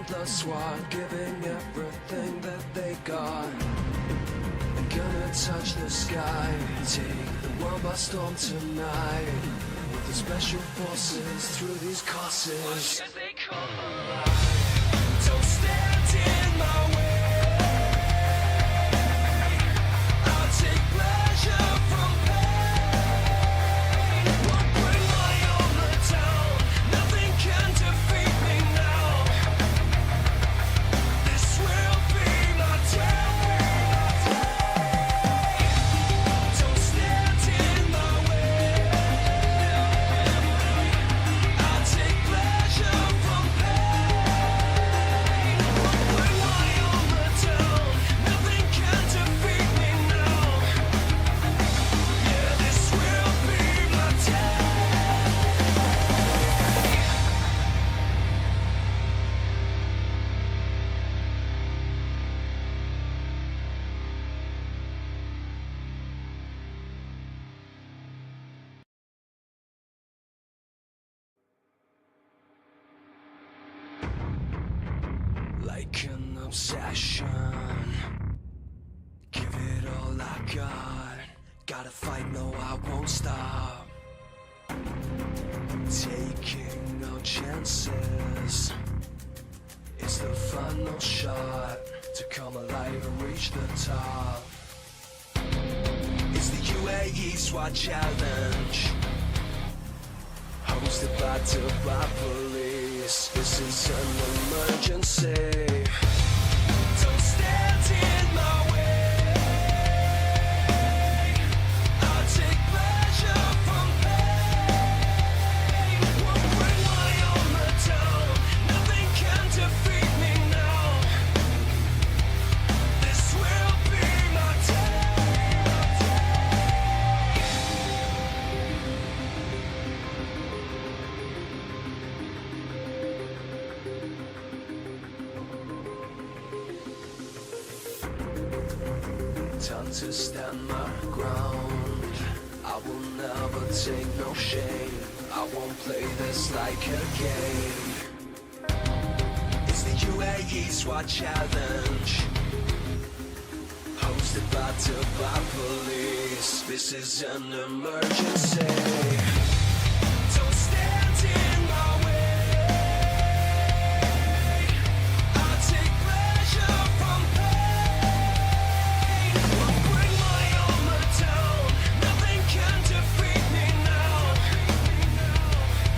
the SWAT, giving everything that they got. Gonna touch the sky, take the world by storm tonight. With the special forces through these courses. Watch as they come alive. Don't stand in my way. I'll take pleasure from pain. Won't bring my armor down. Nothing can defeat me now. This will be my day. Don't stand in my way. I'll take pleasure from pain. Won't bring my armor down. Nothing can defeat me now. Yeah, this will be my day. Like an obsession, give it all I got. Gotta fight, no, I won't stop. Taking no chances. It's the final shot to come alive and reach the top. It's the Uae Swat challenge, hosted by Dubai police. This is an emergency. Don't stand in my way. I'll take pleasure from pain. Won't bring my armor down. Nothing can defeat me now. This will be my day. Time to stand my ground. I will never take no shame. I won't play this like a game. It's the Uae Swat challenge, hosted by Dubai police. This is an emergency. Don't stand in my way. I'll take pleasure from pain. Won't bring my armor down. Nothing can defeat me now.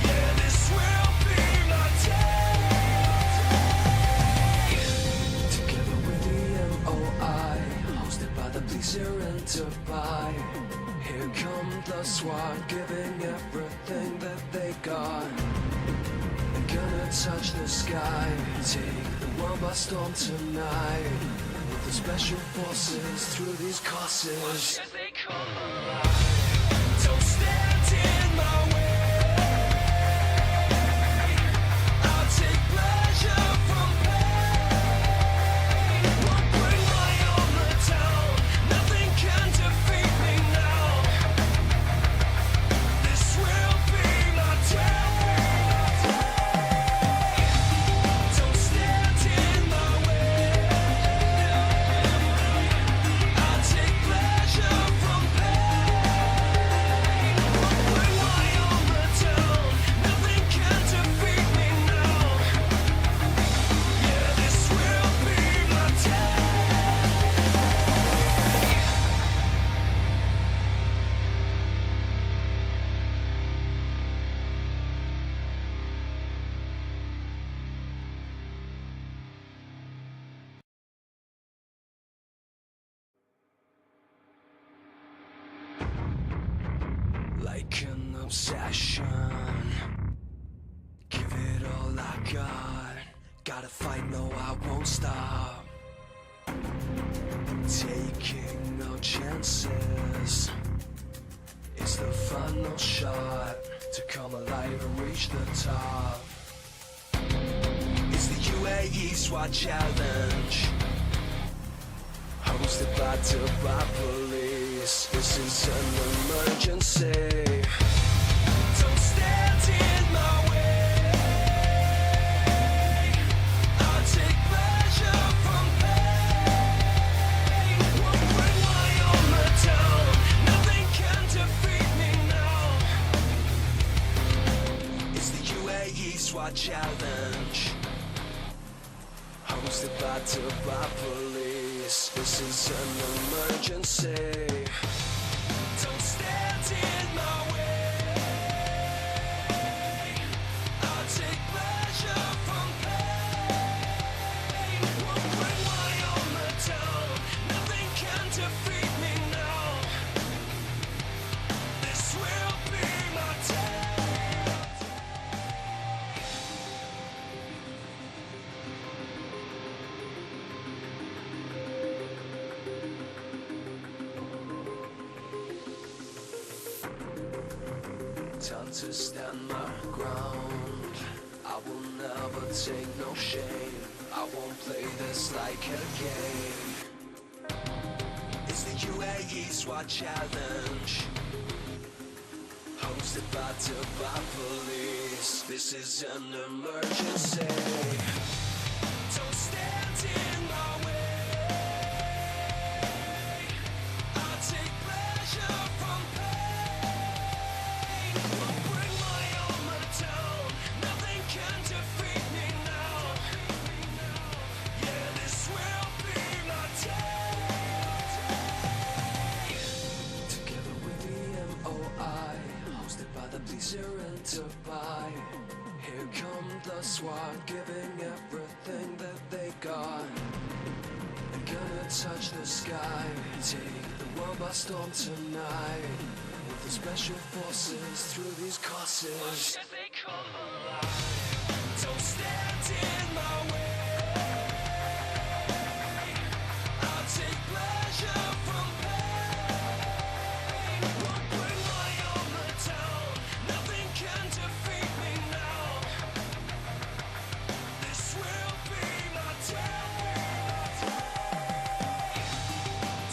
Yeah, this will be my day. Together with the MOI, hosted by the police here in Dubai. Here come the SWAT, giving everything that they got. Gonna touch the sky, take the world by storm tonight. With the special forces through these courses. Watch as they come alive. Don't stand in my way. I'll take pleasure from pain. Won't bring my armor down. Nothing can defeat me now. This will be my day. Don't stand in my way. I'll take pleasure from pain. Won't bring my armor down. Nothing can defeat me now. Yeah, this will be my day. Like an obsession, give it all I got. Gotta fight, no, I won't stop. Taking no chances. It's the final shot to come alive and reach the top. It's the Uae Swat challenge, hosted by Dubai police. This is an emergency. Don't stand in my way. I'll this is an emergency. Don't stand in my way. I'll take pleasure from pain. Won't bring my armor down. Nothing can defeat me now. This will be my day. Time to stand my ground. I will never take no shame. I won't play this like a game. It's the Uae Swat Challenge, hosted by Dubai Police. This is an emergency. Don't stand in my way. I'll take pleasure from pain. Won't bring my armor down. Nothing can defeat me now. Yeah, this will be my day. Together with the MOI, hosted by the police here in Dubai. Here come the SWAT, giving everything that they got. They're gonna touch the sky, take the world by storm tonight. With the special forces through these courses. Why should they come alive? Don't stand in my way. I'll take pleasure from pain. Won't bring my armor down. Nothing can defeat me now. This will be my day.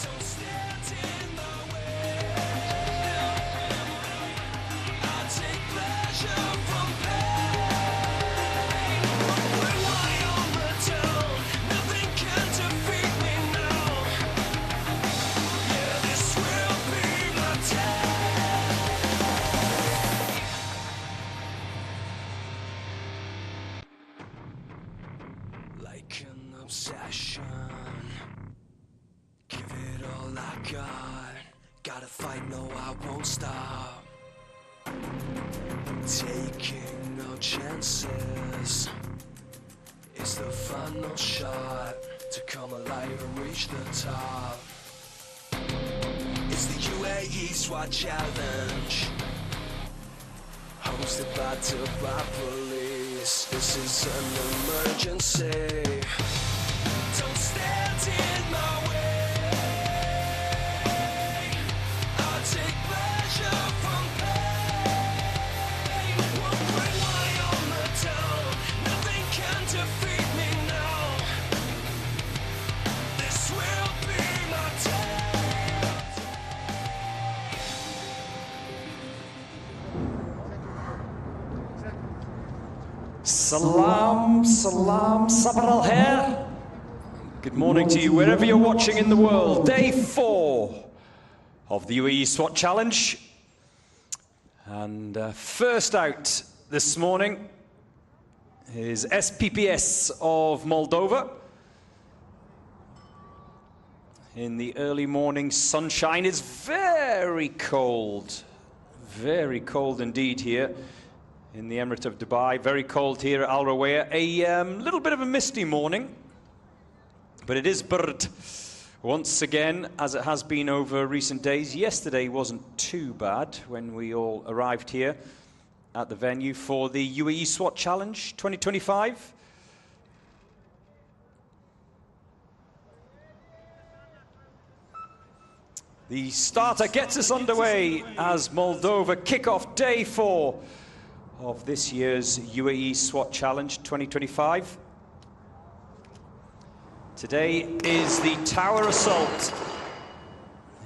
Don't stand in my way. I'll take pleasure from pain. Won't bring my armor down. Nothing can defeat me now. Yeah, this will be my day. Like an obsession, give it all I got. Gotta fight, no, I won't stop. Taking no chances. It's the final shot to come alive and reach the top. It's the Uae Swat Challenge, hosted by Dubai Police. This is an emergency. Don't stand in my way. I'll take pleasure from pain. Won't bring my armor down. Nothing can defeat me now. This will be my day. Salam, salam, sabr al khair. Good morning to you wherever you're watching in the world. Day 4 of the Uae Swat Challenge. And first out this morning is SPPS of Moldova. In the early morning sunshine. It's very cold indeed here in the Emirate of Dubai. Very cold here at Al Rawaya. A little bit of a misty morning, but it is bird once again, as it has been over recent days. Yesterday wasn't too bad when we all arrived here at the venue for the Uae Swat Challenge 2025. The starter gets us underway as Moldova kick off day 4 of this year's Uae Swat Challenge 2025. Today is the Tower Assault,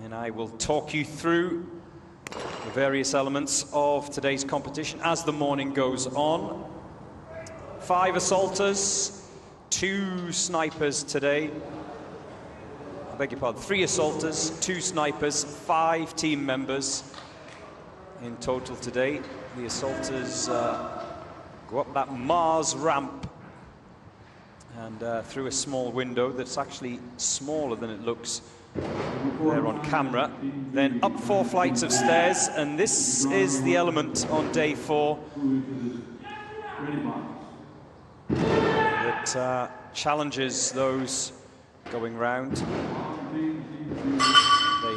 and I will talk you through the various elements of today's competition as the morning goes on. 5 assaulters, 2 snipers today. I beg your pardon, 3 assaulters, 2 snipers, 5 team members in total today. The assaulters go up that Mars ramp and through a small window that's actually smaller than it looks there on camera. Then up 4 flights of stairs, and this is the element on day 4 that challenges those going round. They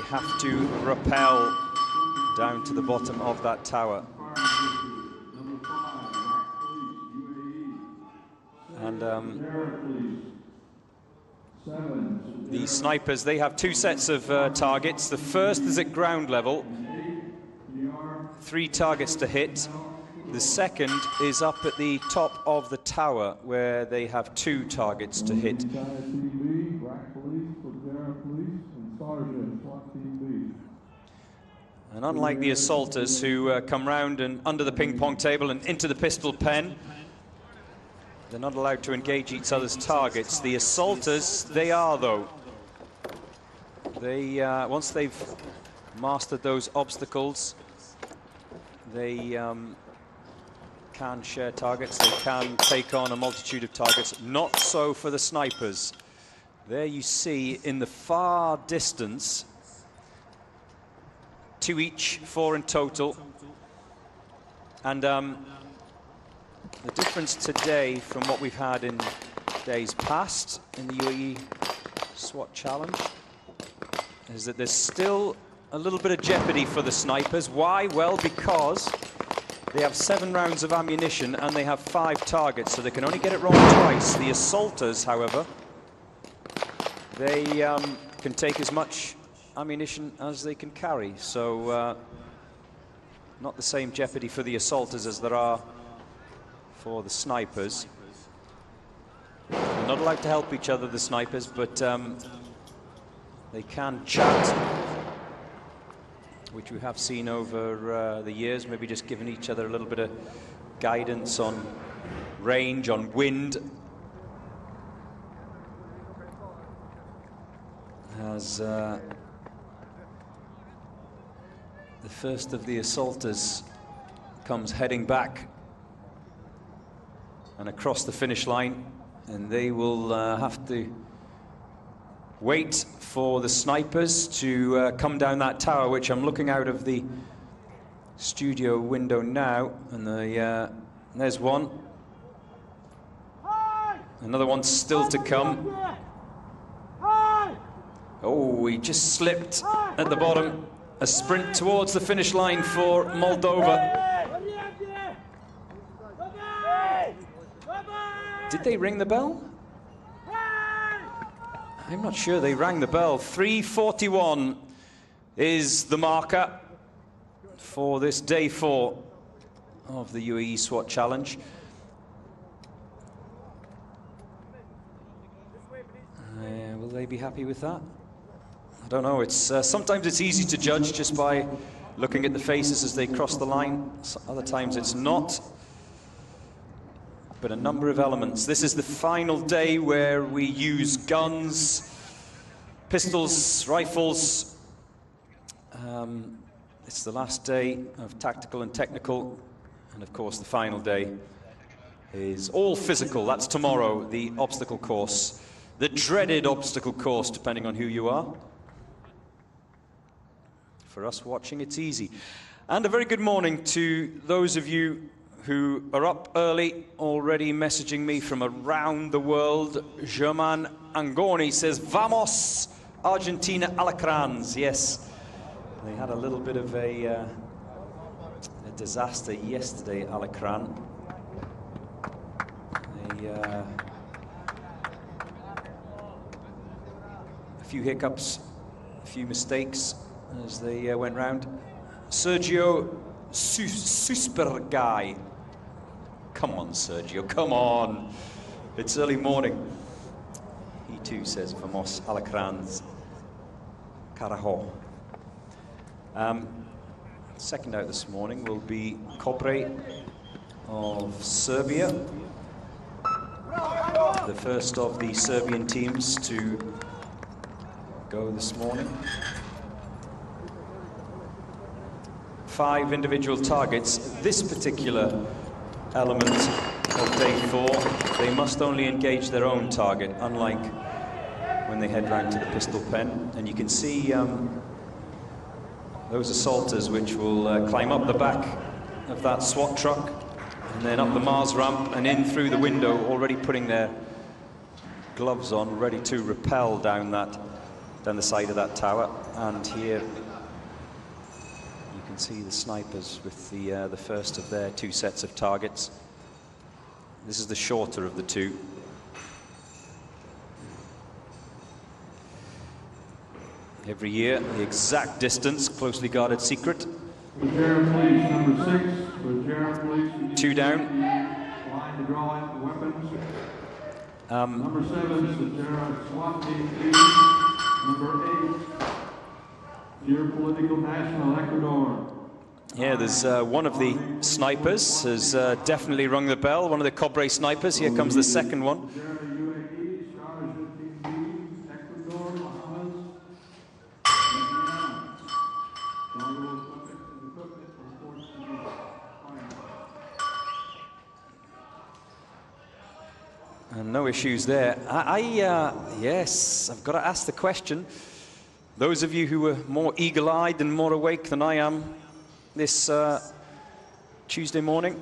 have to rappel down to the bottom of that tower. And the snipers, they have 2 sets of targets. The first is at ground level, 3 targets to hit. The second is up at the top of the tower, where they have 2 targets to hit. And unlike the assaulters, who come round and under the ping pong table and into the pistol pen, they're not allowed to engage each other's targets. The assaulters, they are, though. They, once they've mastered those obstacles, they can share targets, they can take on a multitude of targets. Not so for the snipers. There you see in the far distance, 2 each, 4 in total. And the difference today from what we've had in days past in the Uae Swat Challenge is that there's still a little bit of jeopardy for the snipers. Why? Well, because they have 7 rounds of ammunition and they have 5 targets, so they can only get it wrong twice. The assaulters, however, they can take as much ammunition as they can carry. So not the same jeopardy for the assaulters as there are for the snipers. They're not allowed to help each other, the snipers, but they can chat, which we have seen over the years, maybe just giving each other a little bit of guidance on range, on wind. As the first of the assaulters comes heading back and across the finish line, and they will have to wait for the snipers to come down that tower, which I'm looking out of the studio window now, and there's one. Another one still to come. Oh, he just slipped at the bottom. A sprint towards the finish line for Moldova. Did they ring the bell? I'm not sure they rang the bell. 3:41 is the marker for this day 4 of the Uae Swat Challenge. Will they be happy with that? I don't know. It's sometimes it's easy to judge just by looking at the faces as they cross the line. Other times it's not. But a number of elements. This is the final day where we use guns, pistols, rifles. It's the last day of tactical and technical, and of course the final day is all physical. That's tomorrow, the obstacle course, the dreaded obstacle course, depending on who you are. For us watching, it's easy. And a very good morning to those of you who are up early, already messaging me from around the world. German Angoni says, Vamos, Argentina Alacrans. Yes, they had a little bit of a disaster yesterday, Alacran. A few hiccups, a few mistakes as they went round. Sergio Suspergai. Come on, Sergio, come on. It's early morning. He too says, Vamos, Alacrans, Carajo. Second out this morning will be Cobre of Serbia. The first of the Serbian teams to go this morning. 5 individual targets. This particular element of day 4. They must only engage their own target, unlike when they head round to the pistol pen. And you can see those assaulters which will climb up the back of that SWAT truck and then up the Mars ramp and in through the window, already putting their gloves on, ready to rappel down the side of that tower. And here you can see the snipers with the first of their 2 sets of targets. This is the shorter of the 2. Every year, the exact distance, closely guarded secret. 2 down. Line to draw out the weapons. Number 7 is the SWAT team. Number 8, Geopolitical National Ecuador. Yeah, there's one of the snipers has definitely rung the bell. One of the Cobre snipers. Here comes the second one. Uae, Ecuador, Bahamas. And no issues there. Yes, I've got to ask the question. Those of you who were more eagle-eyed and more awake than I am this Tuesday morning,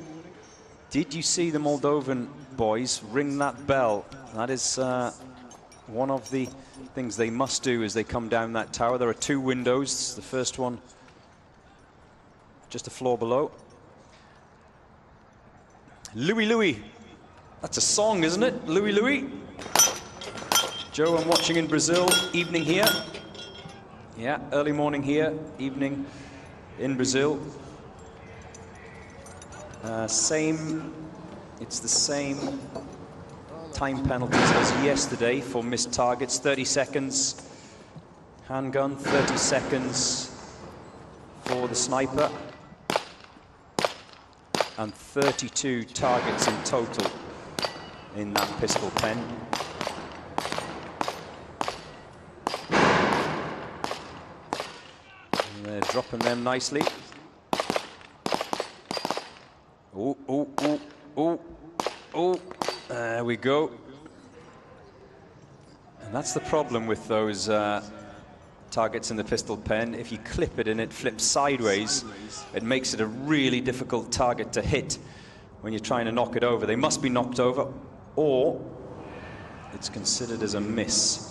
did you see the Moldovan boys ring that bell? That is one of the things they must do as they come down that tower. There are 2 windows. The first one just a floor below. Louis Louis. That's a song, isn't it? Louis Louis. Joe, I'm watching in Brazil. Evening here. Yeah, early morning here. Evening in Brazil. It's the same time penalties as yesterday for missed targets. 30 seconds handgun, 30 seconds for the sniper, and 32 targets in total in that pistol pen. And they're dropping them nicely. Oh, oh, oh, oh, oh. There we go. And that's the problem with those targets in the pistol pen. If you clip it and it flips sideways, it makes it a really difficult target to hit when you're trying to knock it over. They must be knocked over, or it's considered as a miss.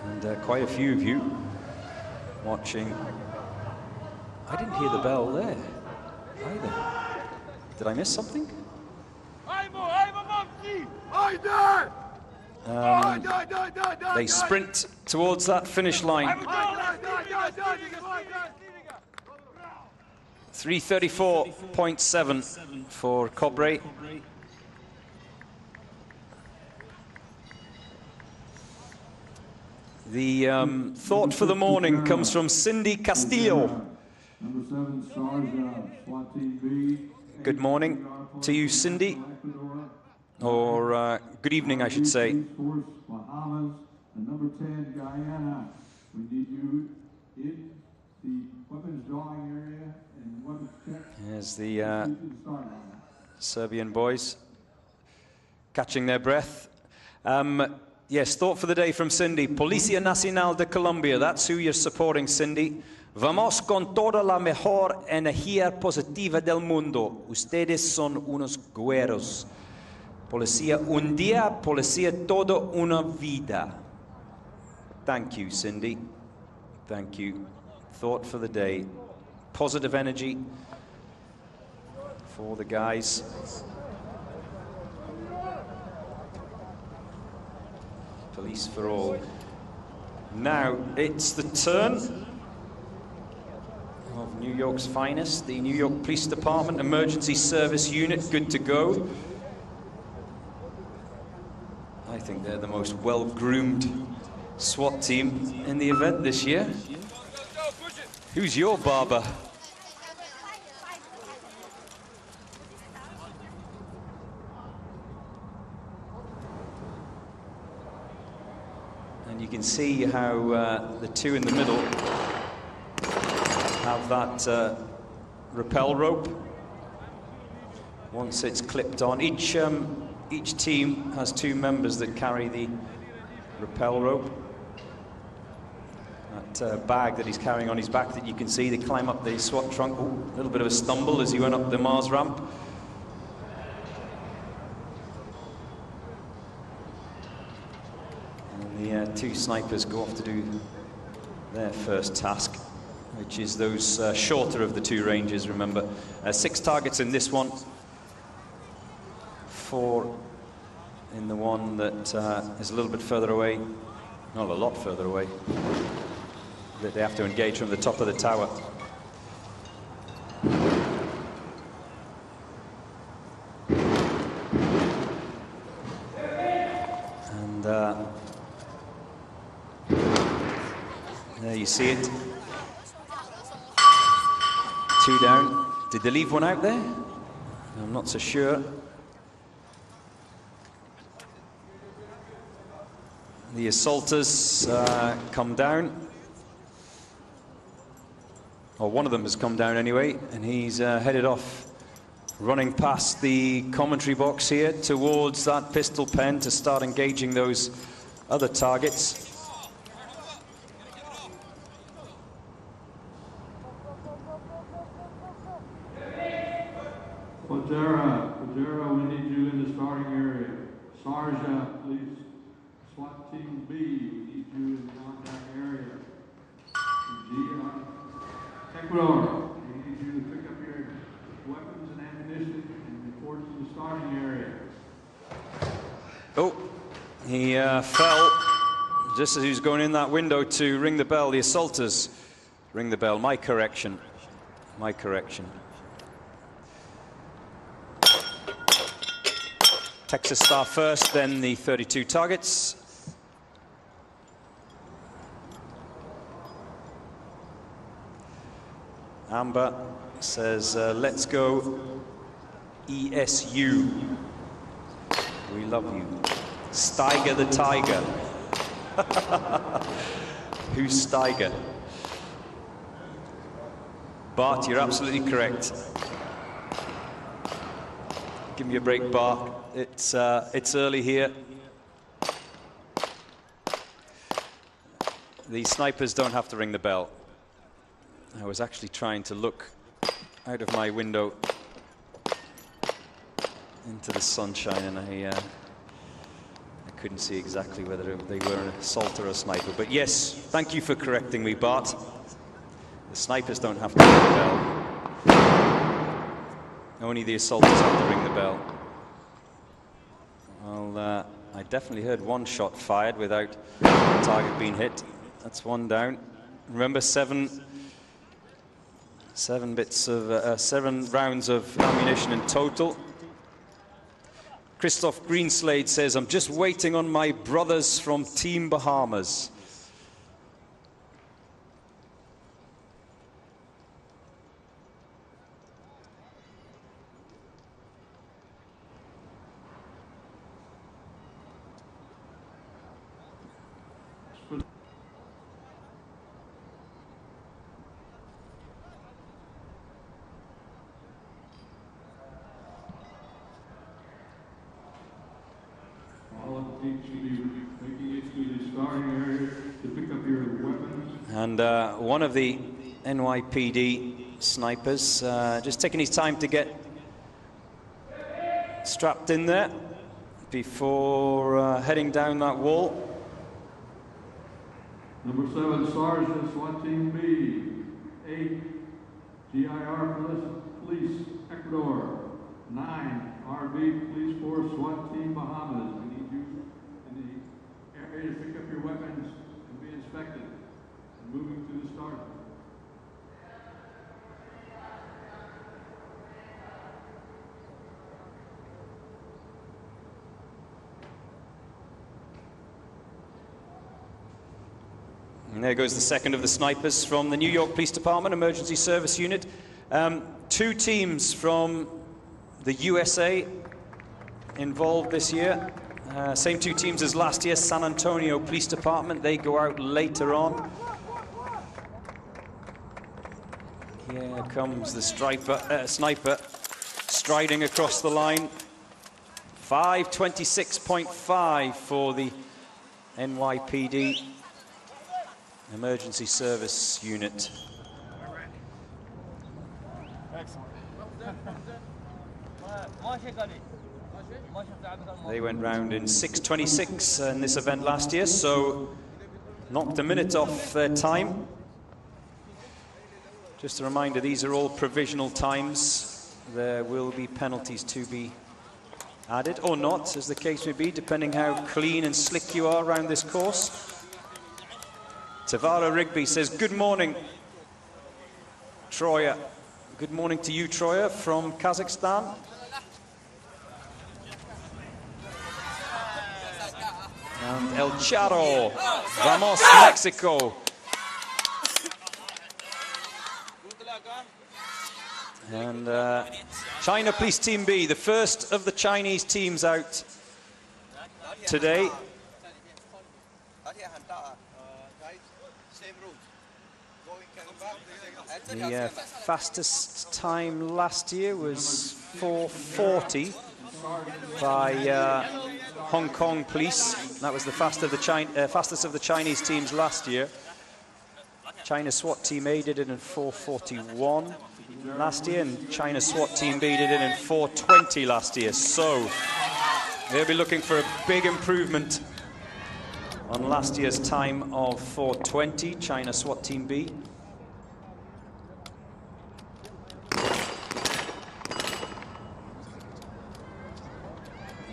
And quite a few of you watching. I didn't hear the bell there either. Did I miss something? They sprint towards that finish line. 3:34.7 for Cobre. The thought for the morning comes from Cindy Castillo. Number 7, SWAT Team B. Good morning to you, Cindy. Or good evening, I should say. Force, Bahamas, and number 10, Guyana. We need you in the weapons drawing area and weapons check. Here's the Serbian boys catching their breath. Yes, thought for the day from Cindy. Policía Nacional de Colombia, that's who you're supporting, Cindy. Vamos con toda la mejor energía positiva del mundo. Ustedes son unos guerreros. Policía un día, policía todo una vida. Thank you, Cindy. Thank you. Thought for the day. Positive energy for the guys. Police for all. Now it's the turn of New York's finest, the New York Police Department Emergency Service Unit, good to go. I think they're the most well-groomed SWAT team in the event this year. Who's your barber? can see how the two in the middle have that rappel rope. Once it's clipped on, each team has 2 members that carry the rappel rope. That bag that he's carrying on his back that you can see, they climb up the SWAT trunk. Ooh, a little bit of a stumble as he went up the Mars ramp. And the 2 snipers go off to do their first task, which is those shorter of the 2 ranges, remember. 6 targets in this one, 4 in the one that is a little bit further away, not a lot further away, that they have to engage from the top of the tower. And there you see it. 2 down. Did they leave one out there? I'm not so sure. The assaulters come down. Or one of them has come down anyway, and he's headed off, running past the commentary box here towards that pistol pen to start engaging those other targets. Pajera, we need you in the starting area. Sarja, please. SWAT Team B, we need you in the contact area. Ecuador, we need you to pick up your weapons and ammunition and report to the starting area. Oh, he fell just as he was going in that window to ring the bell. The assaulters ring the bell. My correction. My correction. Texas Star first, then the 32 targets. Amber says, let's go ESU. We love you. Steiger the Tiger. Who's Steiger? Bart, you're absolutely correct. Give me a break, Bart. It's early here. The snipers don't have to ring the bell. I was actually trying to look out of my window into the sunshine, and I couldn't see exactly whether they were an assault or a sniper. But yes, thank you for correcting me, Bart. The snipers don't have to ring the bell. Only the assaulters have to ring the bell. Well, I definitely heard 1 shot fired without the target being hit. That's 1 down. Remember, 7 rounds of ammunition in total. Christoph Greenslade says, I'm just waiting on my brothers from Team Bahamas. And one of the NYPD snipers just taking his time to get strapped in there before heading down that wall. Number 7, Sergeant, SWAT Team B. 8, GIR Police, Ecuador. 9, RB Police Force, SWAT Team Bahamas. We need you in the area to pick up your weapons and be inspected. And moving to the start. And there goes the second of the snipers from the New York Police Department Emergency Service Unit. 2 teams from the USA involved this year. Same two teams as last year, San Antonio Police Department. They go out later on. Here comes the sniper striding across the line. 5:26.5 for the NYPD Emergency Service Unit. They went round in 6:26 in this event last year, so knocked a minute off their time. Just a reminder, these are all provisional times. There will be penalties to be added, or not, as the case may be, depending how clean and slick you are around this course. Tavara Rigby says, good morning, Troya. Good morning to you, Troya, from Kazakhstan. And El Charo, vamos Mexico. And China Police Team B, the first of the Chinese teams out today. The fastest time last year was 4:40 by Hong Kong police. That was the fastest of the Chinese teams last year. China SWAT Team A did it in 4:41 last year, and China SWAT Team B did it in 4:20 last year. So they'll be looking for a big improvement on last year's time of 4:20, China SWAT Team B.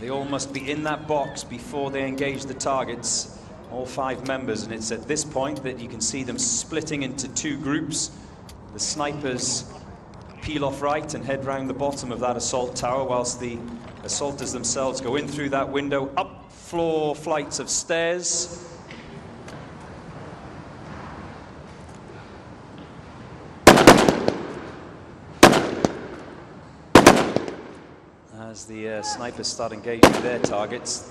They all must be in that box before they engage the targets, all 5 members, and it's at this point that you can see them splitting into 2 groups. The snipers peel off right and head round the bottom of that assault tower, whilst the assaulters themselves go in through that window, up floor flights of stairs. As the snipers start engaging their targets,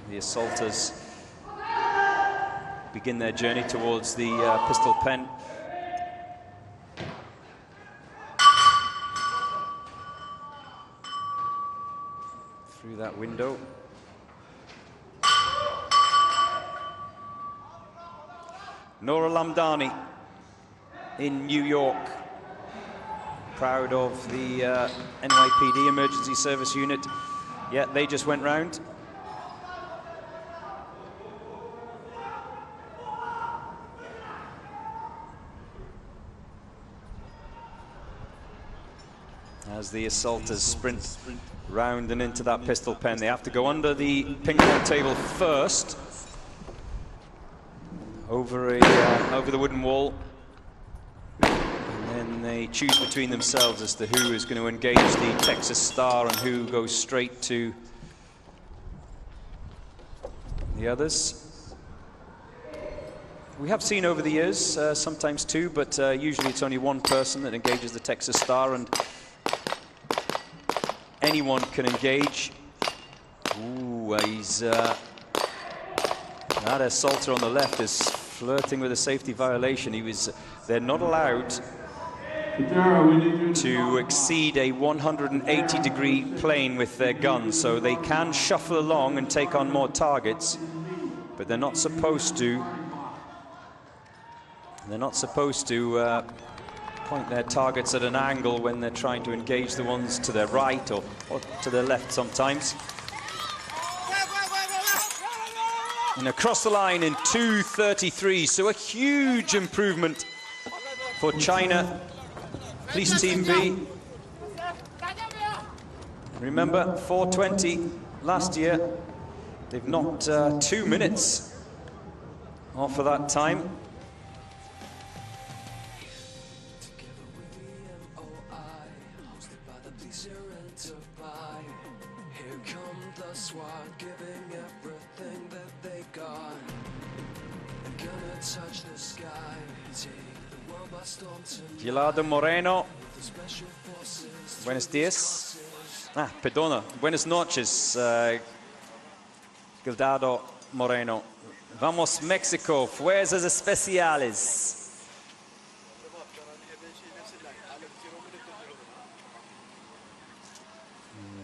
the assaulters begin their journey towards the pistol pen. Through that window. Nora Lamdani in New York. Proud of the NYPD Emergency Service Unit. Yeah, they just went round. As the assaulters sprint round and into that pistol pen, they have to go under the ping pong table first, over the wooden wall. And they choose between themselves as to who is going to engage the Texas Star and who goes straight to the others. We have seen over the years, sometimes 2, but usually it's only 1 person that engages the Texas Star, and anyone can engage. Ooh, that assaulter on the left is flirting with a safety violation. They're not allowed to exceed a 180-degree plane with their guns, so they can shuffle along and take on more targets, but they're not supposed to. They're not supposed to point their targets at an angle when they're trying to engage the ones to their right or to their left sometimes. And across the line in 2:33, so a huge improvement for China Police Team B. Remember, 4:20 last year. They've knocked 2 minutes off of that time. Gilado Moreno, buenos días. Perdona, buenas noches, Gildado Moreno. Vamos Mexico, fuerzas especiales.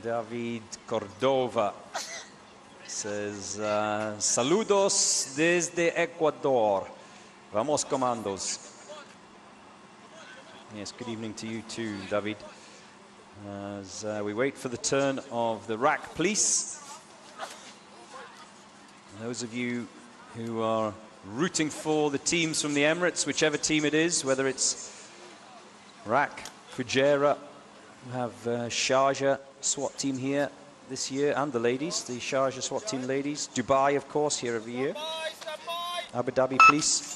David Cordova says, saludos desde Ecuador. Vamos comandos. Yes, good evening to you too, David. As we wait for the turn of the rack police. Those of you who are rooting for the teams from the Emirates, whichever team it is, whether it's RAC, Fujairah, we have Sharjah SWAT team here this year, and the ladies, the Sharjah SWAT team ladies. Dubai, of course, here every year. Abu Dhabi Police.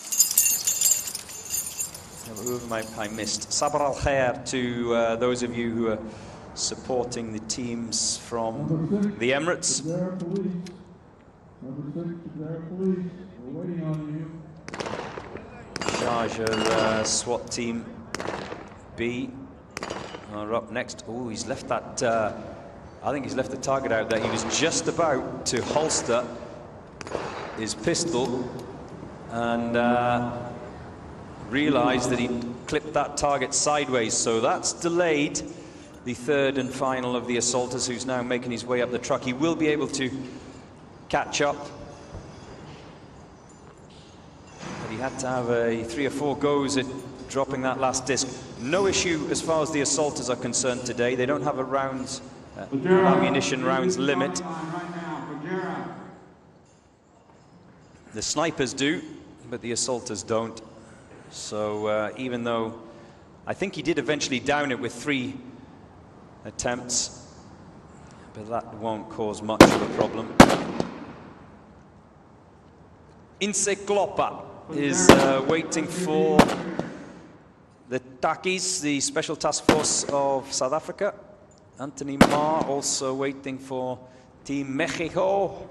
Who I missed? Sabr al khair to those of you who are supporting the teams from the Emirates. Sharjah SWAT team B are up next. Oh, he's left that, I think he's left the target out there. He was just about to holster his pistol and realized that he'd clipped that target sideways. So that's delayed the third and final of the assaulters, who's now making his way up the truck. He will be able to catch up. But he had to have 3 or 4 goes at dropping that last disc. No issue as far as the assaulters are concerned today. They don't have a rounds, ammunition rounds limit. The snipers do, but the assaulters don't. So even though I think he did eventually down it with 3 attempts, but that won't cause much of a problem. Inceklopa is waiting for the Takis, the Special Task Force of South Africa. Anthony Ma also waiting for Team Mexico.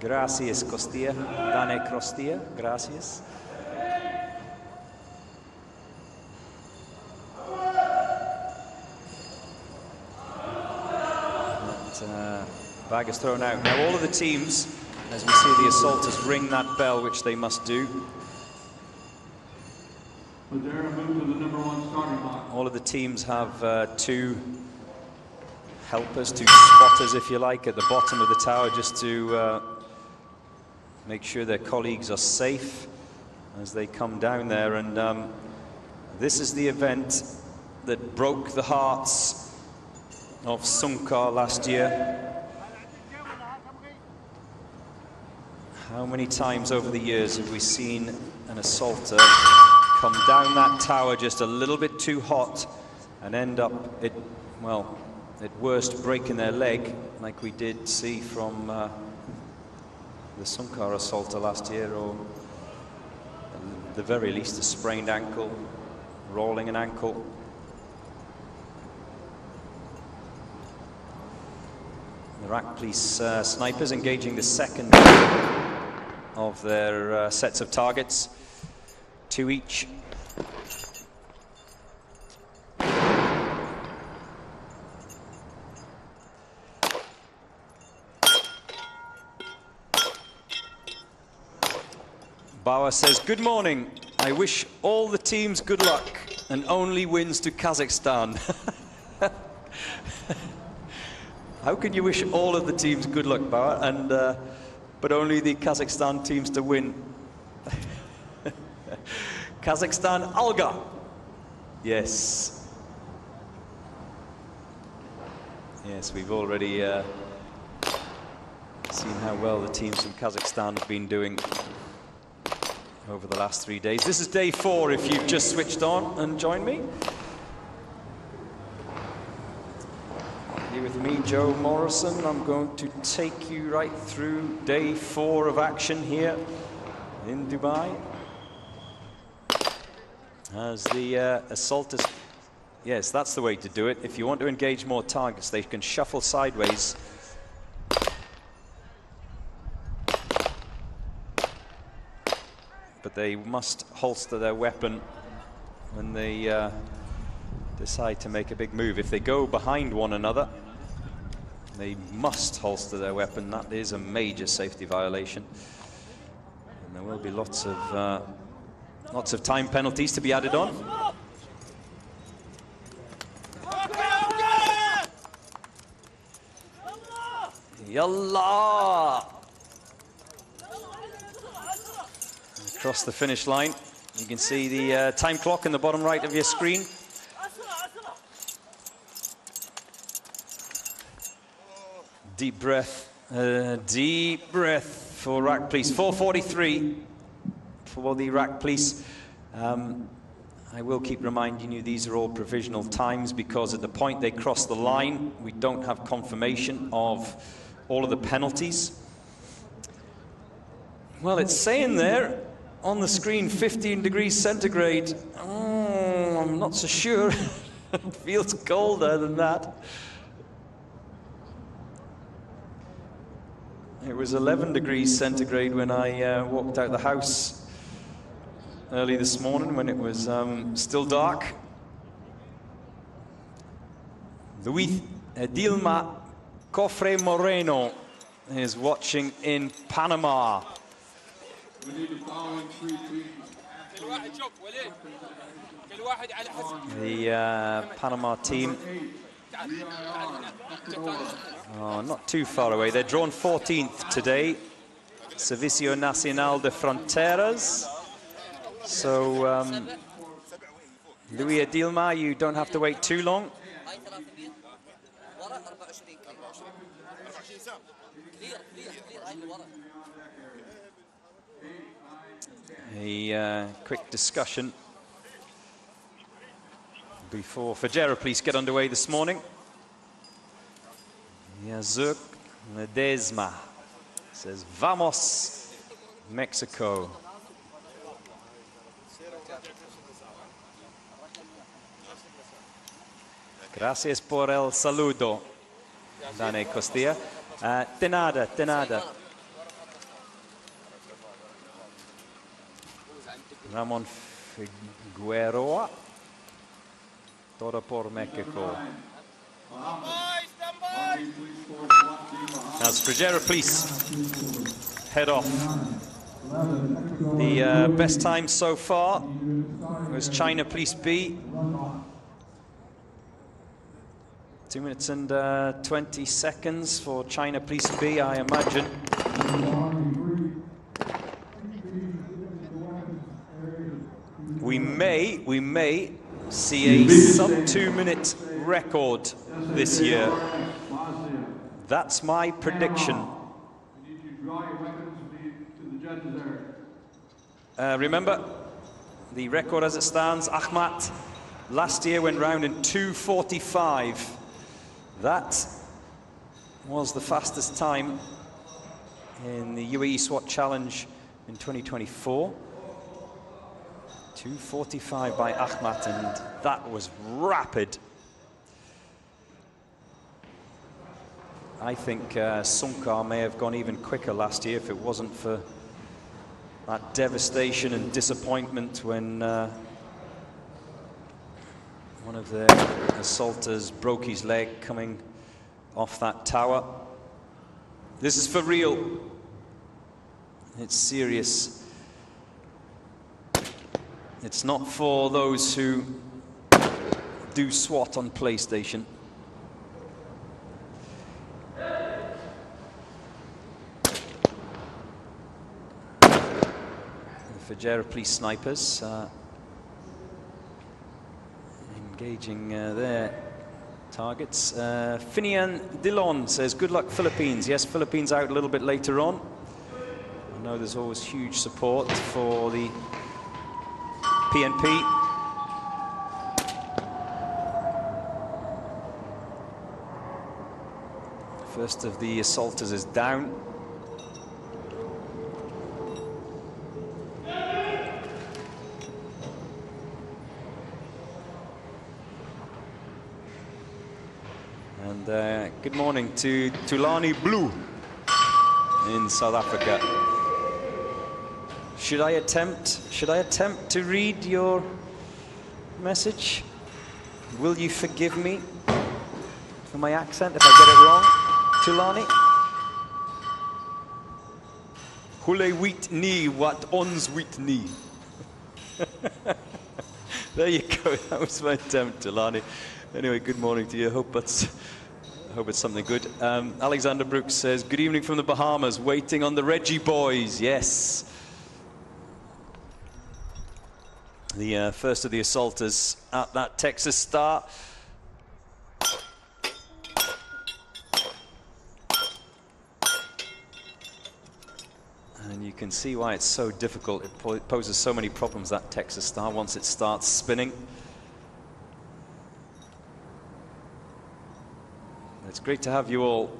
Gracias, Costilla. Dane Costilla, gracias. That bag is thrown out. Now all of the teams, as we see the assaulters ring that bell, which they must do. All of the teams have 2 helpers, 2 spotters, if you like, at the bottom of the tower, just to make sure their colleagues are safe as they come down there. And this is the event that broke the hearts of Sunkar last year. How many times over the years have we seen an assaulter come down that tower just a little bit too hot and end up, at worst, breaking their leg, like we did see from the Sunkar assaulter last year, or at the very least a sprained ankle, rolling an ankle. The RAC police snipers engaging the second of their sets of targets, 2 each. Bauer says, good morning. I wish all the teams good luck and only wins to Kazakhstan. How can you wish all of the teams good luck, Bauer, and but only the Kazakhstan teams to win? Kazakhstan, Alga. Yes. Yes, we've already seen how well the teams from Kazakhstan have been doing over the last 3 days. This is day 4 if you've just switched on and joined me. Here with me, Joe Morrison. I'm going to take you right through day 4 of action here in Dubai. As the assaulters, yes, that's the way to do it. If you want to engage more targets, they can shuffle sideways. But they must holster their weapon when they decide to make a big move. If they go behind one another, they must holster their weapon. That is a major safety violation. And there will be lots of time penalties to be added on. Yallah! Across the finish line. You can see the time clock in the bottom right of your screen. Deep breath for Iraq Police. 4:43 for the Iraq Police. I will keep reminding you these are all provisional times, because at the point they cross the line, we don't have confirmation of all of the penalties. Well, it's saying there on the screen 15 degrees centigrade. Oh, I'm not so sure. It feels colder than that. It was 11 degrees centigrade when I walked out the house early this morning, when it was still dark. Luis Dilma Cofre Moreno is watching in Panama. The Panama team, not too far away. They're drawn 14th today. Servicio Nacional de Fronteras. So, Luis Dilma, you don't have to wait too long. A quick discussion before Fajera Police get underway this morning. Yazuk Ledesma says, "Vamos, Mexico." Gracias por el saludo, Dane Costilla. De nada, de nada. Ramon Figueroa, todo por Mexico. As Fajera Police head off, the best time so far was China Police B. 2 minutes and 20 seconds for China Police B, I imagine. We may see a sub-2-minute record this year. That's my prediction. Remember, the record as it stands, Ahmad last year went round in 2:45. That was the fastest time in the Uae Swat Challenge in 2024. 2:45 by Ahmad, and that was rapid. I think Sunkar may have gone even quicker last year if it wasn't for that devastation and disappointment when one of their assaulters broke his leg coming off that tower. This is for real. It's serious. It's not for those who do SWAT on PlayStation. The Fajera Police snipers engaging their targets. Finian Dillon says, "Good luck, Philippines." Yes, Philippines out a little bit later on. I know there's always huge support for the PNP. First of the assaulters is down. And good morning to Tulani Blue in South Africa. Should I attempt to read your message? Will you forgive me for my accent if I get it wrong, Tulani? Hule wheat ni wat ons wheat ni. There you go. That was my attempt, Tulani. Anyway, good morning to you. I hope it's something good. Alexander Brooks says, good evening from the Bahamas, waiting on the Reggie boys. Yes. The first of the assaulters at that Texas start. And you can see why it's so difficult. It poses so many problems, that Texas star, once it starts spinning. It's great to have you all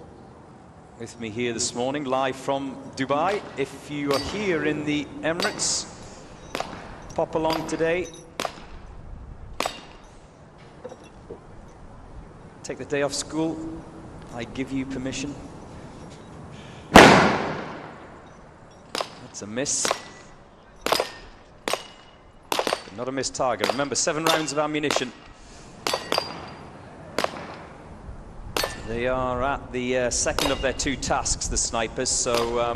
with me here this morning, live from Dubai. If you are here in the Emirates, pop along today. Take the day off school. I give you permission. That's a miss. But not a missed target. Remember, 7 rounds of ammunition. They are at the second of their 2 tasks, the snipers, so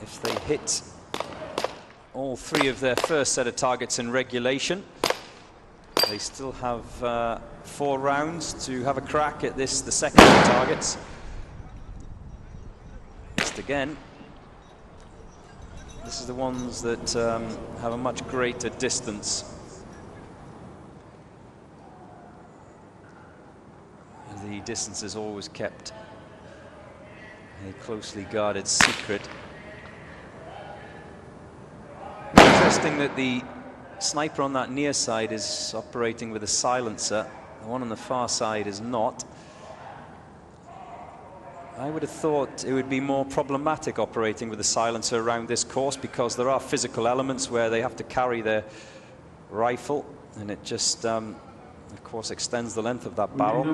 if they hit all 3 of their first set of targets in regulation, they still have 4 rounds to have a crack at this, the second of the targets. Just again, this is the ones that have a much greater distance. The distance is always kept a closely guarded secret. Interesting that the sniper on that near side is operating with a silencer. The one on the far side is not. I would have thought it would be more problematic operating with a silencer around this course, because there are physical elements where they have to carry their rifle, and it just of course extends the length of that barrel.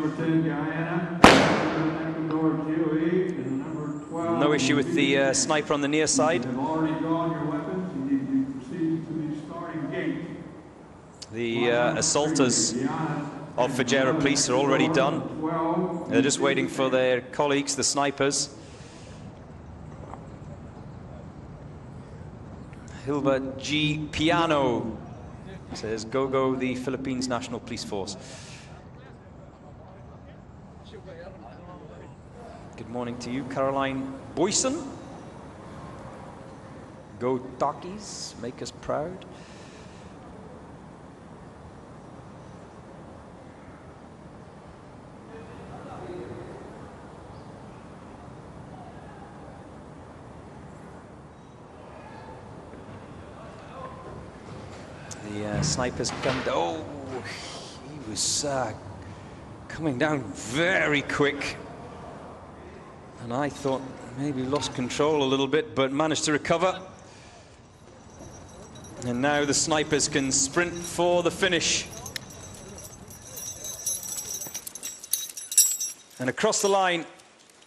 No issue with the sniper on the near side. The assaulters of Fujairah Police are already done. They're just waiting for their colleagues, the snipers. Hilbert G. Piano says, go the Philippines National Police Force. Good morning to you, Caroline Boyson. Go Takis, make us proud. The snipers come down. Oh, he was coming down very quick. And I thought maybe lost control a little bit, but managed to recover. And now the snipers can sprint for the finish. And across the line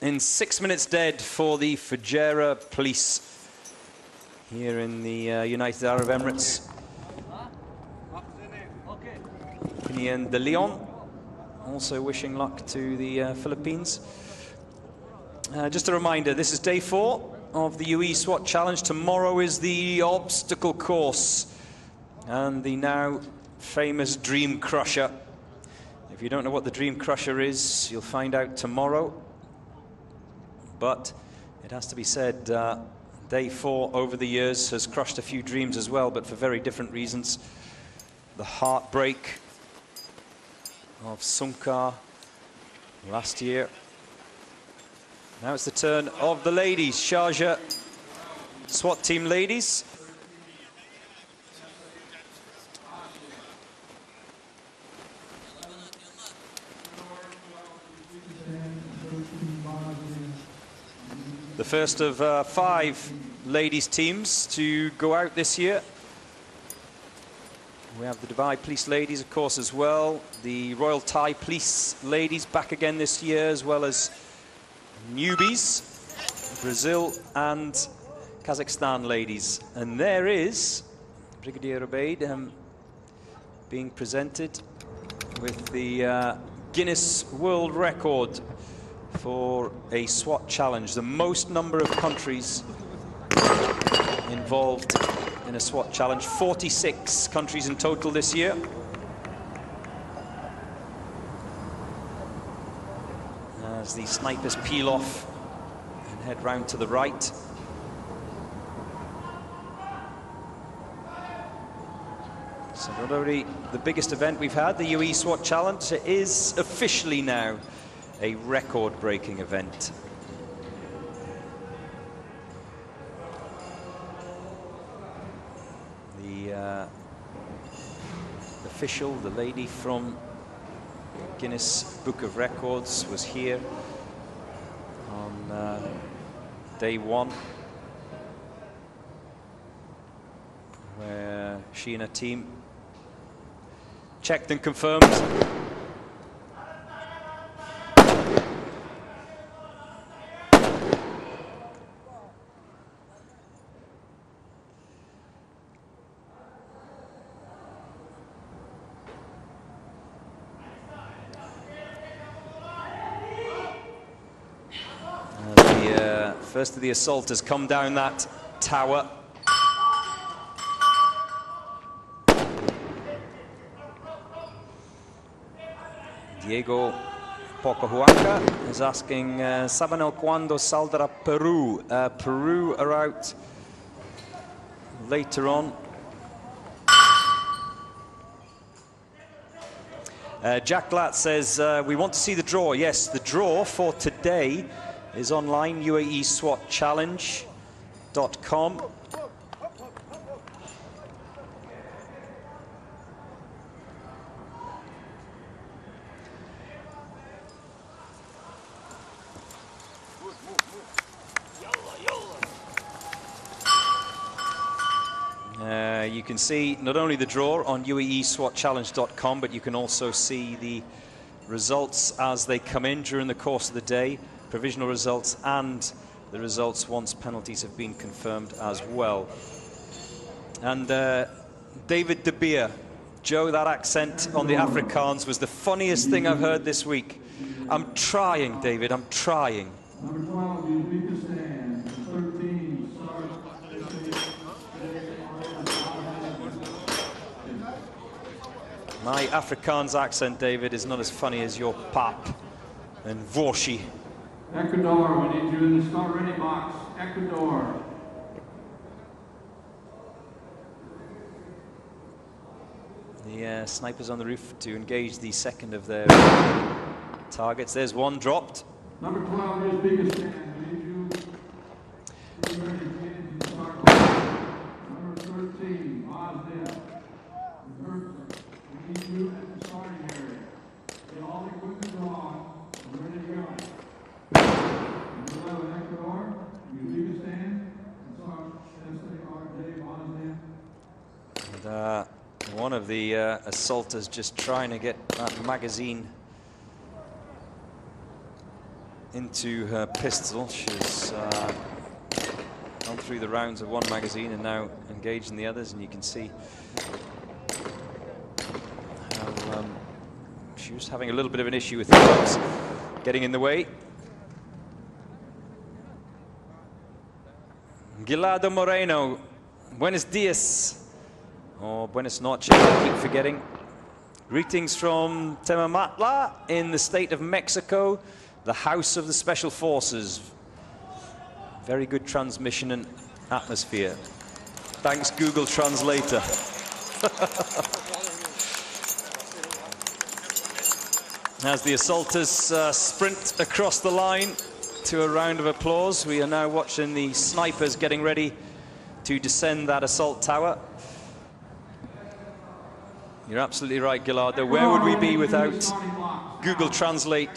in 6 minutes dead for the Fujairah Police here in the United Arab Emirates. Pinien de Leon also wishing luck to the Philippines. Just a reminder, this is day 4 of the Uae Swat Challenge. Tomorrow is the obstacle course and the now famous Dream Crusher. If you don't know what the Dream Crusher is, you'll find out tomorrow. But it has to be said, day 4 over the years has crushed a few dreams as well, but for very different reasons. The heartbreak of Sumkar last year. Now it's the turn of the ladies, Sharjah SWAT team ladies. The first of 5 ladies teams to go out this year. We have the Dubai Police ladies, of course, as well. The Royal Thai Police ladies back again this year, as well as newbies, Brazil and Kazakhstan ladies. And there is Brigadier Obaid being presented with the Guinness World Record for a SWAT challenge. The most number of countries involved in a SWAT challenge. 46 countries in total this year. As the snipers peel off and head round to the right. So not only the biggest event we've had, the Uae Swat Challenge, it is officially now a record-breaking event. The official, the lady from Guinness Book of Records, was here on day one, where she and her team checked and confirmed the first of the assaulters come down that tower. Diego Pocahuanca is asking, ¿Saben el cuándo saldrá Peru? Peru are out later on. Jack Glatt says, we want to see the draw. Yes, the draw for today is online, uaeswatchallenge.com. You can see not only the draw on uaeswatchallenge.com, but you can also see the results as they come in during the course of the day, provisional results and the results once penalties have been confirmed as well. And David De Beer, Joe, that accent on the Afrikaans was the funniest thing I've heard this week. I'm trying, David, I'm trying. Number 12, Uzbekistan. 13, My Afrikaans accent, David, is not as funny as your pap and Vorshi. Ecuador, we need you in the start ready box. Ecuador. The snipers on the roof to engage the second of their targets. There's one dropped. Number 12, Uzbekistan, we need you. Be ready to get into the start box. Number 13, Bosnia. We need you at the starting area. Get all the equipment on. We're ready to go. Number 11, Ecuador, Uzbekistan, and one of the assaulters just trying to get that magazine into her pistol. She's gone through the rounds of one magazine and now engaged in the others, and you can see how she was having a little bit of an issue with the dogs getting in the way. Gilado Moreno, buenos dias, or buenas noches, I keep forgetting. Greetings from Temamatla in the state of Mexico, the house of the Special Forces. Very good transmission and atmosphere. Thanks, Google Translator. As the assaulters sprint across the line to a round of applause, we are now watching the snipers getting ready to descend that assault tower. You're absolutely right, Gillardo. Where would we be without Google Translate?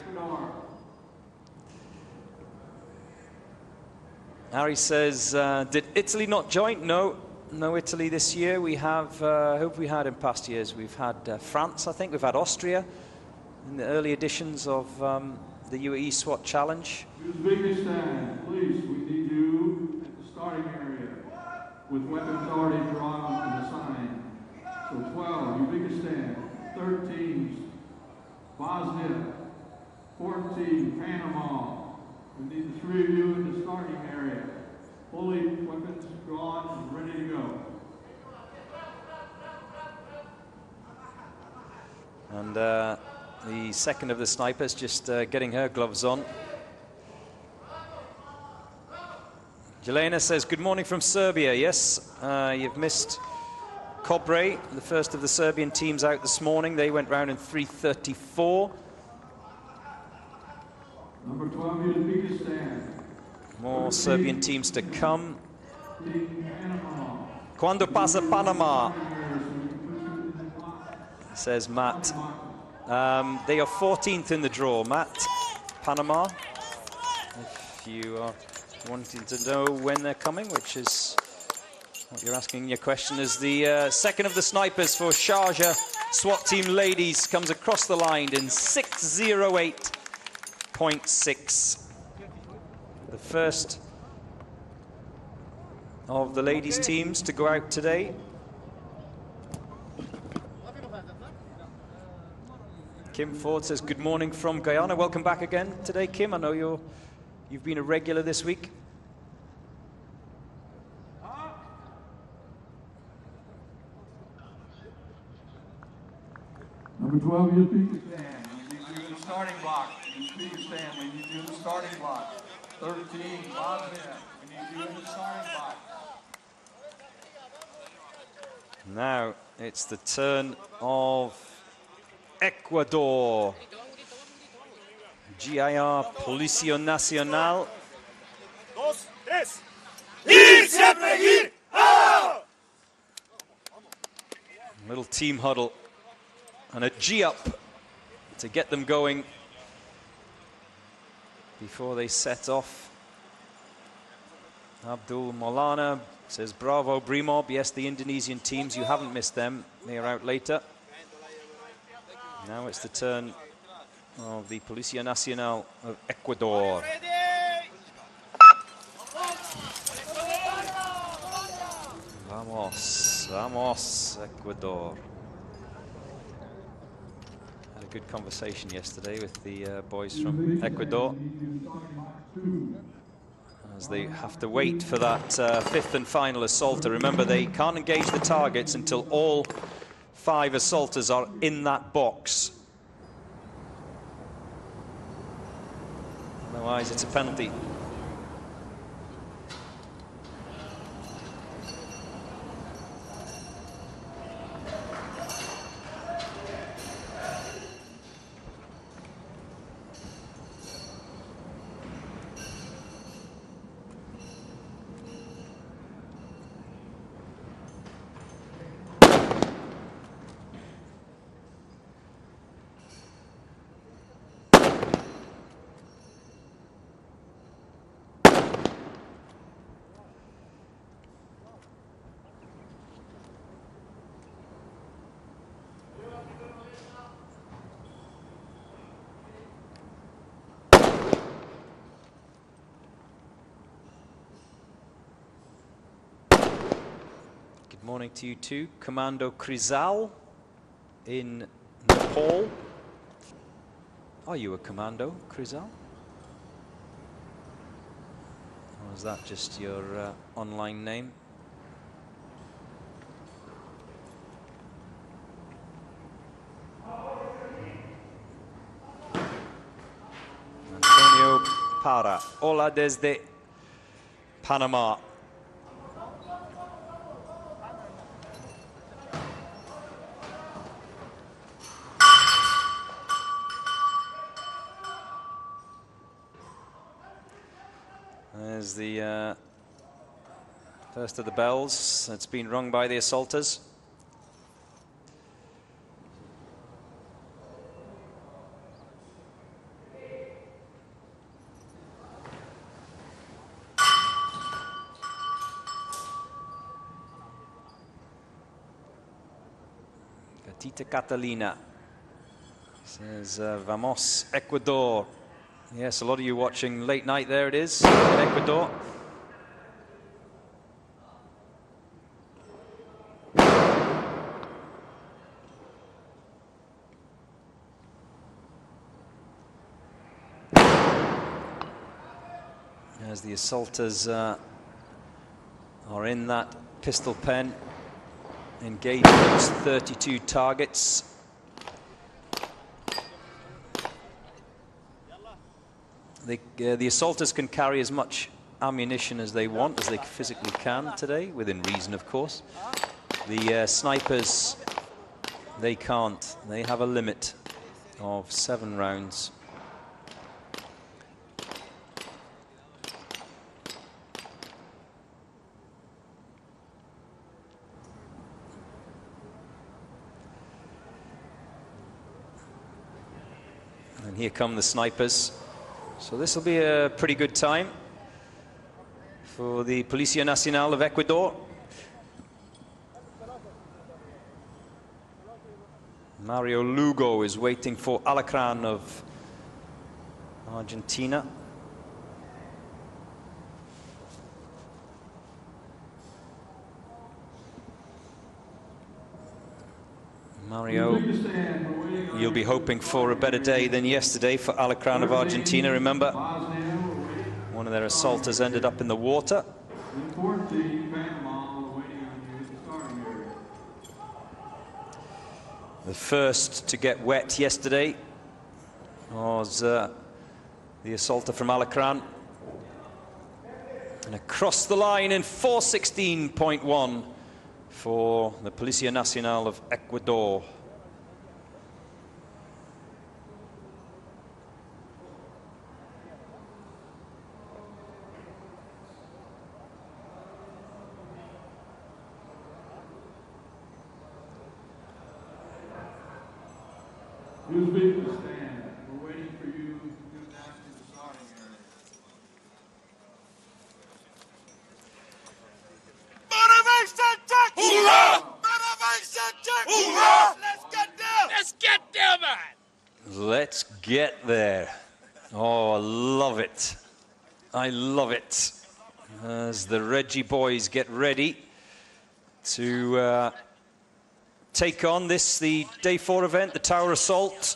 Harry says, did Italy not join? No, no Italy this year. We have, who have we had in past years? We've had France, I think. We've had Austria in the early editions of the Uae Swat Challenge. Uzbekistan, please, we need you at the starting area with weapons already drawn on the sign. So 12, Uzbekistan. 13, Bosnia. 14, Panama. We need the 3 of you in the starting area. Fully weapons drawn and ready to go. And the second of the snipers just getting her gloves on. Jelena says, good morning from Serbia. Yes, you've missed Kobre, the first of the Serbian teams out this morning. They went round in 3:34. Number 12, Uzbekistan. More Serbian teams to come. Cuando pasa Panama? Says Matt. They are 14th in the draw, Matt. Panama. If you are wanting to know when they're coming, which is what you're asking in your question, is the second of the snipers for Sharjah SWAT team ladies comes across the line in 6:08.6. The first of the ladies teams to go out today. Kim Ford says, good morning from Guyana. Welcome back again today, Kim. I know you've been a regular this week. Number 12, Uzbekistan. We need you in the starting block. Uzbekistan, we need you in the starting block. 13, Bosnia. We need you in the starting block. Now it's the turn of Ecuador. GIR Policía Nacional. Dos, tres. Ir, siempre ir. ¡Ah! Little team huddle and a G-up to get them going before they set off. Abdul Maulana says, bravo, Brimob. Yes, the Indonesian teams, you haven't missed them. They are out later. Now it's the turn of the Policía Nacional of Ecuador. Vamos, vamos, Ecuador. Had a good conversation yesterday with the boys from Ecuador, as they have to wait for that fifth and final assaulter. Remember, they can't engage the targets until all 5 assaulters are in that box. Otherwise, it's a penalty. Good morning to you too, Commando Krizal in Nepal. Are you a commando, Krizal? Or is that just your online name? Antonio Para, hola desde Panama. There's the first of the bells that's been rung by the assaulters. Gatita Catalina says, vamos, Ecuador. Yes, a lot of you watching late night, there it is, in Ecuador. as the assaulters are in that pistol pen, engaged those 32 targets. The assaulters can carry as much ammunition as they want, as they physically can today, within reason, of course. The snipers, they can't. They have a limit of 7 rounds. And here come the snipers. So this will be a pretty good time for the Policía Nacional of Ecuador. Mario Lugo is waiting for Alacran of Argentina. Mario, you'll be hoping for a better day than yesterday for Alacran of Argentina. Remember, one of their assaulters ended up in the water. The first to get wet yesterday was the assaulter from Alacran. And across the line in 4:16.1 for the Policía Nacional of Ecuador. Use people to stand. We're waiting for you to get down to the starting area. Motivation check! Hoorah! Motivation check! Hoorah! Let's get there! Let's get there, man! Let's get there. Oh, I love it. I love it. As the Reggie boys get ready to take on this, the Day 4 event, the Tower Assault.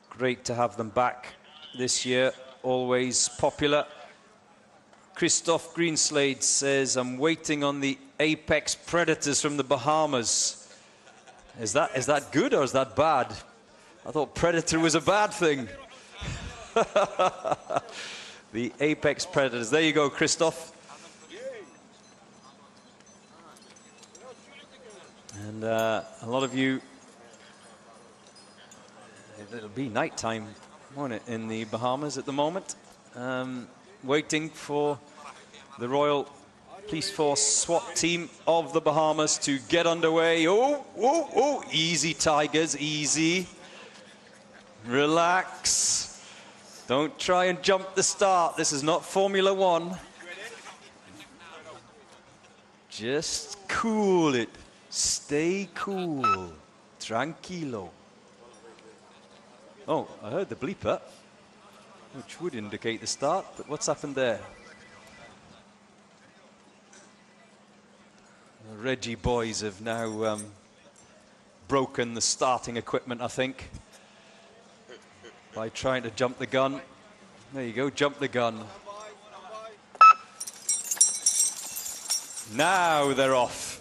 Great to have them back this year, always popular. Christoph Greenslade says, I'm waiting on the apex predators from the Bahamas. Is that good or is that bad? I thought predator was a bad thing. The apex predators. There you go, Christoph. And a lot of you, it'll be nighttime, won't it, in the Bahamas at the moment, waiting for the Royal Police Force SWAT team of the Bahamas to get underway. Oh, easy, Tigers, easy. Relax. Don't try and jump the start. This is not Formula One. Just cool it. Stay cool. Tranquilo. Oh, I heard the bleeper, which would indicate the start, but what's happened there? The Reggie boys have now broken the starting equipment, I think, by trying to jump the gun. There you go, jump the gun. Now they're off.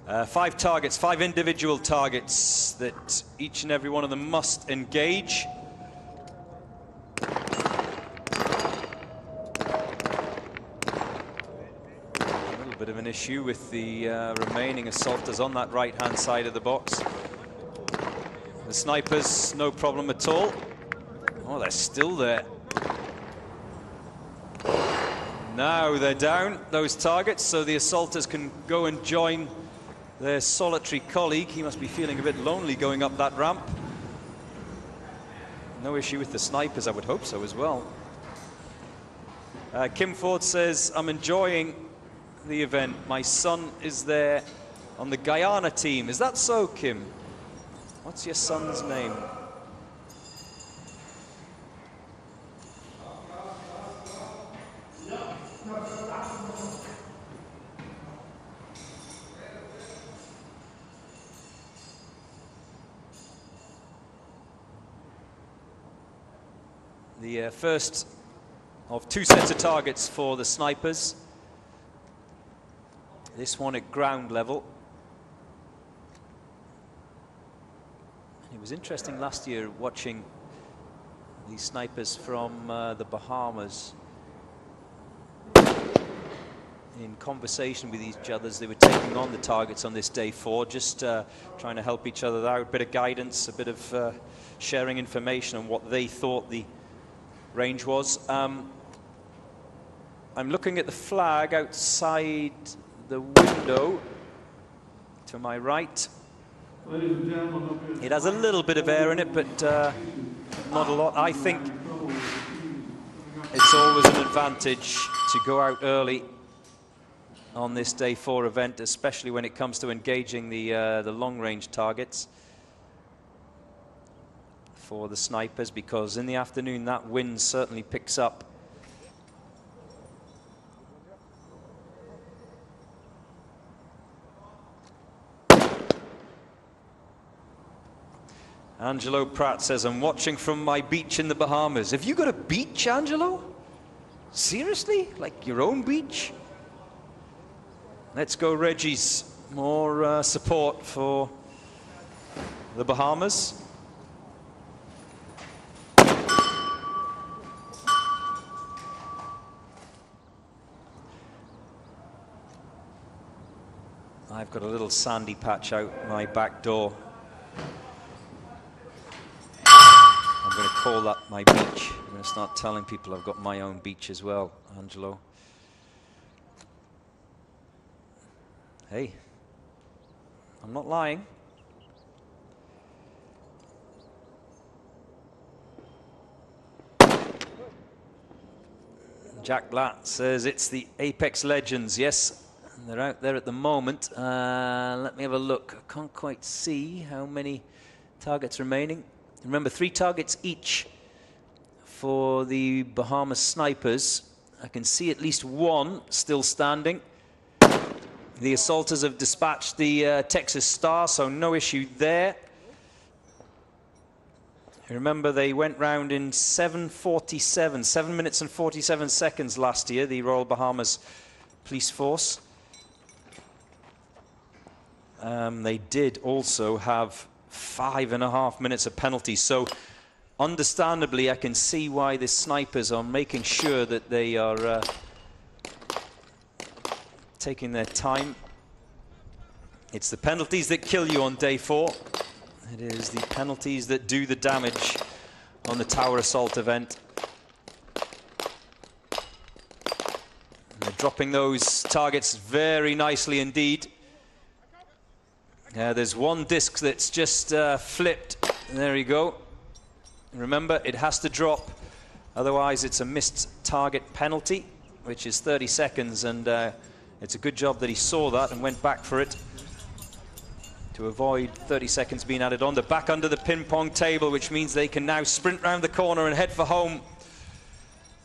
5 targets, 5 individual targets that each and every one of them must engage. A little bit of an issue with the remaining assaulters on that right-hand side of the box. The snipers, no problem at all. Oh, they're still there. Now they're down, those targets, so the assaulters can go and join their solitary colleague. He must be feeling a bit lonely going up that ramp. No issue with the snipers, I would hope so as well. Kim Ford says, I'm enjoying the event. My son is there on the Guyana team. Is that so, Kim? What's your son's name? The first of 2 sets of targets for the snipers. This one at ground level. It was interesting last year watching these snipers from the Bahamas in conversation with each other as they were taking on the targets on this day 4, just trying to help each other out, a bit of guidance, a bit of sharing information on what they thought the range was. I'm looking at the flag outside the window to my right. Ladies and gentlemen, It has a little bit of air in it, but not a lot. I think it's always an advantage to go out early on this day 4 event, especially when it comes to engaging the long-range targets for the snipers, because in the afternoon that wind certainly picks up. Angelo Pratt says, I'm watching from my beach in the Bahamas. Have you got a beach, Angelo? Seriously? Like your own beach? Let's go, Reggie's. More support for the Bahamas. I've got a little sandy patch out my back door. I'm going to call that my beach. I'm going to start telling people I've got my own beach as well, Angelo. Hey, I'm not lying. Jack Blatt says it's the Apex Legends. Yes, they're out there at the moment. Let me have a look. I can't quite see how many targets remaining. Remember, 3 targets each for the Bahamas snipers. I can see at least 1 still standing. The assaulters have dispatched the Texas Star, so no issue there. Remember, they went round in 7:47, 7 minutes and 47 seconds last year, the Royal Bahamas Police Force. They did also have 5.5 minutes of penalty, so understandably I can see why the snipers are making sure that they are taking their time. It's the penalties that kill you on day 4. It is the penalties that do the damage on the tower assault event. And they're dropping those targets very nicely indeed. There's 1 disc that's just flipped. There you go. Remember, it has to drop, otherwise it's a missed target penalty, which is 30 seconds, and it's a good job that he saw that and went back for it to avoid 30 seconds being added on. They're back under the ping pong table, which means they can now sprint round the corner and head for home.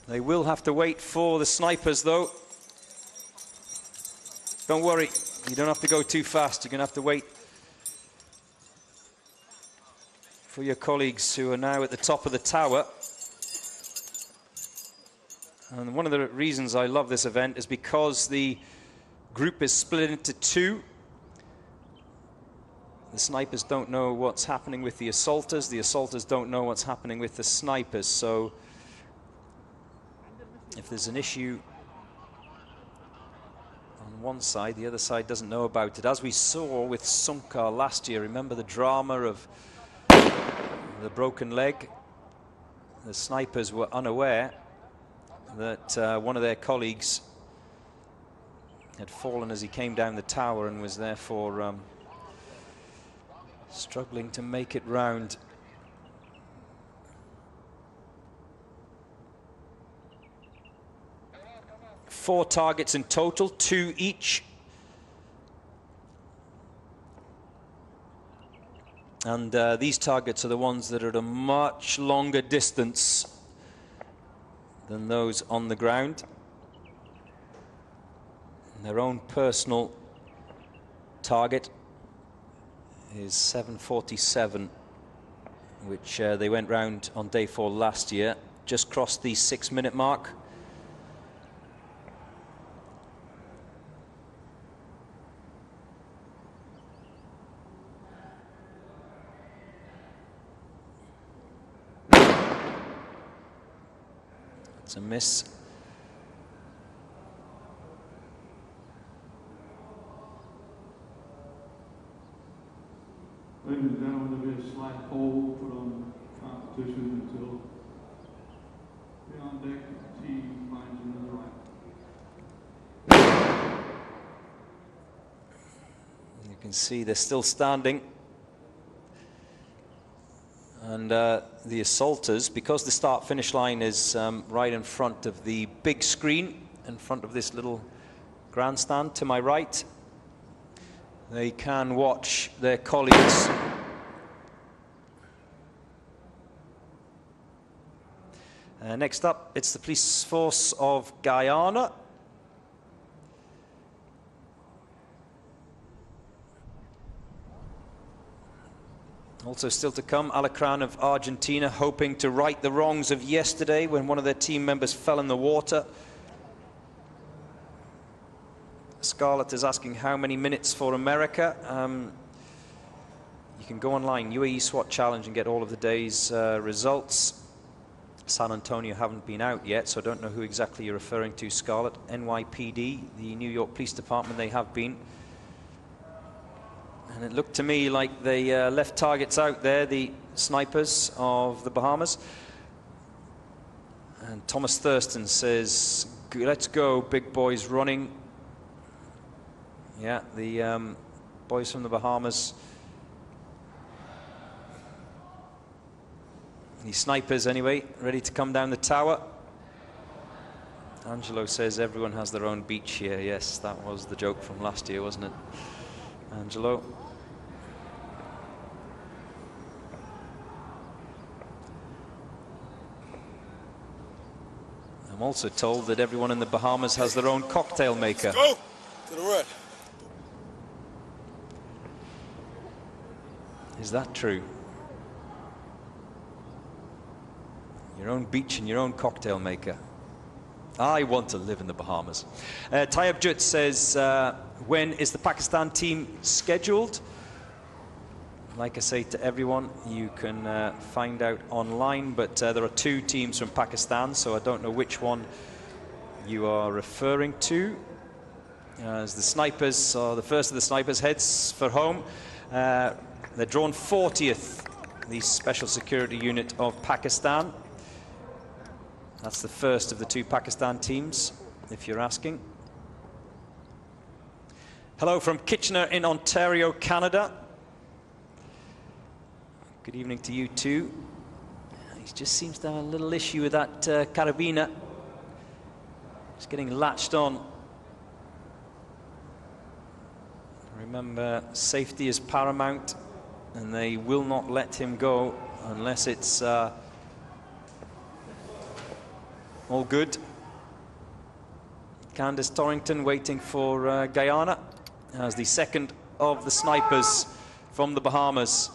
They will have to wait for the snipers, though. Don't worry, you don't have to go too fast. You're going to have to wait for your colleagues who are now at the top of the tower. And one of the reasons I love this event is because the group is split into 2. The snipers don't know what's happening with the assaulters don't know what's happening with the snipers. So if there's an issue on one side, the other side doesn't know about it. As we saw with Sunkar last year, remember the drama of the broken leg? The snipers were unaware that one of their colleagues had fallen as he came down the tower and was therefore struggling to make it round. Four targets in total, 2 each. And these targets are the ones that are at a much longer distance than those on the ground. And their own personal target is 747, which they went round on day 4 last year. just crossed the 6-minute mark. It's a miss. Ladies and gentlemen, there'll be a slight hold put on competition until the on-deck team finds another right. You can see they're still standing. And the assaulters, because the start-finish line is right in front of the big screen, in front of this little grandstand to my right, they can watch their colleagues. Next up, it's the police force of Guyana. Also still to come, Alacran of Argentina, hoping to right the wrongs of yesterday when one of their team members fell in the water. Scarlett is asking how many minutes for America. You can go online, Uae Swat Challenge, and get all of the day's results. San Antonio haven't been out yet, so I don't know who exactly you're referring to, Scarlett. NYPD, the New York Police Department, they have been. And it looked to me like they left targets out there, the snipers of the Bahamas. And Thomas Thurston says, let's go, big boys running. Yeah, the boys from the Bahamas. The snipers, anyway, ready to come down the tower. Angelo says everyone has their own beach here. Yes, that was the joke from last year, wasn't it, Angelo? I'm also told that everyone in the Bahamas has their own cocktail maker. Go to the right. Is that true? Your own beach and your own cocktail maker. I want to live in the Bahamas. Tayyab Jut says, when is the Pakistan team scheduled? Like I say to everyone, you can find out online, but there are 2 teams from Pakistan, so I don't know which one you are referring to. As the snipers, or the first of the snipers, heads for home. They're drawn 40th, the Special Security Unit of Pakistan. That's the first of the 2 Pakistan teams, if you're asking. Hello from Kitchener in Ontario, Canada. Good evening to you too. He just seems to have a little issue with that carabiner. It's getting latched on. Remember, safety is paramount, and they will not let him go unless it's all good. Candice Torrington waiting for Guyana as the second of the snipers from the Bahamas.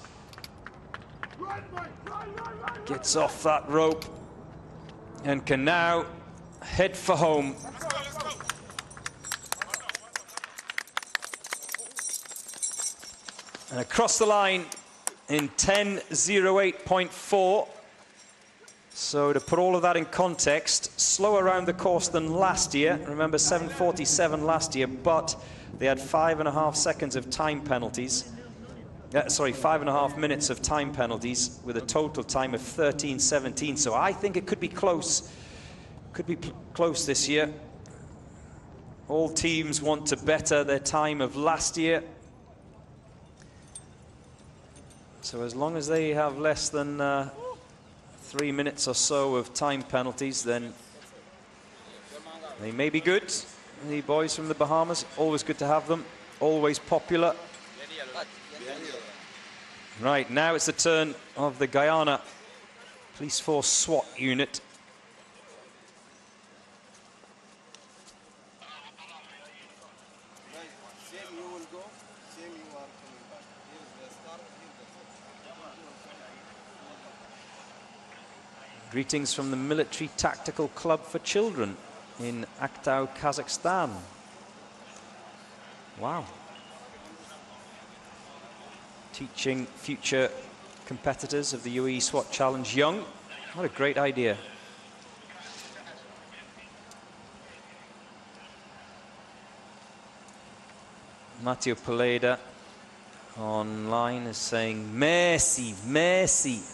Gets off that rope and can now head for home. And across the line in 10:08.4. So to put all of that in context, slower around the course than last year. Remember, 7:47 last year, but they had 5.5 seconds of time penalties. Sorry, 5.5 minutes of time penalties with a total time of 13:17. So I think it could be close. Could be close this year. All teams want to better their time of last year. So as long as they have less than 3 minutes or so of time penalties, then they may be good. The boys from the Bahamas, always good to have them, always popular. Right, now it's the turn of the Guyana Police Force SWAT unit. Greetings from the Military Tactical Club for Children in Aktau, Kazakhstan. Wow. Teaching future competitors of the Uae Swat Challenge young. What a great idea. Matteo Peleda online is saying, Messi, Messi.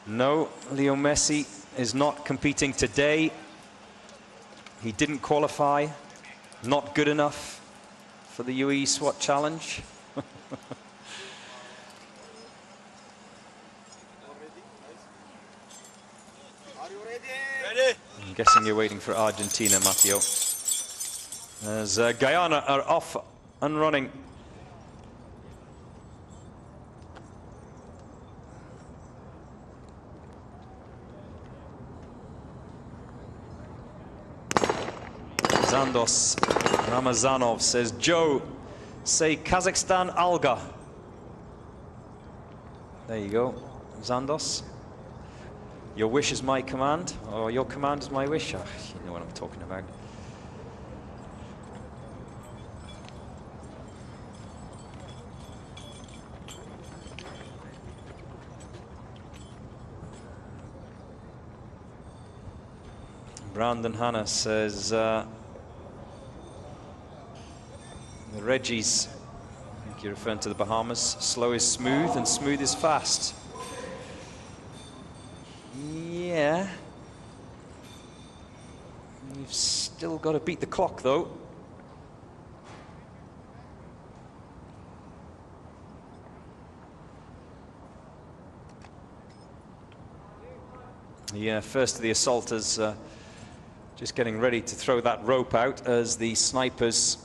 No, Leo Messi is not competing today. He didn't qualify, not good enough for the Uae Swat Challenge. I'm guessing you're waiting for Argentina, Matteo. As Guyana are off and running. Zandos Ramazanov says, Joe, say Kazakhstan Alga. There you go, Zandos. Your wish is my command, or your command is my wish. Oh, you know what I'm talking about. Brandon Hanna says, the Reggies, I think you're referring to the Bahamas, slow is smooth and smooth is fast. Yeah. You've still got to beat the clock, though. Yeah, first of the assaulters just getting ready to throw that rope out as the snipers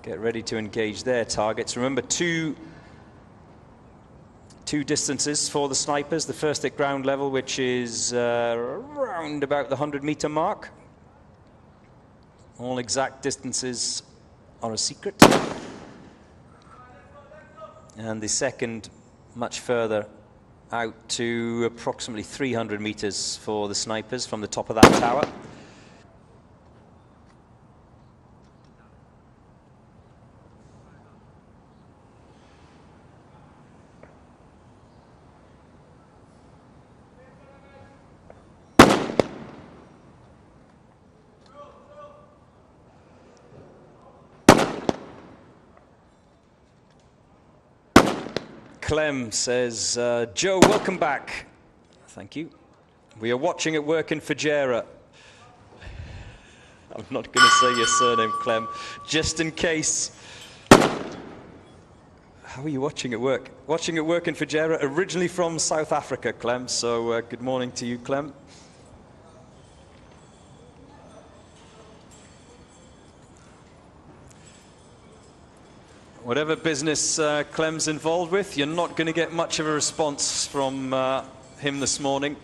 get ready to engage their targets. Remember, two distances for the snipers. The first at ground level, which is around about the 100-meter mark. All exact distances are a secret. And the second, much further out to approximately 300 meters for the snipers from the top of that tower. Clem says, Joe, welcome back. Thank you. We are watching at work in Fujairah. I'm not going to say your surname, Clem, just in case. How are you watching at work? Watching at work in Fujairah, originally from South Africa, Clem. So good morning to you, Clem. Whatever business Clem's involved with, you're not going to get much of a response from him this morning.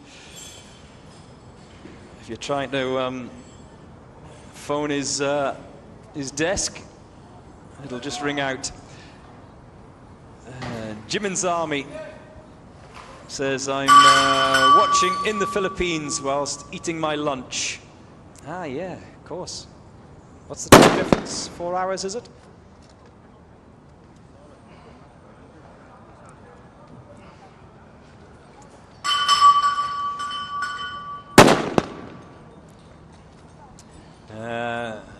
If you're trying to phone his desk, it'll just ring out. Jimin's Army says, I'm watching in the Philippines whilst eating my lunch. Ah, yeah, of course. What's the time difference? 4 hours, is it?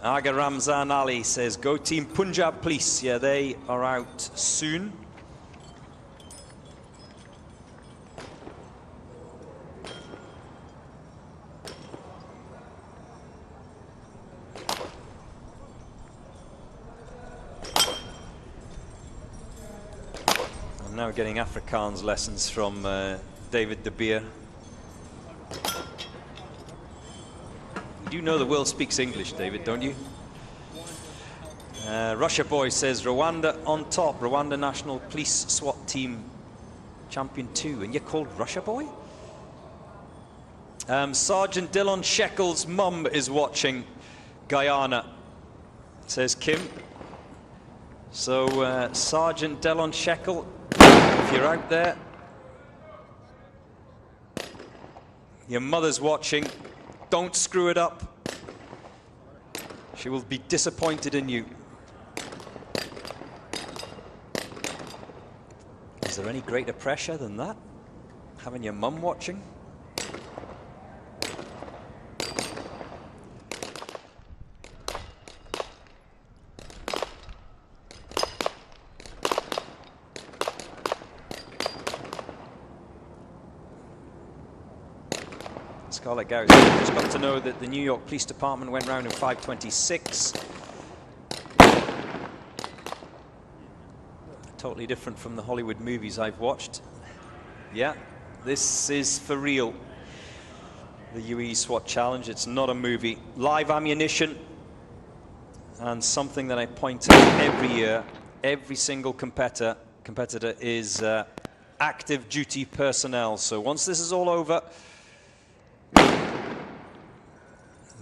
Aga Ramzan Ali says, go team Punjab Police. Yeah, they are out soon. I'm now getting Afrikaans lessons from David De Beer. You know the world speaks English, David, don't you? Russia Boy says, Rwanda on top. Rwanda National Police SWAT Team Champion 2. And you're called Russia Boy? Sergeant Dylan Shekels' mum is watching Guyana, says Kim. So, Sergeant Dylan Shekel, if you're out there, Your mother's watching. Don't screw it up. She will be disappointed in you. Is there any greater pressure than that? Having your mum watching? Scarlett Garrett just got to know that the New York Police Department went round in 5:26. Totally different from the Hollywood movies I've watched. Yeah, this is for real. The Uae Swat Challenge, it's not a movie. Live ammunition, and something that I point out every year, every single competitor is active duty personnel. So once this is all over,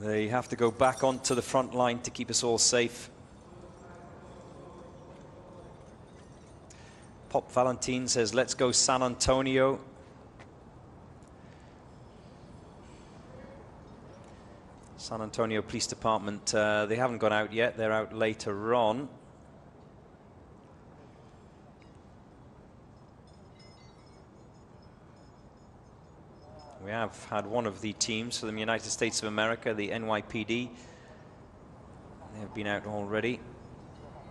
they have to go back onto the front line to keep us all safe. Pop Valentine says, let's go San Antonio. San Antonio Police Department, they haven't gone out yet. They're out later on. We have had one of the teams from the United States of America, the NYPD. They have been out already,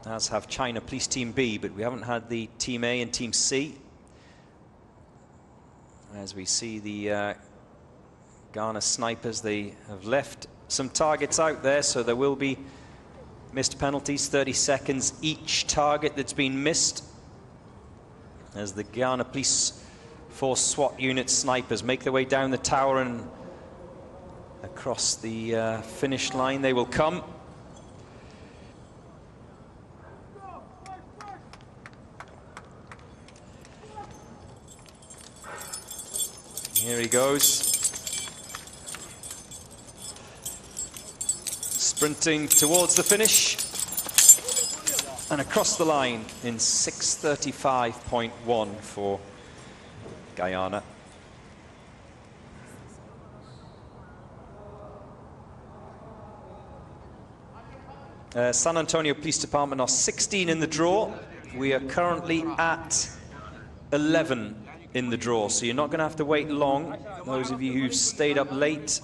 as have China Police Team B, but we haven't had the Team A and Team C. As we see the Ghana snipers, they have left some targets out there, so there will be missed penalties, 30 seconds each target that's been missed, as the Ghana Police Force SWAT unit snipers make their way down the tower and across the finish line. They will come. Here he goes. Sprinting towards the finish. And across the line in 6:35.1 for Guyana. San Antonio Police Department are 16 in the draw. We are currently at 11 in the draw, so you're not going to have to wait long. Those of you who've stayed up late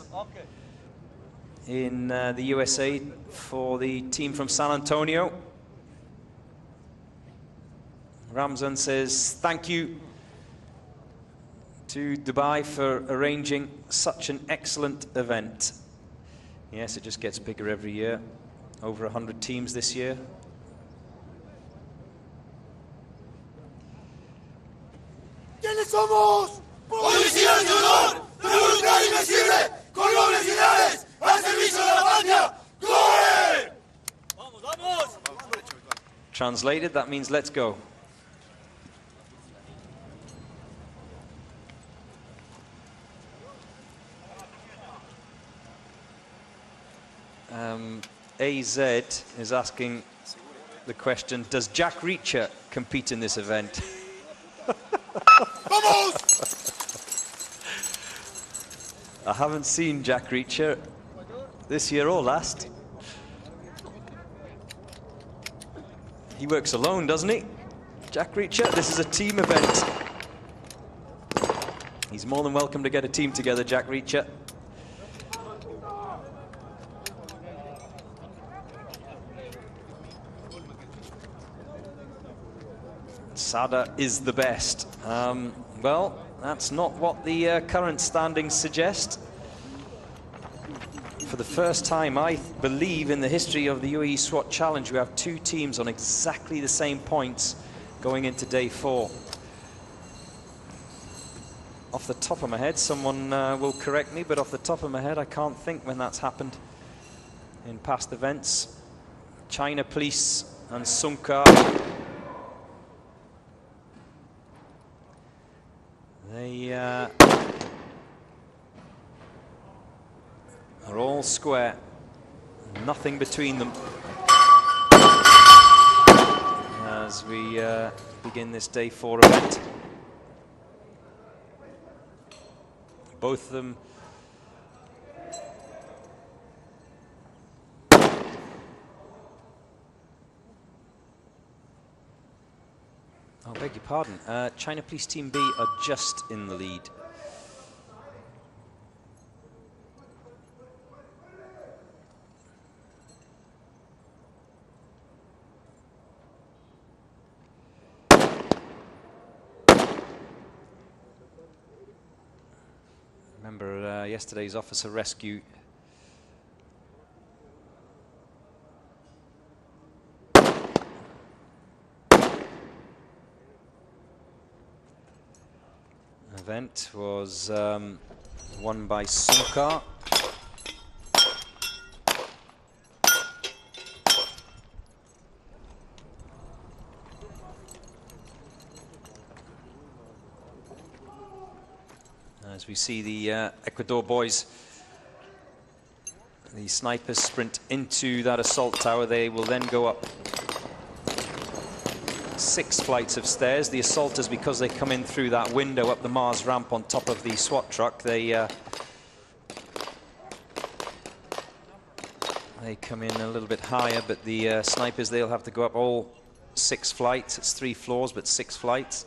in the USA for the team from San Antonio. Ramzan says, thank you to Dubai for arranging such an excellent event. Yes, it just gets bigger every year. Over 100 teams this year. ¿Quiénes somos? Policías de honor, revolucionaria invencible, con nobles ideales, al servicio de la patria. ¡Gloria! Vamos, vamos! Translated, that means let's go. AZ is asking the question, does Jack Reacher compete in this event? I haven't seen Jack Reacher this year or last. He works alone, doesn't he? Jack Reacher, this is a team event. He's more than welcome to get a team together, Jack Reacher. Sada is the best. Well, that's not what the current standings suggest. For the first time, I believe, in the history of the Uae Swat Challenge, we have two teams on exactly the same points going into day 4. Off the top of my head, someone will correct me, but off the top of my head, I can't think when that's happened in past events. China Police and Sunka. They are all square, nothing between them as we begin this day 4 event. Both of them beg your pardon. China Police Team B are just in the lead. Remember yesterday's officer rescue. Event was won by Sunkar. As we see the Ecuador boys, the snipers sprint into that assault tower, they will then go up 6 flights of stairs. The assaulters, because they come in through that window up the Mars ramp on top of the SWAT truck, they come in a little bit higher, but the snipers, they'll have to go up all 6 flights. It's 3 floors, but 6 flights.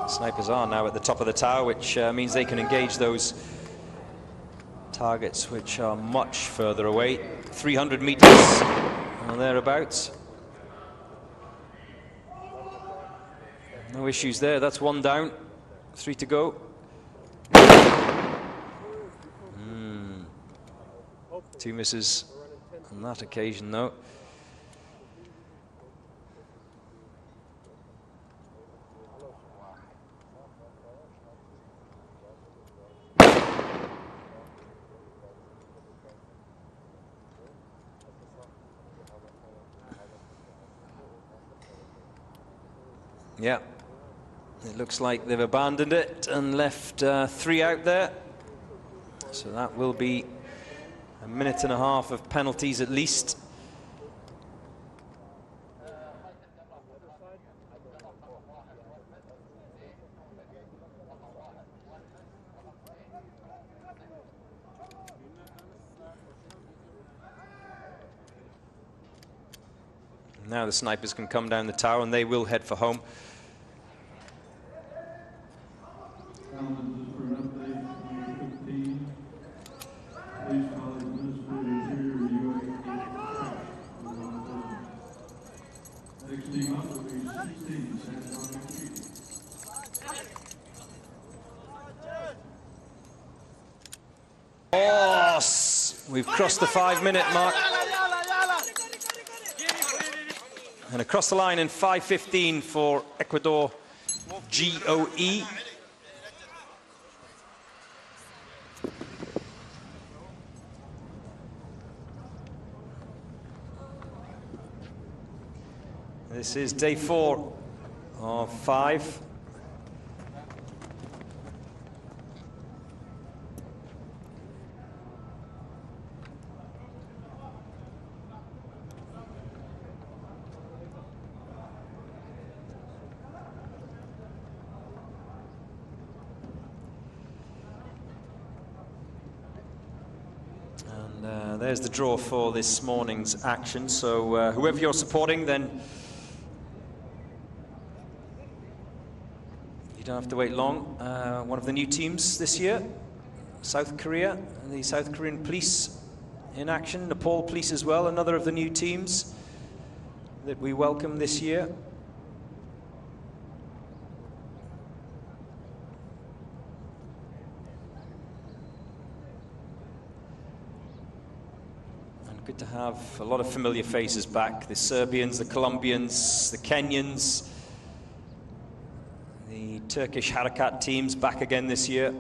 Snipers are now at the top of the tower, which means they can engage those targets which are much further away, 300 meters or thereabouts. No issues there. That's 1 down, 3 to go. 2 misses on that occasion, though. Yeah, it looks like they've abandoned it and left 3 out there. So that will be a minute and a half of penalties at least. Now the snipers can come down the tower and they will head for home. Oh, we've crossed the 5-minute mark. And across the line in 5:15 for Ecuador GOE. This is day 4 of 5. There's the draw for this morning's action. So whoever you're supporting, then you don't have to wait long. One of the new teams this year, South Korea, the South Korean police in action, Nepal police as well, another of the new teams that we welcome this year. Good to have a lot of familiar faces back. The Serbians, the Colombians, the Kenyans, the Turkish Harakat teams back again this year.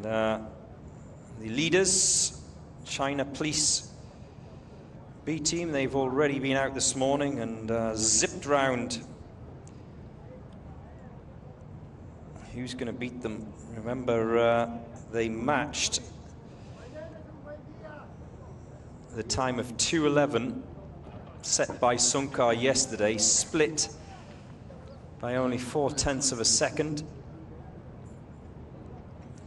the leaders, China Police B team, they've already been out this morning and zipped round. Who's going to beat them? Remember, they matched the time of 2:11 set by Sunkar yesterday, split by only 0.4 of a second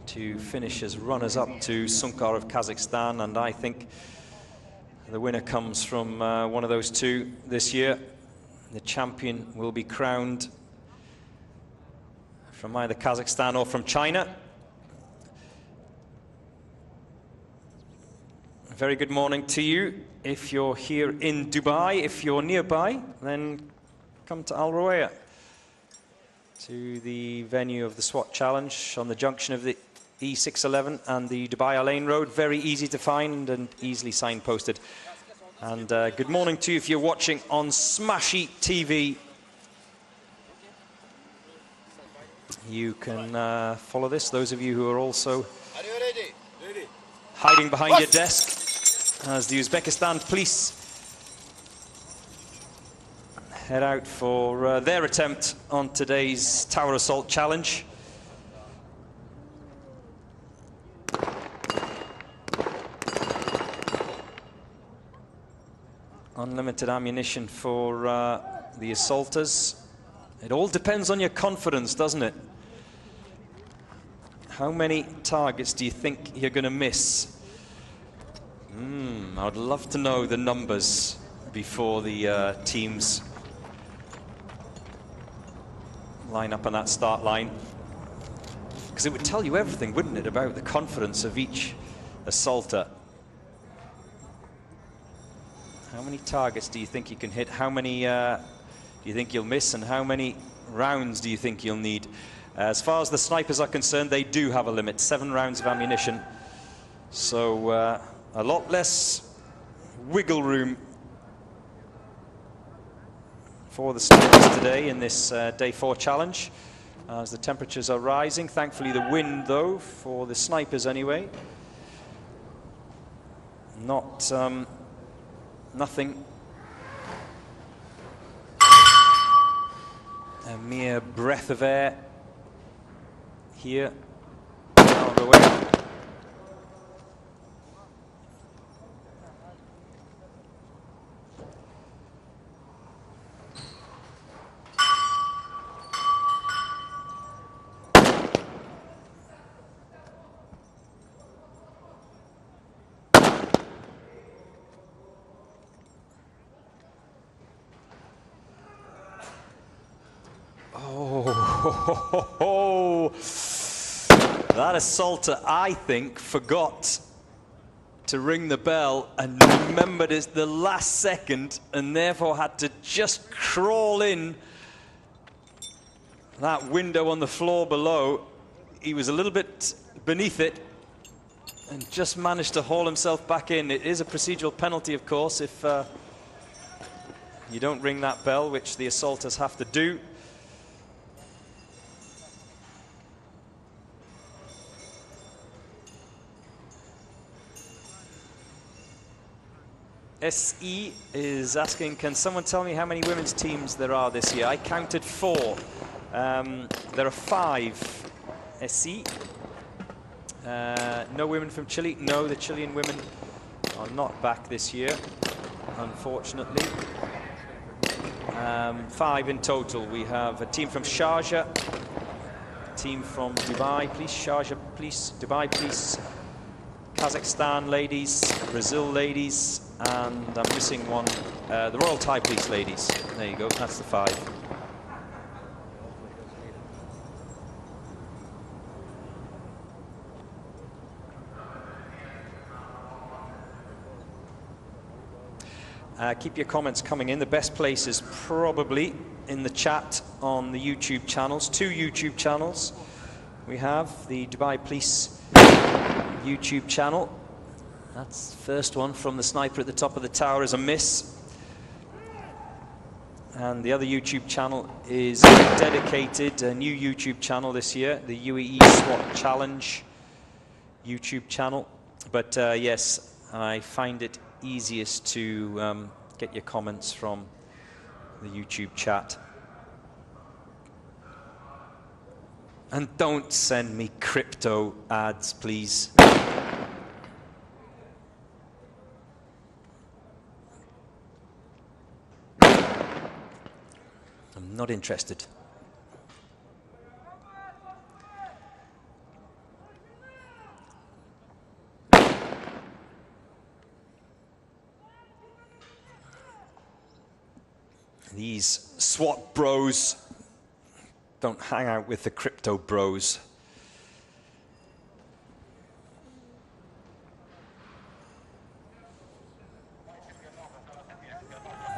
to finish as runners-up to Sunkar of Kazakhstan, and I think the winner comes from one of those two this year. The champion will be crowned from either Kazakhstan or from China. A very good morning to you. If you're here in Dubai, if you're nearby, then come to Al Ruwaya, to the venue of the SWAT Challenge on the junction of the E611 and the Dubai Al Ain Road. Very easy to find and easily signposted. And good morning to you if you're watching on Smashy TV. You can follow this. Those of you who are also hiding behind your desk, as the Uzbekistan police head out for their attempt on today's Tower Assault Challenge. Unlimited ammunition for the assaulters. It all depends on your confidence, doesn't it? How many targets do you think you're going to miss? I'd love to know the numbers before the teams line up on that start line, because it would tell you everything, wouldn't it, about the confidence of each assaulter. How many targets do you think you can hit? How many do you think you'll miss? And how many rounds do you think you'll need? As far as the snipers are concerned, they do have a limit, 7 rounds of ammunition. So a lot less wiggle room for the snipers today in this day 4 challenge, as the temperatures are rising. Thankfully the wind, though, for the snipers anyway, not nothing, a mere breath of air here. Out of the way. That assaulter, I think, forgot to ring the bell and remembered it the last second, and therefore had to just crawl in that window on the floor below. He was a little bit beneath it and just managed to haul himself back in. It is a procedural penalty, of course, if you don't ring that bell, which the assaulters have to do. SE is asking, can someone tell me how many women's teams there are this year? I counted 4. There are 5 SE. No women from Chile. No, the Chilean women are not back this year, unfortunately. 5 in total. We have a team from Sharjah, a team from Dubai Police, Sharjah Police, Dubai Police, Kazakhstan ladies, Brazil ladies, and I'm missing one, the Royal Thai Police ladies. There you go, that's the 5. Keep your comments coming in. The best place is probably in the chat on the YouTube channels. 2 YouTube channels. We have the Dubai Police YouTube channel. That's the first one from the sniper at the top of the tower is a miss. And the other YouTube channel is dedicated, a new YouTube channel this year, the Uae Swat Challenge. YouTube channel. But yes, I find it easiest to get your comments from the YouTube chat. And don't send me crypto ads, please. I'm not interested. These SWAT bros don't hang out with the crypto bros.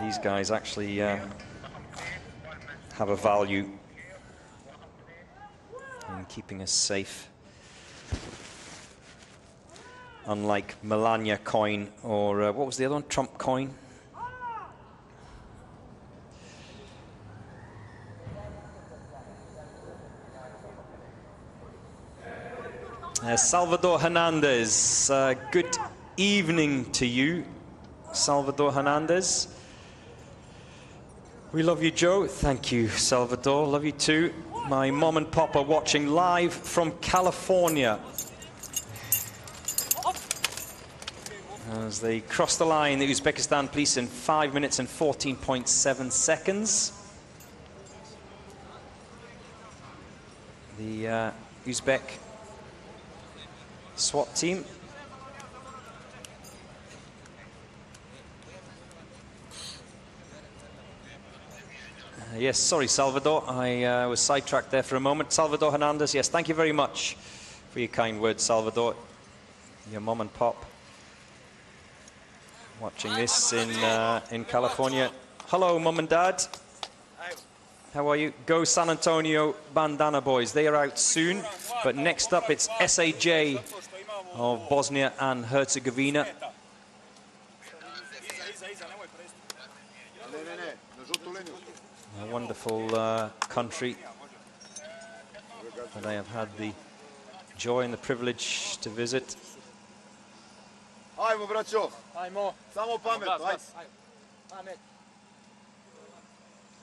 These guys actually have a value in keeping us safe. Unlike Melania coin or what was the other one? Trump coin. Salvador Hernandez, good evening to you, Salvador Hernandez. We love you, Joe. Thank you, Salvador. Love you too. My mom and pop are watching live from California as they cross the line, the Uzbekistan police, in 5 minutes and 14.7 seconds. The Uzbek SWAT team. Yes, sorry, Salvador. I was sidetracked there for a moment. Salvador Hernandez, yes, thank you very much for your kind words, Salvador. Your mom and pop watching this in California. Hello, mom and dad. How are you? Go San Antonio Bandana boys. They are out soon. But next up, it's SAJ of Bosnia and Herzegovina. A wonderful country that I have had the joy and the privilege to visit. Ajmo, braćo. Ajmo. Samo pamet, ajde.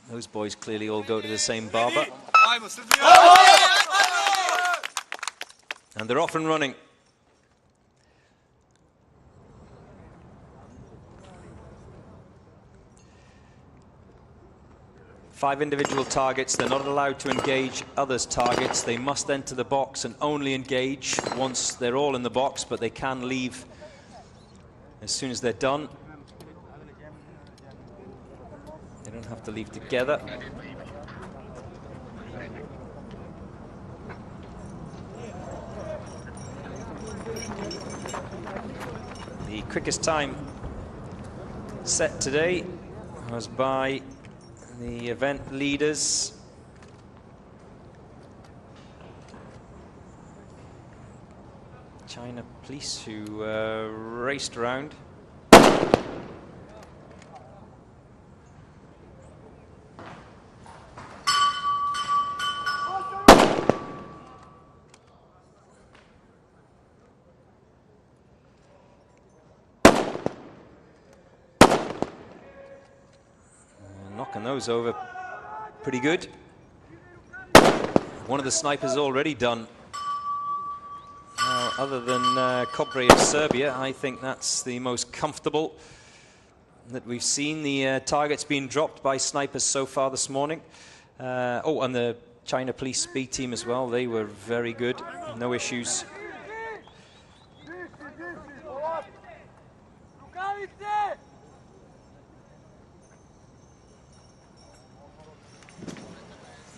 Those boys clearly all go to the same barber. And they're off and running. Five individual targets. They're not allowed to engage others' targets. They must enter the box and only engage once they're all in the box, but they can leave as soon as they're done. They don't have to leave together. The quickest time set today was by the event leaders. China police who raced around. Knocking those over pretty good. One of the snipers already done. Now, other than Cob of Serbia, I think that's the most comfortable that we've seen. The targets being dropped by snipers so far this morning. Oh, and the China Police B team as well. They were very good. No issues.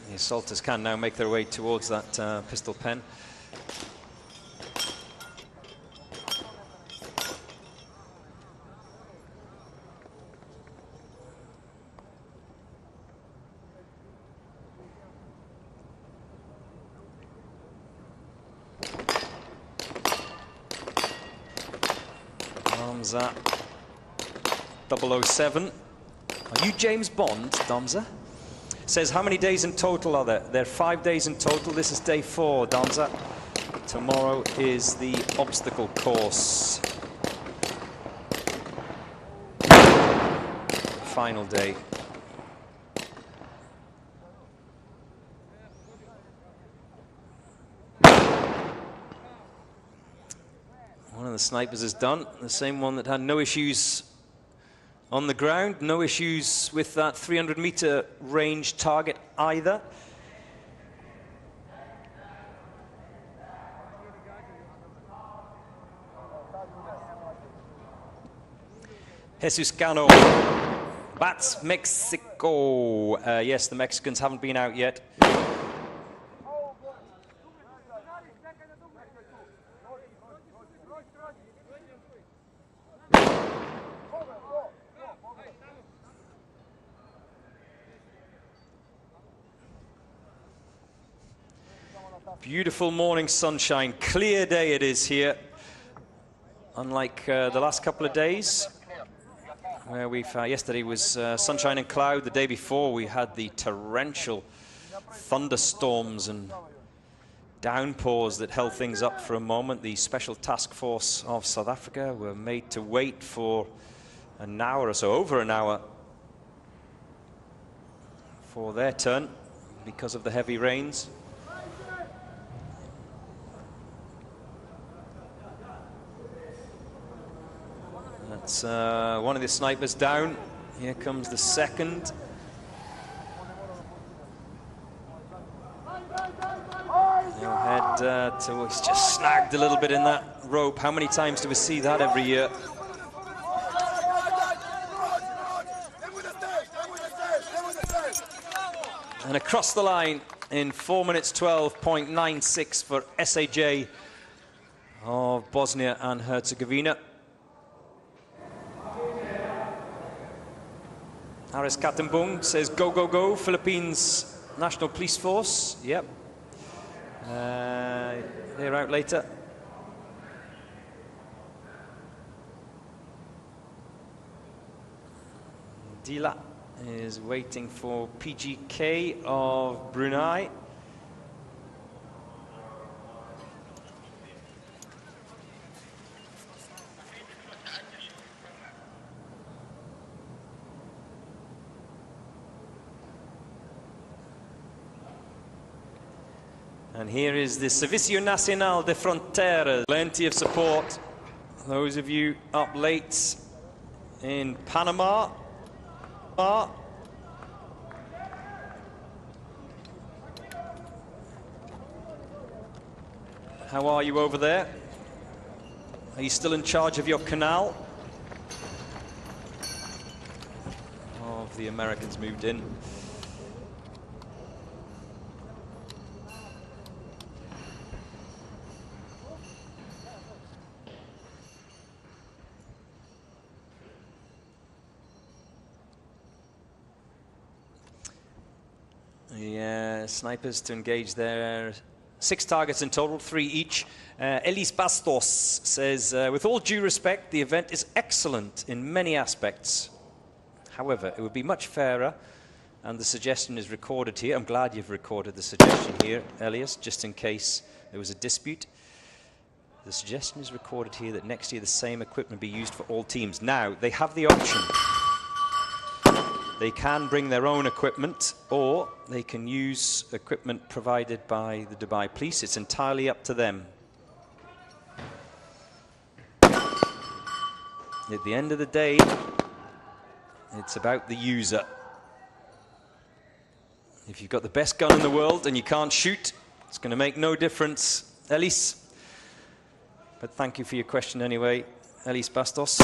The assaulters can now make their way towards that pistol pen. Damza 007. Are you James Bond, Damza? Says, how many days in total are there? There are 5 days in total. This is day 4, Damza. Tomorrow is the obstacle course. Final day. One of the snipers is done, the same one that had no issues on the ground, no issues with that 300-meter range target either. Jesus Cano, bats Mexico. Yes, the Mexicans haven't been out yet. Beautiful morning sunshine, clear day it is here. Unlike the last couple of days, where yesterday was sunshine and cloud. The day before we had the torrential thunderstorms and downpours that held things up for a moment. The Special Task Force of South Africa were made to wait for an hour or so, over an hour, for their turn because of the heavy rains. That's one of the snipers down. Here comes the second. He'll head to, he's just snagged a little bit in that rope. How many times do we see that every year? And across the line in 4 minutes 12.96 for SAJ of Bosnia and Herzegovina. Aris Katembung says, go, go, go, Philippines National Police Force. Yep. They're out later. Dila is waiting for PGK of Brunei. And here is the Servicio Nacional de Fronteras. Plenty of support. Those of you up late in Panama. How are you over there? Are you still in charge of your canal? Oh, the Americans moved in. The snipers to engage there. 6 targets in total, 3 each. Elis Bastos says, with all due respect, the event is excellent in many aspects. However, it would be much fairer, and the suggestion is recorded here. I'm glad you've recorded the suggestion here, Elias, just in case there was a dispute. The suggestion is recorded here that next year the same equipment be used for all teams. Now, they have the option. They can bring their own equipment, or they can use equipment provided by the Dubai Police. It's entirely up to them. At the end of the day, it's about the user. If you've got the best gun in the world and you can't shoot, it's going to make no difference. Elis. But thank you for your question anyway, Elis Bastos.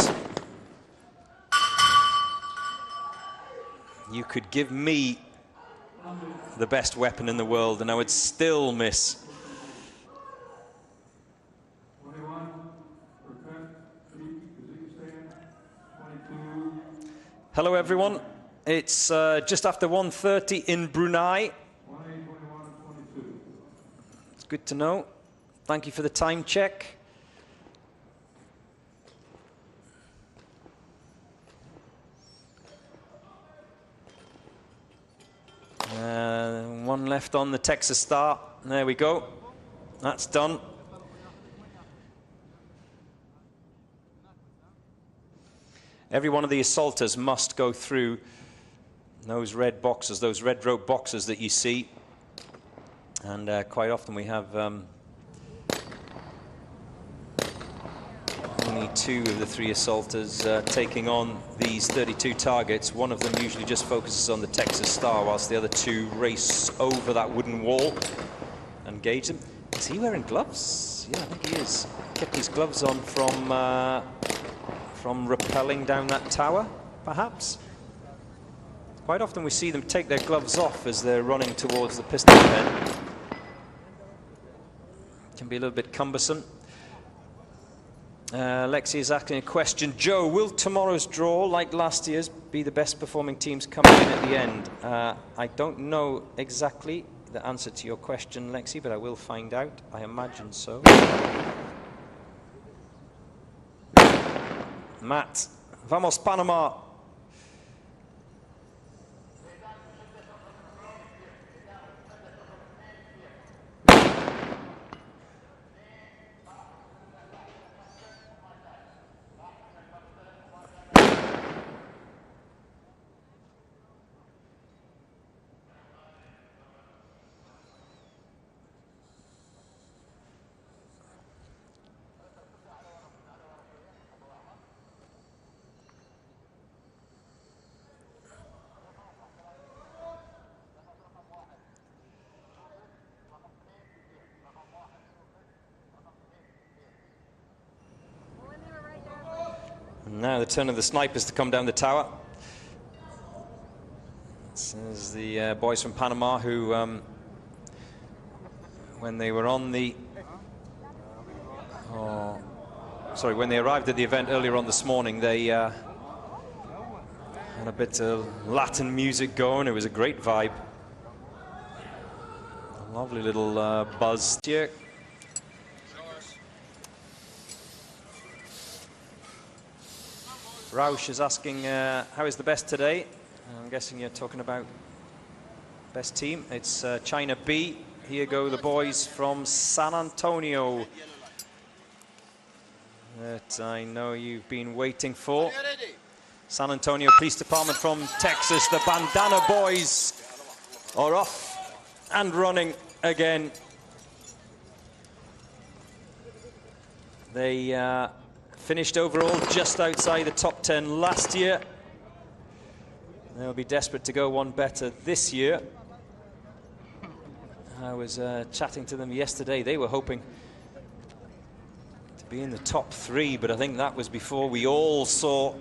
You could give me the best weapon in the world and I would still miss. 21, Kazakhstan, 22. Hello everyone, it's just after 1:30 in Brunei. 21, 22. It's good to know. Thank you for the time check. One left on the Texas Star. There we go. That's done. Every one of the assaulters must go through those red boxes, those red rope boxes that you see. And quite often we have only 2 of the 3 assaulters taking on these 32 targets. One of them usually just focuses on the Texas Star, whilst the other 2 race over that wooden wall and gauge them. Is he wearing gloves? Yeah, I think he is. Kept his gloves on from rappelling down that tower, perhaps. Quite often we see them take their gloves off as they're running towards the pistol pen. Can be a little bit cumbersome. Lexi is asking a question. Joe, will tomorrow's draw, like last year's, be the best performing teams coming in at the end? I don't know exactly the answer to your question, Lexi, but I will find out. I imagine so. Matt, vamos Panama. Now the turn of the snipers to come down the tower. This is the boys from Panama who, when they were on the... when they arrived at the event earlier on this morning, they had a bit of Latin music going. It was a great vibe. A lovely little buzz here. Rausch is asking, how is the best today? I'm guessing you're talking about best team. It's China B. Here go the boys from San Antonio that I know you've been waiting for. San Antonio Police Department from Texas. The Bandana boys are off and running again. They finished overall just outside the top 10 last year. They'll be desperate to go one better this year. I was chatting to them yesterday. They were hoping to be in the top 3, but I think that was before we all saw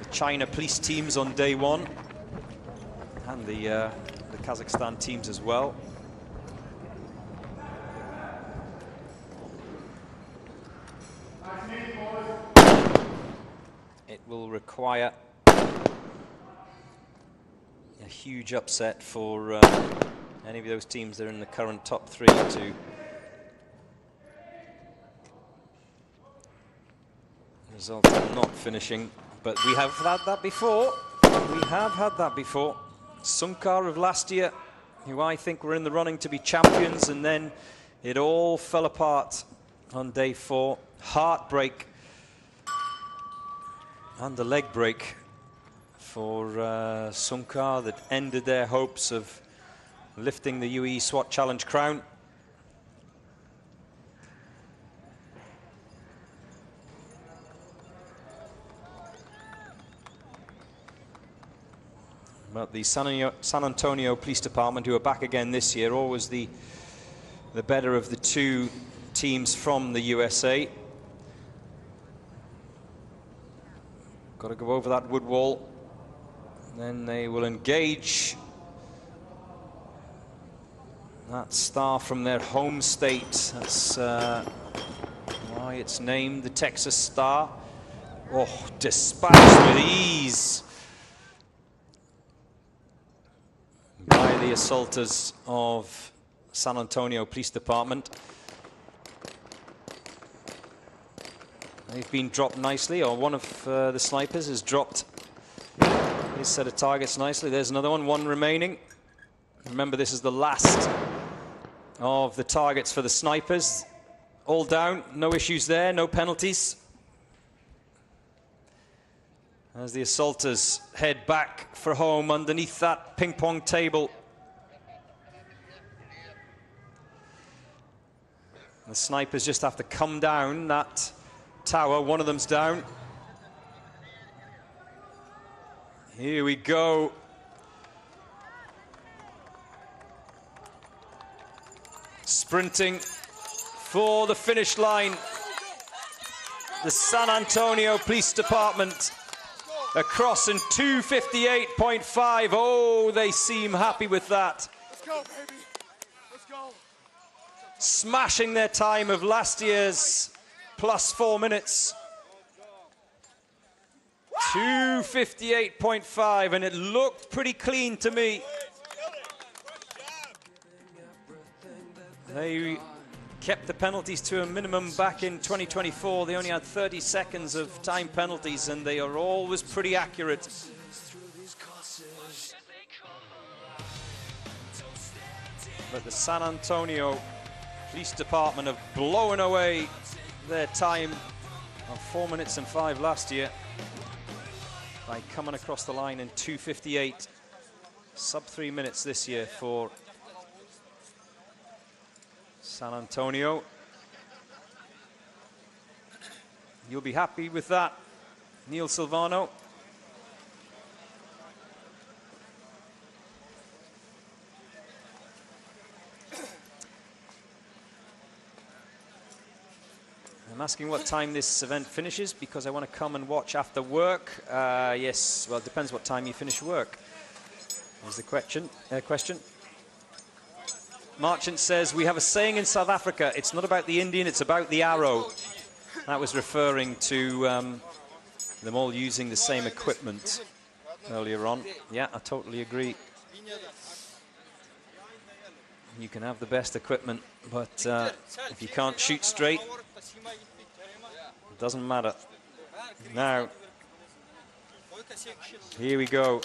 the China police teams on day 1 and the Kazakhstan teams as well. It will require a huge upset for any of those teams that are in the current top 3 to result in not finishing. But we have had that before. We have had that before. Sunkar of last year, who I think were in the running to be champions, and then it all fell apart on day 4. Heartbreak and a leg break for Sunkar that ended their hopes of lifting the Uae Swat Challenge crown. But the San Antonio Police Department, who are back again this year, always the better of the 2 teams from the USA. Got to go over that wood wall. Then they will engage that star from their home state. That's why it's named the Texas Star. Oh, dispatched with ease by the assaulters of San Antonio Police Department. They've been dropped nicely, or one of the snipers has dropped his set of targets nicely. There's another one, 1 remaining. Remember, this is the last of the targets for the snipers. All down, no issues there, no penalties. as the assaulters head back for home underneath that ping pong table. The snipers just have to come down that tower. One of them's down. Here we go. Sprinting for the finish line. The San Antonio Police Department across in 2:58.5. Oh, they seem happy with that. Let's go, baby. Let's go. Smashing their time of last year's plus 4 minutes. 2:58.5, and it looked pretty clean to me. They kept the penalties to a minimum back in 2024. They only had 30 seconds of time penalties, and they are always pretty accurate. But the San Antonio Police Department have blown away their time of 4 minutes and 5 last year by coming across the line in 2:58. Sub 3 minutes this year for San Antonio. You'll be happy with that, Neil Silvano. I'm asking what time this event finishes because I want to come and watch after work. Yes, well, it depends what time you finish work. Is the question. Marchant says, we have a saying in South Africa, it's not about the Indian, it's about the arrow. That was referring to them all using the same equipment earlier on. Yeah, I totally agree. You can have the best equipment, but if you can't shoot straight, it doesn't matter. Now, here we go.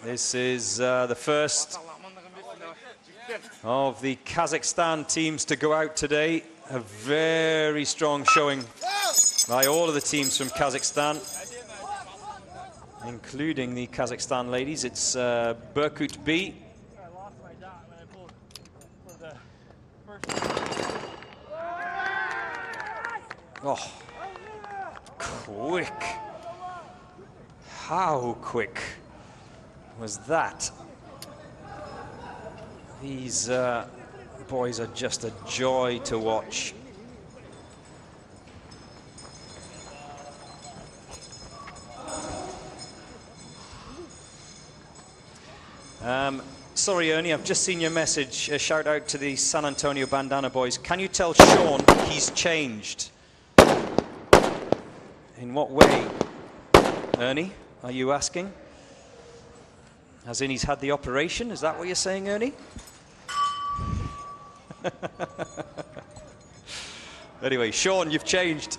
This is the first of the Kazakhstan teams to go out today. A very strong showing by all of the teams from Kazakhstan, including the Kazakhstan ladies. It's Berkut B. Oh, quick. How quick was that? These boys are just a joy to watch. Sorry, Ernie, I've just seen your message. A shout out to the San Antonio Bandana boys. Can you tell Sean he's changed? In what way, Ernie, are you asking? As in he's had the operation? Is that what you're saying, Ernie? Anyway, Sean, you've changed.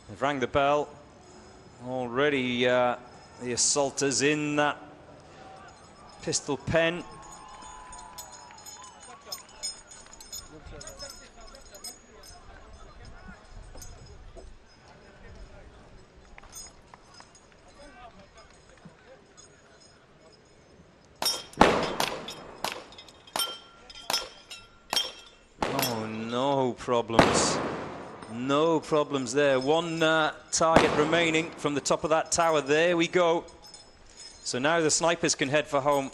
They've rang the bell. Already the assaulters in that pistol pen. Oh, no problems. No problems there. One target remaining from the top of that tower. There we go. So now the snipers can head for home.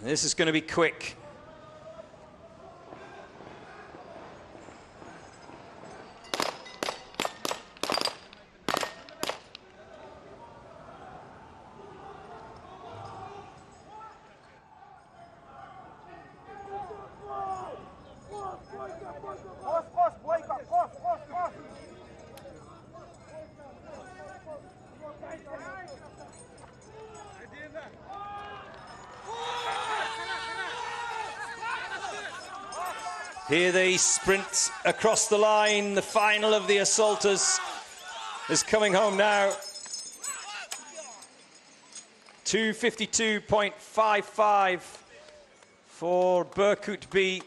This is going to be quick. Here they sprint across the line. The final of the assaulters is coming home now. 2:52.55 for Berkut B.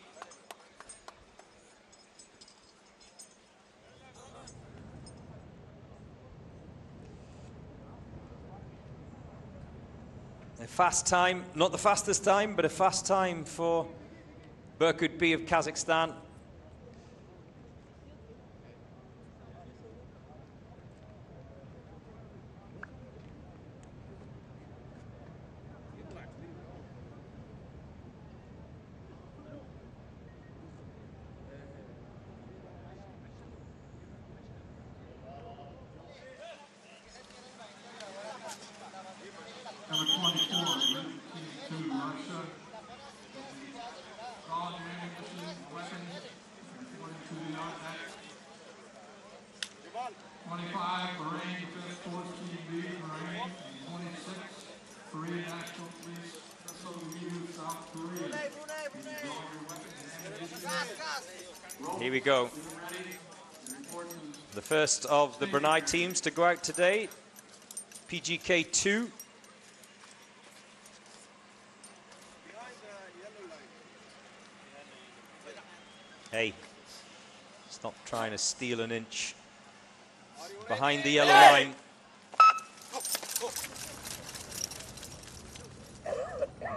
A fast time, not the fastest time, but a fast time for Berkut B of Kazakhstan. Number 24, to Russia. Cob and ESU weapons, according to the Act. 25, Marine Defense Force TV, Marine. 26, Korean National Police, SOU, South Korea. Here we go. The first of the Brunei teams to go out today. PGK 2. Hey, stop trying to steal an inch behind the yellow line.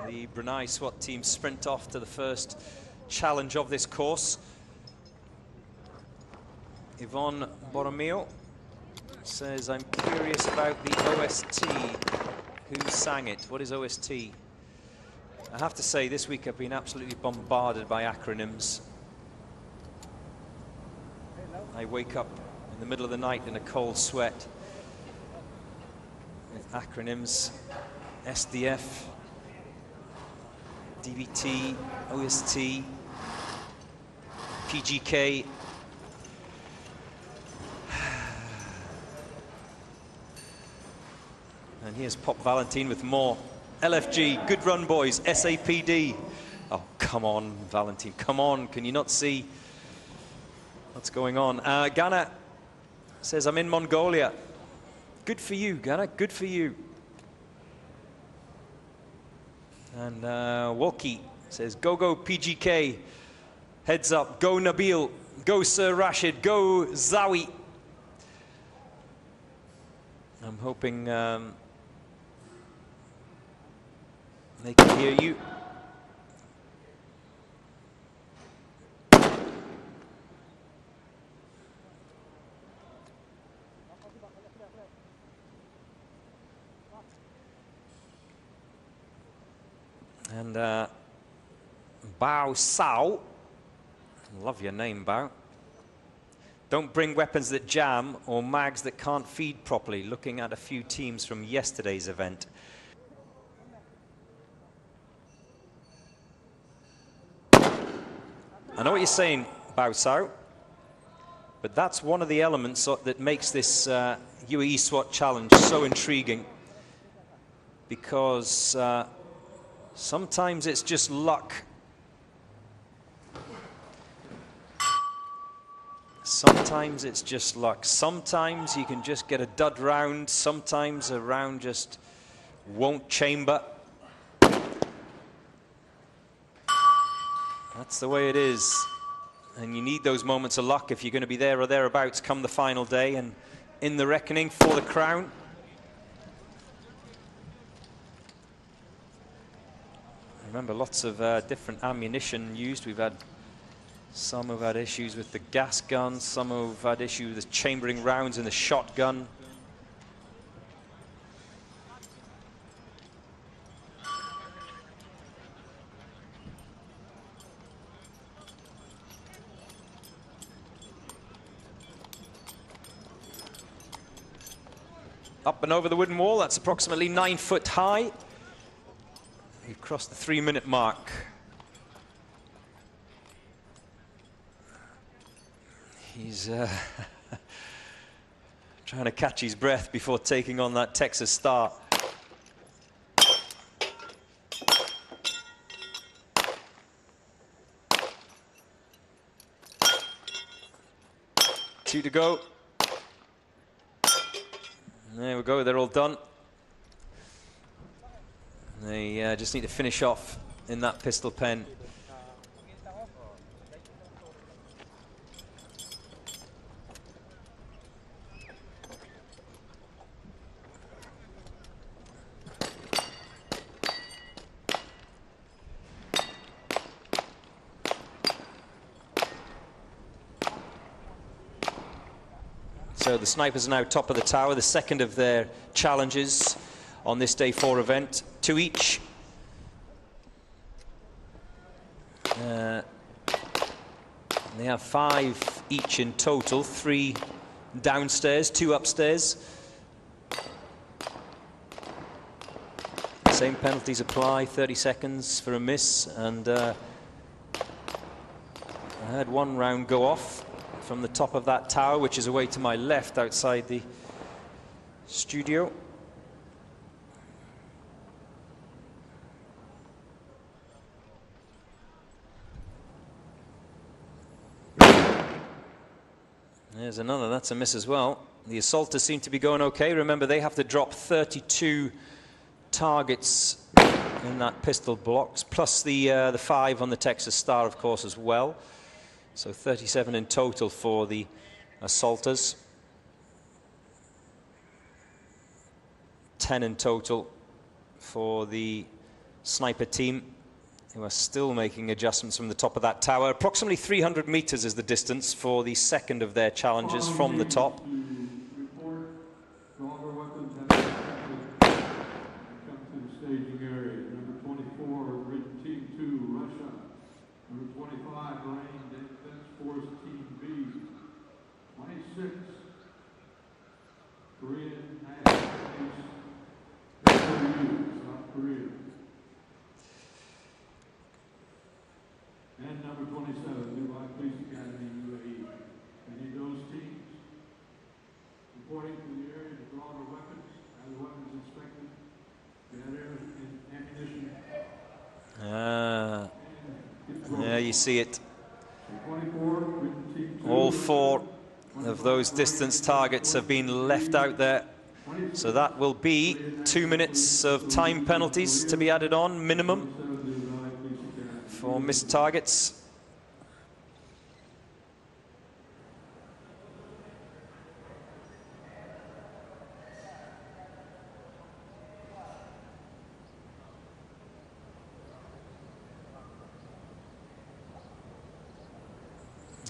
The Brunei SWAT team sprint off to the first challenge of this course. Yvonne Borromeo says, I'm curious about the OST. Who sang it? What is OST? I have to say, this week I've been absolutely bombarded by acronyms. I wake up in the middle of the night in a cold sweat with acronyms: SDF, DBT, OST, PGK. And here's Pop Valentine with more. LFG, good run, boys. SAPD. Oh, come on, Valentine, come on. Can you not see what's going on? Ghana says, I'm in Mongolia. Good for you, Ghana, good for you. And Woki says, go, go, PGK. Heads up, go Nabil, go Sir Rashid, go Zawi. I'm hoping they can hear you. And Bao Sao, love your name, Bao. Don't bring weapons that jam or mags that can't feed properly. Looking at a few teams from yesterday's event. I know what you're saying, Bao Sao, but that's one of the elements that makes this Uae Swat challenge so intriguing, because sometimes it's just luck. Sometimes it's just luck. Sometimes you can just get a dud round. Sometimes a round just won't chamber. That's the way it is. And you need those moments of luck if you're going to be there or thereabouts come the final day and in the reckoning for the crown. Remember, lots of different ammunition used. We've had some who've had issues with the gas guns, some who've had issues with chambering rounds in the shotgun. Up and over the wooden wall, that's approximately 9 foot high. We've crossed the 3-minute mark. He's trying to catch his breath before taking on that Texas start. 2 to go. There we go, they're all done. They just need to finish off in that pistol pen. So the snipers are now top of the tower, the second of their challenges on this day 4 event, 2 each. They have 5 each in total, 3 downstairs, 2 upstairs. Same penalties apply, 30 seconds for a miss, and I had 1 round go off from the top of that tower, which is away to my left outside the studio. There's another, that's a miss as well. The assaulters seem to be going okay. Remember, they have to drop 32 targets in that pistol blocks, plus the 5 on the Texas Star, of course, as well. So 37 in total for the assaulters. 10 in total for the sniper team, who are still making adjustments from the top of that tower. Approximately 300 meters is the distance for the second of their challenges from the top. Staging area. Number 24, Team 2, Russia. Number 25, Marine Defense Force Team B. 26, Korean National South Korea. And number 27, Uae Police Academy, UAE. Any of those teams reporting to the area to draw their weapons, have the weapons inspected. Yeah, you see it. All 4 of those distance targets have been left out there. So that will be 2 minutes of time penalties to be added on, minimum, for missed targets.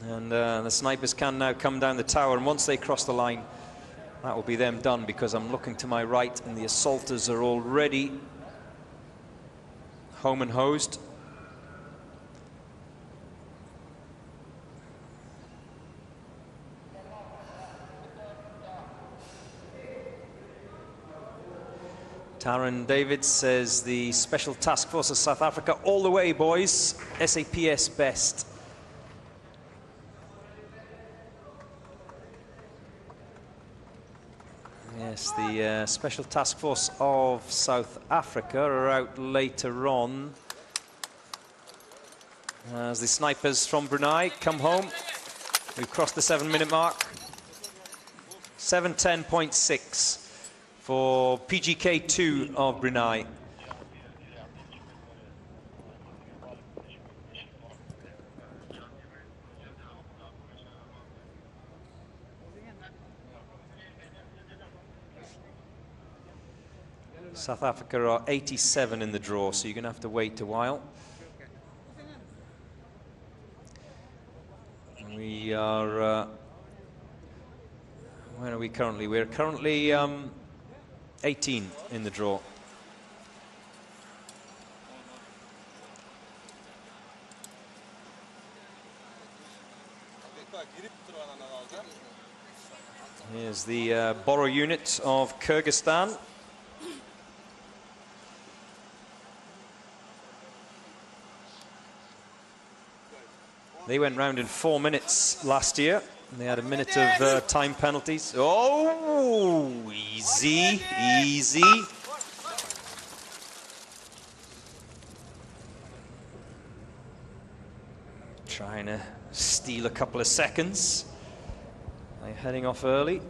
And the snipers can now come down the tower, and once they cross the line, that will be them done, because I'm looking to my right and the assaulters are already home and hosed. Taron David says the Special Task Force of South Africa, all the way, boys. SAPS best. Yes, the Special Task Force of South Africa are out later on, as the snipers from Brunei come home. We've crossed the 7-minute mark. 7:10.6 for PGK2 of Brunei. South Africa are 87 in the draw, so you're going to have to wait a while. We are... where are we currently? We're currently 18 in the draw. Here's the Boro unit of Kyrgyzstan. They went round in 4 minutes last year. They had a minute of time penalties. Oh, easy, easy. Trying to steal a couple of seconds. They're heading off early.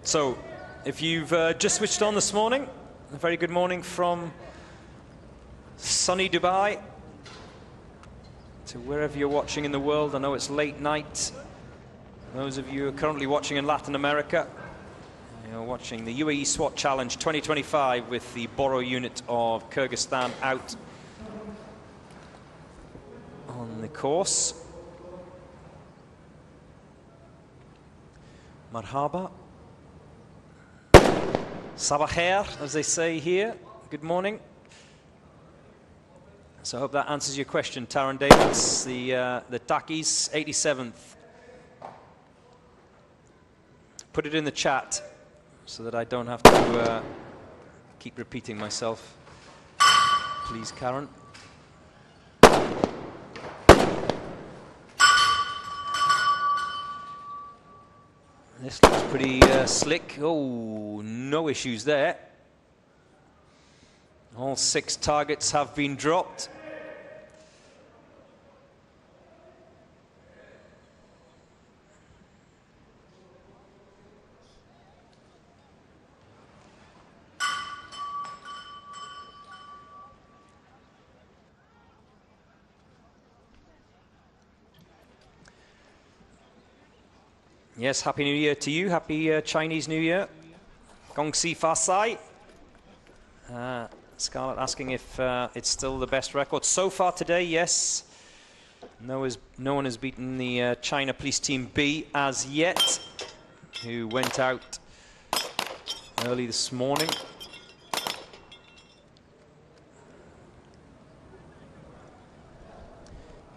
So, if you've just switched on this morning, a very good morning from sunny Dubai to wherever you're watching in the world. I know it's late night. Those of you who are currently watching in Latin America, you're watching the Uae Swat Challenge 2025 with the Boro unit of Kyrgyzstan out on the course. Marhaba. Sabah khair, as they say here. Good morning. So I hope that answers your question, Taron Davids, the Takis, 87th. Put it in the chat so that I don't have to keep repeating myself. Please, Karen. This looks pretty slick. Oh, no issues there. All 6 targets have been dropped. Yes, Happy New Year to you. Happy Chinese New Year. Gong Si Fa Sai. Scarlett asking if it's still the best record. So far today, yes. No one has beaten the China Police Team B as yet, who went out early this morning.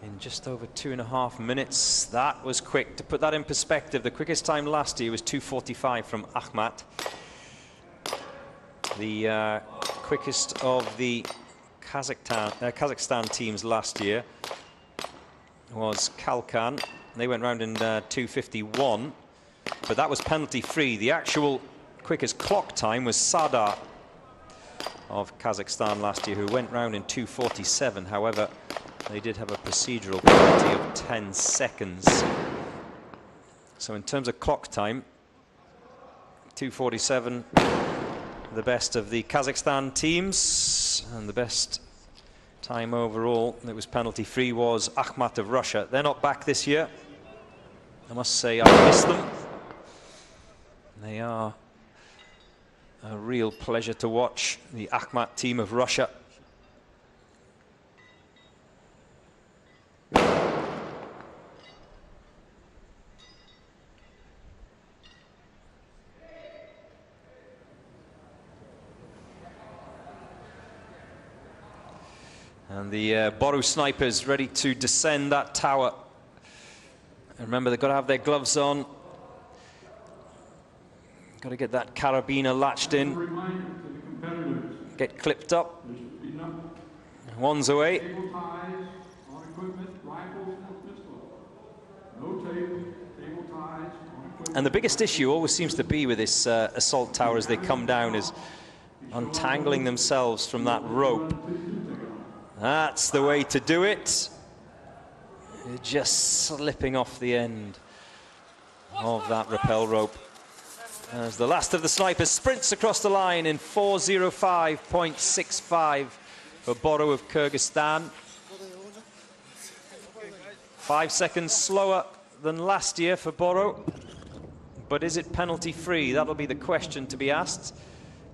In just over 2.5 minutes. That was quick. To put that in perspective, the quickest time last year was 2:45 from Ahmad. The quickest of the Kazakhstan teams last year was Kalkan. They went round in 2:51, but that was penalty free. The actual quickest clock time was Sadar of Kazakhstan last year, who went round in 2:47. However, they did have a procedural penalty of 10 seconds. So in terms of clock time, 2:47, the best of the Kazakhstan teams, and the best time overall that was penalty free was Ahmad of Russia. They're not back this year. I must say I miss them. They are a real pleasure to watch, the Ahmad team of Russia. And the Boro snipers ready to descend that tower. And remember, they've got to have their gloves on. Got to get that carabiner latched in. Get clipped up. One's away. And the biggest issue always seems to be with this assault tower as they come down is untangling themselves from that rope. That's the way to do it. You're just slipping off the end of that rappel rope. As the last of the snipers sprints across the line in 4:05.65 for Boro of Kyrgyzstan. 5 seconds slower than last year for Boro. But is it penalty free? That'll be the question to be asked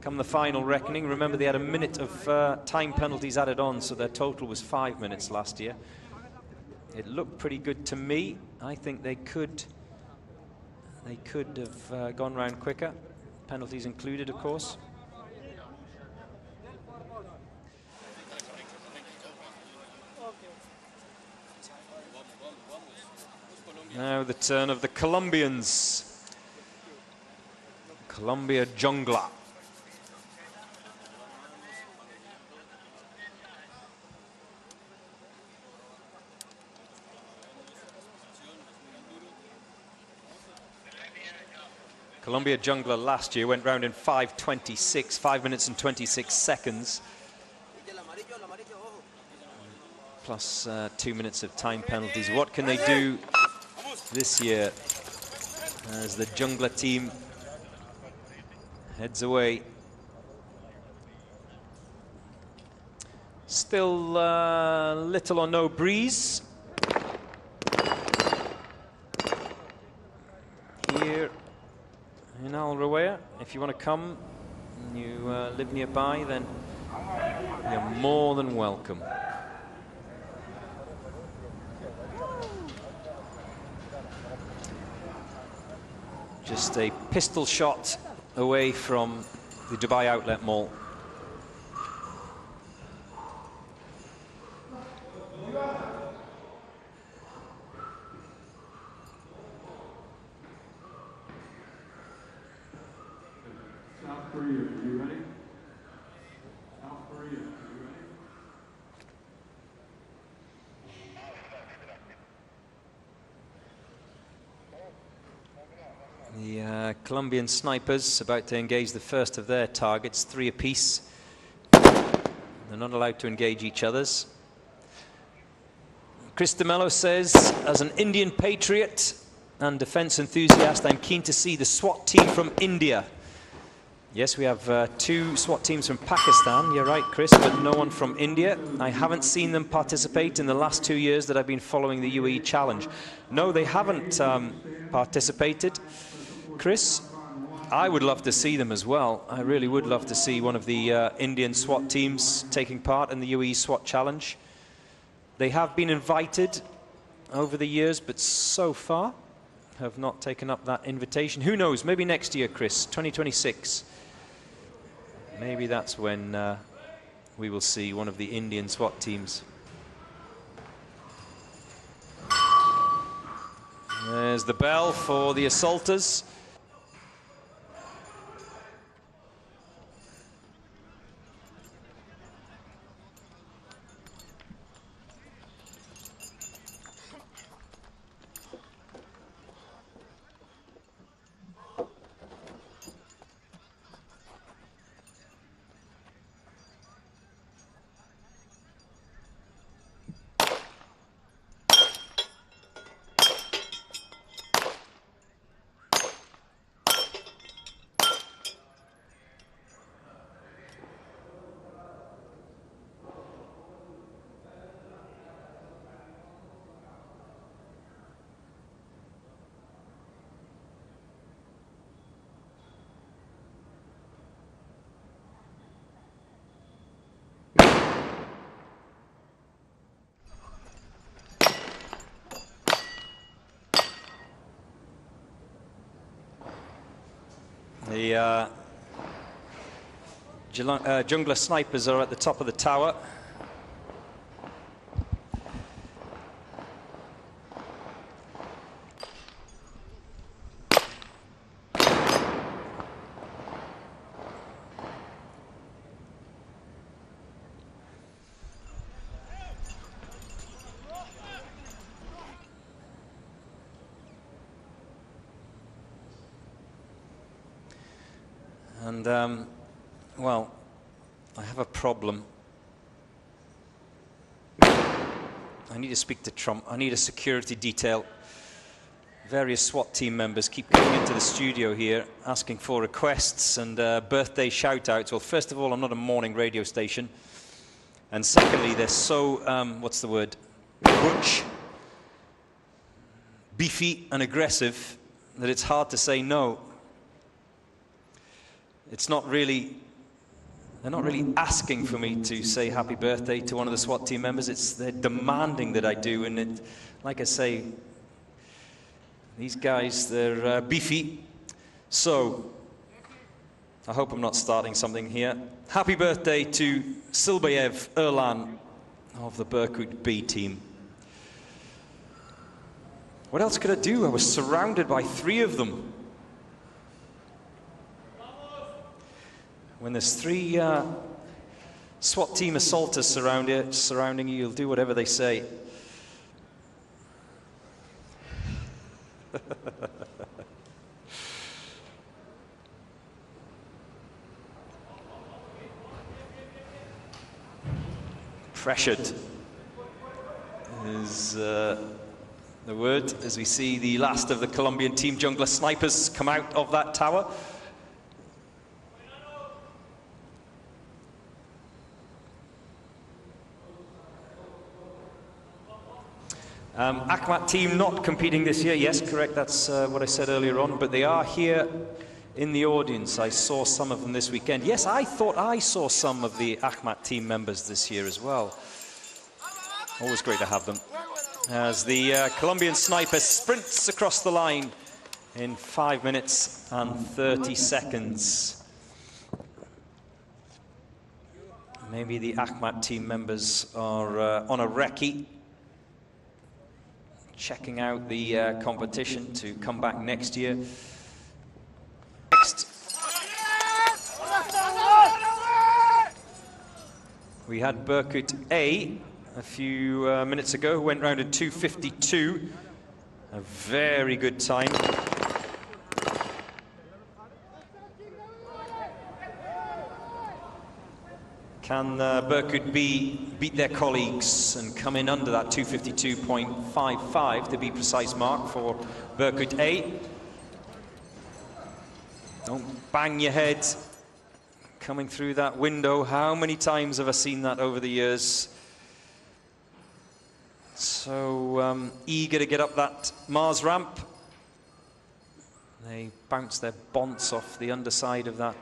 come the final reckoning. Remember, they had a minute of time penalties added on, so their total was 5 minutes last year. It looked pretty good to me. I think they could have gone round quicker. Penalties included, of course. Now the turn of the Colombians. Colombia Jungla. Colombia Jungla last year went round in 5:26, 5 minutes and 26 seconds. Plus 2 minutes of time penalties. What can they do this year as the jungler team heads away? Still little or no breeze here in Uae. If you want to come and you live nearby, then you're more than welcome. Just a pistol shot away from the Dubai Outlet Mall. South Korea, are you ready? South Korea, are you ready? The Colombian snipers about to engage the first of their targets, 3 apiece. They're not allowed to engage each other's. Chris de Mello says, as an Indian patriot and defense enthusiast, I'm keen to see the SWAT team from India. Yes, we have 2 SWAT teams from Pakistan, you're right, Chris, but no one from India. I haven't seen them participate in the last 2 years that I've been following the UAE Challenge. No, they haven't participated. Chris, I would love to see them as well. I really would love to see one of the Indian SWAT teams taking part in the UAE SWAT Challenge. They have been invited over the years, but so far have not taken up that invitation. Who knows, maybe next year, Chris, 2026. Maybe that's when we will see one of the Indian SWAT teams. There's the bell for the assaulters. The jungler snipers are at the top of the tower. And, well, I have a problem. I need to speak to Trump. I need a security detail. Various SWAT team members keep coming into the studio here asking for requests and birthday shout-outs. Well, first of all, I'm not a morning radio station. And secondly, they're so, what's the word, butch, beefy and aggressive that it's hard to say no. It's not really, they're not really asking for me to say happy birthday to one of the SWAT team members. They're demanding that I do. And like I say, these guys, they're beefy. So I hope I'm not starting something here. Happy birthday to Silbayev Erlan of the Berkut B team. What else could I do? I was surrounded by 3 of them. When there's 3 SWAT team assaulters surrounding you, you'll do whatever they say. pressured is the word, as we see the last of the Colombian team jungler snipers come out of that tower. Akhmat team not competing this year. Yes, correct, that's what I said earlier on, but they are here in the audience. I saw some of them this weekend. Yes, I thought I saw some of the Akhmat team members this year as well. Always great to have them. As the Colombian sniper sprints across the line in 5 minutes and 30 seconds. Maybe the Akhmat team members are on a recce, checking out the competition to come back next year. Next, we had Berkut A a few minutes ago, who went round in 2:52. A very good time. Can Berkut B beat their colleagues and come in under that 2:52.55 to be precise mark for Berkut A? Don't bang your head coming through that window. How many times have I seen that over the years? So eager to get up that Mars ramp. They bounce their bonds off the underside of that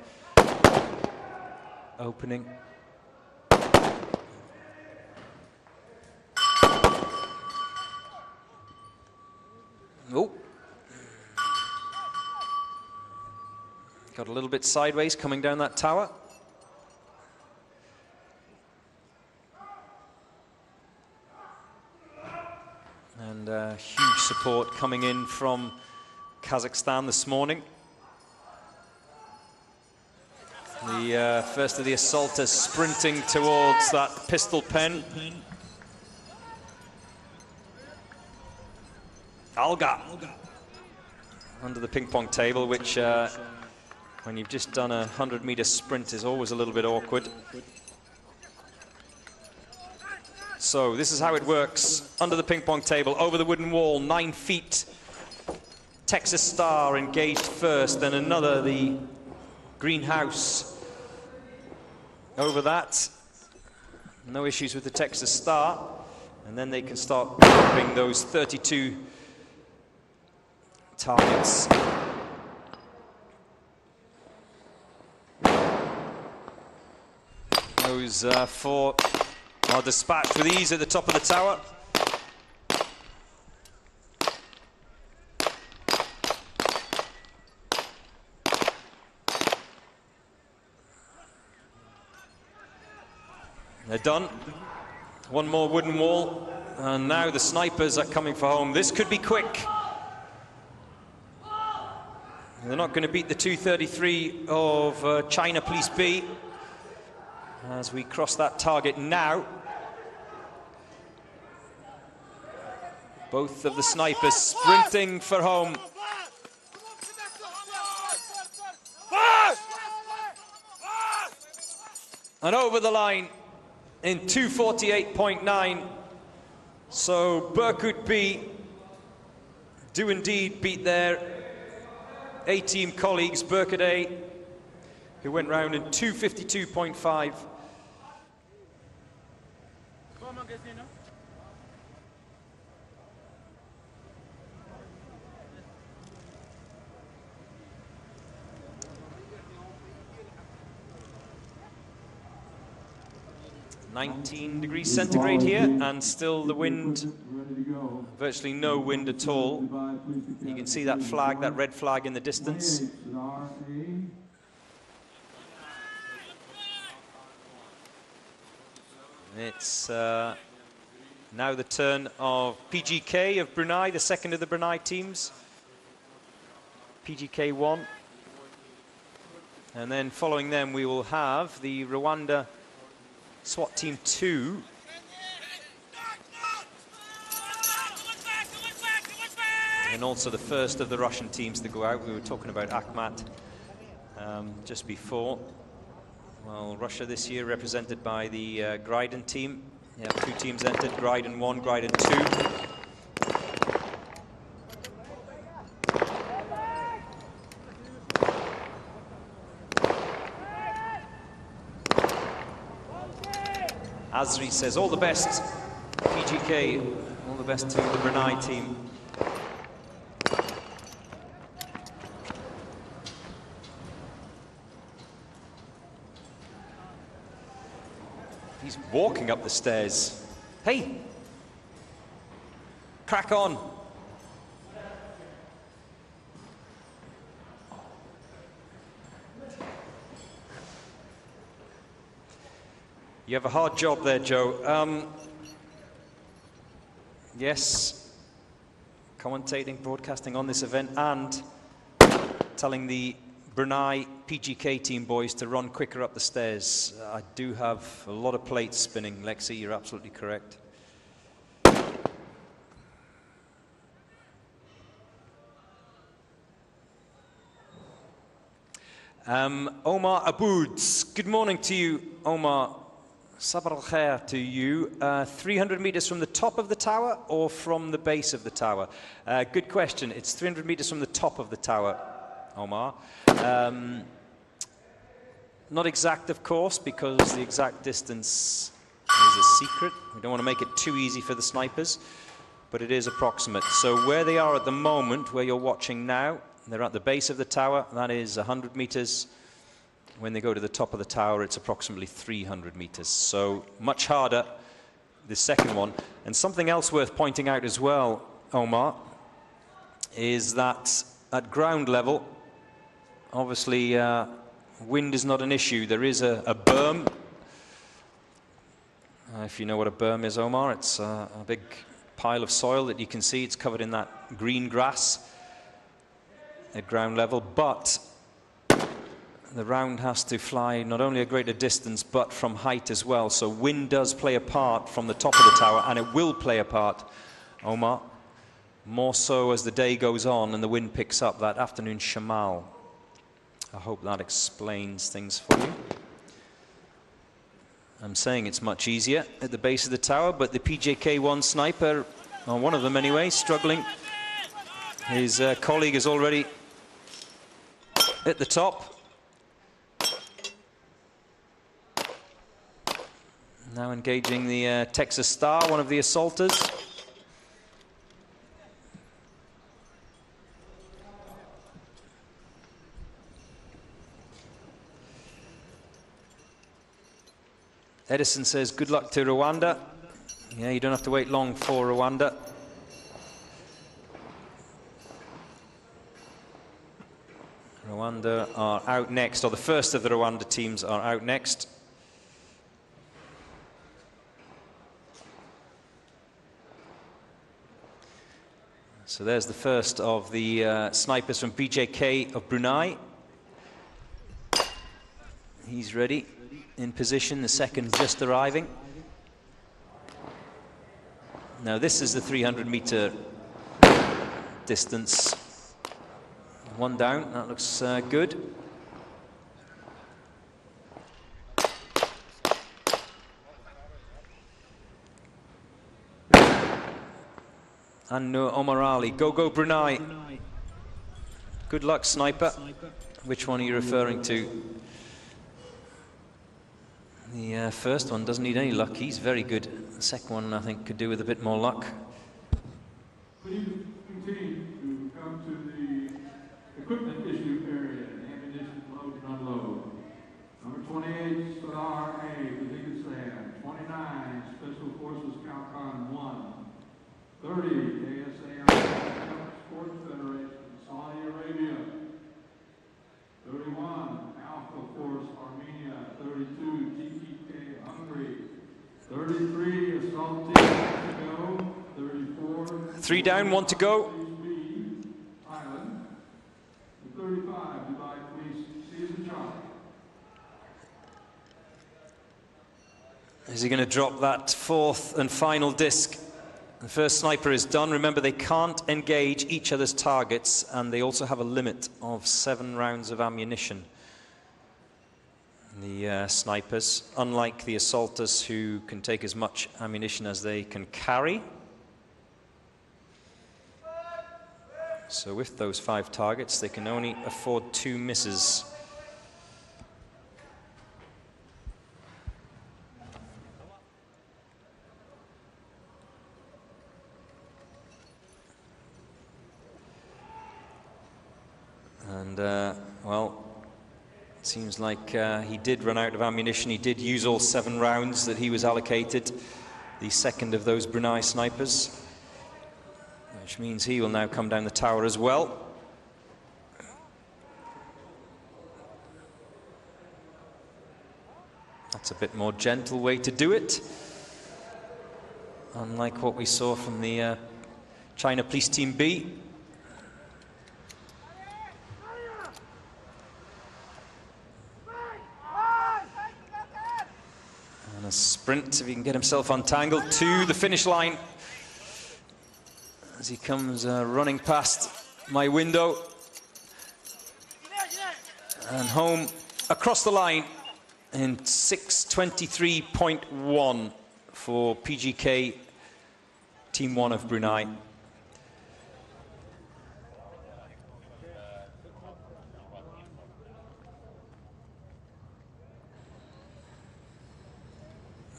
opening. Oh. Got a little bit sideways coming down that tower. And huge support coming in from Kazakhstan this morning. The first of the assaulters sprinting towards that pistol pen. Alga under the ping pong table, which when you've just done a 100-meter sprint is always a little bit awkward. So this is how it works. Under the ping pong table, over the wooden wall, 9 feet. Texas Star engaged first, then another, the greenhouse. Over that, no issues with the Texas Star. And then they can start dropping those 32 targets. Those four are dispatched with ease at the top of the tower. They're done. One more wooden wall, and now the snipers are coming for home. This could be quick. They're not going to beat the 2:33 of China Police B. As we cross that target now. Both of the snipers sprinting for home. And over the line in 2:48.9. So Berkut B do indeed beat their A-team colleagues, Berkut A, who went round in 2:52.5. (19 degrees centigrade here, and still the wind, virtually no wind at all. You can see that flag, that red flag in the distance. It's now the turn of PGK of Brunei, the second of the Brunei teams. PGK 1. And then following them we will have the Rwanda SWAT team 2. And also the first of the Russian teams to go out. We were talking about Akhmat just before. Well, Russia this year represented by the Griden team Yeah, 2 teams entered, Gryden 1, Gryden 2. Azri says, all the best, PGK, all the best to the Brunei team. He's walking up the stairs. Hey, crack on. You have a hard job there, Joe. Yes, commentating, broadcasting on this event, and telling the Brunei PGK team boys to run quicker up the stairs. I do have a lot of plates spinning, Lexi, you're absolutely correct. Omar Abouds, good morning to you, Omar. Sabr al-khair to you. 300 meters from the top of the tower or from the base of the tower? Good question. It's 300 meters from the top of the tower, Omar. Not exact, of course, because the exact distance is a secret. We don't want to make it too easy for the snipers, but it is approximate. So where they are at the moment, where you're watching now, they're at the base of the tower. That is 100 meters. When they go to the top of the tower, it's approximately 300 meters. So much harder, the second one. And something else worth pointing out as well, Omar, is that at ground level, obviously, wind is not an issue. There is a berm. If you know what a berm is, Omar, it's a big pile of soil that you can see. It's covered in that green grass at ground level, but the round has to fly not only a greater distance, but from height as well. So wind does play a part from the top of the tower, and it will play a part, Omar. More so as the day goes on and the wind picks up, that afternoon shamal. I hope that explains things for you. I'm saying it's much easier at the base of the tower, but the PJK-1 sniper, or one of them anyway, struggling. His colleague is already at the top. Now engaging the Texas Star, one of the assaulters. Edison says, good luck to Rwanda. Yeah, you don't have to wait long for Rwanda. Rwanda are out next, or the first of the Rwanda teams are out next. So there's the first of the snipers from BJK of Brunei. He's ready, in position. The second just arriving. Now this is the 300-meter distance. One down, that looks good. And Omar Ali, go Brunei. Good luck, sniper. Which one are you referring to? The first one doesn't need any luck, he's very good. The second one, I think, could do with a bit more luck. Please continue to come to the equipment issue area, ammunition load and unload. Number 28, Star A, Kazakhstan. 29, Special Forces Kalkan 1. 30, ASAI Sports Federation, Saudi Arabia. 31, Alpha Force Armenia. 32, TTK Hungary. 33, Assault Team Mexico. 34, 3 down, 1 to go. Island. 35, Dubai Police Season Charlie. Is he going to drop that fourth and final disc? The first sniper is done. Remember, they can't engage each other's targets, and they also have a limit of 7 rounds of ammunition. The snipers, unlike the assaulters who can take as much ammunition as they can carry. So with those 5 targets, they can only afford 2 misses. And, well, it seems like he did run out of ammunition. He did use all 7 rounds that he was allocated, the second of those Brunei snipers, which means he will now come down the tower as well. That's a bit more gentle way to do it, unlike what we saw from the China Police Team B. And a sprint, if he can get himself untangled, to the finish line as he comes running past my window and home across the line in 6:23.1 for PGK Team 1 of Brunei.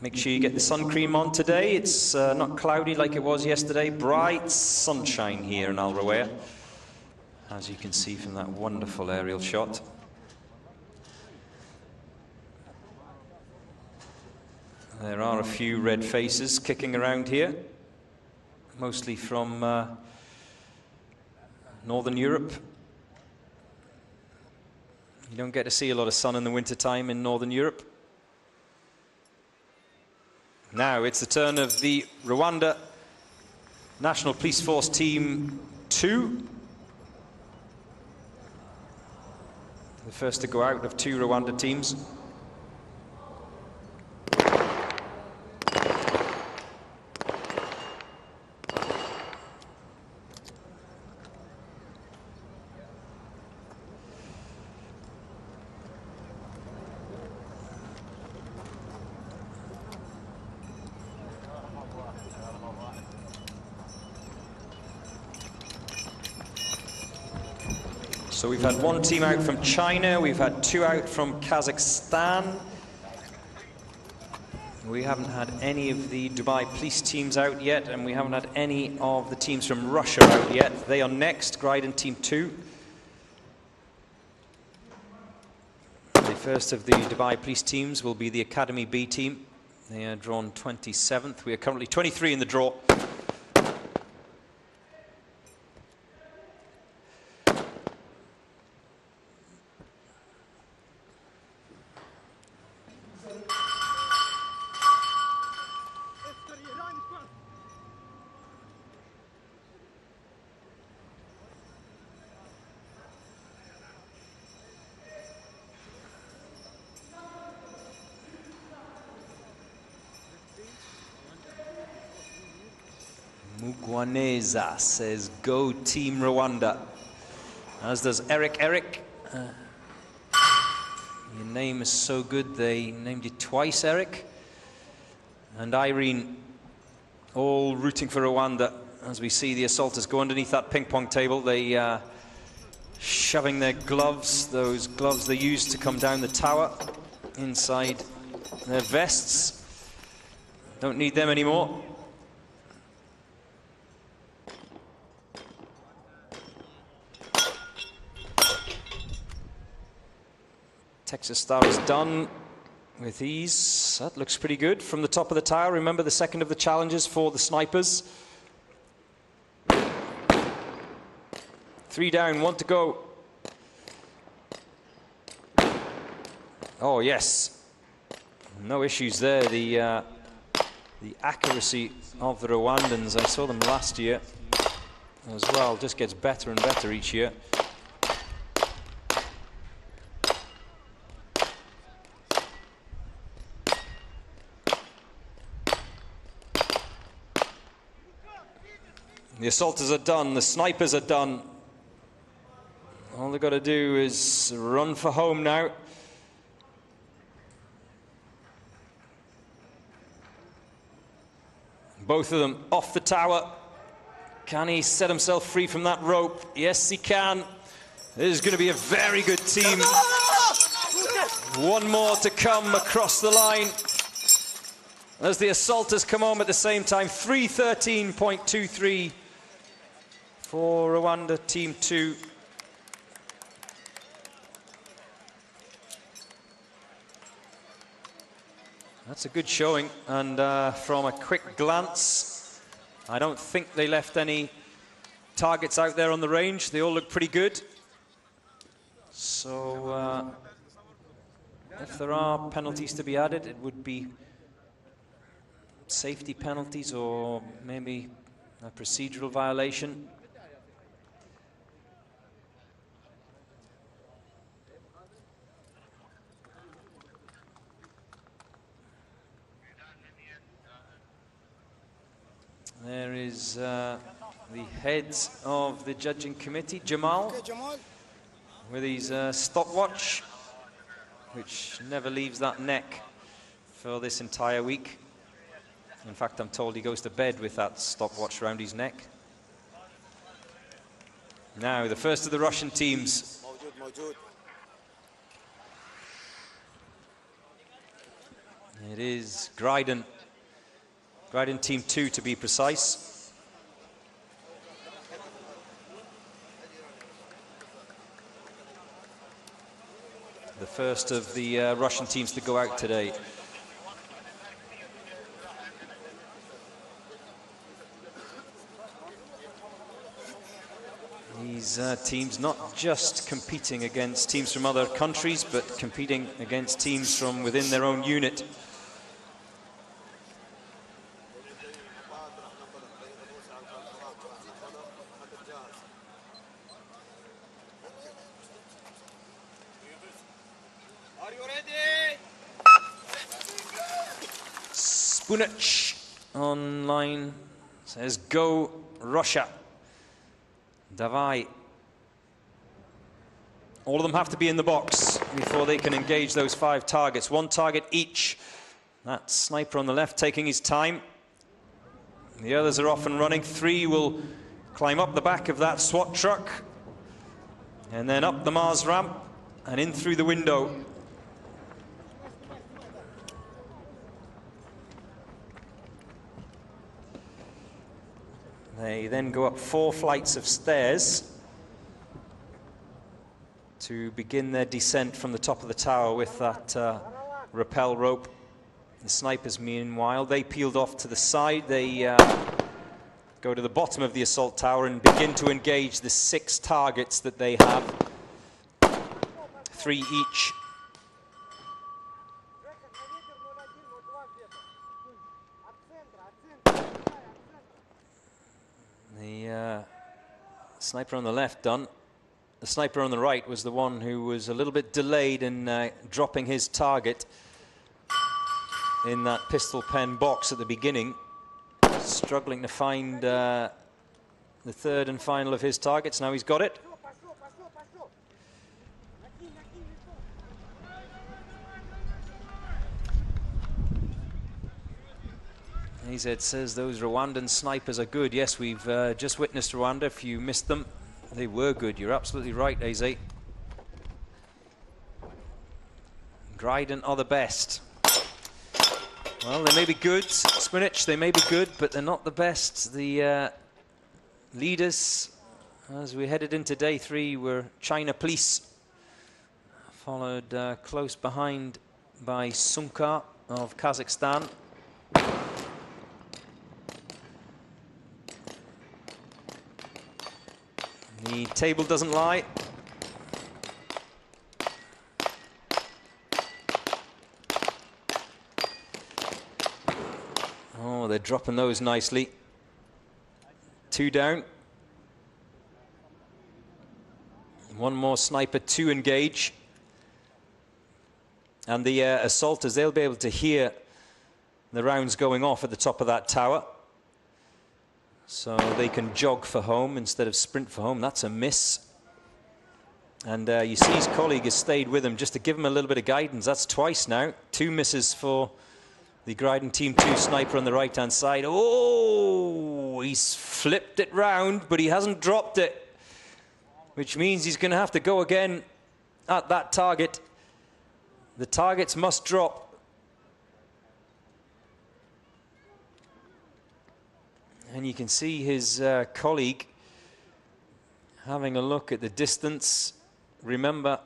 Make sure you get the sun cream on today. It's not cloudy like it was yesterday. Bright sunshine here in Al Rawaya, as you can see from that wonderful aerial shot. There are a few red faces kicking around here, mostly from Northern Europe. You don't get to see a lot of sun in the wintertime in Northern Europe. Now it's the turn of the Rwanda National Police Force Team 2. The first to go out of 2 Rwanda teams. So we've had 1 team out from China, we've had 2 out from Kazakhstan. We haven't had any of the Dubai police teams out yet, and we haven't had any of the teams from Russia out yet. They are next, Gryden Team 2. The first of the Dubai police teams will be the Academy B team. They are drawn 27th. We are currently 23 in the draw. Mugwaneza says, go Team Rwanda. As does Eric. Your name is so good, they named you twice, Eric. And Irene, all rooting for Rwanda. As we see the assaulters go underneath that ping pong table, they shoving their gloves, those gloves they used to come down the tower, inside their vests. Don't need them anymore. Texas Star is done with ease. That looks pretty good from the top of the tower. Remember, the second of the challenges for the snipers. 3 down, 1 to go. Oh yes, no issues there. The accuracy of the Rwandans, I saw them last year as well, just gets better and better each year. The assaulters are done, the snipers are done. All they've got to do is run for home now. Both of them off the tower. Can he set himself free from that rope? Yes, he can. This is going to be a very good team. One more to come across the line as the assaulters come home at the same time. 3:13.23 for Rwanda Team 2. That's a good showing, and from a quick glance, I don't think they left any targets out there on the range. They all look pretty good. So if there are penalties to be added, it would be safety penalties or maybe a procedural violation. There is the heads of the judging committee, Jamal, with his stopwatch, which never leaves that neck for this entire week. In fact, I'm told he goes to bed with that stopwatch around his neck. Now, the first of the Russian teams. It is Gryden Team 2 to be precise. The first of the Russian teams to go out today. These teams not just competing against teams from other countries, but competing against teams from within their own unit. Spunich online says, "Go Russia." Davai. All of them have to be in the box before they can engage those 5 targets. 1 target each. That sniper on the left taking his time. The others are off and running. 3 will climb up the back of that SWAT truck and then up the Mars ramp and in through the window. They then go up 4 flights of stairs to begin their descent from the top of the tower with that rappel rope. The snipers, meanwhile, they peeled off to the side. They go to the bottom of the assault tower and begin to engage the 6 targets that they have, 3 each. The sniper on the left done. The sniper on the right was the one who was a little bit delayed in dropping his target in that pistol pen box at the beginning, struggling to find the 3rd and final of his targets. Now he's got it. AZ says those Rwandan snipers are good. Yes, we've just witnessed Rwanda. If you missed them, they were good. You're absolutely right, AZ. Gryden are the best. Well, they may be good, Spunich, they may be good, but they're not the best. The leaders, as we headed into day 3, were China Police, followed close behind by Sumka of Kazakhstan. The table doesn't lie. Oh, they're dropping those nicely. 2 down. 1 more sniper to engage. And the assaulters, they'll be able to hear the rounds going off at the top of that tower. So they can jog for home instead of sprint for home. That's a miss. And you see his colleague has stayed with him just to give him a little bit of guidance. That's twice now. 2 misses for the Gryden Team 2 sniper on the right-hand side. Oh, he's flipped it round, but he hasn't dropped it, which means he's going to have to go again at that target. The targets must drop. And you can see his colleague having a look at the distance. Remember,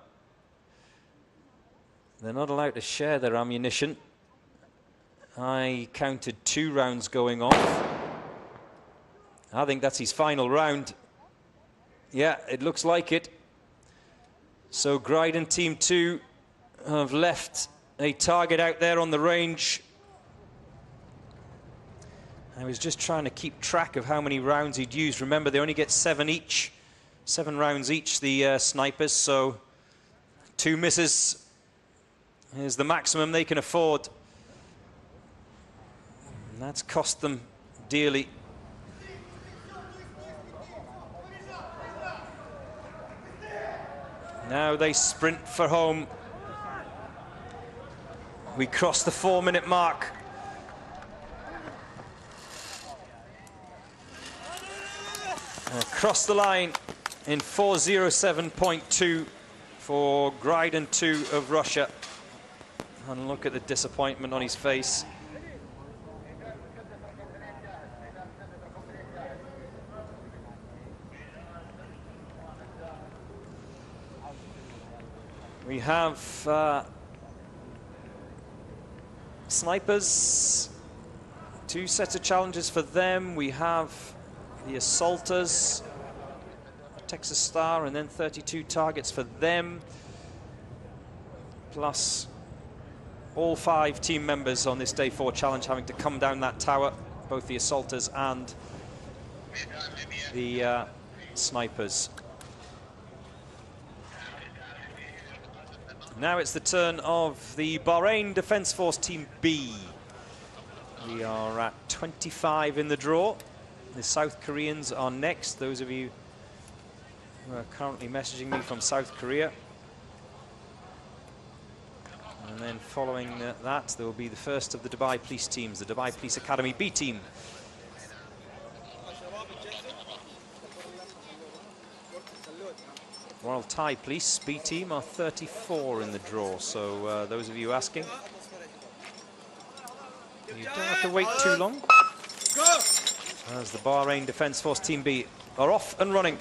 they're not allowed to share their ammunition. I counted 2 rounds going off. I think that's his final round. Yeah, it looks like it. So Gryden Team 2 have left a target out there on the range. I was just trying to keep track of how many rounds he'd used. Remember, they only get 7 each. 7 rounds each, the snipers, so 2 misses is the maximum they can afford. And that's cost them dearly. Now they sprint for home. We cross the 4-minute mark. Across the line in 4:07.2 for Gryden 2 of Russia. And look at the disappointment on his face. We have snipers, 2 sets of challenges for them. We have the assaulters, Texas Star, and then 32 targets for them, plus all 5 team members on this day 4 challenge having to come down that tower, both the assaulters and the snipers. Now it's the turn of the Bahrain Defence Force Team B. We are at 25 in the draw. The South Koreans are next. Those of you who are currently messaging me from South Korea. And then following that, there will be the first of the Dubai Police teams, the Dubai Police Academy B team. Royal Thai Police B team are 34 in the draw, so those of you asking, you don't have to wait too long, as the Bahrain Defence Force Team B are off and running.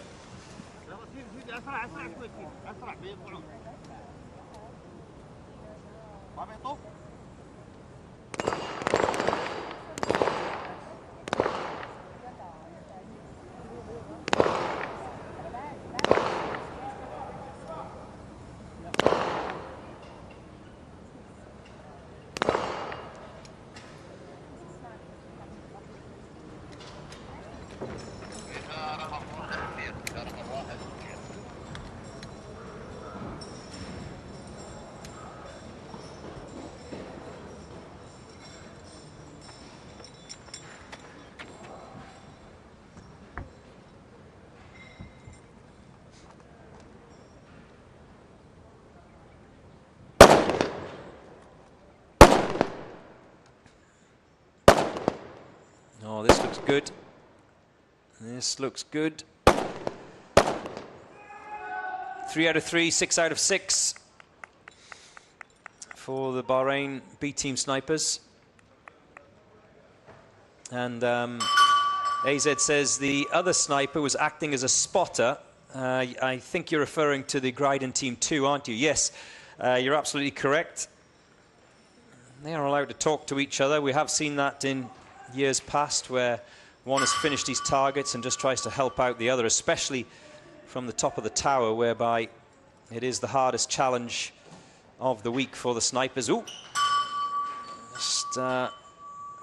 Oh, this looks good. This looks good. 3 out of 3, 6 out of 6 for the Bahrain B team snipers. And AZ says the other sniper was acting as a spotter. I think you're referring to the Gryden Team 2, aren't you? Yes, you're absolutely correct. They are allowed to talk to each other. We have seen that in years past, where one has finished his targets and just tries to help out the other, especially from the top of the tower, whereby it is the hardest challenge of the week for the snipers. Ooh, just a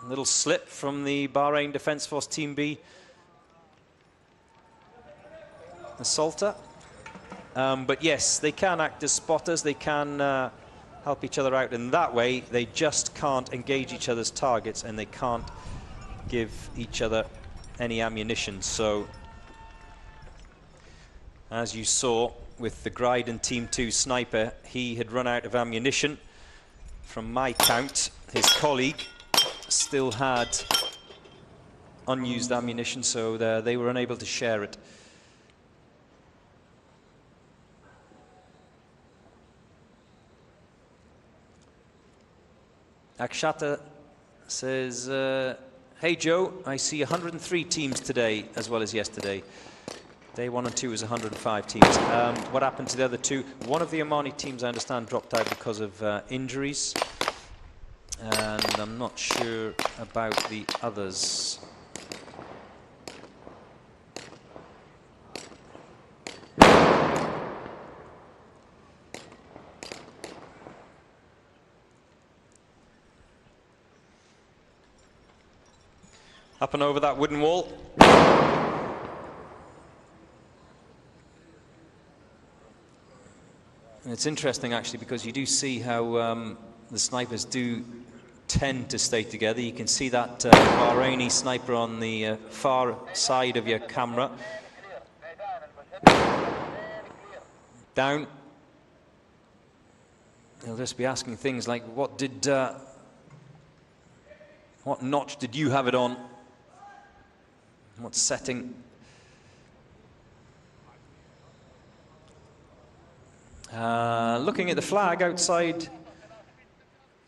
little slip from the Bahrain Defence Force Team B assaulter. But yes, they can act as spotters. They can help each other out in that way. They just can't engage each other's targets, and they can't give each other any ammunition. So, as you saw with the Gryden Team 2 sniper, he had run out of ammunition. From my count, his colleague still had unused ammunition, so they were unable to share it. Akshata says, hey Joe, I see 103 teams today as well as yesterday. Day 1 and 2 was 105 teams. What happened to the other two? One of the Omani teams, I understand, dropped out because of injuries. And I'm not sure about the others. Up and over that wooden wall. And it's interesting actually, because you do see how the snipers do tend to stay together. You can see that Bahraini sniper on the far side of your camera. Down. They'll just be asking things like, what notch did you have it on? What setting? Looking at the flag outside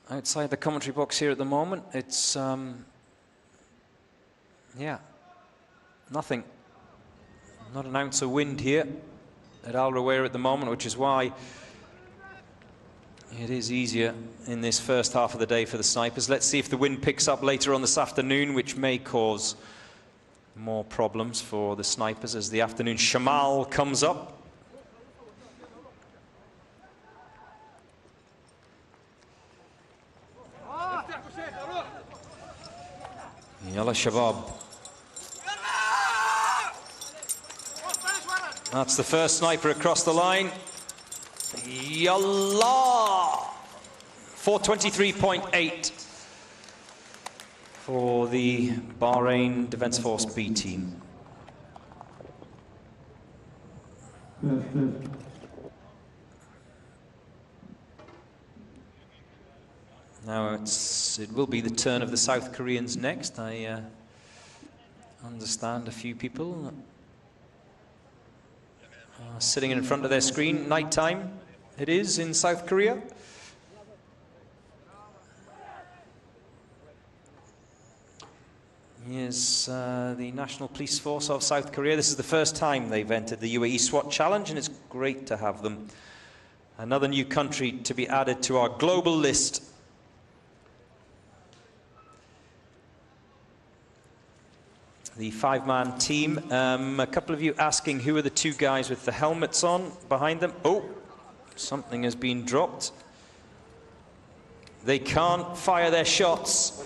the commentary box here at the moment, it's yeah, nothing. Not an ounce of wind here at Al Rawaya at the moment, which is why it is easier in this first half of the day for the snipers. Let's see if the wind picks up later on this afternoon, which may cause more problems for the snipers as the afternoon shamal comes up. Yalla Shabab. That's the first sniper across the line. Yalla! 423.8 for the Bahrain Defence Force B team. Now it will be the turn of the South Koreans next. I understand a few people are sitting in front of their screen. Night time it is in South Korea. Here's the National Police Force of South Korea. This is the first time they've entered the Uae Swat Challenge, and it's great to have them. Another new country to be added to our global list. The five-man team. A couple of you asking who are the two guys with the helmets on behind them. Oh, something has been dropped. They can't fire their shots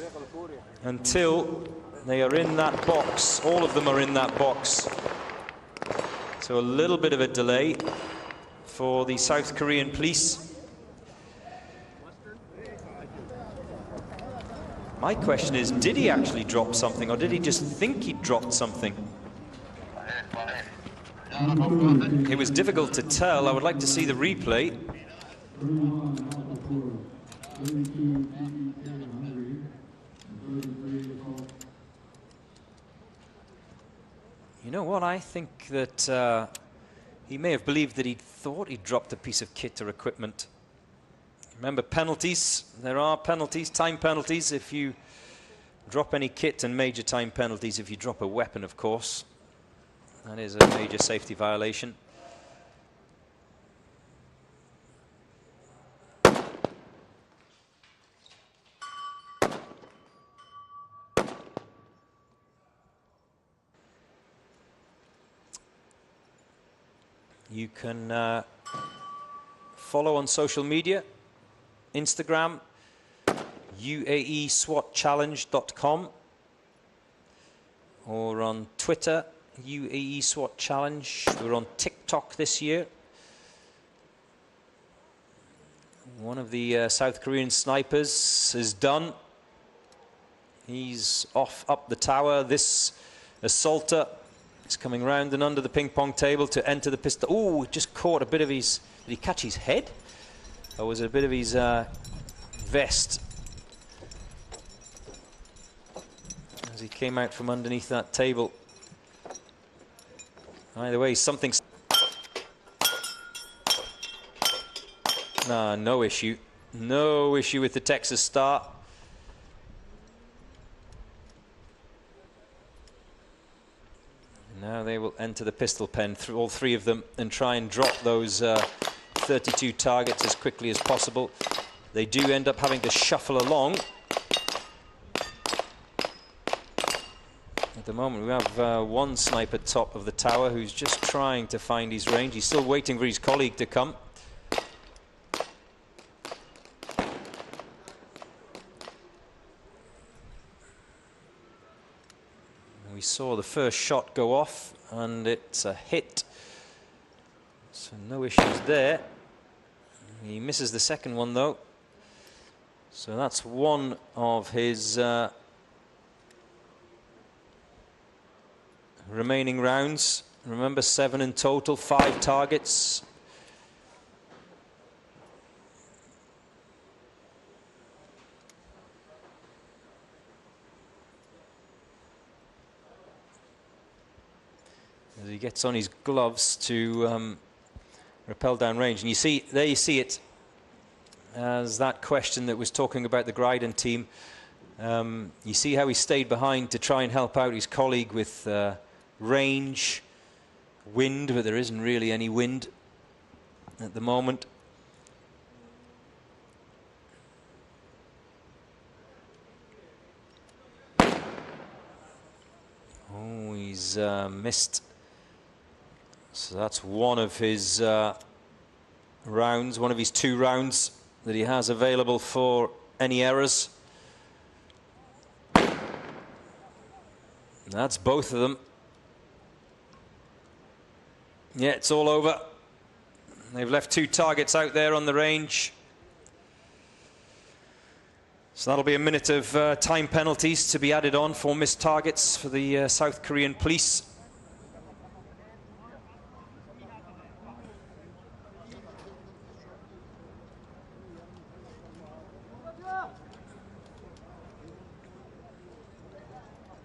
until they are in that box. All of them are in that box. So a little bit of a delay for the South Korean police. My question is, did he actually drop something, or did he just think he dropped something? It was difficult to tell. I would like to see the replay. You know what? I think that he may have believed that he thought he dropped a piece of kit or equipment. Remember, penalties. There are penalties, time penalties if you drop any kit, and major time penalties if you drop a weapon, of course. That is a major safety violation. You can follow on social media. Instagram, uaeswatchallenge.com, or on Twitter, UAE SWAT Challenge. We're on TikTok this year. One of the South Korean snipers is done. He's off up the tower. This assaulter is coming round and under the ping pong table to enter the pistol. Oh, just caught a bit of his... Did he catch his head? Or was it a bit of his vest? as he came out from underneath that table. Either way, something... Nah, no issue. No issue with the Texas star. Now they will enter the pistol pen, all three of them, and try and drop those 32 targets as quickly as possible. They do end up having to shuffle along. At the moment we have one sniper top of the tower who's just trying to find his range. He's still waiting for his colleague to come. We saw the first shot go off and it's a hit, so no issues there. He misses the second one though, so that's one of his remaining rounds. Remember, 7 in total, 5 targets. As he gets on his gloves to rappel down range. And you see, there you see it, as that question that was talking about the Gryden team. You see how he stayed behind to try and help out his colleague with range, wind, but there isn't really any wind at the moment. Oh, he's missed. So that's one of his rounds, one of his 2 rounds that he has available for any errors. That's both of them. Yeah, it's all over. They've left 2 targets out there on the range. So that'll be a minute of time penalties to be added on for missed targets for the South Korean police.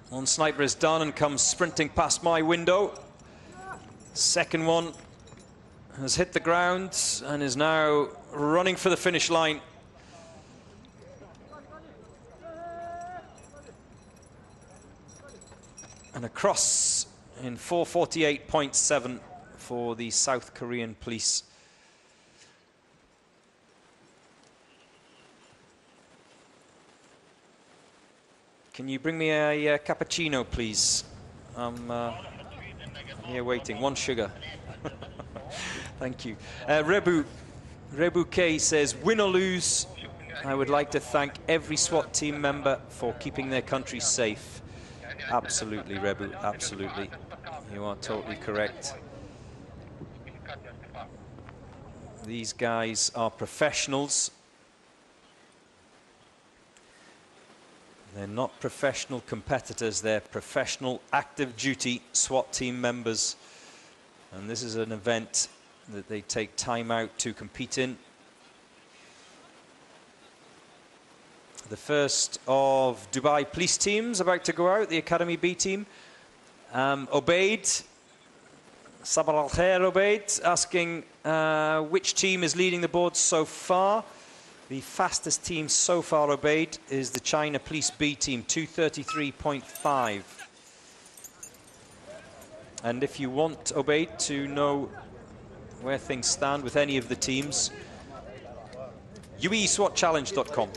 One sniper is done and comes sprinting past my window. Second one has hit the ground and is now running for the finish line. And across in 4:48.7 for the South Korean police. Can you bring me a cappuccino, please? I'm here waiting. 1 sugar. Thank you. Rebu K says, win or lose, I would like to thank every SWAT team member for keeping their country safe. Absolutely, Rebu, absolutely. You are totally correct. These guys are professionals. They're not professional competitors, they're professional active duty SWAT team members. And this is an event that they take time out to compete in. The first of Dubai police teams about to go out, the Academy B team. Obaid, Sabah al Khair Obaid, asking which team is leading the board so far. The fastest team so far, Obaid, is the China Police B team, 2:33.5. And if you want, Obaid, to know where things stand with any of the teams, uaeswatchallenge.com.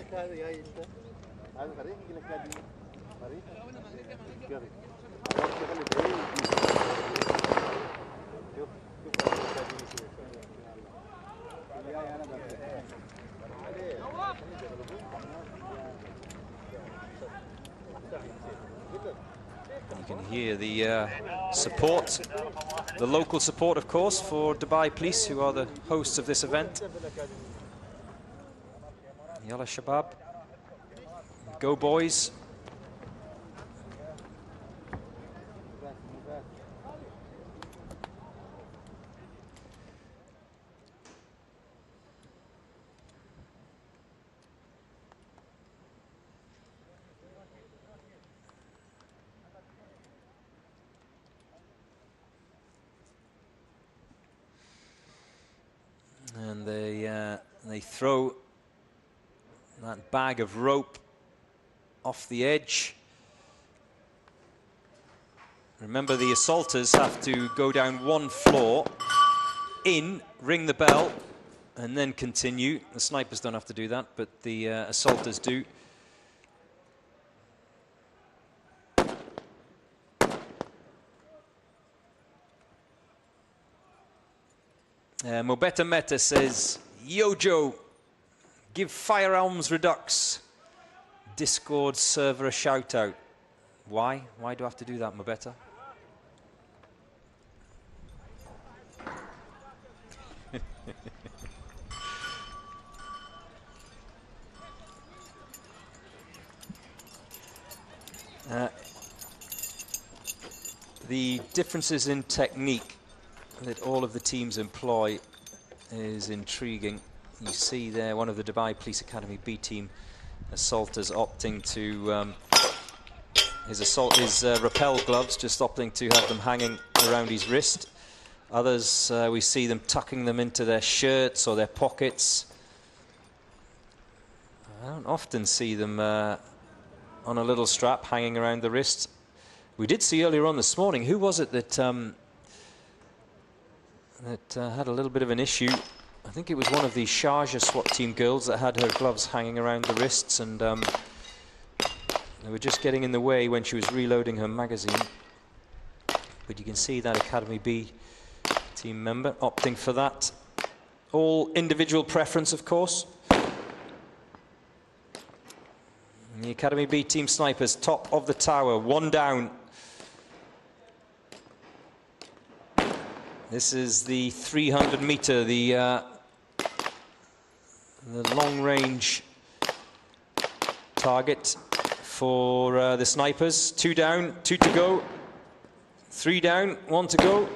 You can hear the support, the local support, of course, for Dubai Police, who are the hosts of this event. Yalla Shabab, go boys. They throw that bag of rope off the edge. Remember, the assaulters have to go down one floor, in, ring the bell, and then continue. The snipers don't have to do that, but the assaulters do. Mobeta Meta says, "Yo Joe, give Firearms Redux Discord server a shout out." Why? Why do I have to do that, Mobeta? The differences in technique that all of the teams employ is intriguing. You see there one of the Dubai Police Academy B team assaulters opting to his rappel gloves, just opting to have them hanging around his wrist. Others, we see them tucking them into their shirts or their pockets. I don't often see them on a little strap hanging around the wrist. We did see earlier on this morning, who was it that had a little bit of an issue? I think it was one of the Sharjah SWAT team girls that had her gloves hanging around the wrists, and they were just getting in the way when she was reloading her magazine. But you can see that Academy B team member opting for that. All individual preference, of course. And the Academy B team snipers, top of the tower, one down. This is the 300 meter, the long-range target for the snipers. 2 down, 2 to go. 3 down, 1 to go.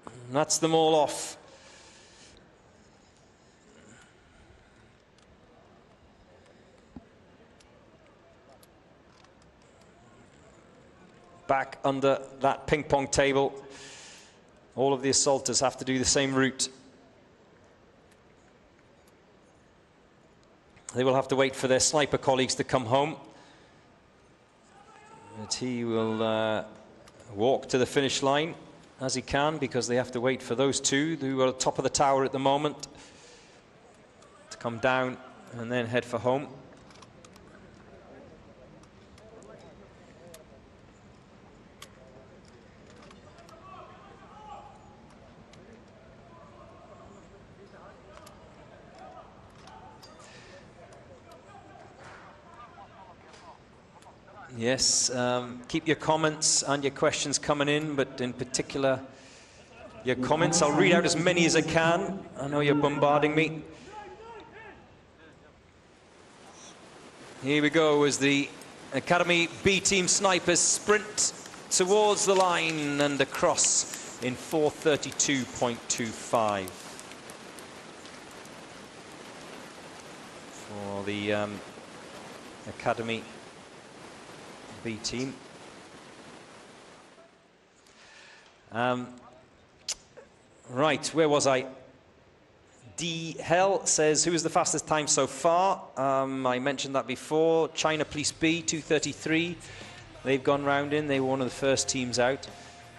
And that's them all off. Back under that ping pong table. All of the assaulters have to do the same route. They will have to wait for their sniper colleagues to come home. But he will walk to the finish line as he can, because they have to wait for those two who are at the top of the tower at the moment to come down and then head for home. Yes, keep your comments and your questions coming in, but in particular your comments. I'll read out as many as I can. I know you're bombarding me. Here we go as the Academy B team snipers sprint towards the line and across in 4:32.25 for the Academy B team. Right, where was I? D Hell says, who is the fastest time so far? I mentioned that before. China Police B, 2:33. They've gone round in. They were one of the first teams out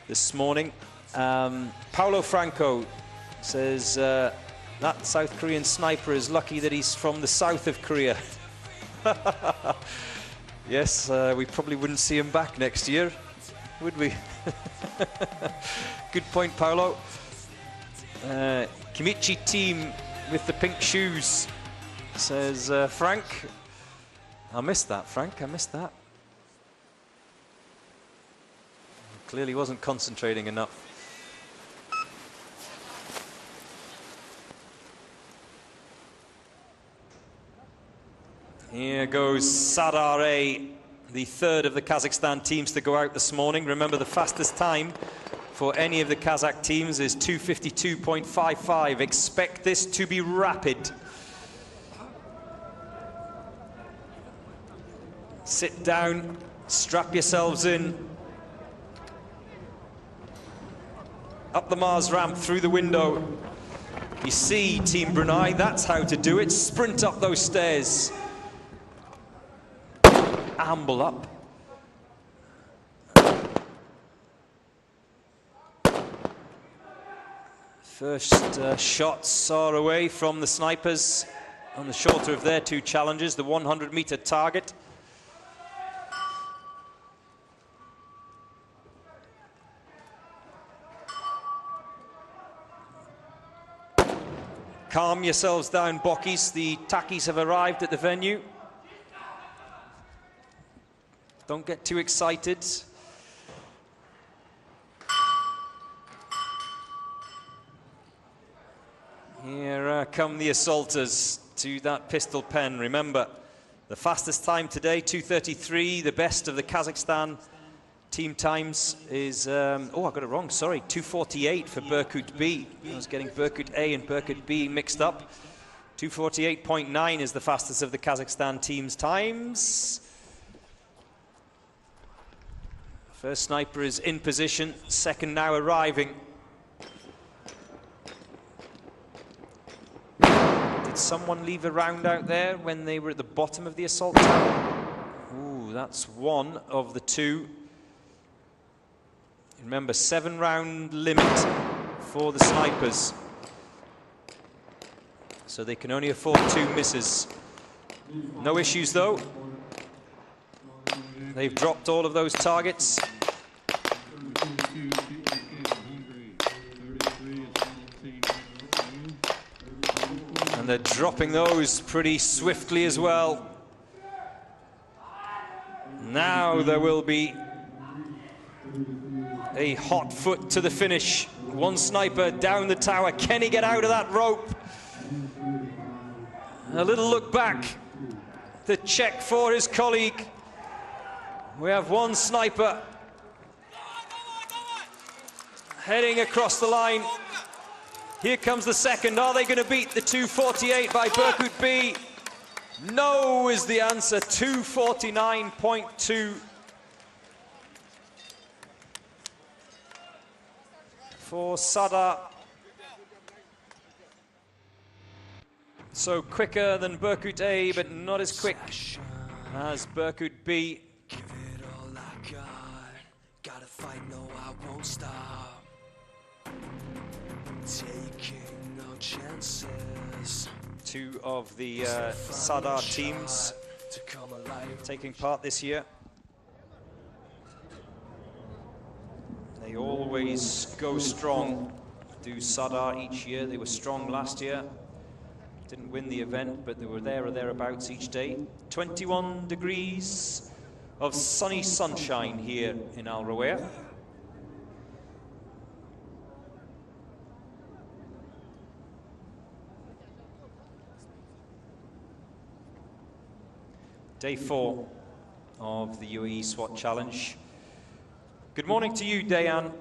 this morning. Paulo Franco says, that South Korean sniper is lucky that he's from the south of Korea. Yes, we probably wouldn't see him back next year, would we? Good point, Paolo. Kimichi team with the pink shoes, says Frank. I missed that, Frank, I missed that. Clearly wasn't concentrating enough. Here goes Sadar A, the third of the Kazakhstan teams to go out this morning. Remember, the fastest time for any of the Kazakh teams is 2:52.55. Expect this to be rapid. Sit down, strap yourselves in. Up the Mars ramp, through the window. You see, Team Brunei, that's how to do it. Sprint up those stairs. Amble up. First shots are away from the snipers on the shorter of their two challenges, the 100-meter target. Calm yourselves down, bockies. The tackies have arrived at the venue. Don't get too excited. Here come the assaulters to that pistol pen. Remember, the fastest time today, 2:33. The best of the Kazakhstan team times is, oh, I got it wrong, sorry, 2:48 for Berkut B. I was getting Berkut A and Berkut B mixed up. 2:48.9 is the fastest of the Kazakhstan team's times. First sniper is in position, second now arriving. Did someone leave a round out there when they were at the bottom of the assault tower? Ooh, that's one of the two. Remember, 7-round limit for the snipers. So they can only afford 2 misses. No issues though. They've dropped all of those targets. And they're dropping those pretty swiftly as well. Now there will be a hot foot to the finish. One sniper down the tower. Can he get out of that rope? A little look back. The check for his colleague. We have one sniper heading across the line. Here comes the second. Are they going to beat the 2:48 by Berkut B? No is the answer. 2:49.2. For Sada. So quicker than Berkut A, but not as quick as Berkut B. Give it all I got. Gotta fight, no, I won't stop. Taking no chances. Two of the Sada teams to come alive. taking part this year. They always go strong. Do Sada each year. They were strong last year. Didn't win the event, but they were there or thereabouts each day. 21 degrees of sunny sunshine here in Al Rawaya. Day 4 of the Uae Swat Challenge. Good morning to you, Dayan.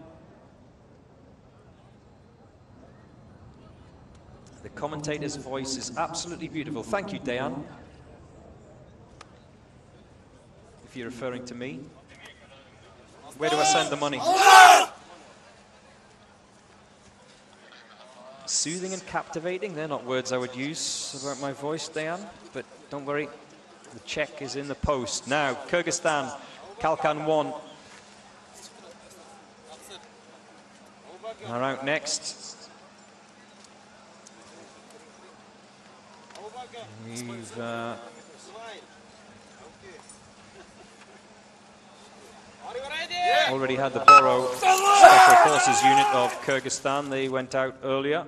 The commentator's voice is absolutely beautiful. Thank you, Dayan. If you're referring to me. Where do I send the money? Soothing and captivating, they're not words I would use about my voice, Dayan, but don't worry, the check is in the post. Now, Kyrgyzstan, Kalkan 1 are out next. We've already had the Boro Special Forces unit of Kyrgyzstan. They went out earlier.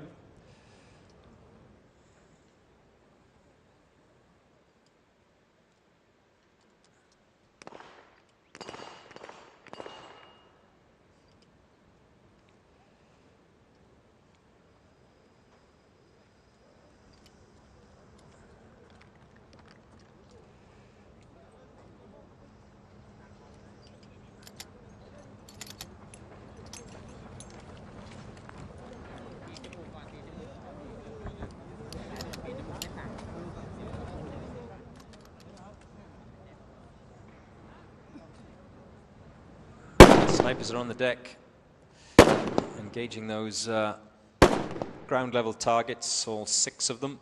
Snipers are on the deck, engaging those ground level targets, all 6 of them.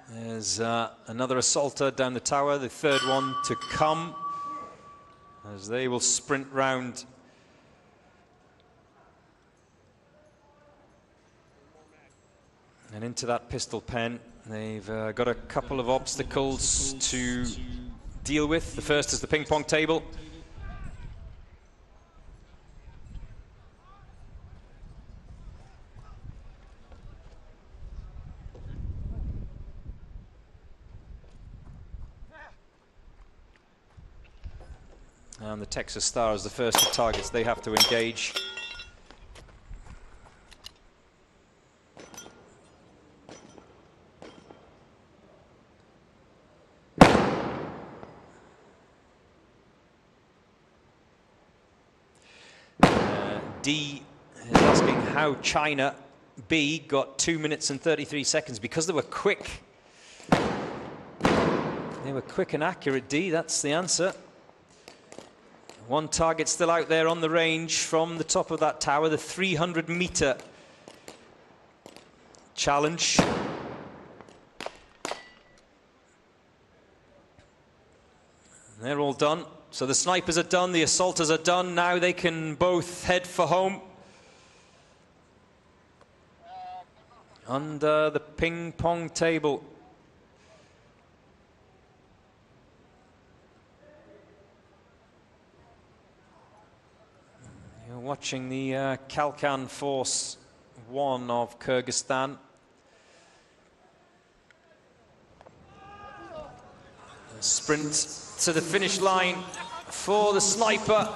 There's another assaulter down the tower, the 3rd one to come, as they will sprint round. And into that pistol pen. They've got a couple of obstacles to deal with. The first is the ping pong table. And the Texas Star is the first of targets they have to engage. D is asking how China B got 2 minutes and 33 seconds. Because they were quick. They were quick and accurate, D, that's the answer. One target still out there on the range from the top of that tower, the 300-meter challenge. They're all done. So the snipers are done, the assaulters are done. Now they can both head for home. Under the ping pong table. You're watching the Kalkan Force 1 of Kyrgyzstan. Sprint to the finish line for the sniper.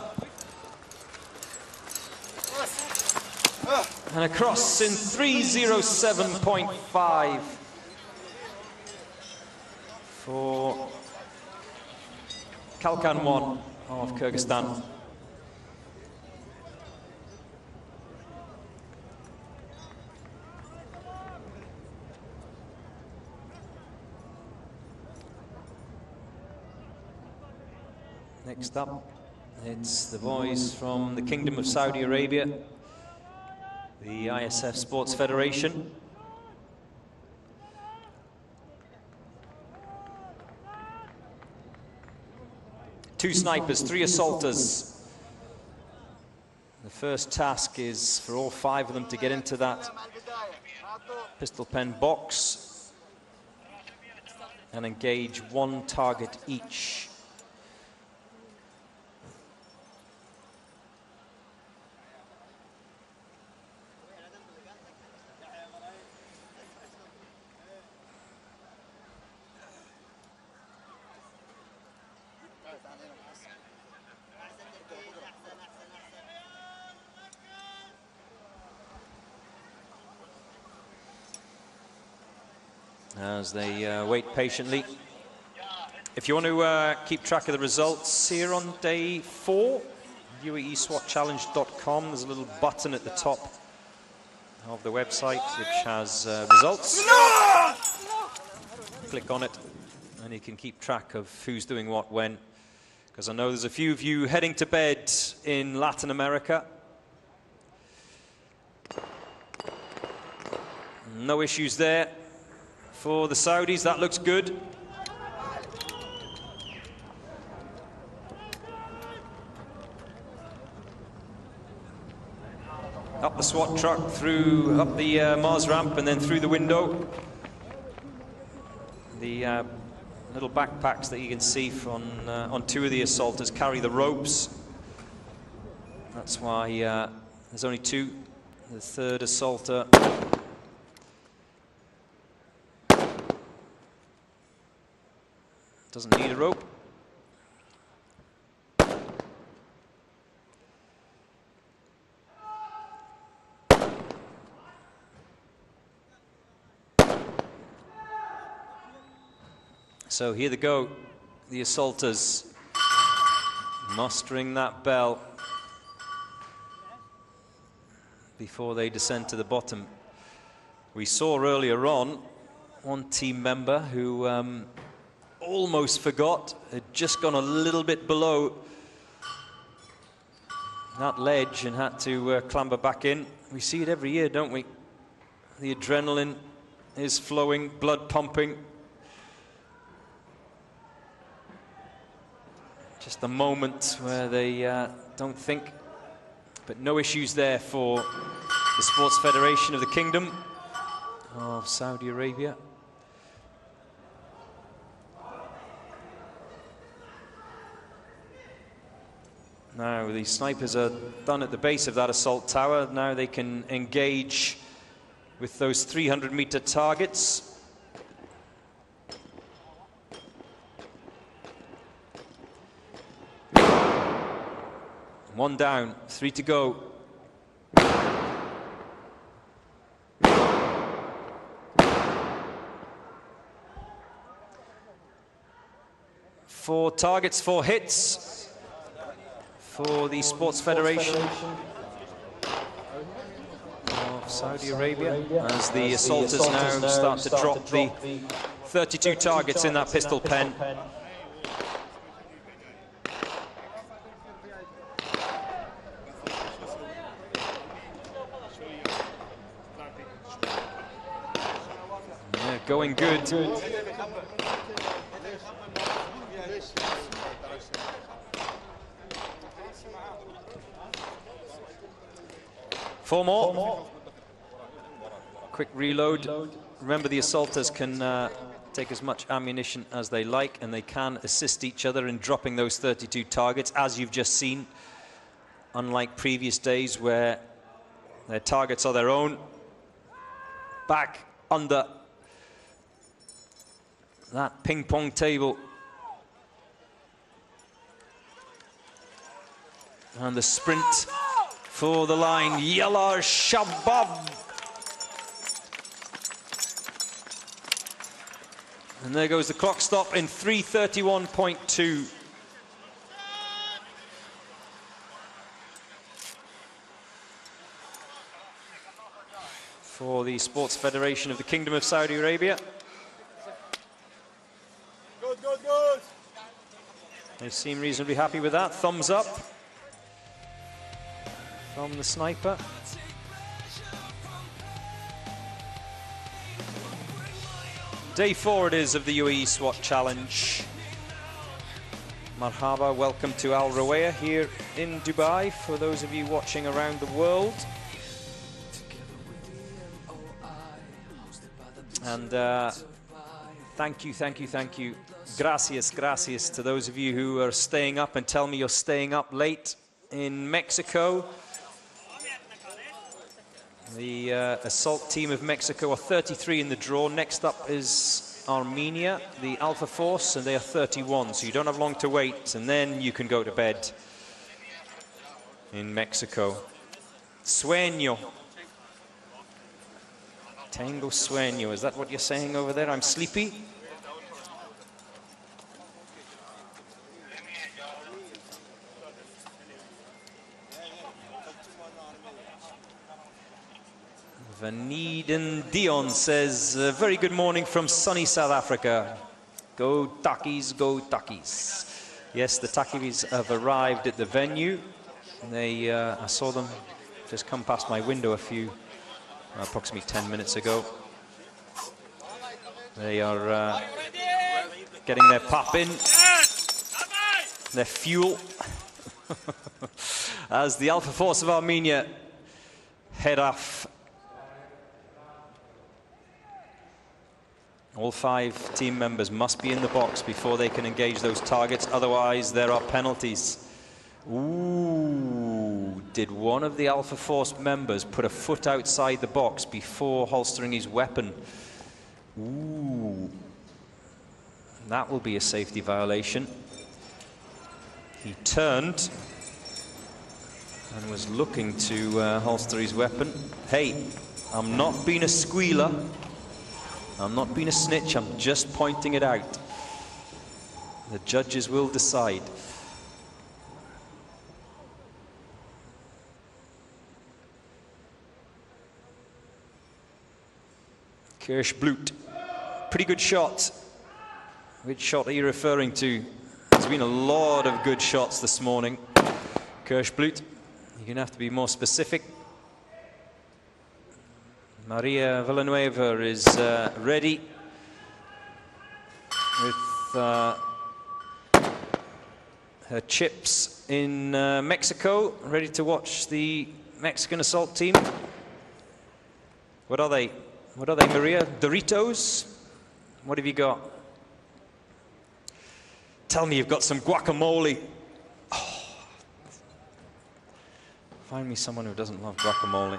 And across in 3:07.5 for Kalkan 1 of Kyrgyzstan. Next up, it's the boys from the Kingdom of Saudi Arabia, the ISF Sports Federation. Two snipers, 3 assaulters. The first task is for all 5 of them to get into that pistol pen box and engage 1 target each. As they wait patiently. If you want to keep track of the results here on day 4, UaeSwatChallenge.com, there's a little button at the top of the website which has results. Click on it and you can keep track of who's doing what when, because I know there's a few of you heading to bed in Latin America. No issues there. For the Saudis, that looks good. Up the SWAT truck, up the Mars ramp, and then through the window. The little backpacks that you can see on 2 of the assaulters carry the ropes. That's why there's only 2. The 3rd assaulter doesn't need a rope. So here they go, the assaulters. mustering that bell before they descend to the bottom. We saw earlier on one team member who almost forgot, had just gone a little bit below that ledge and had to clamber back in. We see it every year, don't we? The adrenaline is flowing, blood pumping. Just the moment where they don't think, but no issues there for the Sports Federation of the Kingdom of Saudi Arabia. Now the snipers are done at the base of that assault tower. Now they can engage with those 300-meter targets. One down, 3 to go. Four targets, 4 hits for the Sports Federation of Saudi Arabia, as the assaulters now start to drop the 32 targets in that pistol pen. Yeah, going good. Four more. Quick reload. Remember, the assaulters can take as much ammunition as they like, and they can assist each other in dropping those 32 targets, as you've just seen, unlike previous days where their targets are their own. Back under that ping-pong table. And the sprint for the line, Yalla Shabab. And there goes the clock stop in 3:31.2. For the Sports Federation of the Kingdom of Saudi Arabia. Good, good, good. They seem reasonably happy with that. Thumbs up from the sniper. Day 4 it is of the Uae Swat Challenge. Marhaba, welcome to Al Rawaya here in Dubai, for those of you watching around the world. And thank you. Gracias to those of you who are staying up and tell me you're staying up late in Mexico. The assault team of Mexico are 33 in the draw. Next up is Armenia, the Alpha Force, and they are 31. So you don't have long to wait, and then you can go to bed in Mexico. Sueño. Tengo sueño. Is that what you're saying over there? I'm sleepy? Vaneden Dion says, very good morning from sunny South Africa. Go Takis, go Takis. Yes, the Takis have arrived at the venue. They, I saw them just come past my window approximately 10 minutes ago. They are getting their pop in, their fuel, as the Alpha Force of Armenia head off. All 5 team members must be in the box before they can engage those targets, otherwise there are penalties. Ooh, did one of the Alpha Force members put a foot outside the box before holstering his weapon? Ooh, that will be a safety violation. He turned and was looking to holster his weapon. Hey, I'm not being a squealer. I'm not being a snitch, I'm just pointing it out. The judges will decide. Kirschblut. Pretty good shot. Which shot are you referring to? There's been a lot of good shots this morning. Kirschblut, you're going to have to be more specific. Maria Villanueva is ready with her chips in Mexico, ready to watch the Mexican assault team. What are they? What are they, Maria? Doritos? What have you got? Tell me you've got some guacamole. Oh. Find me someone who doesn't love guacamole.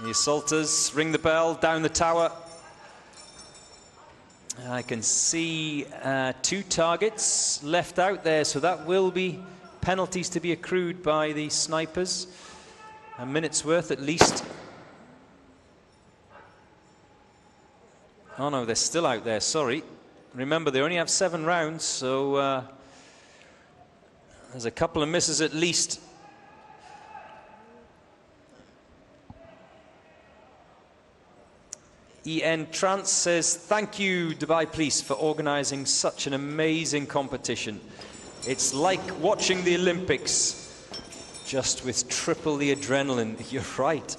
The assaulters ring the bell down the tower. I can see 2 targets left out there, so that will be penalties to be accrued by the snipers. A minute's worth at least. Oh no, they're still out there, sorry. Remember, they only have 7 rounds, so there's a couple of misses at least. EN Trance says, thank you, Dubai Police, for organizing such an amazing competition. It's like watching the Olympics, just with triple the adrenaline. You're right.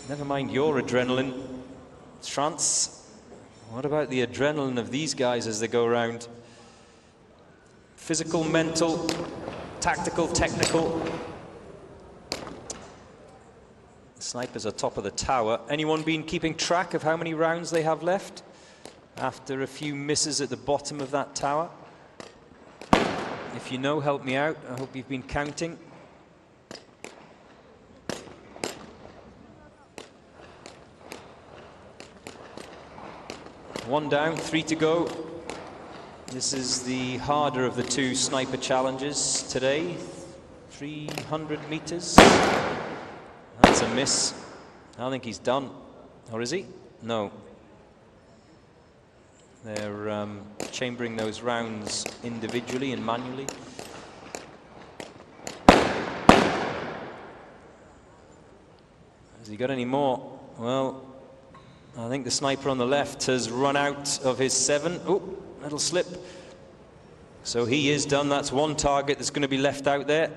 Never mind your adrenaline. Trance, what about the adrenaline of these guys as they go around? Physical, mental, tactical, technical. Snipers are top of the tower. Anyone been keeping track of how many rounds they have left after a few misses at the bottom of that tower? If you know, help me out. I hope you've been counting. One down, 3 to go. This is the harder of the 2 sniper challenges today. 300 meters. That's a miss. I don't think he's done. Or is he? No. They're chambering those rounds individually and manually. Has he got any more? Well, I think the sniper on the left has run out of his 7. Oh, little slip. So he is done. That's 1 target that's going to be left out there.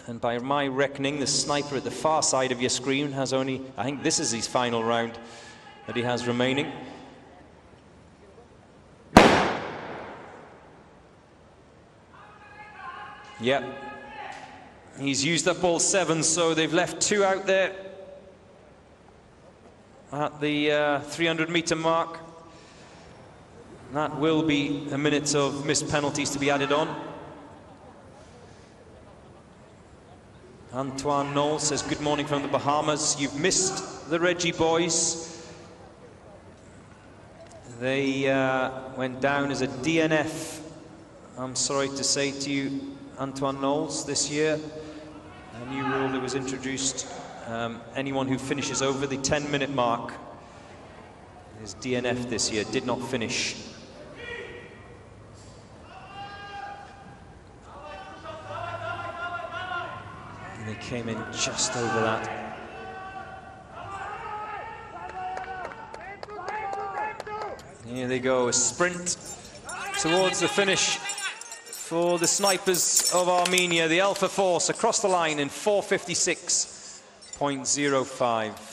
And by my reckoning, the sniper at the far side of your screen has only, I think this is his final round that he has remaining. Yep. He's used up all 7, so they've left 2 out there at the 300-meter mark. That will be a minute of missed penalties to be added on. Antoine Knoll says, good morning from the Bahamas. You've missed the Reggie boys. They went down as a DNF, I'm sorry to say to you, Antoine Knowles, this year. A new rule that was introduced. Anyone who finishes over the 10-minute mark is DNF this year, did not finish. And they came in just over that. Here they go, a sprint towards the finish for the snipers of Armenia, the Alpha Force, across the line in 4:56.05.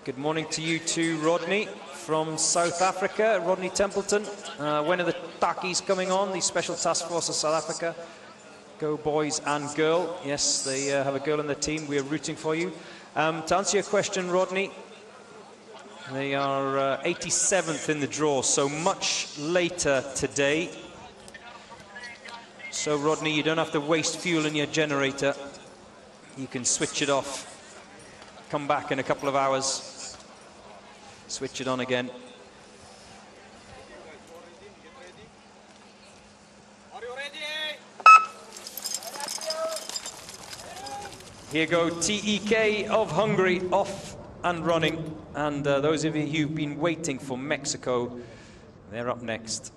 Good morning to you too, Rodney, from South Africa. Rodney Templeton. When are the Takis coming on? The Special Task Force of South Africa. Go boys and girl. Yes, they have a girl in their team. We are rooting for you. To answer your question, Rodney, they are 87th in the draw, so much later today. So, Rodney, you don't have to waste fuel in your generator. You can switch it off, come back in a couple of hours, switch it on again. Here go TEK of Hungary off and running. And those of you who've been waiting for Mexico, they're up next.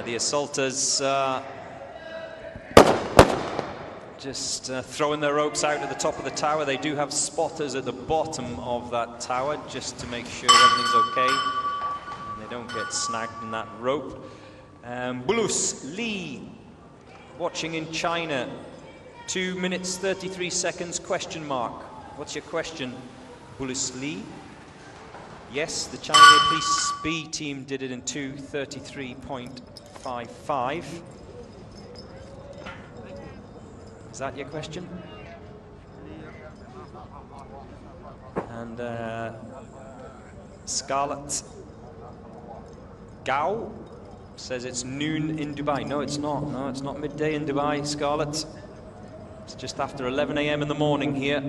The assaulters just throwing their ropes out at the top of the tower. They do have spotters at the bottom of that tower just to make sure everything's okay and they don't get snagged in that rope. Bulus Lee, watching in China, 2 minutes 33 seconds, question mark. What's your question, Bulus Lee? Yes, the China Police B team did it in 2:33.55. Is that your question? And Scarlett Gao says it's noon in Dubai. No, it's not. No, it's not midday in Dubai, Scarlett. It's just after 11 a.m. in the morning here,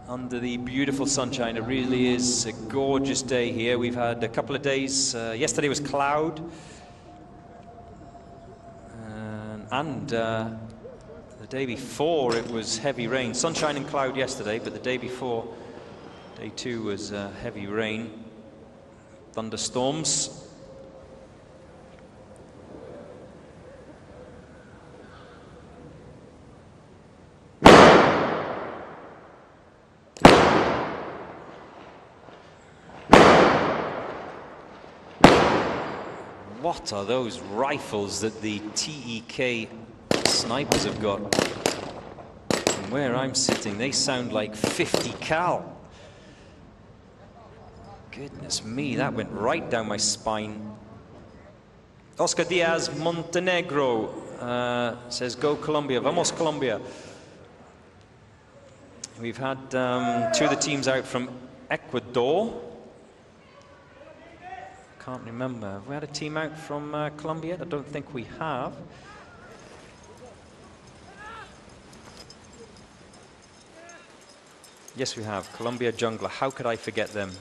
under the beautiful sunshine. It really is a gorgeous day here. We've had a couple of days. Yesterday was cloud, and the day before it was heavy rain. Sunshine and cloud yesterday, but the day before, day 2, was heavy rain, thunderstorms. What are those rifles that the TEK snipers have got? From where I'm sitting, they sound like 50 cal. Goodness me, that went right down my spine. Oscar Diaz Montenegro says, go Colombia. Vamos Colombia. We've had 2 of the teams out from Ecuador. Can't remember. Have we had a team out from Colombia? I don't think we have. Yes, we have. Colombia Jungler. How could I forget them?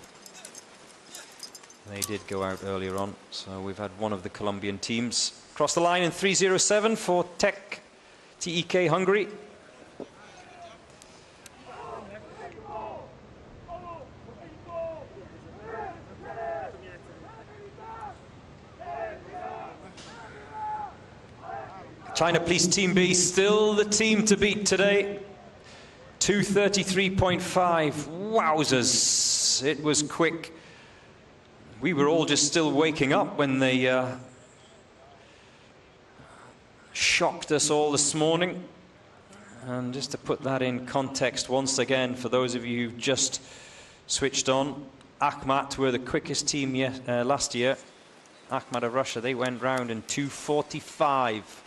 They did go out earlier on. So we've had one of the Colombian teams cross the line in 3:07 for TEK Hungary. China Police Team B, still the team to beat today. 2:33.5. Wowzers. It was quick. We were all just still waking up when they shocked us all this morning. And just to put that in context once again, for those of you who just switched on, Akhmat were the quickest team last year. Akhmat of Russia, they went round in 2:45.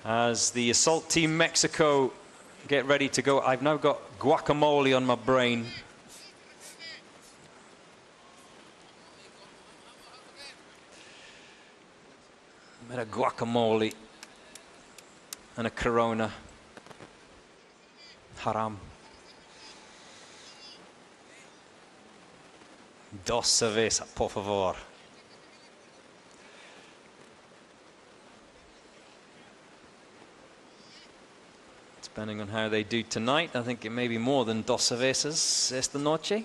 As the assault team Mexico get ready to go. I've now got guacamole on my brain. A bit of guacamole and a Corona. Haram. Dos cerveza, por favor. Depending on how they do tonight, I think it may be more than dos cervezas esta noche.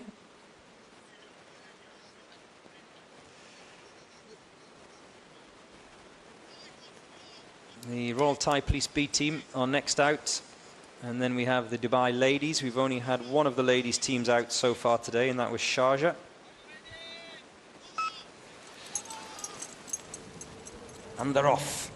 The Royal Thai Police B team are next out, and then we have the Dubai ladies. We've only had one of the ladies teams out so far today, and that was Sharjah. And they're off.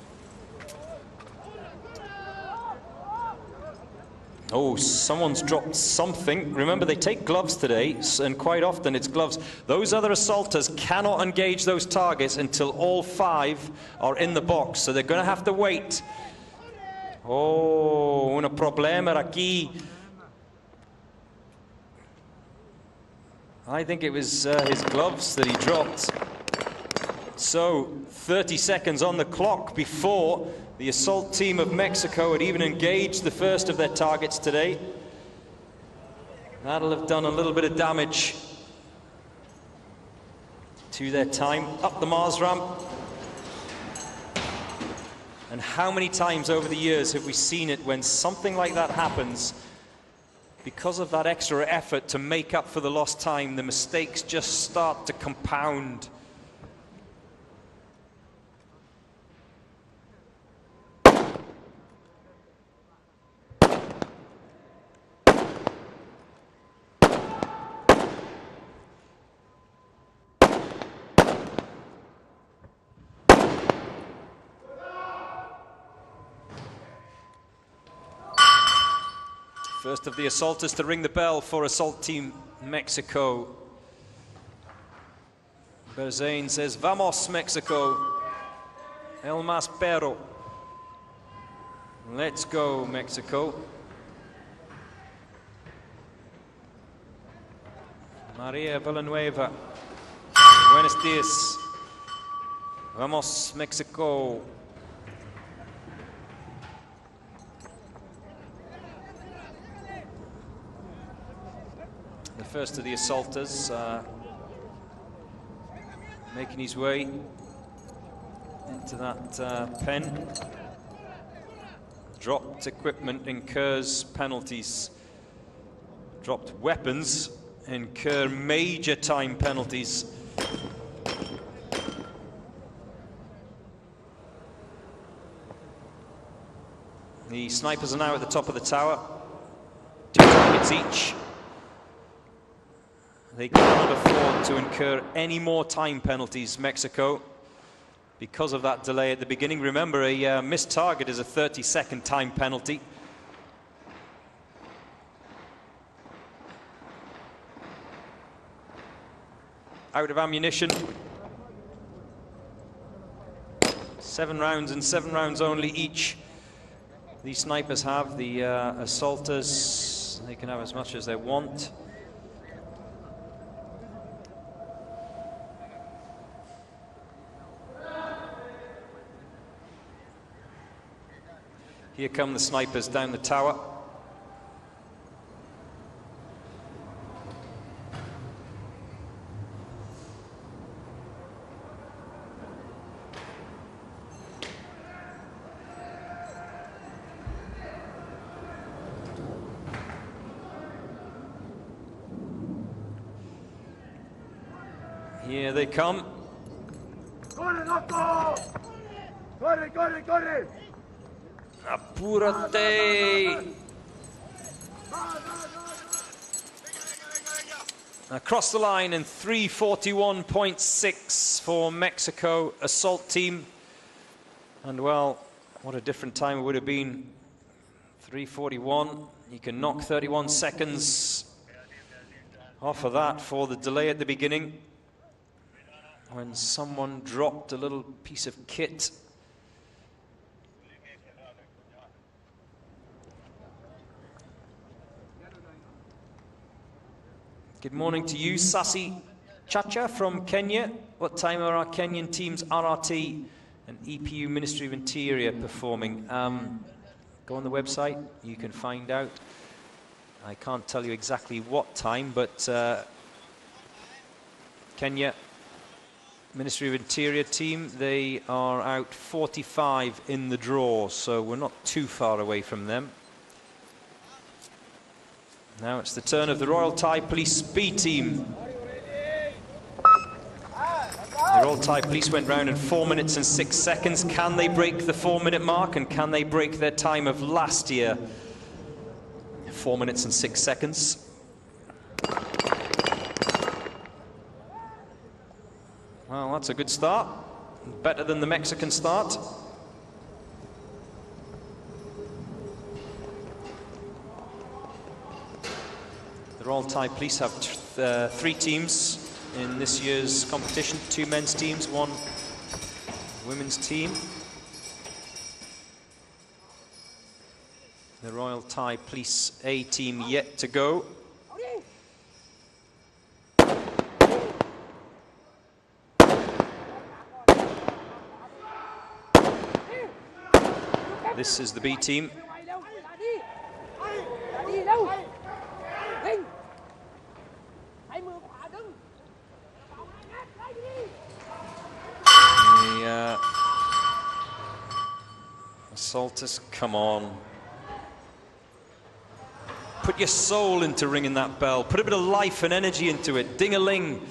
Oh, someone's dropped something. Remember, they take gloves today, and quite often it's gloves. Those other assaulters cannot engage those targets until all 5 are in the box, so they're going to have to wait. Oh, un problema aquí. I think it was his gloves that he dropped. So, 30 seconds on the clock before the assault team of Mexico had even engaged the first of their targets today. That'll have done a little bit of damage to their time. Up the Mars ramp. And how many times over the years have we seen it when something like that happens? Because of that extra effort to make up for the lost time, the mistakes just start to compound. First of the assaulters to ring the bell for Assault Team Mexico. Berzain says, "Vamos, Mexico. El más perro." Let's go, Mexico. Maria Villanueva. Buenos dias. Vamos, Mexico. The first of the assaulters making his way into that pen. Dropped equipment incurs penalties. Dropped weapons incur major time penalties. The snipers are now at the top of the tower. 2 targets each. They cannot afford to incur any more time penalties, Mexico, because of that delay at the beginning. Remember, a missed target is a 30-second time penalty. Out of ammunition. 7 rounds and 7 rounds only each. These snipers have. The assaulters, they can have as much as they want. Here come the snipers down the tower. Here they come. ¡Corre, loco! ¡Corre, corre, corre! Apúrate! Across the line in 3:41.6 for Mexico assault team. And well, what a different time it would have been. 3:41. You can knock 31 seconds off of that for the delay at the beginning, when someone dropped a little piece of kit. Good morning to you, Sasi Chacha from Kenya. What time are our Kenyan teams RRT and EPU Ministry of Interior performing? Go on the website, you can find out. I can't tell you exactly what time, but Kenya Ministry of Interior team, they are out 45 in the draw, so we're not too far away from them. Now it's the turn of the Royal Thai Police B team. The Royal Thai Police went round in 4 minutes and 6 seconds. Can they break the 4-minute mark, and can they break their time of last year? 4 minutes and 6 seconds. Well, that's a good start. Better than the Mexican start. The Royal Thai Police have 3 teams in this year's competition. 2 men's teams, 1 women's team. The Royal Thai Police A team yet to go. This is the B team. The assaulters, come on. Put your soul into ringing that bell. Put a bit of life and energy into it. Ding-a-ling.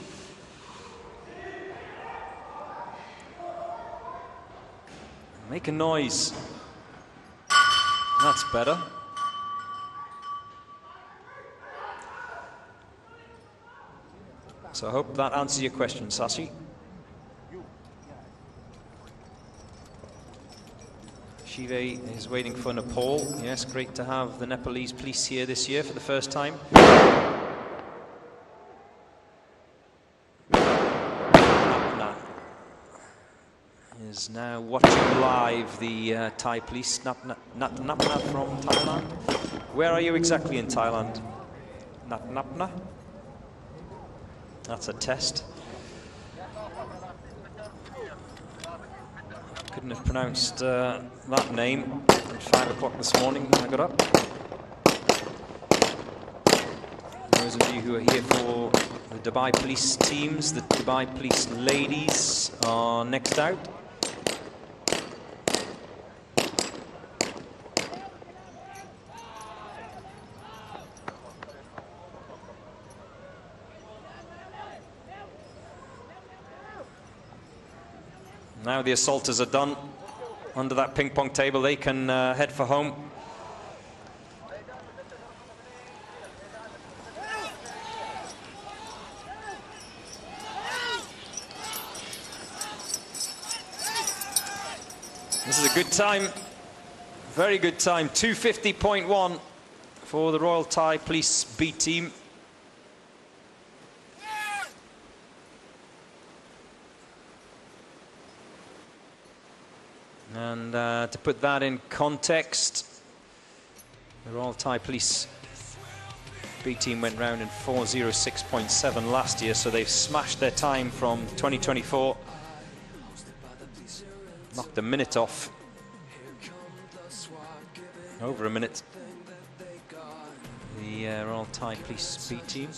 Make a noise. That's better. So I hope that answers your question, Sashi. Shive is waiting for Nepal. Yes, great to have the Nepalese police here this year for the first time. Napna is now watching live the Thai police. Napna from Thailand. Where are you exactly in Thailand? Napna? That's a test. Couldn't have pronounced that name at 5 o'clock this morning when I got up. Those of you who are here for the Dubai Police teams, the Dubai Police ladies are next out. Now the assaulters are done under that ping pong table. They can head for home. This is a good time, very good time. 2:50.1 for the Royal Thai Police B team. And to put that in context, the Royal Thai Police B team went round in 4:06.7 last year, so they've smashed their time from 2024. Knocked a minute off. Over a minute. The Royal Thai Police B team.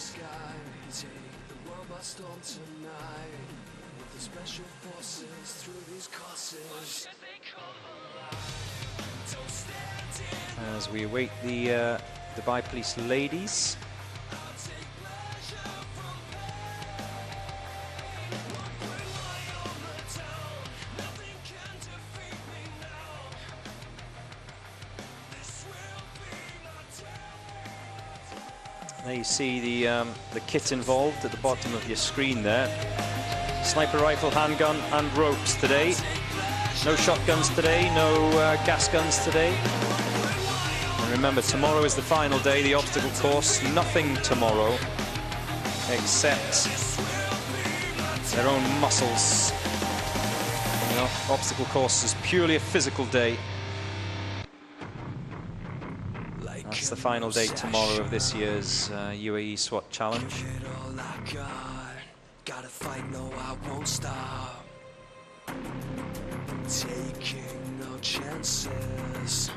As we await the Dubai Police ladies. There you see the kit involved at the bottom of your screen there. Sniper rifle, handgun and ropes today. No shotguns today, no gas guns today. And remember, tomorrow is the final day, the obstacle course. Nothing tomorrow except their own muscles. You know, obstacle course is purely a physical day. That's the final day tomorrow of this year's Uae Swat Challenge. Gotta fight, no, I won't stop. Taking no chances.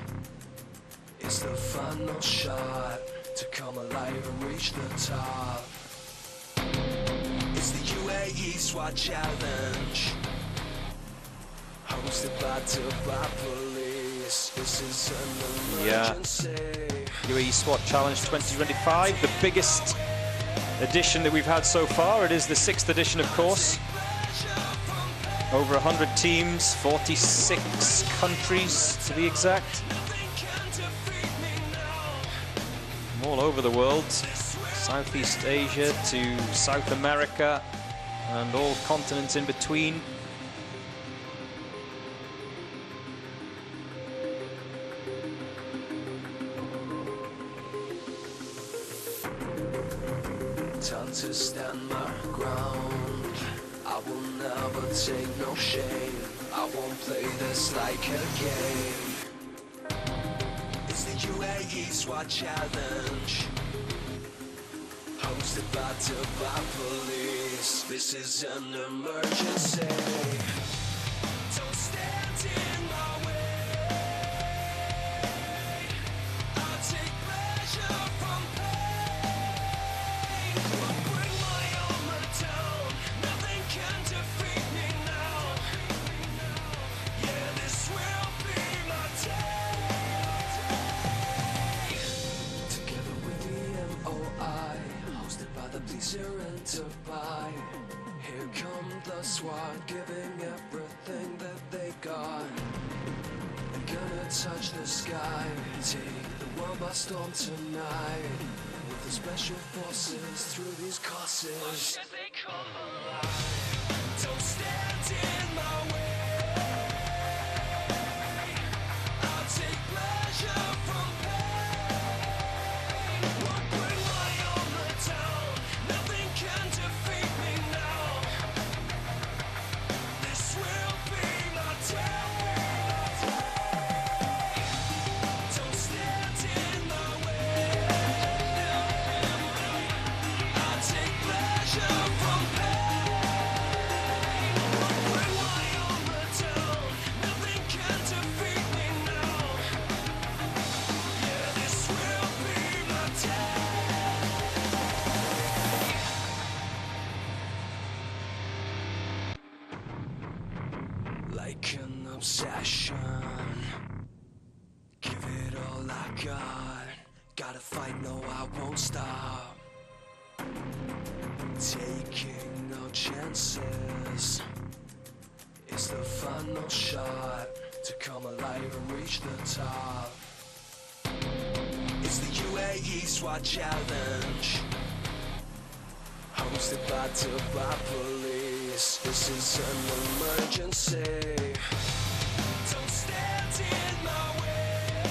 It's the final shot to come alive and reach the top. It's the Uae Swat Challenge, hosted by Dubai Police. This is an Yeah. emergency. Uae Swat Challenge 2025, the biggest edition that we've had so far. It is the 6th edition, of course. Over 100 teams, 46 countries to be exact. From all over the world, Southeast Asia to South America and all continents in between. Time to stand my ground. I will never take no shame. I won't play this like a game. It's the Uae Swat Challenge, hosted by Dubai Police. This is an emergency. Don't stand in my way. I'll take pleasure from pain. I'll bring my armor down. Nothing can defeat me now. Yeah, this will be my day. Together with the MOI, hosted by the police here in Dubai. Here come the SWAT, giving everything that they got. They're gonna touch the sky, take the world by storm tonight. With the special forces through these courses. Don't stand in my way. I'll take pleasure from pain. I'll bring my armor down. Nothing can defeat me now. This will be my day. Don't stand in my way. I'll take pleasure from pain. I'll bring my armor down. Nothing can defeat me now. Yeah, this will be my day. Like an obsession, give it all I got. Gotta fight, no, I won't stop. Taking no chances. It's the final shot to come alive and reach the top. It's the Uae Swat Challenge, hosted by Dubai Police. This is an emergency. Don't stand in my way.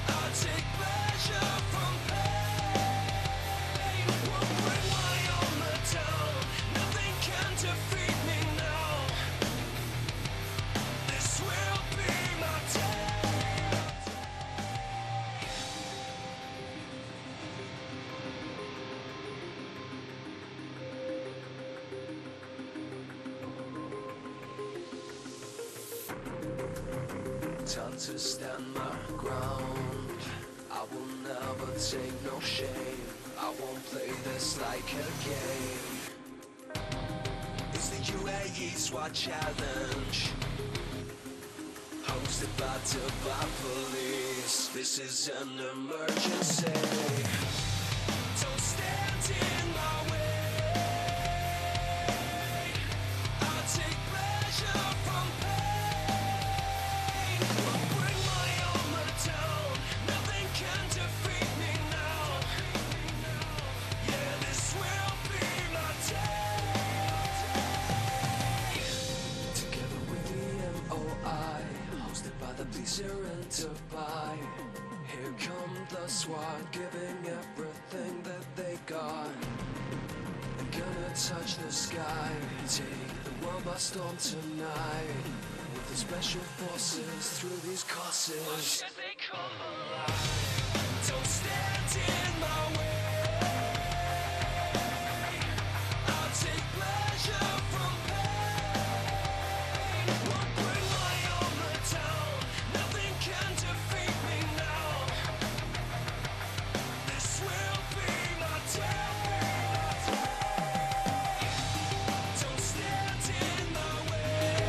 I'll take pleasure from pain. I'll bring my armor down. Nothing can defeat me now. This will be my day. Time to stand my ground. I will never take no shame. I won't play this like a game. It's the Uae Swat Challenge, hosted by Dubai Police. This is an emergency. Don't stand in my way. I'll take pleasure from pain. I'll bring my armor down. Nothing can defeat me now. Yeah, this will be my day. Together with the MOI, hosted by the police here in Dubai. Here come the SWAT, giving everything that they got. They're gonna touch the sky, take the world by storm tonight. With the special forces through these courses. Don't stand in my way. I'll take pleasure from pain. I'll bring my armor down. Nothing can defeat me now. This will be my day. Don't stand in my way.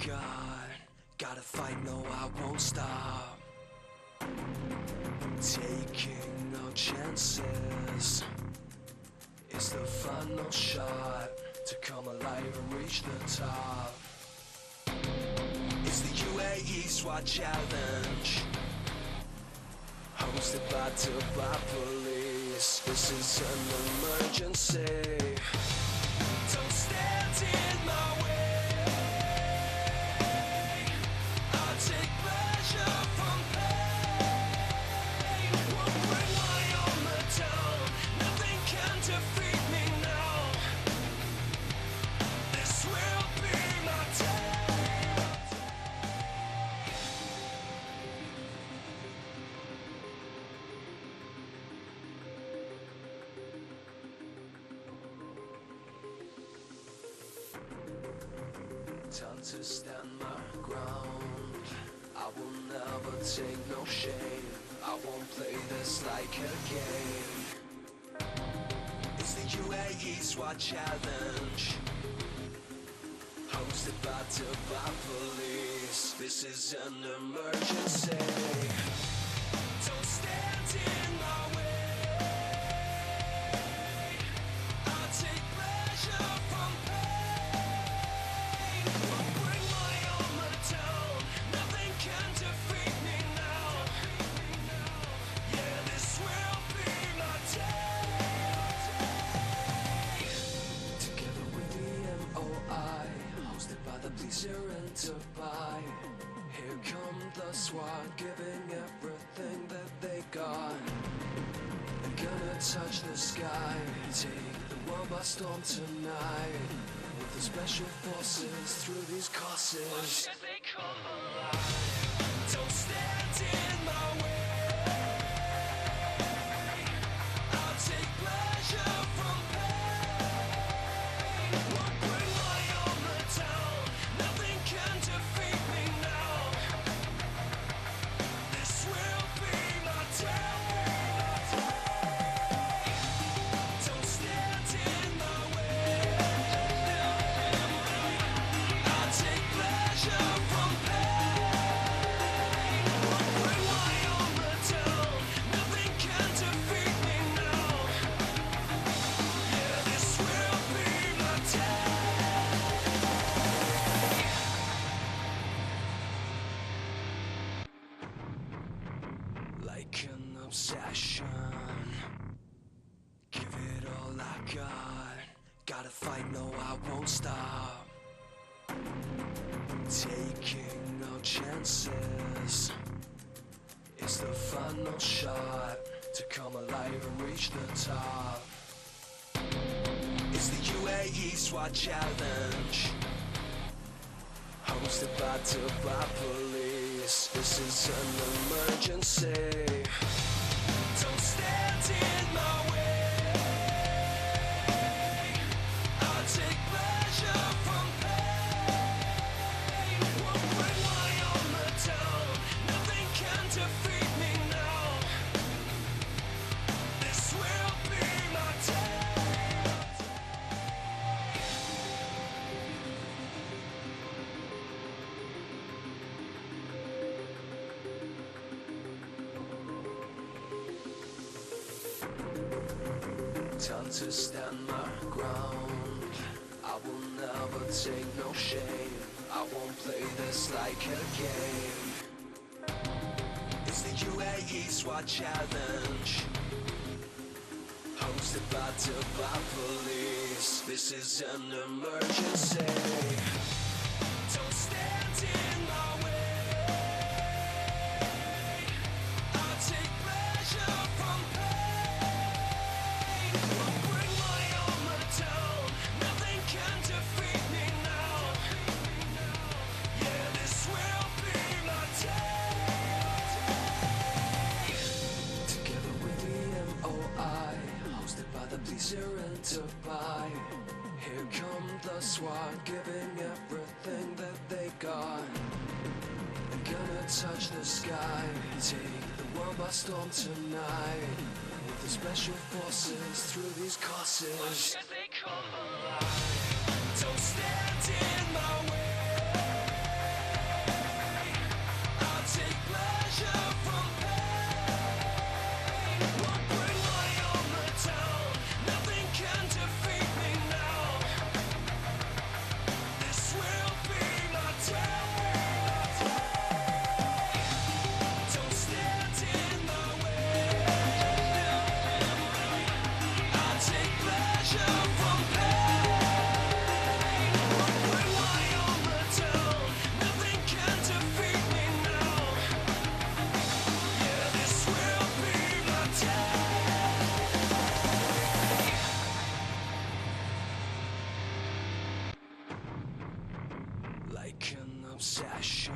got. Gotta fight, no, I won't stop. Taking no chances. It's the final shot to come alive and reach the top. It's the Uae Swat Challenge, hosted by Dubai Police. This is an emergency. Don't stand in my way. I take pleasure from pain. Won't bring my armor down. Nothing can defeat me now. This will be my day. Time to stand my ground. I will never take no shame. I won't play this like a game. It's the Uae Swat Challenge, hosted by Dubai Police. This is an emergency. Don't stand in my way. I take pleasure from pain. Won't bring my armor down. Nothing can defeat me now. Yeah, this will be my day. Together with the MOI, hosted by the police here in Dubai. Here come the SWAT, giving everything that they got. They're gonna touch the sky, take the world by storm tonight. With the special forces through these courses. Why should they come alive? Don't stand in my way. I'll take pleasure from pain. Won't bring my armor down. Nothing can defeat me now. This will be my day. Don't stand in my way. I'll take pleasure from pain. Won't bring my armor down. Nothing can defeat me now. Yeah, this will be my day. Like an obsession, give it all I got. Gotta fight, no, I won't stop. Taking no chances. It's the final shot to come alive and reach the top. It's the Uae Swat Challenge, hosted by Dubai Police. This is an emergency. Don't stand in my way. I'll take pleasure from pain. Won't bring my armor down. Nothing can defeat me now. This will be my day. Time to stand my ground. I will never take no shame. I won't play this like a game. It's the Uae Swat Challenge, hosted by Dubai Police. This is an emergency. Don't stand in my way. I'll take pleasure from pain. Won't bring my armor down. Nothing can defeat me now. Yeah, this will be my day. Together with the MOI, hosted by the police here in Dubai. Here come the SWAT, giving everything that they got. They're gonna touch the sky, take the world by storm tonight. With the special forces through these courses. Why should they come alive? Don't stand in my way. obsession.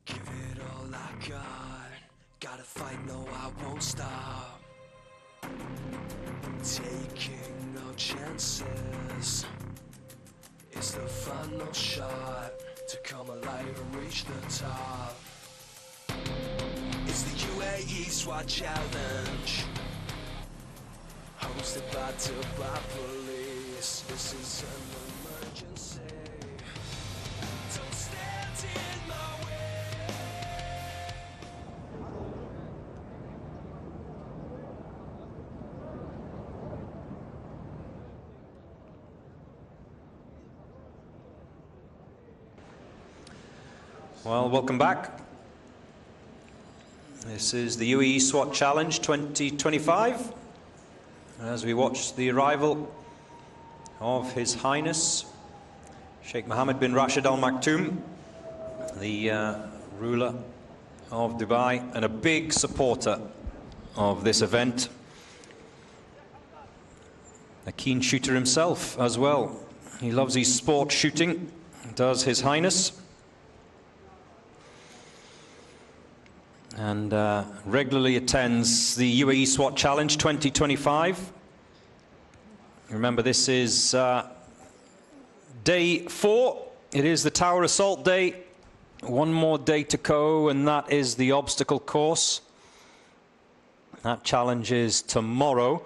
Give it all I got. Gotta fight, no, I won't stop. Taking no chances. It's the final shot to come alive and reach the top. It's the Uae Swat Challenge, hosted by Dubai Police. This is an emergency. Don't stand in my way. Well, welcome back. This is the Uae Swat Challenge 2025. As we watch the arrival of His Highness Sheikh Mohammed bin Rashid Al Maktoum, the ruler of Dubai and a big supporter of this event. A keen shooter himself as well. He loves his sport shooting, does His Highness. And regularly attends the Uae Swat Challenge 2025. Remember, this is day 4. It is the Tower Assault Day. One more day to go, and that is the obstacle course. That challenge is tomorrow.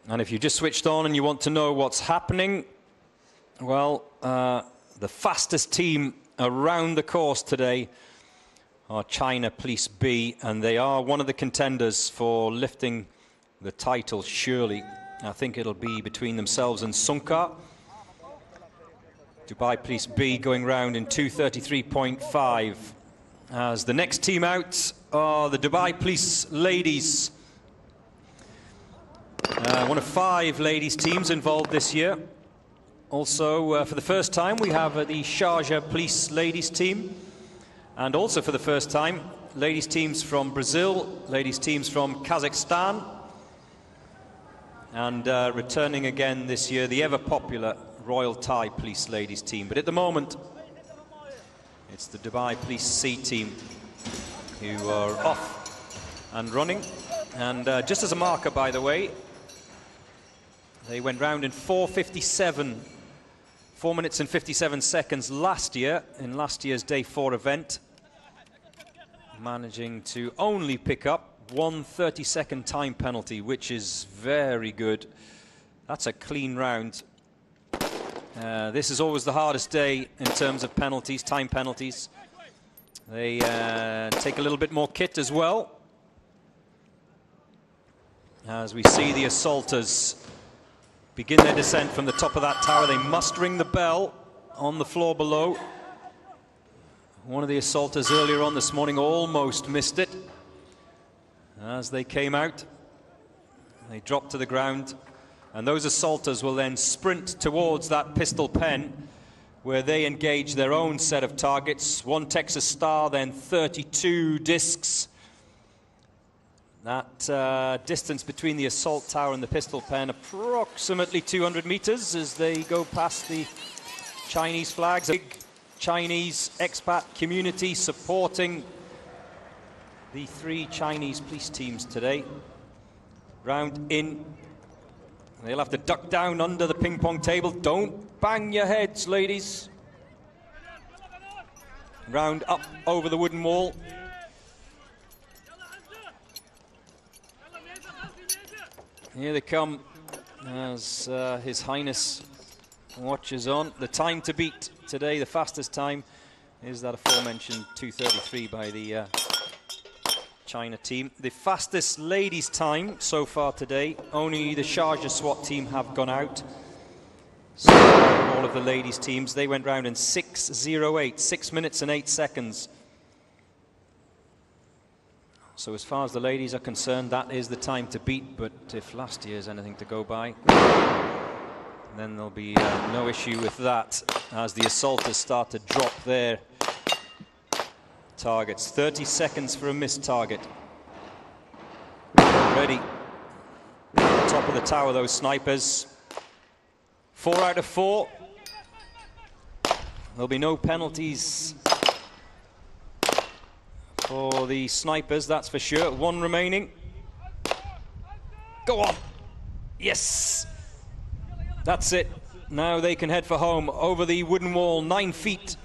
And if you just switched on and you want to know what's happening, well, the fastest team around the course today are China Police B, and they are one of the contenders for lifting the title, surely. I think it'll be between themselves and Sunkar. Dubai Police B going round in 2:33.5. As the next team out are the Dubai Police Ladies. One of 5 ladies teams involved this year. Also, for the first time, we have the Sharjah Police Ladies team. And also for the first time, ladies teams from Brazil, ladies teams from Kazakhstan, and returning again this year, the ever-popular Royal Thai Police Ladies team. But at the moment, it's the Dubai Police C team who are off and running. And just as a marker, by the way, they went round in 4:57, 4 minutes and 57 seconds last year, in last year's Day 4 event, managing to only pick up 1 30-second time penalty, which is very good. That's a clean round. This is always the hardest day in terms of penalties, time penalties. They take a little bit more kit as well. As we see the assaulters begin their descent from the top of that tower, they must ring the bell on the floor below. One of the assaulters earlier on this morning almost missed it. As they came out, they dropped to the ground, and those assaulters will then sprint towards that pistol pen where they engage their own set of targets. 1 Texas Star, then 32 discs. That distance between the assault tower and the pistol pen, approximately 200 meters as they go past the Chinese flags. A big Chinese expat community supporting the 3 Chinese police teams today. Round in. They'll have to duck down under the ping pong table. Don't bang your heads, ladies. Round up over the wooden wall. Here they come as His Highness watches on. The time to beat today, the fastest time, is that aforementioned 2:33 by the China team. The fastest ladies' time so far today, only the Sharjah SWAT team have gone out. So all of the ladies' teams, they went round in 6:08, 6 minutes and 8 seconds. So as far as the ladies are concerned, that is the time to beat. But if last year's anything to go by, then there'll be no issue with that as the assaulters start to drop their targets. 30 seconds for a missed target. Ready. Top of the tower, those snipers. 4 out of 4. There'll be no penalties for the snipers, that's for sure. One remaining. Go on. Yes. That's it. Now they can head for home over the wooden wall, 9 feet.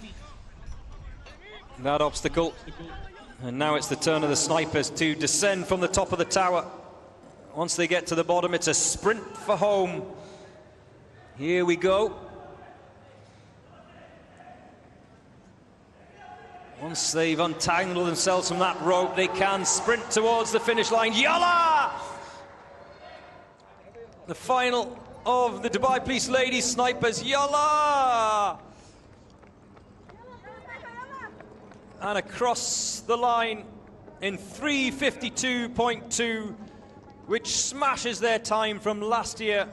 That obstacle. And now it's the turn of the snipers to descend from the top of the tower. Once they get to the bottom, it's a sprint for home. Here we go. Once they've untangled themselves from that rope, they can sprint towards the finish line. Yalla! The final of the Dubai Police Ladies Snipers. Yalla! And across the line in 3:52.2, which smashes their time from last year.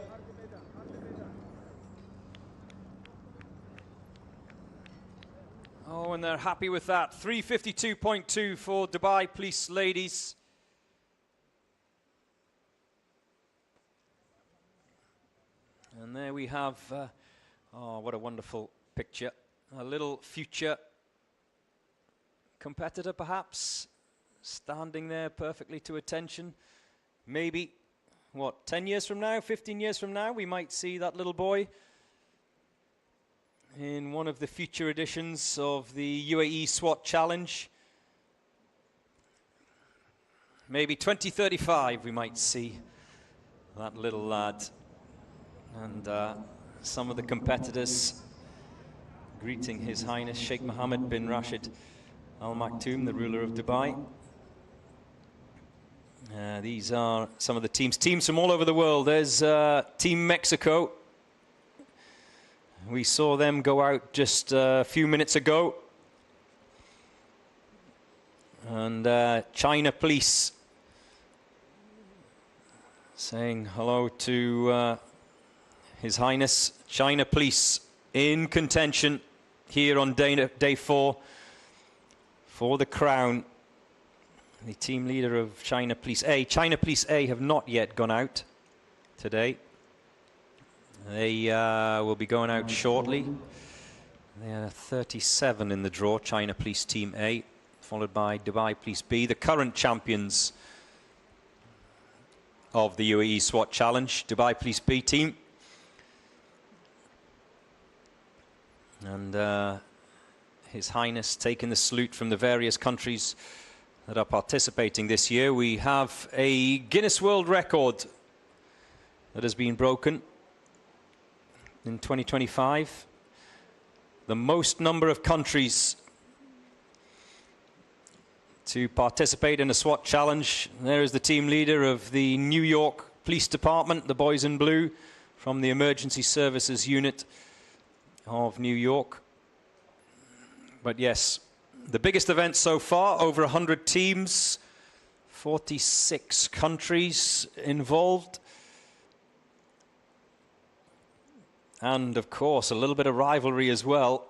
Oh, and they're happy with that. 3:52.2 for Dubai Police Ladies. And there we have, oh, what a wonderful picture. A little future competitor, perhaps, standing there perfectly to attention. Maybe, what, 10 years from now, 15 years from now, we might see that little boy in one of the future editions of the Uae Swat Challenge. Maybe 2035 we might see that little lad. And some of the competitors greeting His Highness Sheikh Mohammed bin Rashid Al Maktoum, the ruler of Dubai. These are some of the teams from all over the world. There's Team Mexico. We saw them go out just a few minutes ago. And China Police saying hello to His Highness. China Police in contention here on day 4 for the crown. The team leader of China Police A. China Police A have not yet gone out today. They will be going out shortly. They are 37 in the draw, China Police Team A, followed by Dubai Police B, the current champions of the Uae SWAT Challenge, Dubai Police B team. And His Highness taking the salute from the various countries that are participating this year. We have a Guinness World Record that has been broken in 2025. The most number of countries to participate in a SWAT challenge. There is the team leader of the New York Police Department, the boys in blue, from the Emergency Services Unit of New York. But yes, the biggest event so far, over 100 teams, 46 countries involved. And of course, a little bit of rivalry as well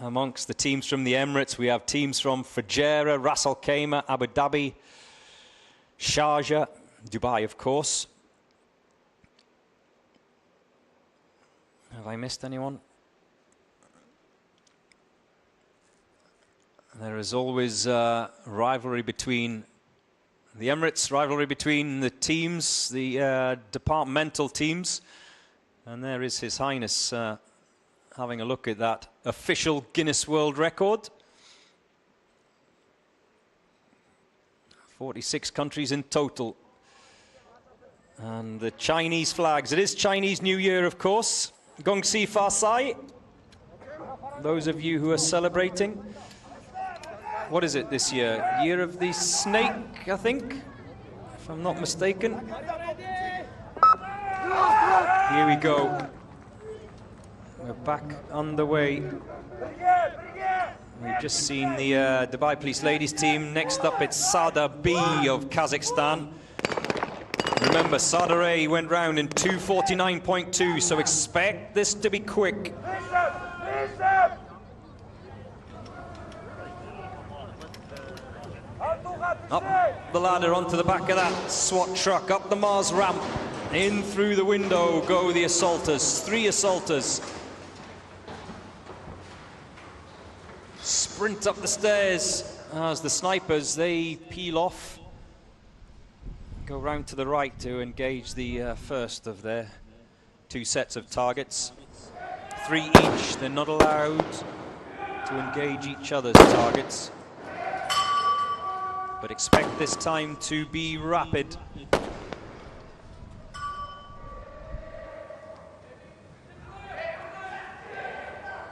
amongst the teams from the Emirates. We have teams from Fujairah, Ras Al Khaimah, Abu Dhabi, Sharjah, Dubai, of course. Have I missed anyone? There is always rivalry between the Emirates, rivalry between the teams, the departmental teams. And there is His Highness having a look at that official Guinness World Record. 46 countries in total. And the Chinese flags. It is Chinese New Year, of course. Gong Xi Fa Sai. Those of you who are celebrating. What is it this year? Year of the Snake, I think, if I'm not mistaken. Here we go. We're back underway. We've just seen the Dubai Police Ladies team. Next up, it's Sada B of Kazakhstan. Remember, Sada A went round in 2:49.2, so expect this to be quick. Up the ladder onto the back of that SWAT truck, up the Mars ramp. In through the window go the assaulters, 3 assaulters. sprint up the stairs as the snipers, they peel off, go round to the right to engage the first of their 2 sets of targets. 3 each, they're not allowed to engage each other's targets. But expect this time to be rapid.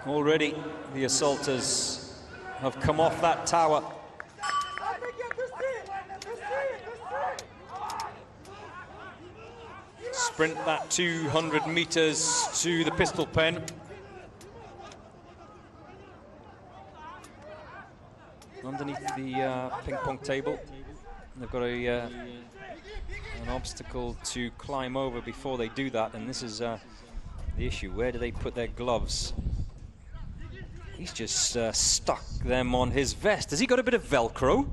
Already the assaulters have come off that tower. Sprint that 200 meters to the pistol pen. Underneath the ping pong table, they've got an obstacle to climb over before they do that, and this is the issue. Where do they put their gloves? He's just stuck them on his vest. Has he got a bit of Velcro?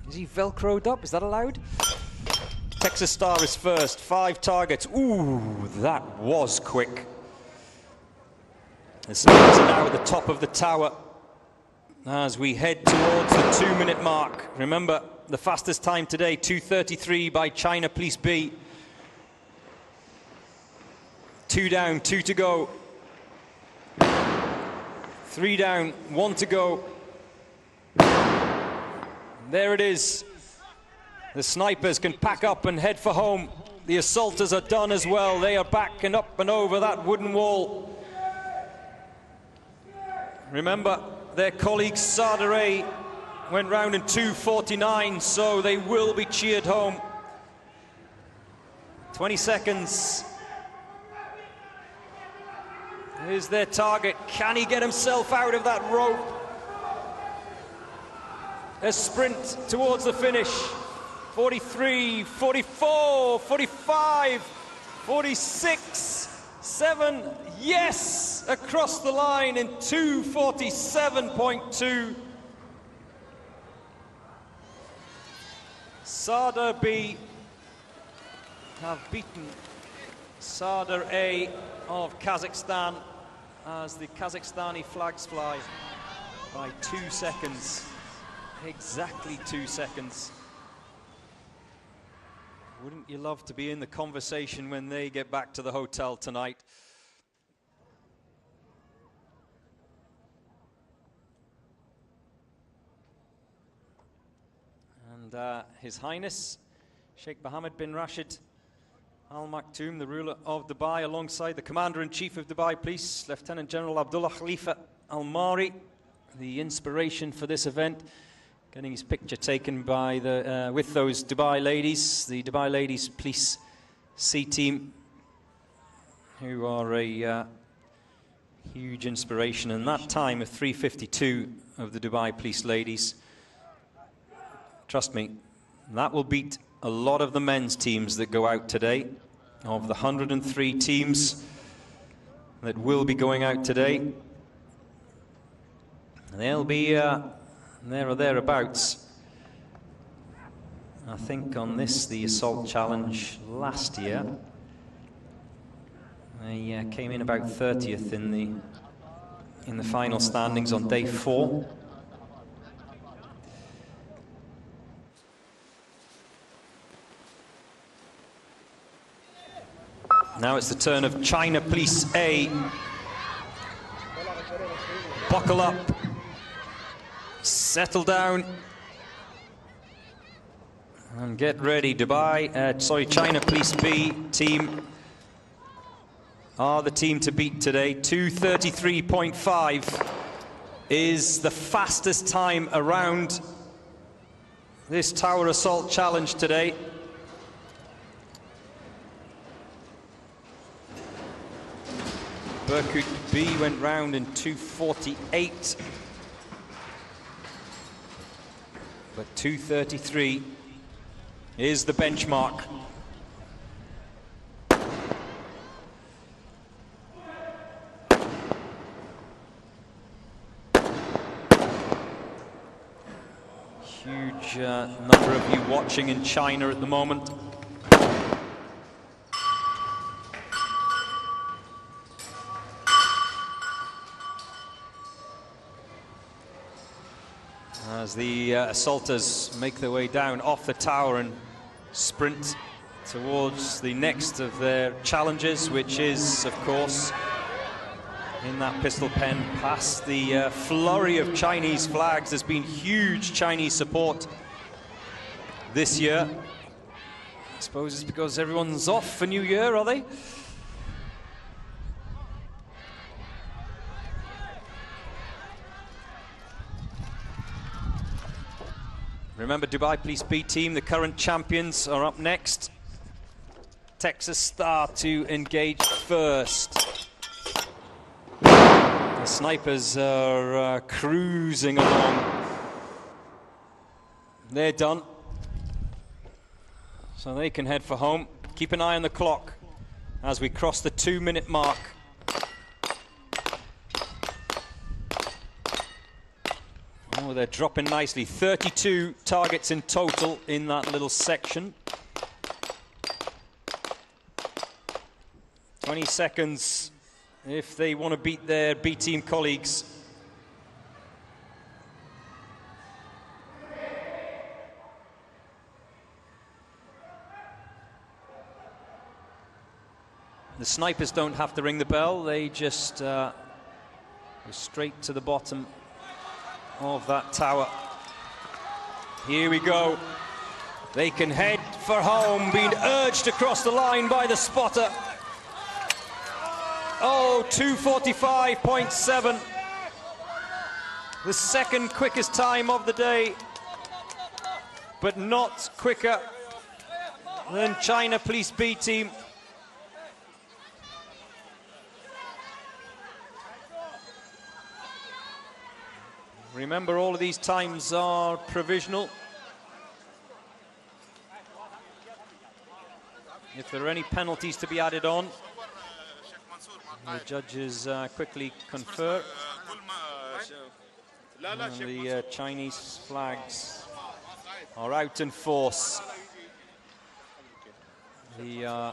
Is he Velcroed up? Is that allowed? Texas Star is first, 5 targets. Ooh, that was quick. The snipers are now at the top of the tower as we head towards the 2-minute mark. Remember, the fastest time today, 2:33 by China Police B. 2 down, 2 to go. 3 down, 1 to go. There it is. The snipers can pack up and head for home. The assaulters are done as well. They are back and up and over that wooden wall. Remember, their colleague Sardare went round in 2:49, so they will be cheered home. 20 seconds. Here's their target. Can he get himself out of that rope? A sprint towards the finish. 43, 44, 45, 46, 7. Yes! Across the line in 2:47.2. Sadr B have beaten Sadr A of Kazakhstan as the Kazakhstani flags fly by 2 seconds. Exactly 2 seconds. Wouldn't you love to be in the conversation when they get back to the hotel tonight? And His Highness Sheikh Mohammed bin Rashid Al Maktoum, the ruler of Dubai, alongside the Commander-in-Chief of Dubai Police, Lieutenant General Abdullah Khalifa Al Mari, the inspiration for this event, getting his picture taken by the with those Dubai ladies, the Dubai Ladies Police C team, who are a huge inspiration. And that time of 3:52 of the Dubai Police ladies, trust me, that will beat a lot of the men's teams that go out today. Of the 103 teams that will be going out today, they'll be there or thereabouts. I think on this, the assault challenge last year, they came in about 30th in the final standings on day 4. Now it's the turn of China Police A. Buckle up. Settle down. And get ready. China Police B team are the team to beat today. 2:33.5 is the fastest time around this tower assault challenge today. Berkut B went round in 2:48, but 2:33 is the benchmark. Huge number of you watching in China at the moment. as the assaulters make their way down off the tower and sprint towards the next of their challenges, which is, of course, in that pistol pen past the flurry of Chinese flags. There's been huge Chinese support this year. I suppose it's because everyone's off for New Year, are they? Remember, Dubai Police B team, the current champions, are up next. Texas start to engage first. The snipers are cruising along. They're done, so they can head for home. Keep an eye on the clock as we cross the 2-minute mark. Oh, they're dropping nicely. 32 targets in total in that little section. 20 seconds if they want to beat their B team colleagues. The snipers don't have to ring the bell, they just go straight to the bottom of that tower. Here we go. They can head for home, being urged across the line by the spotter. Oh, 2:45.7. The second quickest time of the day, but not quicker than China Police B team. Remember, all of these times are provisional. If there are any penalties to be added on, the judges quickly confer. And the Chinese flags are out in force. The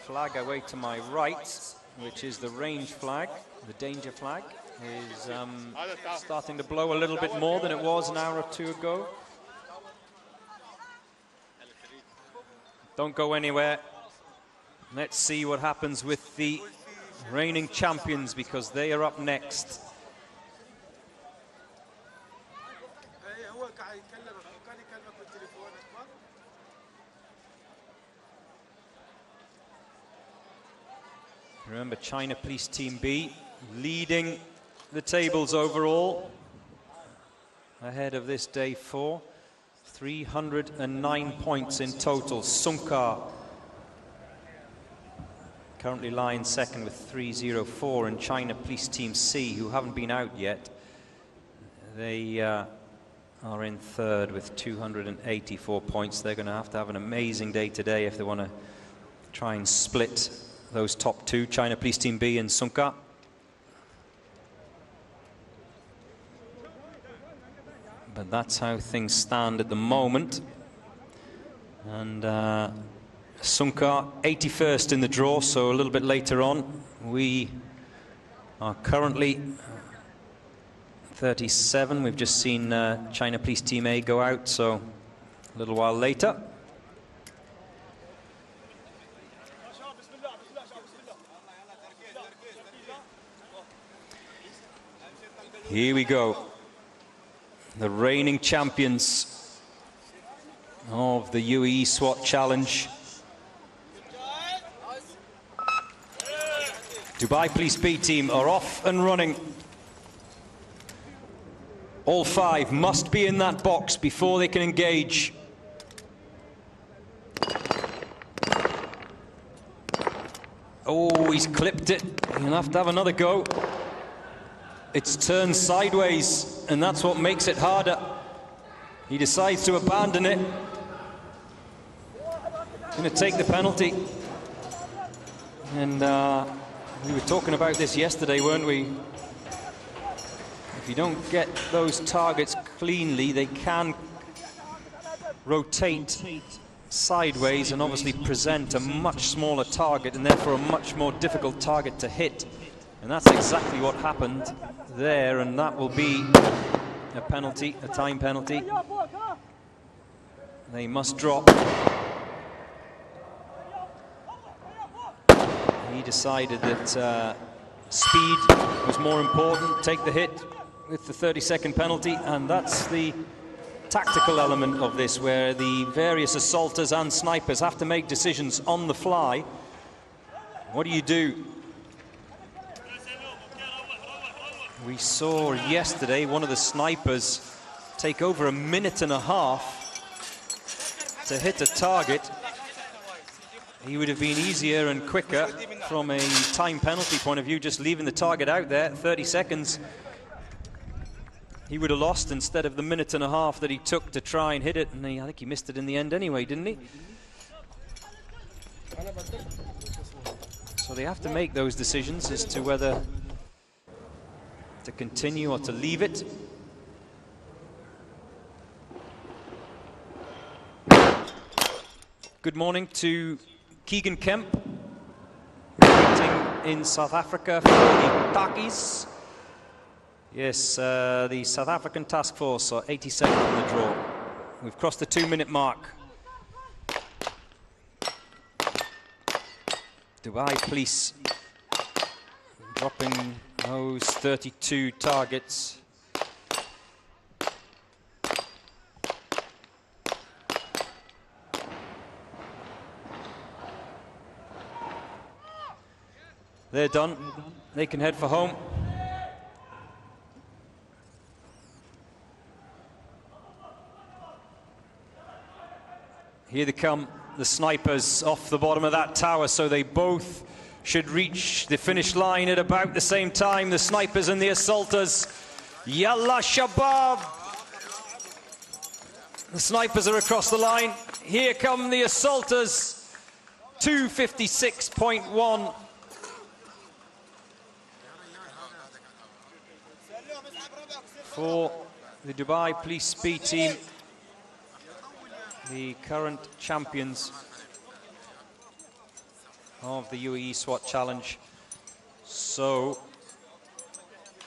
flag away to my right, which is the range flag, the danger flag, is starting to blow a little bit more than it was an hour or two ago. Don't go anywhere. Let's see what happens with the reigning champions, because they are up next. Remember, China Police Team B leading the tables overall, ahead of this day 4. 309 points in total. Sungkar currently lying second with 304, and China Police Team C, who haven't been out yet, they are in third with 284 points. They're going to have an amazing day today if they want to try and split those top two, China Police Team B and Sungkar. But that's how things stand at the moment. And Sungkar 81st in the draw, so a little bit later on. We are currently 37. We've just seen China Police Team A go out, so a little while later. Here we go. The reigning champions of the Uae Swat Challenge. Dubai Police B team are off and running. All 5 must be in that box before they can engage. Oh, he's clipped it. He'll have to have another go. It's turned sideways, and that's what makes it harder. He decides to abandon it. Going to take the penalty. And we were talking about this yesterday, weren't we? If you don't get those targets cleanly, they can rotate sideways and obviously present a much smaller target, and therefore a much more difficult target to hit. And that's exactly what happened there, and that will be a penalty, a time penalty. They must drop. He decided that speed was more important, take the hit with the 30-second penalty, and that's the tactical element of this, where the various assaulters and snipers have to make decisions on the fly. What do you do? We saw yesterday one of the snipers take over 1.5 minutes to hit a target. He would have been easier and quicker from a time penalty point of view, just leaving the target out there, 30 seconds. He would have lost instead of the 1.5 minutes that he took to try and hit it, and I think he missed it in the end anyway, didn't he? So they have to make those decisions as to whether to continue or to leave it. Good morning to Keegan Kemp, competing in South Africa for the Takis. Yes, the South African task force are 82nd in the draw. We've crossed the 2-minute mark. Dubai Police dropping those 32 targets. They're done. They can head for home. Here they come, the snipers off the bottom of that tower, so they both should reach the finish line at about the same time, the snipers and the assaulters. Yalla Shabab! The snipers are across the line. Here come the assaulters. 2:56.1. For the Dubai Police Speed Team, the current champions of the Uae Swat Challenge. So,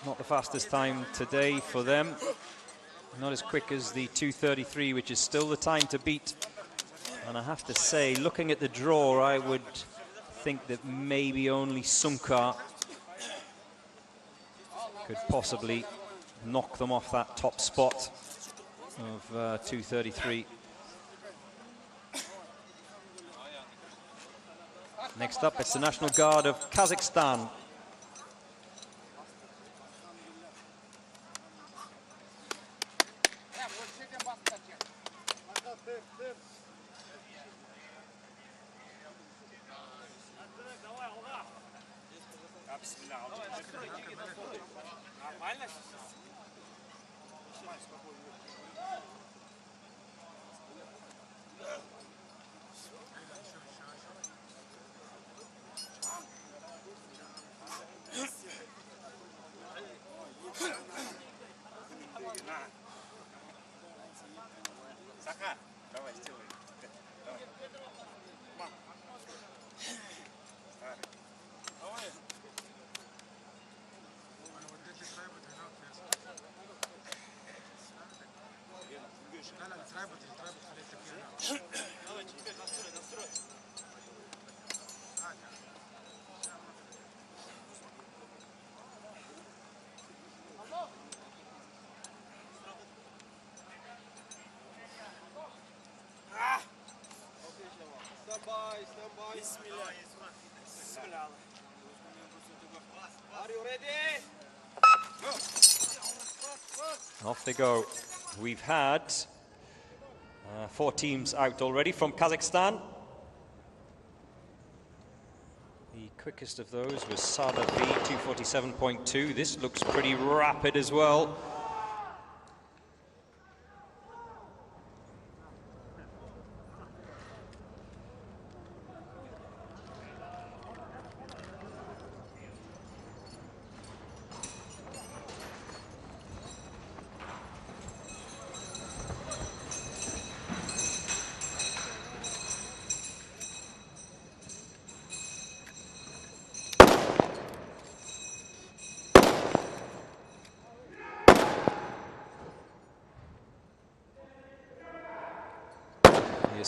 not the fastest time today for them. Not as quick as the 2:33, which is still the time to beat. And I have to say, looking at the draw, I would think that maybe only Sunka could possibly knock them off that top spot of 2:33. Next up, it's the National Guard of Kazakhstan. Off they go. We've had 4 teams out already from Kazakhstan. The quickest of those was Sada B, 2:47.2. This looks pretty rapid as well.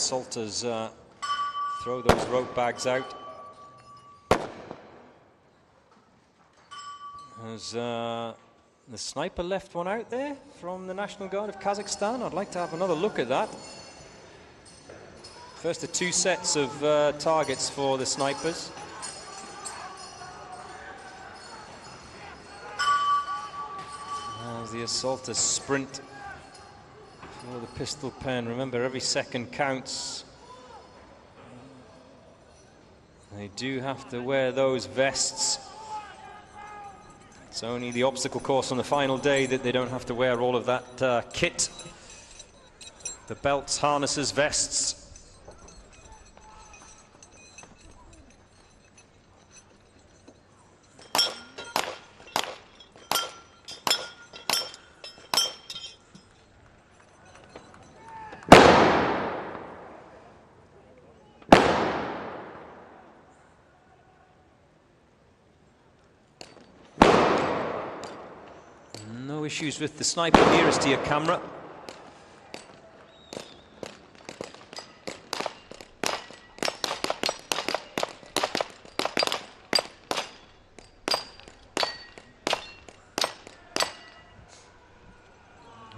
assaulters throw those rope bags out. Has the sniper left one out there from the National Guard of Kazakhstan? I'd like to have another look at that. First of 2 sets of targets for the snipers. As the assaulters sprint for the pistol pen. Remember, every second counts. They do have to wear those vests. It's only the obstacle course on the final day that they don't have to wear all of that kit. The belts, harnesses, vests. No issues with the sniper nearest to your camera.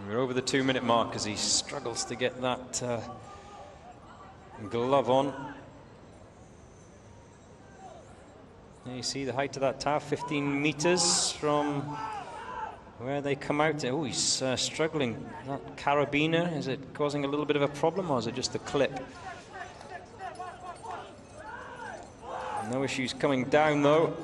We're over the 2-minute mark as he struggles to get that glove on. There you see the height of that tower, 15 meters from where they come out. Oh, he's struggling. That carabiner, is it causing a little bit of a problem, or is it just the clip? No issues coming down, though.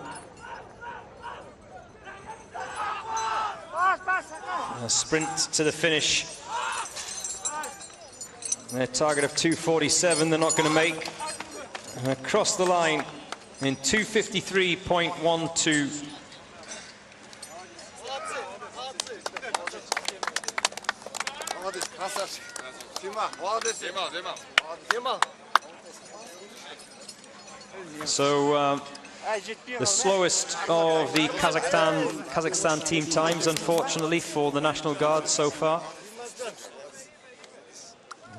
A sprint to the finish. Their target of 2:47 they're not going to make. Across the line in 2:53.12. So the slowest of the Kazakhstan team times, unfortunately, for the National Guard so far.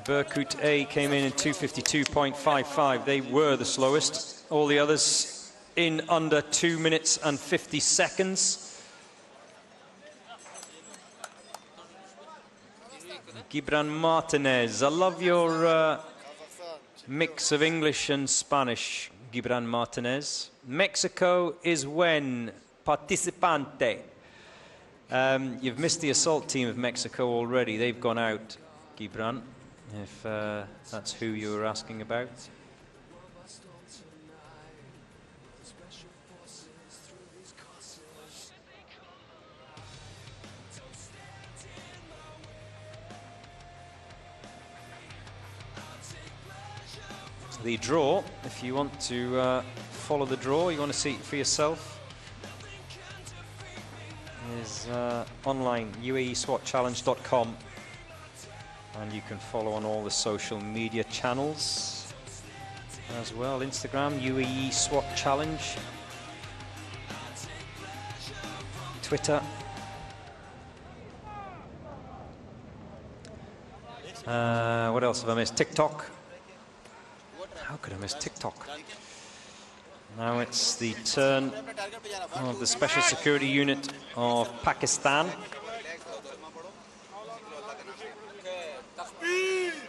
Berkut A came in 2:52.55. They were the slowest. All the others in under 2 minutes and 50 seconds. Gibran Martinez, I love your mix of English and Spanish, Gibran Martinez. Mexico is when? Participante. You've missed the assault team of Mexico already. They've gone out, Gibran, if that's who you were asking about. The draw, if you want to follow the draw, you want to see it for yourself, is online, uaeswatchallenge.com, and you can follow on all the social media channels as well. Instagram, UAE SWAT Challenge, Twitter, what else have I missed? TikTok. How could I miss TikTok? Now it's the turn of the Special Security Unit of Pakistan.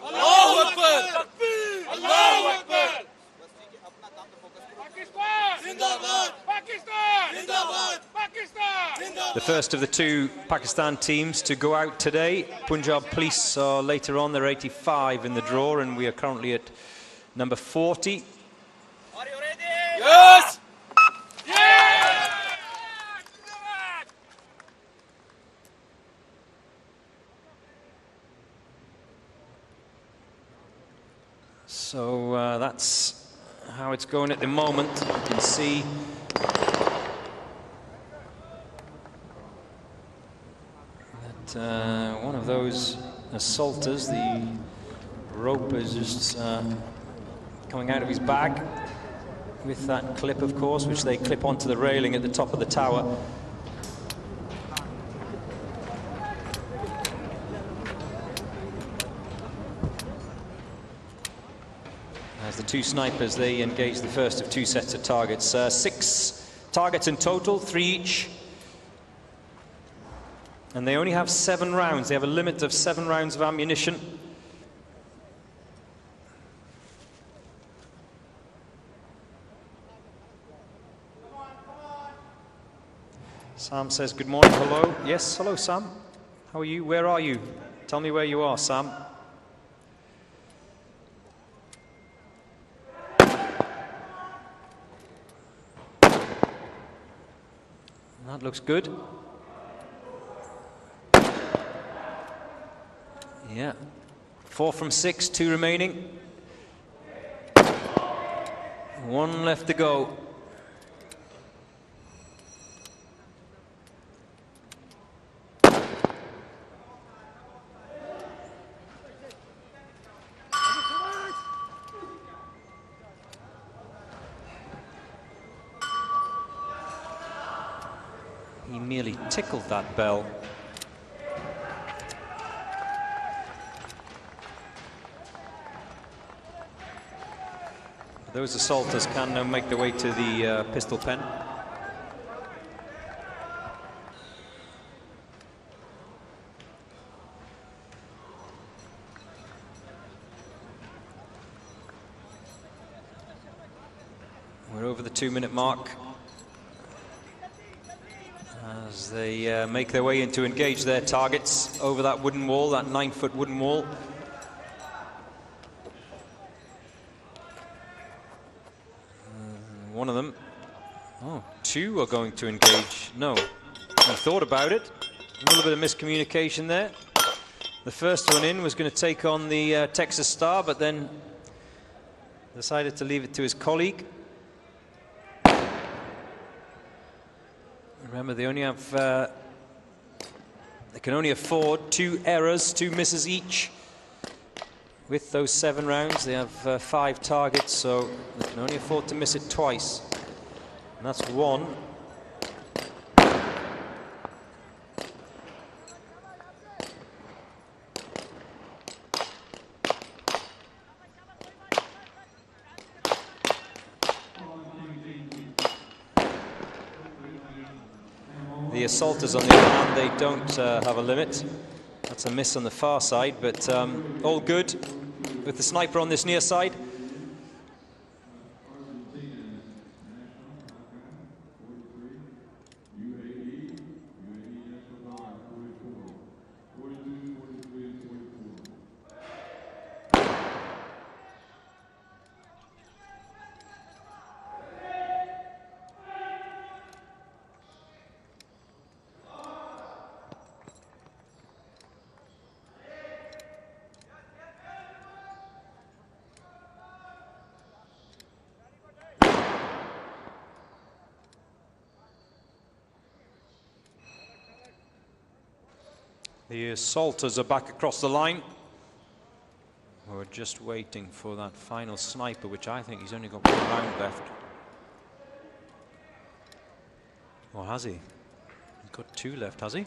Allahu Akbar! Allahu Akbar! Zindabad! Pakistan! Zindabad! Pakistan! The first of the 2 Pakistan teams to go out today. Punjab Police are later on. They're 85 in the draw, and we are currently at number 40. Are you ready? Yes! Yes! So that's how it's going at the moment. You can see that one of those assaulters, the rope is just coming out of his bag with that clip, of course, which they clip onto the railing at the top of the tower. two snipers, they engage the first of two sets of targets. 6 targets in total, 3 each. And they only have 7 rounds. They have a limit of 7 rounds of ammunition. Sam says good morning, hello. Yes, hello Sam. How are you? Where are you? Tell me where you are, Sam. That looks good. Yeah. 4 from 6, 2 remaining. 1 left to go. He merely tickled that bell. Those assaulters can now make their way to the pistol pen. We're over the 2-minute mark as they make their way in to engage their targets over that wooden wall, that 9-foot wooden wall. One of them, oh, 2 are going to engage. No, he thought about it. A little bit of miscommunication there. The first one in was going to take on the Texas Star, but then decided to leave it to his colleague. Remember, they only have, they can only afford 2 errors, 2 misses each. With those 7 rounds, they have 5 targets, so they can only afford to miss it twice. And that's 1. The assaulters, on the other hand, they don't have a limit. That's a miss on the far side, but all good with the sniper on this near side. The assaulters are back across the line. We're just waiting for that final sniper, which I think he's only got 1 round left. Or has he? He's got 2 left, has he?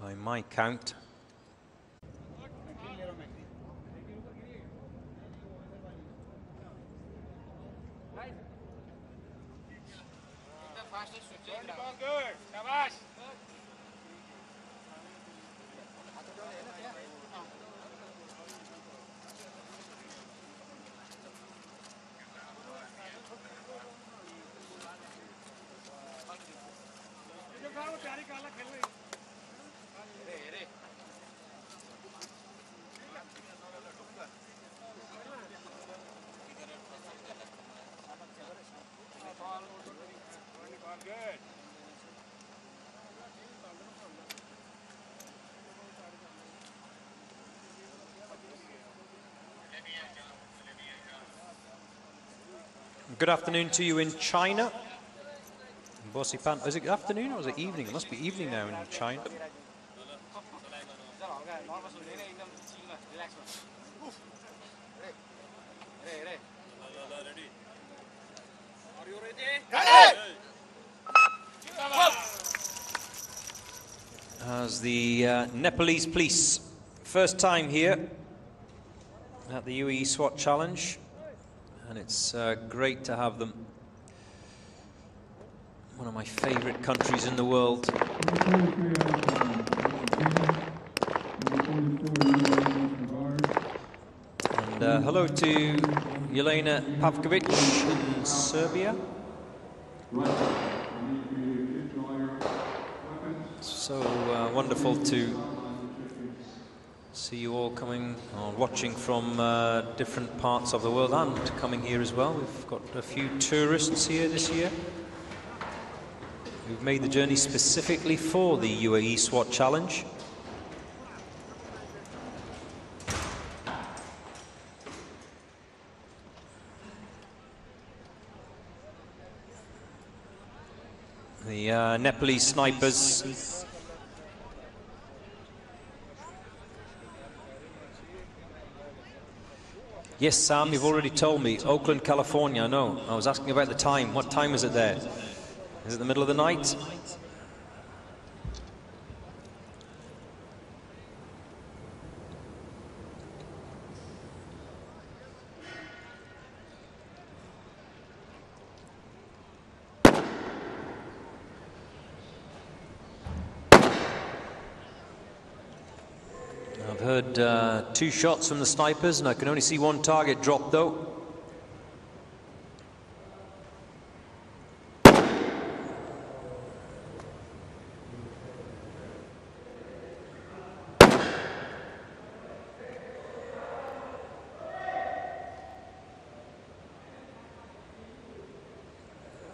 By my count. Good afternoon to you in China. Bosipan, is it afternoon or is it evening? It must be evening now in China. As as the Nepalese police. First time here at the Uae Swat Challenge, and it's great to have them. One of my favorite countries in the world. And hello to Jelena Pavkovic in Serbia. So wonderful to see you all coming or watching from different parts of the world and coming here as well. We've got a few tourists here this year. We've made the journey specifically for the Uae Swat Challenge. The Nepalese snipers. Yes, Sam, you've already told me. Oakland, California, I know. I was asking about the time. What time is it there? Is it the middle of the night? I've heard 2 shots from the snipers, and I can only see 1 target drop though.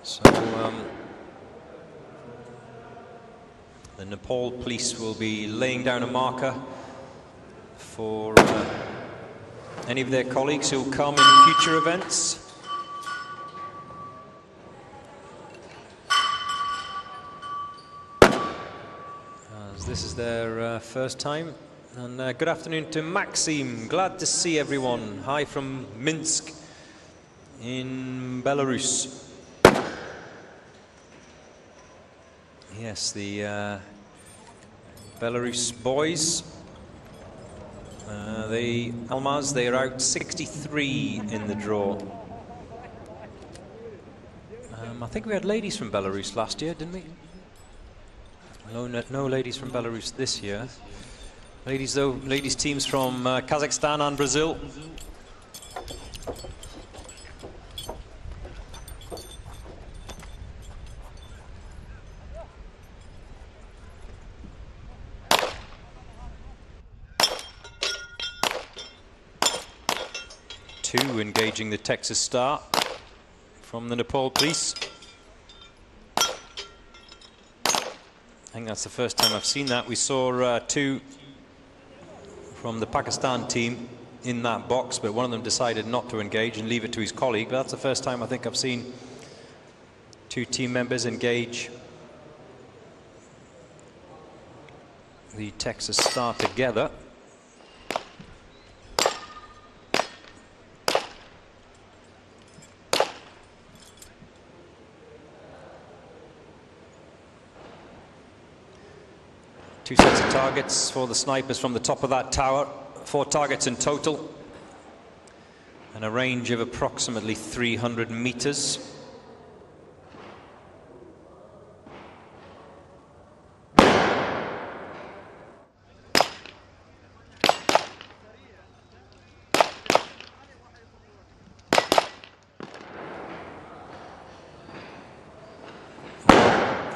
So the Nepal police will be laying down a marker for any of their colleagues who will come in future events. As this is their first time. And good afternoon to Maxim. Glad to see everyone. Hi from Minsk in Belarus. Yes, the Belarus boys. The Almaz, they are out 63 in the draw. I think we had ladies from Belarus last year, didn't we? No ladies from Belarus this year. Ladies though, ladies teams from Kazakhstan and Brazil. Two engaging the Texas Star from the Nepal police. I think that's the first time I've seen that. We saw 2 from the Pakistan team in that box, but one of them decided not to engage and leave it to his colleague. But that's the first time I think I've seen 2 team members engage the Texas Star together. Two sets of targets for the snipers from the top of that tower. 4 targets in total. And a range of approximately 300 meters.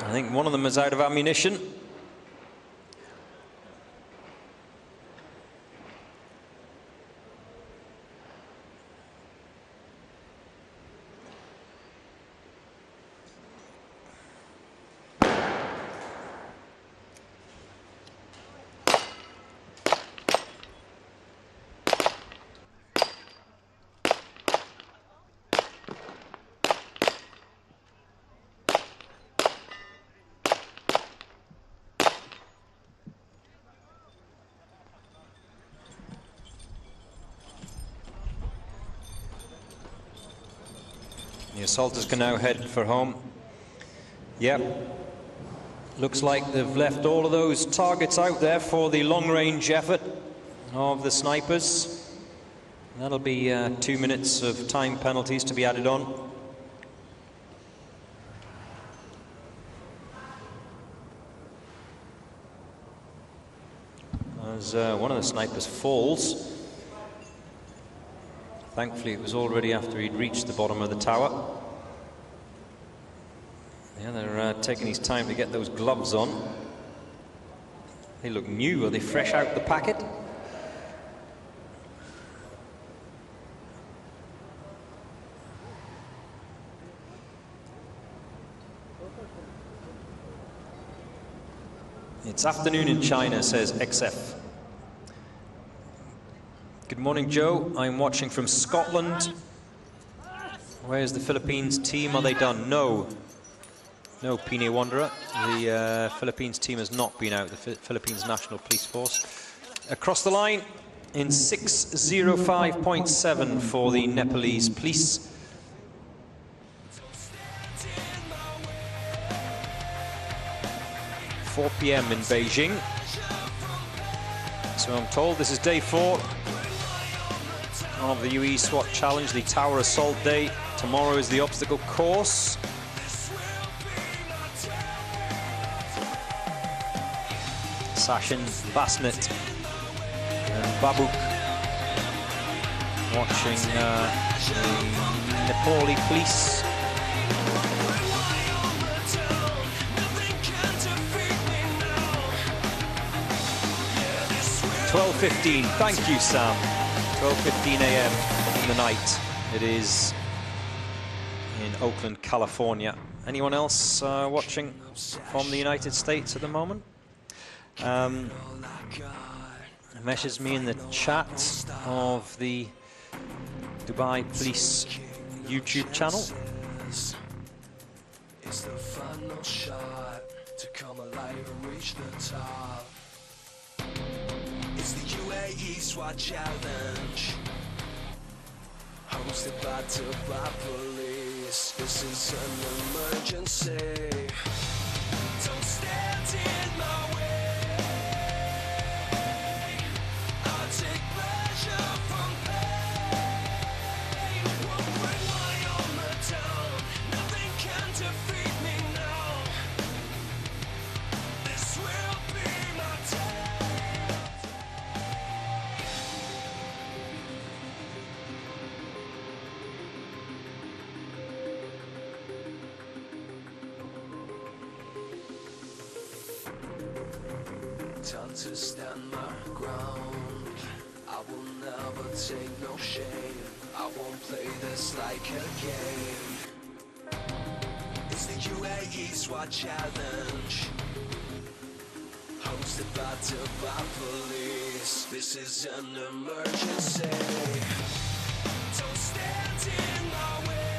I think one of them is out of ammunition. The assaulters can now head for home. Yep. Looks like they've left all of those targets out there for the long-range effort of the snipers. That'll be 2 minutes of time penalties to be added on. As one of the snipers falls. Thankfully, it was already after he'd reached the bottom of the tower. Yeah, they're taking his time to get those gloves on. They look new. Are they fresh out the packet? It's afternoon in China, says XF. Good morning, Joe. I'm watching from Scotland. Where's the Philippines team? Are they done? No. No, Pine Wanderer. The Philippines team has not been out, the Philippines National Police Force. Across the line in 6:05.7 for the Nepalese police. (4 p.m. in Beijing. So I'm told this is day 4 of the Uae Swat Challenge, the Tower Assault Day. Tomorrow is the obstacle course. Sachin, Basnet and Babuk watching the Nepali police. (12:15). Thank you, Sam. 12:15 a.m. in the night. It is in Oakland, California. Anyone else watching from the United States at the moment? Message me in the chat of the Dubai Police YouTube channel. It's the final shot to come alive and reach the top. It's the Uae Swat Challenge, hosted by Dubai Police. This is an emergency. Don't stand in my way. I'll take pleasure from pain. Won't bring my armor down. Nothing can defeat me now. This will be my day. Time to stand my ground. I will never take no shame. I won't play this like a game. It's the Uae Swat Challenge, hosted by Dubai Police. This is an emergency. Don't stand in my way.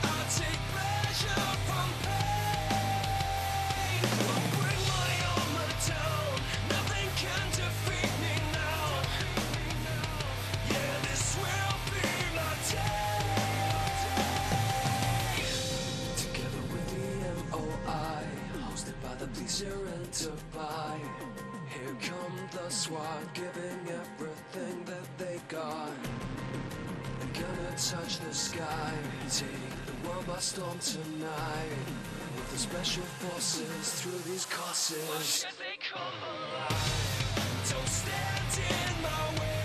I'll take pleasure from pain. Won't bring my armor down. Nothing can defeat me now. Yeah, this will be my day. Together with the MOI, hosted by the police here in Dubai. Here come the SWAT, giving everything that they got. They're gonna touch the sky, take the world by storm tonight. With the special forces through these courses. Why should they come alive? Don't stand in my way.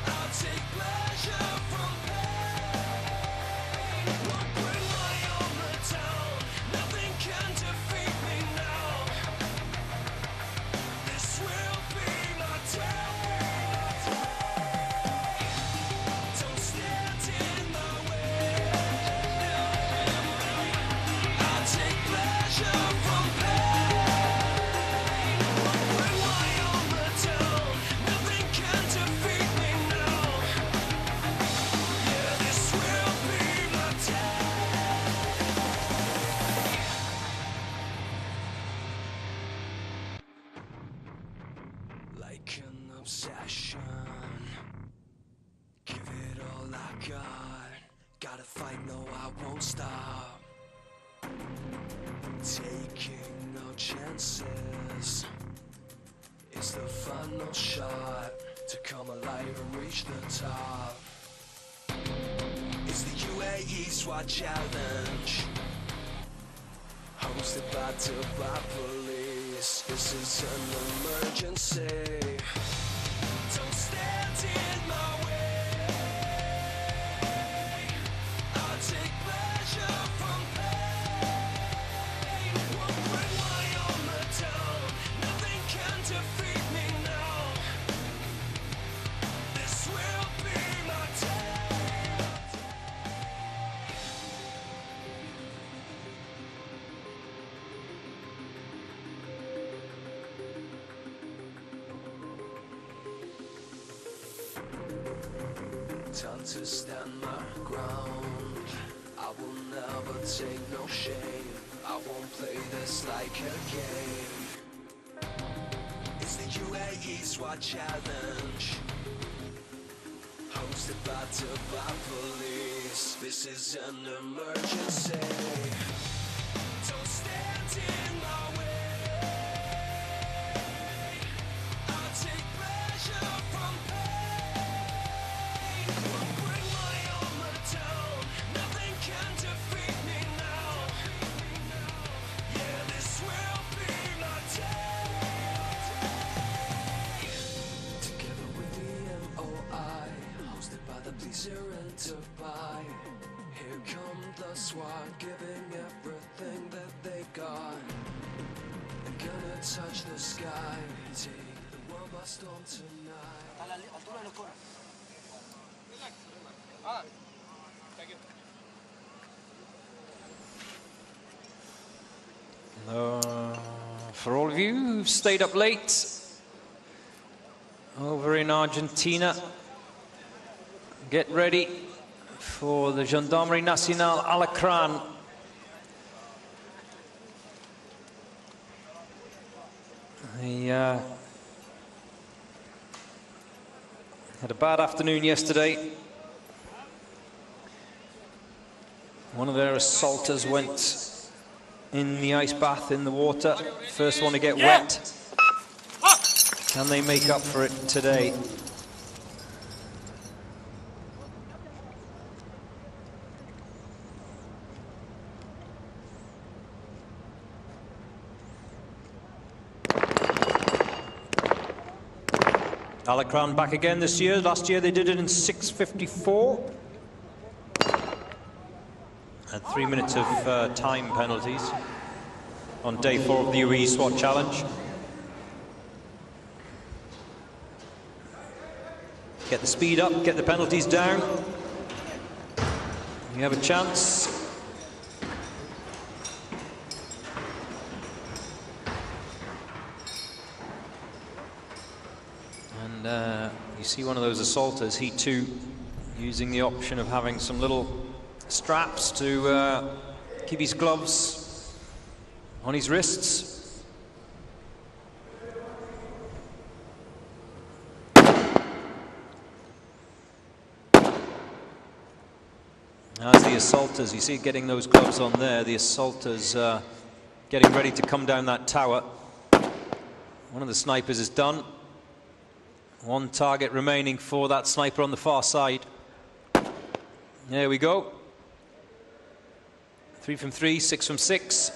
I'll take pleasure from pain. Won't bring my armor down. Nothing can defeat me now. This will be my day. Don't stand in my way. I'll take pleasure from pain. Won't bring my armor down. Nothing can defeat me now. Yeah, this will be my day. Like an obsession, give it all I got. Gotta fight, no, I won't stop. Taking no chances. It's the final shot to come alive and reach the top. It's the Uae Swat Challenge, hosted by Dubai Police. This is an emergency. Don't stand in my way. I'll take pleasure from pain. Won't bring my armor down. Nothing can defeat me now. This will be my day. Time to stand my ground. I will never take no shame. I won't play this like a game. It's the Uae Swat Challenge, hosted by Dubai Police. This is an emergency. Don't stand in my way. I'll take pleasure from pain. Won't bring my armor down. Nothing can defeat me now. Yeah, this will be my day. Together with the MOI, hosted by the police here in Dubai. Here come the SWAT, giving everything that they got. They're gonna touch the sky, take the world by storm tonight. A la altura de los conos. For all of you who've stayed up late over in Argentina, get ready for the Gendarmerie Nacional Alacran. They had a bad afternoon yesterday. One of their assaulters went in the ice bath in the water. First one to get wet. Can they make up for it today? Alacran back again this year. Last year they did it in 6:54. And 3 minutes of time penalties on day 4 of the Uae Swat Challenge. Get the speed up, get the penalties down. You have a chance. And you see one of those assaulters, he too, using the option of having some little straps to keep his gloves on his wrists. As the assaulters, you see getting those gloves on there, the assaulters getting ready to come down that tower. One of the snipers is done. One target remaining for that sniper on the far side. There we go. 3 from 3, 6 from 6.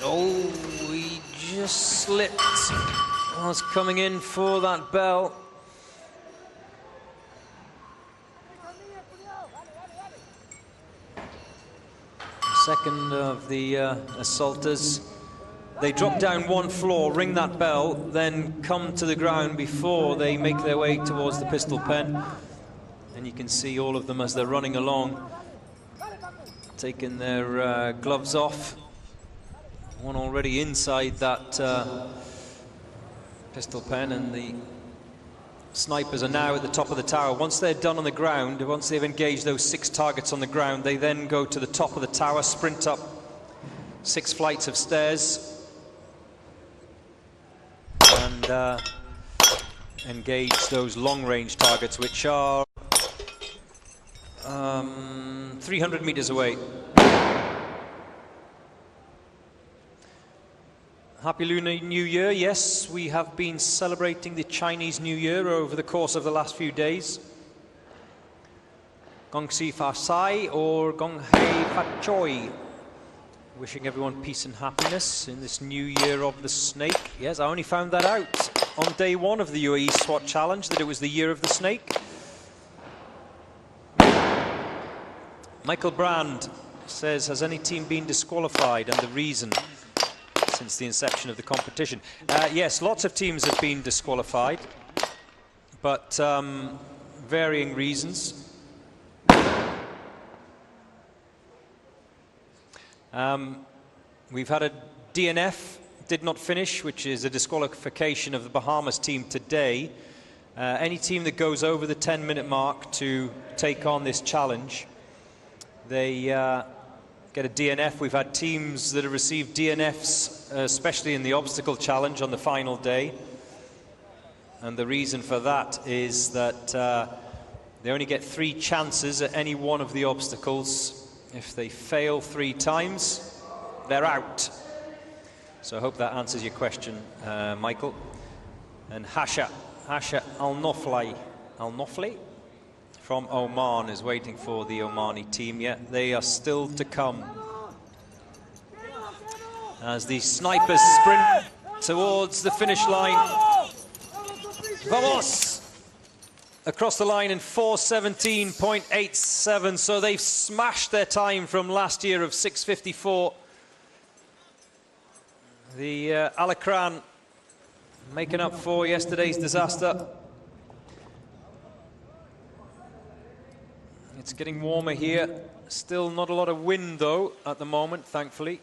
Oh, he just slipped. Was coming in for that bell. Second of the assaulters. They drop down one floor, ring that bell, then come to the ground before they make their way towards the pistol pen. And you can see all of them as they're running along, taking their gloves off. One already inside that pistol pen, and the snipers are now at the top of the tower. Once they're done on the ground, once they've engaged those 6 targets on the ground, they then go to the top of the tower, sprint up 6 flights of stairs, and engage those long-range targets, which are 300 meters away. Happy Lunar New Year. Yes, we have been celebrating the Chinese New Year over the course of the last few days. Gong Si Fa Sai or Gong Hei Fat Choi. Wishing everyone peace and happiness in this new year of the snake. Yes, I only found that out on day 1 of the UAE SWAT challenge, that it was the year of the snake. Michael Brand says, has any team been disqualified and the reason since the inception of the competition? Yes, lots of teams have been disqualified, but varying reasons. We've had a DNF, did not finish, which is a disqualification of the Bahamas team today. Any team that goes over the 10-minute mark to take on this challenge, they get a DNF. We've had teams that have received DNFs, especially in the obstacle challenge on the final day. And the reason for that is that they only get 3 chances at any one of the obstacles. If they fail 3 times, they're out. So I hope that answers your question, Michael. And Hasha Al-Nofli from Oman is waiting for the Omani team. Yeah, they are still to come. As the snipers sprint towards the finish line. Vamos! Across the line in 4:17.87, so they've smashed their time from last year of 6:54. The Alacran making up for yesterday's disaster. It's getting warmer here. Still not a lot of wind though at the moment, thankfully.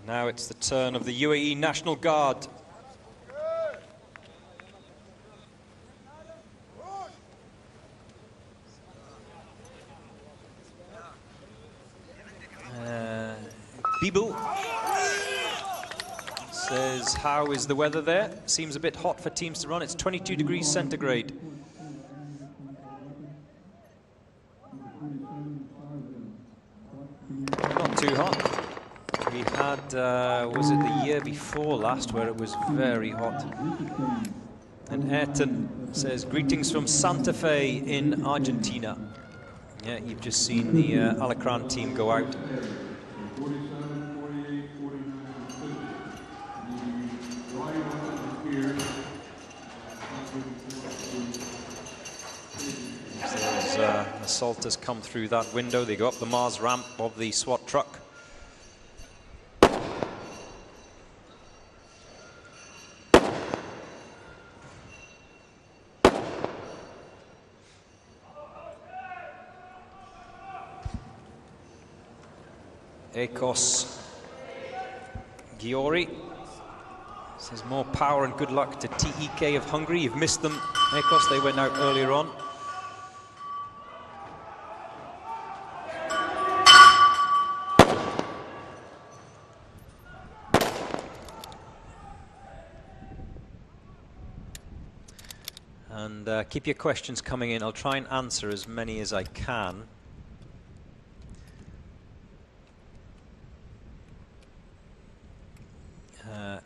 Now it's the turn of the UAE National Guard. Bibel says, how is the weather there? Seems a bit hot for teams to run. It's 22 degrees centigrade. Not too hot. We had, was it the year before last, where it was very hot. And Ayrton says, greetings from Santa Fe in Argentina. Yeah, you've just seen the Alacran team go out. So assaulters come through that window. They go up the Mars ramp of the SWAT truck. Ekos Giori says, more power and good luck to TEK of Hungary. You've missed them, Ekos. They went out earlier on. And keep your questions coming in. I'll try and answer as many as I can.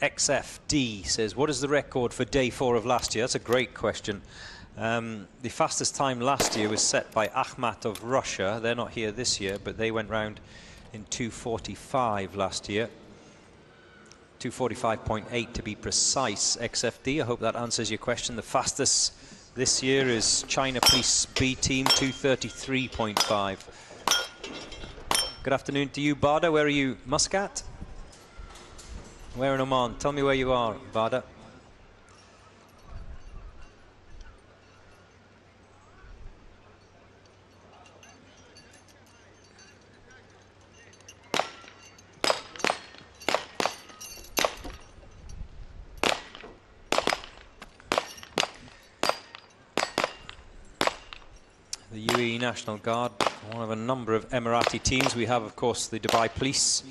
XFD says, what is the record for day 4 of last year? That's a great question. The fastest time last year was set by Akhmat of Russia. They're not here this year, but they went round in 2:45 last year. 2:45.8 to be precise, XFD. I hope that answers your question. The fastest this year is China Police B team, 2:33.5. Good afternoon to you, Bada. Where are you? Muscat? Where in Oman? Tell me where you are, Bada. The UAE National Guard, one of a number of Emirati teams. We have, of course, the Dubai Police.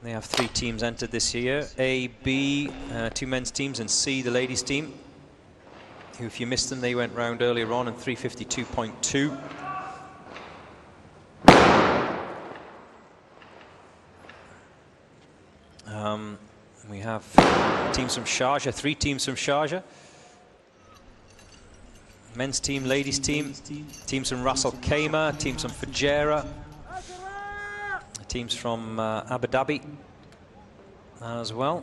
They have 3 teams entered this year. A, B, 2 men's teams, and C, the ladies' team. Who, if you missed them, they went round earlier on in 3:52.2. We have teams from Sharjah, 3 teams from Sharjah. Men's team, ladies' team, teams from Ras Al Khaimah, teams from Fujairah, teams from Abu Dhabi as well.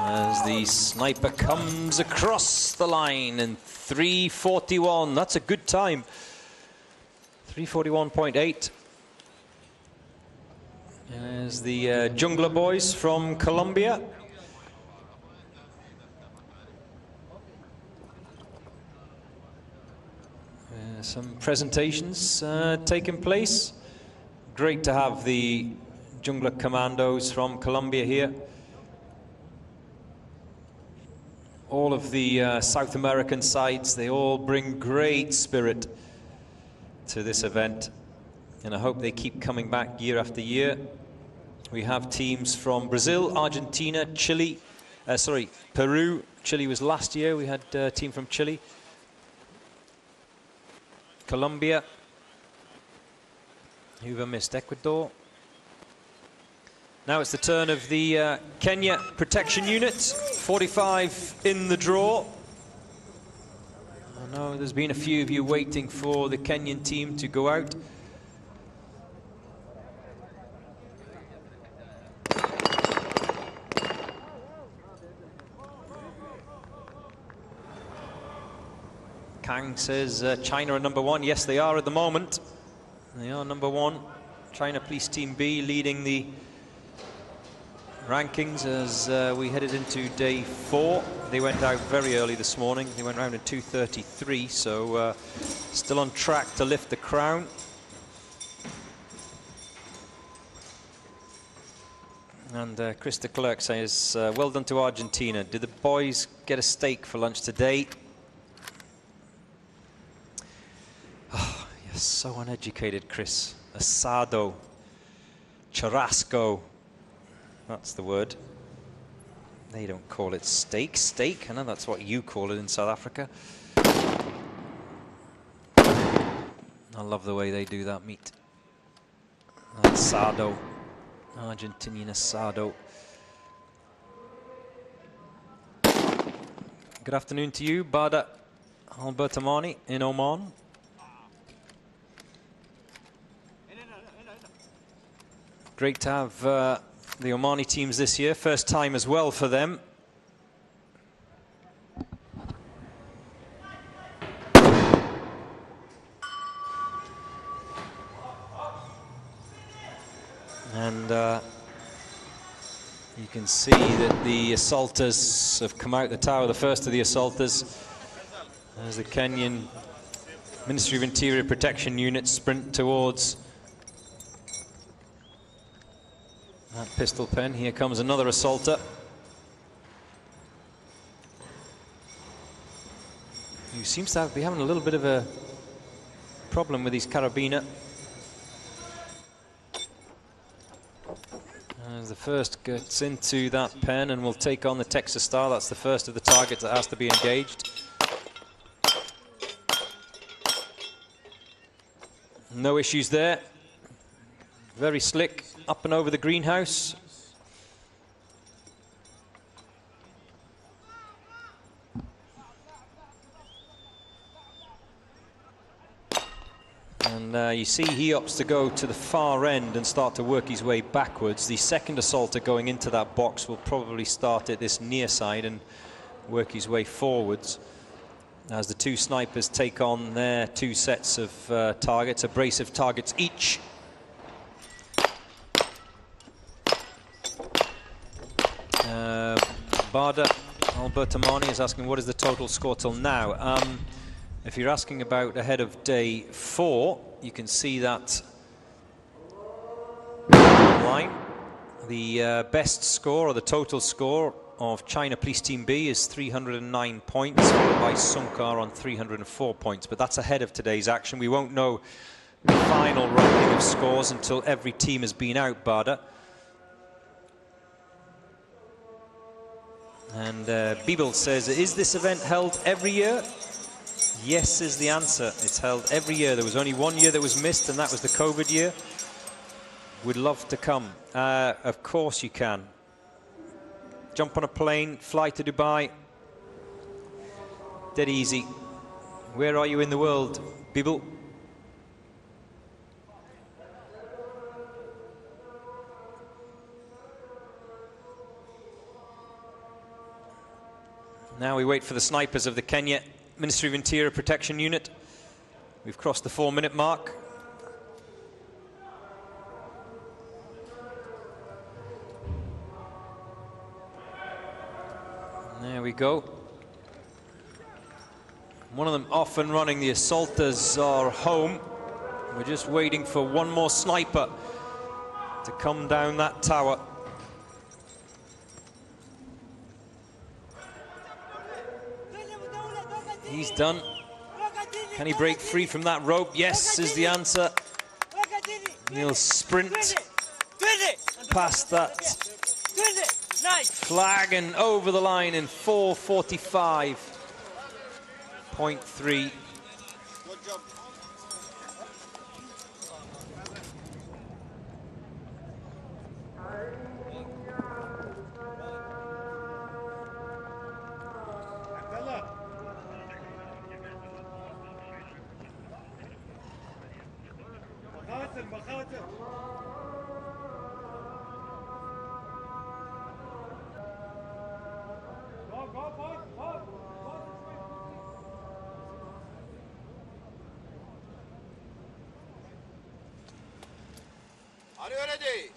As the sniper comes across the line in 3:41. That's a good time. 3:41.8. As the Jungler boys from Colombia. Some presentations taking place. Great to have the Jungler Commandos from Colombia here. All of the South American sides, they all bring great spirit to this event, and I hope they keep coming back year after year. We have teams from Brazil, Argentina, Chile, Peru. Chile was last year. We had a team from Chile, Colombia. Who've missed? Ecuador. Now it's the turn of the Kenya Protection Unit. 45 in the draw. I know there's been a few of you waiting for the Kenyan team to go out. Kang says China are #1. Yes, they are at the moment. They are #1. China Police Team B leading the rankings as we headed into day 4. They went out very early this morning. They went round in 2:33, so still on track to lift the crown. And Chris de Klerk says, well done to Argentina. Did the boys get a steak for lunch today? Oh, you're so uneducated, Chris. Asado, churrasco. That's the word. They don't call it steak. Steak, I know that's what you call it in South Africa. I love the way they do that meat. Asado. Argentinian asado. Good afternoon to you, Bada Albertamani in Oman. Great to have the Omani teams this year. First time as well for them. And you can see that the assaulters have come out the tower, the first of the assaulters, as the Kenyan Ministry of Interior Protection Unit sprint towards that pistol pen. Here comes another assaulter, who seems to be having a little bit of a problem with his carabiner. As the first gets into that pen and will take on the Texas Star. That's the first of the targets that has to be engaged. No issues there. Very slick, up and over the greenhouse. And you see he opts to go to the far end and start to work his way backwards. The second assaulter going into that box will probably start at this near side and work his way forwards as the two snipers take on their two sets of targets, a brace of targets each. Barda Albertamani is asking what is the total score till now. If you're asking about ahead of day 4, you can see that online. The best score, or the total score, of China Police Team B is 309 points, followed by Sungkar on 304 points. But that's ahead of today's action. We won't know the final ranking of scores until every team has been out, Barda. And Bibel says, is this event held every year? Yes is the answer. It's held every year. There was only one year that was missed, and that was the COVID year. We'd love to come. Of course you can. Jump on a plane, fly to Dubai. Dead easy. Where are you in the world, Bibel? Now we wait for the snipers of the Kenya Ministry of Interior Protection Unit. We've crossed the 4-minute mark. There we go. One of them off and running. The assaulters are home. We're just waiting for one more sniper to come down that tower. He's done. Can he break free from that rope? Yes is the answer. He'll sprint past that flag and over the line in 4:45.3. Are you ready?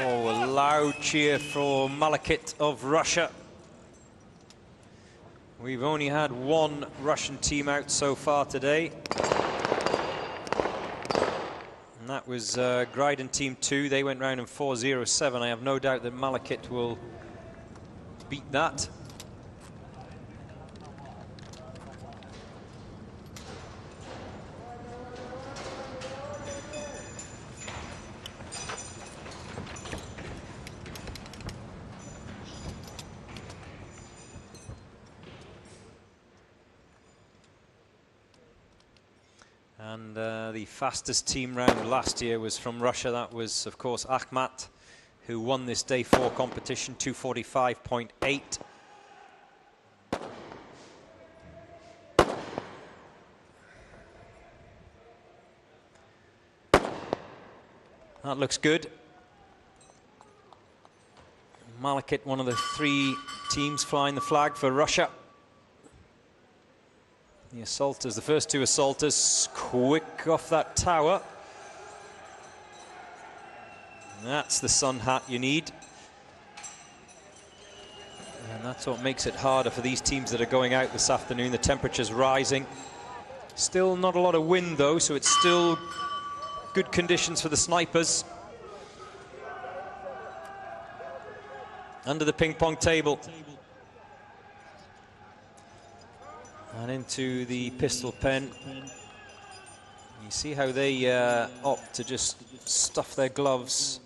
Oh, a loud cheer for Malakit of Russia. We've only had one Russian team out so far today. And that was Gryden Team 2. They went round in 4:07. I have no doubt that Malakit will beat that. And the fastest team round last year was from Russia. That was, of course, Akhmat, who won this day 4 competition, 2:45.8. That looks good. Malakit, one of the 3 teams flying the flag for Russia. The assaulters, the first 2 assaulters, quick off that tower. That's the sun hat you need. And that's what makes it harder for these teams that are going out this afternoon. The temperature's rising. Still not a lot of wind though, so it's still good conditions for the snipers. Under the ping pong table. and into the pistol pen. You see how they opt to just stuff their gloves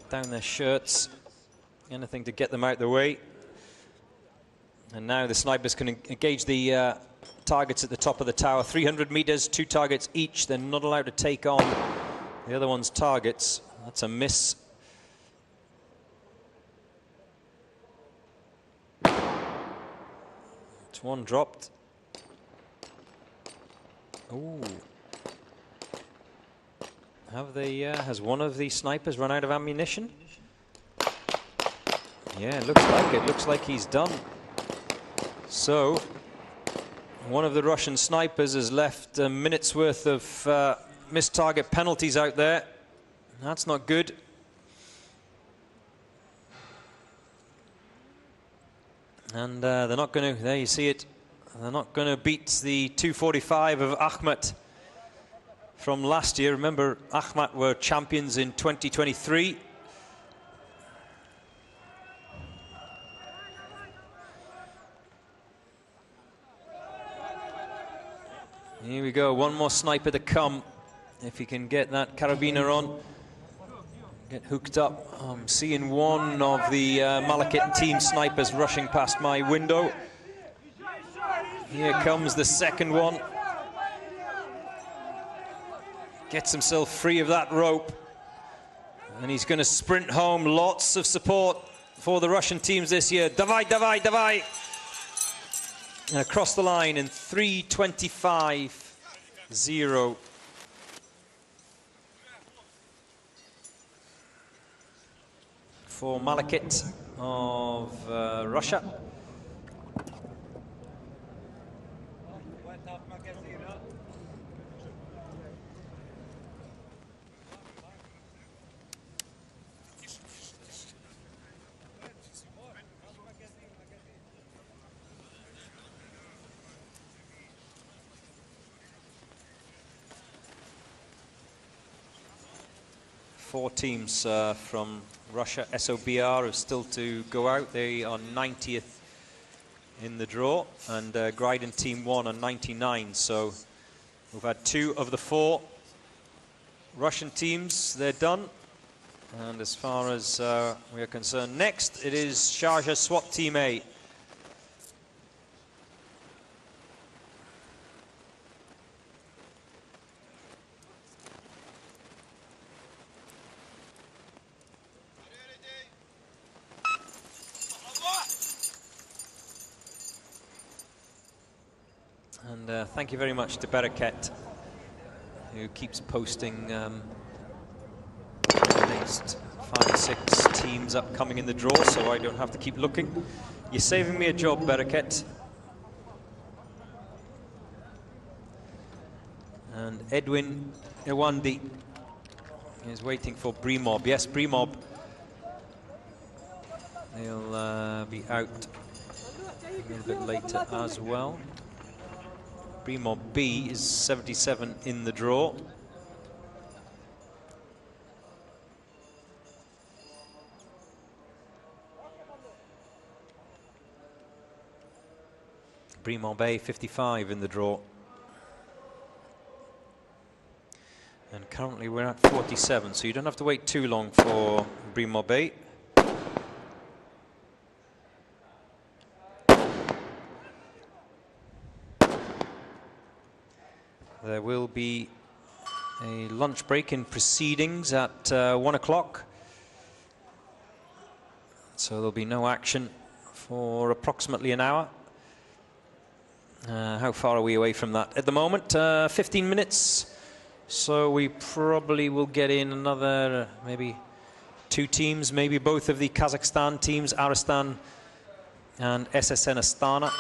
down their shirts, anything to get them out of the way. And now the snipers can engage the targets at the top of the tower. 300 meters, 2 targets each. They're not allowed to take on the other one's targets. That's a miss. It's one dropped. Ooh. Have they, has one of the snipers run out of ammunition? Yeah, it looks like it. Looks like he's done. So, one of the Russian snipers has left a minute's worth of missed target penalties out there. That's not good. And they're not going to, there you see it, they're not going to beat the 245 of Ahmed from last year. Remember, Ahmed were champions in 2023. Here we go, one more sniper to come. If he can get that carabiner on, get hooked up. I'm seeing one of the Malakit team snipers rushing past my window. Here comes the second one. Gets himself free of that rope. And he's going to sprint home. Lots of support for the Russian teams this year. Davai, davai, davai. And across the line in 3:25.0. For Malakit of Russia. Four teams from Russia. SOBR is still to go out. They are 90th in the draw, and Gryden Team 1 are 99. So we've had 2 of the 4 Russian teams. They're done. And as far as we are concerned, next it is Sharjah SWAT Team A. And thank you very much to Barakat, who keeps posting the next 5, 6 teams upcoming in the draw, so I don't have to keep looking. You're saving me a job, Barakat. And Edwin Iwandi is waiting for Brimob. Yes, Brimob. He'll be out a little bit later as well. Brimob B is 77 in the draw. Brimob A 55 in the draw. And currently we're at 47, so you don't have to wait too long for Brimob A. There will be a lunch break in proceedings at 1 o'clock. So there'll be no action for approximately an hour. How far are we away from that? At the moment, 15 minutes. So we probably will get in another maybe 2 teams, maybe both of the Kazakhstan teams, Aristan and SSN Astana.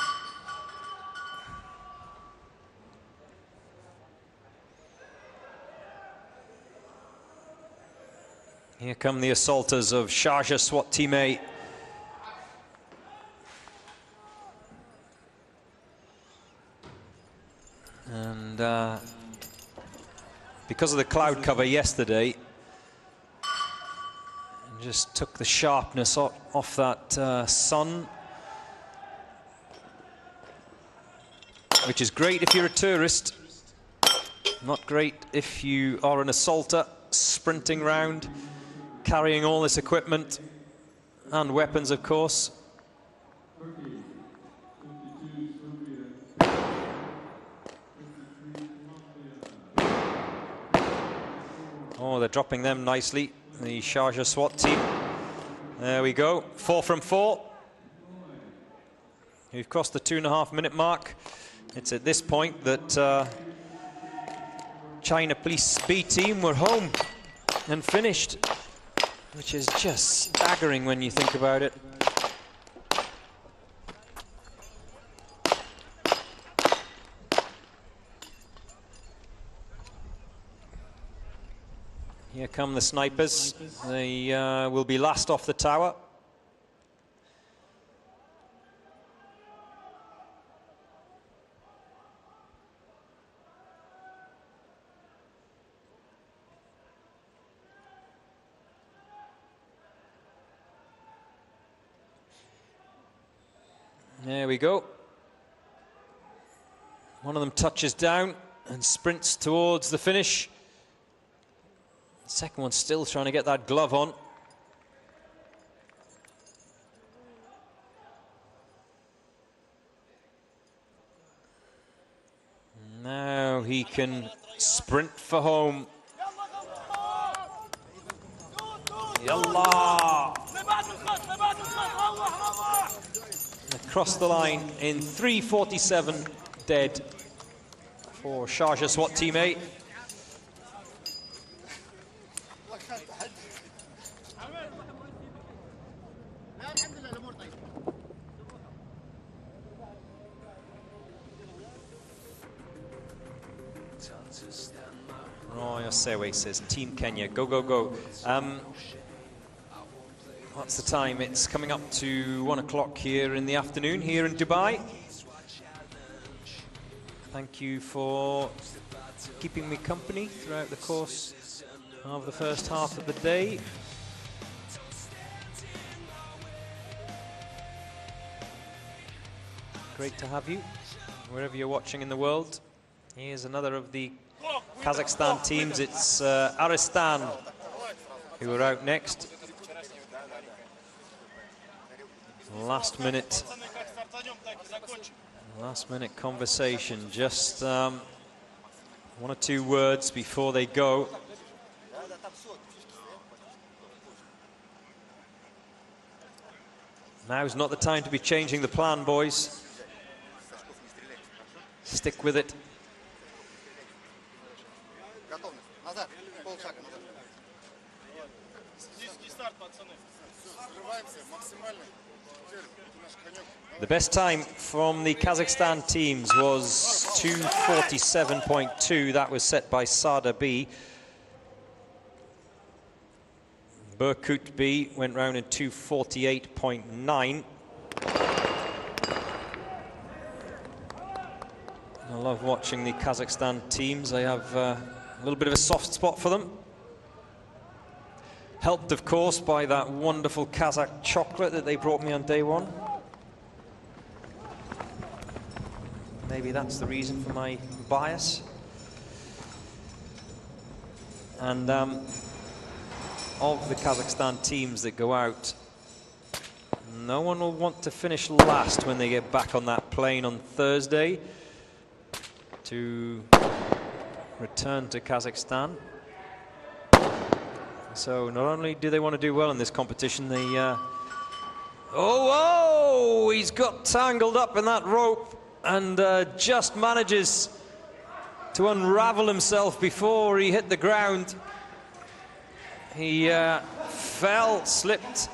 Here come the assaulters of Sharjah SWAT Team A. And because of the cloud cover yesterday, just took the sharpness off that sun. which is great if you're a tourist. Not great if you are an assaulter, sprinting round, carrying all this equipment and weapons, of course. Oh, they're dropping them nicely, the Uae Swat team. There we go, 4 from 4. We've crossed the 2.5-minute mark. It's at this point that China Police B team were home and finished, which is just staggering when you think about it. Here come the snipers. They will be last off the tower. There we go. One of them touches down and sprints towards the finish. The second one's still trying to get that glove on. Now he can sprint for home. Yallah! Across the line in 3:47 dead for Uae Swat Team A. Uae Swat says, Team Kenya, go, go, go. What's the time? It's coming up to 1 o'clock here in the afternoon, here in Dubai. Thank you for keeping me company throughout the course of the first half of the day. Great to have you, wherever you're watching in the world. Here's another of the Kazakhstan teams. It's Aristan who are out next. Last minute conversation, just 1 or 2 words before they go. Now's not the time to be changing the plan, boys. Stick with it. The best time from the Kazakhstan teams was 2:47.2. That was set by Sada B. Burkut B went round in 2:48.9. I love watching the Kazakhstan teams. I have a little bit of a soft spot for them. Helped, of course, by that wonderful Kazakh chocolate that they brought me on day one. Maybe that's the reason for my bias. And of the Kazakhstan teams that go out, no one will want to finish last when they get back on that plane on Thursday to return to Kazakhstan. So not only do they want to do well in this competition, they... Oh, he's got tangled up in that rope and just manages to unravel himself before he hit the ground. He slipped,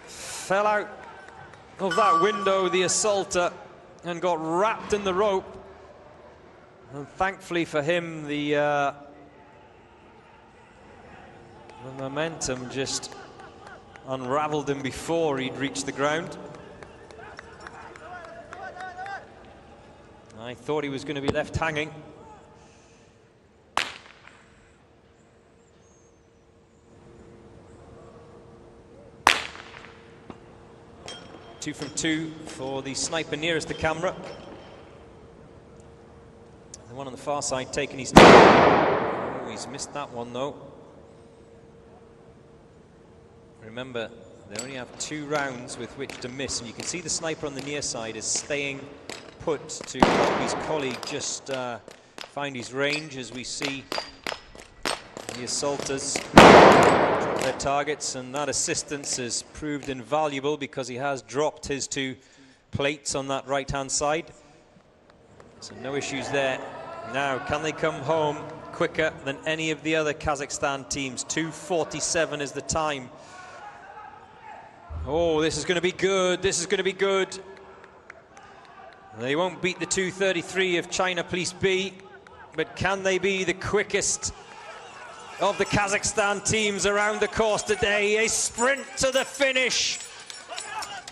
fell out of that window, the assaulter, and got wrapped in the rope. And thankfully for him, the momentum just unraveled him before he'd reached the ground. I thought he was going to be left hanging. Two from 2 for the sniper nearest the camera. The one on the far side taking his time. Oh, he's missed that one though. Remember, they only have 2 rounds with which to miss, and you can see the sniper on the near side is staying put to help his colleague just find his range, as we see the assaulters drop their targets, and that assistance has proved invaluable because he has dropped his 2 plates on that right-hand side. So no issues there. Now, can they come home quicker than any of the other Kazakhstan teams? 2:47 is the time. Oh, this is going to be good. This is going to be good. They won't beat the 2:33 of China Police B, but can they be the quickest of the Kazakhstan teams around the course today? A sprint to the finish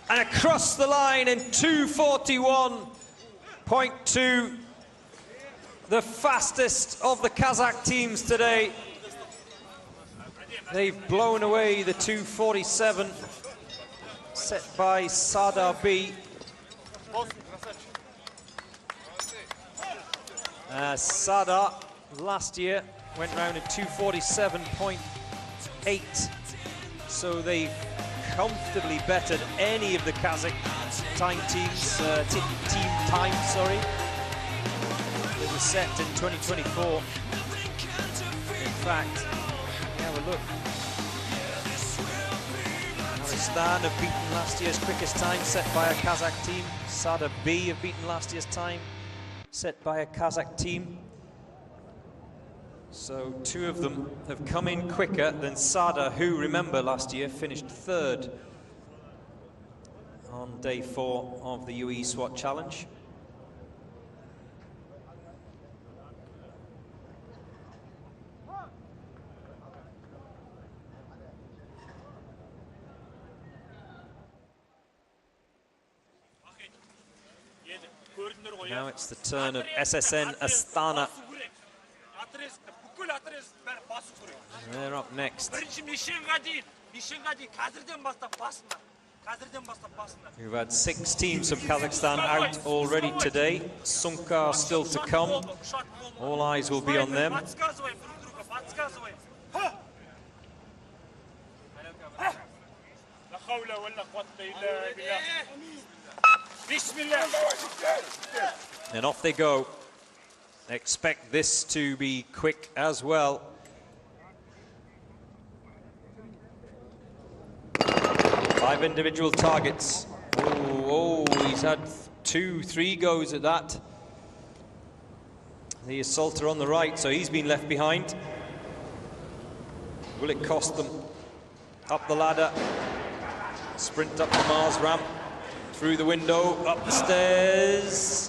and across the line in 2:41.2. The fastest of the Kazakh teams today. They've blown away the 2:47 set by Sada B. Sada last year went round in 2:47.8, so they've comfortably bettered any of the Kazakh team times, sorry. It was set in 2024. In fact, have a look. Aristan have beaten last year's quickest time set by a Kazakh team. Sada B have beaten last year's time set by a Kazakh team. So 2 of them have come in quicker than Sada, who, remember, last year finished 3rd on day 4 of the Uae Swat Challenge. Now it's the turn of SSN Astana. They're up next. We've had 6 teams from Kazakhstan out already today. Sumka still to come. All eyes will be on them. And off they go. Expect this to be quick as well. Five individual targets. Oh, he's had 2-3 goes at that. The assaulter on the right, so he's been left behind. Will it cost them? Up the ladder. Sprint up the Mars ramp. Through the window, up the stairs.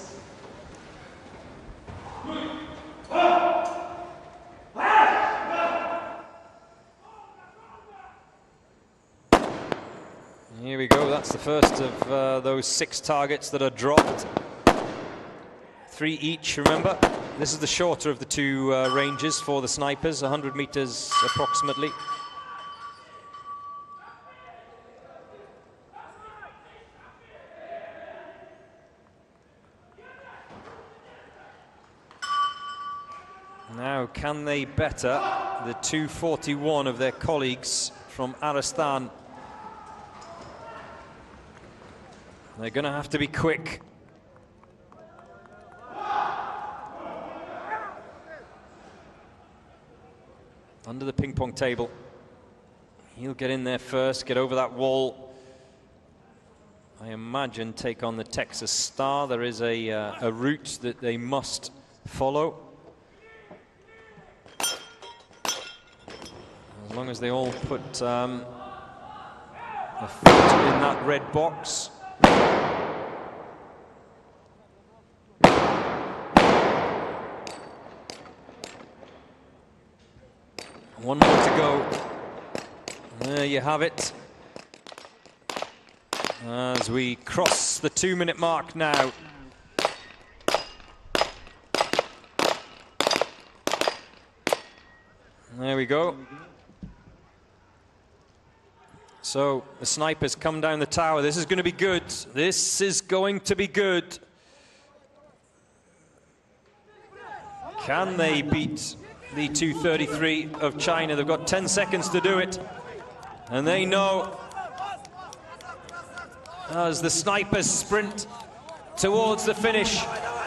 Here we go, that's the first of those 6 targets that are dropped. 3 each, remember. This is the shorter of the 2 ranges for the snipers, 100 meters approximately. Now, can they better the 2:41 of their colleagues from Aristan? They're going to have to be quick. Under the ping pong table. He'll get in there first, get over that wall. I imagine take on the Texas Star. There is a route that they must follow. As long as they all put a foot in that red box. One more to go. There you have it. As we cross the 2-minute mark now. There we go. So the snipers come down the tower. This is going to be good. This is going to be good. Can they beat the 2:33 of China? They've got 10 seconds to do it. And they know, as the snipers sprint towards the finish,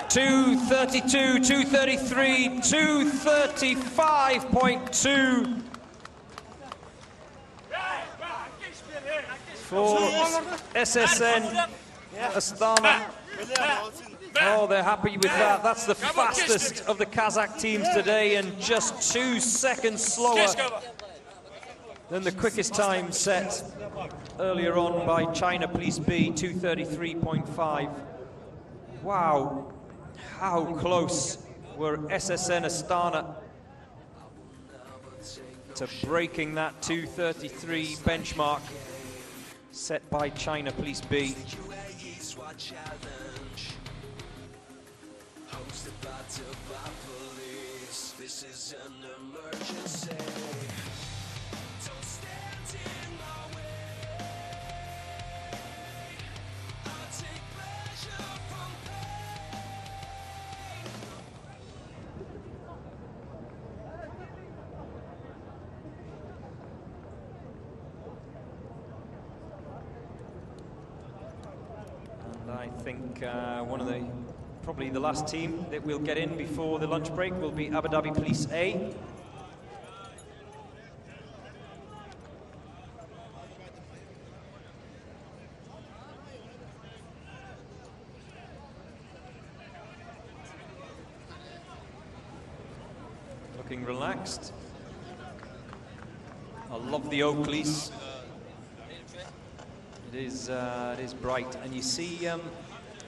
2:32, 2:33, 2:35.2 for SSN Astana. Oh, they're happy with that. That's the fastest of the Kazakh teams today, and just 2 seconds slower than the quickest time set earlier on by China Police B, 2:33.5. Wow, how close were SSN Astana to breaking that 2:33 benchmark set by China Police B. Uae Swat challenge, hosted by police. This is an emergency. Don't stand in my way. I take pleasure from pain. And I think probably the last team that will get in before the lunch break will be Abu Dhabi Police A. Looking relaxed. I love the Oakleys. It is bright, and you see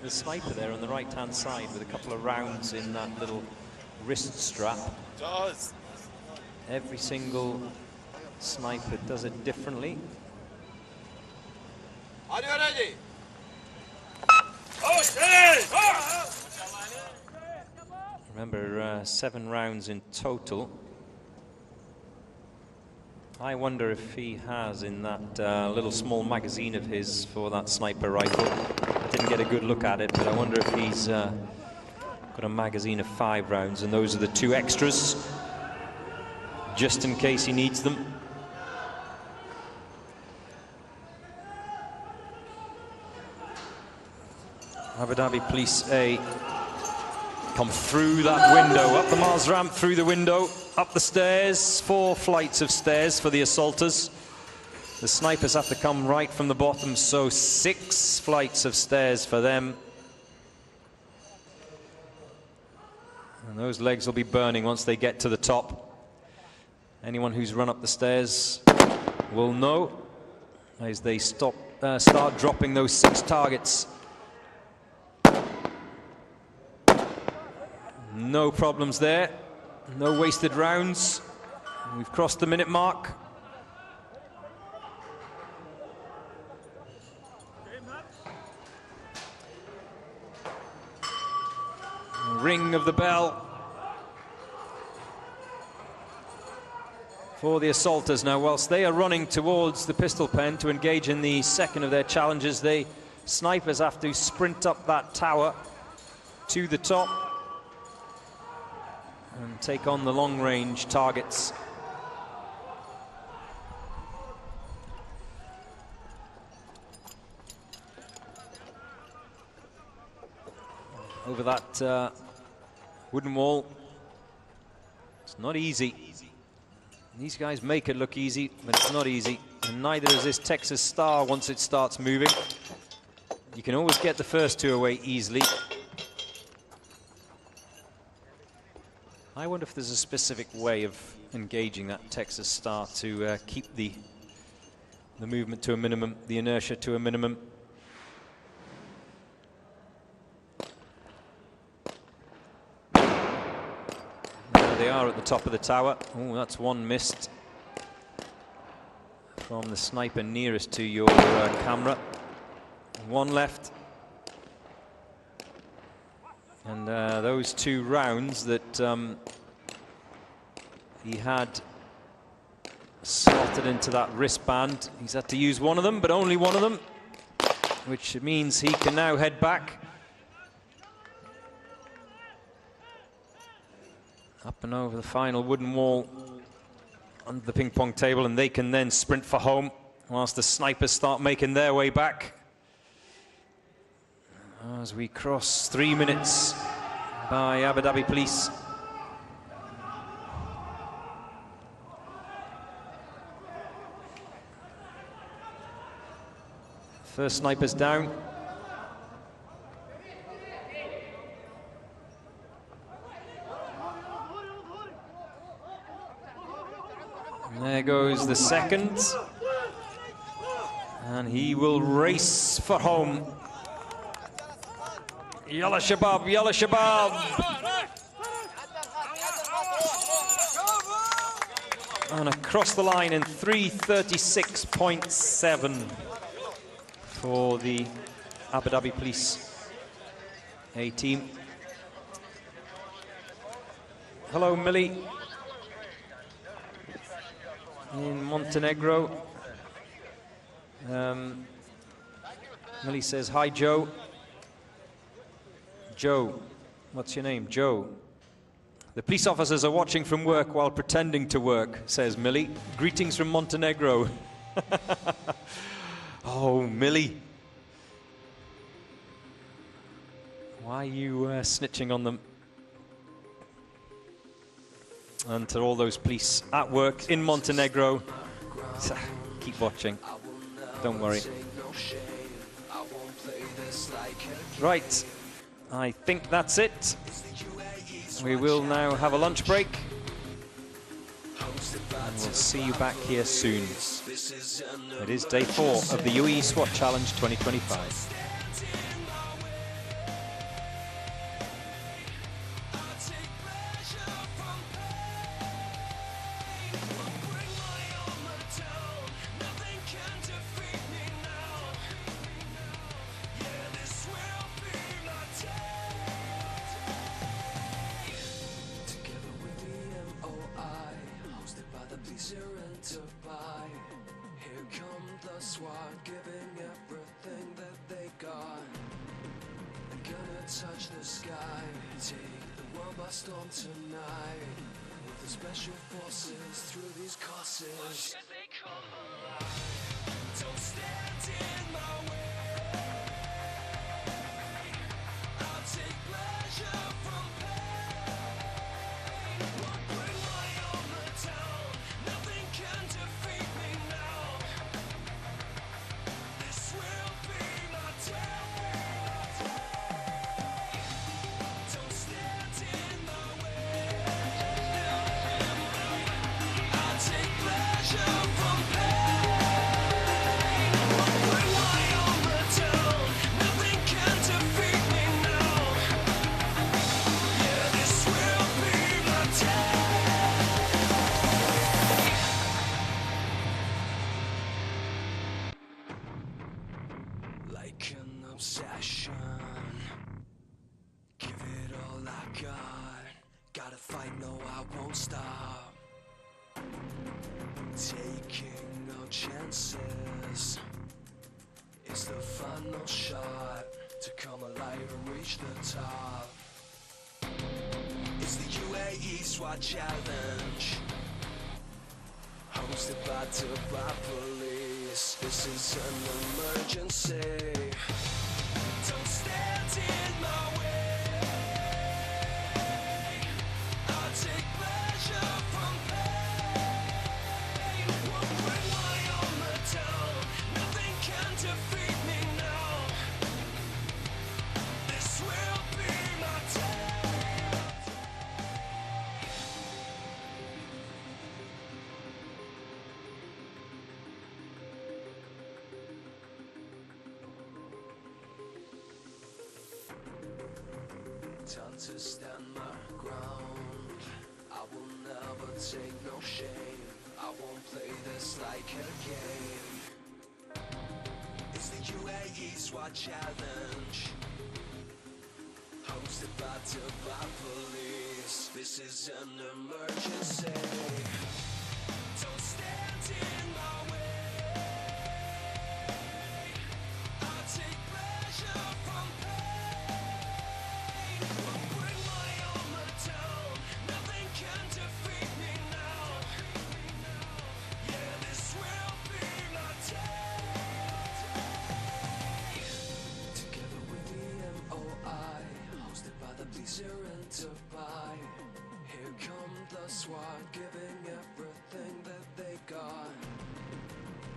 the sniper there on the right-hand side with a couple of rounds in that little wrist strap. Every single sniper does it differently. Are you ready? Remember, 7 rounds in total. I wonder if he has in that little small magazine of his for that sniper rifle. I didn't get a good look at it, but I wonder if he's got a magazine of 5 rounds, and those are the 2 extras, just in case he needs them. Abu Dhabi Police A come through that window, up the Mars ramp, through the window, up the stairs, 4 flights of stairs for the assaulters. The snipers have to come right from the bottom, so 6 flights of stairs for them. And those legs will be burning once they get to the top. Anyone who's run up the stairs will know as they start dropping those 6 targets. No problems there, no wasted rounds. We've crossed the minute mark. Ring of the bell for the assaulters. Now, whilst they are running towards the pistol pen to engage in the second of their challenges, the snipers have to sprint up that tower to the top and take on the long-range targets. Over that wooden wall. It's not easy. These guys make it look easy, but it's not easy. And neither is this Texas Star once it starts moving. You can always get the first 2 away easily. I wonder if there's a specific way of engaging that Texas Star to keep the movement to a minimum, the inertia to a minimum. There they are at the top of the tower. Oh, that's 1 missed from the sniper nearest to your camera. 1 left. And those 2 rounds that he had slotted into that wristband, he's had to use 1 of them, but only 1 of them, which means he can now head back. Up and over the final wooden wall under the ping pong table, and they can then sprint for home whilst the snipers start making their way back. As we cross 3 minutes by Abu Dhabi Police. First snipers down. And there goes the second. And he will race for home. Yalla Shabab, Yalla Shabab. And across the line in 3:36.7 for the Abu Dhabi Police A team. Hello, Millie. In Montenegro. Millie says, hi, Joe. Joe, what's your name? Joe. The police officers are watching from work while pretending to work, says Millie. Greetings from Montenegro. Oh, Millie. Why are you snitching on them? And to all those police at work in Montenegro, keep watching. Don't worry. Right. I think that's it. We will now have a lunch break. And we'll see you back here soon. It is day 4 of the Uae Swat Challenge 2025. Here come the SWAT, giving everything that they got. They're gonna touch the sky, take the world by storm tonight. With the special forces through these courses. Don't stand in my way. I'll take pleasure from pain. Won't bring my armor down. Nothing can defeat me now. This will be my day. Don't stand in my way. I'll take pleasure from pain. Won't bring my armor down. Nothing can defeat me now. Yeah, this will be my day. Like an obsession, give it all I got. Gotta fight, no, I won't stop. Taking no chances. It's the final shot to come alive and reach the top. It's the Uae Swat Challenge, hosted by Dubai Police. This is an emergency. Don't stand in my way. I'll take pleasure from pain. Won't bring my armor down. Nothing can defeat me now. This will be my day. Time to stand my ground. I will never take no shame. I won't play this like a game. It's the Uae Swat Challenge, hosted by Dubai Police. This is an emergency. Don't stand in my way. I'll take pleasure from pain. Won't bring my armor down. Nothing the SWAT, giving everything that they got.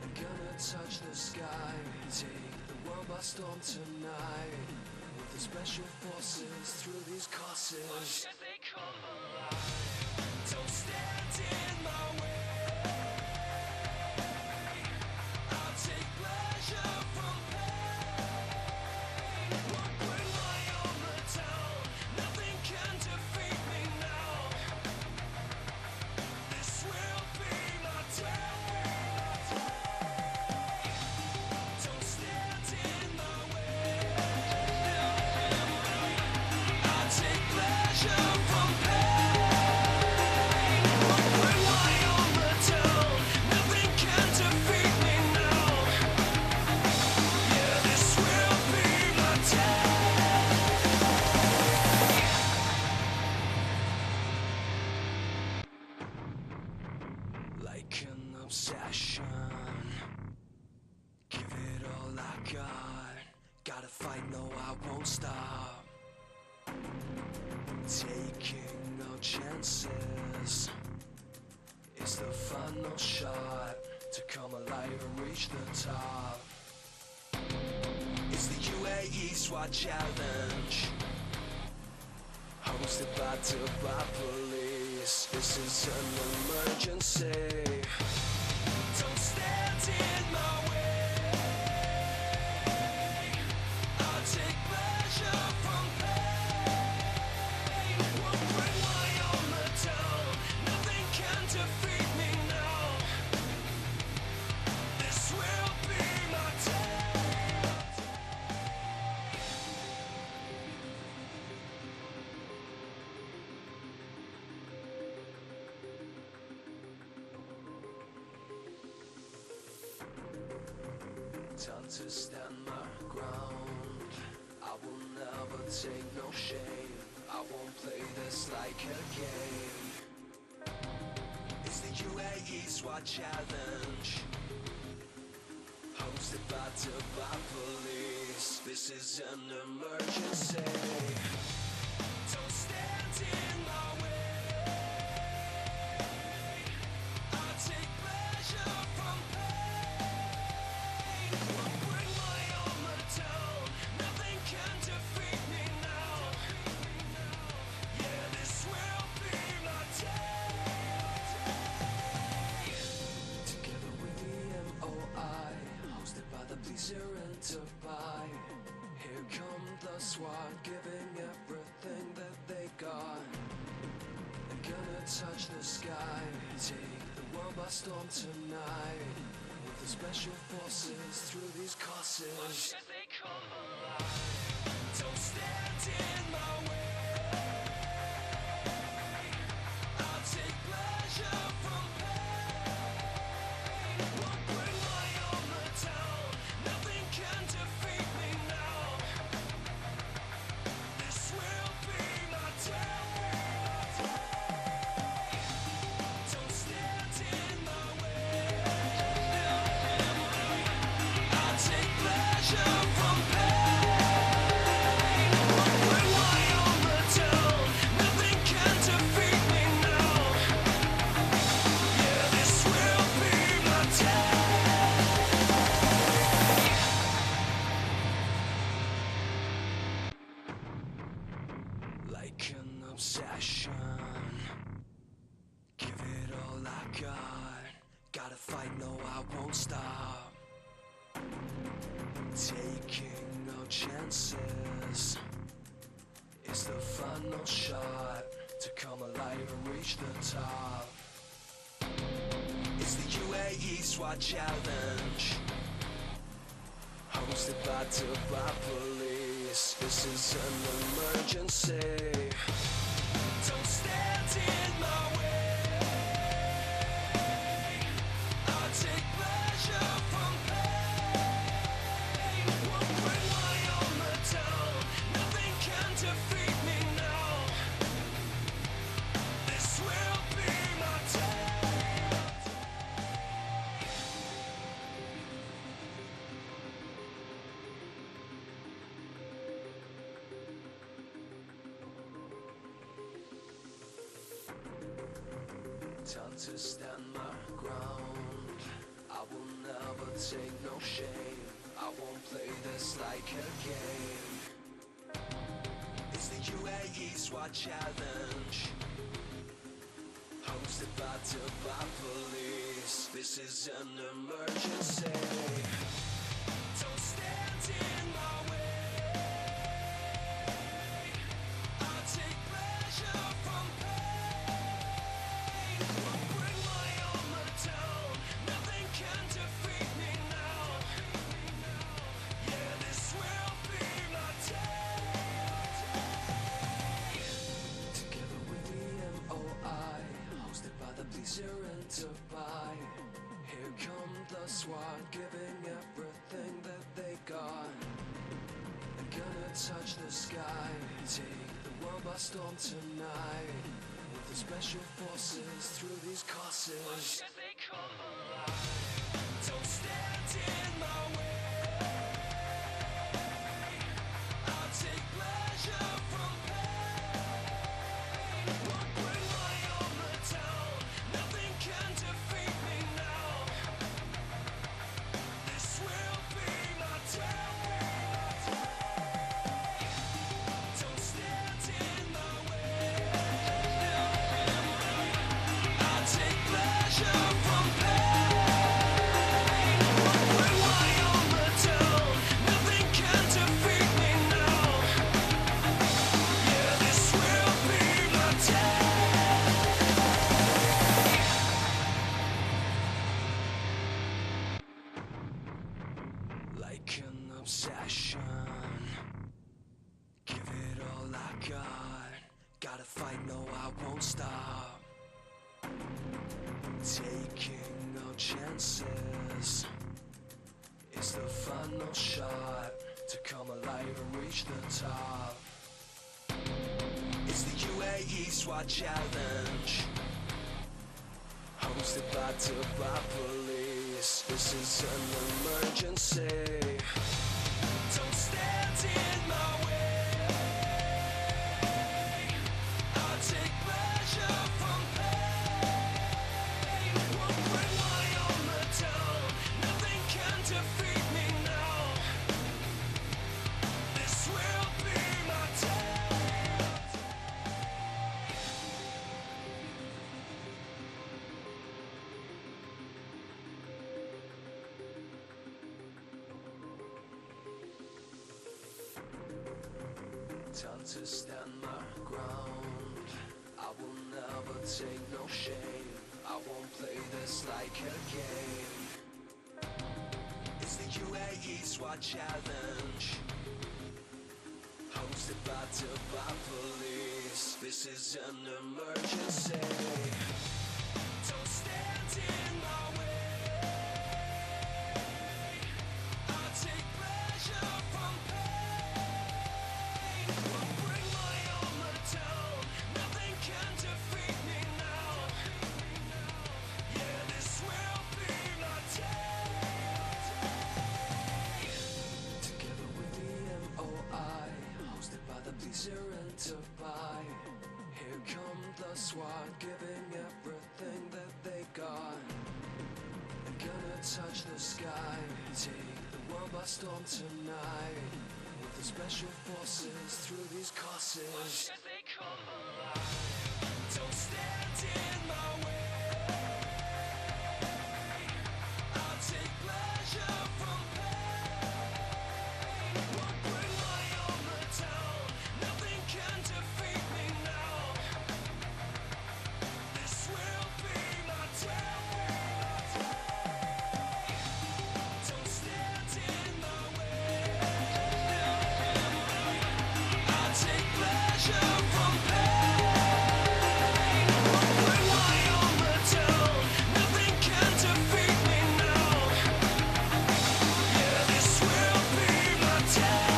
I'm gonna touch the sky, take the world by storm tonight. With the special forces through these courses. Watch as they come alive. Don't stand in my way. I'll take pleasure from pain. Won't bring my armor down. Nothing can defeat me now. This will be my day. Don't stand in my way. I'll take pleasure from pain. Won't bring my armor down. Nothing can defeat me now. Yeah, this will be my day. Like an obsession, give it all I got. Gotta fight, no, I won't stop. Taking no chances. It's the final shot to come alive and reach the top. It's the Uae Swat challenge, hosted by Dubai police. This is an emergency. Don't stand in my way. I'll take pleasure from pain. Won't bring my armor down. Nothing can defeat me now. This will be my day. Time to stand my ground. I will never take no shame. I won't play this like a game. It's the Uae Swat challenge, hosted by Dubai police. This is an emergency. Don't stand in my way. I'll take pleasure from pain. Won't bring my armor down. Nothing can defeat me now. Yeah, this will be my day. Together with the MOI, hosted by the police here in Dubai. Here come the SWAT, giving everything that they got. I'm gonna touch the sky, take the world by storm tonight. With the special forces through these courses. Watch as they come alive. Don't stand in my way. I'll take pleasure from pain. Won't bring my armor down. Nothing can defeat me now. This will be my day. Don't stand in my way. I'll take pleasure from pain. Won't bring my armor down. Nothing can defeat me now. Yeah, this will be my day. Like an obsession, give it all I got. Gotta fight, no, I won't stop. Taking no chances. It's the final shot to come alive and reach the top. It's the Uae Swat challenge, hosted by Dubai police. This is an emergency. Don't stand in my way. I'll take pleasure from pain. Won't bring my armor down. Nothing can defeat me now. This will be my day. Time to stand my ground. I will never take no shame. I won't play this like a game. It's the Uae Swat Challenge, hosted by Dubai Police. This is an emergency. Don't stand in my way. I take pleasure from pain. I'll bring my armor down. Nothing can defeat me now. Yeah, this will be my day. Together with the MOI, hosted by the police here in Dubai. Here come the SWAT, giving everything that they got. I'm gonna touch the sky, take the world by storm tonight. With the special forces through these courses. Why should they come alive? Don't stand in my way. I'll take pleasure from pain. I'll bring my armor down. Nothing can defeat me now. This will be my day. Don't stand in my way. I'll take pleasure from pain. I'll bring my armor down. Nothing can defeat me now. Yeah, this will be my day. Like an obsession, give it all I got. Gotta fight, no, I won't stop. Taking no chances. It's the final shot to come alive and reach the top. It's the Uae Swat Challenge, hosted by Dubai Police. This is an emergency. Don't stand in my way. I'll take pleasure from pain. I'll bring my armor down. Nothing can defeat me now. This will be my day. Time to stand my ground. I will never take no shame. I won't play this like a game. It's the Uae Swat Challenge, hosted by Dubai Police. This is an emergency. Don't stand in my way. I'll take pleasure from pain. I'll bring my armor down. Nothing can defeat me now. Yeah, this will be my day. Together with the MOI, hosted by the police here in Dubai. Here come the SWAT, giving everything that they got. I'm gonna touch the sky, take the world by storm tonight. With the special forces through these courses. Why should they come alive? Don't stand in my way. I'll take pleasure from pain. I'll bring my armor down. Nothing can defeat me now. This will be my day. Don't stand in my way. I'll take pleasure from pain. I'll bring my armor down. Nothing can defeat me now. Yeah, this will be my day.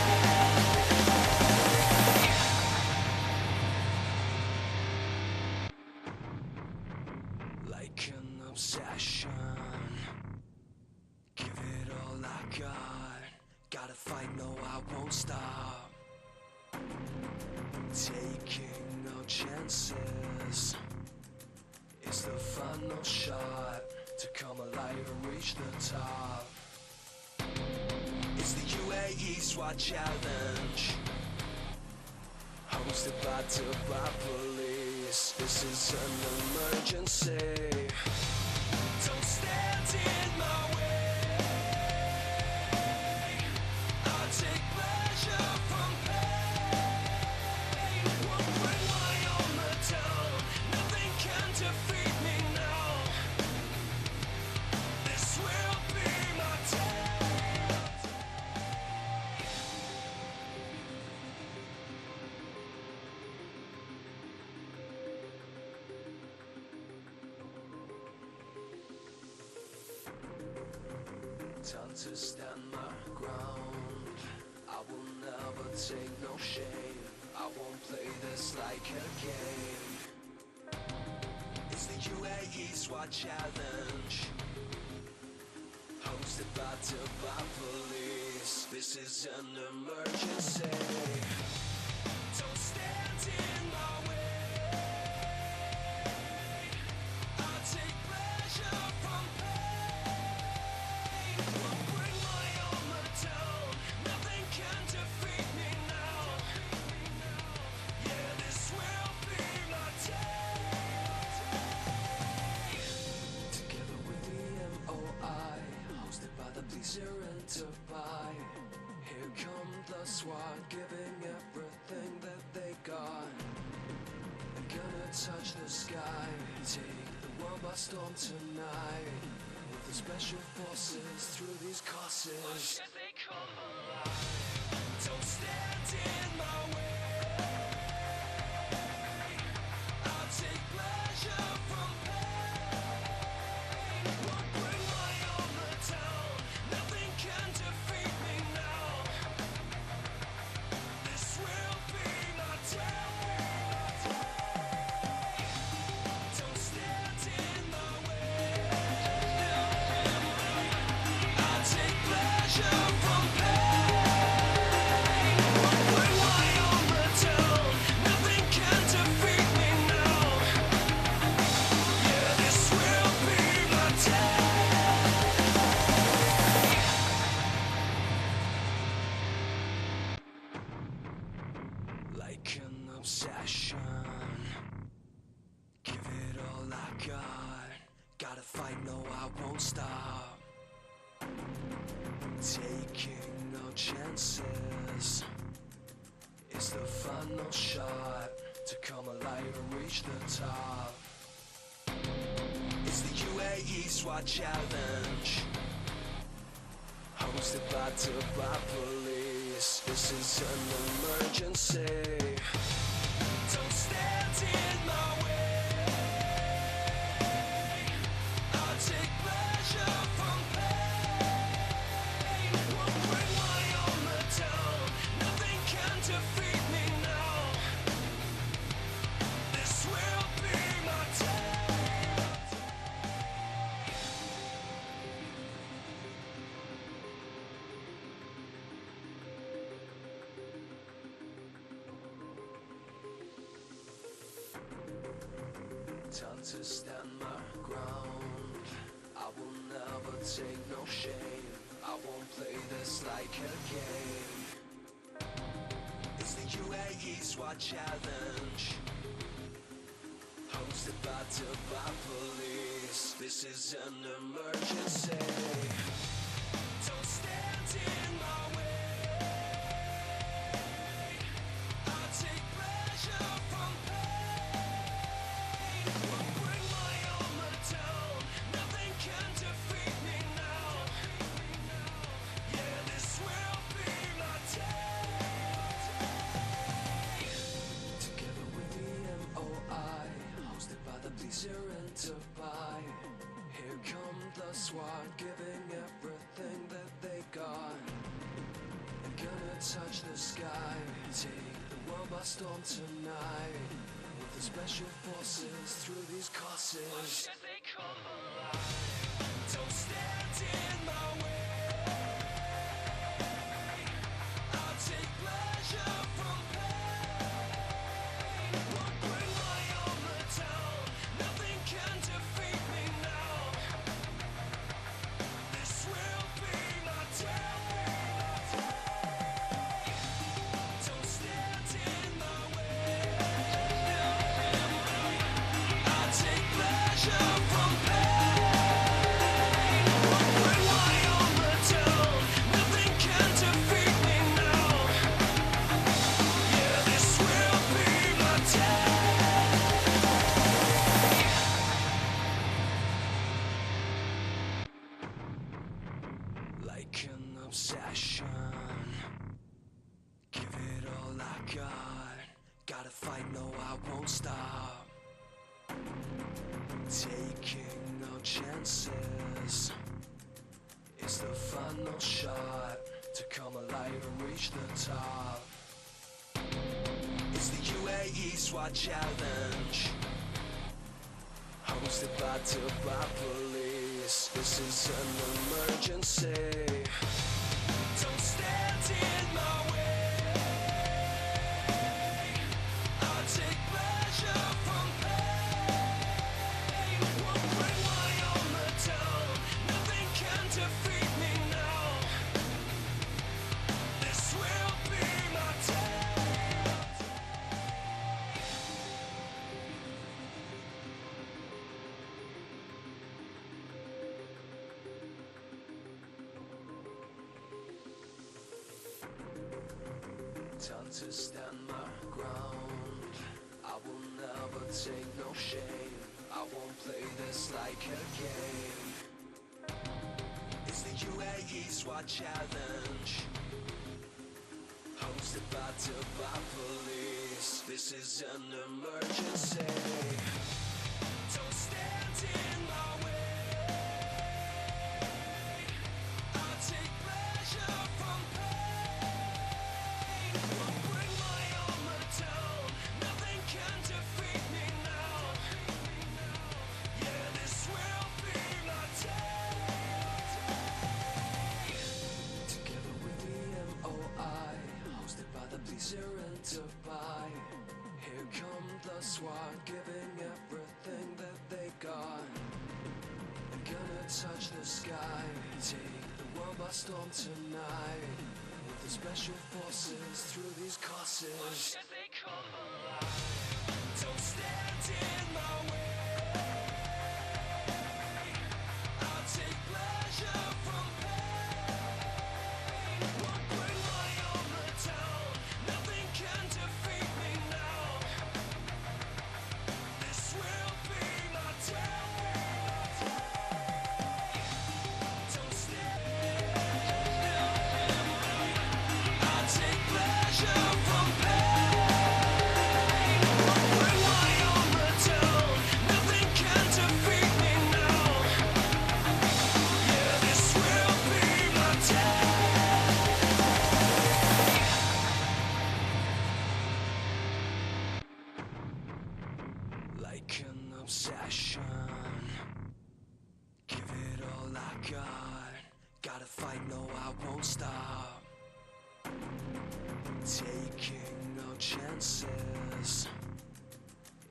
Like an obsession, give it all I got. Gotta fight, no, I won't stop. Taking no chances. It's the fun. final shot to come alive and reach the top. It's the Uae Swat Challenge, hosted by Dubai Police. This is an emergency. Don't stand in my way. I take pleasure from pain. Won't bring my armor down. Nothing can defeat me now. This will be my day. Time to stand my ground. I will never take no shame. I won't play this like a game. It's the Uae Swat Challenge, hosted by Dubai Police. This is an emergency. Don't stand in my way. I take pleasure from pain. Won't bring my armor down. Nothing can defeat me now. Yeah, this will be my day. Together with the MOI, hosted by the police here in Dubai. Here come the SWAT, giving everything that they got. They're gonna touch the sky, take the world by storm tonight. With the special forces through these courses. They come alive. Don't stand in my way. I'll take pleasure from pain. Won't bring my armor down. Nothing can defeat me now. This will be my day. Don't stand in my way. I'll take pleasure from pain. Won't bring my armor down. Nothing can defeat me now. Yeah, this will be my day. Like an obsession, give it all I got. Gotta fight, no, I won't stop. Taking no chances. It's the final shot to come alive and reach the top. It's the Uae Swat Challenge, hosted by Dubai Police. This is an emergency. Don't stand in my way. I'll take pleasure from pain. Won't bring my armor down. Nothing can defeat me now. This will be my day. Time to stand my ground. I will never take no shame. I won't play this like a game. It's the Uae Swat Challenge, hosted by Dubai Police. This is an emergency. Don't stand in my way. I'll take pleasure from pain. Won't bring my armor down. Nothing can defeat me now. Yeah, this will be my day. Together with the MOI, hosted by the police here in Dubai. Here come the SWAT, giving everything that they got. They're gonna touch the sky, take the world by storm tonight. With the special forces through these courses. They come alive. Don't stand in my way. I'll take pleasure from pain. Won't bring my armor down. Nothing can defeat me chances. It's the final shot to come alive and reach the top. It's the Uae Swat challenge, hosted by Dubai police. This is an emergency. Don't stand in my way. I'll take pleasure from pain. Won't bring my armor down. Nothing can defeat me now. This will be my day. Time to stand my ground. I will never take no shame. I won't play this like a game. It's the Uae Swat challenge, hosted by Dubai police. This is an emergency. Don't stand in my way. I'll take pleasure from pain. Won't bring my armor down. Nothing can defeat me now. Yeah, this will be my day. Together with the MOI, hosted by the police here in Dubai. Here come the SWAT, giving everything that they got. I'm gonna touch the sky, take the world by storm tonight. With the special forces through these courses. They come alive. Don't stand in my way. I'll take pleasure from pain. Won't bring my armor down. Nothing can defeat me now. This will be my day. Don't stand. I'll take pleasure from pain. Won't bring my armor down. Nothing can defeat me now. Yeah, this will be my day. Like an obsession, give it all I got. Gotta fight, no, I won't stop. Taking no chances.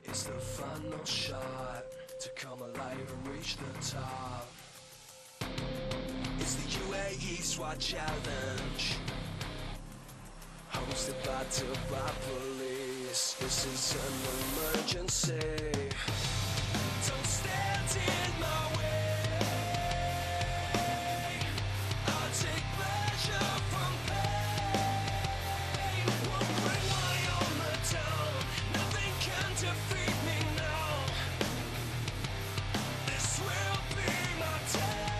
It's the final shot to come alive and reach the top. It's the Uae Swat challenge, hosted by Dubai police. This is an emergency. Don't stand in my way. I'll take pleasure from pain. Won't bring my armor down. Nothing can defeat me now. This will be my day.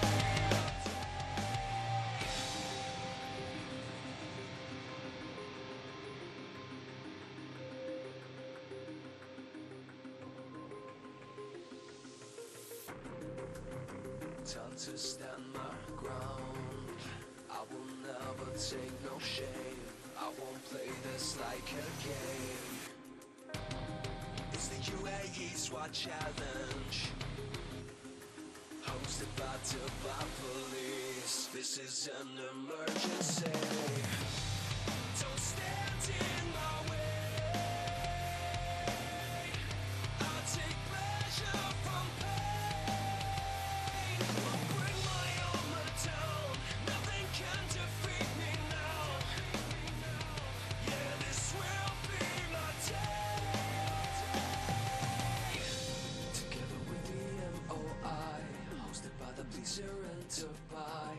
Time to stand my ground. I will never take no shame. I won't play this like a game. It's the Uae Swat challenge, hosted by Dubai police. This is an emergency. Don't stand in my way. I'll take pleasure from pain. Won't bring my armor down. Nothing can defeat me now. Yeah, this will be my day. Together with the MOI, hosted by the police here in Dubai.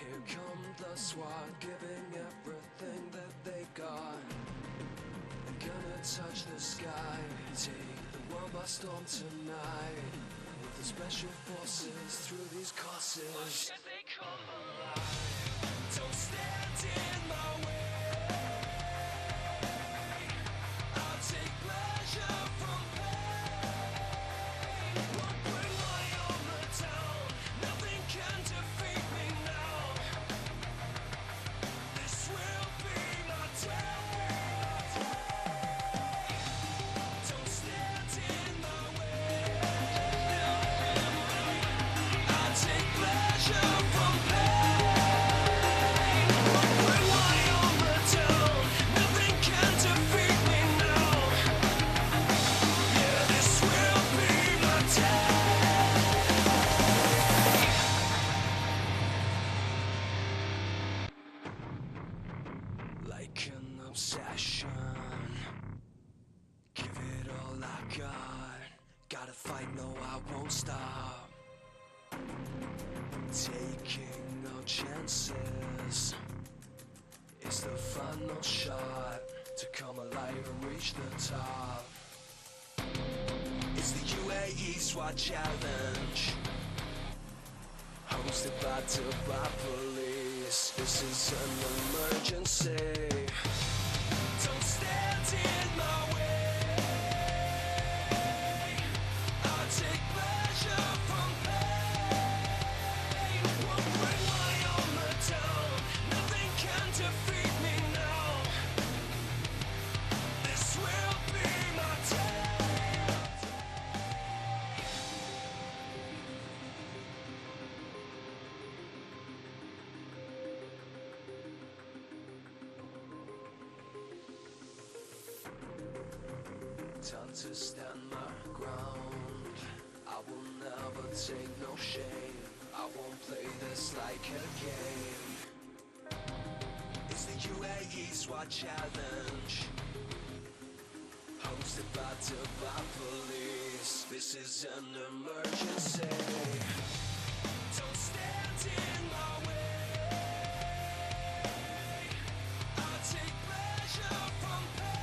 Here come the SWAT, giving everything that they got. I'm gonna touch the sky, take the world by storm tonight. With the special forces through these courses. They come alive. Don't stand in my way. I'll take pleasure from pain. Won't bring my armor down. Gotta fight, no, I won't stop. Taking no chances. It's the final shot to come alive and reach the top. It's the Uae Swat Challenge, hosted by Dubai Police. This is an emergency. Don't stand in my way. I take pleasure from pain. Won't bring my armor down. Nothing can defeat me now. This will be my day. Time to stand my ground. I will never take no shame. I won't play this like a game. It's the Uae Swat Challenge, hosted by Dubai Police. This is an emergency. Don't stand in my way. I take pleasure from pain.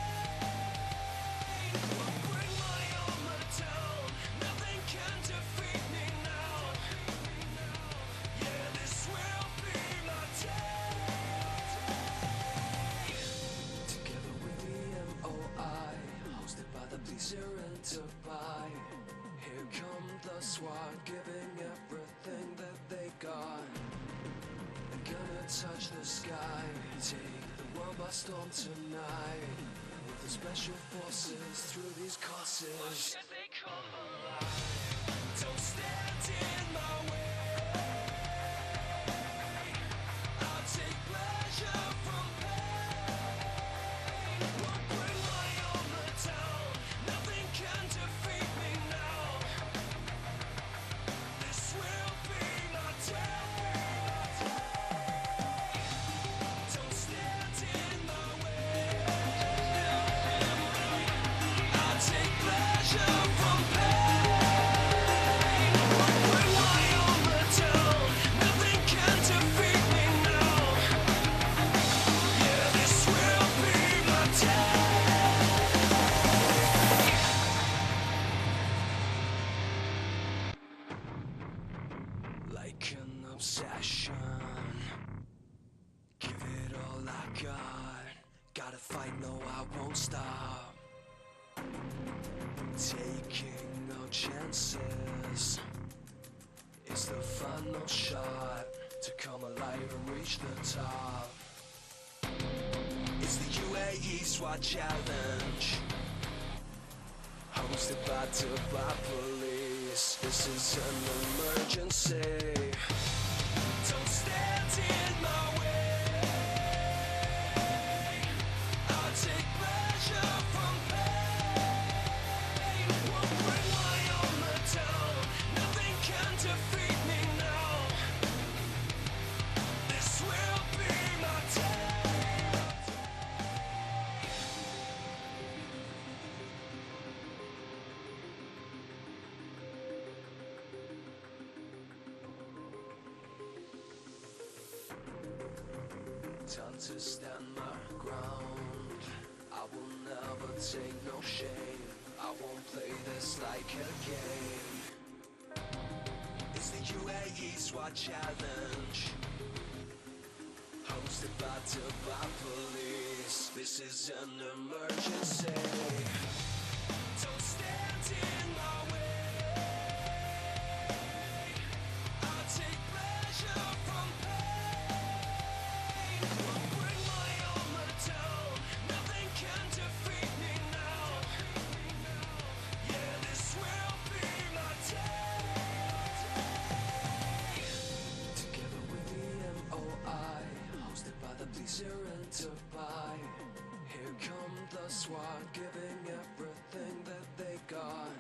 Won't bring my armor down. Nothing can defeat me now. Yeah, this will be my day. Together with the MOI, hosted by the police here in Dubai. Here come the SWAT, giving everything that they got. They're gonna touch the sky, take the world by storm tonight. With the special forces through these courses. Why should they come alive? Don't stand in my way. I'll take pleasure from pain. Won't bring my armor down. Nothing can defeat me now. This will be my day. Don't stand in my way. I'll take pleasure from pain. Won't bring my armor down. Nothing can defeat me now. Yeah, this will be my day. Like an obsession, give it all I got. Gotta fight, no, I won't stop. Taking no chances. It's the final shot to come alive and reach the top. It's the Uae Swat Challenge, hosted by Dubai Police. This is an emergency. Don't stand in my way. I'll take pleasure from pain. Won't bring my armor down. Nothing can defeat me now. This will be my day. Time to stand my ground. I will never take no shame. I won't play this like a game. It's the Uae Swat Challenge, hosted by Dubai Police. This is an emergency. Don't stand in my way. I'll take pleasure from pain. Won't bring my armor down. Nothing can defeat me now. Yeah, this will be my day. Together with the MOI, hosted by the police here in Dubai. Here come the SWAT, giving everything that they got.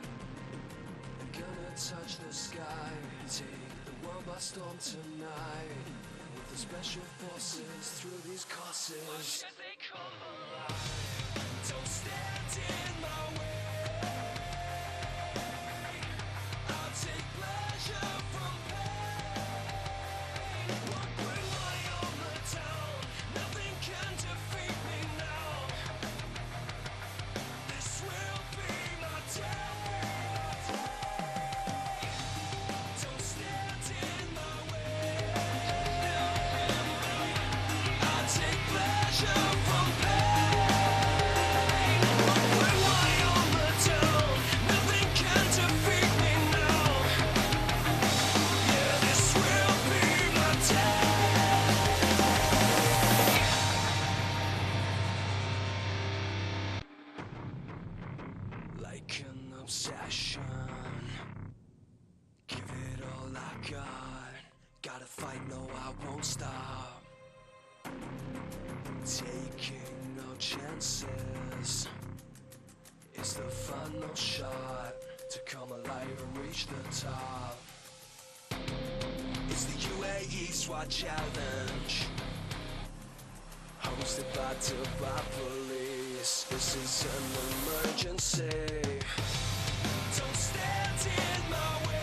They're gonna touch the sky, take the world by storm tonight. With the special forces through these courses. Why should they come alive? Don't stand in my way. got. Gotta fight, no, I won't stop. Taking no chances. It's the final shot to come alive and reach the top. It's the Uae Swat Challenge, hosted by Dubai Police. This is an emergency. Don't stand in my way.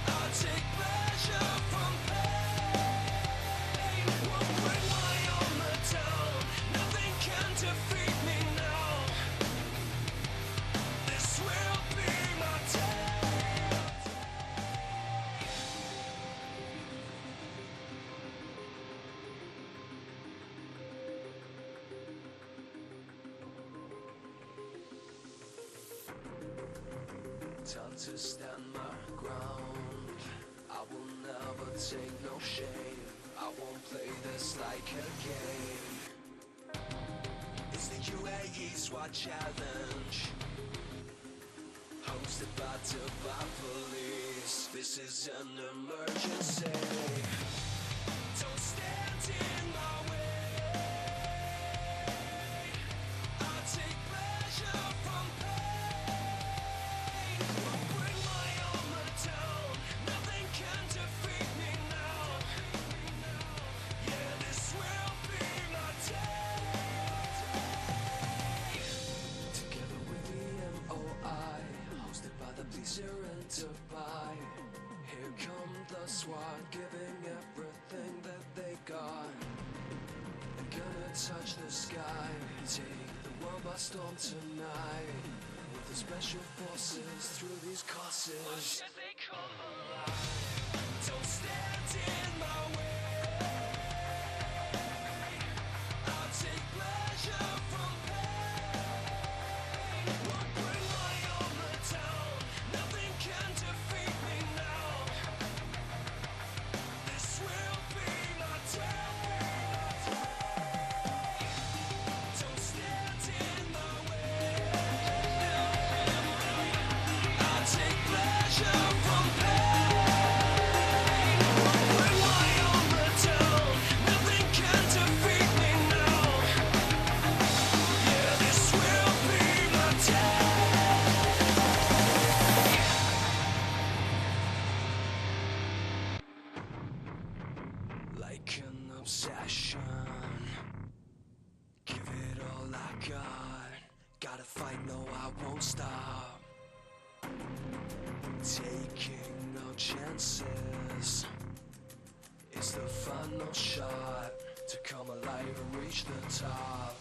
I'll take pleasure from pain. Won't rely on the town. Nothing can defeat me now. This will be my day. Time to stand my ground. I will never take no shame. I won't play this like a game. It's the Uae Swat Challenge, hosted by Dubai Police. This is an emergency. Don't stand in my way. I'll take pleasure from pain. Won't rely on the town. Nothing can defeat me now. Yeah, this will be my day. Together with the MOI, hosted by the police here in Dubai. Here come the SWAT, giving everything that they got. They're gonna touch the sky, take the world by storm tonight. With the special forces through these courses. Watch as they come alive. Don't stand in my way. I'll take pleasure from pain. Won't rely on the town. Nothing can defeat me now. This will be my day. Don't stand in my way. I'll take pleasure from pain. Won't rely on the town. Nothing can defeat me now. Yeah, this will be my day. Like an obsession, give it all I got. Gotta fight, no, I won't stop. Taking no chances. It's the final shot to come alive and reach the top.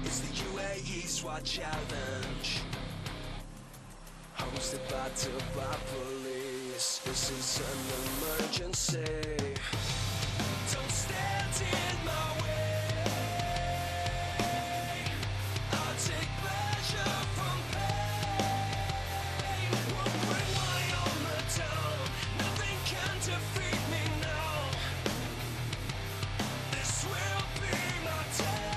It's the Uae Swat Challenge, hosted by Dubai Police. This is an emergency. Don't stand in my way. I'll take pleasure from pain. Won't rely on the town. Nothing can defeat me now. This will be my day.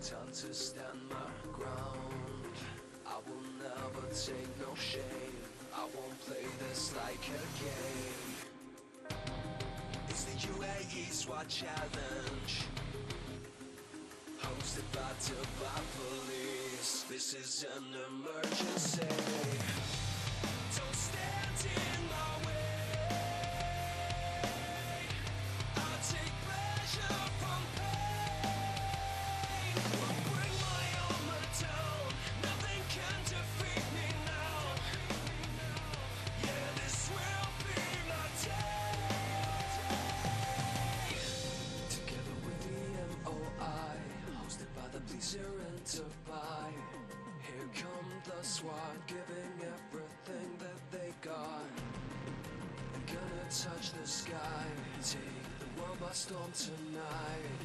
Time to stand my ground. I will never take no shame. I won't play this like a game. It's the Uae Swat Challenge, hosted by Dubai Police. This is an emergency. Don't stand in my way. I'll take pleasure from pain. Won't rely on the town. Nothing can defeat me now. Yeah, this will be my day. Together with the MOI, hosted by the police here in Dubai. Here come the SWAT, giving everything that they got. They're gonna touch the sky, take the world by storm tonight.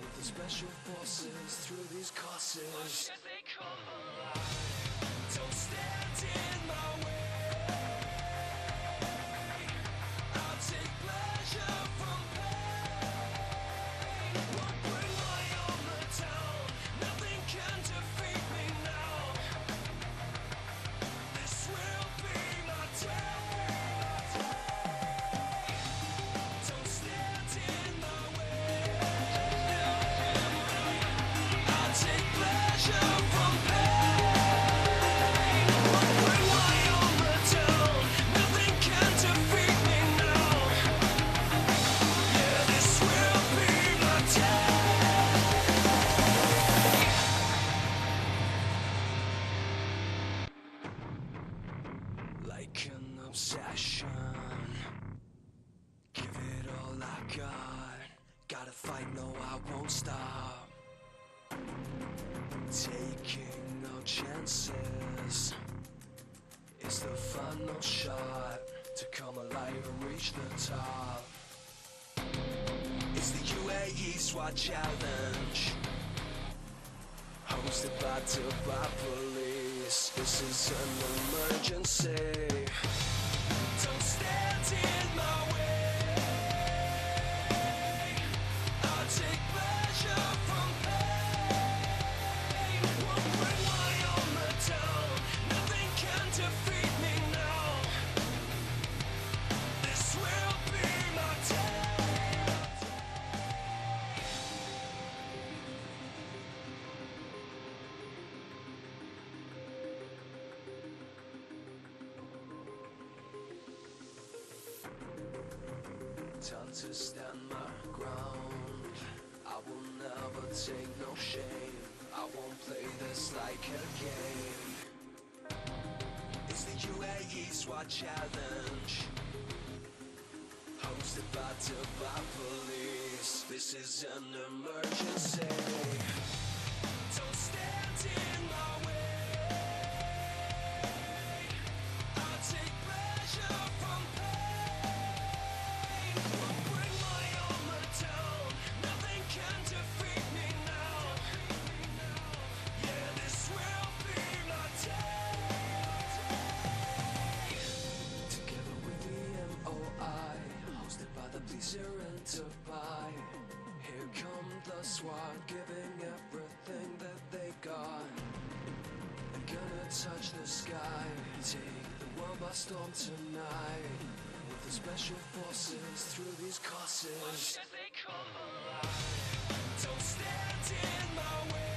With the special forces through these courses. Watch as they come alive. Don't stand in my way. obsession. Give it all I got. Gotta fight, no, I won't stop. Taking no chances. It's the final shot to come alive and reach the top. It's the Uae Swat challenge, hosted by Dubai police. This is an emergency. Don't stand in my way. I'll take pleasure from pain. Won't bring my armor down. Nothing can defeat me now. This will be my day. Time to stand my ground. I will never take no shame. I won't play this like a game. It's the Uae Swat challenge, hosted by Dubai police. This is an emergency. Don't stand in my way. I'll take pleasure from pain. Won't bring my armor down. Nothing can defeat me now. Yeah, this will be my day. Together with the MOI, hosted by the police here in Dubai. Here come the SWAT, giving everything that they got. I'm gonna touch the sky, take the world by storm tonight. With the special forces through these courses. They come alive. Don't stand in my way.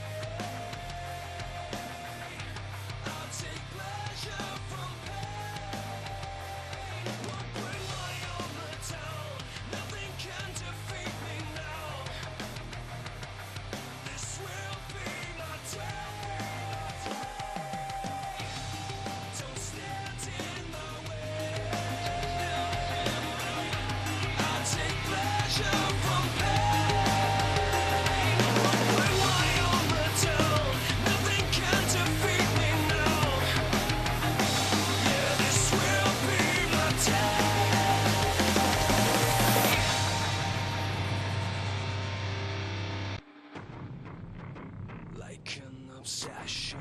I'll take pleasure from pain. Won't bring my armor down. Nothing can defeat me now. This will be my day. Don't stand in my way. I'll take pleasure from pain. Won't bring my armor down. Nothing can defeat me now. Yeah, this will be my day. Like an obsession.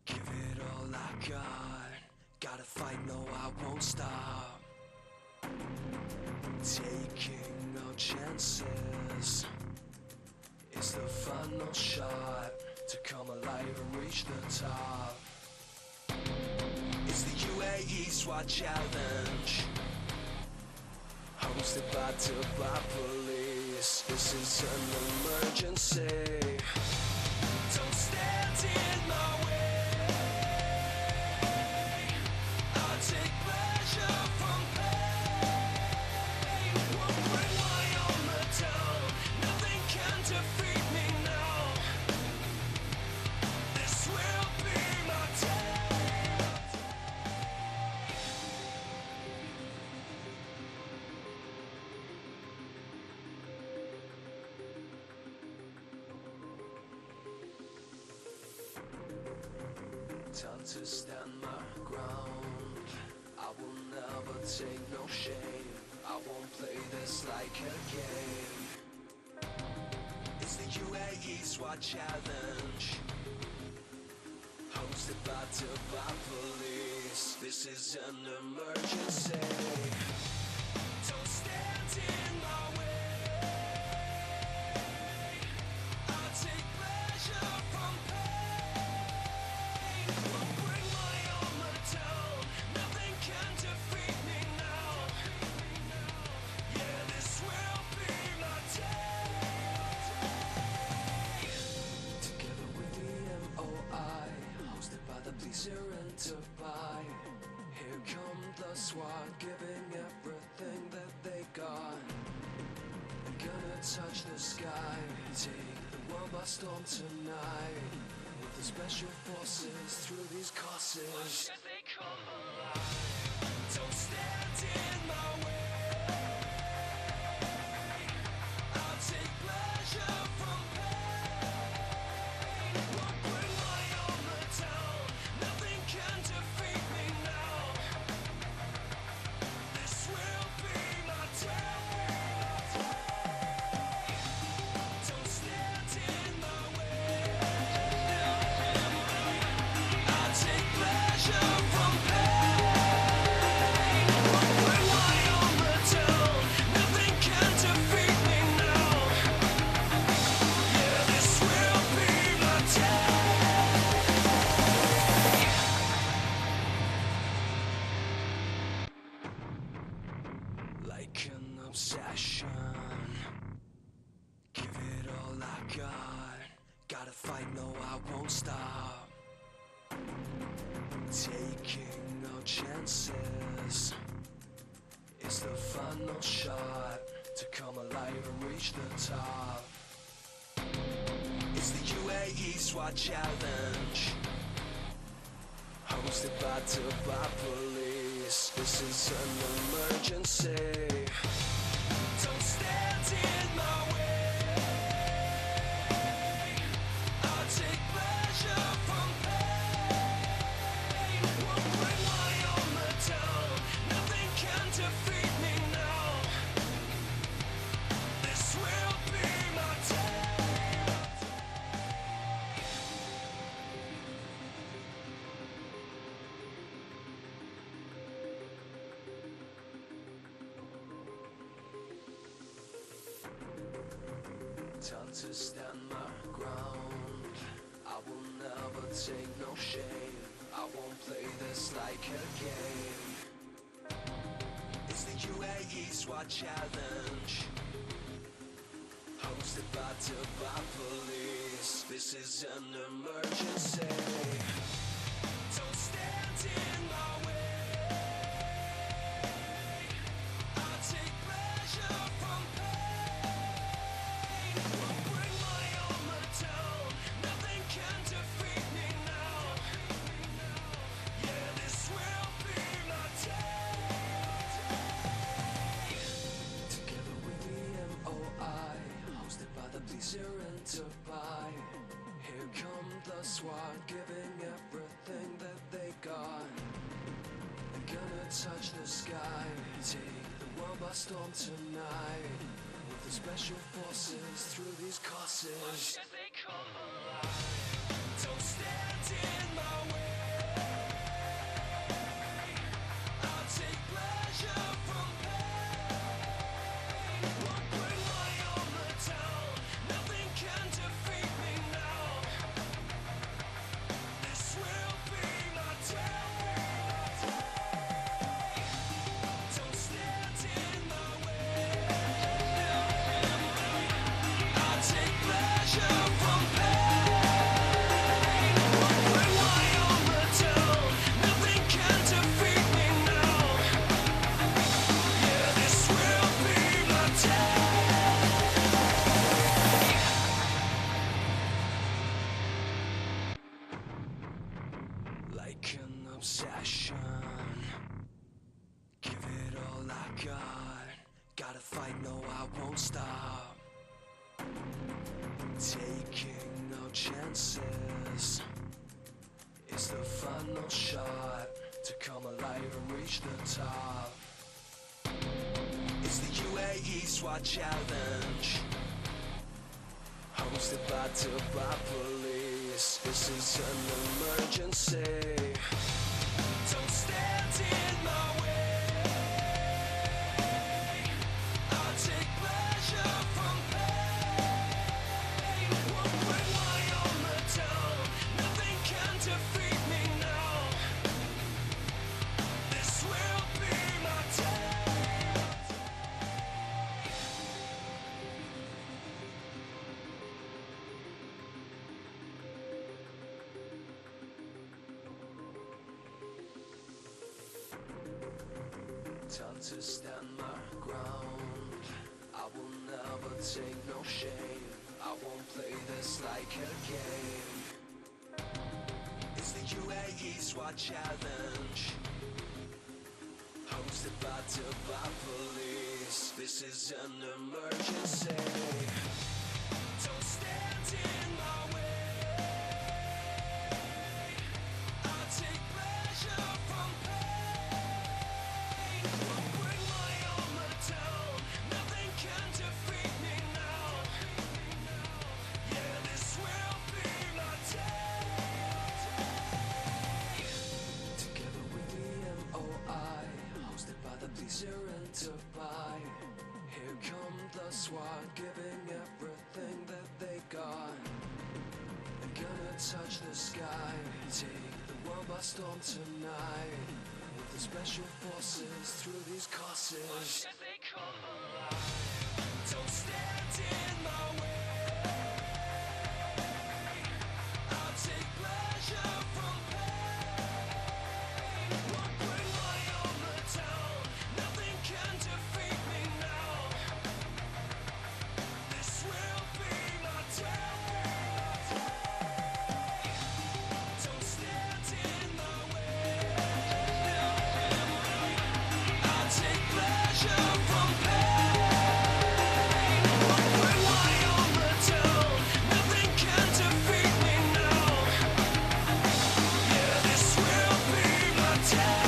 Give it all I got. Gotta fight, no, I won't stop. Taking no chances. It's the final shot to come alive and reach the top. It's the Uae Swat challenge, hosted by Dubai police. This is an emergency. Don't stand in my way. I'll take pleasure from pain. Won't bring my armor down. Nothing can defeat me now. This will be my day. Time to stand my ground. I will never take no shame. I won't play this like a game. It's the Uae Swat challenge, hosted by Dubai police. This is an emergency. Don't stand in my way. I'll take pleasure from pain. Won't bring my armor down. Nothing can defeat me now. Yeah, this will be my day. Together with the MOI, hosted by the police here in Dubai. Here come the SWAT, giving everything that they got. I'm gonna touch the sky, take the world by storm tonight. With the the special forces through these courses. Why should they come alive? Don't stand in my way. I'll take pleasure from pain. Won't bring my armor down. Nothing can defeat me now. This will be my day. Don't stand in my way. I'll take pleasure from pain. Won't bring my armor down. Nothing can defeat me now. Yeah, this will be my day. Like an obsession, give it all I got. Gotta fight, no, I won't stop. Taking no chances is the final shot to come alive and reach the top. It's the Uae Swat challenge, hosted by Dubai police. This is an emergency. Don't stand in my way. I'll take pleasure from pain. Won't bring my armor down. Nothing can defeat me now. This will be my day. Time to stand my ground. I will never take no shame. I won't play this like a game. It's the Uae Swat challenge, hosted by Dubai police. This is an emergency. Don't stand in my way. I'll take pleasure from pain. Won't bring my armor down. Nothing can defeat me now. Yeah, this will be my day. Together with the MOI, hosted by the police here in Dubai. Here come the SWAT, giving everything that they got. They're gonna touch the sky, take the world by storm tonight. With the special forces through these courses. Why should they come alive? Don't stand in my way. I'll take pleasure from pain. Won't bring my armor down. Nothing can defeat me now. This will be my day. Don't stand in my way. I'll take pleasure from pain. Won't bring my armor down. Nothing can defeat me now. Yeah, this will be my day. Like an obsession, give it all I got. Gotta fight, no, I won't stop. Taking no chances is the final shot to come alive and reach the top. It's the Uae Swat challenge, hosted by Dubai police. This is an emergency. Don't stand in my way. I'll take pleasure from pain. Won't bring my armor down. Nothing can defeat me now. This will be my day. Time to stand my ground. I will never take no shame. I won't play this like a game. SWAT challenge. Hosted by Dubai police. This is an emergency. Don't stand in my way. I take pleasure from pain. I'll bring my armor down. Nothing can defeat me now. Yeah, this will be my day. Together with the MOI, hosted by the police here in Dubai. Here come the SWAT, giving everything that they got. They're gonna touch the sky, take the world by storm tonight. With the special forces through these courses. Don't stand in my way. I'll take pleasure from pain. I'll bring my armor down. Nothing can defeat me now. This will be my day. Don't stand in my way. I'll take pleasure from pain. I'll bring my armor down. Nothing can defeat me now. Yeah, this will be my day.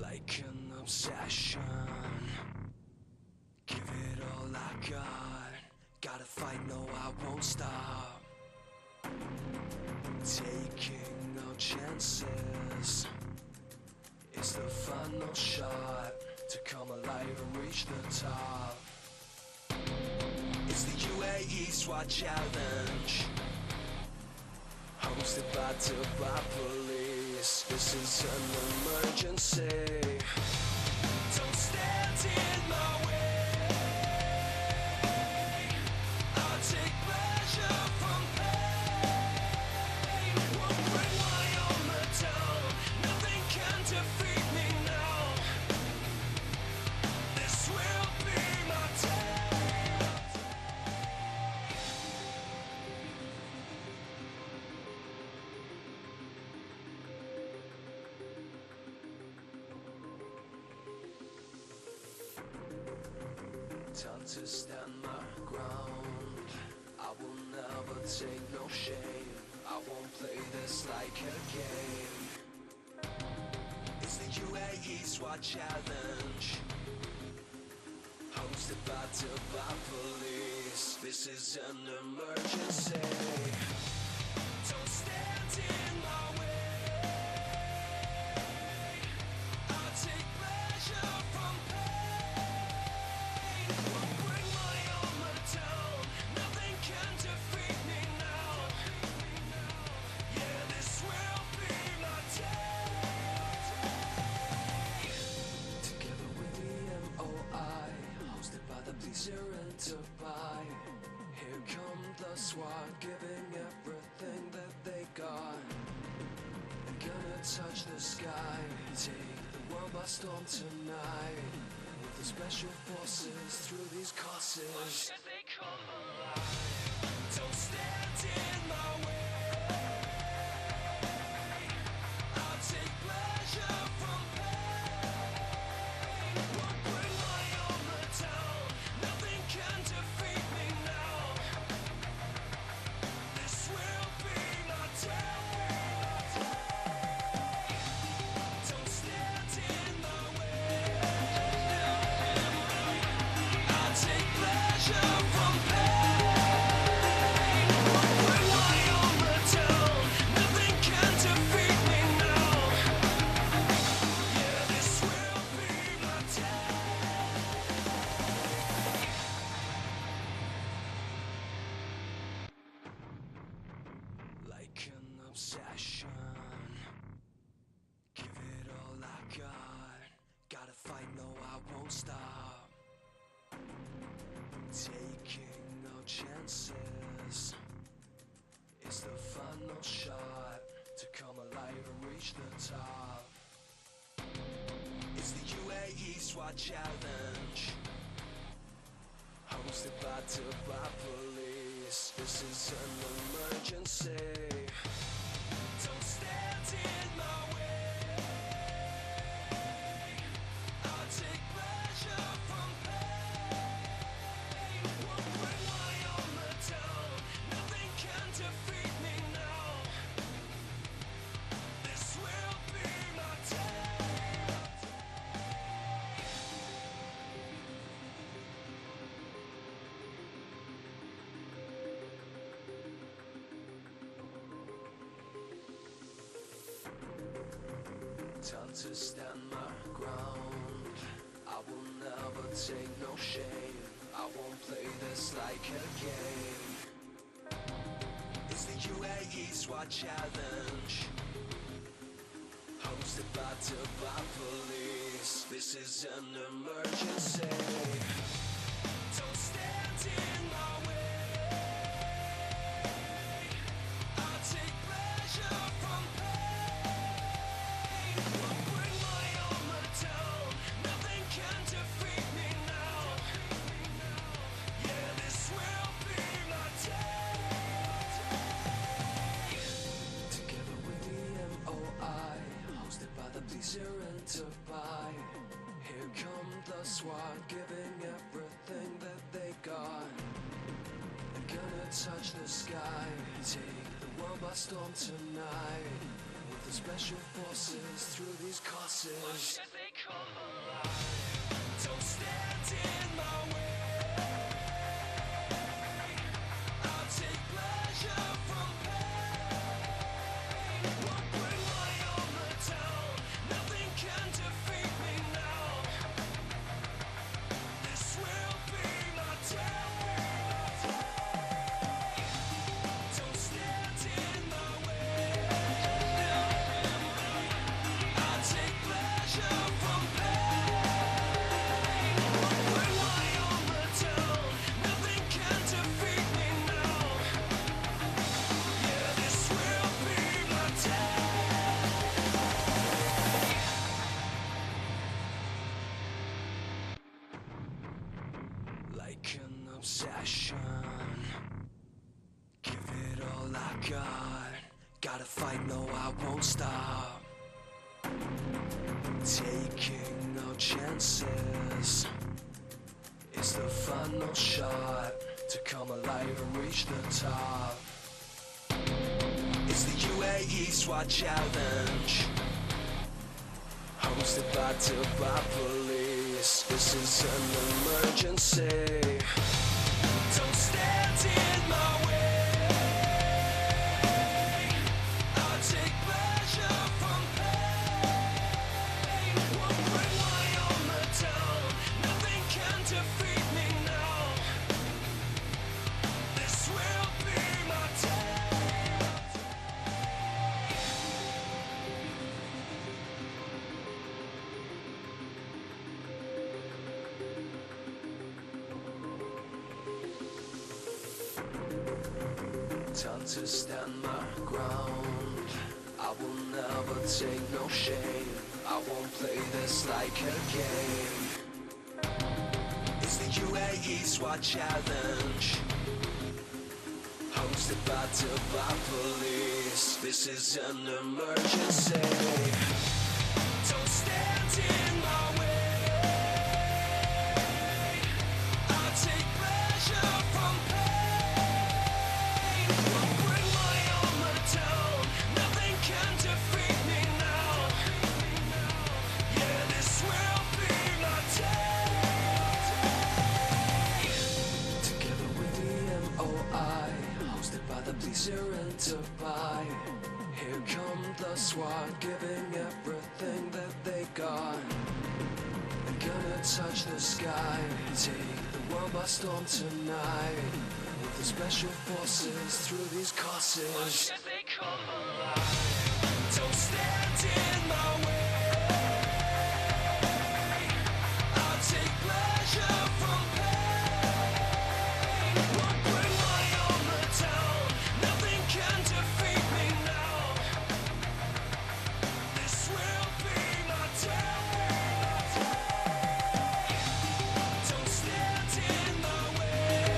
Like an obsession, give it all I got. Gotta fight, no, I won't stop. Taking no chances. It's the final shot to come alive and reach the top. It's the UAE SWAT challenge. Hosted by Dubai police. This is an emergency. Don't stand in my way. I'll take pleasure from pain. I'll bring my armor down. Nothing can defeat me now. This will be my day. Time to stand my ground. I will never take no shame. I won't play this like a game. It's the UAE SWAT challenge. Hosted by Dubai police. This is an emergency. Don't stand in my way. I'll take pleasure from pain. I'll bring my armor down. Nothing can defeat me now. Yeah, this will be my day. Together with the MOI, hosted by the police here in Dubai. Here come the SWAT, giving everything that they got. They're gonna touch the sky, take the world by storm tonight. With the special forces through these courses. Don't stand in my way. I'll take pleasure from pain. I'll bring my armor down. Nothing can defeat me now. This will be my day. Don't stand in my way. I'll take pleasure from pain. I'll bring my armor down. Nothing can defeat me now. Yeah, this will be my day. Like an obsession, give it all I got. Gotta fight, no, I won't stop. Taking no chances. It's the final shot to come alive and reach the top. It's the UAE SWAT challenge. Hosted hosted by police. This is an emergency. Don't stand in my way. I'll take pleasure from pain. Won't bring my armor down. Nothing can defeat me now. This will be my day. Time to stand my ground. I will never take no shame. I won't play this like a game. It's the Uae Swat challenge, hosted by police. This is an emergency. Don't stand in my way. I'll take pleasure from pain. Won't bring my armor down. Nothing can defeat me now. Yeah, this will be my day. Together with the MOI, hosted by the police here in Dubai. Here come the SWAT, giving everything that they got. I'm gonna touch the sky, take the world by storm tonight. With the special forces through these courses. They come alive. Don't stand in my way. I'll take pleasure from pain. Won't bring my armor down. Nothing can defeat me now. This will be my day. Don't stand in my way. I'll take pleasure from pain. Won't bring my armor down. Nothing can defeat me now. Yeah, this will be my day. Like an obsession, give it all I got. Gotta fight, no, I won't stop. Taking no chances. It's the final shot to come alive and reach the top. It's the Uae Swat challenge, hosted by police. This is an emergency. Don't stand in my way. I'll take pleasure from pain. Won't bring my armor down. Nothing can defeat me now. This will be my day. Time to stand my ground. I will never take no shame. I won't play this like a game. It's the Uae Swat challenge, hosted by police. This is an emergency. Don't stand in my way. I'll take pleasure from pain. Won't bring my armor down. Nothing can defeat me now. Yeah, this will be my day. Together with the MOI, hosted by the police here in Dubai. Here come the SWAT, giving everything that they got. I'm gonna touch the sky, take the world by storm tonight. With the special forces through these courses. They come alive. Don't stand in my way. I'll take pleasure from pain. Won't bring my armor down. Nothing can defeat me now. This will be my day. Don't stand in my way.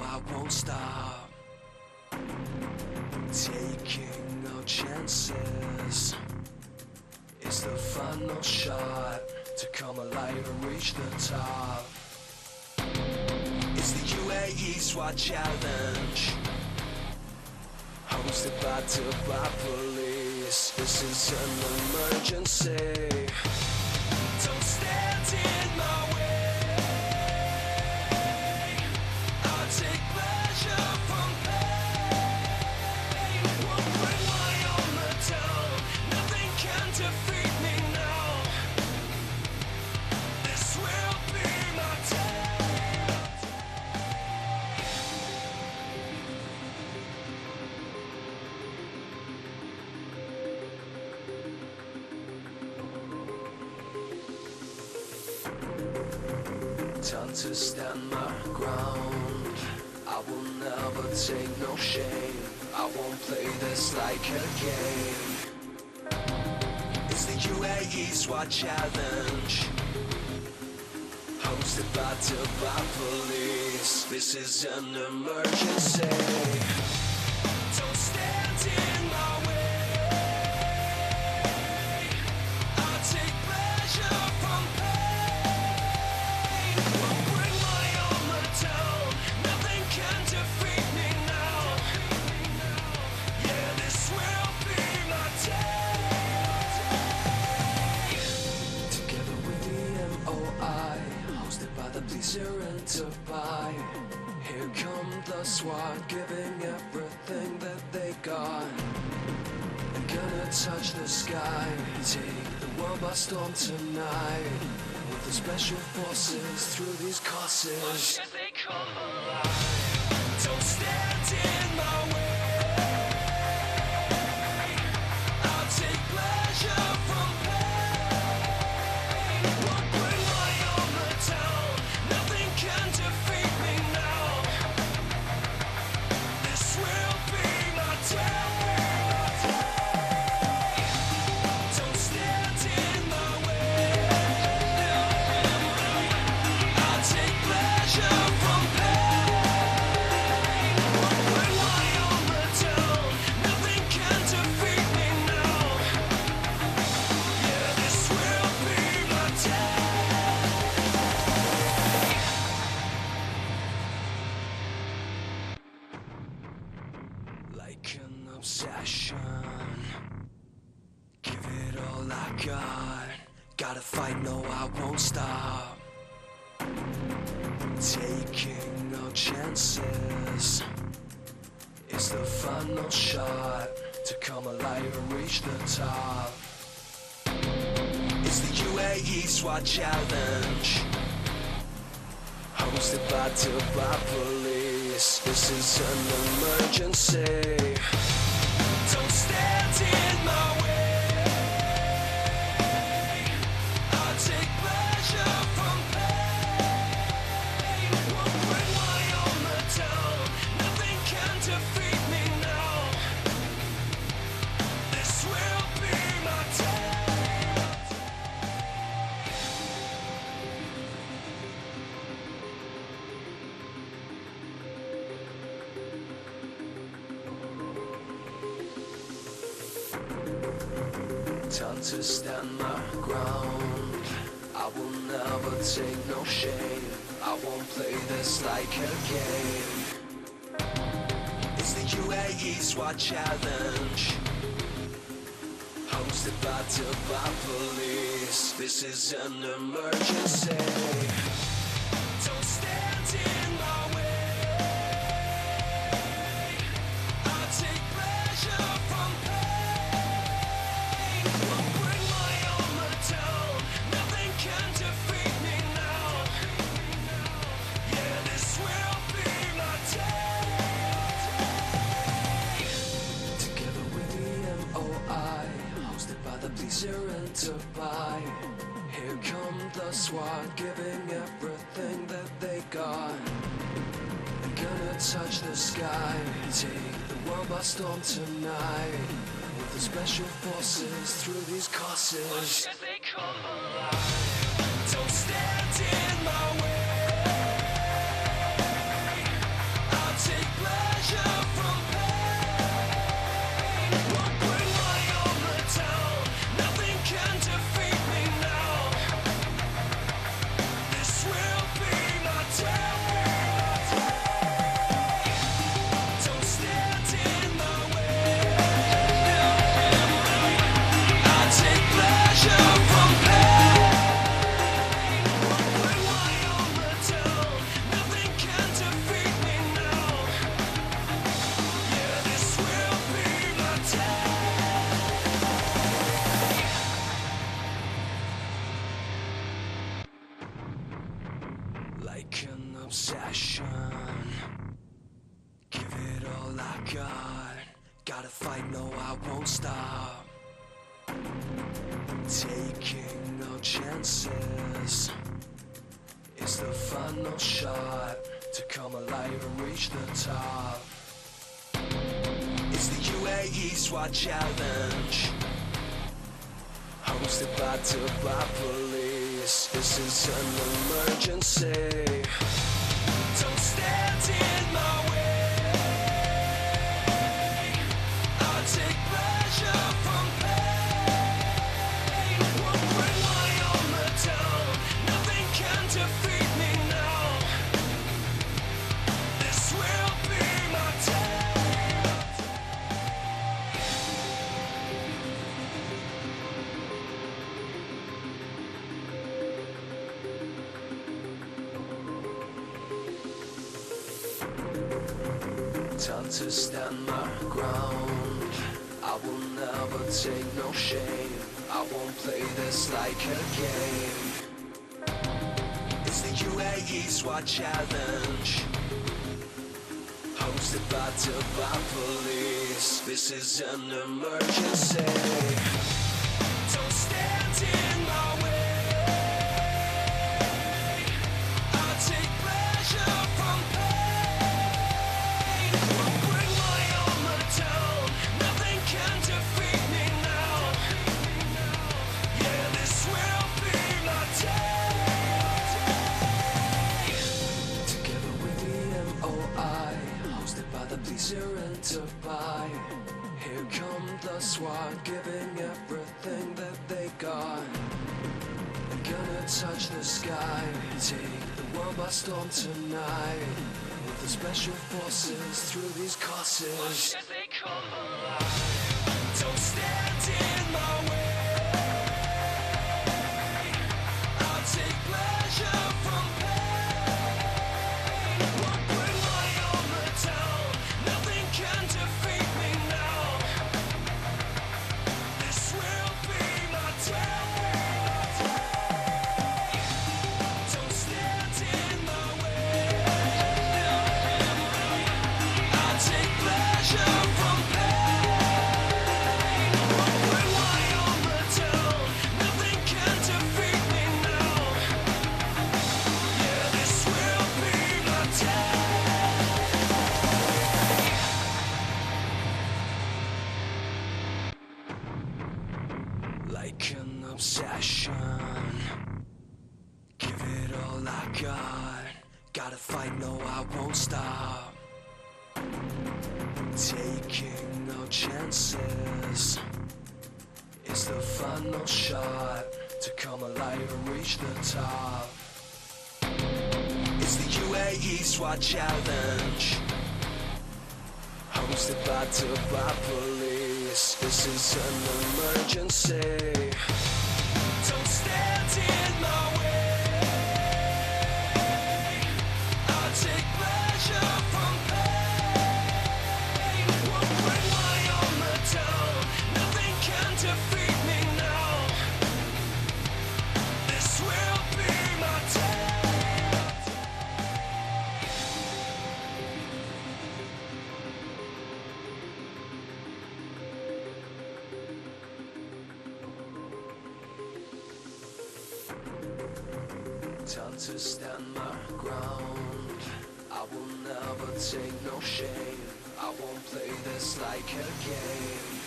I won't stop. Taking no chances. It's the final shot to come alive and reach the top. It's the Uae Swat Challenge, hosted by Dubai Police. This is an emergency. Don't stand in my way. I'll take pleasure from pain. Won't bring my armor down. Nothing can defeat me now. This will be my day. Time to stand my ground. I will never take no shame. I won't play this like a game. It's the Uae Swat Challenge, hosted by Dubai Police. This is an emergency. Don't stand in my way. I'll take pleasure from pain. Won't bring my armor down. Nothing can defeat me now. Yeah, this will be my day. Together with the MOI, hosted by the police here in Dubai. Here come the SWAT, giving everything that they got. And gonna touch the sky, take the world by storm tonight. With the special forces through these courses. They come alive. Don't stand in my way. I'll take pleasure from pain. Won't bring my armor down. Nothing can defeat me now. This will be my day. Don't stand in my way. I'll take pleasure from pain. Won't bring my armor down. Nothing can defeat me now. Yeah, this will be my day. Like an obsession, give it all I got. Gotta fight, no, I won't stop. Taking no chances. It's the final shot to come alive and reach the top. It's the Uae Swat Challenge, hosted by Dubai Police. This is an emergency. Don't stand in my way. I'll take pleasure from pain. Won't bring my armor down. Nothing can defeat me now. This will be my day. Time to stand my ground. I will never take no shame. I won't play this like a game. It's the Uae Swat Challenge, hosted by Dubai Police. This is an emergency. Don't stand in my way. I'll take pleasure from pain. Won't bring my armor down. Nothing can defeat me now. Yeah, this will be my day. Together with the MOI, hosted by the police here in Dubai. Here come the SWAT, giving everything that they got. And gonna touch the sky, take the world by storm tonight. With the special forces through these courses. They come alive. Don't stand in my way. got. Gotta fight, no, I won't stop. Taking no chances. It's the final shot to come alive and reach the top. It's the Uae Swat Challenge, hosted by Dubai Police. This is an emergency. Don't stand in my way. I take pleasure from pain. Won't bring my armor down. Nothing can defeat me now. This will be my day. Time to stand my ground. I will never take no shame. I won't play this like a game. It's the Uae Swat Challenge, hosted by Dubai Police. This is an emergency. Don't stand in my way. I take pleasure from pain. Won't bring my armor down. Nothing can defeat me now. Yeah, this will be my day. Together with the MOI, hosted by the police here in Dubai. Here come the SWAT, giving everything that they got. They're gonna touch the sky, take the world by storm tonight. With the special forces through these courses. Why should they come alive? Don't stand in my way. I'll take pleasure from pain. Won't bring my armor down. Nothing can defeat me now. This will be my day. Don't stand in my way. I'll take pleasure from pain. Won't bring my armor down. Nothing can defeat me now. Yeah, this will be my day. Like an obsession, give it all I got. Gotta fight, no, I won't stop. Taking no chances. It's the final shot to come alive and reach the top. It's the Uae Swat Challenge, hosted by Dubai Police. This is an emergency. Don't stand in my way. I'll take pleasure from pain. Won't bring my armor down. Nothing can defeat me now. This will be my day. Time to stand my ground. I will never take no shame. I won't play this like a game.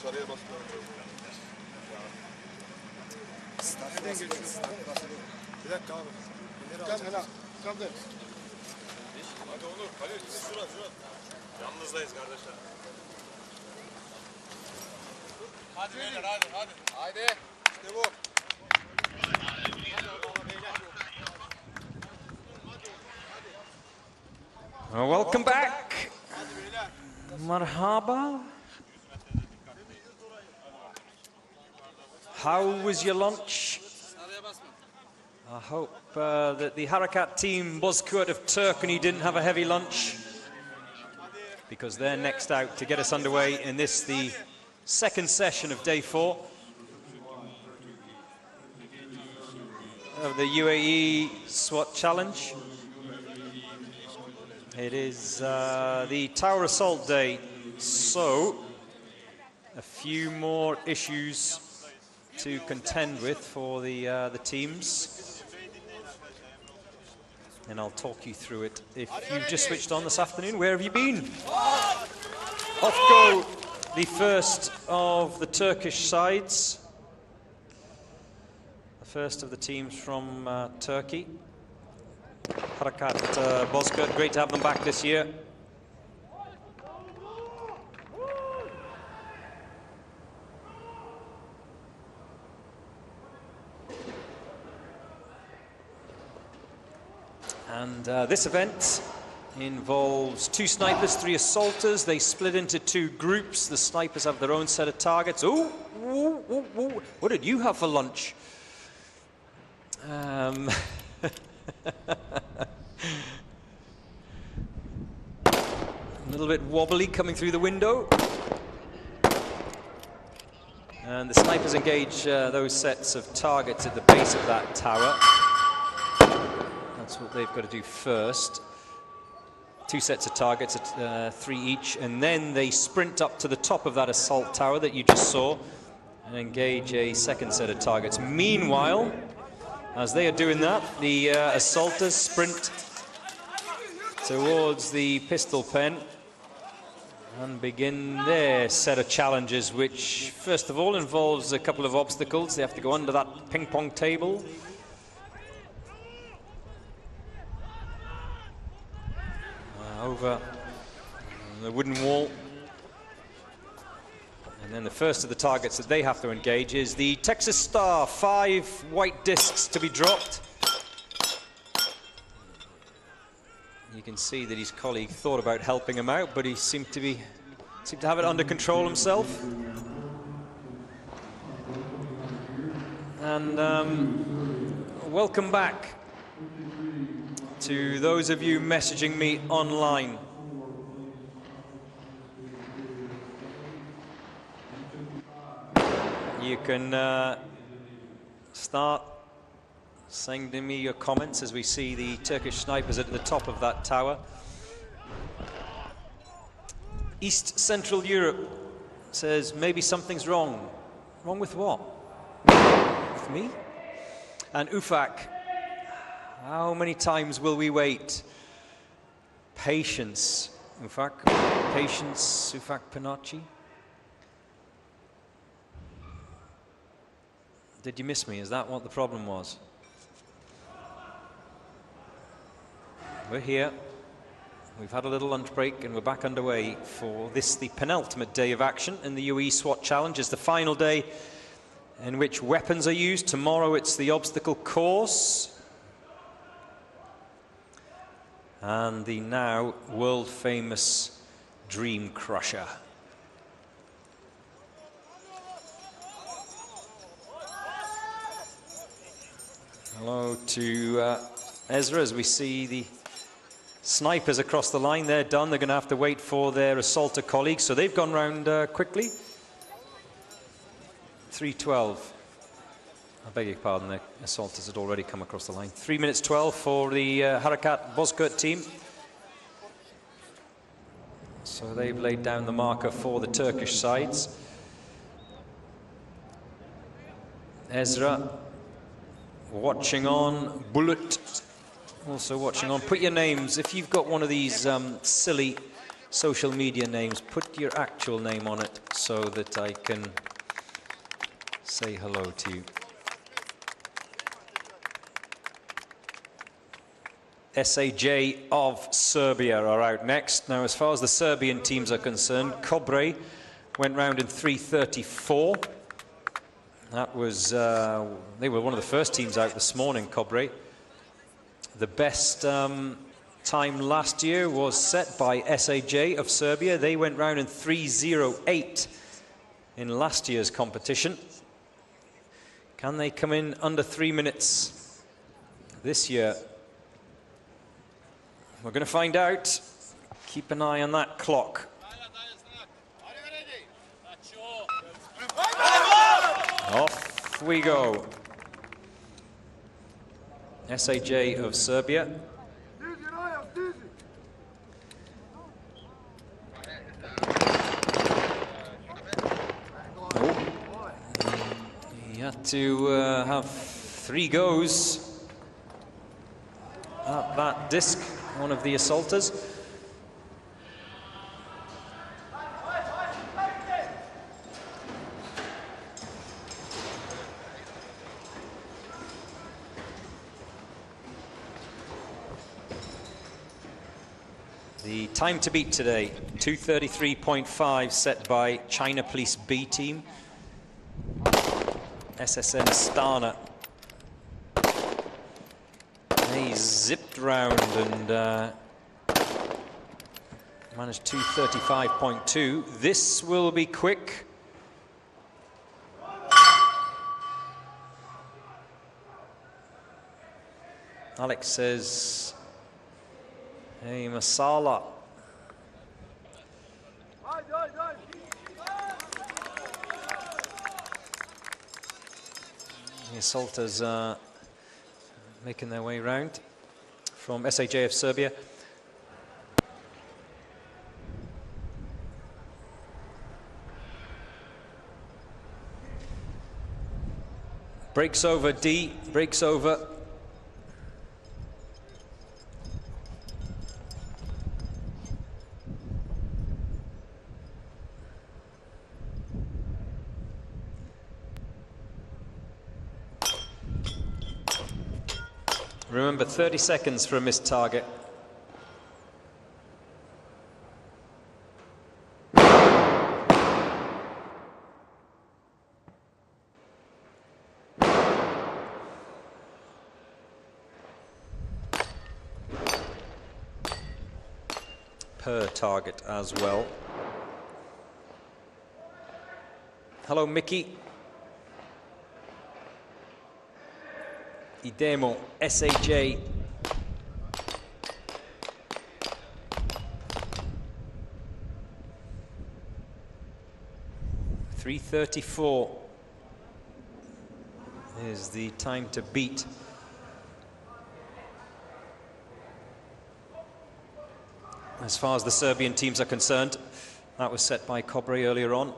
Sarıya basmıyorum. Bir dakika abi. Kam de. Hadi Onur, Halil, şurada. Yalnızdayız kardeşler. Hadi beyler, hadi. Haydi. İşte bu. Welcome back. Marhaba. How was your lunch? I hope that the Harakat team, Bozkurt of Turkey, didn't have a heavy lunch. because they're next out to get us underway in this, the second session of day 4 of the UAE SWAT Challenge. It is the Tower Assault Day, so a few more issues to contend with for the teams, and I'll talk you through it. If you've just switched on this afternoon, where have you been? Off go the first of the Turkish sides, the first of the teams from Turkey. Harakat Bozkurt, great to have them back this year. And this event involves 2 snipers, 3 assaulters. They split into 2 groups. The snipers have their own set of targets. Oh, what did you have for lunch? A little bit wobbly coming through the window. And the snipers engage those sets of targets at the base of that tower. That's what they've got to do first. 2 sets of targets at 3 each, and then they sprint up to the top of that assault tower that you just saw and engage a second set of targets. Meanwhile, as they are doing that, the assaulters sprint towards the pistol pen and begin their set of challenges, which first of all involves a couple of obstacles. They have to go under that ping pong table. Over the wooden wall. And then the first of the targets that they have to engage is the Texas Star, 5 white discs to be dropped. You can see that his colleague thought about helping him out, but he seemed to have it under control himself. And welcome back to those of you messaging me online. You can start sending me your comments as we see the Turkish snipers at the top of that tower. East Central Europe says maybe something's wrong. Wrong with what? With me? And Ufak, how many times will we wait? Patience. Ufak, patience, Ufak Panachi. Did you miss me? Is that what the problem was? We're here. We've had a little lunch break and we're back underway for this, the penultimate day of action in the Uae Swat Challenge. It's the final day in which weapons are used. Tomorrow it's the obstacle course. And the now world famous Dream Crusher. Hello to Ezra as we see the snipers across the line. They're done. They're going to have to wait for their assaulter colleagues. So they've gone round quickly. 3:12. I beg your pardon, the assaulters had already come across the line. 3 minutes 12 for the Harakat Bozkurt team. So they've laid down the marker for the Turkish sides. Ezra watching on. Bullet also watching on. Put your names, if you've got one of these silly social media names, put your actual name on it so that I can say hello to you. SAJ of Serbia are out next. Now, as far as the Serbian teams are concerned, Cobre went round in 3:34. That was, they were one of the first teams out this morning, Cobre. The best time last year was set by SAJ of Serbia. They went round in 3:08 in last year's competition. Can they come in under 3 minutes this year? We're going to find out. Keep an eye on that clock. Off we go. SAJ of Serbia. He had to have 3 goes at that disc, one of the assaulters. The time to beat today, 2:33.5, set by China Police B team. SSN Astana. They zipped round and managed 2:35.2. This will be quick. Alex says, hey, Masala. The assaulters are making their way round from SAJ of Serbia. Breaks over, D, breaks over. Remember, 30 seconds for a missed target. Per target as well. Hello, Mickey. Idemo, SAJ. .334 is the time to beat. As far as the Serbian teams are concerned, that was set by Cobre earlier on.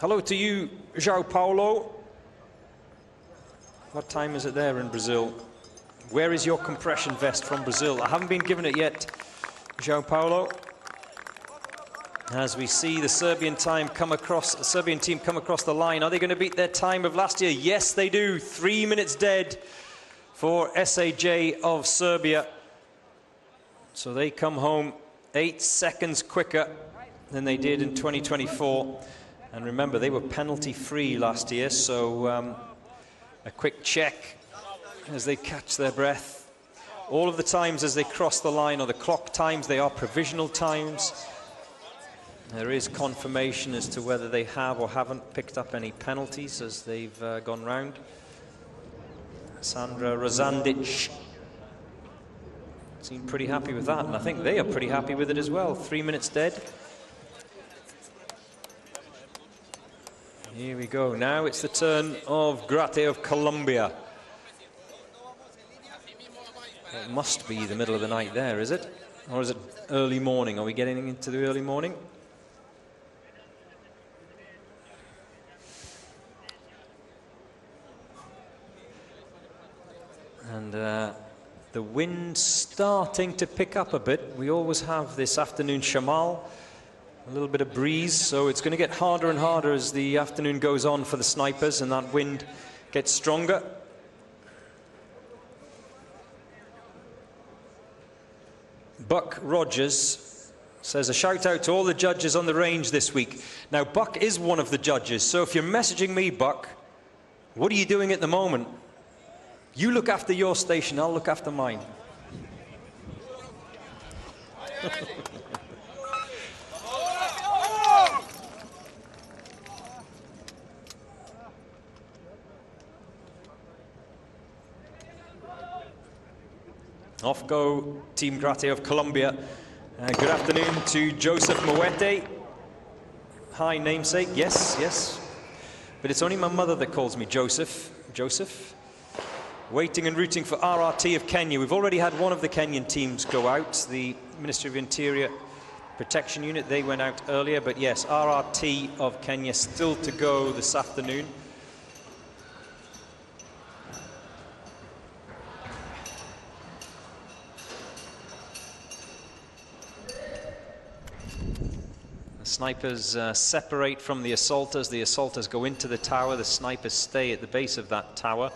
Hello to you, João Paulo. What time is it there in Brazil? Where is your compression vest from Brazil? I haven't been given it yet, João Paulo. As we see the Serbian team come across the line, are they going to beat their time of last year? Yes, they do. 3 minutes dead for SAJ of Serbia. So they come home 8 seconds quicker than they did in 2024. And remember, they were penalty-free last year, so a quick check as they catch their breath. All of the times as they cross the line are the clock times, they are provisional times. There is confirmation as to whether they have or haven't picked up any penalties as they've gone round. Sandra Rozandic seemed pretty happy with that, and I think they are pretty happy with it as well. 3 minutes dead. Here we go. Now it's the turn of Grate of Colombia. It must be the middle of the night there, is it? Or is it early morning? Are we getting into the early morning? And the wind starting to pick up a bit. We always have this afternoon shamal. A little bit of breeze, so it's going to get harder and harder as the afternoon goes on for the snipers and that wind gets stronger. Buck Rogers says, a shout out to all the judges on the range this week. Now, Buck is one of the judges, so if you're messaging me, Buck, what are you doing at the moment? You look after your station, I'll look after mine. Off go Team Grate of Colombia. Good afternoon to Joseph Moete. Hi, namesake. Yes, yes. But it's only my mother that calls me Joseph. Joseph. Waiting and rooting for RRT of Kenya. We've already had one of the Kenyan teams go out. The Ministry of Interior Protection Unit, they went out earlier. But yes, RRT of Kenya still to go this afternoon. Snipers separate from the assaulters. The assaulters go into the tower. The snipers stay at the base of that tower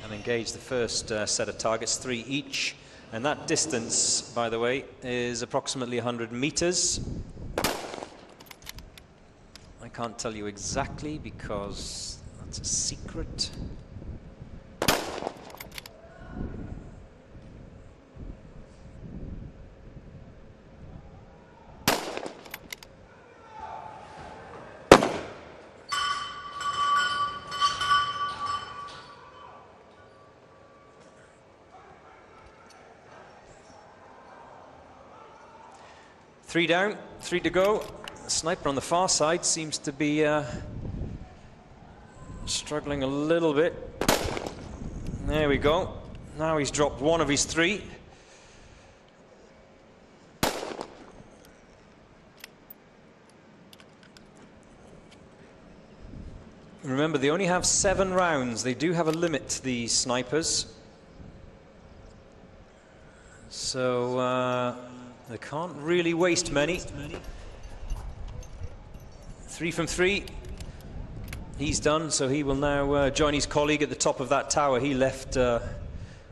and engage the first set of targets, 3 each. And that distance, by the way, is approximately 100 meters. I can't tell you exactly because that's a secret. Three down, 3 to go. The sniper on the far side seems to be struggling a little bit. There we go. Now he's dropped 1 of his 3. Remember, they only have 7 rounds. They do have a limit, the snipers. So they can't really waste many. 3 from 3. He's done, so he will now join his colleague at the top of that tower. He left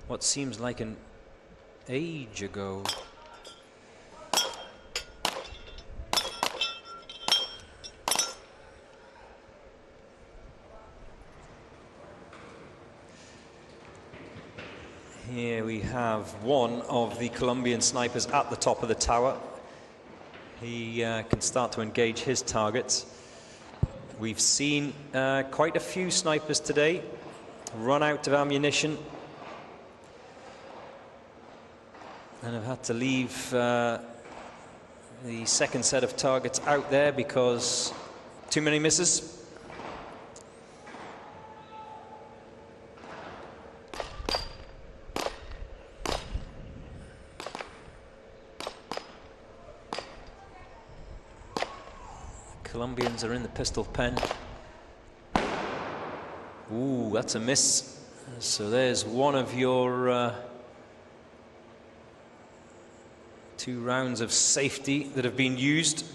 what seems like an age ago. Here we have one of the Colombian snipers at the top of the tower. He can start to engage his targets. We've seen quite a few snipers today run out of ammunition and have had to leave the second set of targets out there because too many misses. Colombians are in the pistol pen. Ooh, that's a miss. So there's one of your 2 rounds of safety that have been used.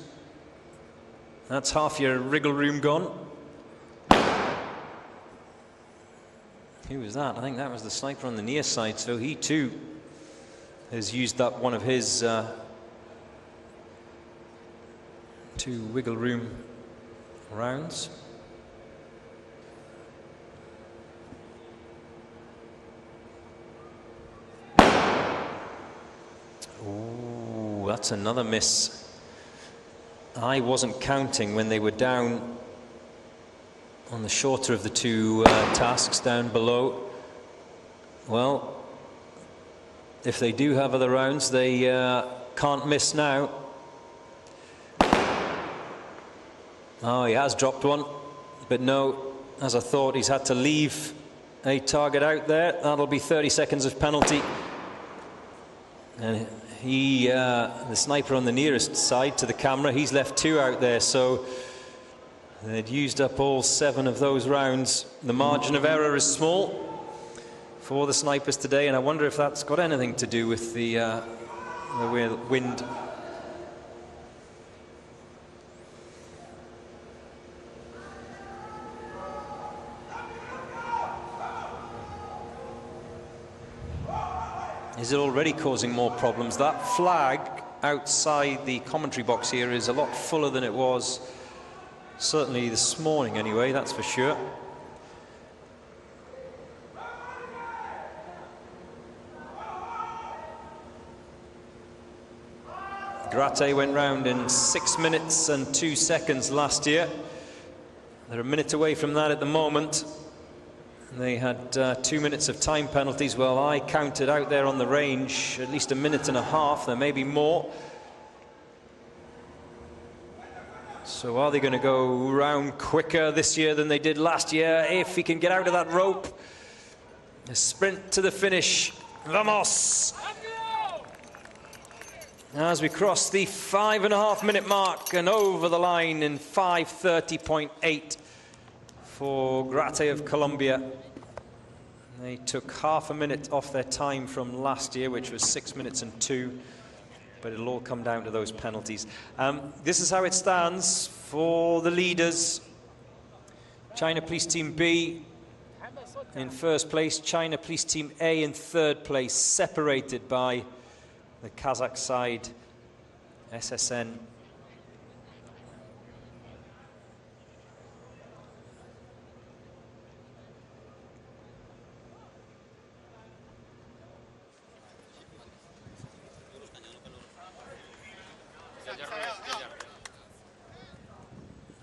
That's half your wriggle room gone. Who was that? I think that was the sniper on the near side. So he too has used up one of his 2 wiggle room rounds. Ooh, that's another miss. I wasn't counting when they were down on the shorter of the 2 tasks down below. Well, if they do have other rounds, they can't miss now. Oh, he has dropped one, but no, as I thought, he's had to leave a target out there. That'll be 30 seconds of penalty. And he, the sniper on the nearest side to the camera, he's left 2 out there, so they'd used up all 7 of those rounds. The margin of error is small for the snipers today, and I wonder if that's got anything to do with the wind. Is it already causing more problems? That flag outside the commentary box here is a lot fuller than it was, certainly this morning anyway, that's for sure. Grate went round in 6 minutes and 2 seconds last year. They're a minute away from that at the moment. They had 2 minutes of time penalties. Well, I counted out there on the range at least a minute and a half. There may be more. So are they going to go round quicker this year than they did last year? If he can get out of that rope. A sprint to the finish. Vamos! As we cross the 5.5 minute mark and over the line in 5:30.8 for Grate of Colombia. They took half a minute off their time from last year, which was 6 minutes and 2. But it'll all come down to those penalties. This is how it stands for the leaders. China Police Team B in first place, China Police Team A in third place, separated by the Kazakh side, SSN.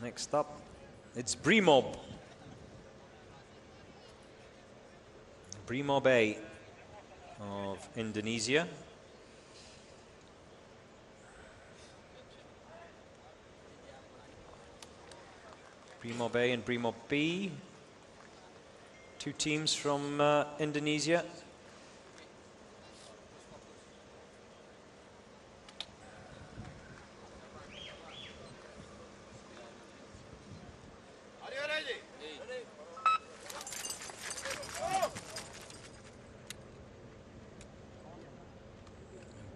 Next up, it's Brimob. Brimob A of Indonesia. Brimob A and Brimob B. Two teams from Indonesia.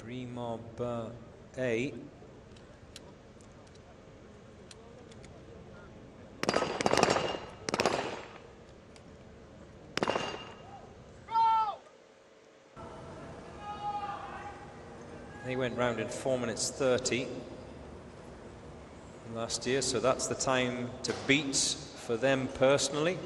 Brimob A. They went round in 4 minutes 30 last year, so that's the time to beat for them personally.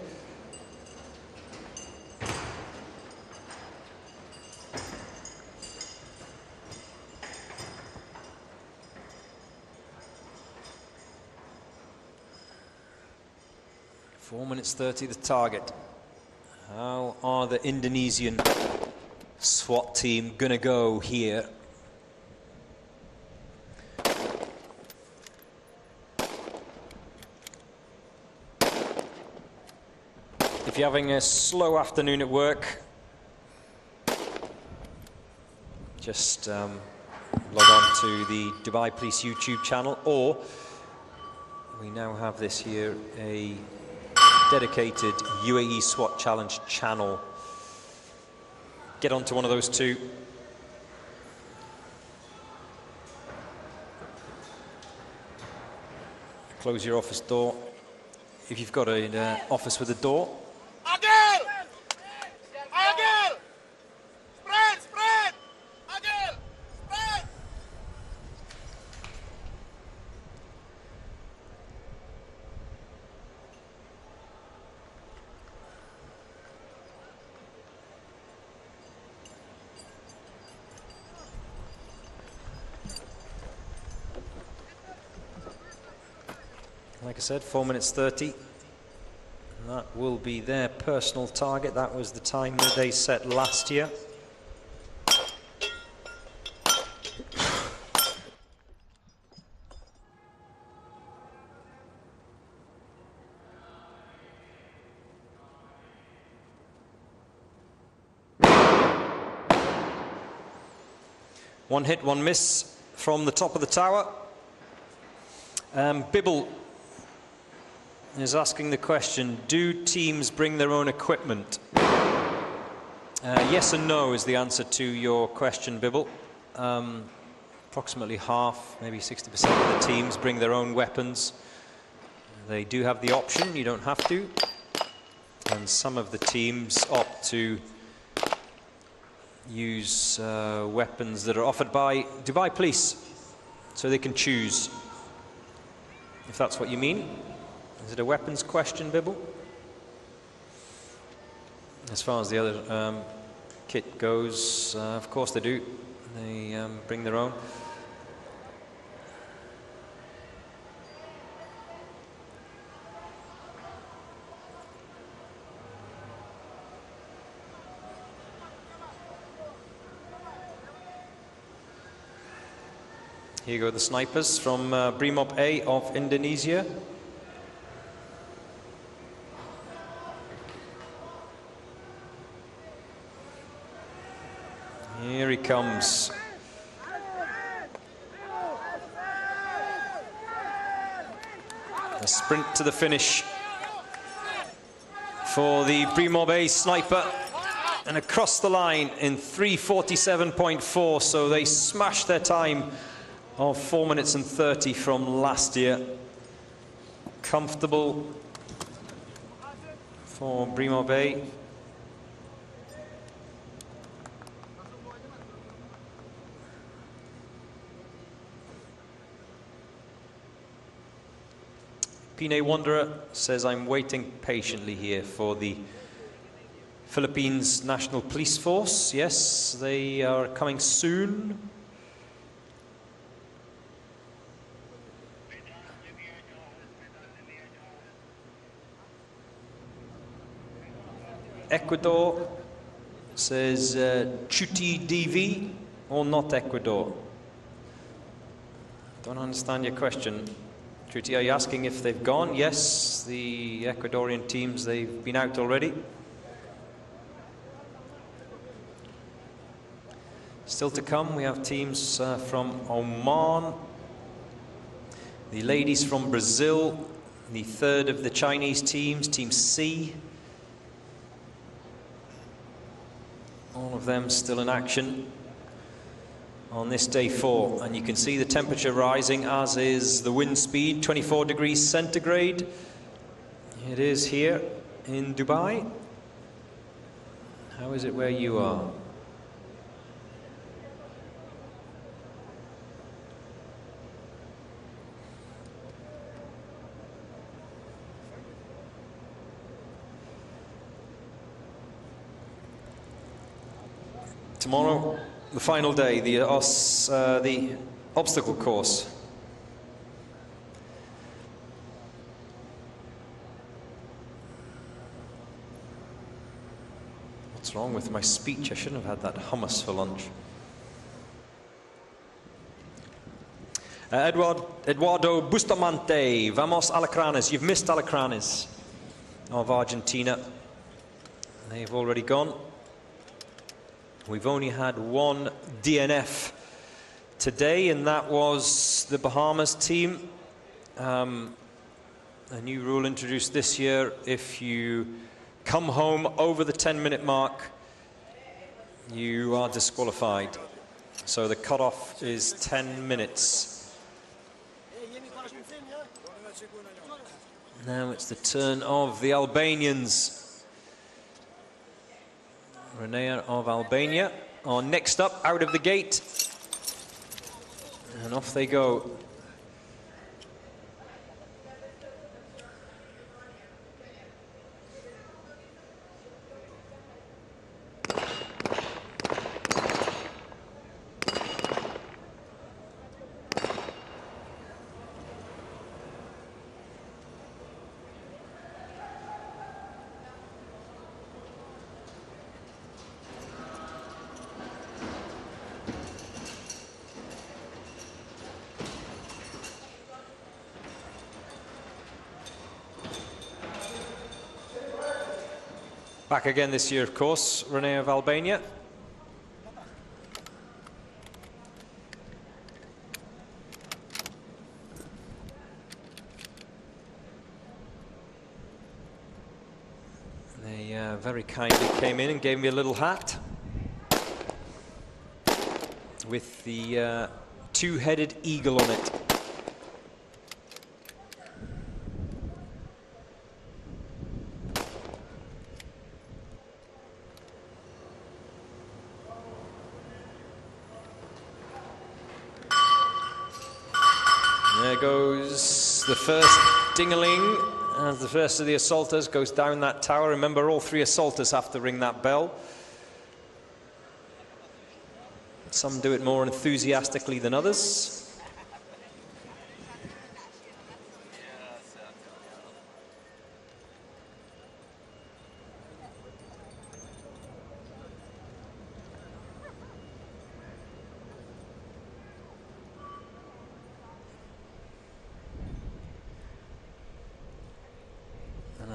Minutes 30 the target. How are the Indonesian SWAT team gonna go here? If you're having a slow afternoon at work, just log on to the Dubai Police YouTube channel, or we now have this here, a dedicated UAE SWAT Challenge channel. Get onto one of those two. Close your office door. If you've got an office with a door. Agil! Agil! Spread! Spread! Agil! Spread! Like I said, 4 minutes 30. That will be their personal target. That was the time that they set last year. One hit, one miss from the top of the tower. Bibble is asking the question, do teams bring their own equipment? Yes and no is the answer to your question, Bibble. Approximately half, maybe 60% of the teams bring their own weapons. They do have the option, you don't have to. And some of the teams opt to use weapons that are offered by Dubai Police, so they can choose, if that's what you mean. Is it a weapons question, Bibble? As far as the other kit goes, of course they do. They bring their own. Here go the snipers from Brimob A of Indonesia. Here he comes. A sprint to the finish for the Brimob A sniper, and across the line in 3:47.4, so they smashed their time of 4 minutes and 30 from last year. Comfortable for Brimob A. Pine Wanderer says, I'm waiting patiently here for the Philippines National Police Force. Yes, they are coming soon. Ecuador says Chuti DV or not Ecuador. Don't understand your question. Chuti, are you asking if they've gone? Yes, the Ecuadorian teams, they've been out already. Still to come, we have teams from Oman, the ladies from Brazil, the third of the Chinese teams, Team C. All of them still in action on this day 4, and you can see the temperature rising, as is the wind speed, 24 degrees centigrade. It is here in Dubai. How is it where you are? Tomorrow, the final day, the obstacle course. What's wrong with my speech? I shouldn't have had that hummus for lunch. Eduardo Bustamante, vamos Alacranes. You've missed Alacranes of Argentina. They've already gone. We've only had one DNF today, and that was the Bahamas team. A new rule introduced this year: if you come home over the 10-minute mark, you are disqualified. So the cutoff is 10 minutes. Now it's the turn of the Albanians. Renea of Albania are next up out of the gate, and off they go. Back again this year, of course, Renee of Albania. They very kindly came in and gave me a little hat with the two-headed eagle on it. There goes the first ding-a-ling, as the first of the assaulters goes down that tower. Remember, all 3 assaulters have to ring that bell. Some do it more enthusiastically than others.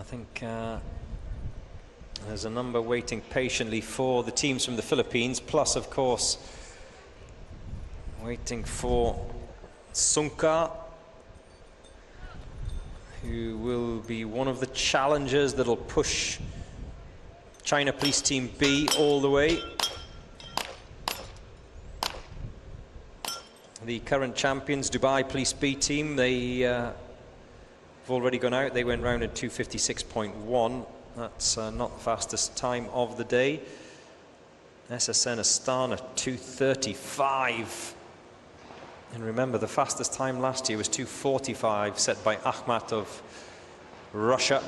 think there's a number waiting patiently for the teams from the Philippines, plus, of course, waiting for Sungka, who will be one of the challengers that'll push China Police Team B all the way. The current champions, Dubai Police B team, they have already gone out. They went round at 2:56.1. That's not the fastest time of the day. SSN Astana 2:35. And remember, the fastest time last year was 2:45, set by Akhmat of Russia.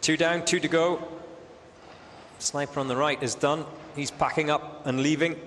Two down, two to go. Sniper on the right is done. He's packing up and leaving.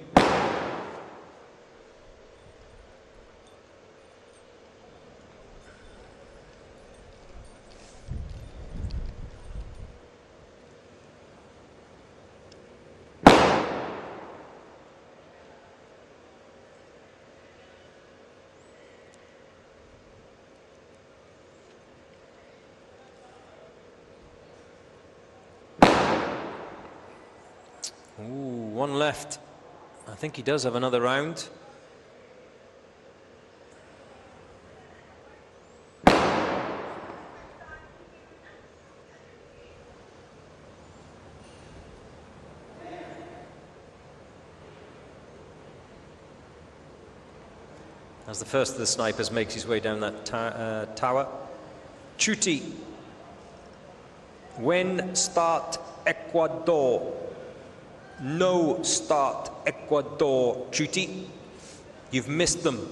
Ooh, one left. I think he does have another round. As the first of the snipers makes his way down that tower. Chuti. When start Ecuador? No start Ecuador, Chuti. You've missed them.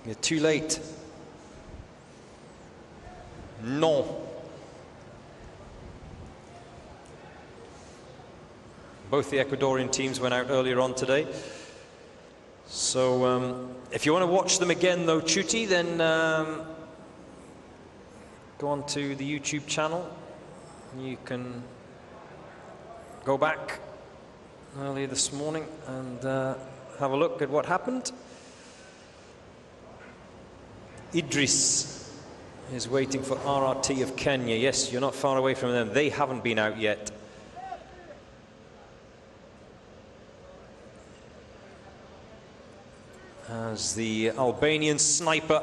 You're too late. No. Both the Ecuadorian teams went out earlier on today. So if you want to watch them again though, Chuti, then go on to the YouTube channel. You can go back earlier this morning and have a look at what happened. Idris is waiting for RRT of Kenya. Yes, you're not far away from them. They haven't been out yet. As the Albanian sniper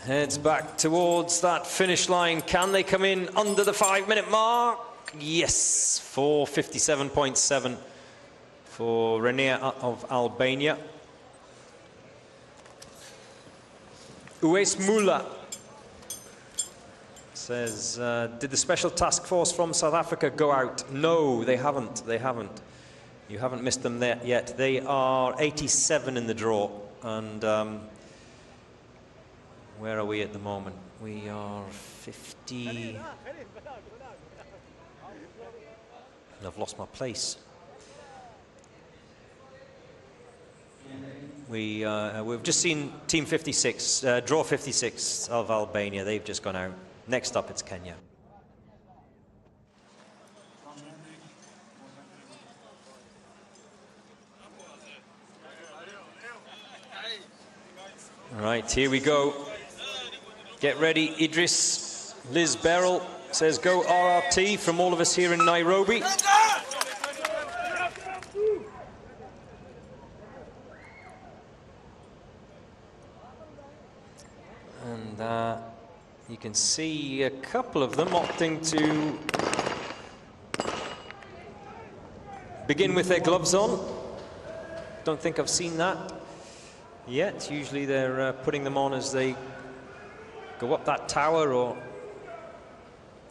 heads back towards that finish line. Can they come in under the 5-minute mark? Yes, 4:57.7 for Renia of Albania. Uae Swat says, did the special task force from South Africa go out? No, they haven't. They haven't. You haven't missed them there yet. They are 87 in the draw. And where are we at the moment? We are 50. I've lost my place. We've just seen Team 56, draw 56 of Albania. They've just gone out. Next up, it's Kenya. All right, here we go. Get ready, Idris. Liz Beryl says go RRT from all of us here in Nairobi. And you can see a couple of them opting to begin with their gloves on. Don't think I've seen that yet. Usually they're putting them on as they go up that tower or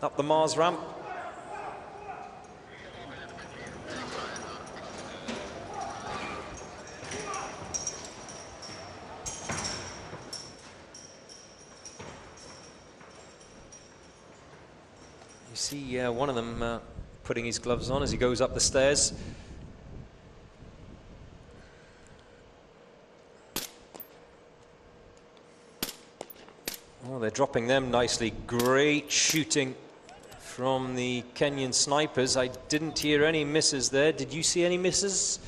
up the Mars ramp. You see one of them putting his gloves on as he goes up the stairs. Oh, they're dropping them nicely. Great shooting from the Kenyan snipers. I didn't hear any misses there. Did you see any misses?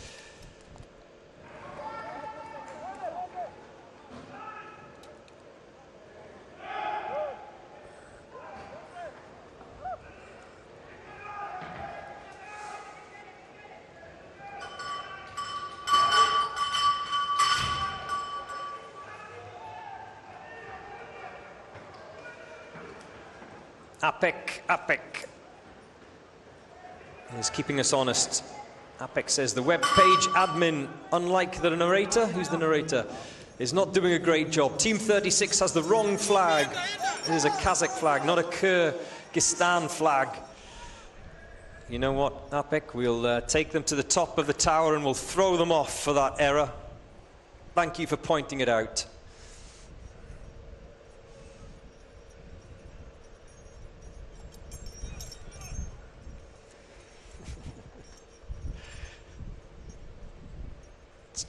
APEC is keeping us honest. APEC says the web page admin, unlike the narrator, who's the narrator, is not doing a great job. Team 36 has the wrong flag. It is a Kazakh flag, not a Kyrgyzstan flag. You know what, APEC, we'll take them to the top of the tower and we'll throw them off for that error. Thank you for pointing it out.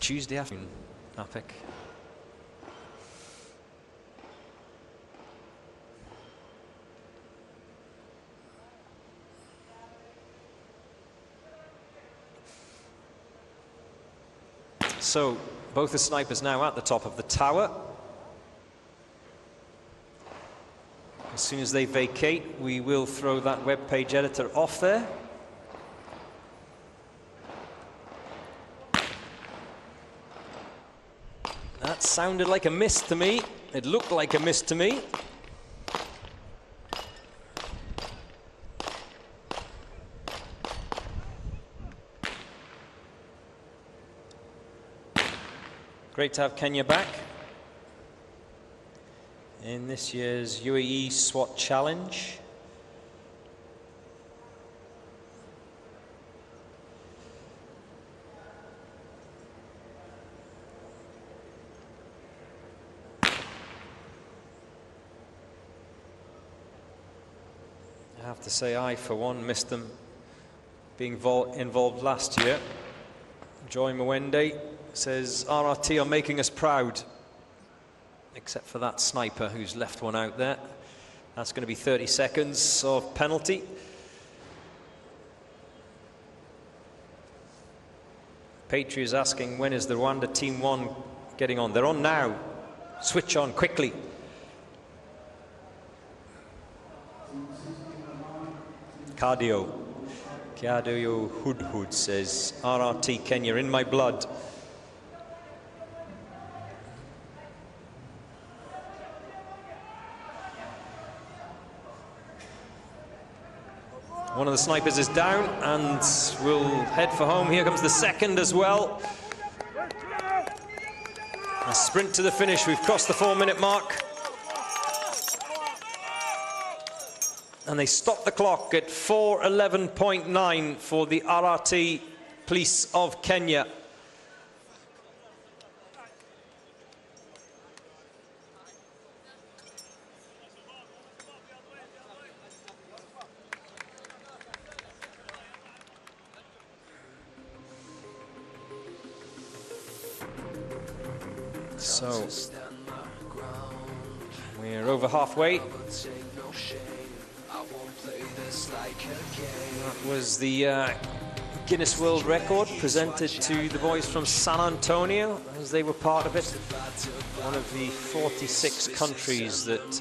Tuesday afternoon, APEC. So, both the snipers now at the top of the tower. As soon as they vacate, we will throw that web page editor off there. That sounded like a miss to me. It looked like a miss to me. Great to have Kenya back in this year's Uae Swat Challenge. I have to say, I, for one, missed them being involved last year. Joy Mwende says, RRT are making us proud, except for that sniper who's left one out there. That's going to be 30 seconds of penalty. Patri is asking, when is the Rwanda Team 1 getting on? They're on now. Switch on quickly. Cardio Hudhud says, RRT Kenya in my blood. One of the snipers is down and will head for home. Here comes the second as well. A sprint to the finish. We've crossed the 4-minute mark. And they stop the clock at 4:11.9 for the RRT Police of Kenya. So we're over halfway. That was the Guinness World Record presented to the boys from San Antonio as they were part of it. One of the 46 countries that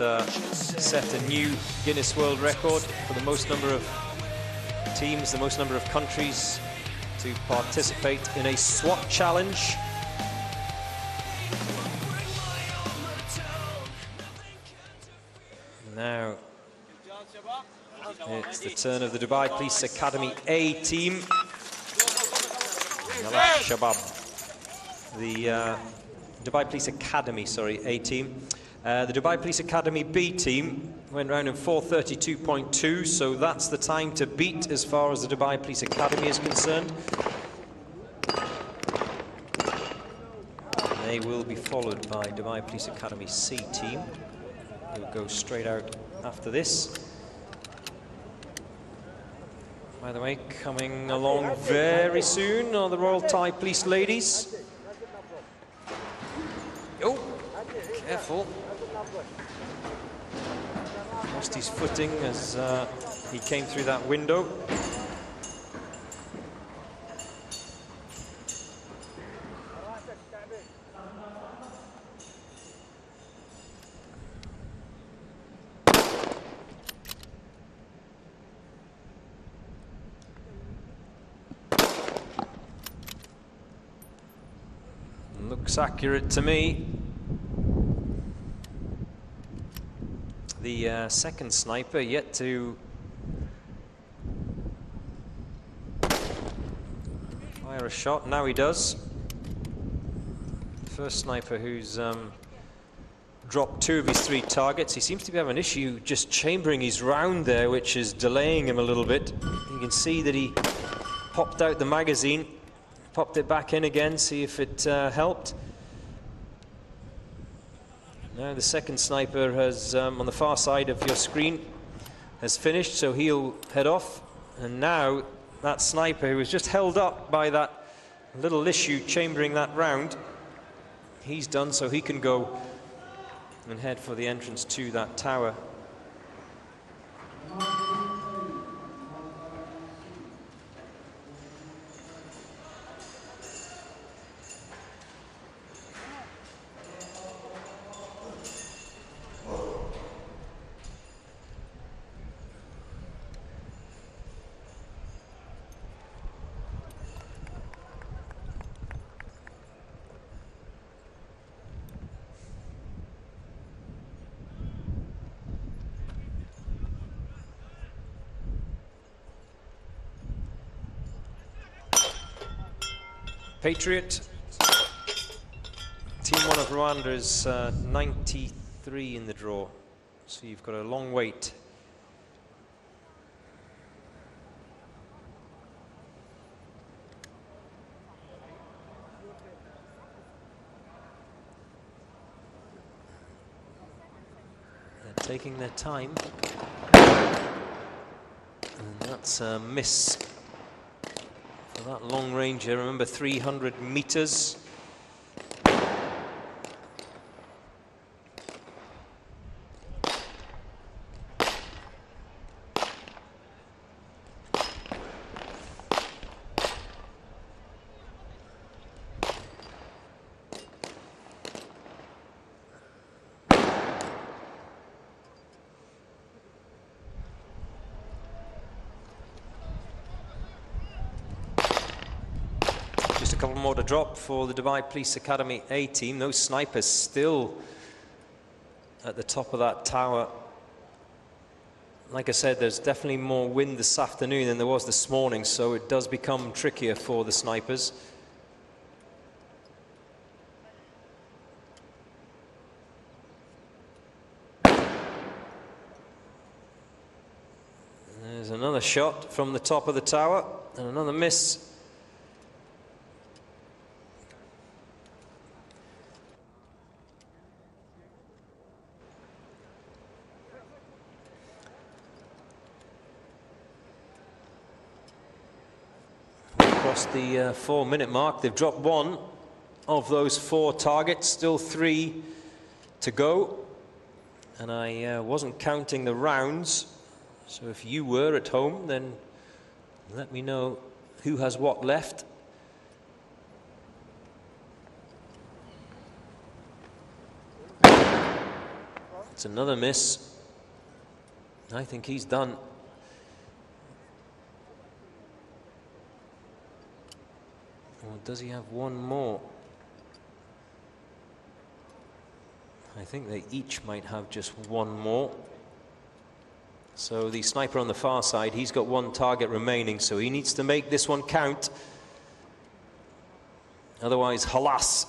set a new Guinness World Record for the most number of teams, the most number of countries to participate in a SWAT challenge. Now it's the turn of the Dubai Police Academy A team. Shabab. The Dubai Police Academy, sorry, A team. The Dubai Police Academy B team went round in 4:32.2, so that's the time to beat as far as the Dubai Police Academy is concerned. They will be followed by Dubai Police Academy C team, who will go straight out after this. By the way, coming along very soon are the Royal Thai Police ladies. Oh, careful. Lost his footing as he came through that window. Looks accurate to me. The second sniper yet to fire a shot. Now he does. The first sniper who's dropped 2 of his 3 targets. He seems to be having an issue just chambering his round there, which is delaying him a little bit. You can see that he popped out the magazine, popped it back in again, see if it helped. Now the second sniper has, on the far side of your screen, has finished, so he'll head off. And now that sniper who was just held up by that little issue chambering that round, he's done, so he can go and head for the entrance to that tower. Patriot. Team 1 of Rwanda is 93 in the draw, so you've got a long wait. They're taking their time, and that's a miss. For that long range, I remember 300 meters. Just a couple more to drop for the Dubai Police Academy A team. Those snipers still at the top of that tower. Like I said, there's definitely more wind this afternoon than there was this morning, so it does become trickier for the snipers. There's another shot from the top of the tower, and another miss. Across the 4-minute mark, they've dropped 1 of those 4 targets, still 3 to go. And I wasn't counting the rounds, so if you were at home, then let me know who has what left. It's another miss. I think he's done. Or does he have one more? I think they each might have just one more. So the sniper on the far side, he's got 1 target remaining, so he needs to make this one count. Otherwise, halas.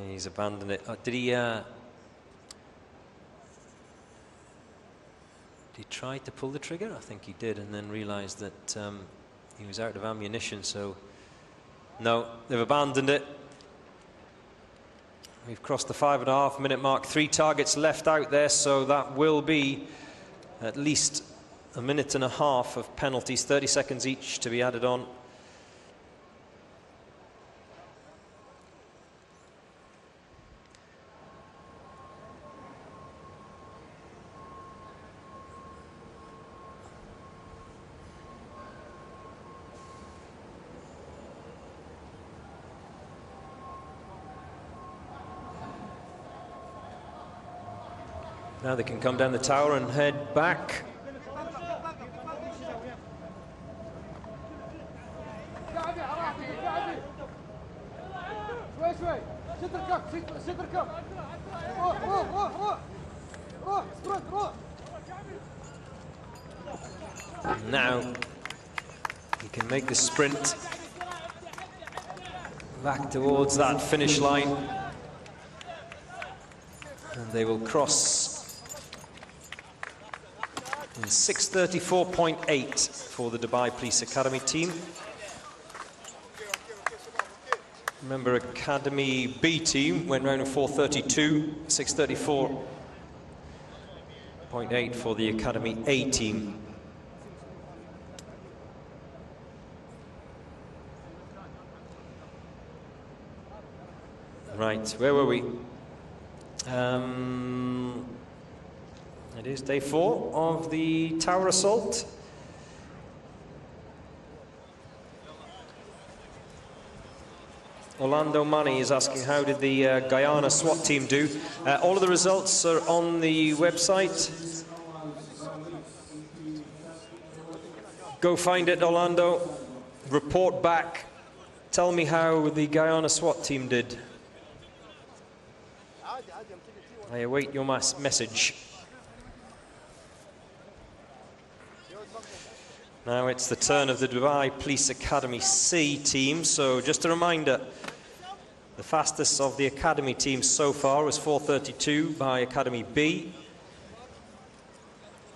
He's abandoned it. Did he try to pull the trigger? I think he did, and then realized that he was out of ammunition, so no, they've abandoned it. We've crossed the 5.5-minute mark. 3 targets left out there, so that will be at least a minute and a half of penalties, 30 seconds each to be added on. Now they can come down the tower and head back. Now he can make the sprint back towards that finish line, and they will cross in 6:34.8 for the Dubai Police Academy team. Remember, Academy B team went round in 4:32, 6:34.8 for the Academy A team. Right, where were we? It is day 4 of the tower assault. Orlando Money is asking, how did the Guyana SWAT team do? All of the results are on the website. Go find it, Orlando. Report back. Tell me how the Guyana SWAT team did. I await your message. Now it's the turn of the Dubai Police Academy C team. So just a reminder, the fastest of the Academy teams so far was 4:32 by Academy B.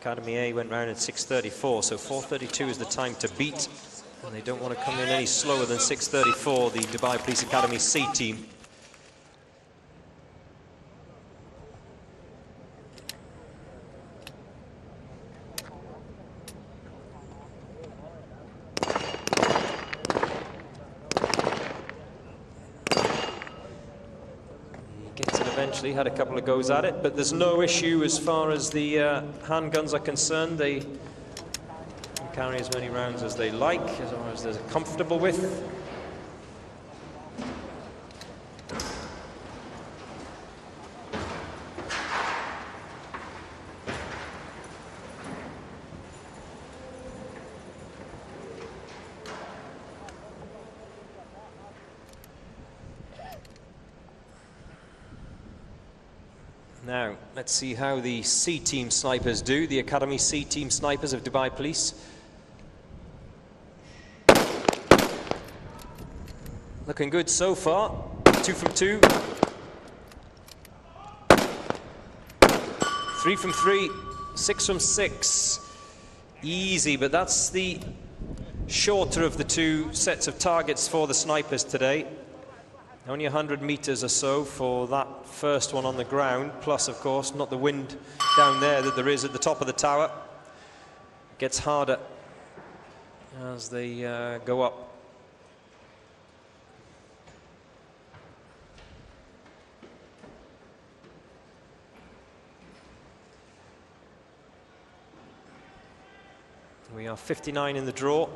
Academy A went round at 6:34, so 4:32 is the time to beat. And they don't want to come in any slower than 6:34, the Dubai Police Academy C team. Had a couple of goes at it, but there's no issue as far as the handguns are concerned. They can carry as many rounds as they like, as long as they're comfortable with. Now, let's see how the C-team snipers do, the Academy C-team snipers of Dubai Police. Looking good so far. 2 from 2. 3 from 3. 6 from 6. Easy, but that's the shorter of the 2 sets of targets for the snipers today. Only 100 meters or so for that first one on the ground, plus, of course, not the wind down there that there is at the top of the tower. It gets harder as they go up. We are 59 in the draw.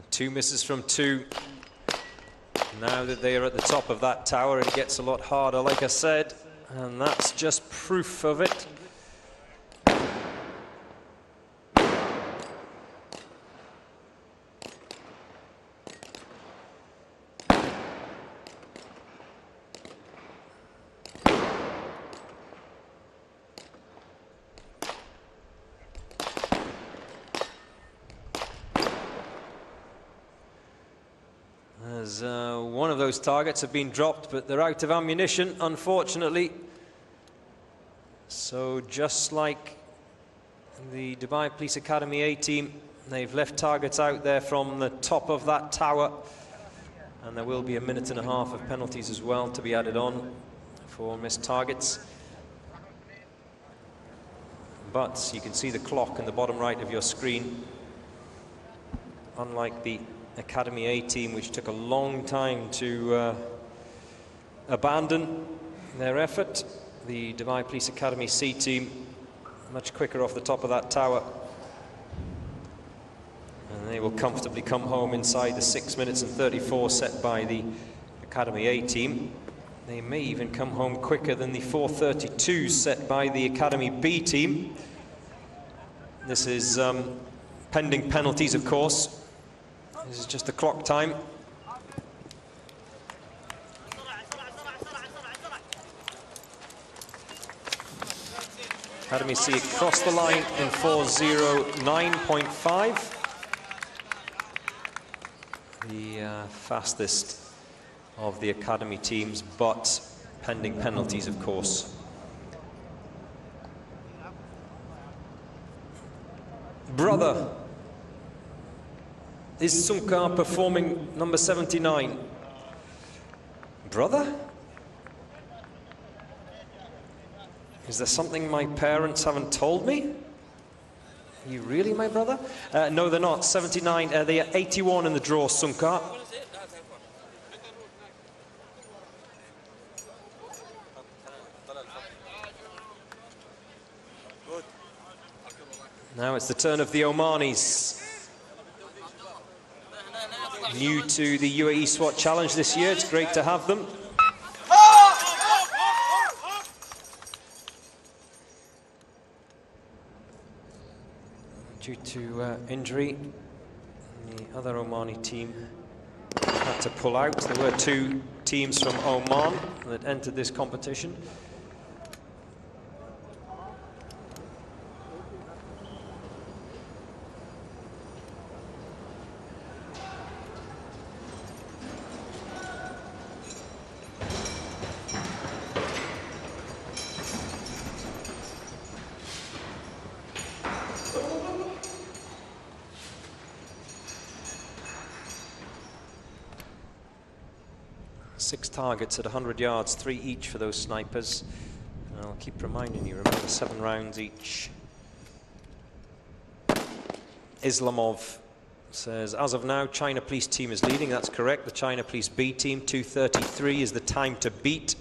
Two misses from 2. Now that they are at the top of that tower, it gets a lot harder. Like I said, And that's just proof of it. As one of those targets have been dropped, but they're out of ammunition, unfortunately. So just like the Dubai Police Academy A team, they've left targets out there from the top of that tower. And there will be 1.5 minutes of penalties as well to be added on for missed targets. But you can see the clock in the bottom right of your screen. Unlike the Academy A team, which took a long time to abandon their effort, the Dubai Police Academy C team much quicker off the top of that tower, and they will comfortably come home inside the 6 minutes and 34 set by the Academy A team. They may even come home quicker than the 4:32 set by the Academy B team. This is pending penalties, of course. This is just the clock time. Academy C across the line in 4:09.5. The fastest of the Academy teams, but pending penalties, of course. Brother, is Sunka performing number 79? Brother? Is there something my parents haven't told me? Are you really my brother? No, they're not. 79, they are 81 in the draw, Sunka. Now it's the turn of the Omanis. New to the Uae Swat Challenge this year. It's great to have them. Due to injury, the other Omani team had to pull out. There were 2 teams from Oman that entered this competition. Six targets at 100 yards, 3 each for those snipers. And I'll keep reminding you, remember, 7 rounds each. Islamov says, as of now, China Police team is leading. That's correct. The China Police B team, 2:33 is the time to beat,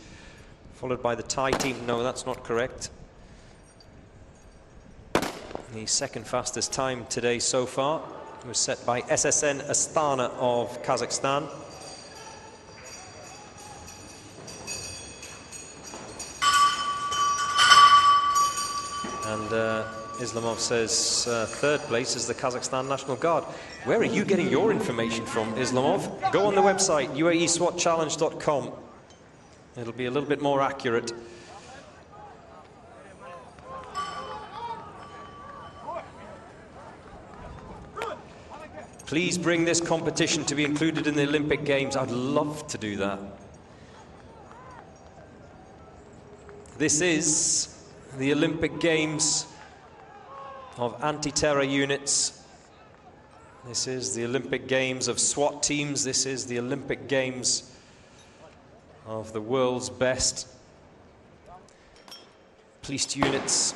followed by the Thai team. No, that's not correct. The second fastest time today so far was set by SSN Astana of Kazakhstan. And Islamov says third place is the Kazakhstan National Guard. Where are you getting your information from, Islamov? Go on the website, uaeswatchallenge.com. It'll be a little bit more accurate. Please bring this competition to be included in the Olympic Games. I'd love to do that. This is the Olympic Games of anti-terror units. This is the Olympic Games of SWAT teams. This is the Olympic Games of the world's best police units.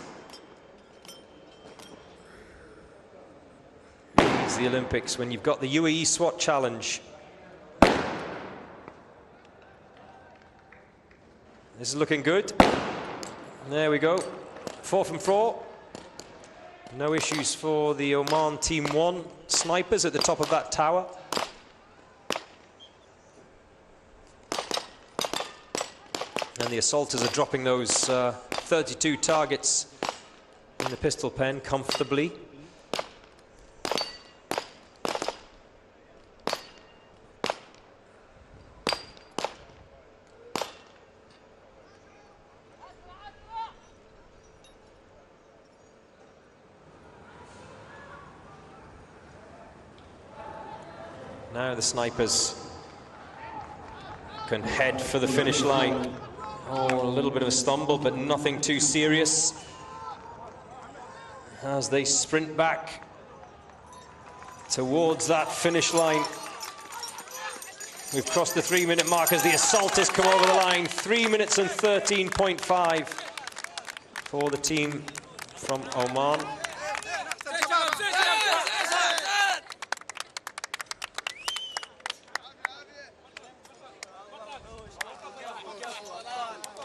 It's the Olympics when you've got the Uae SWAT Challenge. This is looking good. There we go, 4 from 4. No issues for the Oman Team 1 snipers at the top of that tower. And the assaulters are dropping those 32 targets in the pistol pen comfortably. Now the snipers can head for the finish line. Oh, a little bit of a stumble, but nothing too serious. As they sprint back towards that finish line. We've crossed the 3-minute mark as the assaulters come over the line. 3 minutes and 13.5 for the team from Oman.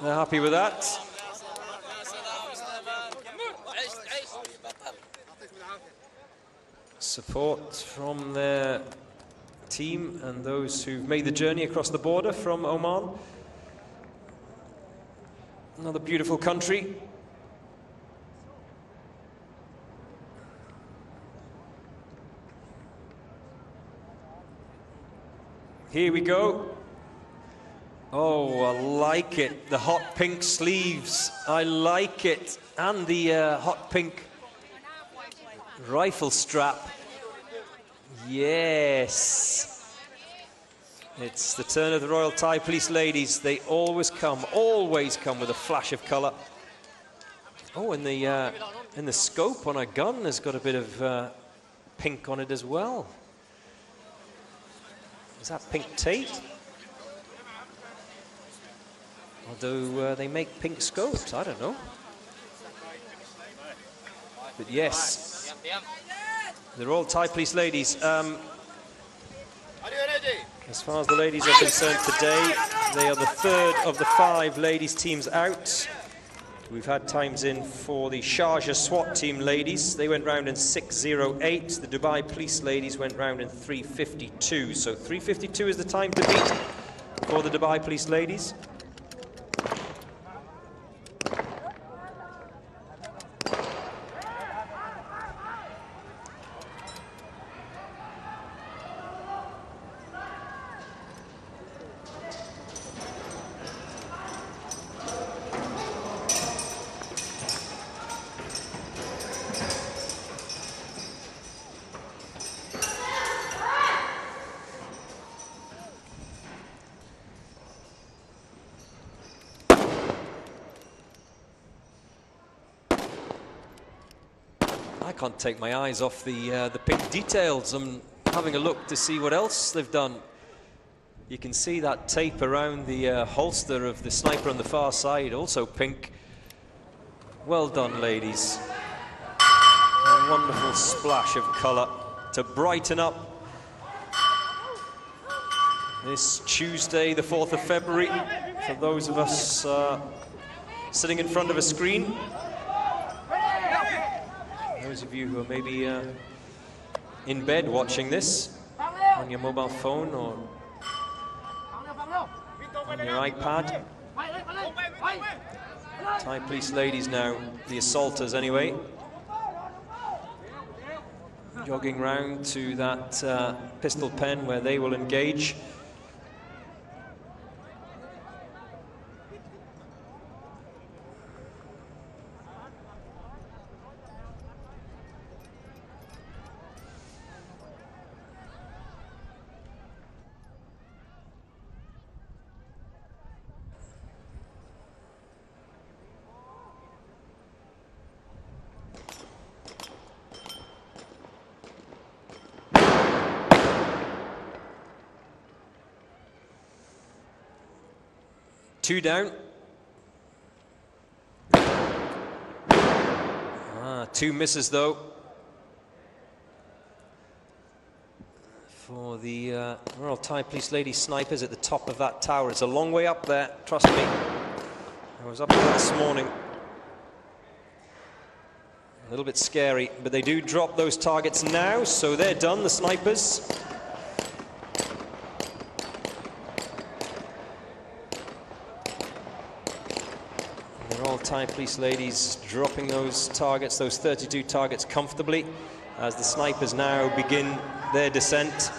They're happy with that. Support from their team and those who've made the journey across the border from Oman. Another beautiful country. Here we go. Oh, I like it. The hot pink sleeves. I like it. And the hot pink rifle strap. Yes. It's the turn of the Royal Thai Police ladies. They always come with a flash of colour. Oh, and the scope on a gun has got a bit of pink on it as well. Is that pink tape? Although they make pink scopes, I don't know. But yes, the Royal Thai Police ladies. As far as the ladies are concerned today, they are the third of the 5 ladies teams out. We've had times in for the Sharjah SWAT team ladies. They went round in 6:08. The Dubai Police ladies went round in 3:52. So 3:52 is the time to beat for the Dubai Police ladies. I can't take my eyes off the pink details. I'm having a look to see what else they've done. You can see that tape around the holster of the sniper on the far side, also pink. Well done, ladies. A wonderful splash of colour to brighten up this Tuesday, the 4th of February, for those of us sitting in front of a screen. Those of you who are maybe in bed watching this on your mobile phone or on your iPad. Thai Police ladies now, the assaulters anyway, jogging round to that pistol pen where they will engage. Two down. Two misses though for the Royal Thai Police lady snipers at the top of that tower. It's a long way up there, trust me. I was up there this morning. A little bit scary, but they do drop those targets now, so they're done, the snipers. They're all Thai police ladies dropping those targets, those 32 targets comfortably as the snipers now begin their descent.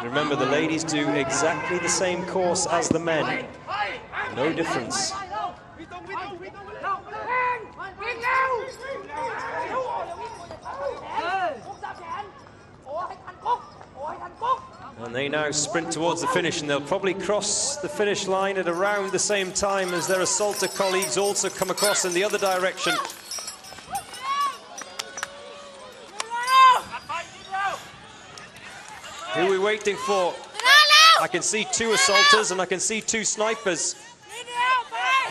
Remember, the ladies do exactly the same course as the men. No difference. And they now sprint towards the finish, and they'll probably cross the finish line at around the same time as their assaulter colleagues also come across in the other direction. Who are we waiting for? I can see 2 assaulters and I can see 2 snipers.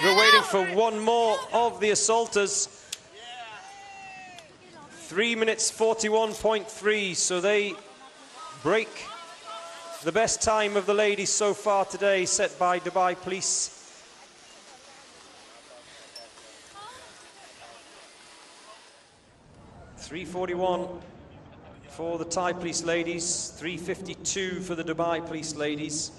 We're waiting for one more of the assaulters. 3 minutes 41.3, so they break the best time of the ladies so far today, set by Dubai Police. .341 for the Thai Police ladies, 3:52 for the Dubai Police ladies.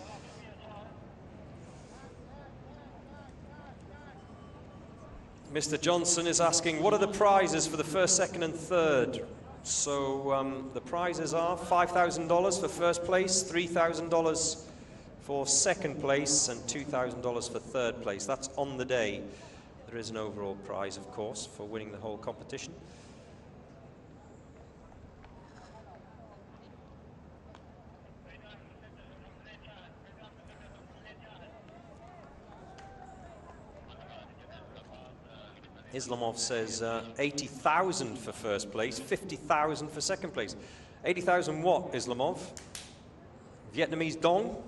Mr. Johnson is asking, what are the prizes for the first, second and third? So the prizes are $5,000 for first place, $3,000 for second place, and $2,000 for third place. That's on the day. There is an overall prize, of course, for winning the whole competition. Islamov says 80,000 for first place, 50,000 for second place. 80,000 what, Islamov? Vietnamese dong?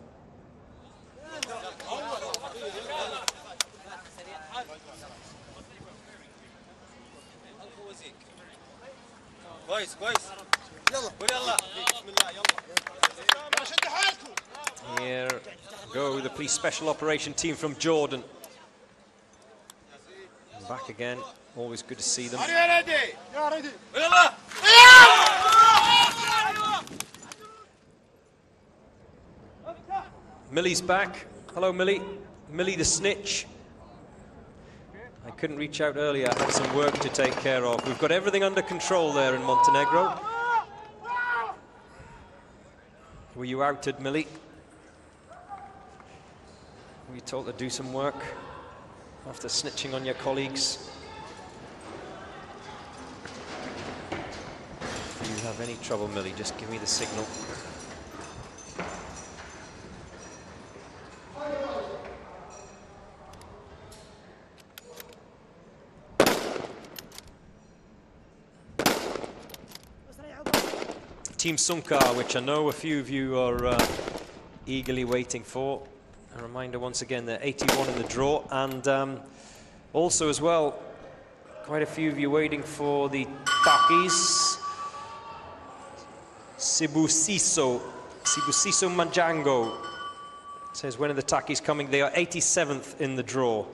Here go the police special operation team from Jordan. Back again, always good to see them. Millie's back. Hello, Millie. Millie the snitch. I couldn't reach out earlier. I had some work to take care of. We've got everything under control there in Montenegro. Were you outed, Millie? Were you told to do some work after snitching on your colleagues? If you have any trouble, Millie, just give me the signal. Team Sunkar, which I know a few of you are eagerly waiting for. A reminder once again, they're 81 in the draw, and also as well, quite a few of you waiting for the Takis. Sibusiso Manjango says, when are the Takis coming? They are 87th in the draw.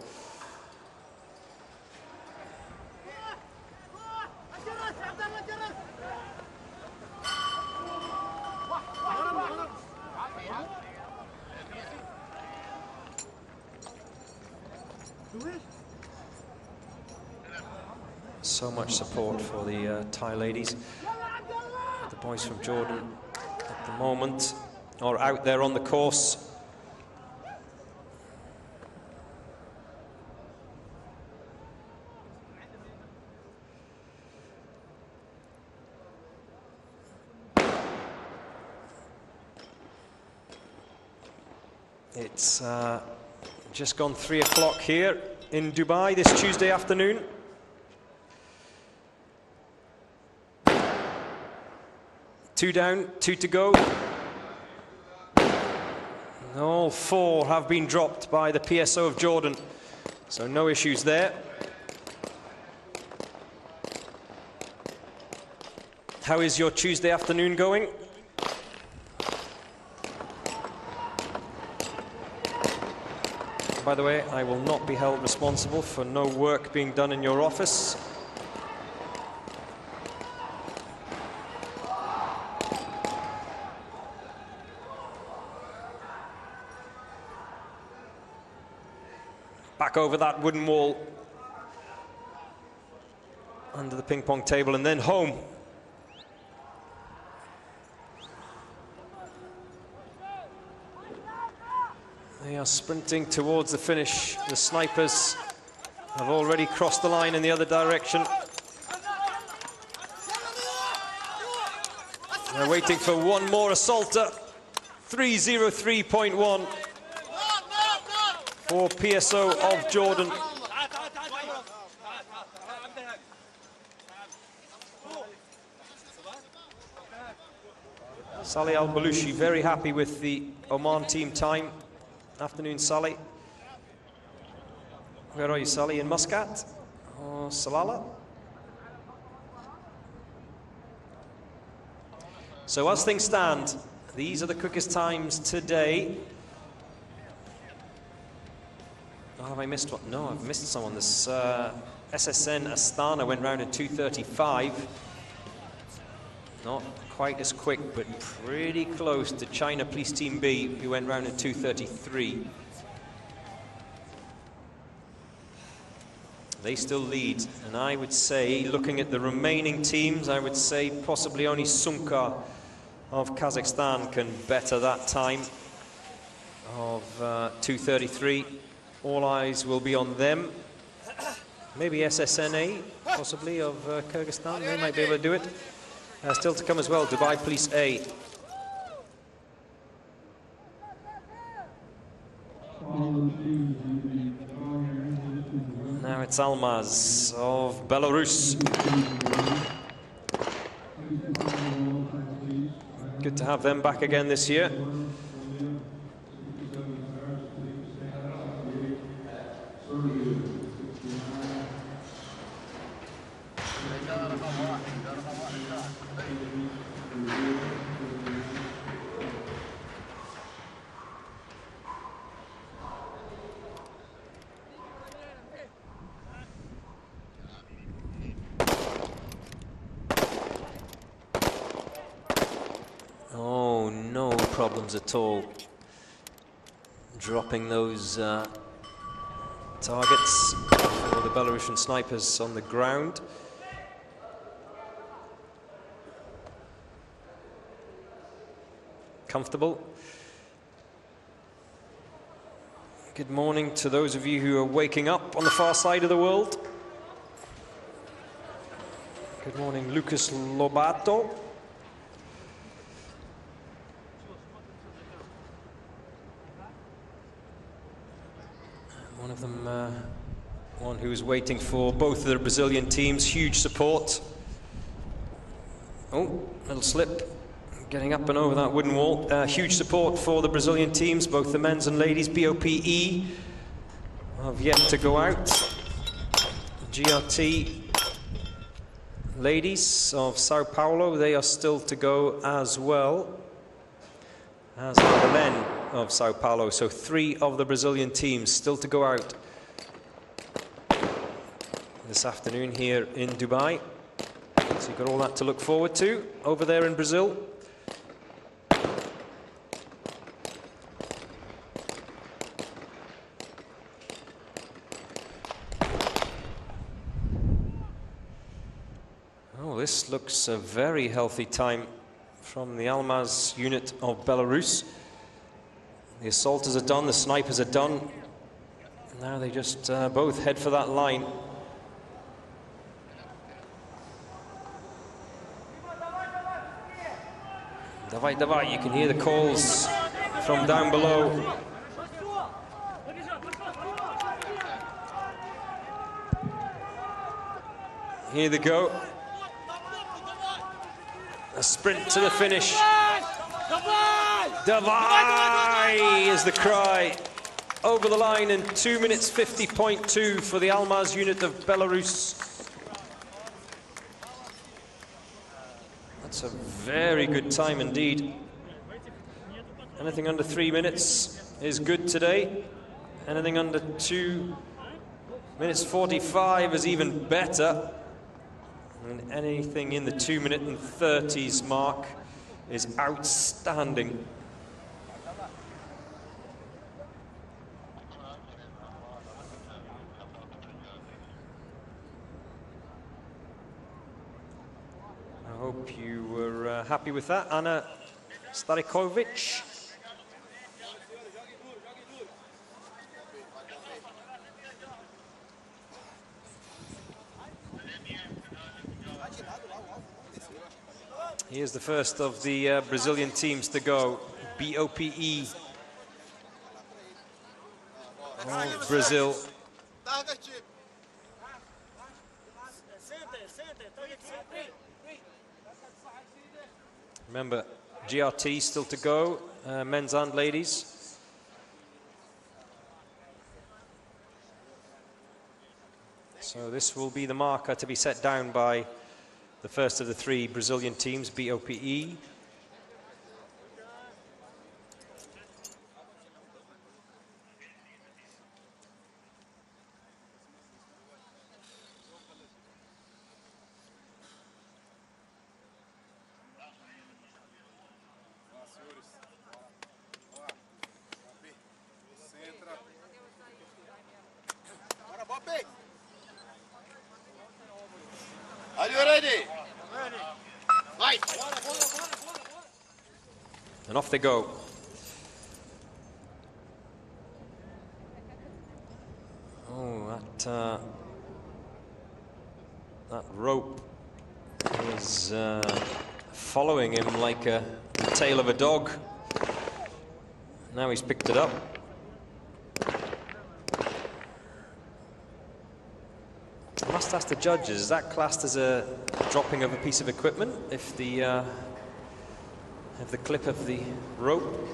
So much support for the Thai ladies. The boys from Jordan at the moment are out there on the course. It's just gone 3 o'clock here in Dubai this Tuesday afternoon. Two down, 2 to go. All 4 have been dropped by the PSO of Jordan, so no issues there. How is your Tuesday afternoon going? By the way, I will not be held responsible for no work being done in your office. back over that wooden wall, under the ping pong table, and then home. They are sprinting towards the finish. The snipers have already crossed the line in the other direction. They're waiting for one more assaulter. 3:03.1 for PSO of Jordan. Salih Al-Balushi very happy with the Oman team time. Afternoon, Salih. Where are you, Salih? In Muscat or Salalah? So as things stand, these are the quickest times today. Oh, have I missed one? No, I've missed someone. This SSN Astana went round in 2:35. Not quite as quick, but pretty close to China Police Team B, who went round in 2:33. They still lead, and I would say, looking at the remaining teams, I would say possibly only Sumka of Kazakhstan can better that time of 2:33. All eyes will be on them. Maybe SSNA, possibly, of Kyrgyzstan. They might be able to do it. Still to come as well, Dubai Police A. Now it's Almaz of Belarus. Good to have them back again this year. Oh, no problems at all. Dropping those targets for the Belarusian snipers on the ground. Comfortable. Good morning to those of you who are waking up on the far side of the world. Good morning, Lucas Lobato. One of them, one who is waiting for both of the Brazilian teams. Huge support. Oh, little slip. Getting up and over that wooden wall. Huge support for the Brazilian teams, both the men's and ladies. BOPE have yet to go out. GRT ladies of Sao Paulo, they are still to go as well, as are the men of Sao Paulo. So 3 of the Brazilian teams still to go out this afternoon here in Dubai. So you've got all that to look forward to over there in Brazil. Oh, this looks a very healthy time from the Almaz unit of Belarus. The assaulters are done, the snipers are done. Now they just both head for that line. Davai, davai, you can hear the calls from down below. Here they go. A sprint to the finish. Davai is the cry. Over the line in 2 minutes 50.2 for the Almaz unit of Belarus. That's a very good time indeed. Anything under 3 minutes is good today. Anything under 2 minutes 45 is even better. And anything in the 2 minute and 30s mark is outstanding. happy with that. Anna Starikovic. Here's the first of the Brazilian teams to go. BOPE of Brazil. Remember, GRT still to go, men's and ladies. So this will be the marker to be set down by the first of the three Brazilian teams, BOPE. Are you ready? Fight! And off they go. Oh, that rope is following him like the tail of a dog. Now he's picked it up. I must ask the judges, is that classed as a dropping of a piece of equipment if the clip of the rope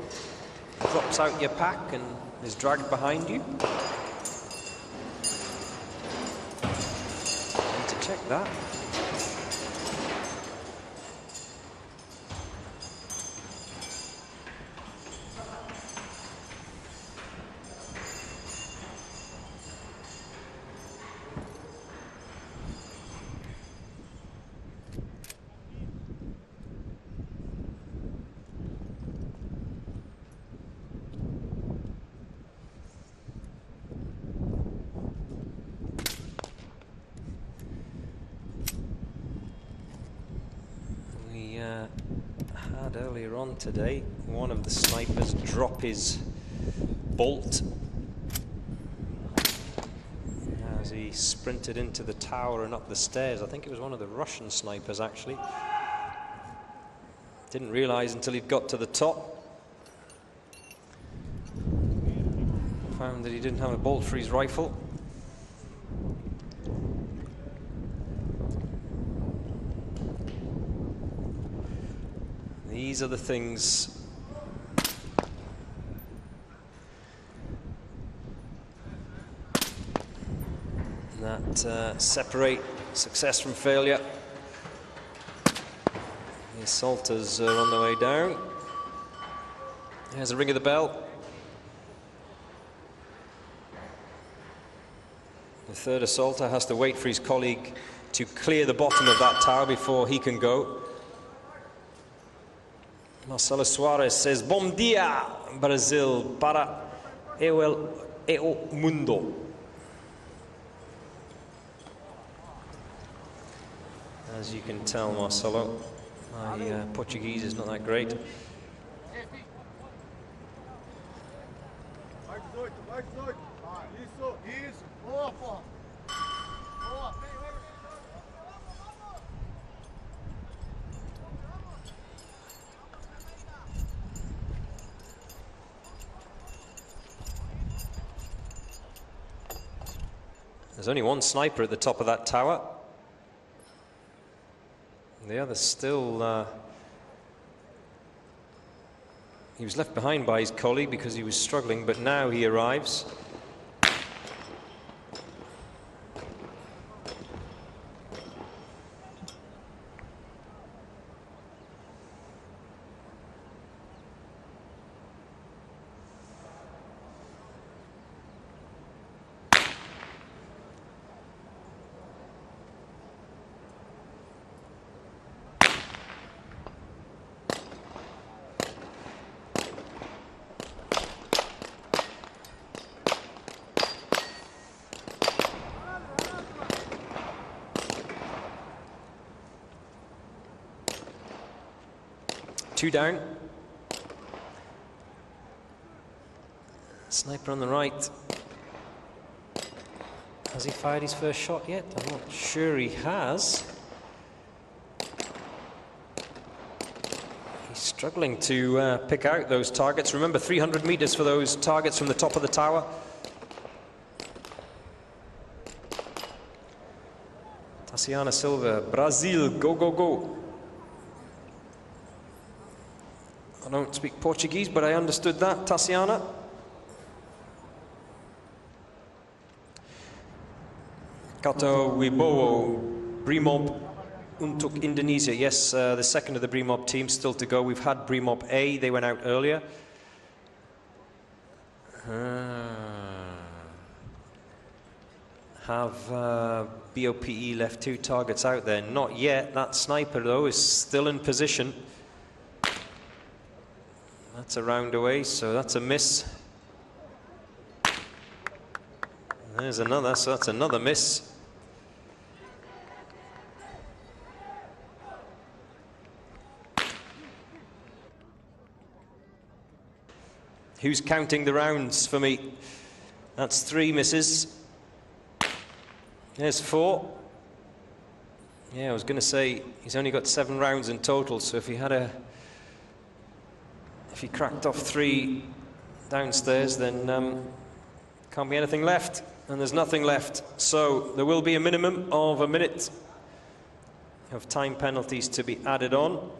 drops out your pack and is dragged behind you? I need to check that. Had earlier on today one of the snipers drop his bolt as he sprinted into the tower and up the stairs. I think it was one of the Russian snipers actually. Didn't realize until he'd got to the top. Found that he didn't have a bolt for his rifle. These are the things that separate success from failure. The assaulters are on the way down. There's a ring of the bell. The third assaulter has to wait for his colleague to clear the bottom of that tower before he can go. Marcelo Soares says, "Bom dia, Brazil, para o mundo." As you can tell, Marcelo, my Portuguese is not that great. There's only one sniper at the top of that tower. The other's still... he was left behind by his colleague because he was struggling, but now he arrives. 2 down. Sniper on the right. Has he fired his first shot yet? I'm not sure he has. He's struggling to pick out those targets. Remember, 300 meters for those targets from the top of the tower. Tassiana Silva, Brazil, go, go, go. I don't speak Portuguese, but I understood that, Tassiana. Kata Wibowo, Brimob untuk Indonesia. Yes, the second of the Brimob team still to go. We've had Brimob A, they went out earlier. Have BOPE left 2 targets out there? Not yet. That sniper, though, is still in position. That's a round away, so that's a miss. There's another, so that's another miss. Who's counting the rounds for me? That's 3 misses. There's 4. Yeah, I was going to say he's only got 7 rounds in total, so if he cracked off 3 downstairs, then can't be anything left, and there's nothing left. So there will be a minimum of a minute of time penalties to be added on.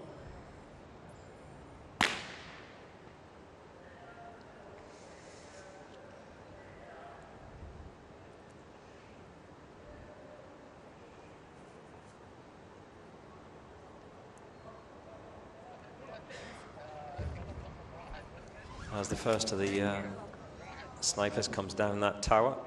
As the first of the snipers comes down that tower.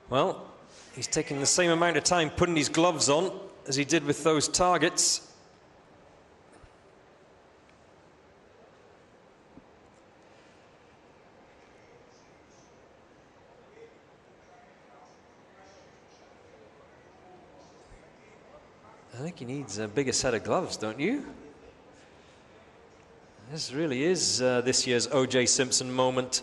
Well, he's taking the same amount of time putting his gloves on as he did with those targets. I think he needs a bigger set of gloves, don't you? This really is this year's O.J. Simpson moment.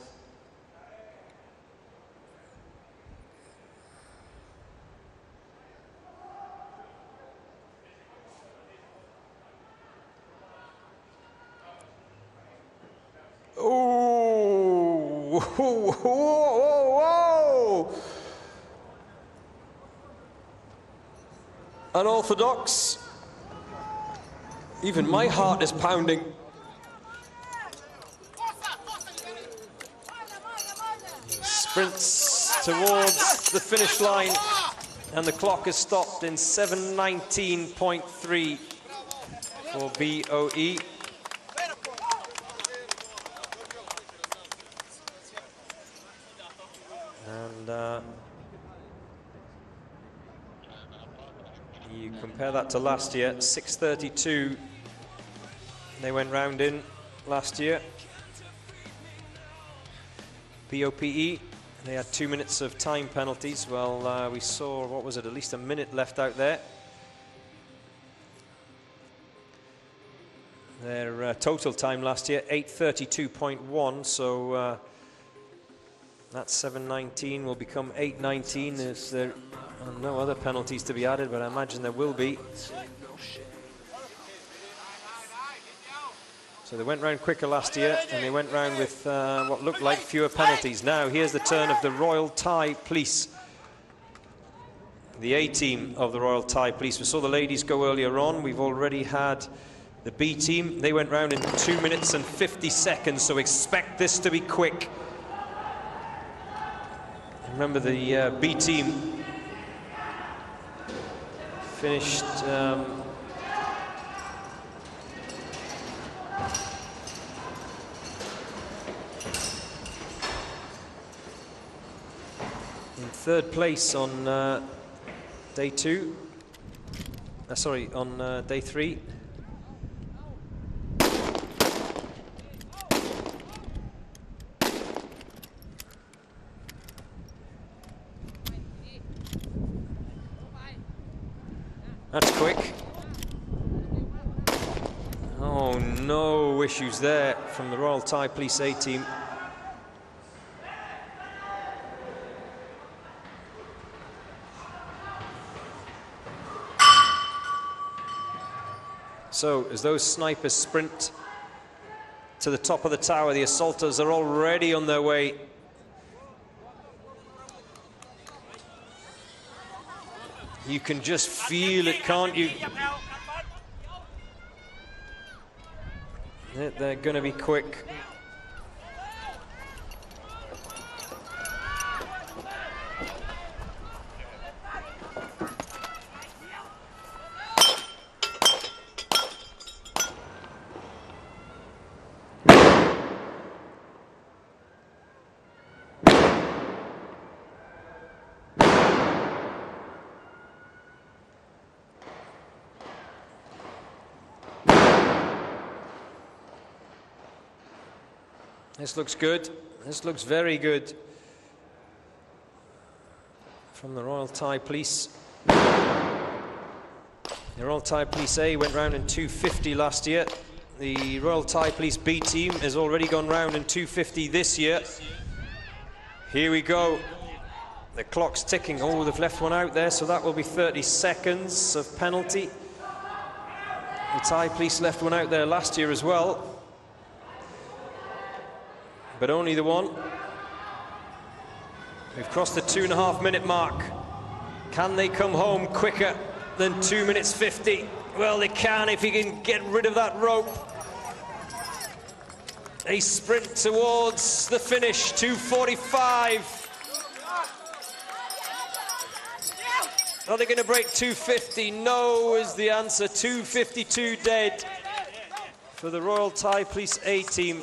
Whoa, whoa, whoa. Unorthodox. Even my heart is pounding. Sprints towards the finish line, and the clock is stopped in 7:19.3 for BOE. And you compare that to last year, 6:32 they went round in last year. BOPE, they had 2 minutes of time penalties. Well, we saw, what was it, at least a minute left out there. Their total time last year, 8:32.1, so that 7:19 will become 8:19. Is there no other penalties to be added, but I imagine there will be. So they went round quicker last year, and they went round with what looked like fewer penalties. Now here's the turn of the Royal Thai Police, the A team of the Royal Thai Police. We saw the ladies go earlier on. We've already had the B team. They went round in 2 minutes and 50 seconds, so expect this to be quick. Remember, the B team finished in third place on day 2. Sorry, on day 3. That's quick. Oh, no issues there from the Royal Thai Police A team. So, as those snipers sprint to the top of the tower, the assaulters are already on their way. You can just feel it, can't you? They're going to be quick. This looks good. This looks very good from the Royal Thai Police. The Royal Thai Police A went round in 250 last year. The Royal Thai Police B team has already gone round in 250 this year. Here we go. The clock's ticking. Oh, they've left one out there, so that will be 30 seconds of penalty. The Thai Police left one out there last year as well, but only the one. We've crossed the 2.5 minute mark. Can they come home quicker than 2 minutes 50? Well, they can if you can get rid of that rope. They sprint towards the finish, 2:45. Are they going to break 250? No is the answer. 2:52 dead for the Royal Thai Police A team.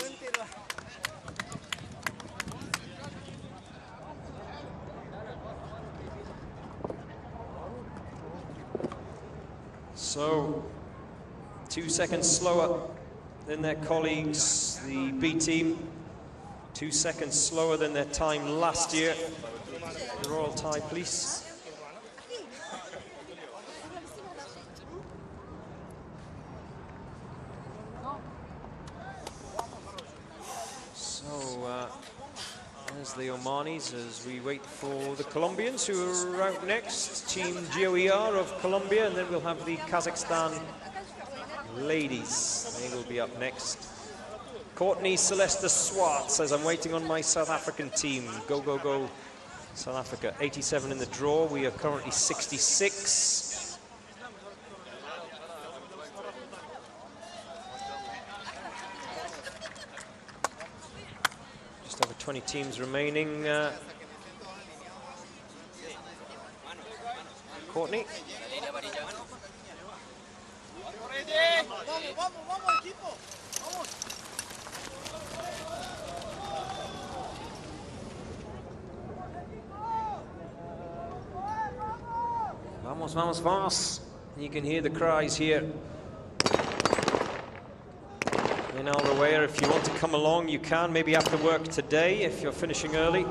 So, 2 seconds slower than their colleagues, the B team. 2 seconds slower than their time last year, the Royal Thai Police. So, there's the Omanis as we wait for the Colombians who are out next. Team GOER of Colombia, and then we'll have the Kazakhstan ladies. They will be up next. Courtney Celeste Swat says, I'm waiting on my South African team. Go, go, go, South Africa. 87 in the draw. We are currently 66. Just over 20 teams remaining. Courtney. Vamos, vamos, vamos. You can hear the cries here in Alrawaya. If you want to come along, you can, maybe after work today if you're finishing early.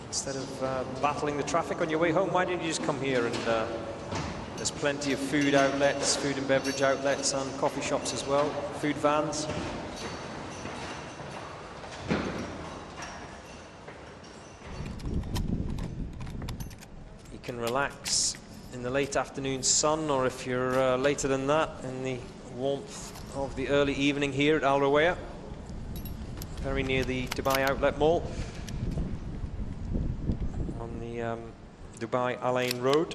Instead of battling the traffic on your way home, why don't you just come here? And there's plenty of food outlets, food and beverage outlets, and coffee shops as well, food vans. You can relax in the late afternoon sun, or if you're later than that, in the warmth of the early evening here at Alrawaya, very near the Dubai Outlet Mall. Dubai Al Ain Road.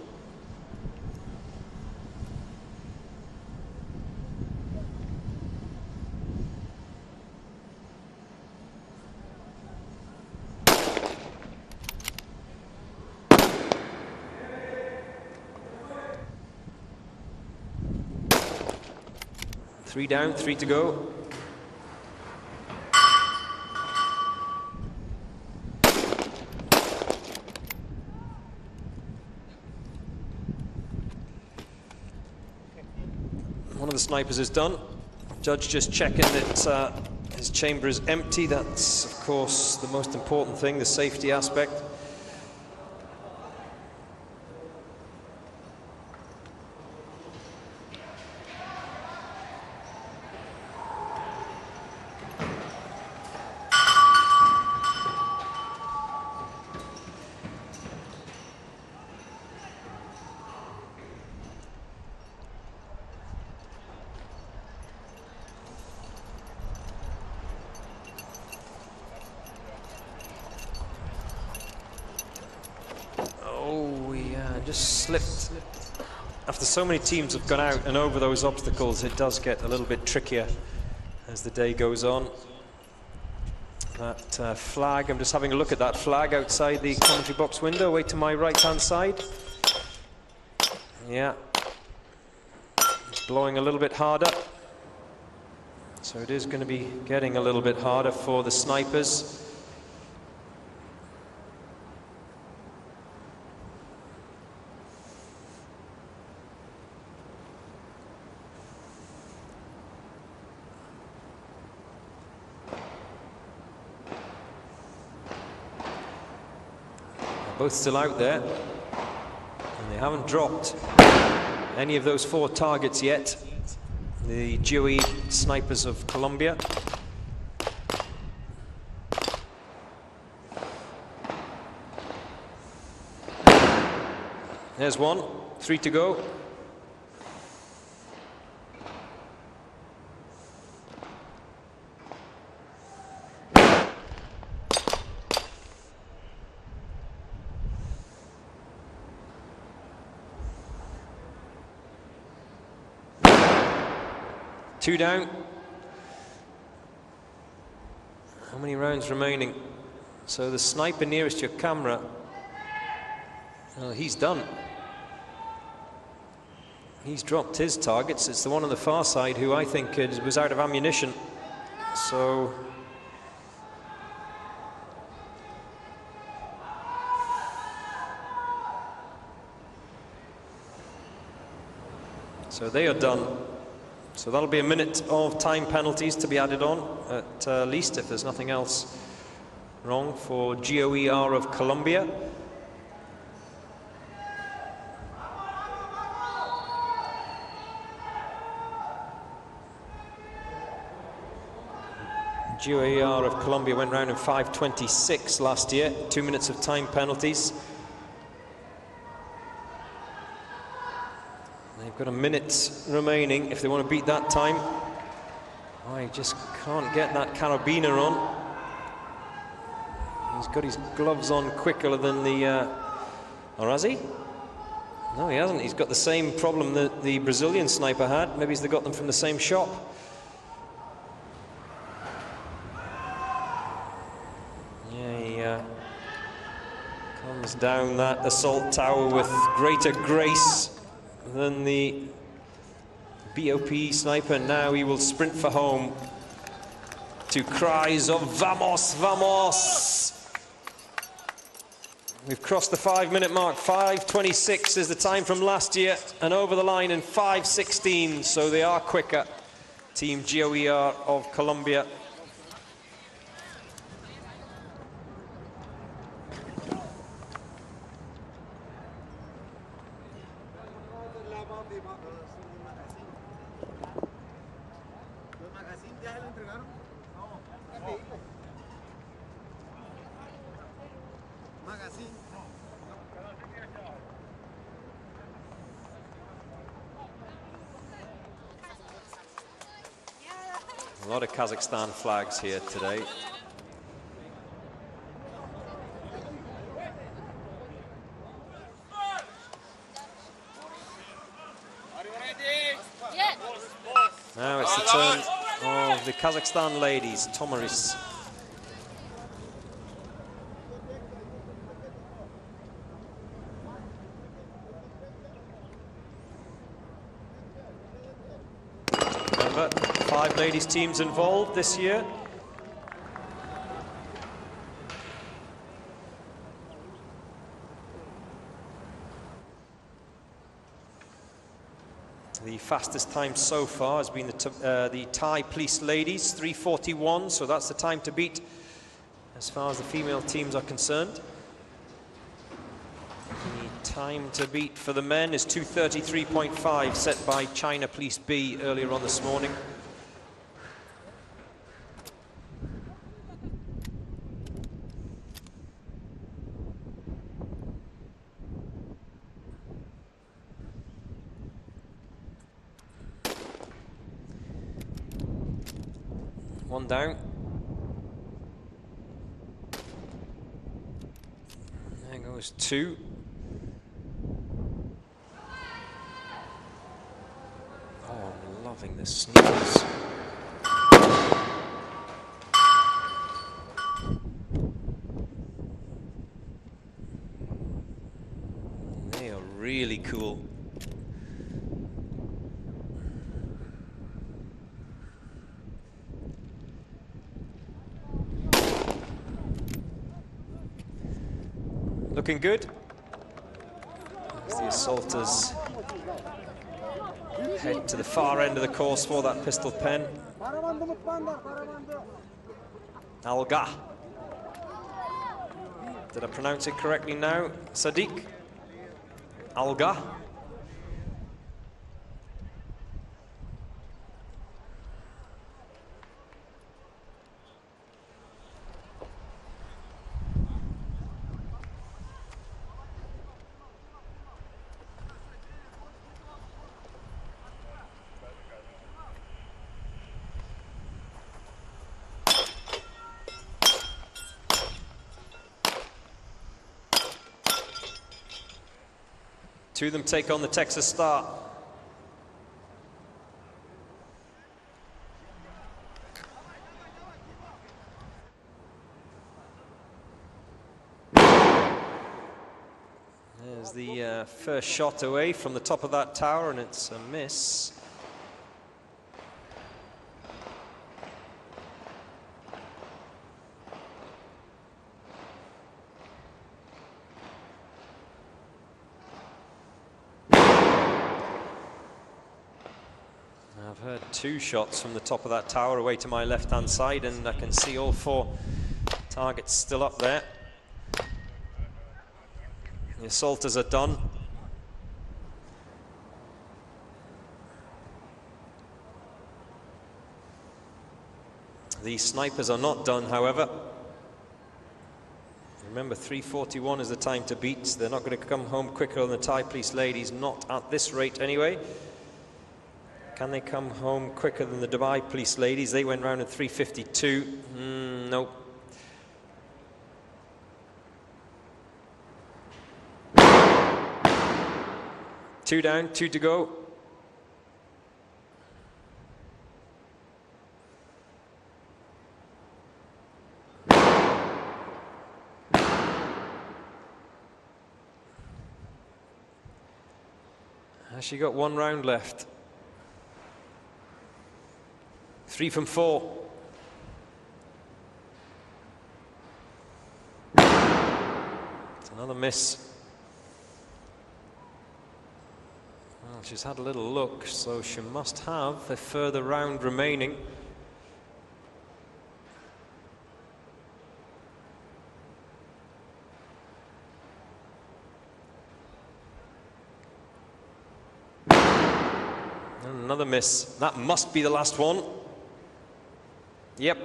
3 down, 3 to go. One of the snipers is done. Judge just checking that his chamber is empty. That's, of course, the most important thing, the safety aspect. Just slipped. After so many teams have gone out and over those obstacles, it does get a little bit trickier as the day goes on. That flag, I'm just having a look at that flag outside the commentary box window, away to my right-hand side. Yeah, it's blowing a little bit harder. So it is going to be getting a little bit harder for the snipers. Both still out there, and they haven't dropped any of those 4 targets yet. The Uae snipers of Colombia. There's one, 3 to go. Two down. How many rounds remaining? So the sniper nearest your camera, well, he's done. He's dropped his targets. It's the one on the far side who I think was out of ammunition. So they are done. So that'll be a minute of time penalties to be added on, at least, if there's nothing else wrong, for GOER of Colombia. GOER of Colombia went round in 5:26 last year, 2 minutes of time penalties. They've got a minute remaining if they want to beat that time. I just can't get that carabiner on. He's got his gloves on quicker than the... or has he? No, he hasn't. He's got the same problem that the Brazilian sniper had. Maybe they got them from the same shop. Yeah, he comes down that assault tower with greater grace than the BOP sniper. Now he will sprint for home to cries of "Vamos, vamos!" We've crossed the 5-minute mark. 5:26 is the time from last year, and over the line in 5:16, so they are quicker. Team GOER of Colombia. A lot of Kazakhstan flags here today. Now it's the turn of the Kazakhstan ladies, Tomaris. Remember, ladies teams involved this year. The fastest time so far has been the Thai police ladies, 3:41, so that's the time to beat as far as the female teams are concerned. The time to beat for the men is 2:33.5, set by China Police B earlier on this morning. One down. There goes two. Oh, I'm loving the sneakers. They are really cool. Looking good. As the assaulters head to the far end of the course for that pistol pen. Alga. Did I pronounce it correctly now? Sadiq? Alga. Two of them take on the Texas Star. There's the first shot away from the top of that tower, and it's a miss. I've heard two shots from the top of that tower away to my left-hand side, and I can see all four targets still up there. The assaulters are done. The snipers are not done, however. Remember, 3:41 is the time to beat. They're not going to come home quicker than the Thai police ladies, not at this rate anyway. Can they come home quicker than the Dubai police ladies? They went round at 3:52. Nope. Two down, two to go. Has she got one round left? 3 from 4. It's another miss. Well, she's had a little look, so she must have a further round remaining. And another miss. That must be the last one. Yep.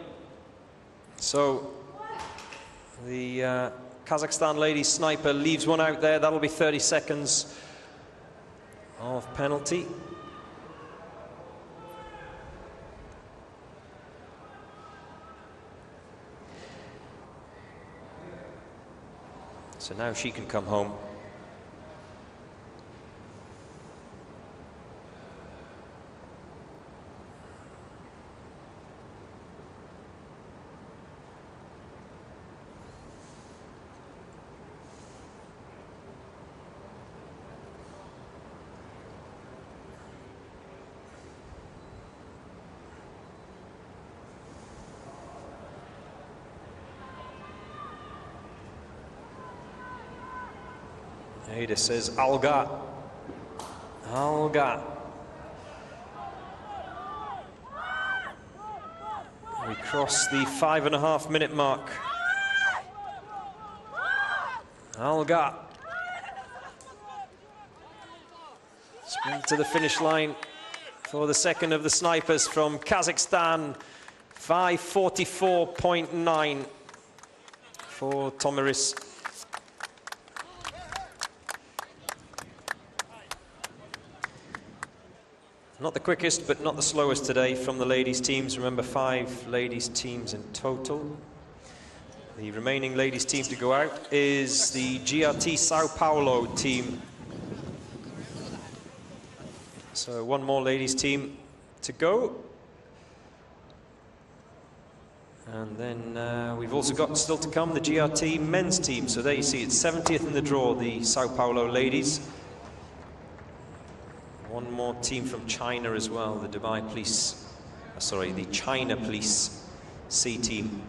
So the Kazakhstan lady sniper leaves one out there. That'll be 30 seconds of penalty. So now she can come home. Ada says, Alga. Alga. We cross the 5.5 minute mark. Alga. Sprint to the finish line for the second of the snipers from Kazakhstan. 5:44.9 for Tomiris. Not the quickest, but not the slowest today from the ladies' teams. Remember, 5 ladies' teams in total. The remaining ladies' team to go out is the GRT Sao Paulo team. So 1 more ladies' team to go. And then we've also got still to come the GRT men's team. So there you see it's 70th in the draw, the Sao Paulo ladies. 1 more team from China as well, the Dubai Police, sorry, the China Police C team.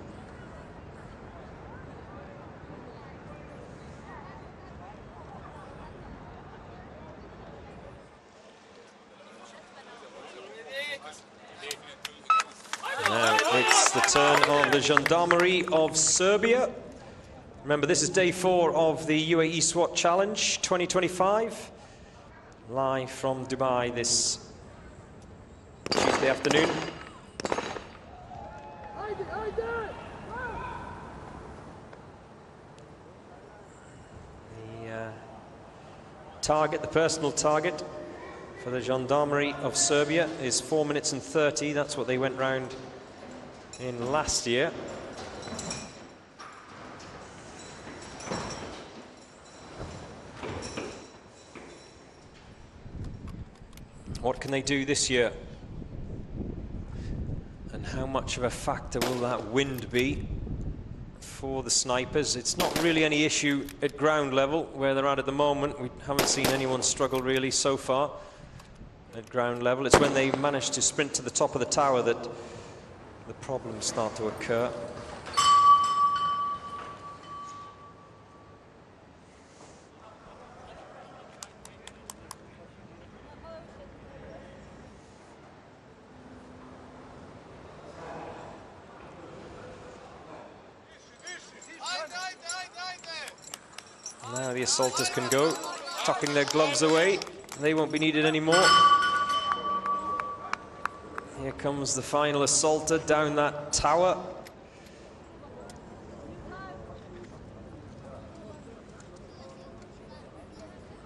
Now it's the turn of the Gendarmerie of Serbia. Remember, this is day 4 of the Uae Swat Challenge 2025. Live from Dubai this Tuesday afternoon. The target, the personal target for the Gendarmerie of Serbia is 4 minutes and 30. That's what they went round in last year. What can they do this year? And how much of a factor will that wind be for the snipers? It's not really any issue at ground level where they're at the moment. We haven't seen anyone struggle really so far at ground level. It's when they manage to sprint to the top of the tower that the problems start to occur. Now the assaulters can go, tucking their gloves away. They won't be needed anymore. Here comes the final assaulter down that tower.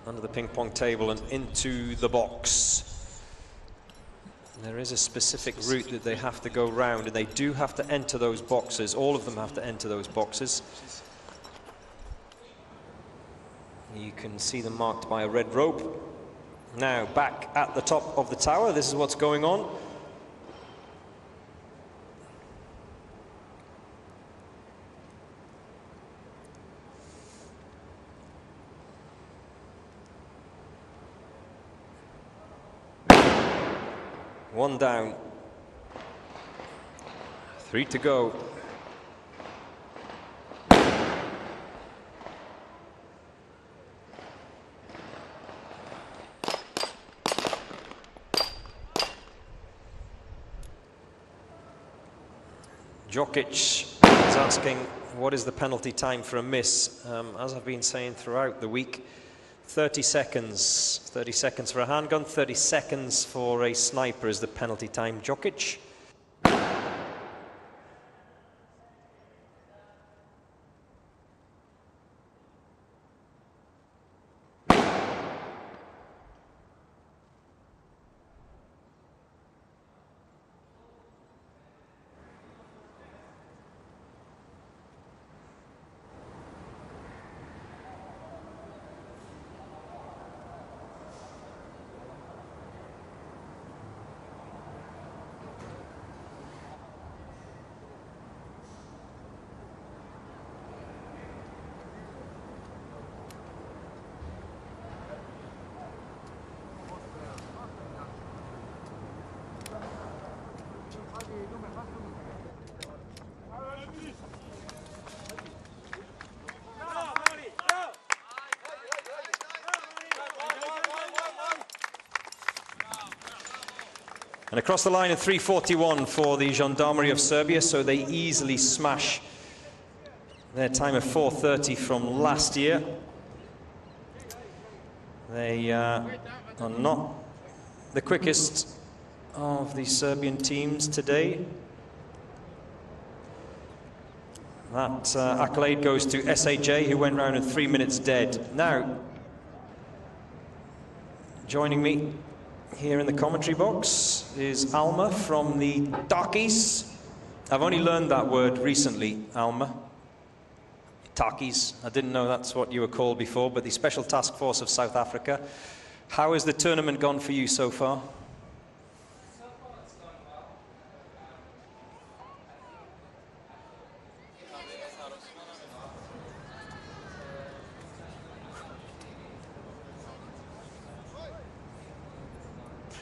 Under the ping pong table and into the box. There is a specific route that they have to go round, and they do have to enter those boxes. All of them have to enter those boxes. You can see them marked by a red rope. Now back at the top of the tower, this is what's going on. One down. 3 to go. Jokic is asking, what is the penalty time for a miss? As I've been saying throughout the week, 30 seconds. 30 seconds for a handgun, 30 seconds for a sniper is the penalty time. Jokic. And across the line at 3:41 for the Gendarmerie of Serbia, so they easily smash their time of 4:30 from last year. They are not the quickest of the Serbian teams today. That accolade goes to SAJ, who went round in 3 minutes dead. Now, joining me here in the commentary box is Alma from the Takis. I've only learned that word recently, Alma. Takis. I didn't know that's what you were called before, but the Special Task Force of South Africa. How has the tournament gone for you so far?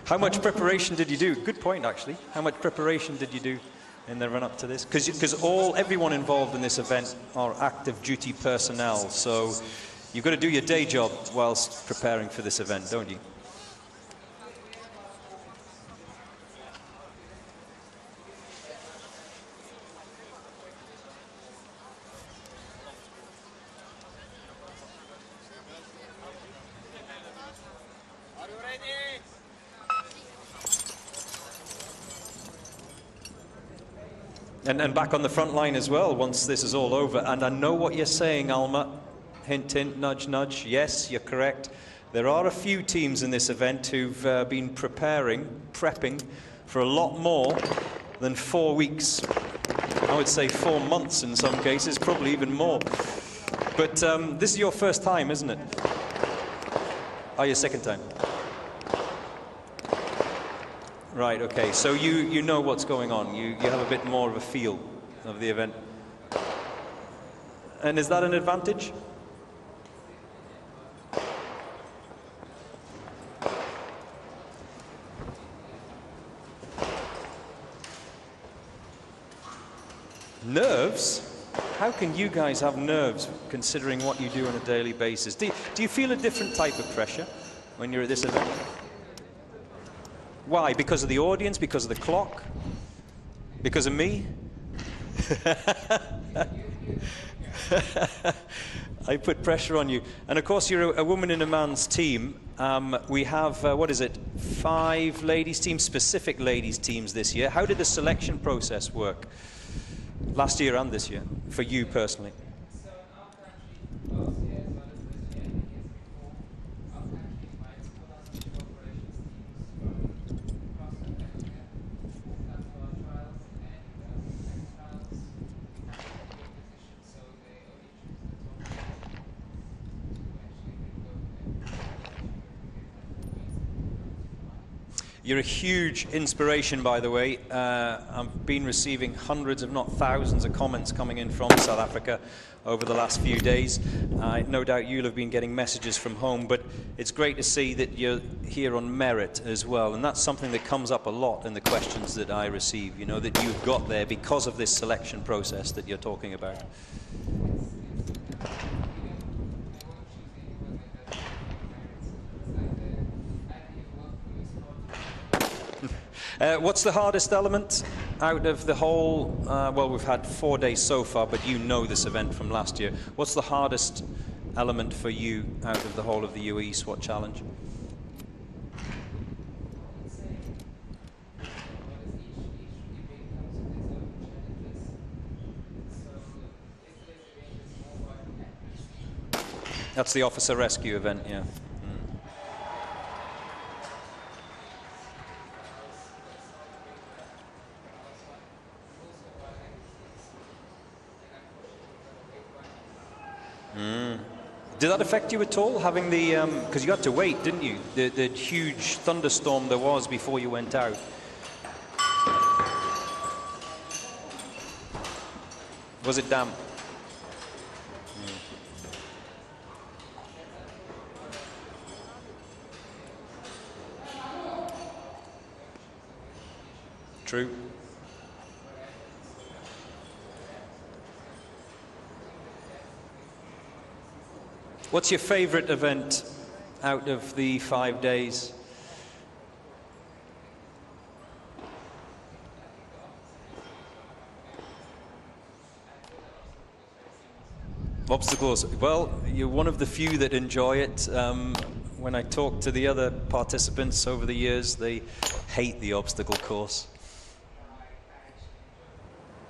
How much preparation did you do? Good point, actually. How much preparation did you do in the run-up to this? Because everyone involved in this event are active duty personnel, so you've got to do your day job whilst preparing for this event, don't you? And back on the front line as well, once this is all over. And I know what you're saying, Alma. Hint, hint, nudge, nudge. Yes, you're correct. There are a few teams in this event who've been prepping for a lot more than 4 weeks. I would say 4 months in some cases, probably even more. But this is your first time, isn't it? Oh, your second time. Right, okay, so you know what's going on. You have a bit more of a feel of the event. And is that an advantage? Nerves? How can you guys have nerves considering what you do on a daily basis? Do you feel a different type of pressure when you're at this event? Why? Because of the audience? Because of the clock? Because of me? I put pressure on you. And of course, you're a woman in a man's team. We have, what is it, 5 ladies teams, specific ladies teams this year. How did the selection process work last year and this year, for you personally? You're a huge inspiration, by the way. I've been receiving hundreds, if not thousands, of comments coming in from South Africa over the last few days. No doubt you'll have been getting messages from home, but it's great to see that you're here on merit as well. And that's something that comes up a lot in the questions that I receive, you know, that you've got there because of this selection process that you're talking about. What's the hardest element out of the whole, well, we've had 4 days so far, but you know this event from last year. What's the hardest element for you out of the whole of the Uae Swat Challenge? That's the officer rescue event, yeah. Did that affect you at all, having the, because you had to wait, didn't you? The huge thunderstorm there was before you went out. Was it damp? True. What's your favorite event out of the 5 days? Obstacles. Well, you're one of the few that enjoy it. When I talk to the other participants over the years, they hate the obstacle course.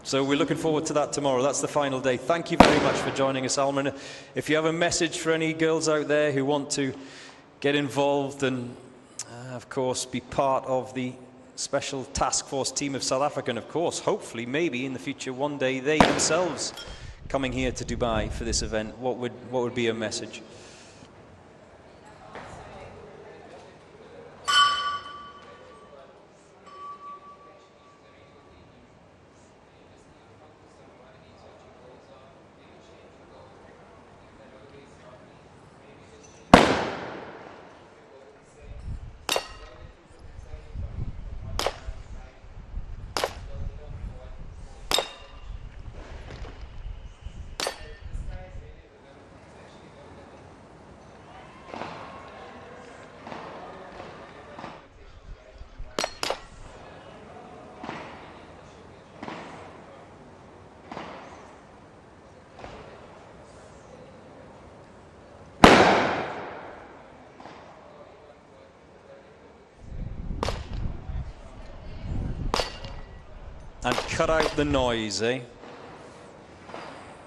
So we're looking forward to that tomorrow. That's the final day. Thank you very much for joining us, Alma. If you have a message for any girls out there who want to get involved and, of course, be part of the Special Task Force team of South Africa, and of course, hopefully, maybe in the future, one day, they themselves coming here to Dubai for this event, what would be a message? And cut out the noise, eh?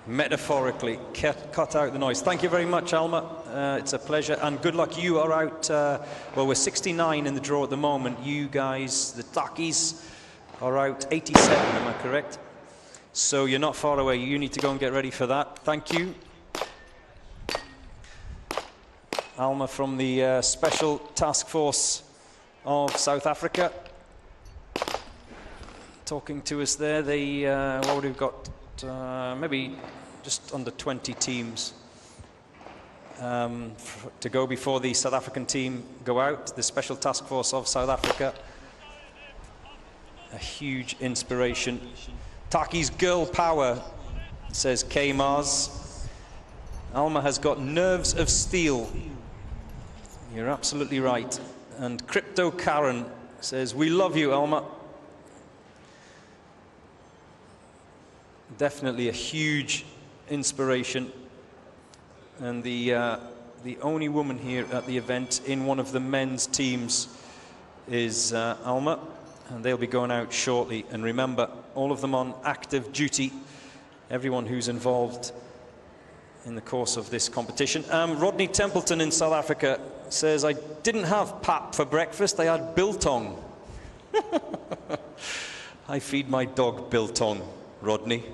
Metaphorically, cut out the noise. Thank you very much, Alma. It's a pleasure, and good luck. You are out, well, we're 69 in the draw at the moment. You guys, the Takis, are out 87, am I correct? So you're not far away. You need to go and get ready for that. Thank you. Alma from the Special Task Force of South Africa. Talking to us there. They, what would we've got? Maybe just under 20 teams to go before the South African team go out. The Special Task Force of South Africa. A huge inspiration. Taki's girl power, says K Mars. Alma has got nerves of steel. You're absolutely right. And Crypto Karen says, we love you, Alma. Definitely a huge inspiration, and the only woman here at the event in one of the men's teams is Alma, and they'll be going out shortly. And remember, all of them on active duty, everyone who's involved in the course of this competition. Rodney Templeton in South Africa says, I didn't have pap for breakfast, I had biltong. I feed my dog biltong, Rodney.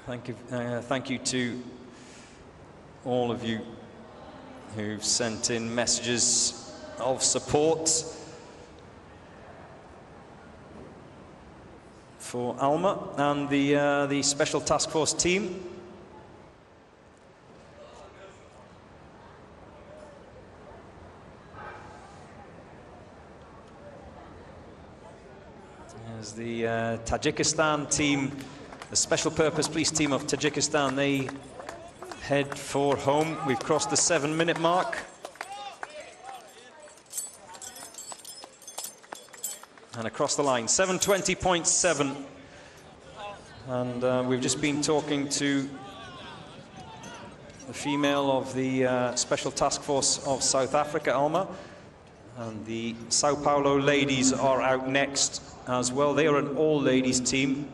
Thank you to all of you who've sent in messages of support for Alma and the Special Task Force team. There's the Tajikistan team, the Special Purpose Police team of Tajikistan. They head for home. We've crossed the 7-minute mark. And across the line, 7:20.7. And we've just been talking to the female of the Special Task Force of South Africa, Alma. And the Sao Paulo ladies are out next as well. They are an all-ladies team.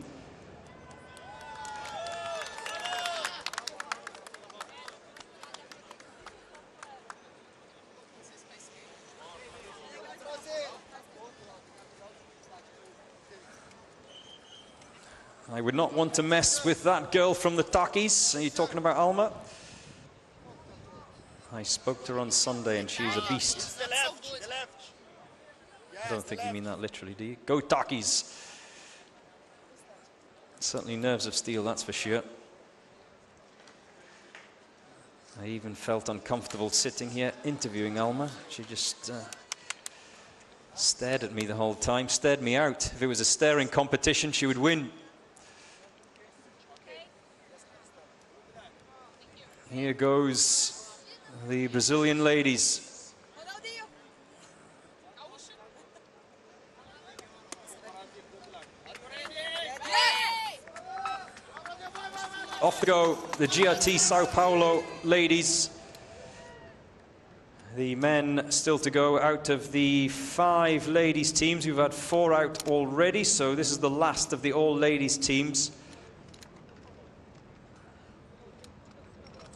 I would not want to mess with that girl from the Takis. Are you talking about Alma? I spoke to her on Sunday and she's a beast. I don't think you mean that literally, do you? Go Takis! Certainly nerves of steel, that's for sure. I even felt uncomfortable sitting here interviewing Alma. She just stared at me the whole time, stared me out. If it was a staring competition, she would win. Here goes the Brazilian ladies. Off they go, the GRT Sao Paulo ladies. The men still to go. Out of the 5 ladies teams, we've had 4 out already, so this is the last of the all ladies teams.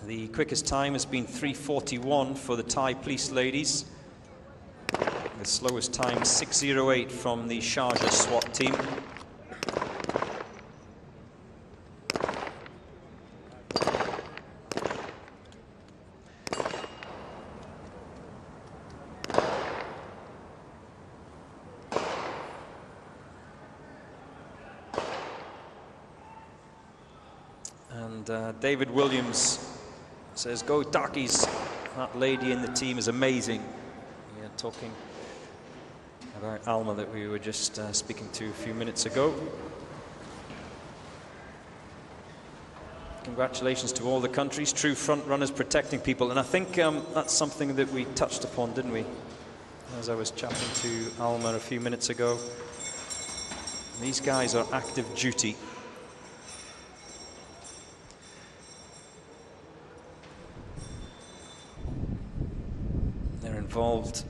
The quickest time has been 3:41 for the Thai police ladies. The slowest time 6:08 from the Sharjah SWAT team. And David Williams says, "Go Takis." That lady in the team is amazing. Yeah, talking about Alma that we were just speaking to a few minutes ago. Congratulations to all the countries, true front runners protecting people. And I think that's something that we touched upon, didn't we? As I was chatting to Alma a few minutes ago. These guys are active duty. They're involved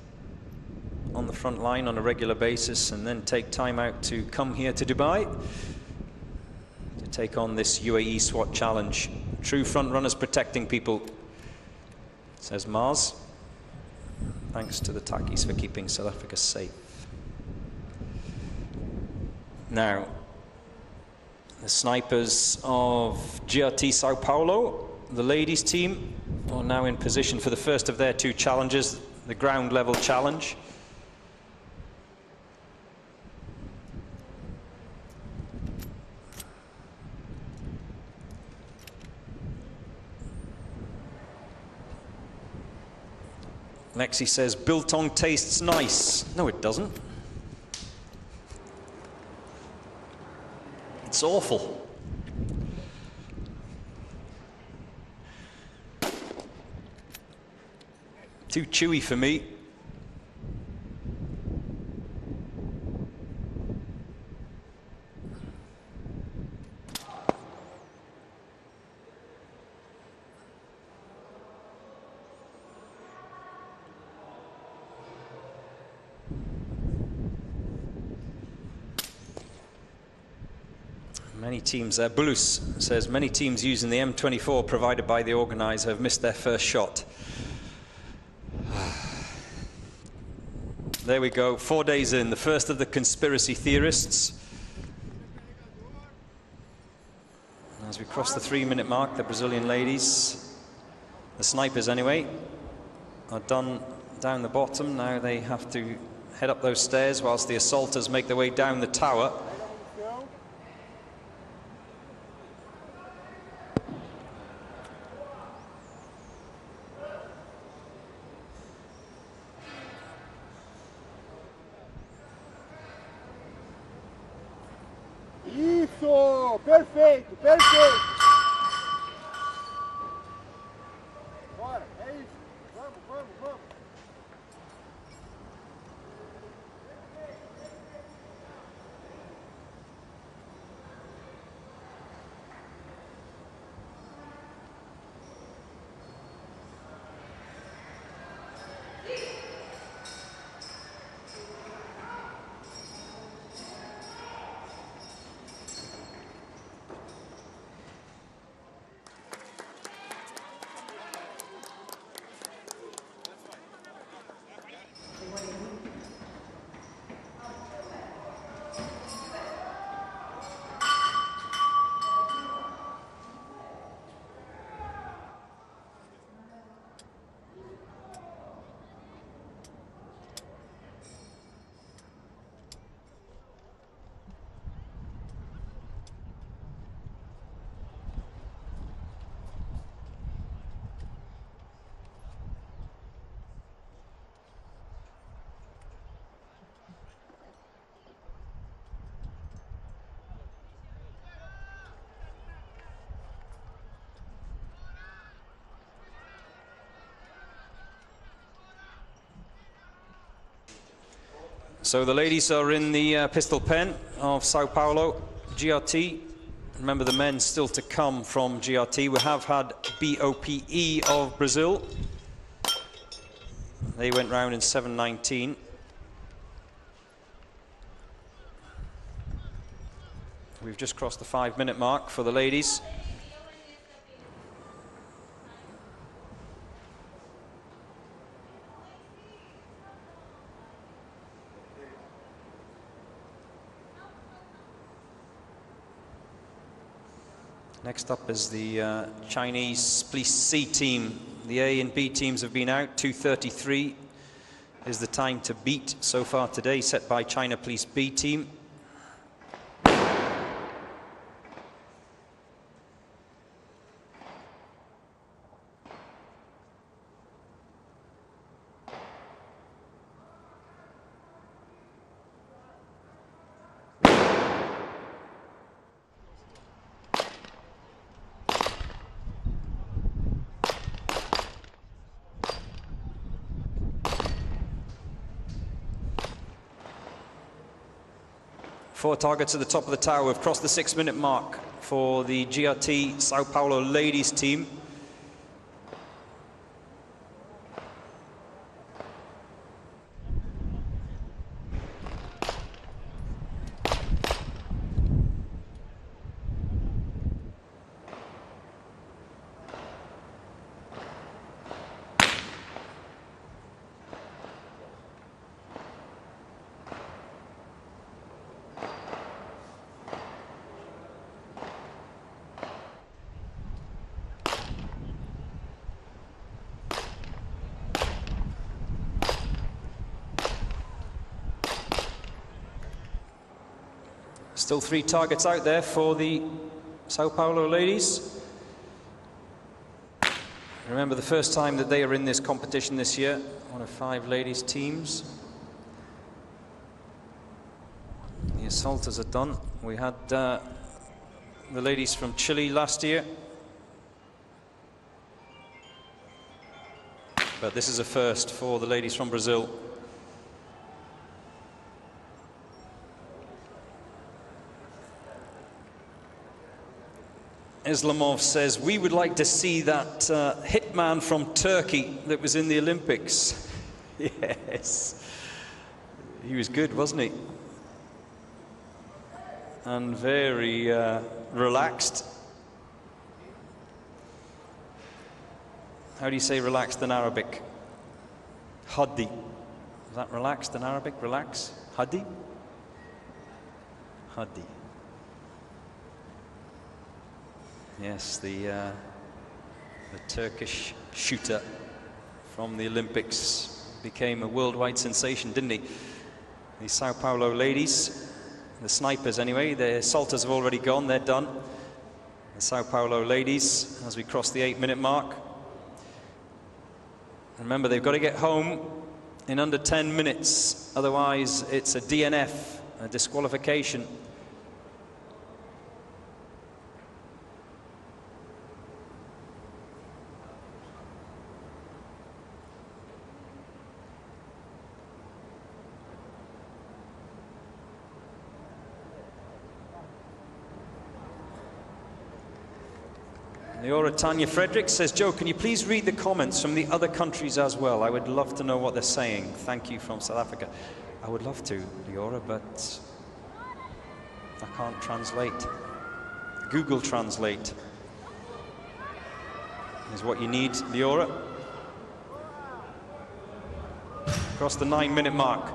on the front line on a regular basis and then take time out to come here to Dubai to take on this UAE SWAT challenge. True front runners protecting people, says Mars. Thanks to the Takis for keeping South Africa safe. Now, the snipers of GRT Sao Paulo, the ladies team, are now in position for the first of their 2 challenges, the ground level challenge. Lexi says, biltong tastes nice. No, it doesn't. It's awful. Too chewy for me. Many teams, Bulus says, many teams using the M24 provided by the organizer have missed their first shot. There we go, 4 days in, the first of the conspiracy theorists. As we cross the 3-minute mark, the Brazilian ladies, the snipers anyway, are done down the bottom. Now they have to head up those stairs whilst the assaulters make their way down the tower. Isso! Perfeito, perfeito! Bora, é isso! Vamos, vamos, vamos! So the ladies are in the pistol pen of Sao Paulo, GRT. Remember the men still to come from GRT. We have had BOPE of Brazil. They went round in 7:19. We've just crossed the 5-minute mark for the ladies. Next up is the Chinese Police C team. The A and B teams have been out. 2:33 is the time to beat so far today, set by China Police B team. Four targets at the top of the tower. We've crossed the 6-minute mark for the GRT Sao Paulo ladies team. Still 3 targets out there for the Sao Paulo ladies. Remember the first time that they are in this competition this year, one of 5 ladies teams. The assaulters are done. We had the ladies from Chile last year. But this is a first for the ladies from Brazil. Islamov says, we would like to see that hitman from Turkey that was in the Olympics. Yes. He was good, wasn't he? And very relaxed. How do you say relaxed in Arabic? Hadi. Is that relaxed in Arabic? Relax? Hadi? Hadi. Yes, the Turkish shooter from the Olympics became a worldwide sensation, didn't he? The Sao Paulo ladies, the snipers anyway, the assaulters have already gone, they're done. The Sao Paulo ladies, as we cross the 8-minute mark. Remember, they've got to get home in under 10 minutes, otherwise it's a DNF, a disqualification. Leora Tanya Frederick says, Joe, can you please read the comments from the other countries as well? I would love to know what they're saying. Thank you from South Africa. I would love to, Leora, but I can't translate. Google Translate is what you need, Leora. Across the 9-minute mark.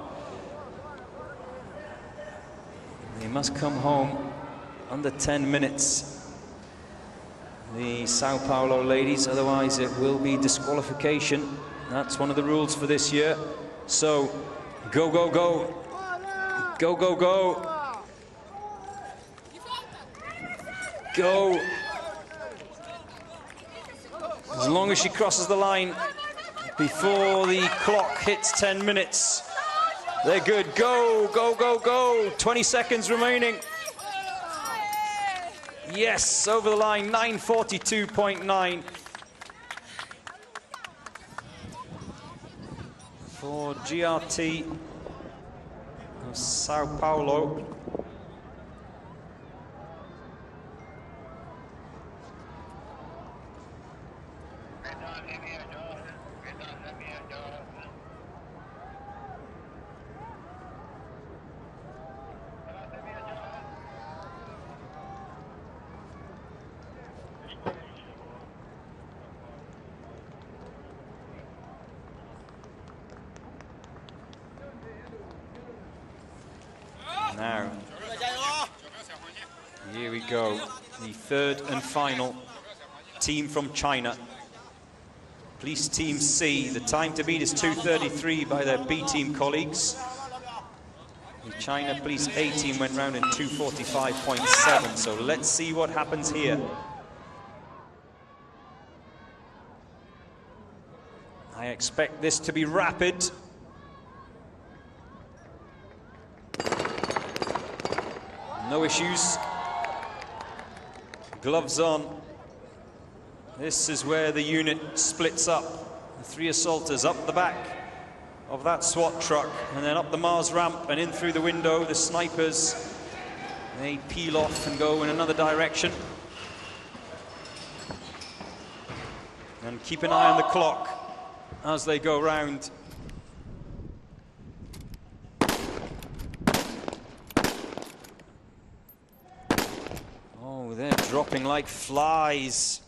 They must come home under 10 minutes. The Sao Paulo ladies, otherwise it will be disqualification. That's one of the rules for this year. So, go, go, go. Go, go, go. Go. As long as she crosses the line before the clock hits 10 minutes, they're good. Go, go, go, go. 20 seconds remaining. Yes, over the line, 9:42.9 for GRT of Sao Paulo. Now, here we go. The third and final team from China. Police Team C. The time to beat is 2:33 by their B team colleagues. The China Police A team went round in 2:45.7. So let's see what happens here. I expect this to be rapid. No issues. Gloves on. This is where the unit splits up. The 3 assaulters up the back of that SWAT truck and then up the Mars ramp and in through the window. The snipers, they peel off and go in another direction. And keep an eye on the clock as they go round. Oh, they're dropping like flies.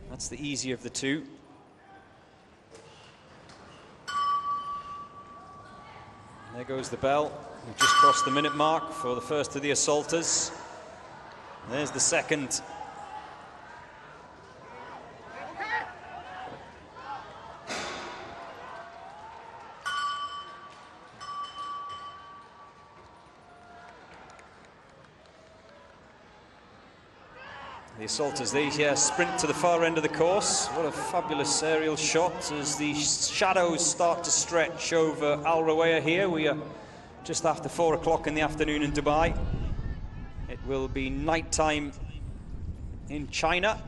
That's the easier of the two. There goes the bell. We've just crossed the minute mark for the first of the assaulters. There's the second. The assaulters, they sprint to the far end of the course. What a fabulous aerial shot as the shadows start to stretch over Al Rawaya here. We are just after 4 o'clock in the afternoon in Dubai. It will be nighttime in China.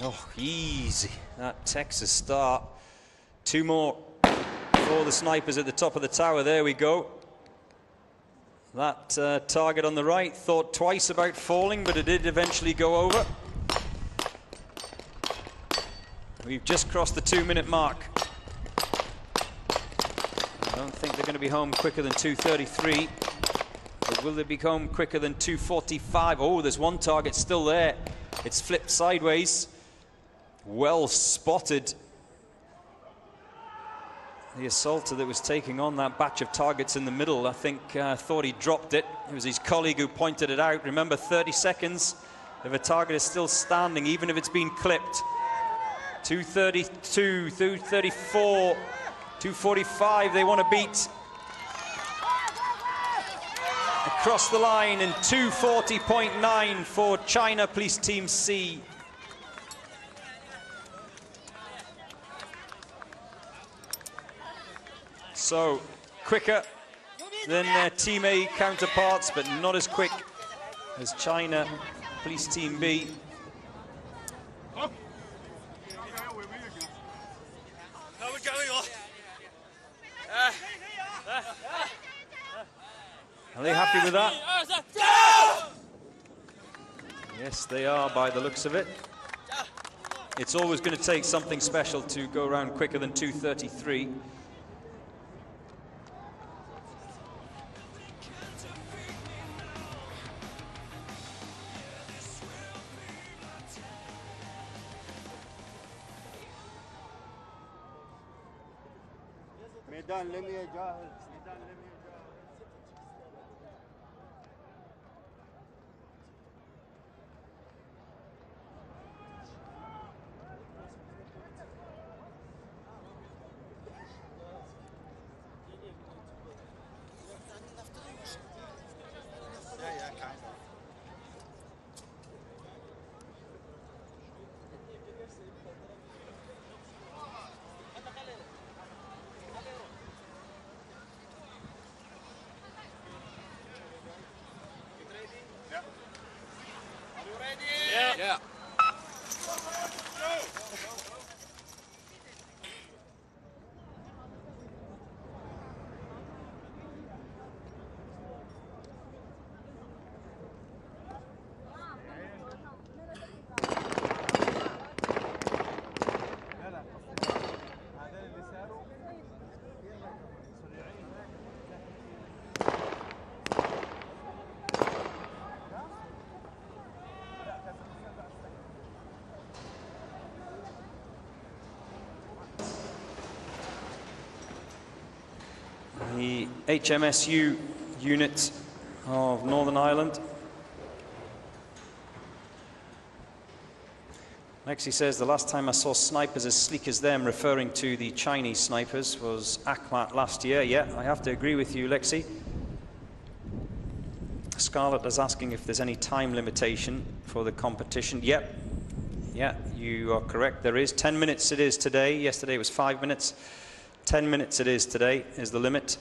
Oh, easy. That Texas start. 2 more for the snipers at the top of the tower. There we go. That target on the right thought twice about falling, but it did eventually go over. We've just crossed the 2-minute mark. I don't think they're going to be home quicker than 2:33. But will they be home quicker than 2:45? Oh, there's one target still there. It's flipped sideways. Well spotted. The assaulter that was taking on that batch of targets in the middle, I think, thought he dropped it. It was his colleague who pointed it out. Remember, 30 seconds if a target is still standing, even if it's been clipped. 2:32, 2:34, 2:45 they want to beat. Across the line in 2:40.9 for China Police Team C. So, quicker than their Team A counterparts, but not as quick as China Police Team B. Are they happy with that? Yes, they are by the looks of it. It's always going to take something special to go around quicker than 2:33. मैदान ले लिया जा HMSU unit of Northern Ireland. Lexi says, the last time I saw snipers as sleek as them, referring to the Chinese snipers, was Akhmat last year. Yeah, I have to agree with you, Lexi. Scarlett is asking if there's any time limitation for the competition. Yep. Yeah, you are correct. There is. 10 minutes it is today. Yesterday it was 5 minutes. 10 minutes it is today is the limit.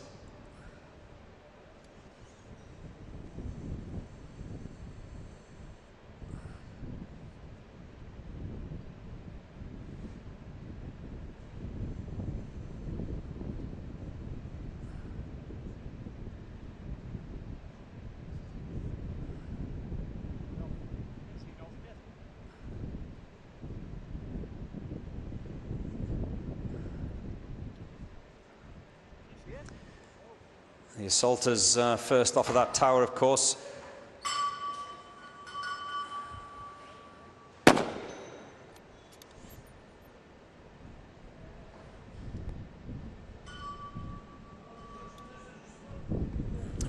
The assaulters first off of that tower, of course.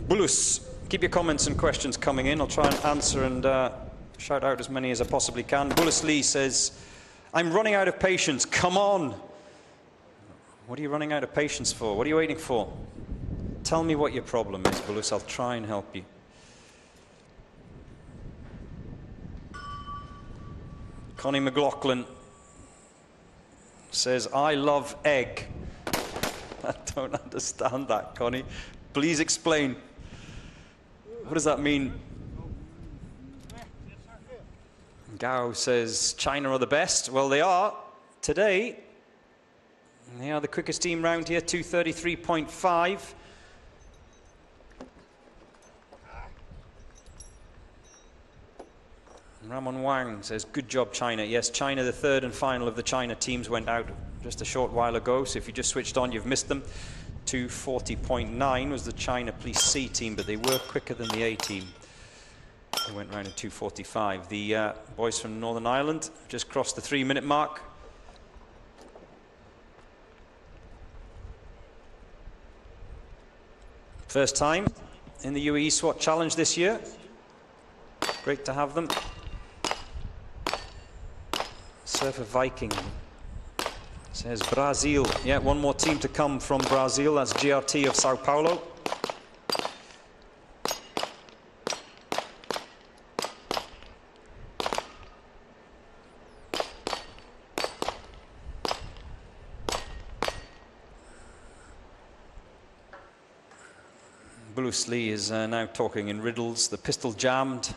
Bulus, keep your comments and questions coming in. I'll try and answer and shout out as many as I possibly can. Bulus Lee says, I'm running out of patience. Come on. What are you running out of patience for? What are you waiting for? Tell me what your problem is, Bulus. I'll try and help you. Connie McLaughlin says, I love egg. I don't understand that, Connie. Please explain. What does that mean? Gao says, China are the best. Well, they are today. They are the quickest team round here, 2:33.5. Ramon Wang says, good job, China. Yes, China, the third and final of the China teams, went out just a short while ago. So if you just switched on, you've missed them. 2:40.9 was the China Police C team, but they were quicker than the A team. They went round in 2:45. The boys from Northern Ireland just crossed the 3-minute mark. First time in the Uae Swat Challenge this year. Great to have them. Surfer Viking says Brazil. Yeah, one more team to come from Brazil. That's GRT of Sao Paulo. Bruce Lee is now talking in riddles. The pistol jammed.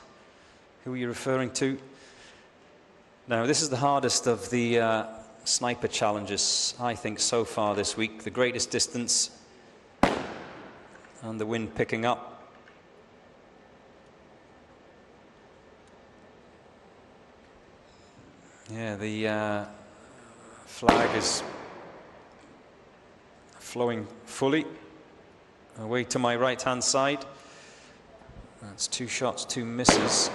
Who are you referring to? Now, this is the hardest of the sniper challenges, I think, so far this week. The greatest distance and the wind picking up. Yeah, the flag is flowing fully away to my right-hand side. That's 2 shots, 2 misses.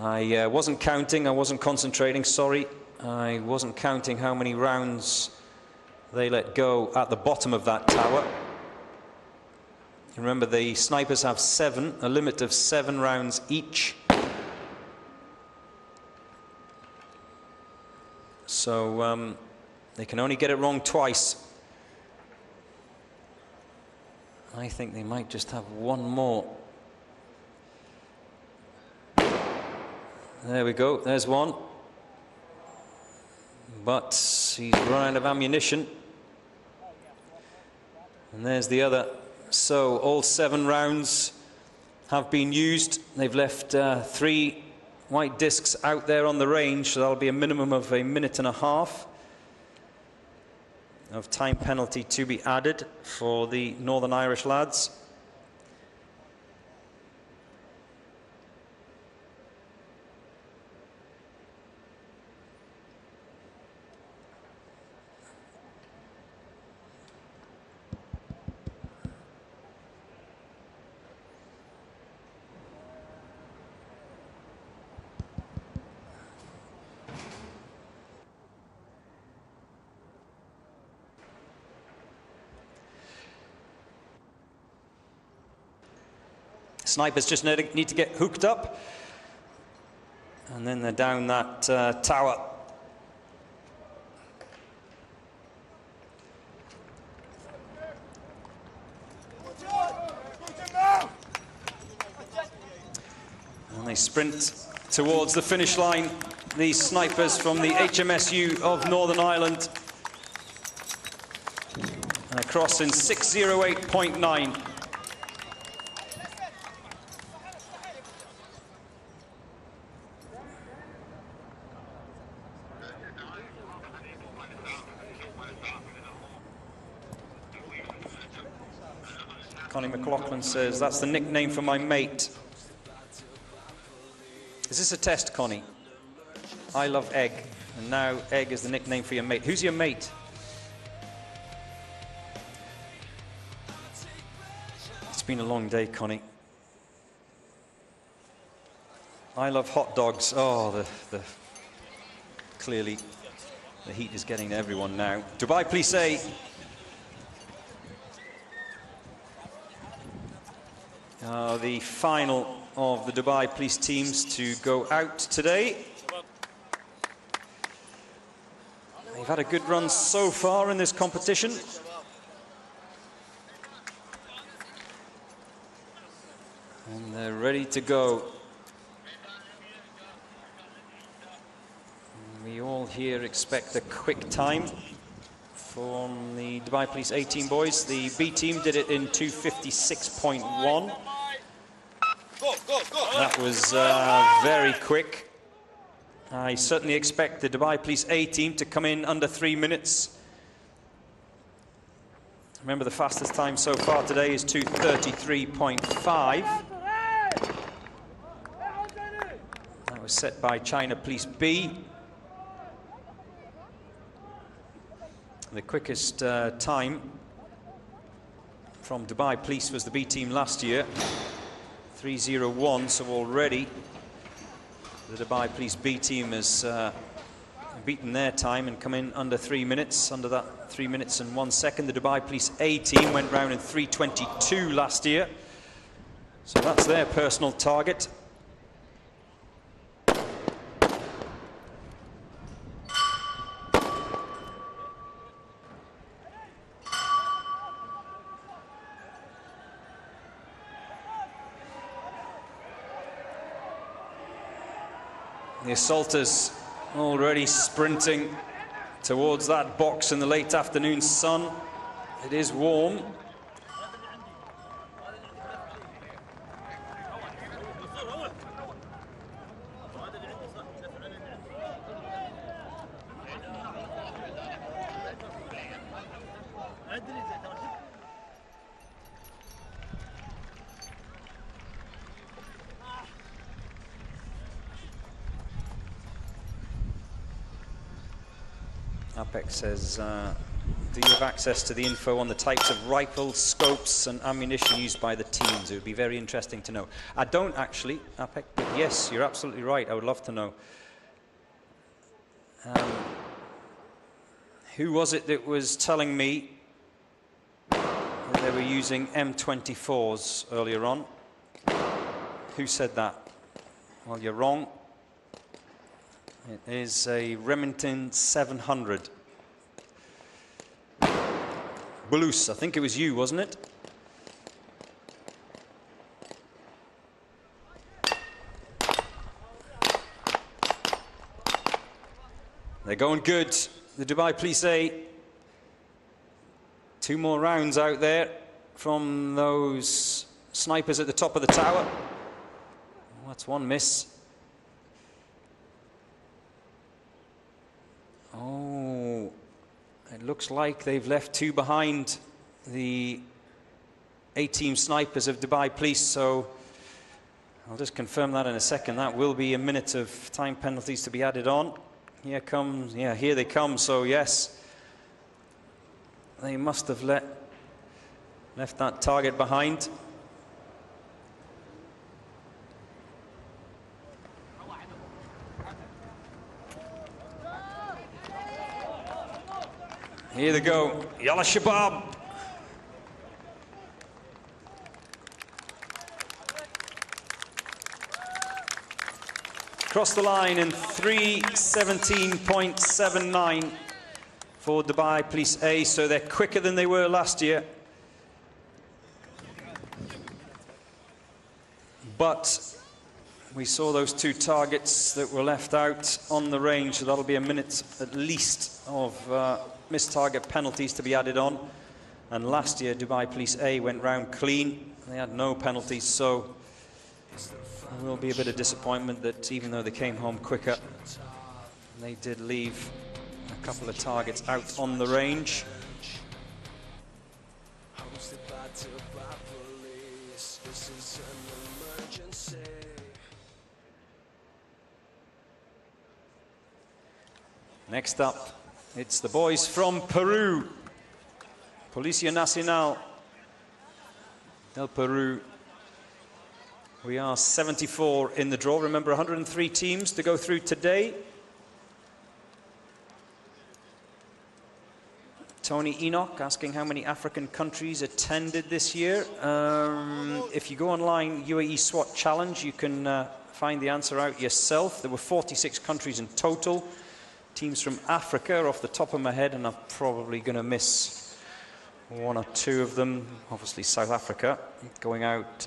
I wasn't counting, I wasn't concentrating, sorry. I wasn't counting how many rounds they let go at the bottom of that tower. Remember, the snipers have 7, a limit of 7 rounds each. So they can only get it wrong twice. I think they might just have 1 more. There we go, there's one. But he's run out of ammunition. And there's the other. So all 7 rounds have been used. They've left 3 white discs out there on the range, so that'll be a minimum of 1.5 minutes of time penalty to be added for the Northern Irish lads. Snipers just need to get hooked up, and then they're down that tower. And they sprint towards the finish line, these snipers from the HMSU of Northern Ireland. And across in 6:08.9. Connie McLaughlin says, that's the nickname for my mate. Is this a test, Connie? I love Egg, and now Egg is the nickname for your mate. Who's your mate? It's been a long day, Connie. I love hot dogs. Oh, clearly the heat is getting to everyone now. Dubai Plissé. The final of the Dubai Police teams to go out today. They've had a good run so far in this competition. And they're ready to go. We all here expect a quick time from the Dubai Police A team boys. The B team did it in 2:56.1. That was very quick. I certainly expect the Dubai Police A team to come in under 3 minutes. Remember, the fastest time so far today is 2:33.5. That was set by China Police B. The quickest time from Dubai Police was the B team last year, 3:01, so already the Dubai Police B team has beaten their time and come in under 3 minutes, under that 3 minutes and 1 second. The Dubai Police A team went round in 3:22 last year, so that's their personal target. The assaulters already sprinting towards that box in the late afternoon sun. It is warm. Apex says, do you have access to the info on the types of rifles, scopes and ammunition used by the teams? It would be very interesting to know. I don't actually, Apex, but yes, you're absolutely right. I would love to know. Who was it that was telling me that they were using M24s earlier on? Who said that? Well, you're wrong. It is a Remington 700. Bulus, I think it was you, wasn't it? They're going good. The Dubai Police A. 2 more rounds out there from those snipers at the top of the tower. Oh, that's one miss. Oh, it looks like they've left 2 behind, the A-team snipers of Dubai Police, so I'll just confirm that in a second. That will be a minute of time penalties to be added on. Here comes, yeah, here they come, so yes, they must have left that target behind. Here they go. Yalla Shabab. Crossed the line in 3:17.79 for Dubai Police A, so they're quicker than they were last year. But we saw those two targets that were left out on the range, so that'll be a minute at least of missed target penalties to be added on. And last year, Dubai Police A went round clean. They had no penalties, so there will be a bit of disappointment that even though they came home quicker, they did leave a couple of targets out on the range. Next up, it's the boys from Peru. Policía Nacional del Peru. We are 74 in the draw. Remember, 103 teams to go through today. Tony Enoch asking how many African countries attended this year. If you go online, Uae Swat Challenge, you can find the answer out yourself. There were 46 countries in total. Teams from Africa, off the top of my head, and I'm probably going to miss one or two of them. Obviously South Africa going out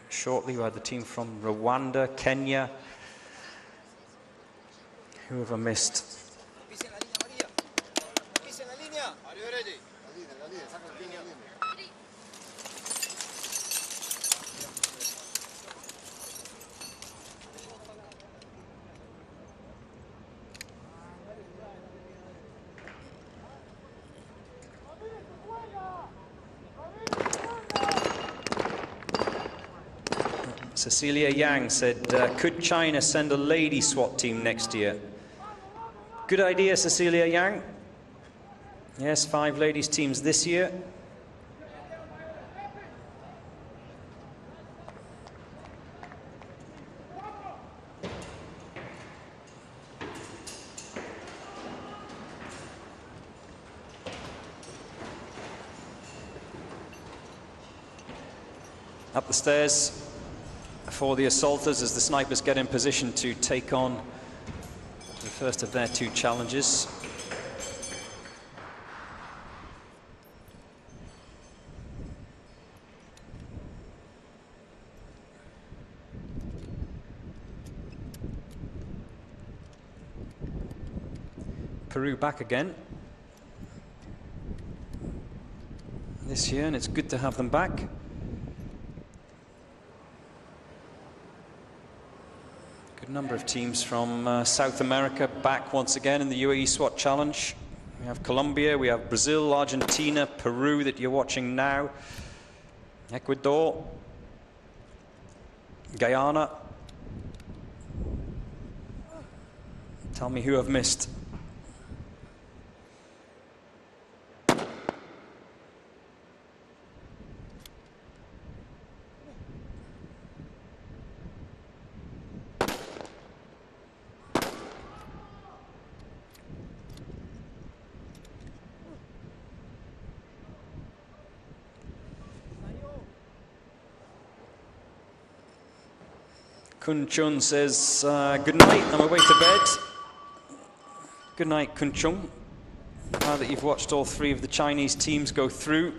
shortly. We had the team from Rwanda, Kenya. Who have I missed? Cecilia Yang said, could China send a lady SWAT team next year? Good idea, Cecilia Yang. Yes, 5 ladies teams this year. Up the stairs for the assaulters as the snipers get in position to take on the first of their 2 challenges. Peru back again this year, and it's good to have them back. Good number of teams from South America back once again in the Uae SWAT Challenge. We have Colombia, we have Brazil, Argentina, Peru that you're watching now, Ecuador, Guyana. Tell me who I've missed. Kun Chun says, good night, I'm away to bed. Good night, Kun Chun. Now that you've watched all 3 of the Chinese teams go through.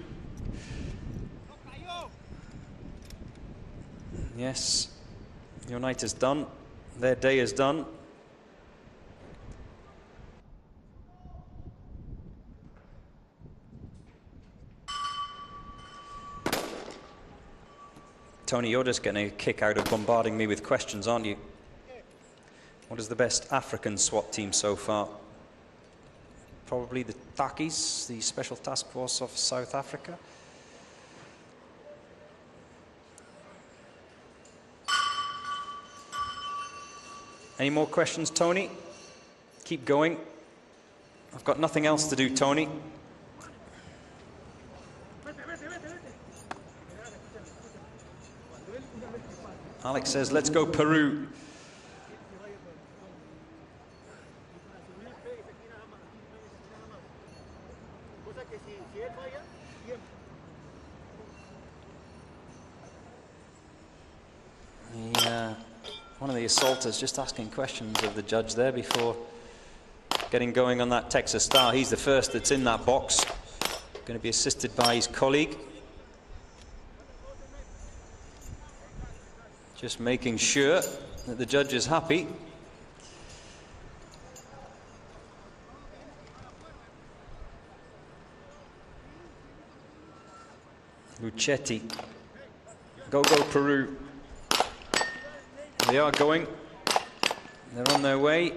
Yes, your night is done. Their day is done. Tony, you're just getting a kick out of bombarding me with questions, aren't you? What is the best African SWAT team so far? Probably the Takis, the Special Task Force of South Africa. Any more questions, Tony? Keep going. I've got nothing else to do, Tony. Alex says, let's go Peru. One of the assaulters just asking questions of the judge there before getting going on that Texas Star. He's the first that's in that box. Going to be assisted by his colleague. Just making sure that the judge is happy. Luchetti. Go, go, Peru. They are going. They're on their way.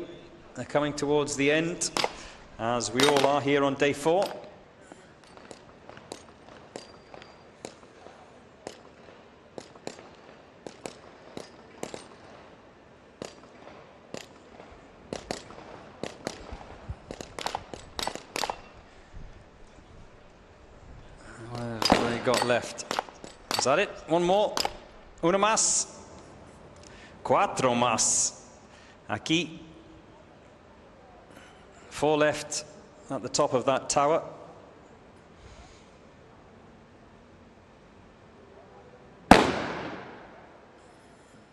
They're coming towards the end, as we all are here on day 4. What have they got left? Is that it? One more. Una más. Cuatro más. Aquí. 4 left at the top of that tower.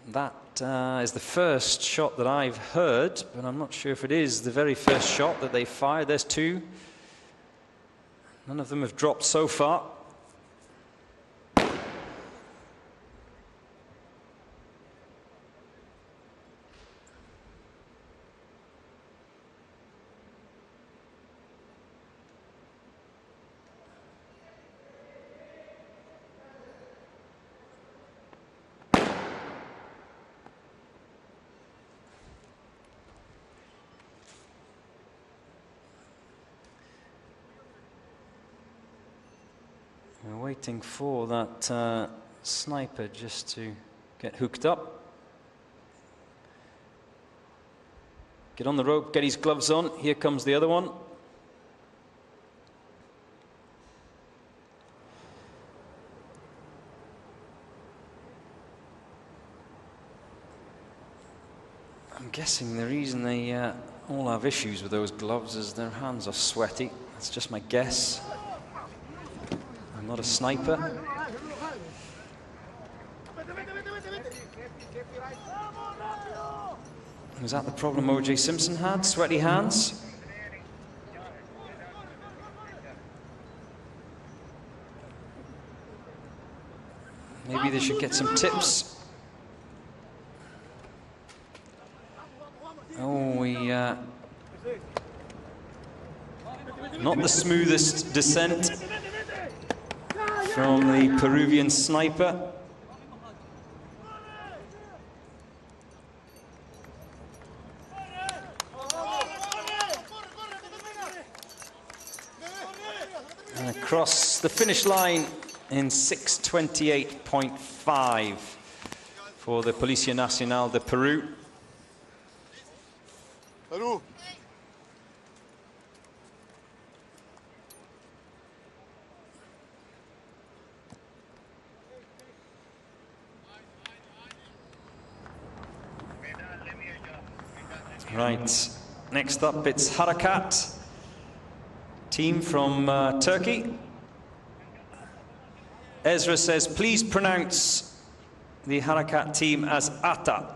That is the first shot that I've heard, but I'm not sure if it is the very first shot that they fired. There's 2. None of them have dropped so far. We're waiting for that sniper just to get hooked up. Get on the rope, get his gloves on. Here comes the other one. I'm guessing the reason they all have issues with those gloves is their hands are sweaty. That's just my guess. I'm not a sniper. Was that the problem O.J. Simpson had? Sweaty hands? Maybe they should get some tips. Oh, not the smoothest descent from the Peruvian sniper. And across the finish line in 6:28.5 for the Policía Nacional de Peru. Peru. Right, next up it's Harakat, team from Turkey. Ezra says, please pronounce the Harakat team as Ata.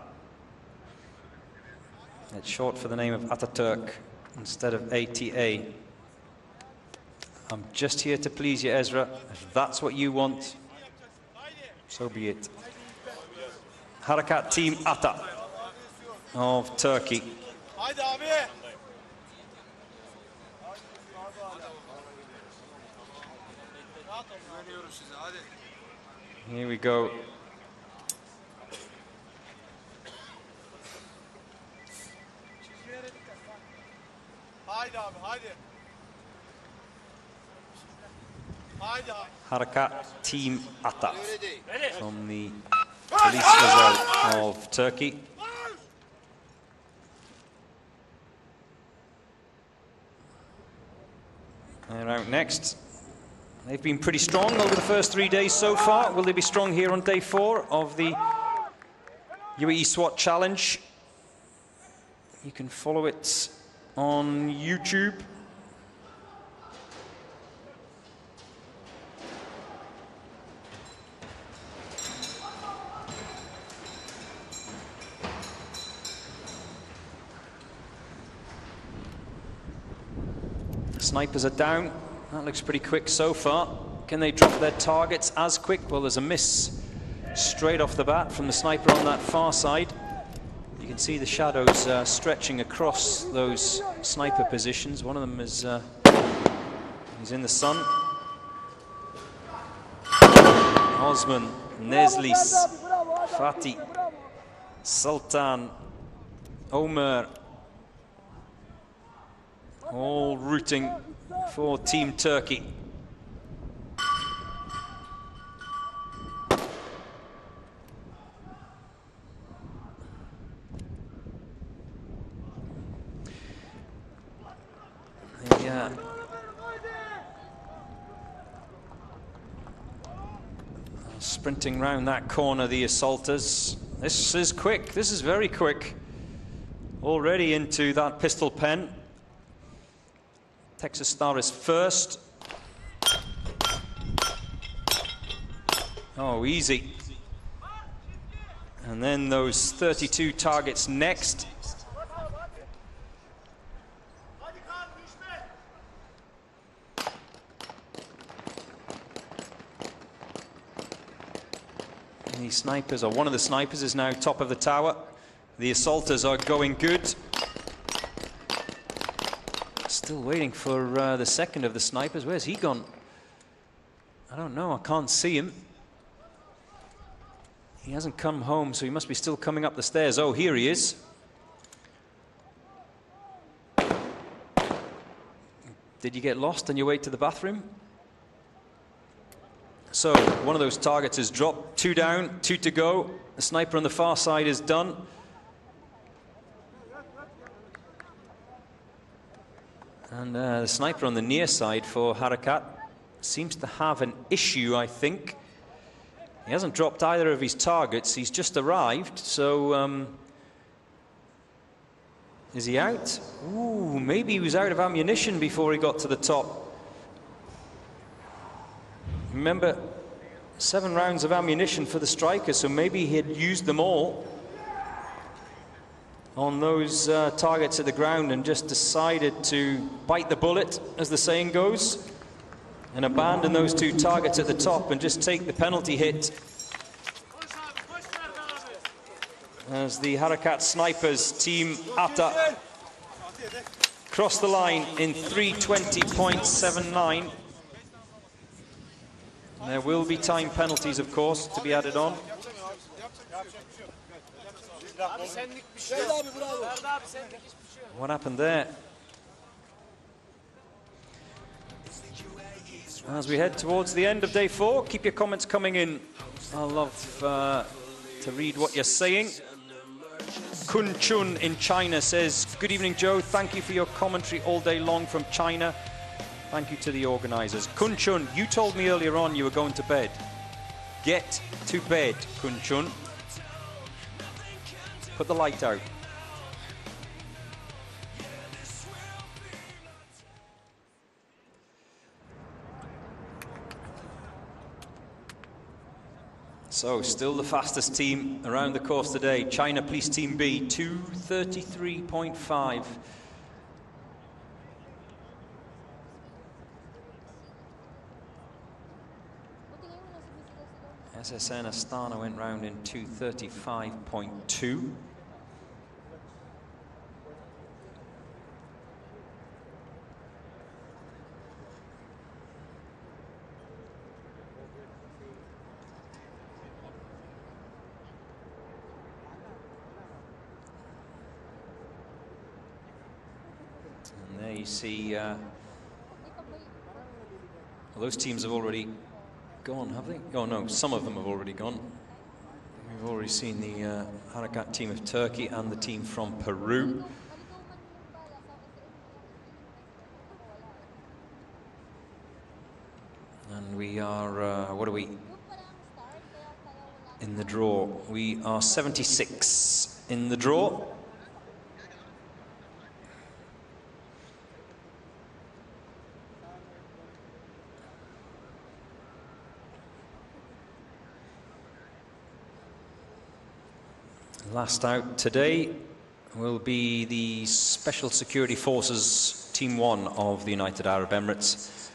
It's short for the name of Ataturk instead of ATA. I'm just here to please you, Ezra. If that's what you want, so be it. Harakat team Ata of Turkey. Here we go. Harakat Team Ata from the Police Reserve of Turkey. They're out next. They've been pretty strong over the first 3 days so far. Will they be strong here on day 4 of the Uae Swat Challenge? You can follow it on YouTube. snipers are down. That looks pretty quick so far. Can they drop their targets as quick? Well, there's a miss straight off the bat from the sniper on that far side. You can see the shadows stretching across those sniper positions. One of them is he's in the sun. Osman, Neslis, Fatih, Sultan, Omer, all rooting for Team Turkey. Sprinting round that corner, the assaulters. This is quick. This is very quick. Already into that pistol pen. Texas Star is first. Oh, easy. And then those 32 targets next. The snipers, or one of the snipers, is now top of the tower. The assaulters are going good. Still waiting for the second of the snipers. Where's he gone? I don't know. I can't see him. He hasn't come home, so he must be still coming up the stairs. Oh, here he is. Did you get lost on your way to the bathroom? So, one of those targets is dropped. 2 down, 2 to go. The sniper on the far side is done. And the sniper on the near side for Harakat seems to have an issue, I think. He hasn't dropped either of his targets. He's just arrived, so... is he out? Ooh, maybe he was out of ammunition before he got to the top. Remember, 7 rounds of ammunition for the striker, so maybe he had used them all on those targets at the ground and just decided to bite the bullet, as the saying goes, and abandon those 2 targets at the top and just take the penalty hit. As the Harakat snipers, Team Atta, cross the line in 3:20.79. There will be time penalties, of course, to be added on. What happened there? As we head towards the end of day 4, keep your comments coming in. I'll love to read what you're saying. Kun Chun in China says, "Good evening, Joe. Thank you for your commentary all day long from China. Thank you to the organisers." Kun Chun, you told me earlier on you were going to bed. Get to bed, Kun Chun. Put the light out. So, still the fastest team around the course today. China Police Team B, 2:33.5. SSN Astana went round in 2:35.2. And there you see, well, those teams have already gone, have they? Oh no, some of them have already gone. We've already seen the Harakat team of Turkey and the team from Peru. And we are, what are we? In the draw. We are 76 in the draw. Last out today will be the Special Security Forces Team 1 of the United Arab Emirates.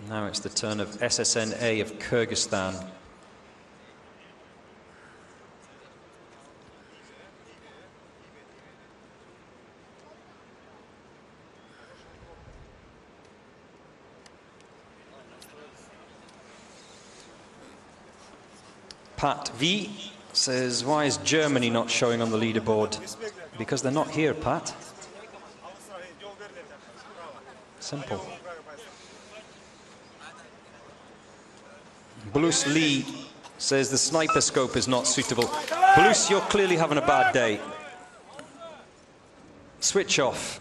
Now it's the turn of SSNA of Kyrgyzstan. Pat V says, why is Germany not showing on the leaderboard? Because they're not here, Pat. Simple. Bruce Lee says the sniper scope is not suitable. Bruce, you're clearly having a bad day. Switch off.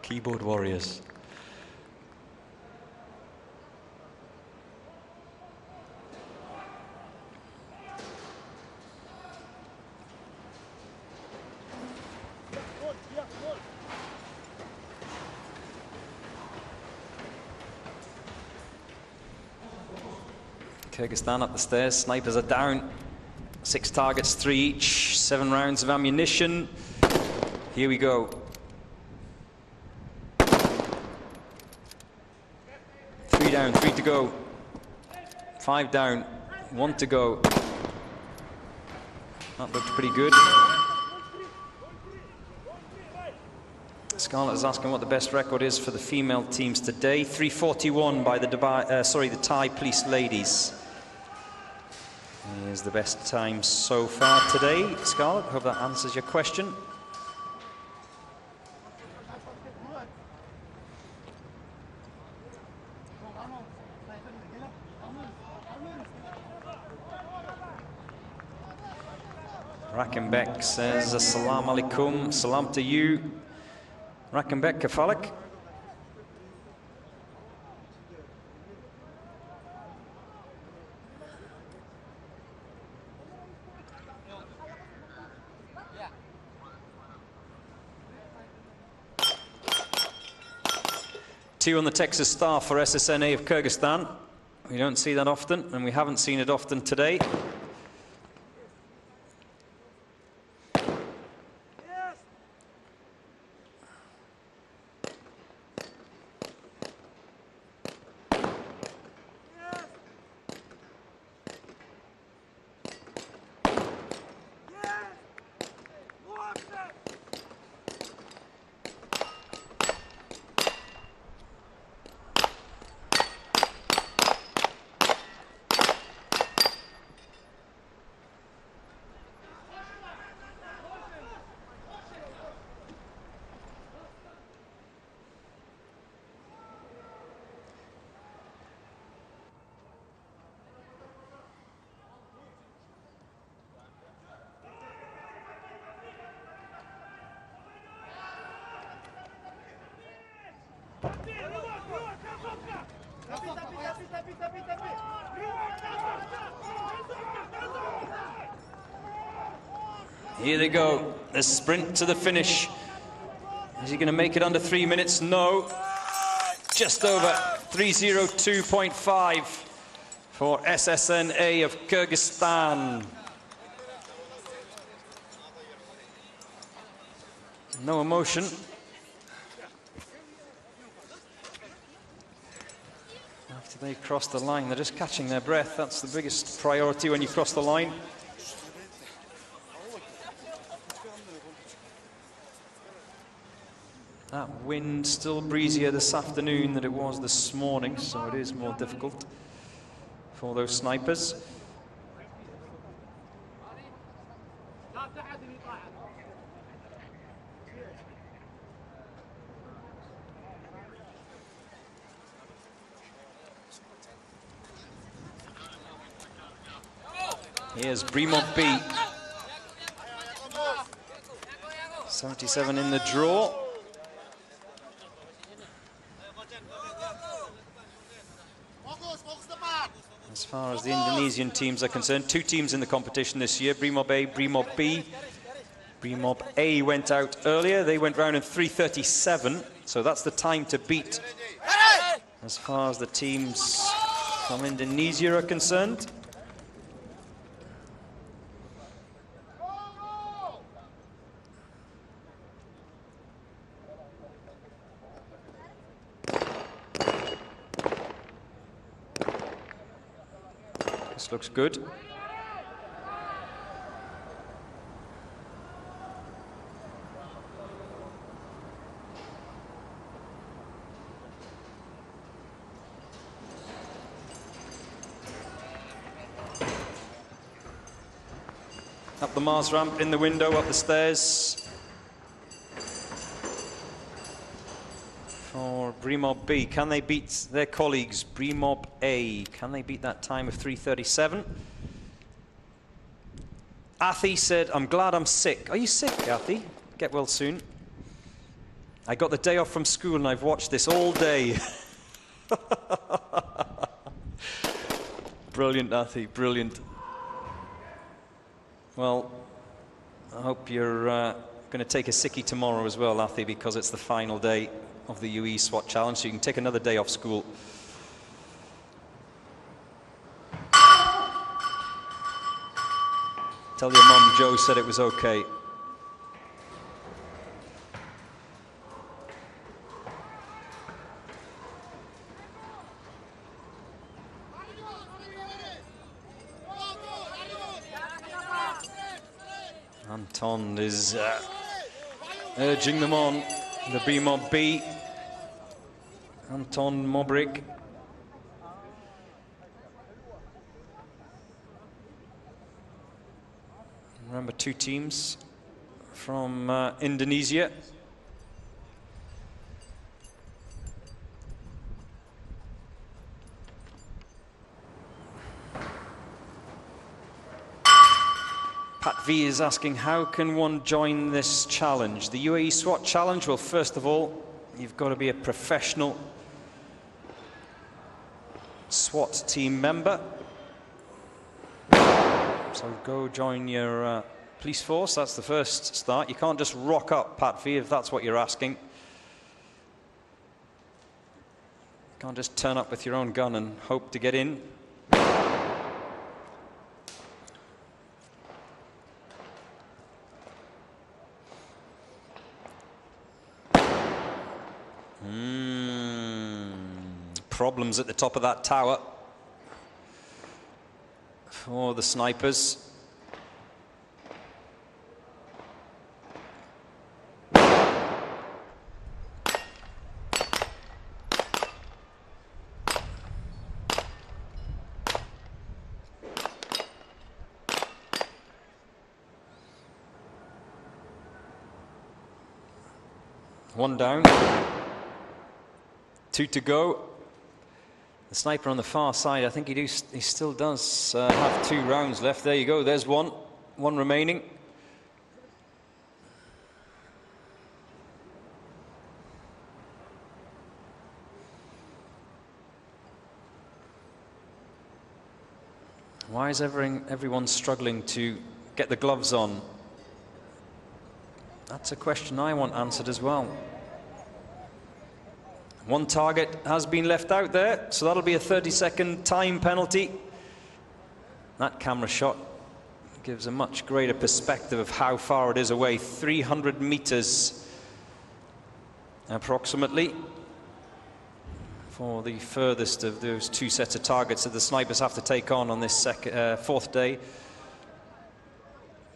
Keyboard warriors. Kyrgyzstan up the stairs, snipers are down. 6 targets, 3 each, 7 rounds of ammunition. Here we go. 3 down, 3 to go. 5 down, 1 to go. That looked pretty good. Scarlett is asking what the best record is for the female teams today. 3:41 by the the Thai police ladies. Is the best time so far today, Scarlett. Hope that answers your question. Rakenbeck says, Assalamu alaikum, salam to you. Rakenbeck, kafalik. Two on the Texas Star for SSNA of Kyrgyzstan. We don't see that often, and we haven't seen it often today. Here they go, the sprint to the finish. Is he going to make it under 3 minutes? No. Just over 3:02.5 for SSNA of Kyrgyzstan. No emotion. After they cross the line, they're just catching their breath. That's the biggest priority when you cross the line. That wind still breezier this afternoon than it was this morning, so it is more difficult for those snipers. Here's Brimov B. 77 in the draw. As far as the Indonesian teams are concerned, 2 teams in the competition this year, Brimov A, Brimov B. Brimov A went out earlier. They went round in 3:37, so that's the time to beat as far as the teams from Indonesia are concerned. This looks good. Up the Mars ramp, in the window, up the stairs. For Brimob B, can they beat their colleagues, Brimob A? Can they beat that time of 3:37? Athi said, I'm glad I'm sick. Are you sick, Athi? Get well soon. I got the day off from school and I've watched this all day. Brilliant, Athi, brilliant. Well, I hope you're going to take a sickie tomorrow as well, Athi, because it's the final day of the Uae Swat Challenge, so you can take another day off school. Tell your mum Joe said it was okay. Anton is urging them on, the Brimob B. Anton Mobrik. Remember, 2 teams from Indonesia. Pat V is asking, how can one join this challenge? The Uae Swat Challenge? Well, first of all, you've got to be a professional SWAT team member. So go join your police force. That's the first start. You can't just rock up, Pat V, if that's what you're asking. You can't just turn up with your own gun and hope to get in. Problems at the top of that tower for the snipers. One down, 2 to go. The sniper on the far side, I think he still does have 2 rounds left. There you go, there's one remaining. Why is everyone struggling to get the gloves on? That's a question I want answered as well. One target has been left out there, so that'll be a 30-second time penalty. That camera shot gives a much greater perspective of how far it is away. 300 meters approximately for the furthest of those 2 sets of targets that the snipers have to take on this 4th day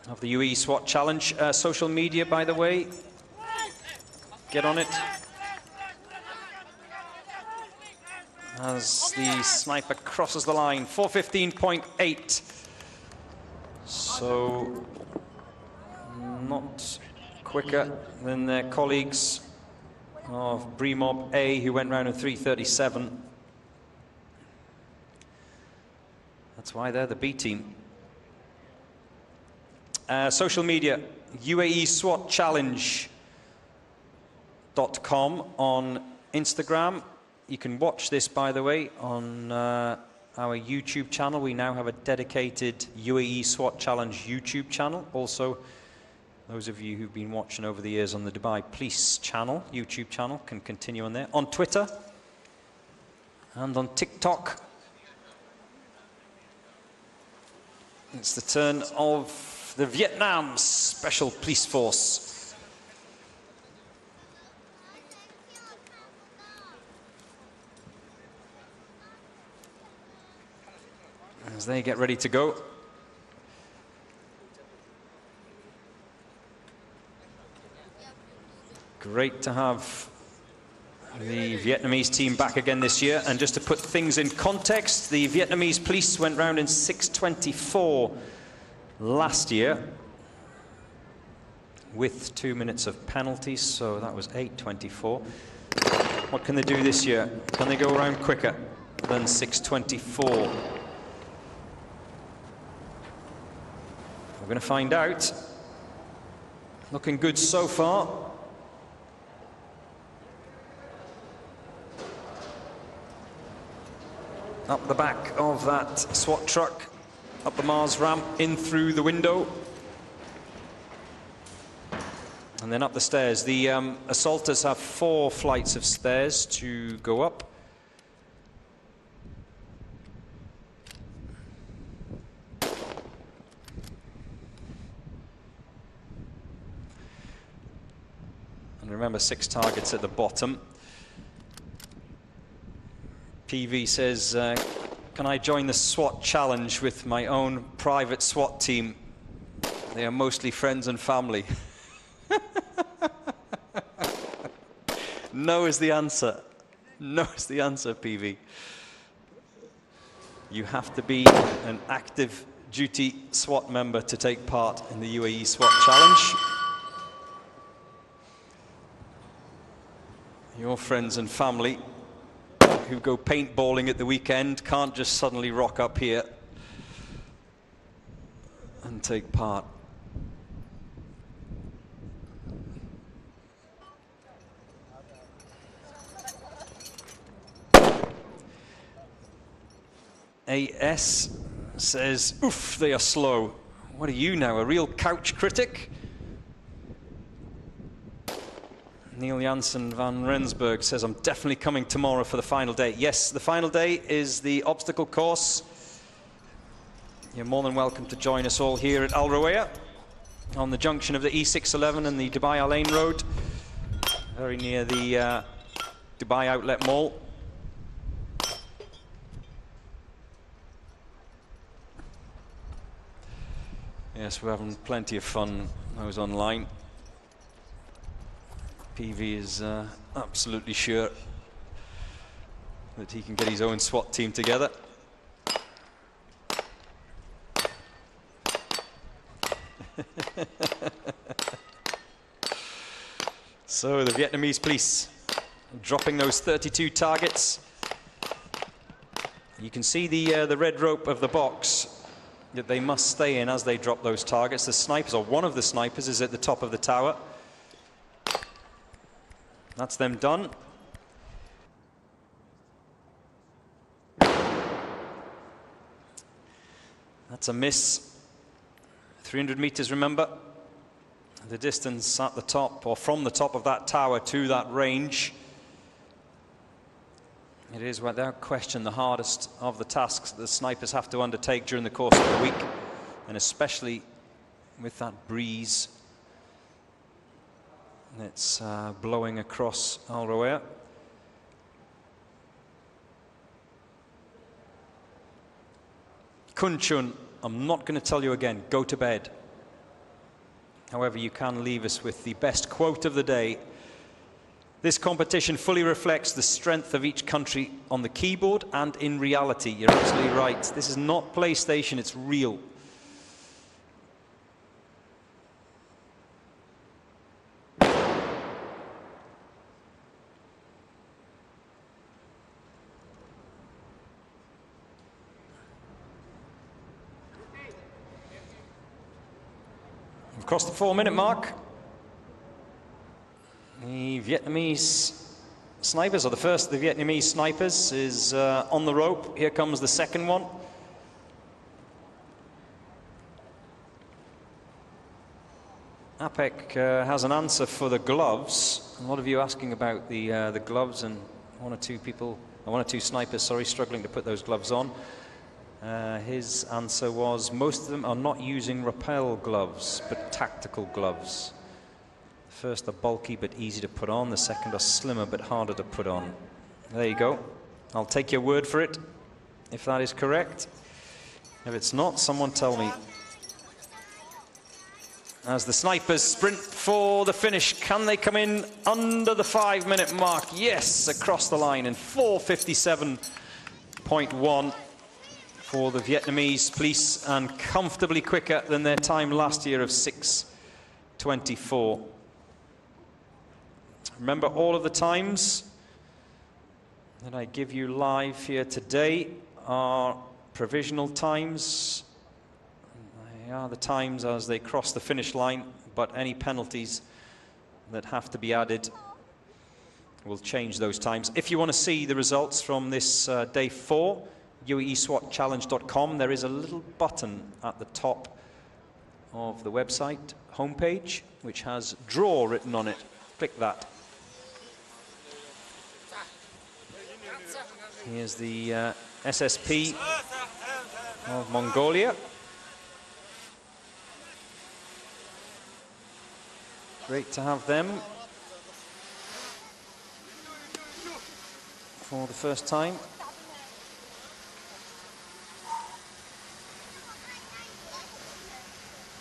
of the Uae Swat Challenge. Social media, by the way, get on it. As the sniper crosses the line, 4:15.8. So not quicker than their colleagues of Brimob A, who went round in 3:37. That's why they're the B team. Social media, UaeSwatChallenge.com on Instagram. You can watch this, by the way, on our YouTube channel. We now have a dedicated Uae Swat Challenge YouTube channel. Also, those of you who've been watching over the years on the Dubai Police channel, YouTube channel, can continue on there. On Twitter, And on TikTok, it's the turn of the Vietnam Special Police Force. As they get ready to go. Great to have the Vietnamese team back again this year. And just to put things in context, the Vietnamese police went round in 6:24 last year with 2 minutes of penalties, so that was 8:24. What can they do this year? Can they go around quicker than 6:24? We're going to find out. Looking good so far. Up the back of that SWAT truck, up the Mars ramp, in through the window, and then up the stairs. The assaulters have 4 flights of stairs to go up. And remember, 6 targets at the bottom. PV says, can I join the SWAT challenge with my own private SWAT team? They are mostly friends and family. No is the answer. No is the answer, PV. You have to be an active duty SWAT member to take part in the UAE SWAT challenge. Your friends and family who go paintballing at the weekend can't just suddenly rock up here and take part. AS says, oof, they are slow. What are you now, a real couch critic? Neil Janssen van Rensburg says, I'm definitely coming tomorrow for the final day. Yes, the final day is the obstacle course. You're more than welcome to join us all here at Al Ruwayah on the junction of the E611 and the Dubai Al Ain Road, very near the Dubai Outlet Mall. Yes, we're having plenty of fun. I was online. PV is absolutely sure that he can get his own SWAT team together. So the Vietnamese police dropping those 32 targets. You can see the red rope of the box that they must stay in as they drop those targets. The snipers, or one of the snipers, is at the top of the tower. That's them done. That's a miss. 300 meters, remember. The distance at the top, or from the top of that tower to that range. It is, without question, the hardest of the tasks that the snipers have to undertake during the course of the week, and especially with that breeze that's blowing across Al Ruwayah. Kun Chun, I'm not going to tell you again, go to bed. However, you can leave us with the best quote of the day. This competition fully reflects the strength of each country on the keyboard and in reality. You're absolutely right. This is not PlayStation, it's real. Across the 4-minute mark, the Vietnamese snipers, or the first of the Vietnamese snipers, is on the rope. Here comes the second one. APEC has an answer for the gloves. A lot of you asking about the gloves, and 1 or 2 people one or two snipers, sorry, struggling to put those gloves on. His answer was most of them are not using rappel gloves, but tactical gloves. The first are bulky but easy to put on. The second are slimmer but harder to put on. There you go. I'll take your word for it if that is correct. If it's not, someone tell me. As the snipers sprint for the finish, can they come in under the 5-minute mark? Yes, across the line in 4:57.1 for the Vietnamese police, and comfortably quicker than their time last year of 6:24. Remember, all of the times that I give you live here today are provisional times. They are the times as they cross the finish line, but any penalties that have to be added will change those times. If you want to see the results from this day 4, uaeswatchallenge.com, there is a little button at the top of the website homepage which has draw written on it. Click that. Here's the SSP of Mongolia. Great to have them for the first time.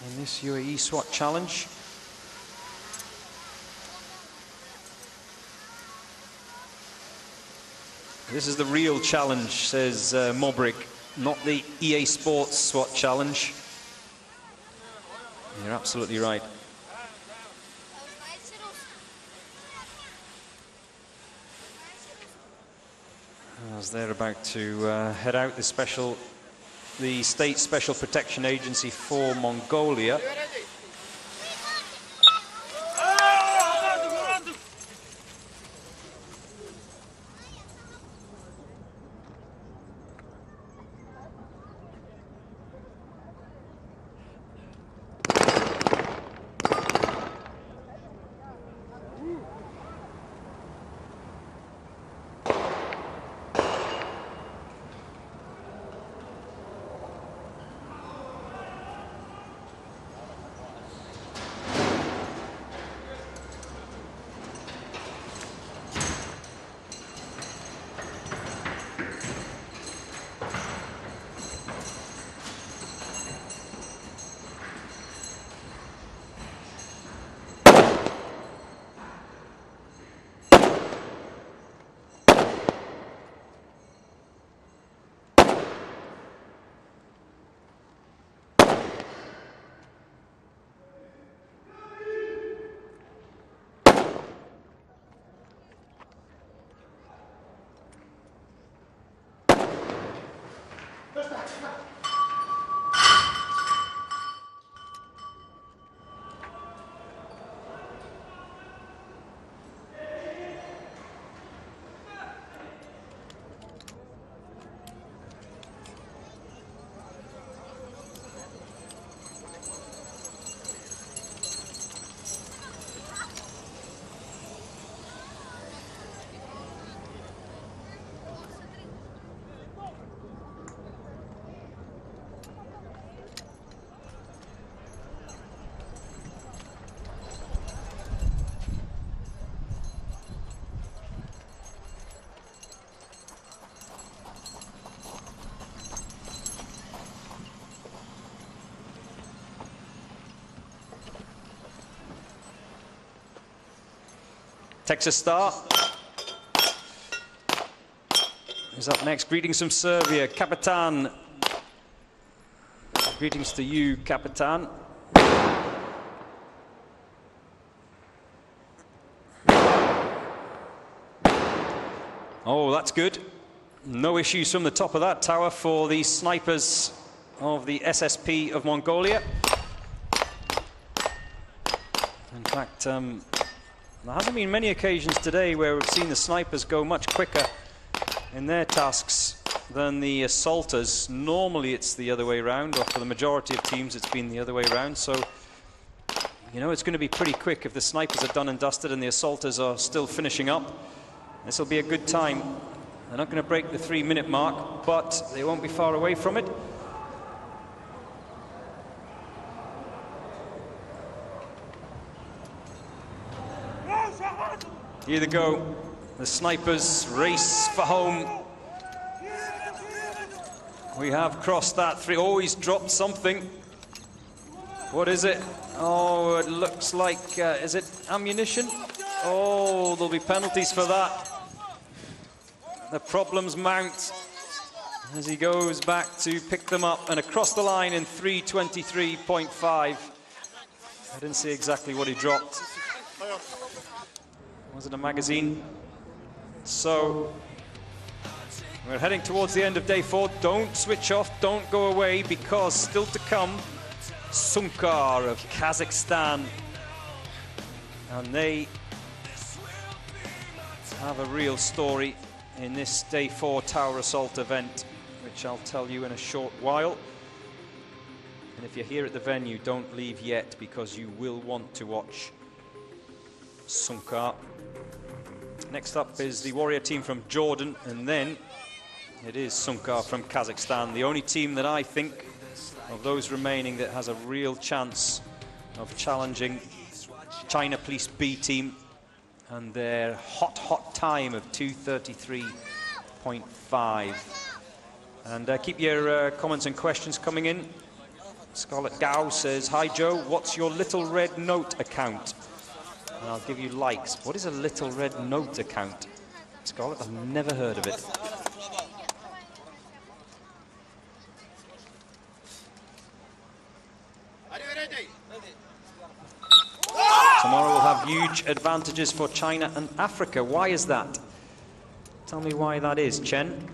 In this Uae Swat challenge. This is the real challenge, says Mobrig, not the EA Sports SWAT challenge. You're absolutely right. As they're about to head out, the State Special Protection Agency for Mongolia. Texas Star is up next. Greetings from Serbia, Kapitan. Greetings to you, Kapitan. Oh, that's good. No issues from the top of that tower for the snipers of the SSP of Mongolia. In fact, there hasn't been many occasions today where we've seen the snipers go much quicker in their tasks than the assaulters. Normally it's the other way around, or for the majority of teams it's been the other way around. So, you know, it's going to be pretty quick if the snipers are done and dusted and the assaulters are still finishing up. This will be a good time They're not going to break the 3-minute mark, but they won't be far away from it. Here they go. The snipers race for home. We have crossed that 3. Oh, he's dropped something. What is it? Oh, it looks like, is it ammunition? Oh, there'll be penalties for that. The problems mount as he goes back to pick them up and across the line in 3:23.5. I didn't see exactly what he dropped. Was it a magazine? So we're heading towards the end of day 4. Don't switch off, don't go away, because still to come, Sunkar of Kazakhstan. And they have a real story in this day 4 tower assault event, which I'll tell you in a short while. And if you're here at the venue, don't leave yet, because you will want to watch Sunkar. Next up is the warrior team from Jordan, and then it is Sunkar from Kazakhstan, the only team that I think of those remaining that has a real chance of challenging China Police B team and their hot time of 2:33.5. And keep your comments and questions coming in. Scarlett Gao says, "Hi Joe, what's your Little Red Note account?" And I'll give you likes. What is a Little Red Note account? Scarlett, I've never heard of it. Tomorrow we'll have huge advantages for China and Africa. Why is that? Tell me why that is, Chen.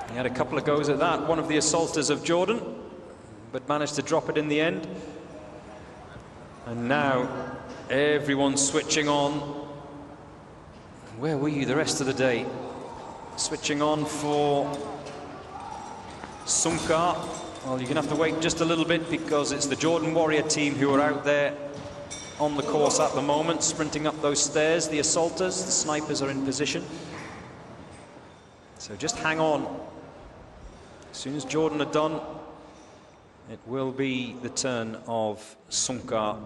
He had a couple of goes at that, one of the assaulters of Jordan, but managed to drop it in the end. And now everyone's switching on. Where were you the rest of the day? Switching on for Sunkar. Well, you're going to have to wait just a little bit, because it's the Jordan Warrior team who are out there on the course at the moment, sprinting up those stairs. The assaulters, the snipers are in position. So just hang on. As soon as Jordan are done, it will be the turn of Sunkar.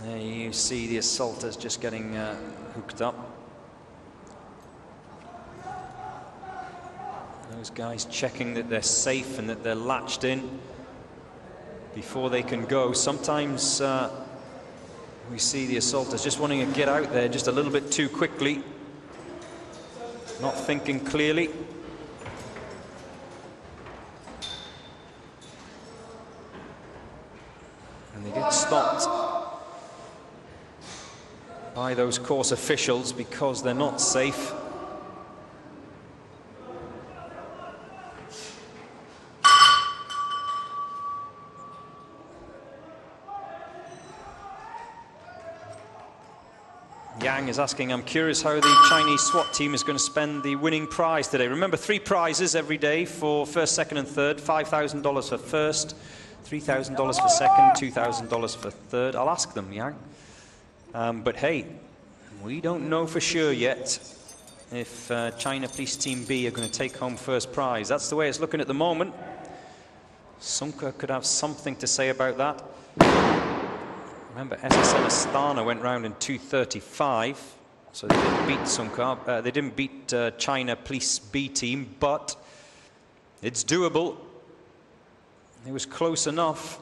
There you see the assaulters just getting hooked up. Those guys checking that they're safe and that they're latched in before they can go. Sometimes we see the assaulters just wanting to get out there just a little bit too quickly, not thinking clearly. And they get stopped by those course officials because they're not safe. Yang is asking, I'm curious how the Chinese SWAT team is going to spend the winning prize today. Remember, 3 prizes every day for first, second and third. $5,000 for first, $3,000 for second, $2,000 for third. I'll ask them, Yang. But hey, we don't know for sure yet if China Police Team B are going to take home first prize. That's the way it's looking at the moment. Sunkar could have something to say about that. Remember, SSN Astana went round in 2:35, so they didn't beat Sunkar. They didn't beat China Police B team, but it's doable. It was close enough.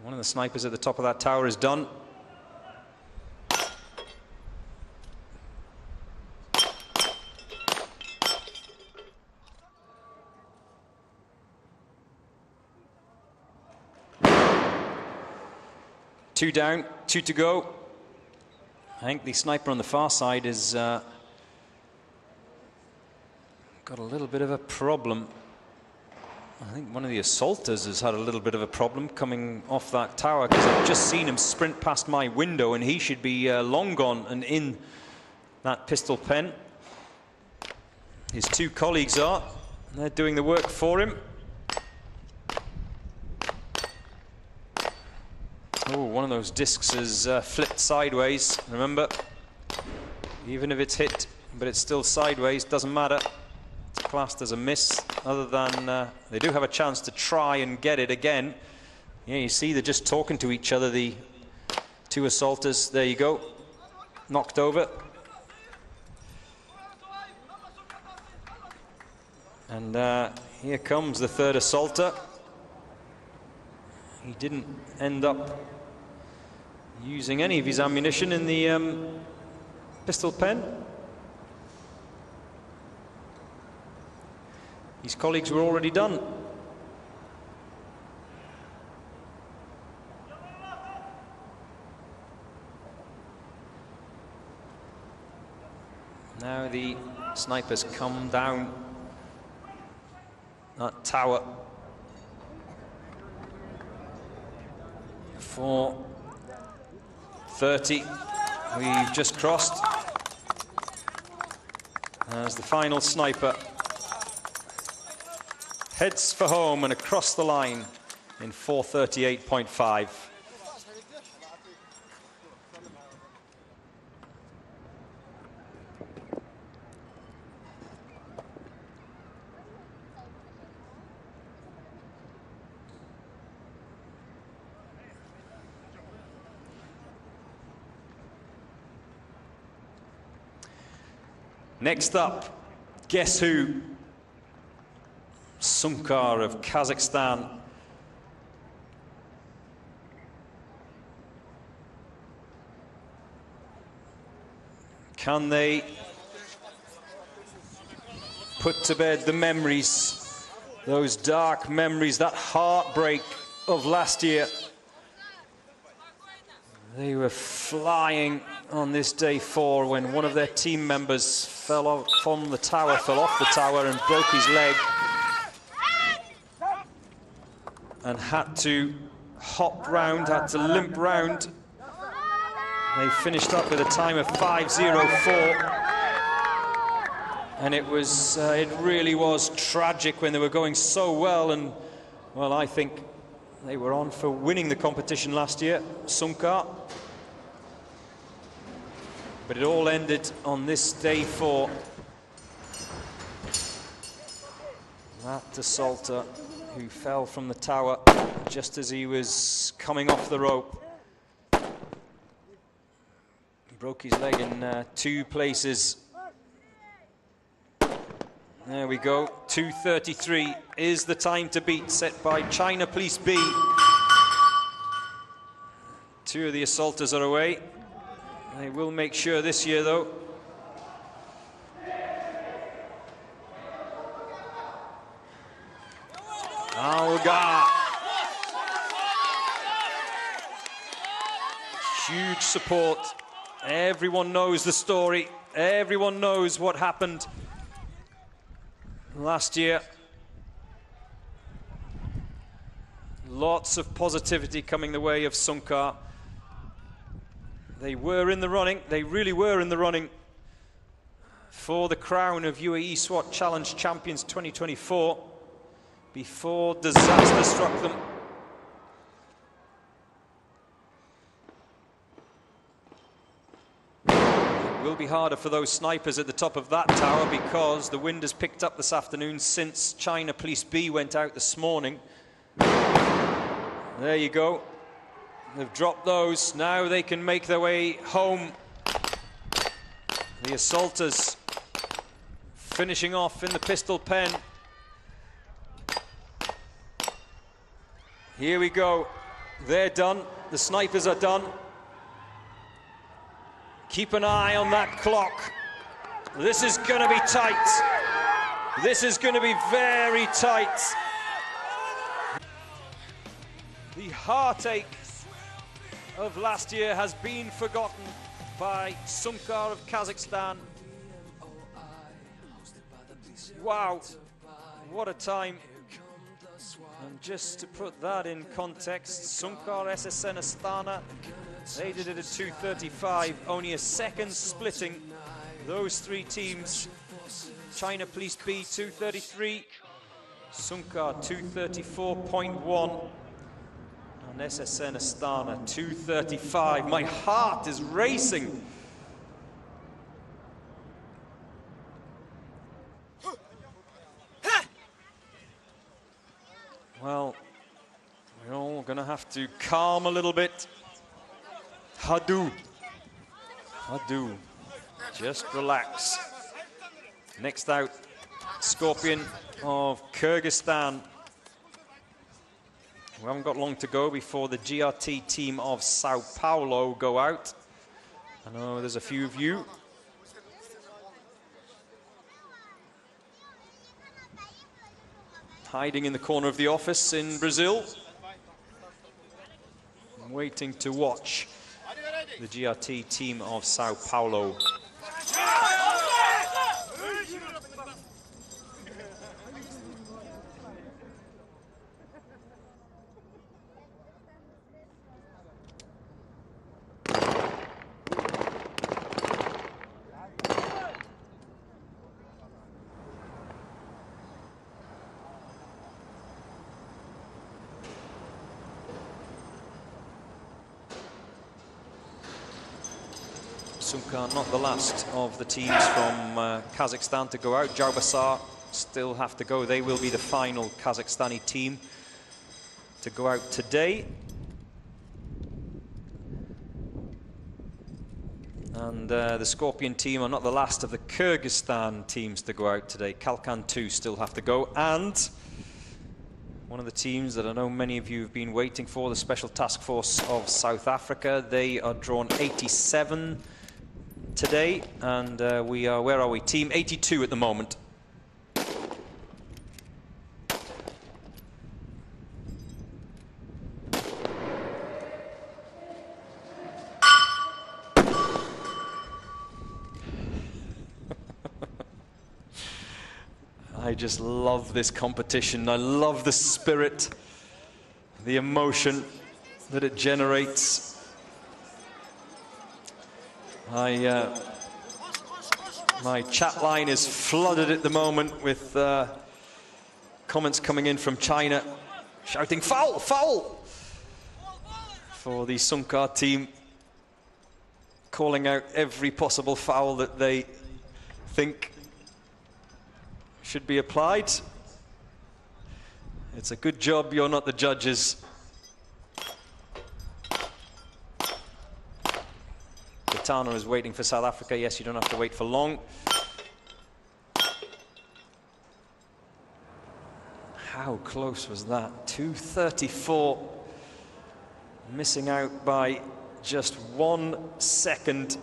One of the snipers at the top of that tower is done. Two down, 2 to go. I think the sniper on the far side is going got a little bit of a problem. I think one of the assaulters has had a little bit of a problem coming off that tower, because I've just seen him sprint past my window and he should be long gone and in that pistol pen. His two colleagues are. They're doing the work for him. Oh, one of those discs has flipped sideways. Remember, even if it's hit, but it's still sideways, doesn't matter. It's classed as a miss, other than they do have a chance to try and get it again. Yeah, you see they're just talking to each other, the two assaulters. There you go. Knocked over. And here comes the third assaulter. He didn't end up using any of his ammunition in the pistol pen. His colleagues were already done. Now the snipers come down that tower for 30. We've just crossed as the final sniper heads for home and across the line in 4:38.5. Next up, guess who? Sunkar of Kazakhstan. Can they put to bed the memories, those dark memories, that heartbreak of last year? They were flying on this day 4 when one of their team members fell off from the tower, fell off the tower and broke his leg, and had to hop round, had to limp round. They finished up with a time of 5:04, and it was, it really was tragic when they were going so well. And well, I think they were on for winning the competition last year, Sunkar. But it all ended on this day 4. That assaulter who fell from the tower just as he was coming off the rope. He broke his leg in 2 places. There we go. 2:33 is the time to beat, set by China Police B. 2 of the assaulters are away. They will make sure this year, though. Algar. Huge support. Everyone knows the story. Everyone knows what happened last year. Lots of positivity coming the way of Sunkar. They were in the running. They really were in the running for the crown of UAE SWAT Challenge Champions 2024 before disaster struck them. It will be harder for those snipers at the top of that tower because the wind has picked up this afternoon since China Police B went out this morning. There you go. They've dropped those. Now they can make their way home. The assaulters finishing off in the pistol pen. Here we go. They're done. The snipers are done. Keep an eye on that clock. This is going to be tight. This is going to be very tight. The heartache of last year has been forgotten by Sunkar of Kazakhstan. Wow, what a time. And just to put that in context, Sunkar SSN Astana, they did it at 2:35, only a second splitting those three teams. China Police B 2:33, Sunkar 2:34.1, and SSN Astana 2:35. My heart is racing. Well, we're all gonna have to calm a little bit. Hadu. Hadu. Just relax. Next out, Scorpion of Kyrgyzstan. We haven't got long to go before the GRT team of Sao Paulo go out. I know there's a few of you. Hiding in the corner of the office in Brazil, waiting to watch the GRT team of Sao Paulo. Sunkar not the last of the teams from Kazakhstan to go out. Jaubasar still have to go. They will be the final Kazakhstani team to go out today. And the Scorpion team are not the last of the Kyrgyzstan teams to go out today. Kalkan 2 still have to go. And one of the teams that I know many of you have been waiting for, the Special Task Force of South Africa, they are drawn 87 today, and we are, where are we? Team 82 at the moment. I just love this competition. I love the spirit, the emotion that it generates. My chat line is flooded at the moment with comments coming in from China shouting foul, foul for the Sunkar team, calling out every possible foul that they think should be applied. It's a good job you're not the judges. Tana is waiting for South Africa. Yes, you don't have to wait for long. How close was that? 2:34. Missing out by just 1 second.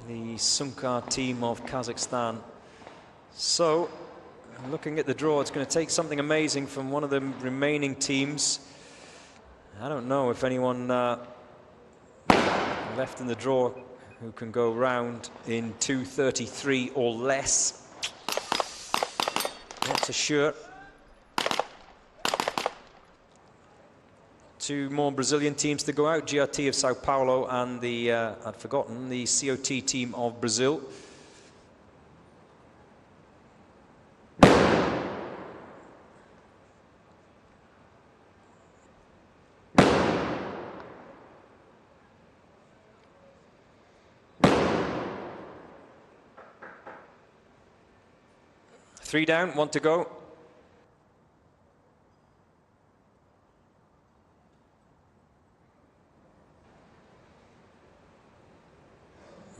The Sunkar team of Kazakhstan. So, looking at the draw, it's going to take something amazing from one of the remaining teams. I don't know if anyone left in the draw who can go round in 2:33 or less. Not so sure. Two more Brazilian teams to go out, GRT of Sao Paulo and the, I'd forgotten, the COT team of Brazil. Three down, 1 to go.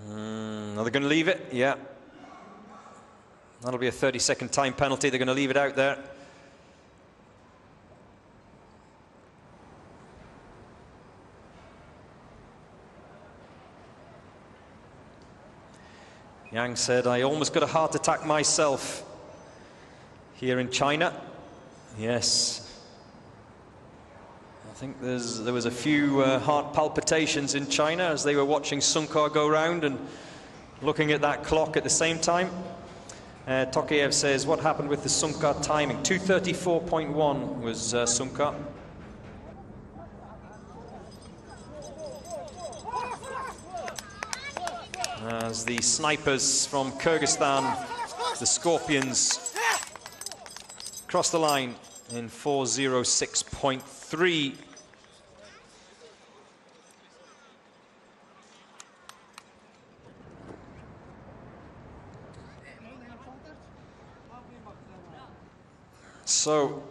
Are they going to leave it? Yeah. That'll be a 30-second time penalty. They're going to leave it out there. Yang said, I almost got a heart attack myself here in China. Yes. I think there was a few heart palpitations in China as they were watching Sunkar go round and looking at that clock at the same time. Tokayev says, what happened with the Sunkar timing? 2:34.1 was Sunkar. As the snipers from Kyrgyzstan, the Scorpions, cross the line in 4:06.3. So,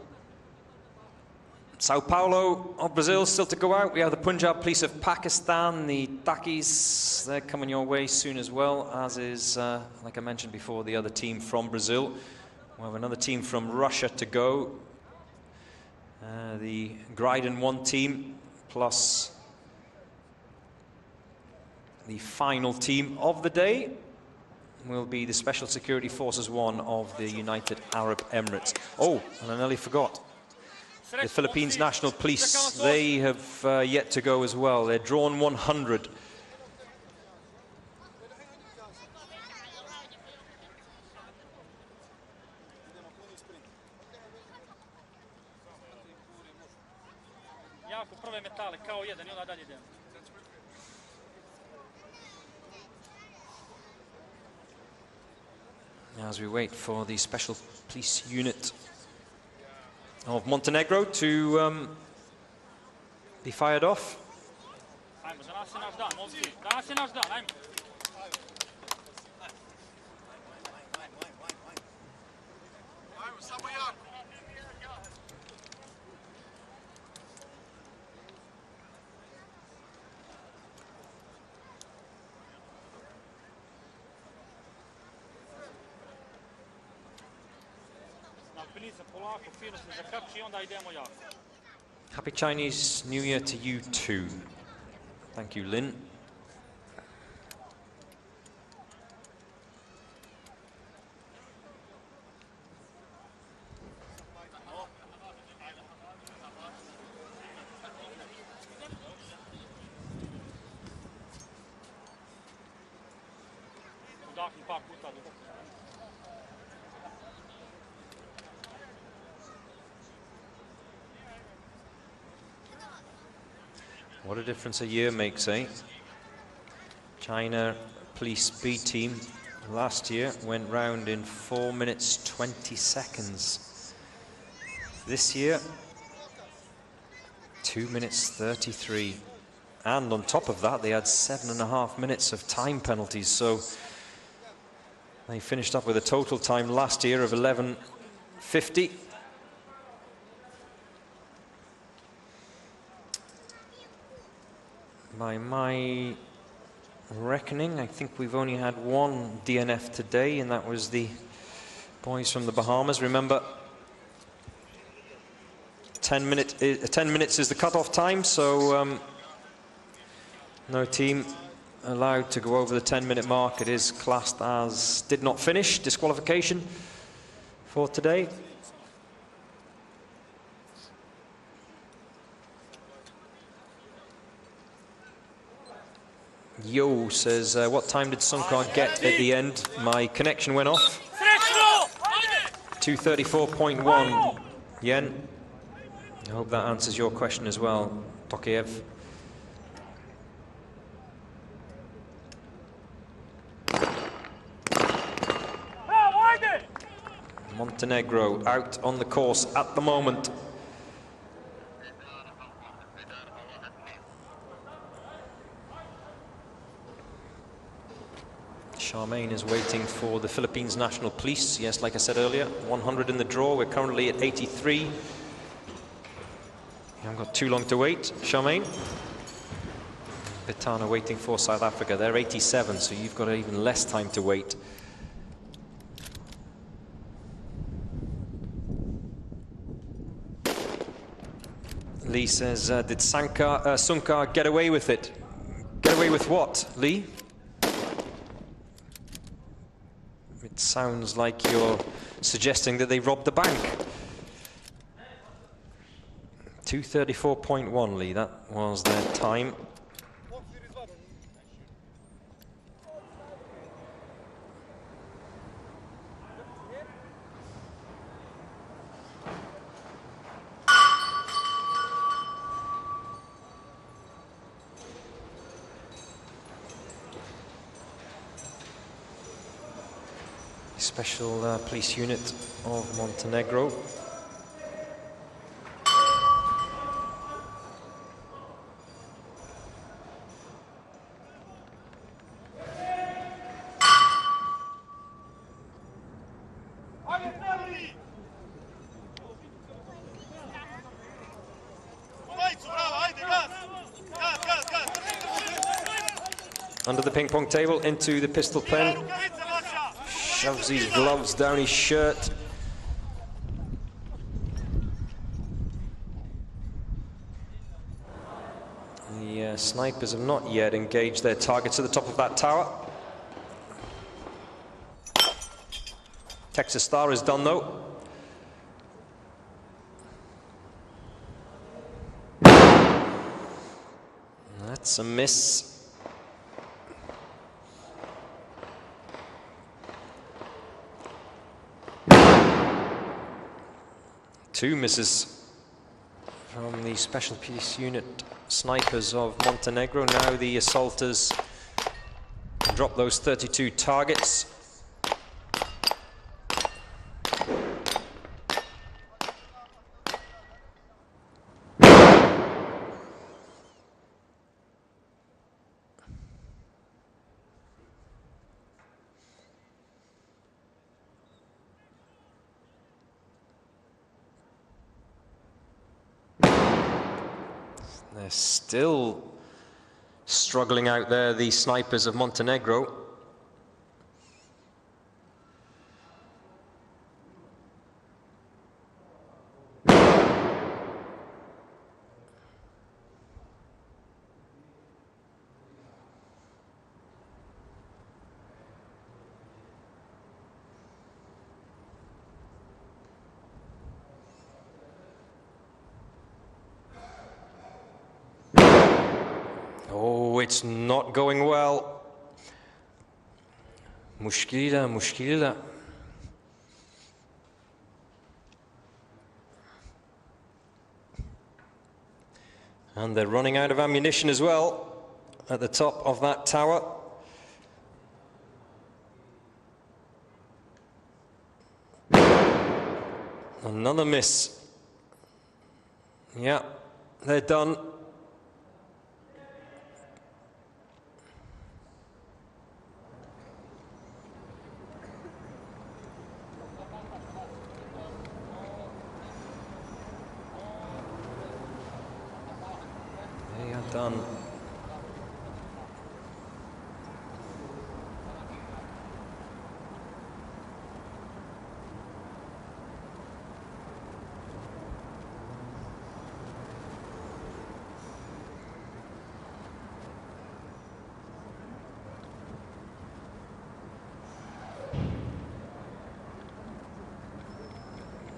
Sao Paulo of Brazil still to go out. We have the Punjab Police of Pakistan, the Takis, they're coming your way soon as well, as is, like I mentioned before, the other team from Brazil. We'll have another team from Russia to go. The Gryden 1 team, plus the final team of the day will be the Special Security Forces 1 of the United Arab Emirates. Oh, and I nearly forgot. The Philippines National Police, they have yet to go as well. They're drawn 100. As we wait for the Special Police Unit of Montenegro to be fired off. Happy Chinese New Year to you too. Thank you, Lynn. What a difference a year makes, eh? China Police B team last year went round in 4 minutes 20 seconds. This year, 2 minutes 33. And on top of that, they had 7.5 minutes of time penalties. So they finished up with a total time last year of 11:50. By my reckoning, I think we've only had one DNF today, and that was the boys from the Bahamas. Remember, 10 minutes is the cutoff time, so no team allowed to go over the 10-minute mark. It is classed as did not finish, disqualification for today. Yo says, what time did Sunkar get at the end? My connection went off. 2:34.1. Yen, I hope that answers your question as well, Tokayev. Montenegro out on the course at the moment. Charmaine is waiting for the Philippines National Police. Yes, like I said earlier, 100 in the draw. We're currently at 83. You haven't got too long to wait, Charmaine. Betana waiting for South Africa. They're 87, so you've got even less time to wait. Lee says, did Sunkar get away with it? Get away with what, Lee? It sounds like you're suggesting that they robbed the bank. 2:34.1, Lee, that was their time. Special police unit of Montenegro. Under the ping pong table, into the pistol pen. Shoves his gloves down his shirt. The snipers have not yet engaged their targets at the top of that tower. Texas Star is done though. That's a miss. Two misses from the special police unit snipers of Montenegro. Now the assaulters drop those 32 targets. They're still struggling out there, the snipers of Montenegro. Oh, it's not going well. Mushkila, mushkila. And they're running out of ammunition as well at the top of that tower. Another miss. Yeah, they're done. Done.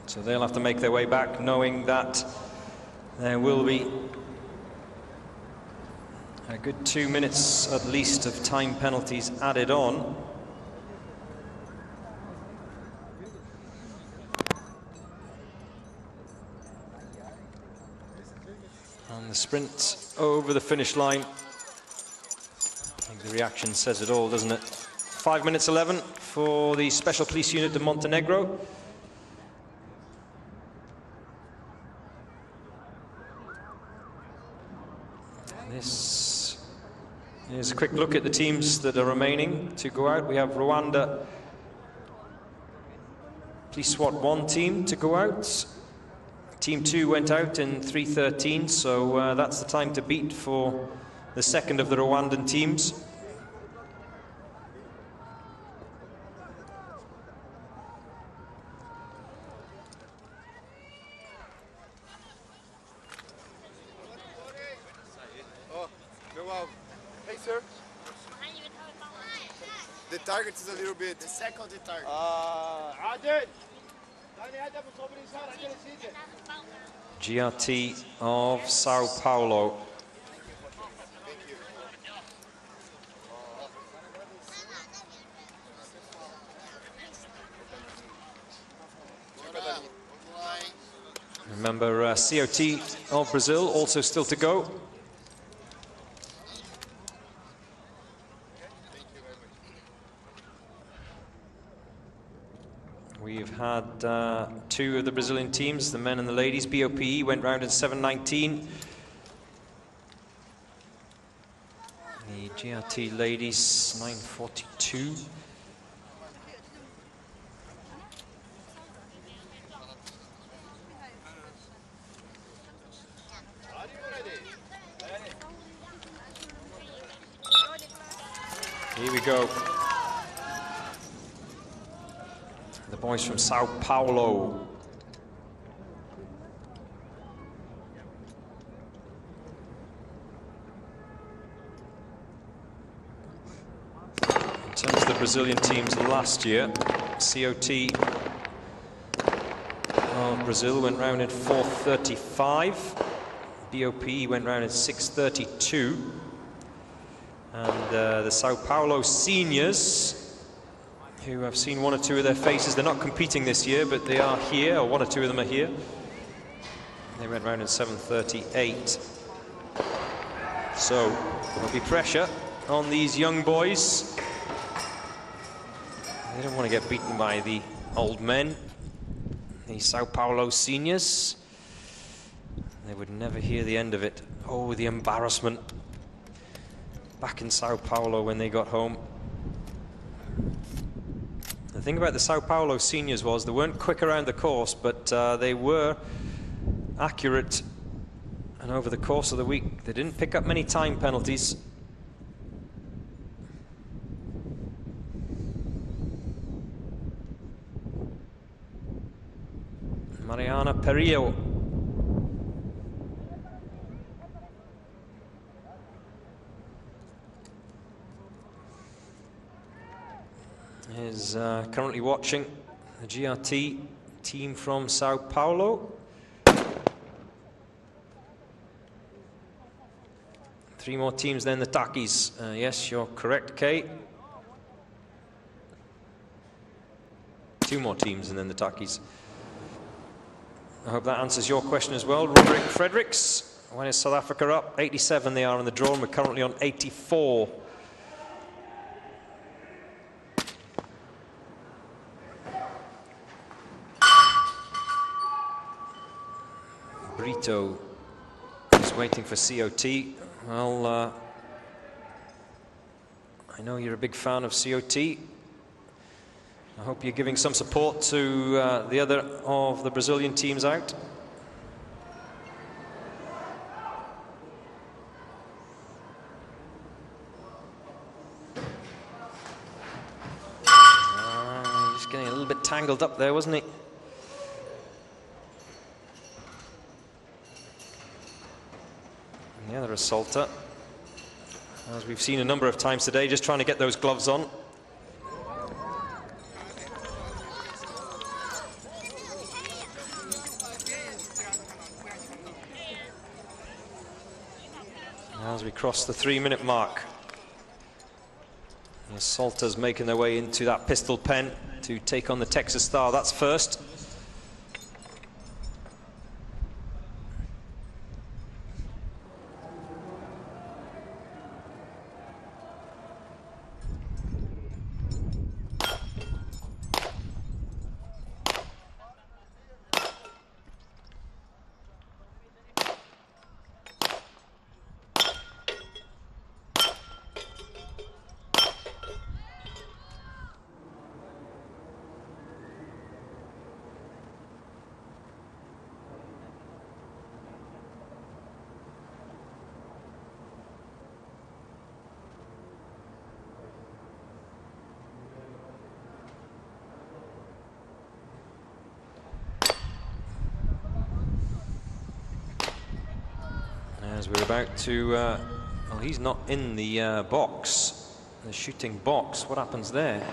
So they'll have to make their way back, knowing that there will be a good 2 minutes at least of time penalties added on. And the sprint over the finish line. I think the reaction says it all, doesn't it? 5 minutes 11 for the Special Police Unit of Montenegro. This is a quick look at the teams that are remaining to go out. We have Rwanda Police SWAT 1 team to go out. Team 2 went out in 3:13, so that's the time to beat for the second of the Rwandan teams. Hey, sir. The target is a little bit. The second target. GRT of Sao Paulo. Remember, COT of Brazil also still to go. We've had two of the Brazilian teams, the men and the ladies. BOPE went round in 7:19. The GRT ladies, 9:42. Here we go. The boys from Sao Paulo. In terms of the Brazilian teams last year, COT of Brazil went round in 4:35. BOPE went round in 6:32. And the Sao Paulo seniors, who I've seen one or two of their faces, they're not competing this year, but they are here, or one or two of them are here. They went round in 7:38. So there'll be pressure on these young boys. They don't want to get beaten by the old men, the Sao Paulo seniors. They would never hear the end of it. Oh, the embarrassment back in Sao Paulo when they got home. The thing about the Sao Paulo seniors was they weren't quick around the course, but they were accurate. And over the course of the week, they didn't pick up many time penalties. Mariana Perillo. Is currently watching the GRT team from Sao Paulo. 3 more teams than the Takis. Yes, you're correct, Kay. 2 more teams and then the Takis. I hope that answers your question as well. Roderick Fredericks. When is South Africa up? 87 they are in the draw, and we're currently on 84. Brito is waiting for COT. Well, I know you're a big fan of COT. I hope you're giving some support to the other of the Brazilian teams out. Just getting a little bit tangled up there, wasn't he? The other assaulter, as we've seen a number of times today, just trying to get those gloves on. As we cross the 3-minute mark, the assaulters making their way into that pistol pen to take on the Texas Star. That's first. As we're about to, well, he's not in the box, the shooting box. What happens there?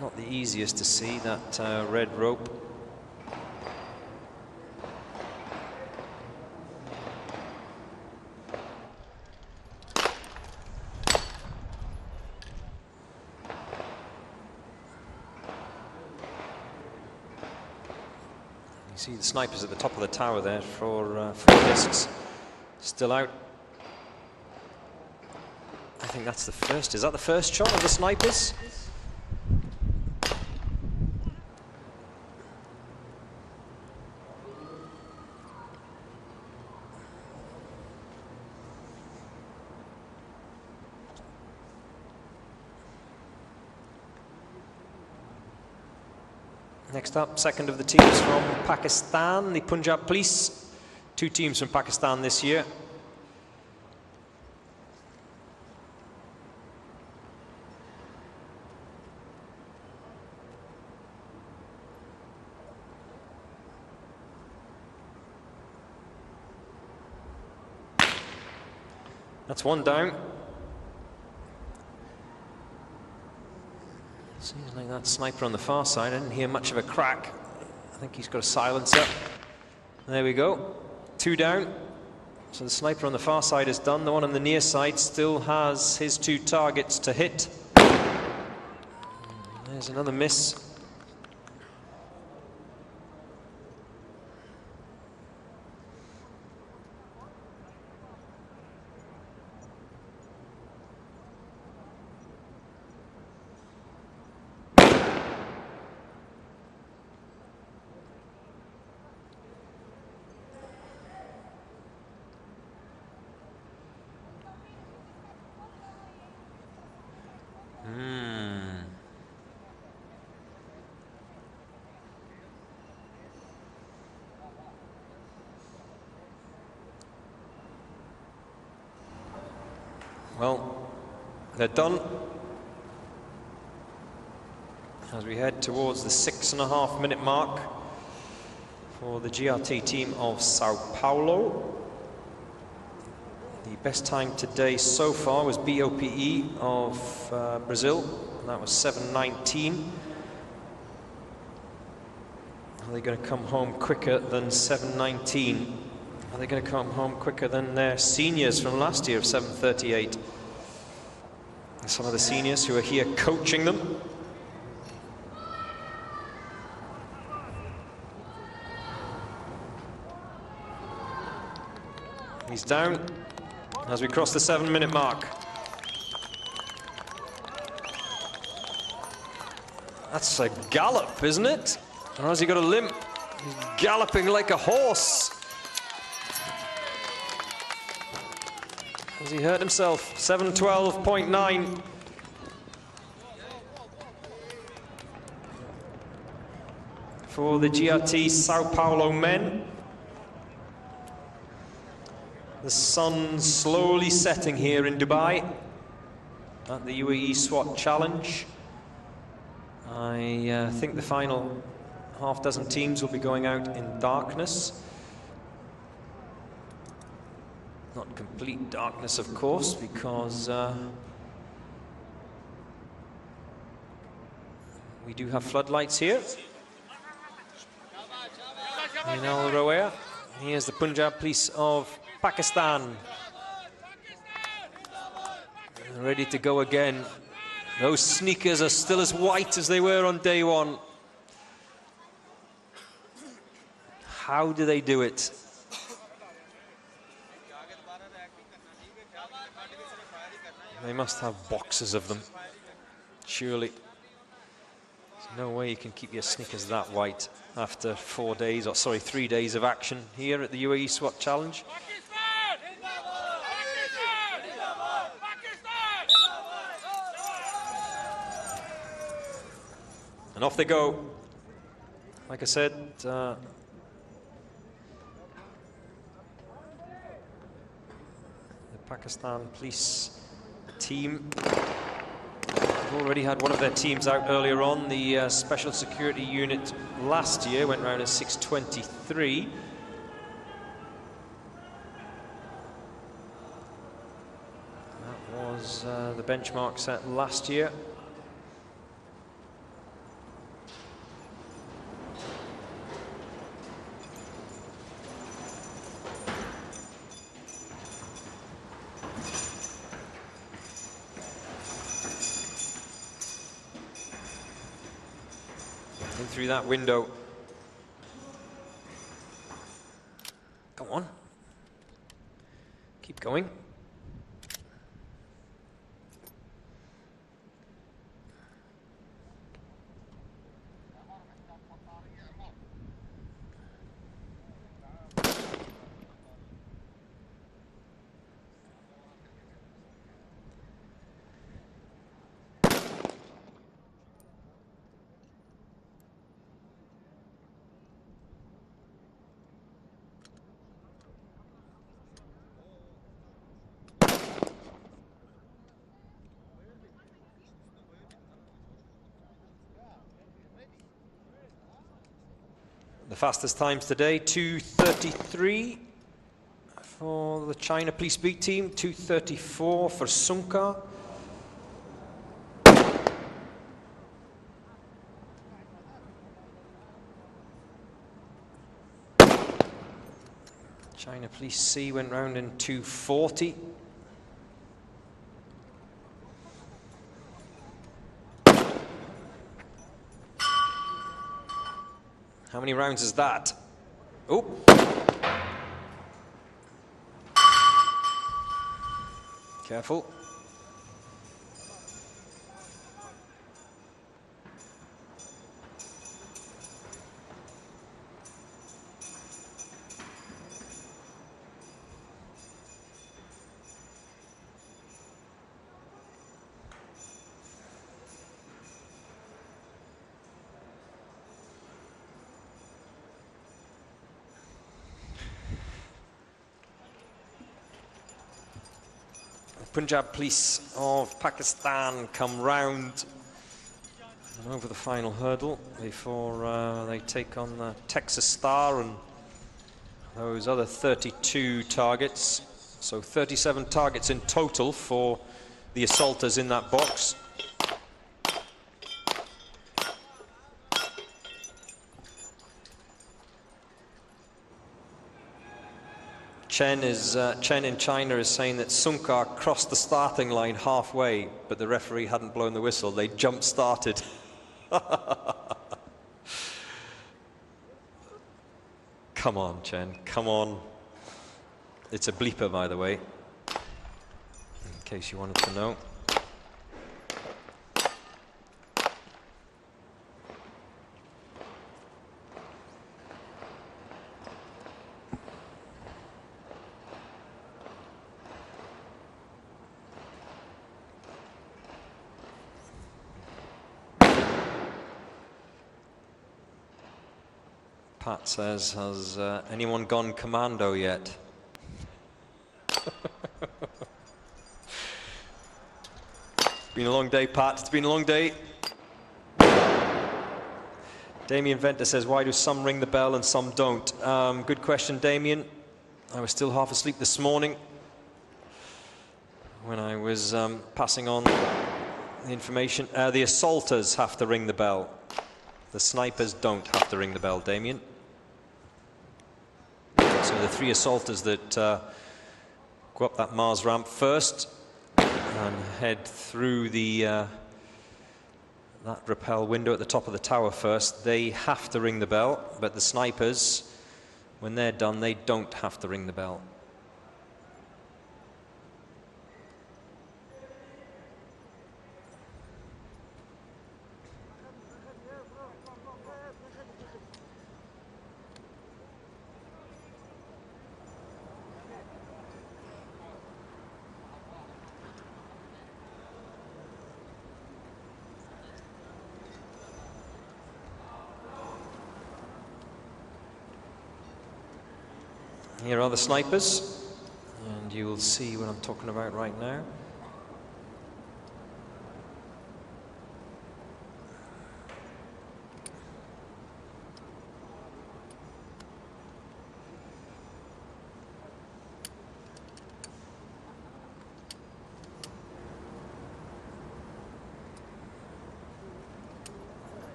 Not the easiest to see, that red rope. You see the snipers at the top of the tower there for 4 discs. Still out. I think that's the first. Is that the first shot of the snipers? Next up, second of the teams from Pakistan, the Punjab Police. 2 teams from Pakistan this year. That's one down. Seems like that sniper on the far side. I didn't hear much of a crack. I think he's got a silencer. There we go. 2 down. So the sniper on the far side is done. The one on the near side still has his 2 targets to hit. There's another miss. Well, they're done. As we head towards the 6.5 minute mark for the GRT team of Sao Paulo. The best time today so far was BOPE of Brazil, and that was 7:19. Are they going to come home quicker than 7:19? Are they going to come home quicker than their seniors from last year of 7:38? And some of the seniors who are here coaching them. He's down as we cross the 7 minute mark. That's a gallop, isn't it? Or has he got a limp? He's galloping like a horse. Has he hurt himself? 7:12.9. For the GRT Sao Paulo men. The sun slowly setting here in Dubai at the UAE SWAT Challenge. I think the final half dozen teams will be going out in darkness. Not complete darkness, of course, because we do have floodlights here. In Al Rawaya. Here's the Punjab Police of Pakistan. Ready to go again. Those sneakers are still as white as they were on day one. How do they do it? They must have boxes of them, surely. There's no way you can keep your sneakers that white after 4 days, or sorry, 3 days of action here at the UAE SWAT Challenge. And off they go. Like I said, the Pakistan police team have already had one of their teams out earlier on. The special security unit last year went round at 6:23. That was the benchmark set last year. Through that window. Go on. Keep going. The fastest times today, 2:33 for the China Police Beat team, 2:34 for Sunka. China Police C went round in 2:40. How many rounds is that? Oh. Careful. Punjab Police of Pakistan come round and over the final hurdle before they take on the Texas Star and those other 32 targets. So 37 targets in total for the assaulters in that box. Chen in China is saying that Sunka crossed the starting line halfway, but the referee hadn't blown the whistle. They jump-started. Come on, Chen, come on. It's a bleeper, by the way, in case you wanted to know. Pat says, has anyone gone commando yet? It's been a long day, Pat. It's been a long day. Damien Venter says, why do some ring the bell and some don't? Good question, Damien. I was still half asleep this morning when I was passing on the information. The assaulters have to ring the bell. The snipers don't have to ring the bell, Damien. So the three assaulters that go up that Mars ramp first and head through the that rappel window at the top of the tower first, they have to ring the bell, but the snipers, when they're done, they don't have to ring the bell. Here are the snipers, and you will see what I'm talking about right now.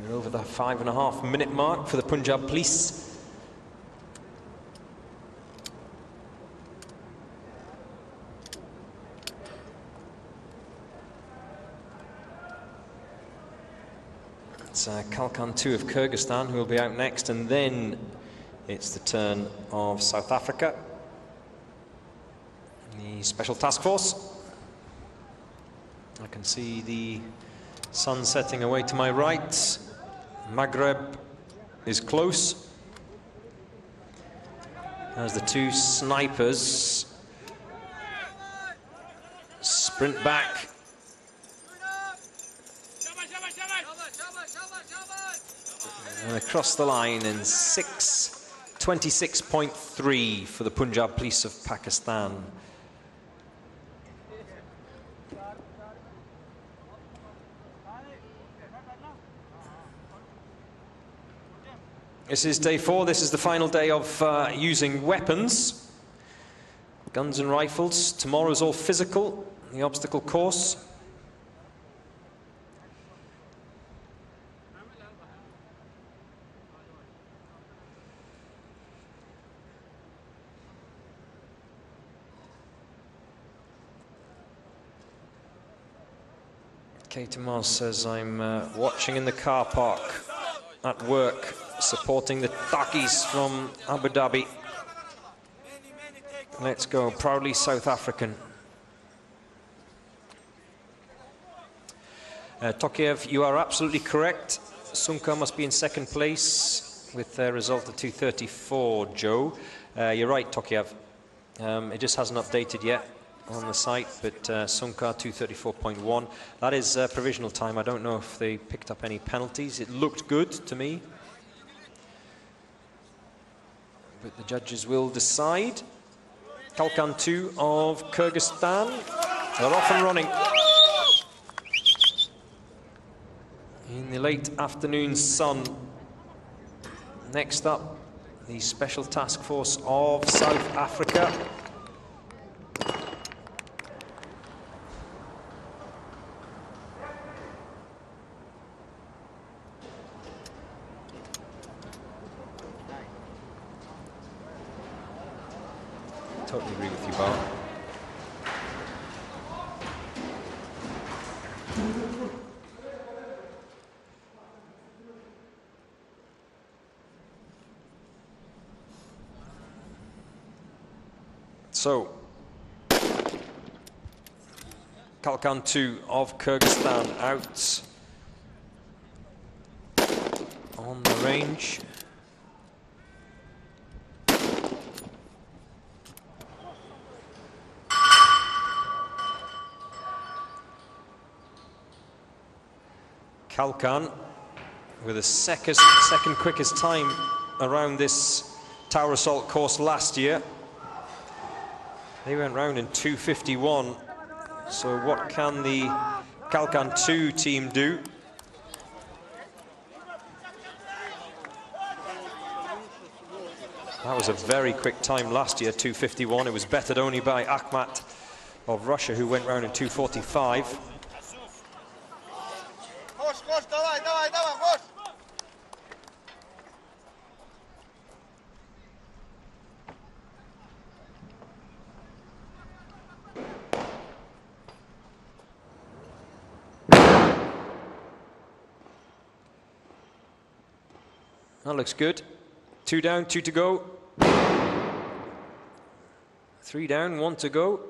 We're over the 5.5 minute mark for the Punjab Police. It's Kalkan 2 of Kyrgyzstan who will be out next, and then it's the turn of South Africa, the Special Task Force. I can see the sun setting away to my right. Maghreb is close. As the two snipers sprint back. And across the line in 6:26.3 for the Punjab Police of Pakistan. This is day 4. This is the final day of using weapons. Guns and rifles. Tomorrow's all physical, the obstacle course. Kate Mars says, I'm watching in the car park at work, supporting the Takis from Abu Dhabi. Let's go, proudly South African. Tokiev, you are absolutely correct. Sunka must be in second place with a result of 2:34, Joe. You're right, Tokiev. It just hasn't updated yet on the site, but Sunka 2:34.1. That is provisional time. I don't know if they picked up any penalties. It looked good to me. But the judges will decide. Kalkan 2 of Kyrgyzstan. They're off and running. In the late afternoon sun. Next up, the Special Task Force of South Africa. Totally agree with you, Bob. So, Kalkan 2 of Kyrgyzstan out on the range. Kalkan with the second quickest time around this tower assault course last year. They went round in 2:51. So what can the Kalkan 2 team do? That was a very quick time last year, 2:51. It was bettered only by Akhmat of Russia, who went round in 2:45. That looks good. 2 down, 2 to go. 3 down, 1 to go.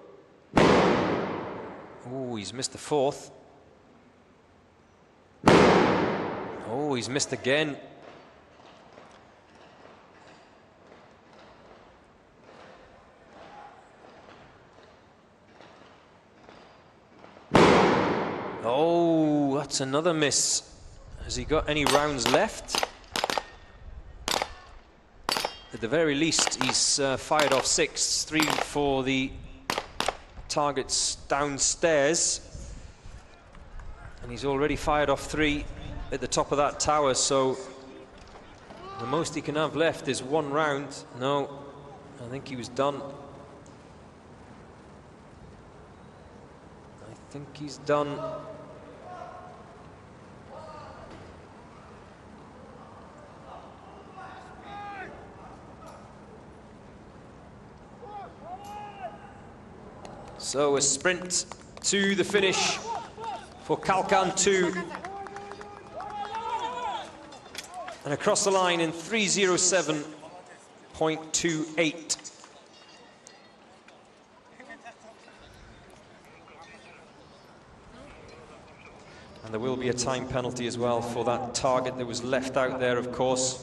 Oh, he's missed the 4th. Oh, he's missed again. Oh, that's another miss. Has he got any rounds left? At the very least, he's fired off 6, 3 for the targets downstairs. And he's already fired off 3 at the top of that tower, so the most he can have left is 1 round. No, I think he was done. I think he's done. So a sprint to the finish for Kalkan 2. And across the line in 3:07.28. And there will be a time penalty as well for that target that was left out there, of course.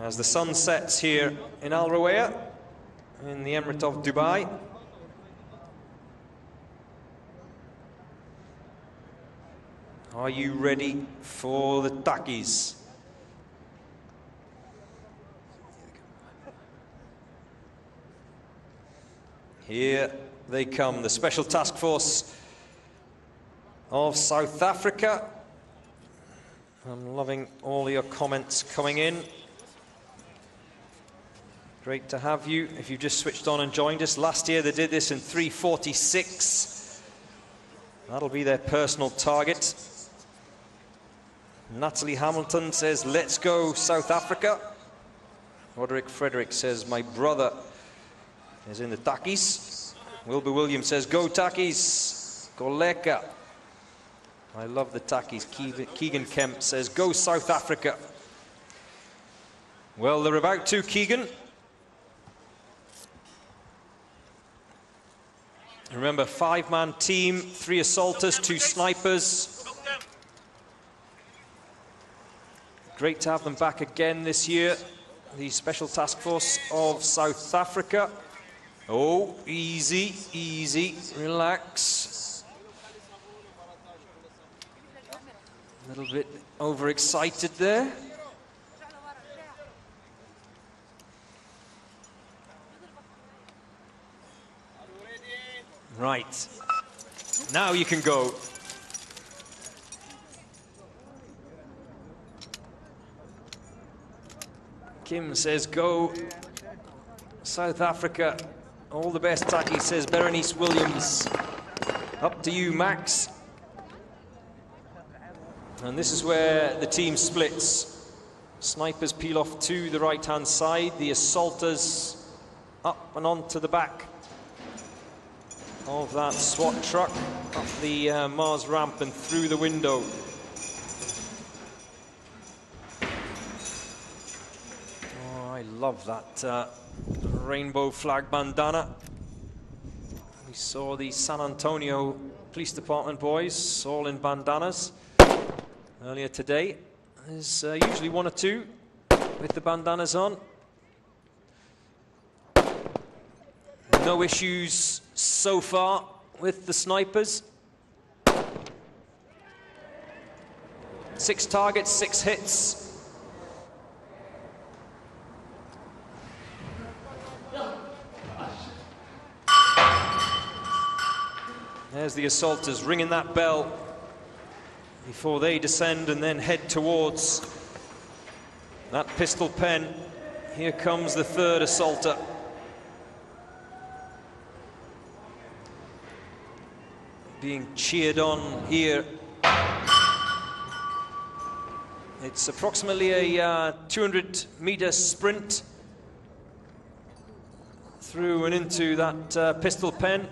As the sun sets here in Al Ruwayah, in the Emirate of Dubai. Are you ready for the Takis? Here they come, the Special Task Force of South Africa. I'm loving all your comments coming in. Great to have you. If you've just switched on and joined us, last year they did this in 3:46. That'll be their personal target. Natalie Hamilton says, let's go South Africa. Roderick Frederick says, my brother is in the Takkies. Wilbur Williams says, go Takkies, go Leka. I love the Takkies. Keegan Kemp says, go South Africa. Well, they're about to, Keegan. Remember, 5-man team, 3 assaulters, 2 snipers. Great to have them back again this year. The Special Task Force of South Africa. Oh, easy, easy, relax. A little bit overexcited there. Right, now you can go. Kim says, go South Africa. All the best, Taki, says Berenice Williams. Up to you, Max. And this is where the team splits. Snipers peel off to the right-hand side. The assaulters up and onto the back of that SWAT truck, up the Mars ramp and through the window. Oh, I love that rainbow flag bandana. We saw the San Antonio Police Department boys all in bandanas earlier today. There's usually 1 or 2 with the bandanas on. No issues so far with the snipers. 6 targets, 6 hits. There's the assaulters ringing that bell before they descend and then head towards that pistol pen. Here comes the 3rd assaulter. Being cheered on here. It's approximately a 200-meter sprint through and into that pistol pen.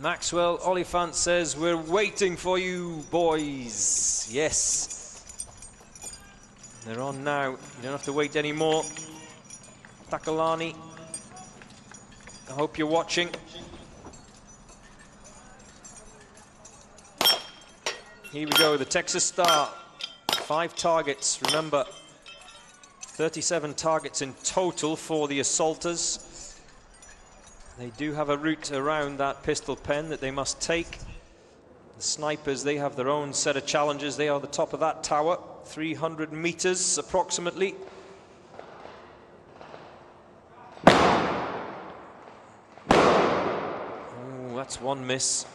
Maxwell Oliphant says, we're waiting for you, boys. Yes. They're on now. You don't have to wait anymore. Takalani, I hope you're watching. Here we go, the Texas Star. 5 targets, remember. 37 targets in total for the assaulters. They do have a route around that pistol pen that they must take. The snipers, they have their own set of challenges. They are the top of that tower, 300 meters approximately. Oh, that's 1 miss.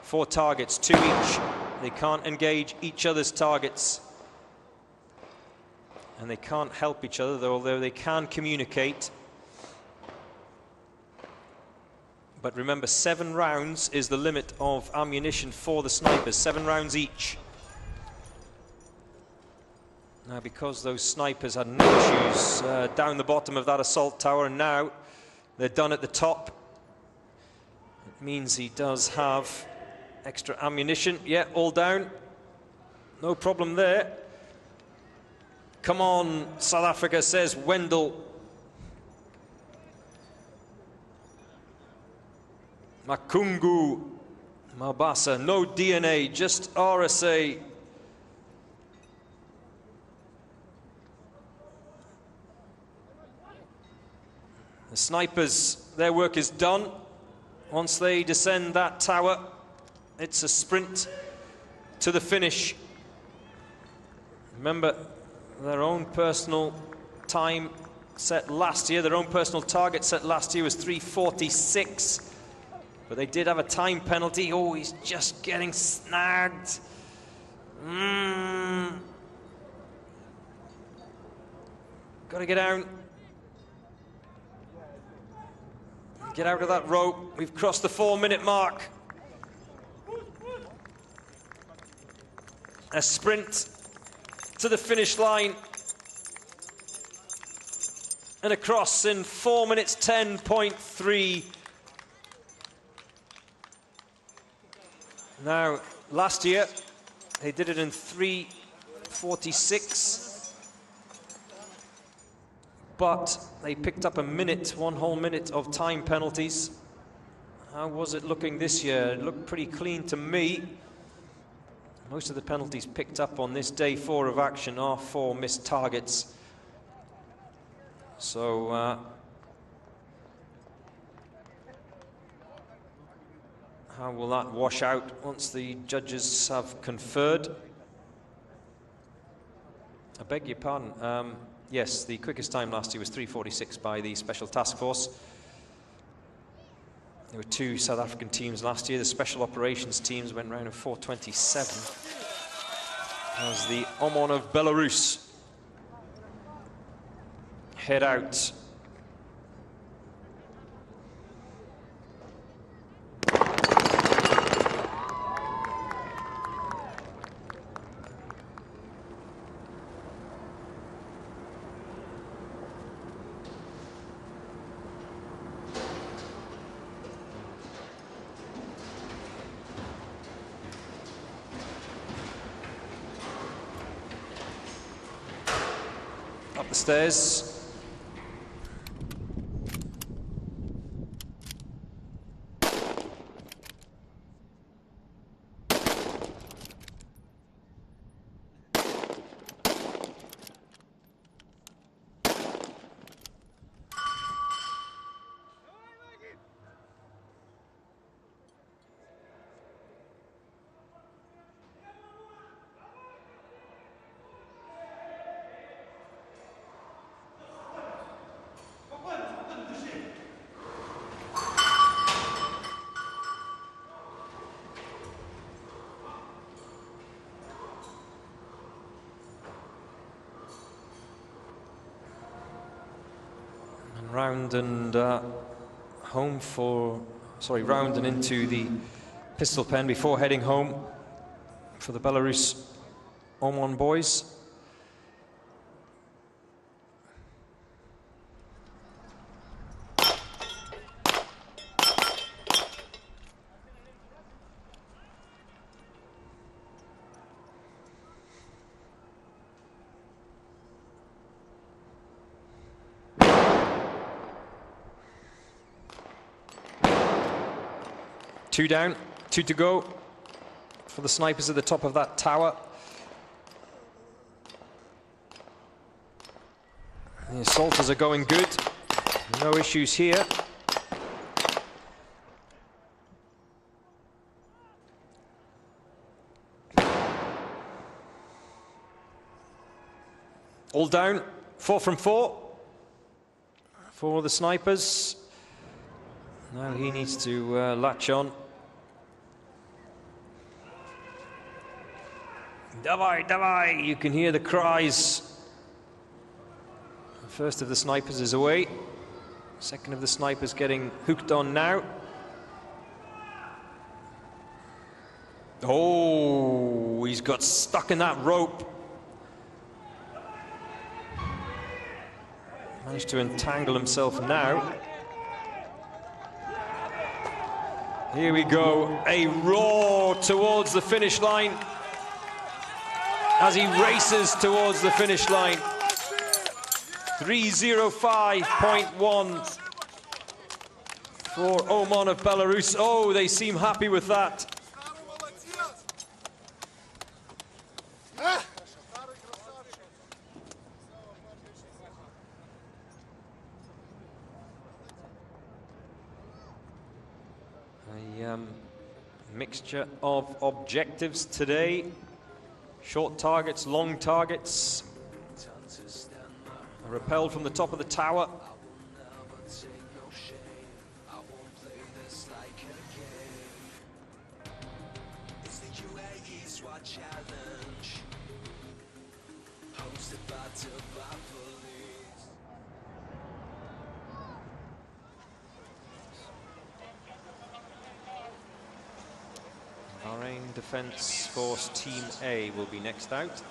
4 targets, 2 each. They can't engage each other's targets. And they can't help each other, although they can communicate. But remember, 7 rounds is the limit of ammunition for the snipers, 7 rounds each. Now, because those snipers had no issues down the bottom of that assault tower, and now they're done at the top, it means he does have extra ammunition. Yeah, all down. No problem there. Come on, South Africa, says Wendell. Makungu Mabasa, no DNA, just RSA. The snipers, their work is done. Once they descend that tower, it's a sprint to the finish. Remember, their own personal time set last year, their own personal target set last year was 3:46. But they did have a time penalty. Oh, he's just getting snagged. Got to get down. Get out of that rope. We've crossed the 4-minute mark. A sprint to the finish line. And across in 4 minutes 10.3. Now, last year, they did it in 3:46. But they picked up a minute, 1 whole minute of time penalties. How was it looking this year? It looked pretty clean to me. Most of the penalties picked up on this day 4 of action are 4 missed targets. So, how will that wash out once the judges have conferred? I beg your pardon. Yes, the quickest time last year was 3:46 by the Special Task Force. There were 2 South African teams last year. The Special Operations teams went round in 4:27. That was the Omon of Belarus. Head out. Up the stairs. Round and home for, sorry, round and into the pistol pen before heading home for the Belarus Omon boys. Two down, 2 to go for the snipers at the top of that tower. The assaulters are going good. No issues here. All down, 4 from 4 for the snipers. Now he needs to latch on. Davai, davai! You can hear the cries. The first of the snipers is away. Second of the snipers getting hooked on now. Oh, he's got stuck in that rope. Managed to entangle himself now. Here we go, a roar towards the finish line as he races towards the finish line. 3:05.1 for Omon of Belarus. Oh, they seem happy with that. Mixture of objectives today. Short targets, long targets. Repelled from the top of the tower. Bahrain Defence Force Team A will be next out.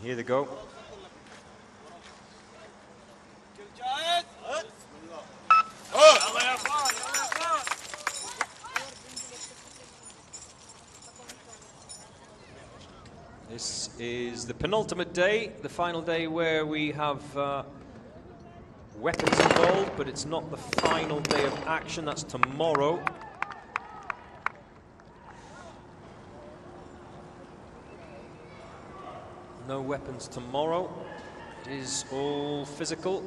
Here they go. This is the penultimate day, the final day where we have weapons involved, but it's not the final day of action. That's tomorrow. No weapons tomorrow. It is all physical.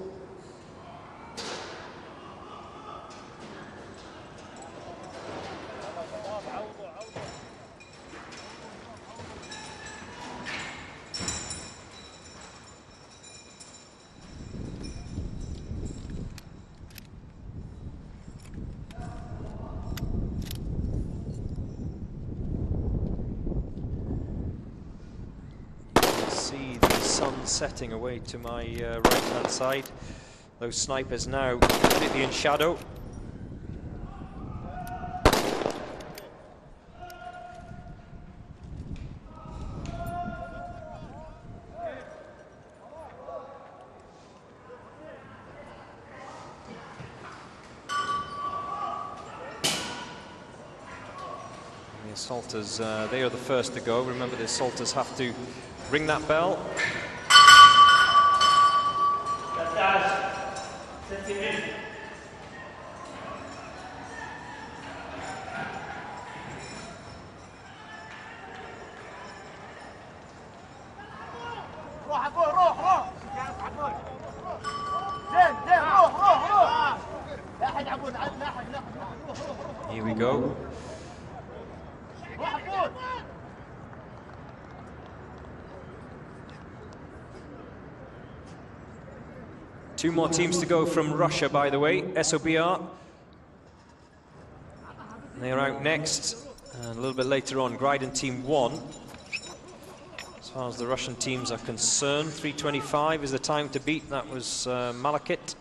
Setting away to my right-hand side. Those snipers now completely in shadow. The assaulters, they are the first to go. Remember, the assaulters have to ring that bell. Here we go. Two more teams to go from Russia, by the way. SOBR. They are out next. And a little bit later on, Gryden Team 1. As far as the Russian teams are concerned, 3:25 is the time to beat. That was Malakit.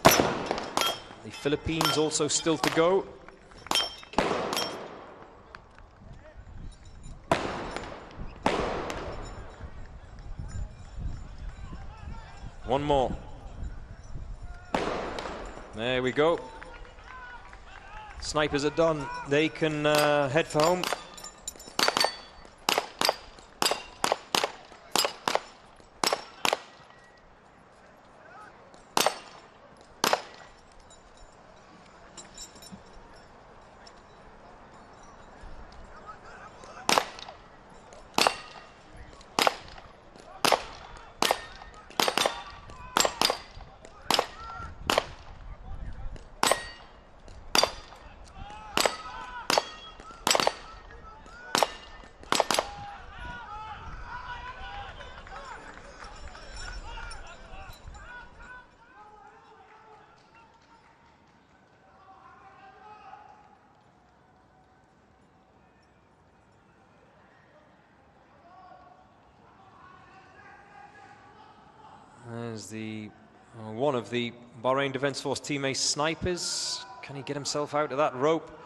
The Philippines also still to go. One more. There we go. Snipers are done. They can head for home. There's the one of the Bahrain Defence Force Team A snipers. Can he get himself out of that rope?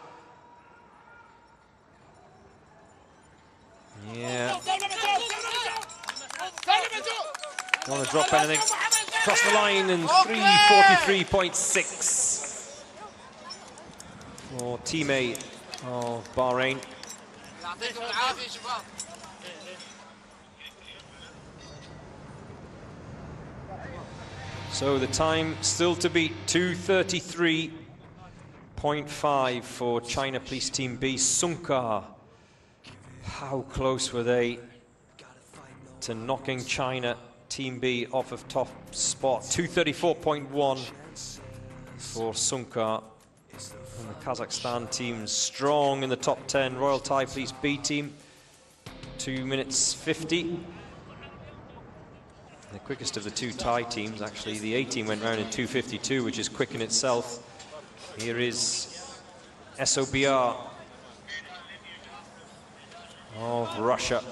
Yeah. Don't want to drop anything. Cross the line in 3:43.6 for Team A of Bahrain. So the time still to beat, 2:33.5 for China Police Team B. Sunkar. How close were they to knocking China Team B off of top spot? 2:34.1 for Sunkar. And the Kazakhstan team strong in the top 10. Royal Thai Police B team, 2 minutes 50. The quickest of the two Thai teams, actually. The A team went round in 2:52, which is quick in itself. Here is SOBR of Russia.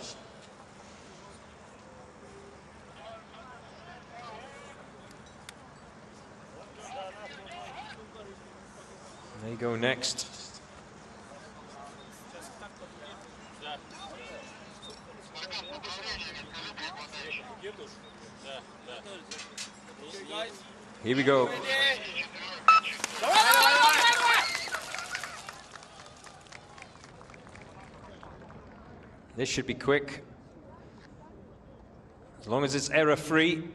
They go next. Here we go. This should be quick, as long as it's error-free.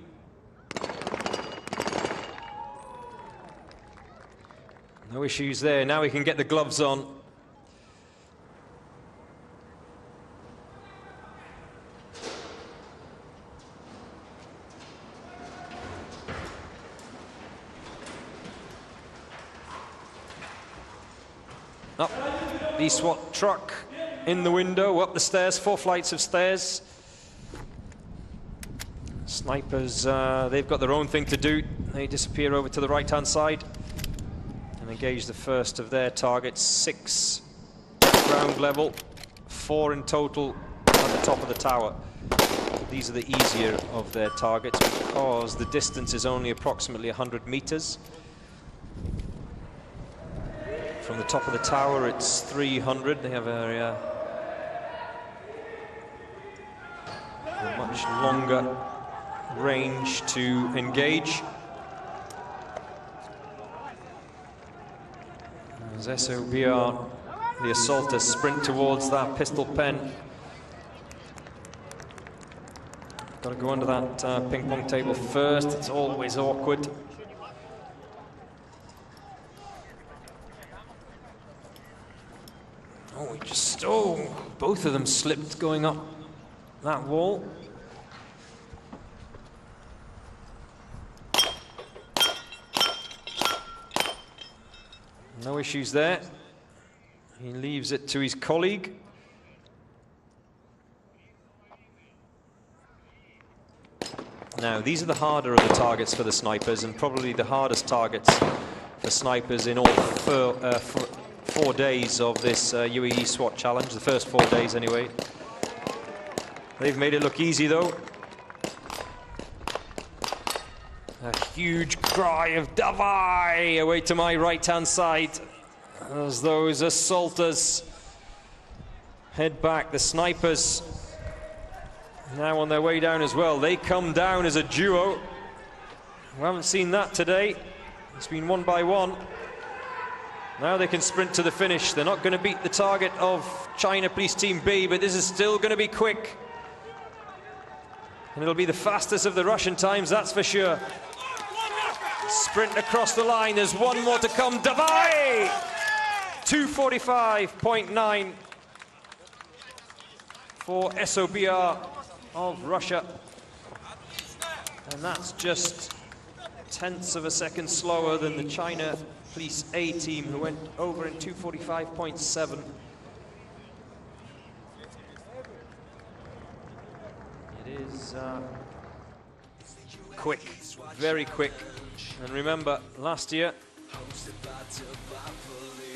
No issues there. Now we can get the gloves on. Up the SWAT truck in the window, up the stairs, 4 flights of stairs. Snipers, they've got their own thing to do. They disappear over to the right-hand side and engage the first of their targets. 6 ground level, 4 in total at the top of the tower. These are the easier of their targets because the distance is only approximately 100 meters. From the top of the tower, it's 300. They have a much longer range to engage. As SOBR, the assaulters, sprint towards that pistol pen. Got to go under that ping pong table first. It's always awkward. Oh, both of them slipped going up that wall. No issues there. He leaves it to his colleague. Now, these are the harder of the targets for the snipers, and probably the hardest targets for snipers in all 4 days of this Uae Swat challenge, the first 4 days anyway. They've made it look easy though. A huge cry of Davai away to my right-hand side as those assaulters head back. The snipers now on their way down as well. They come down as a duo. We haven't seen that today. It's been 1 by 1. Now they can sprint to the finish. They're not going to beat the target of China Police Team B, but this is still going to be quick. And it'll be the fastest of the Russian times, that's for sure. Sprint across the line. There's one more to come. Davai! 2:45.9 for SOBR of Russia. And that's just tenths of a second slower than the China Police A team, who went over in 2:45.7. It is quick, very quick. And remember, last year,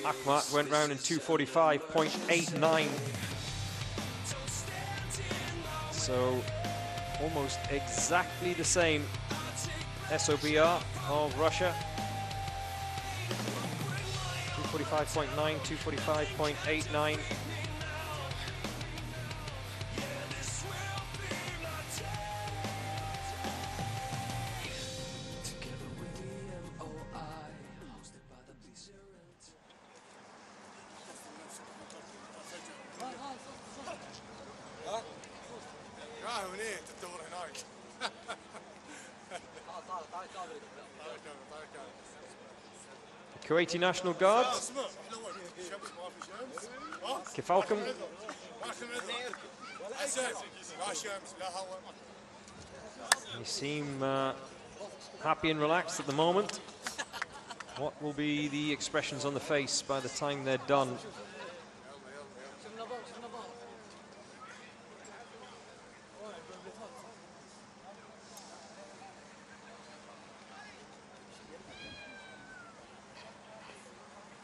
Akhmat went round in 2:45.89. So, almost exactly the same. SOBR of Russia. 2:45.9, 2:45.89. Kuwaiti National Guard. Kifalkum. They seem happy and relaxed at the moment. What will be the expressions on the face by the time they're done?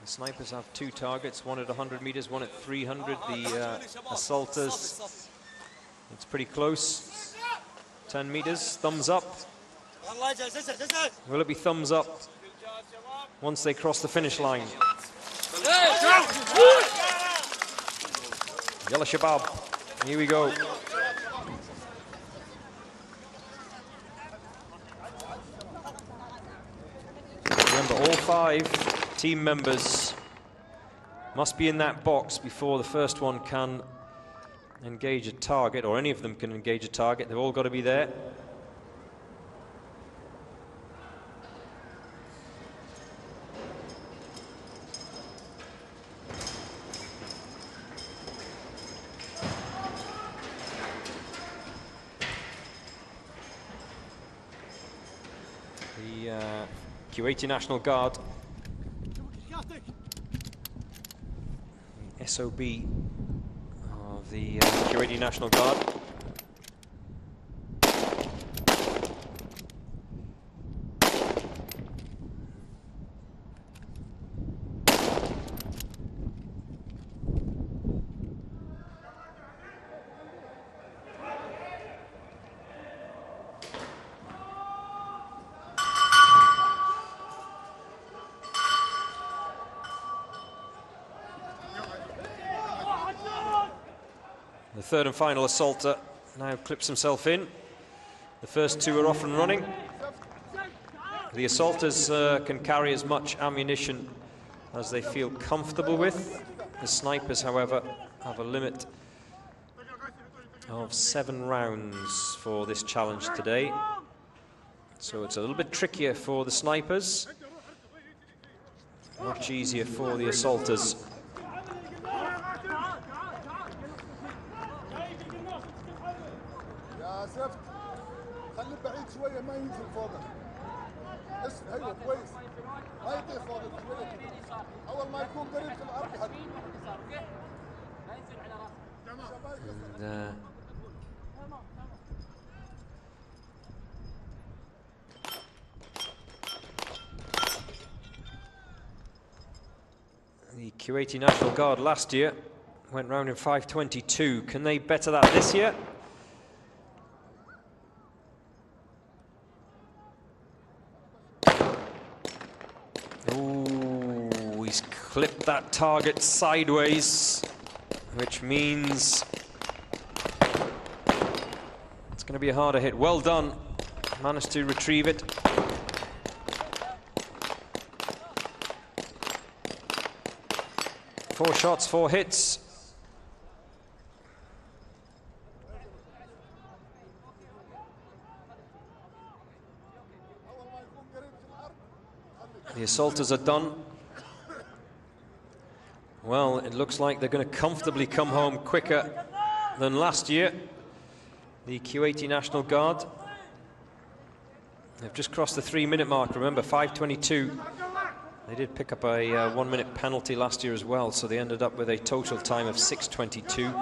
The snipers have 2 targets, one at 100 meters, one at 300. The assaulters, it's pretty close. 10 meters, thumbs up. Will it be thumbs up once they cross the finish line? Yalla Shabab, here we go. Remember, all 5 team members must be in that box before the first one can engage a target, or any of them can engage a target. They've all got to be there. The Kuwaiti National Guard, the SOB of the Kuwaiti National Guard. The third and final assaulter now clips himself in. The first 2 are off and running. The assaulters can carry as much ammunition as they feel comfortable with. The snipers, however, have a limit of 7 rounds for this challenge today. So it's a little bit trickier for the snipers, much easier for the assaulters. خلي بعيد شويه ما ينزل فوقك. ايوه كويس. ما يطير فوقك شويه. اول ما يكون قريب في الارض ما ينزل على راسك. The Kuwaiti National Guard last year went round in 5:22. Can they better that this year? Ooh, he's clipped that target sideways, which means it's going to be a harder hit. Well done. Managed to retrieve it. Four shots, 4 hits. The assaulters are done. Well, it looks like they're going to comfortably come home quicker than last year. The Kuwaiti National Guard. They've just crossed the 3-minute mark. Remember, 5:22. They did pick up a 1-minute penalty last year as well, so they ended up with a total time of 6:22.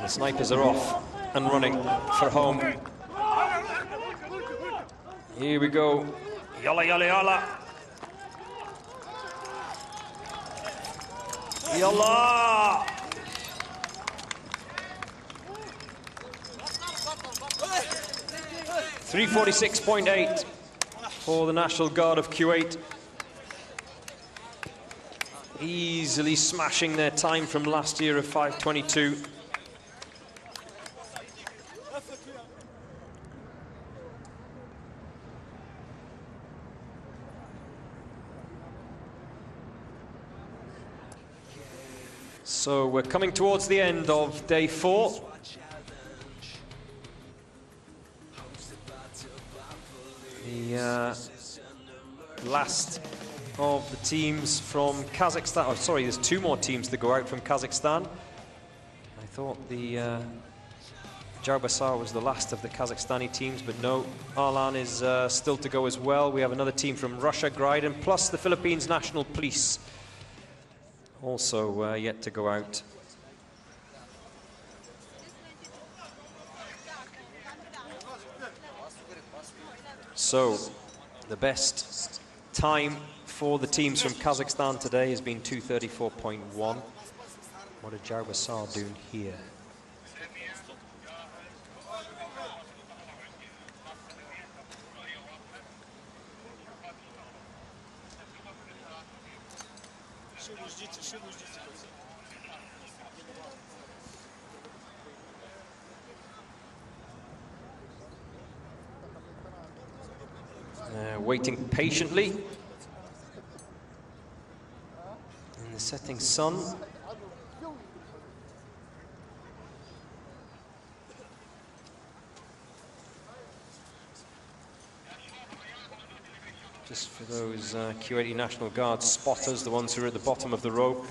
The snipers are off and running for home. Here we go. Yalla, yalla, yalla. Yalla! .346.8 for the National Guard of Kuwait. Easily smashing their time from last year of 5:22. So we're coming towards the end of day 4. The last of the teams from Kazakhstan. Oh, sorry, there's 2 more teams to go out from Kazakhstan. I thought the Jaubasar was the last of the Kazakhstani teams, but no, Arlan is still to go as well. We have another team from Russia, Griden, plus the Philippines National Police also yet to go out. So the best time for the teams from Kazakhstan today has been 2:34.1. What did Uae Swat do here? Waiting patiently in the setting sun. Just for those Kuwaiti National Guard spotters, the ones who are at the bottom of the rope,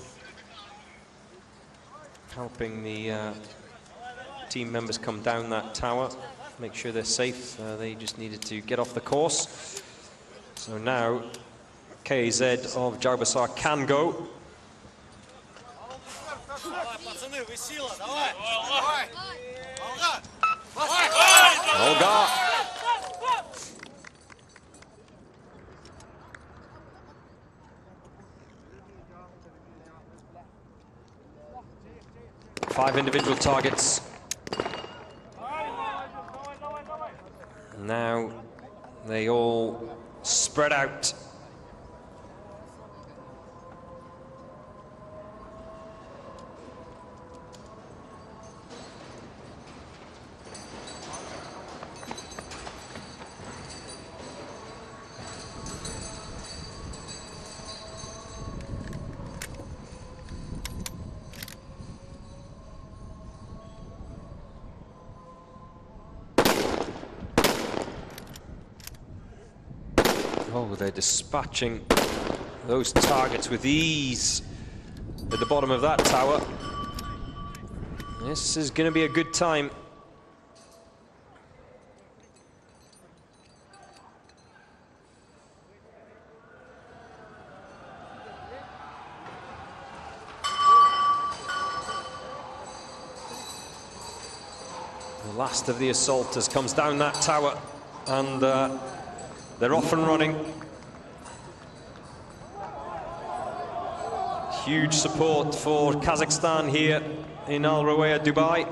helping the team members come down that tower, make sure they're safe. They just needed to get off the course. So now KZ of Uae Swat can go. Olga. Five individual targets. Now they all spread out. Oh, they're dispatching those targets with ease at the bottom of that tower. This is going to be a good time. The last of the assaulters comes down that tower, and they're off and running. Huge support for Kazakhstan here in Al Rawaya, Dubai.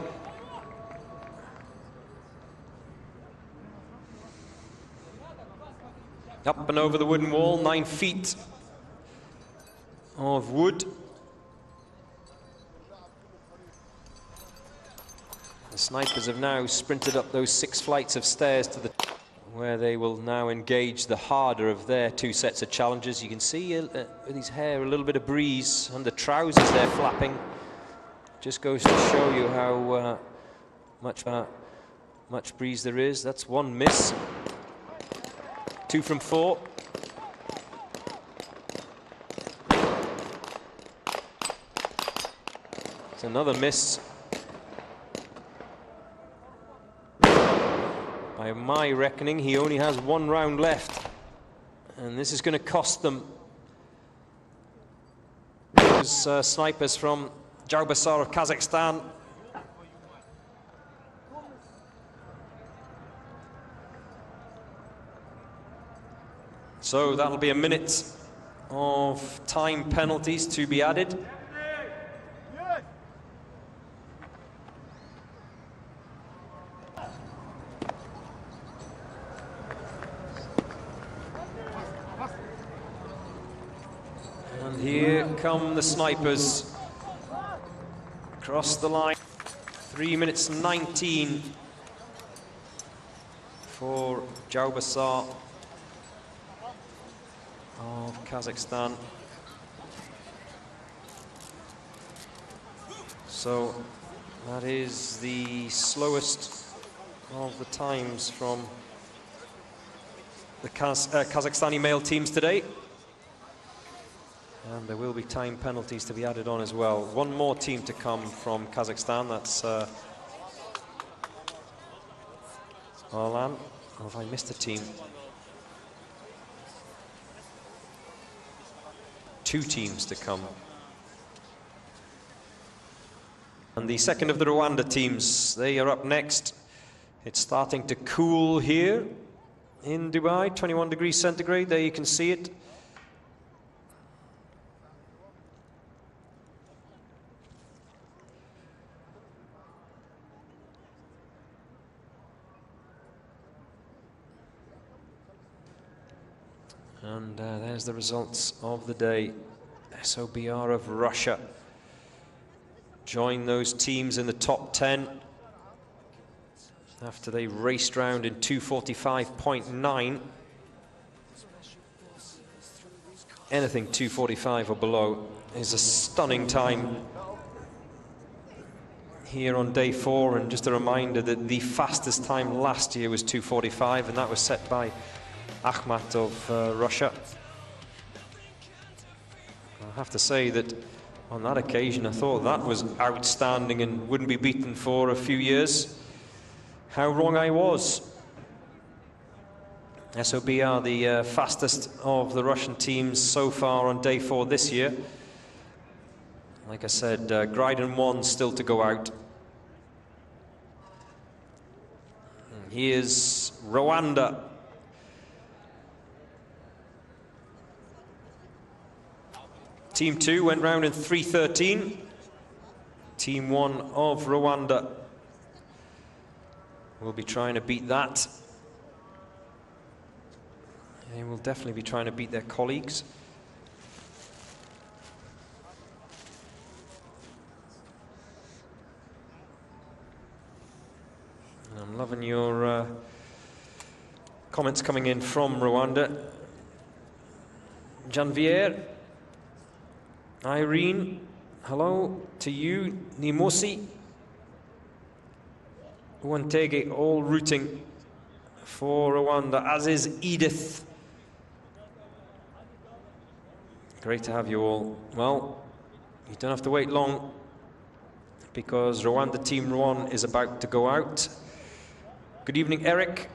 Up and over the wooden wall, 9 feet of wood. The snipers have now sprinted up those 6 flights of stairs to the where they will now engage the harder of their 2 sets of challenges. You can see with his hair a little bit of breeze under trousers there flapping. Just goes to show you how much breeze there is. That's 1 miss. 2 from 4. It's another miss. By my reckoning, he only has 1 round left, and this is going to cost them. Those snipers from Uae Swat of Kazakhstan. So that'll be a minute of time penalties to be added. And here come the snipers across the line. 3 minutes 19 for Uae Swat of Kazakhstan. So that is the slowest of the times from the Kazakhstani male teams today. And there will be time penalties to be added on as well. 1 more team to come from Kazakhstan. That's Arlan. Oh, have I missed a team? 2 teams to come. And the second of the Rwanda teams, they are up next. It's starting to cool here in Dubai, 21 degrees centigrade. There you can see it. And there's the results of the day. SOBR of Russia joined those teams in the top 10 after they raced round in 2:45.9. Anything 2:45 or below is a stunning time here on day 4, and just a reminder that the fastest time last year was 2:45, and that was set by Akhmat of Russia. I have to say that on that occasion I thought that was outstanding and wouldn't be beaten for a few years. How wrong I was. SOBR, the fastest of the Russian teams so far on day 4 this year. Like I said, Gryden 1 still to go out. And here's Rwanda. Team 2 went round in 3:13. Team 1 of Rwanda will be trying to beat that. They will definitely be trying to beat their colleagues. And I'm loving your comments coming in from Rwanda. Janvier, Irene, hello to you. Nimosi, Uantege, all rooting for Rwanda, as is Edith. Great to have you all. Well, you don't have to wait long, because Rwanda Team 1 is about to go out. Good evening, Eric.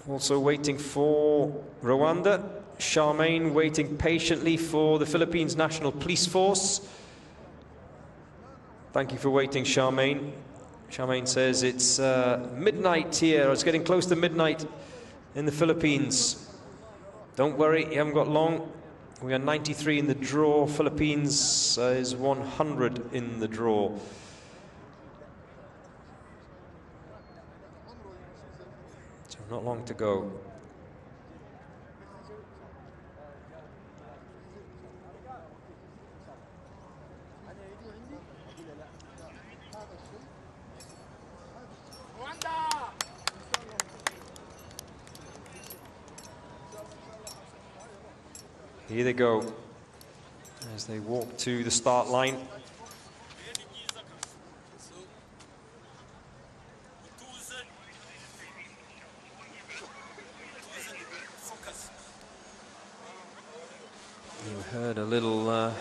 Also waiting for Rwanda. Charmaine waiting patiently for the Philippines National Police Force. Thank you for waiting, Charmaine. Charmaine says it's midnight here. It's getting close to midnight in the Philippines. Don't worry, you haven't got long. We are 93 in the draw. Philippines is 100 in the draw. So not long to go. Here they go, as they walk to the start line. You heard a little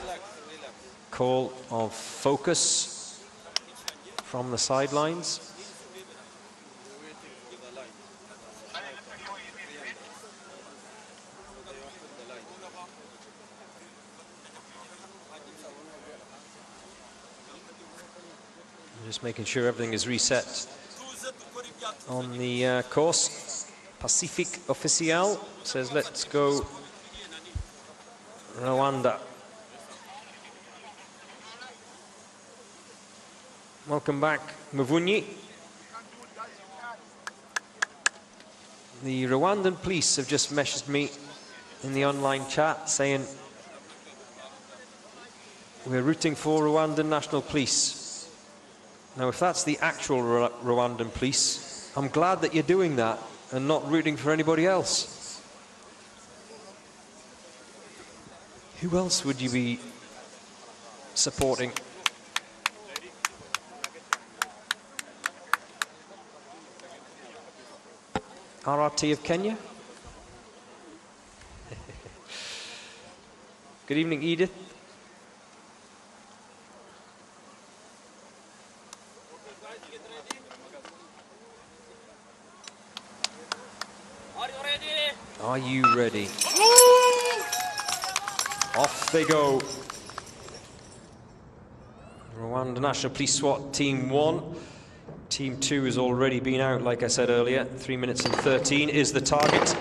call of focus from the sidelines. Just making sure everything is reset on the course. Pacific Official says, let's go Rwanda. Welcome back, Mavunyi. The Rwandan police have just messaged me in the online chat saying, we're rooting for Rwandan National Police. Now, if that's the actual Rwandan police, I'm glad that you're doing that and not rooting for anybody else. Who else would you be supporting? RRT of Kenya? Good evening, Edith. Are you ready? Off they go. Rwanda National Police SWAT Team 1. Team 2 has already been out, like I said earlier. 3 minutes and 13 is the target.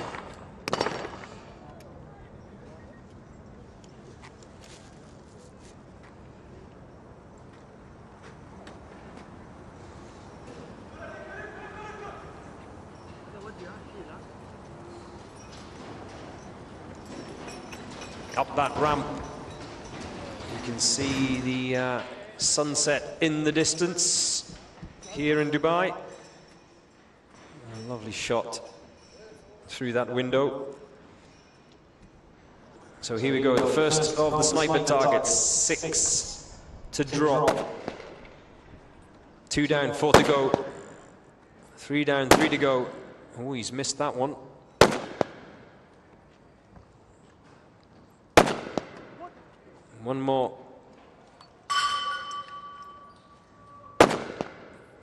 Up that ramp, you can see the sunset in the distance here in Dubai. A lovely shot through that window. So here we go, the first of the sniper targets, 6 to drop. 2 down, 4 to go. 3 down, 3 to go. Oh, he's missed that one. One more.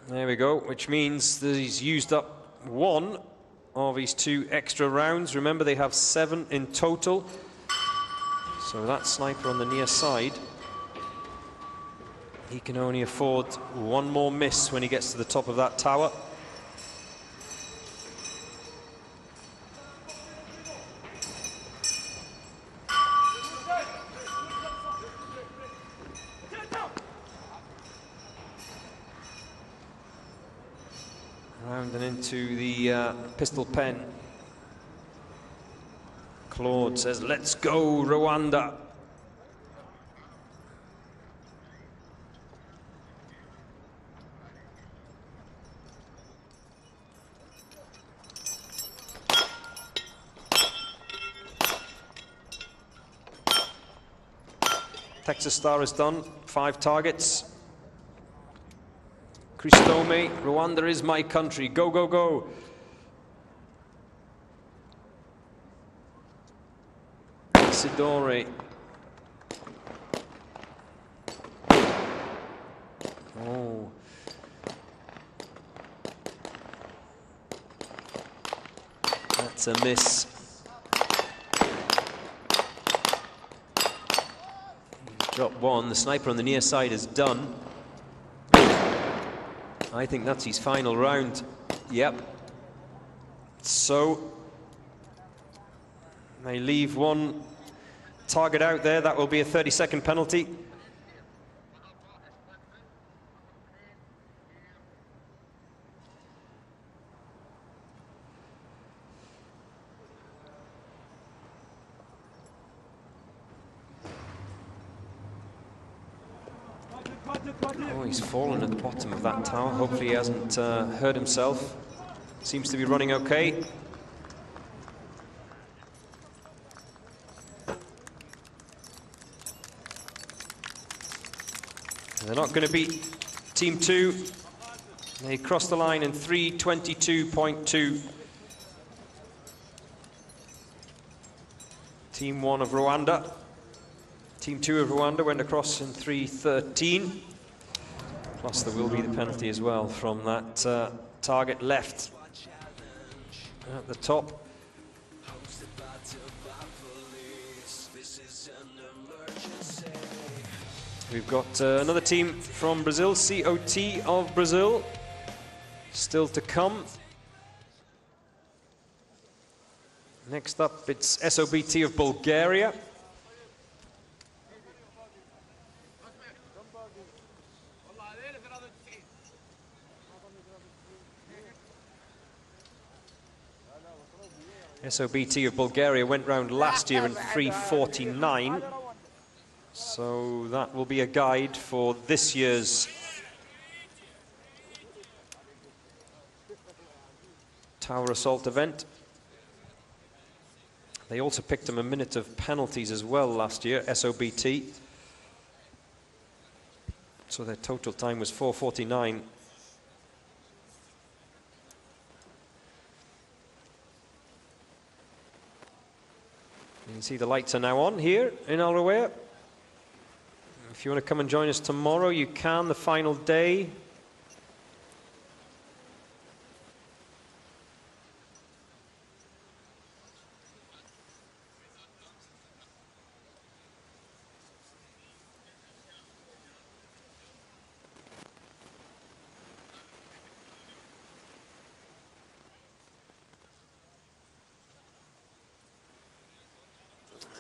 There we go, which means that he's used up 1 of his 2 extra rounds. Remember, they have 7 in total. So that sniper on the near side, he can only afford 1 more miss when he gets to the top of that tower. Round and into the pistol pen. Claude says, let's go, Rwanda. Texas Star is done, 5 targets. Christome, Rwanda is my country. Go, go, go. Isidore. Oh. That's a miss. Drop 1. The sniper on the near side is done. I think that's his final round. Yep. So they leave 1 target out there. That will be a 30-second penalty. Oh, he's fallen at the bottom of that tower. Hopefully he hasn't hurt himself. Seems to be running okay. They're not going to beat Team 2. They crossed the line in 3:22.2. Team 1 of Rwanda. Team 2 of Rwanda went across in 3:13. Plus there will be the penalty as well from that target left at the top. We've got another team from Brazil, COT of Brazil, still to come. Next up, it's SOBT of Bulgaria. SOBT of Bulgaria went round last year in 3:49. So that will be a guide for this year's tower assault event. They also picked them a minute of penalties as well last year, SOBT. So their total time was 4:49. You can see the lights are now on here in Uae. If you want to come and join us tomorrow, you can, the final day.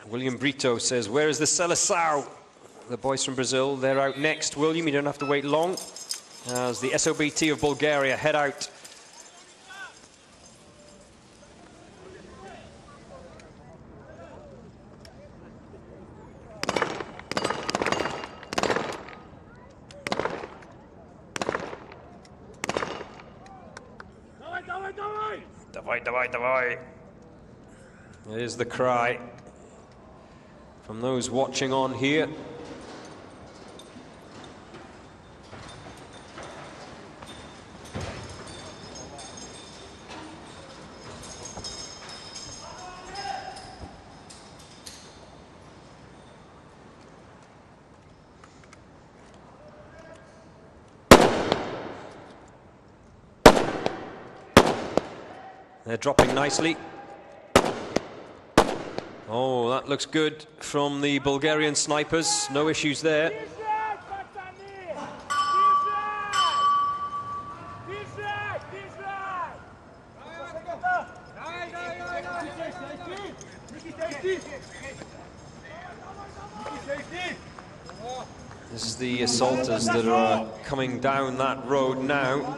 William Brito says, where is the Seleção? The boys from Brazil, they're out next. William, you don't have to wait long as the SOBT of Bulgaria head out. Давай, давай, давай. There's the cry from those watching on here. They're dropping nicely. Oh, that looks good from the Bulgarian snipers. No issues there. This is the assaulters that are coming down that road now.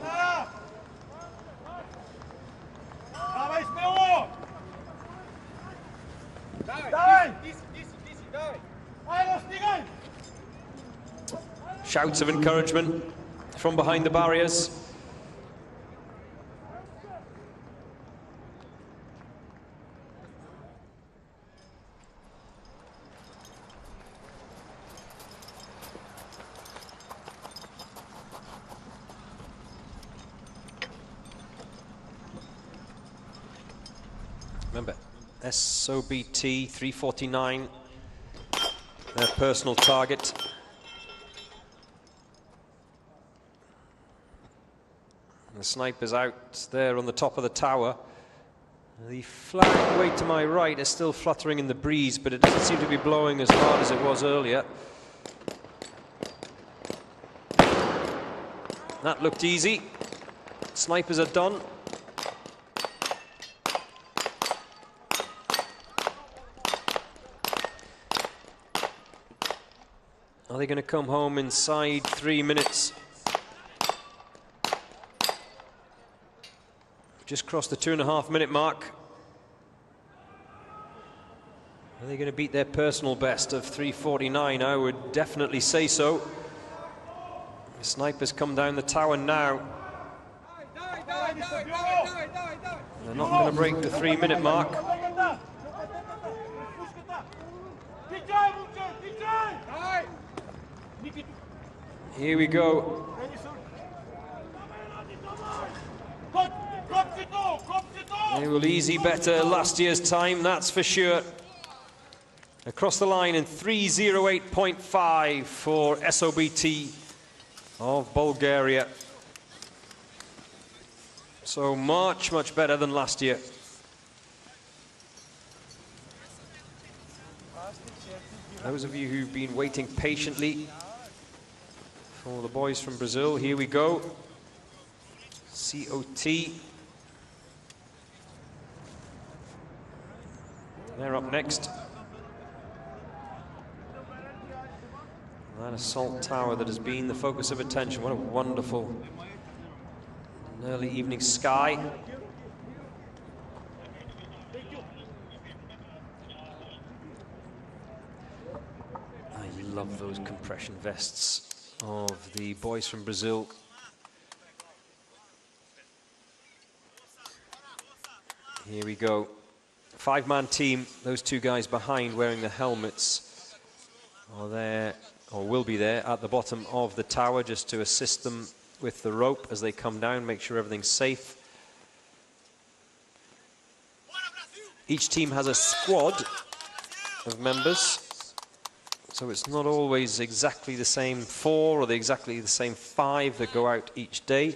Shouts of encouragement from behind the barriers. Remember, SOBT 349, their personal target. The sniper's out there on the top of the tower. The flag way to my right is still fluttering in the breeze, but it doesn't seem to be blowing as hard as it was earlier. That looked easy. Snipers are done. Are they going to come home inside 3 minutes? Just crossed the 2.5 minute mark. Are they going to beat their personal best of 3:49? I would definitely say so. The snipers come down the tower now. They're not going to break the 3 minute mark. Here we go. They will easy better last year's time, that's for sure. Across the line in 3:08.5 for SOBT of Bulgaria. So much, much better than last year. Those of you who've been waiting patiently for the boys from Brazil, here we go. COT. They're up next. That assault tower that has been the focus of attention. What a wonderful early evening sky. I love those compression vests of the boys from Brazil. Here we go. 5-man team, those two guys behind wearing the helmets are there, or will be there, at the bottom of the tower just to assist them with the rope as they come down, make sure everything's safe. Each team has a squad of members, so it's not always exactly the same 4 or exactly the same 5 that go out each day.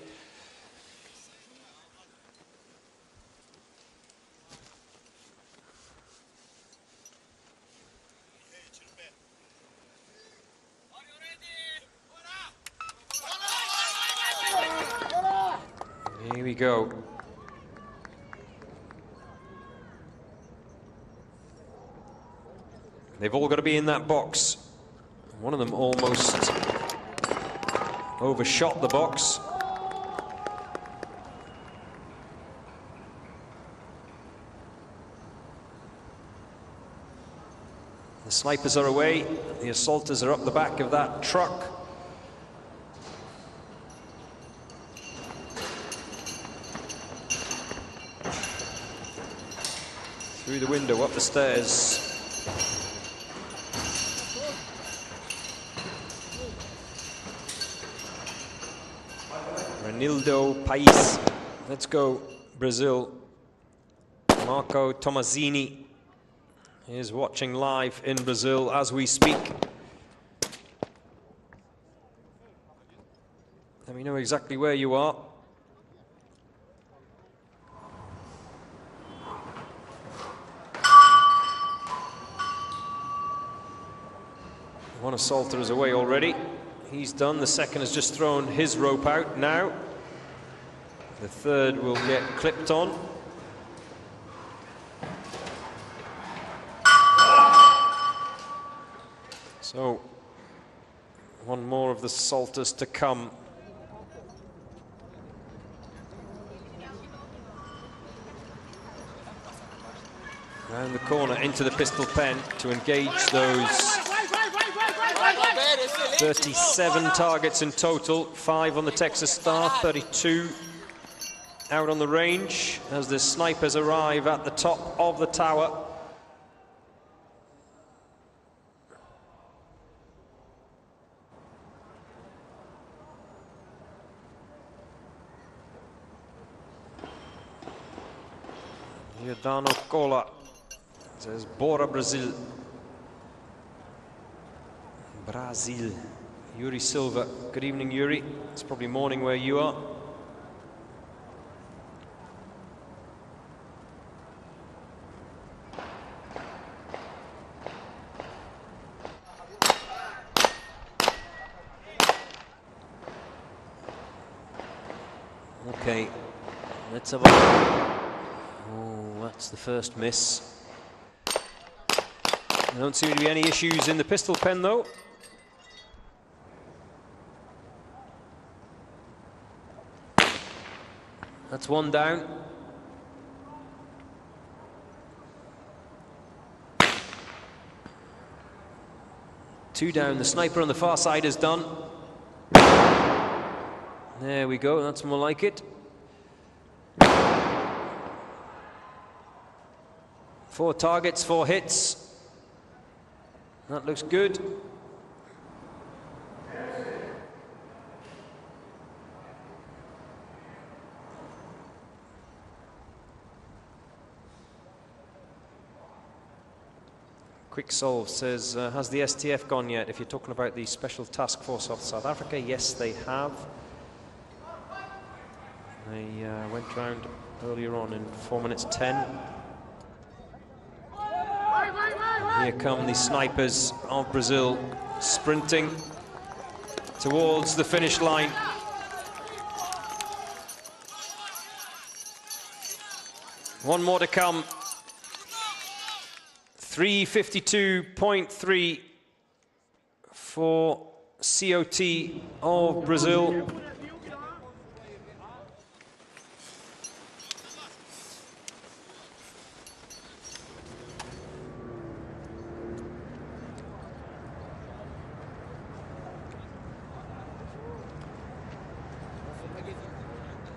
Here we go. They've all got to be in that box. One of them almost overshot the box. The snipers are away. The assaulters are up the back of that truck. Through the window, up the stairs. Renildo Pais. Let's go, Brazil. Marco Tomazini is watching live in Brazil as we speak. Let me know exactly where you are. One assaulter is away already. He's done. The second has just thrown his rope out now. The third will get clipped on. So, one more of the assaulters to come. Round the corner into the pistol pen to engage those 37 targets in total, 5 on the Texas Star, 32 out on the range as the snipers arrive at the top of the tower. Giordano Cola says, Bora Brazil. Brazil. Yuri Silva. Good evening, Yuri. It's probably morning where you are. Okay, let's have a look. Oh, that's the first miss. There don't seem to be any issues in the pistol pen, though. That's one down. Two down. The sniper on the far side is done. There we go. That's more like it. 4 targets, 4 hits. That looks good. Quick Solve says, has the STF gone yet? If you're talking about the Special Task Force of South Africa, yes, they have. They went round earlier on in 4 minutes 10. Here come the snipers of Brazil sprinting towards the finish line. One more to come. 3:52.3 for COT of Brazil.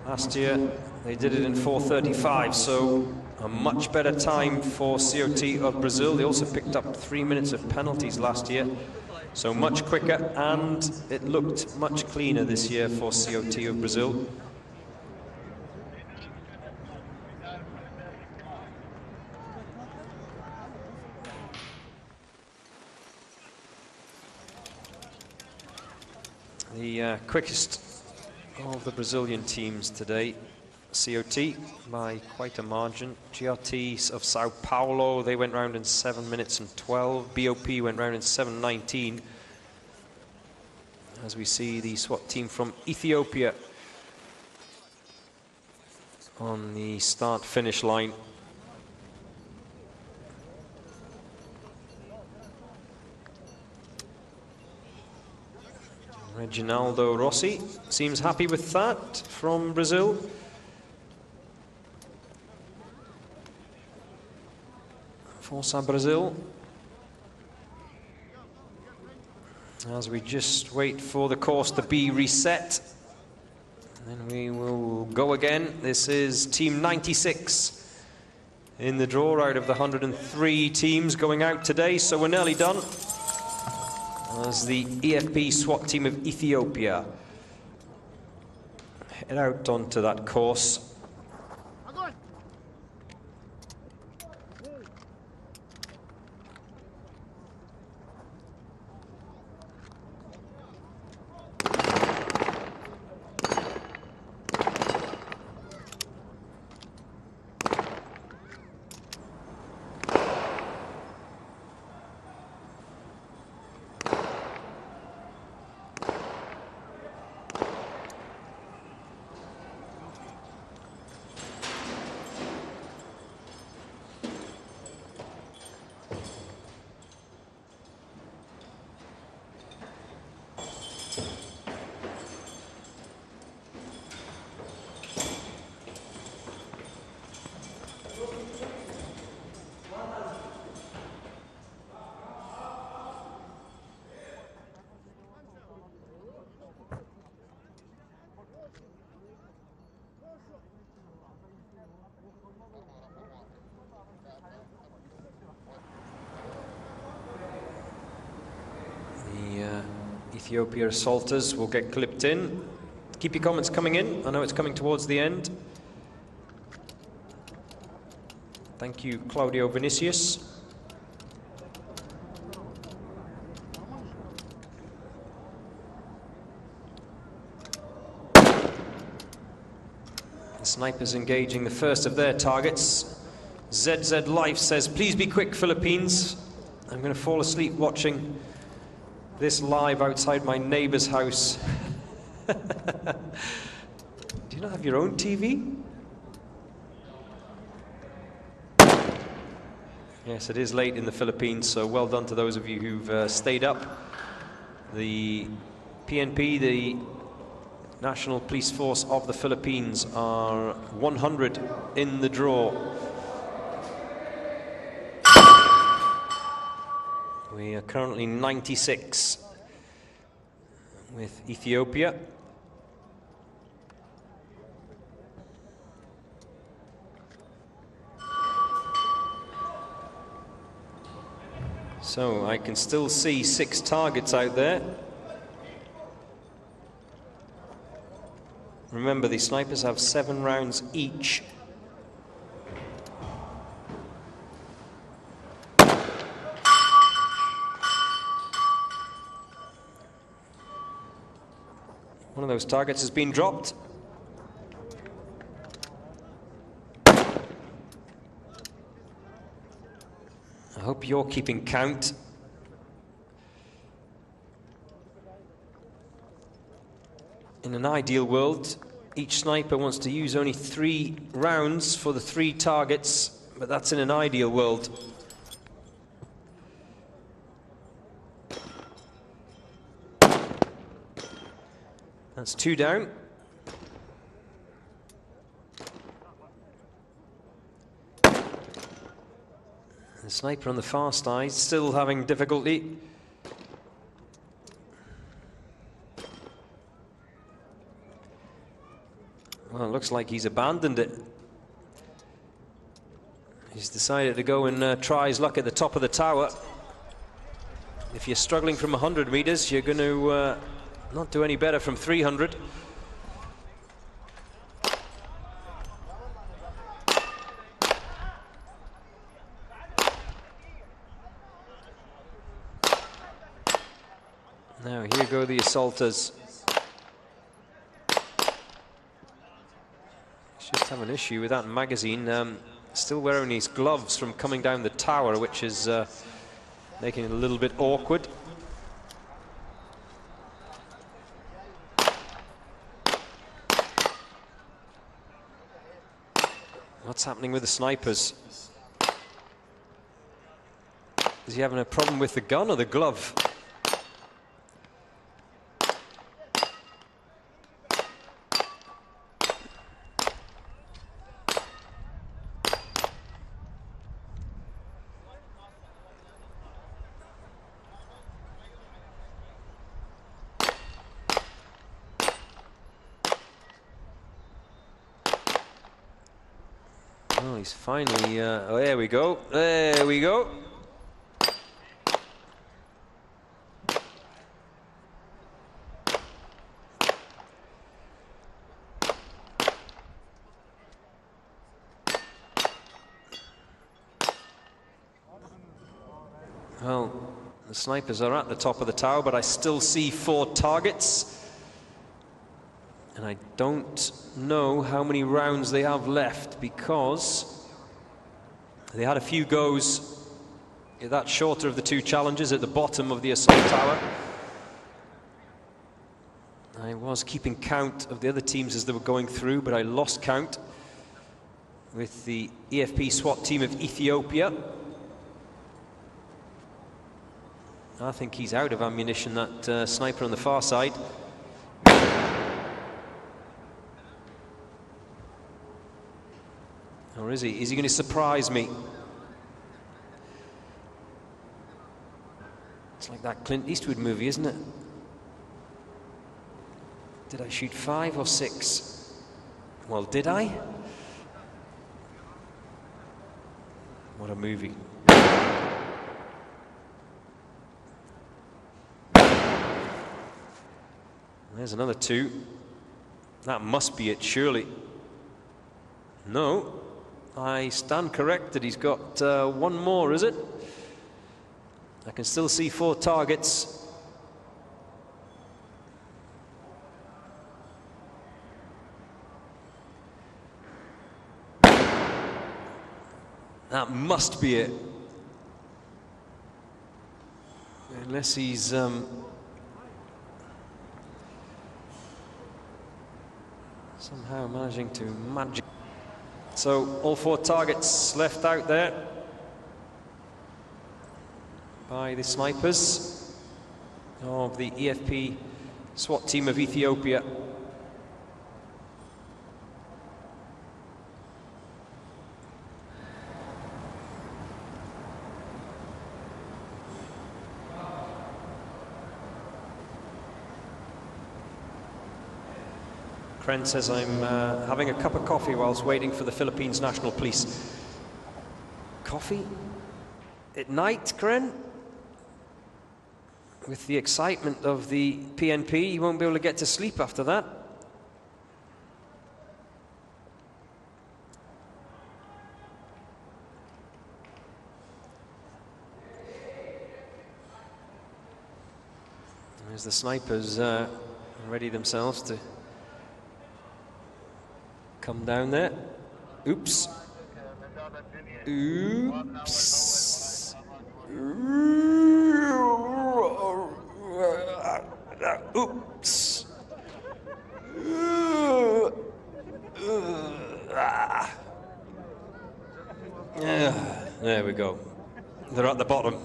Last year they did it in 4:35, so a much better time for COT of Brazil. They also picked up 3 minutes of penalties last year, so much quicker, and it looked much cleaner this year for COT of Brazil. The quickest of the Brazilian teams today, COT by quite a margin. GRT of Sao Paulo, they went round in 7 minutes and 12. BOP went round in 7:19. As we see the SWAT team from Ethiopia on the start-finish line. Reginaldo Rossi seems happy with that from Brazil. Força Brazil. As we just wait for the course to be reset, and then we will go again. This is team 96 in the draw out of the 103 teams going out today, so we're nearly done. As the EFP SWAT team of Ethiopia head out onto that course. Ethiopia assaulters will get clipped in. Keep your comments coming in. I know it's coming towards the end. Thank you, Claudio Vinicius. The snipers engaging the first of their targets. ZZ Life says, please be quick, Philippines. I'm going to fall asleep watching this live outside my neighbor's house. Do you not have your own TV? Yes, it is late in the Philippines, so well done to those of you who've stayed up. The PNP, the National Police Force of the Philippines, are 100 in the draw. We are currently 96 with Ethiopia. So I can still see 6 targets out there. Remember, the snipers have 7 rounds each. One of those targets has been dropped. I hope you're keeping count. In an ideal world, each sniper wants to use only 3 rounds for the 3 targets, but that's in an ideal world. That's 2 down. The sniper on the far side still having difficulty. Well, it looks like he's abandoned it. He's decided to go and try his luck at the top of the tower. If you're struggling from 100 meters, you're going to not do any better from 300. Now here go the assaulters. Just have an issue with that magazine. Still wearing these gloves from coming down the tower, which is making it a little bit awkward. What's happening with the snipers? Is he having a problem with the gun or the glove? Well, he's finally, oh, there we go, there we go. Well, the snipers are at the top of the tower, but I still see 4 targets. And I don't know how many rounds they have left, because they had a few goes that shorter of the 2 challenges at the bottom of the assault tower. I was keeping count of the other teams as they were going through, but I lost count with the EFP SWAT team of Ethiopia. I think he's out of ammunition, that sniper on the far side. Or is he? Is he going to surprise me? It's like that Clint Eastwood movie, isn't it? Did I shoot 5 or 6? Well, did I? What a movie. There's another 2. That must be it, surely. No, I stand corrected. He's got 1 more, is it? I can still see 4 targets. That must be it. Unless he's somehow managing to magic. So all 4 targets left out there by the snipers of the EFP SWAT team of Ethiopia. Kren says, I'm having a cup of coffee whilst waiting for the Philippines National Police. Coffee? At night, Kren? With the excitement of the PNP, you won't be able to get to sleep after that. There's the snipers ready themselves to come down there. Oops. Oops. Oops. There we go. They're at the bottom.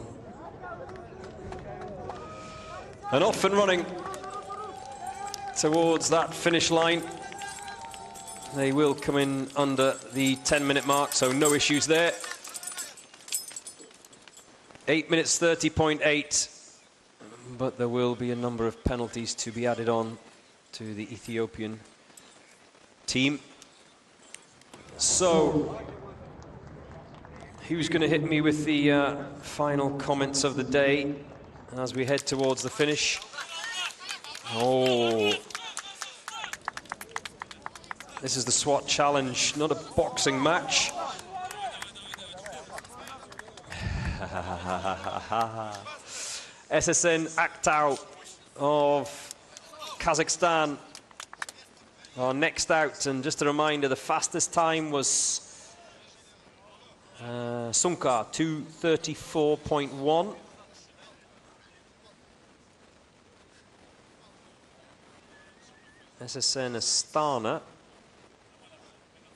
And off and running towards that finish line. They will come in under the 10-minute mark, so no issues there. 8 minutes 30.8, but there will be a number of penalties to be added on to the Ethiopian team. So, who's going to hit me with the final comments of the day as we head towards the finish? Oh. This is the SWAT challenge, not a boxing match. SSN Aktau of Kazakhstan are next out, and just a reminder, the fastest time was Sunka 2:34.1. SSN Astana.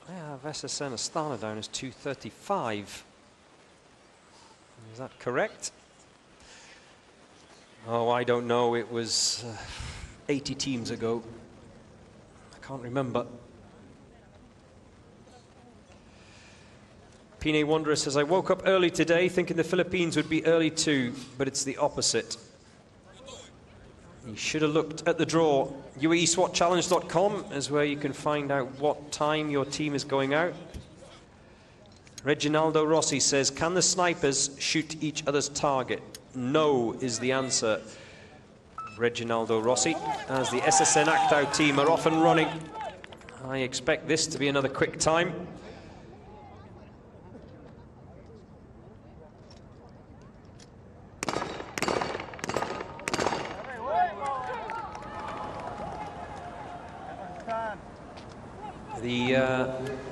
I have SSN Astana down as 2:35. Is that correct? Oh, I don't know. It was 80 teams ago. I can't remember. Pine Wanderer says, I woke up early today thinking the Philippines would be early too, but it's the opposite. You should have looked at the draw. UAESWATchallenge.com is where you can find out what time your team is going out. Reginaldo Rossi says, can the snipers shoot each other's target? No is the answer. Reginaldo Rossi, as the SSN Actau team are off and running. I expect this to be another quick time.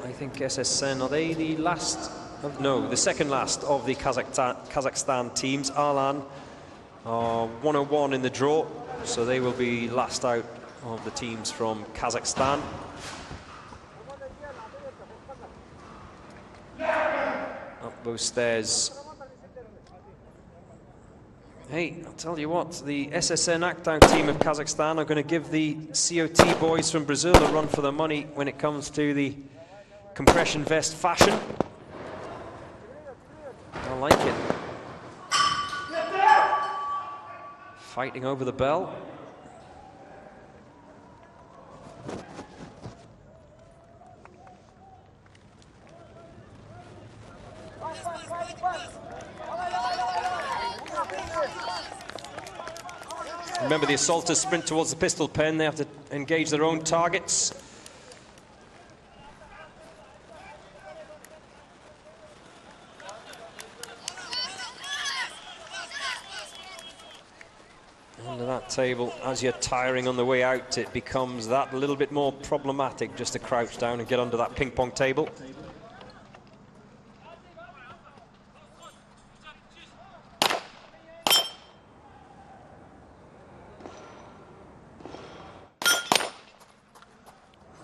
I think SSN, are they the last? No, the second last of the Kazakhstan teams. Arlan are 101 in the draw, so they will be last out of the teams from Kazakhstan. Up those stairs. Hey, I'll tell you what, the SSN Actau team of Kazakhstan are going to give the COT boys from Brazil a run for their money when it comes to the compression vest fashion. I like it. Fighting over the bell. Remember, the assaulters sprint towards the pistol pen. They have to engage their own targets. Under that table, as you're tiring on the way out, it becomes that little bit more problematic just to crouch down and get under that ping pong table.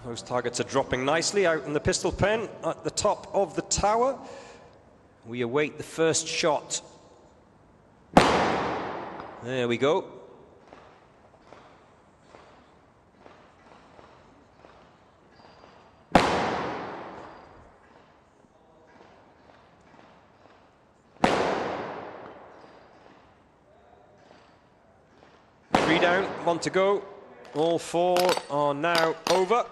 Those targets are dropping nicely out in the pistol pen at the top of the tower. We await the first shot. There we go. Three down, one to go. All four are now over.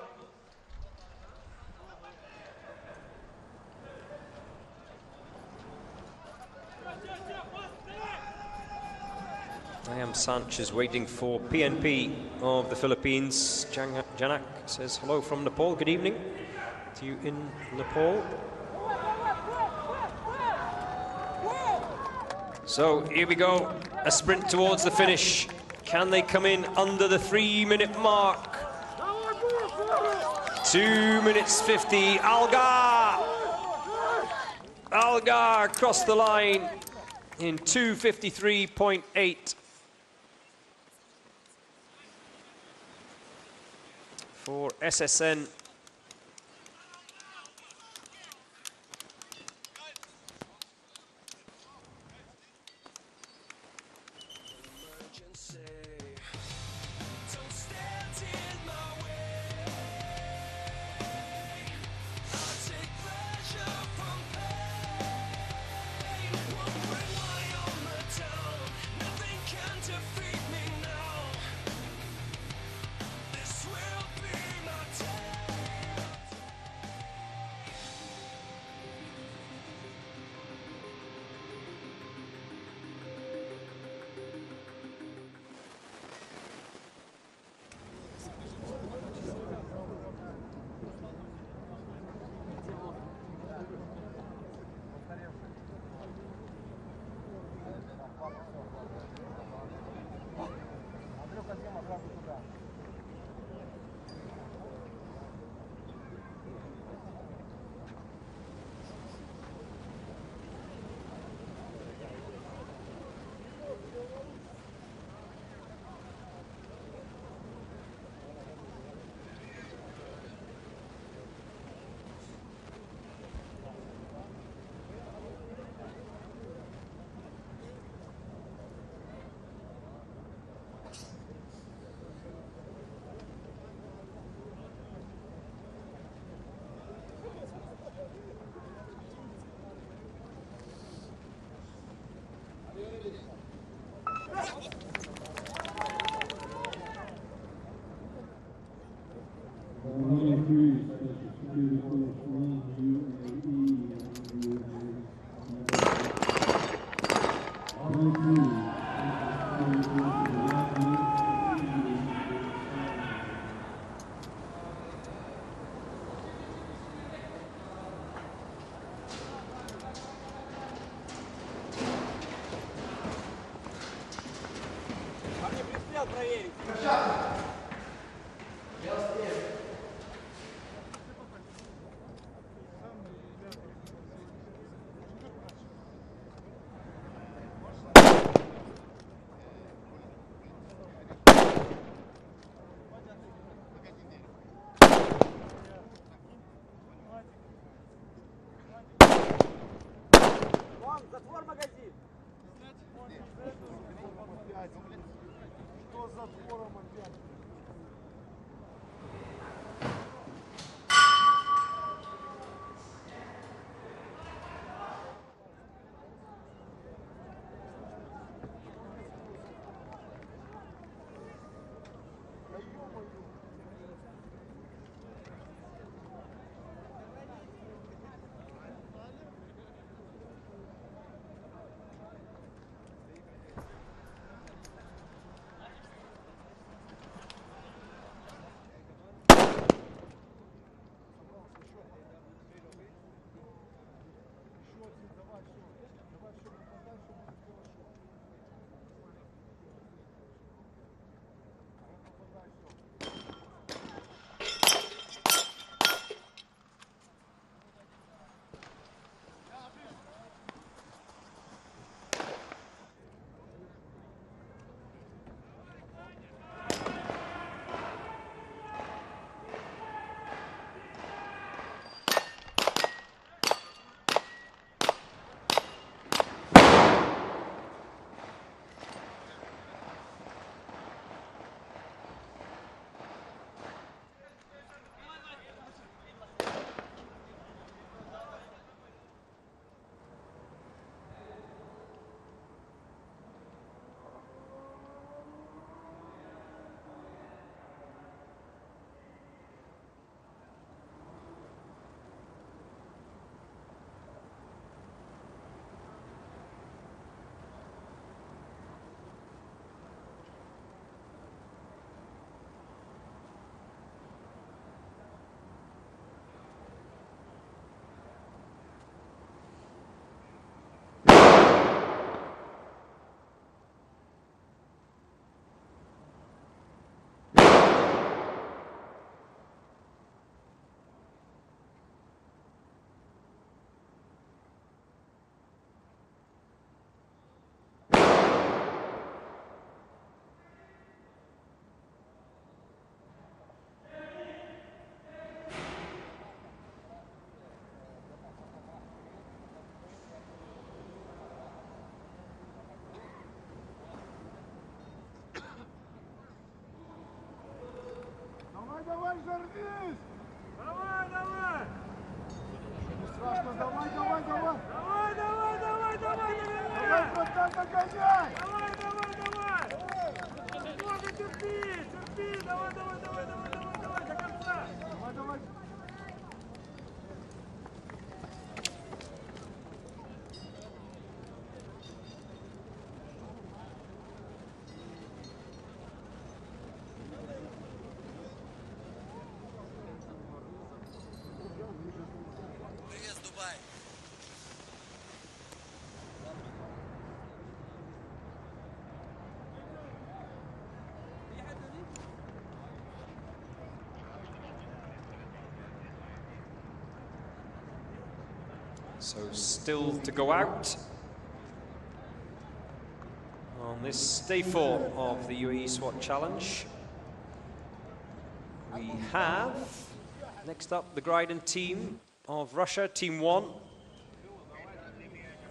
I am Sanchez waiting for PNP of the Philippines. Janak says hello from Nepal. Good evening to you in Nepal. So here we go, a sprint towards the finish. Can they come in under the 3-minute mark? 2 minutes 50. Algar across the line in 2:53.8. For SSN. Затвор магазин. Что с затвором опять? Давай, Жарвис! Давай! Не страшно, давай! Давай, братан, догоняй! Давай! Можно терпи! Давай, до конца! Давай! So still to go out on this day 4 of the Uae Swat Challenge. We have next up the Gryden team of Russia, Team 1.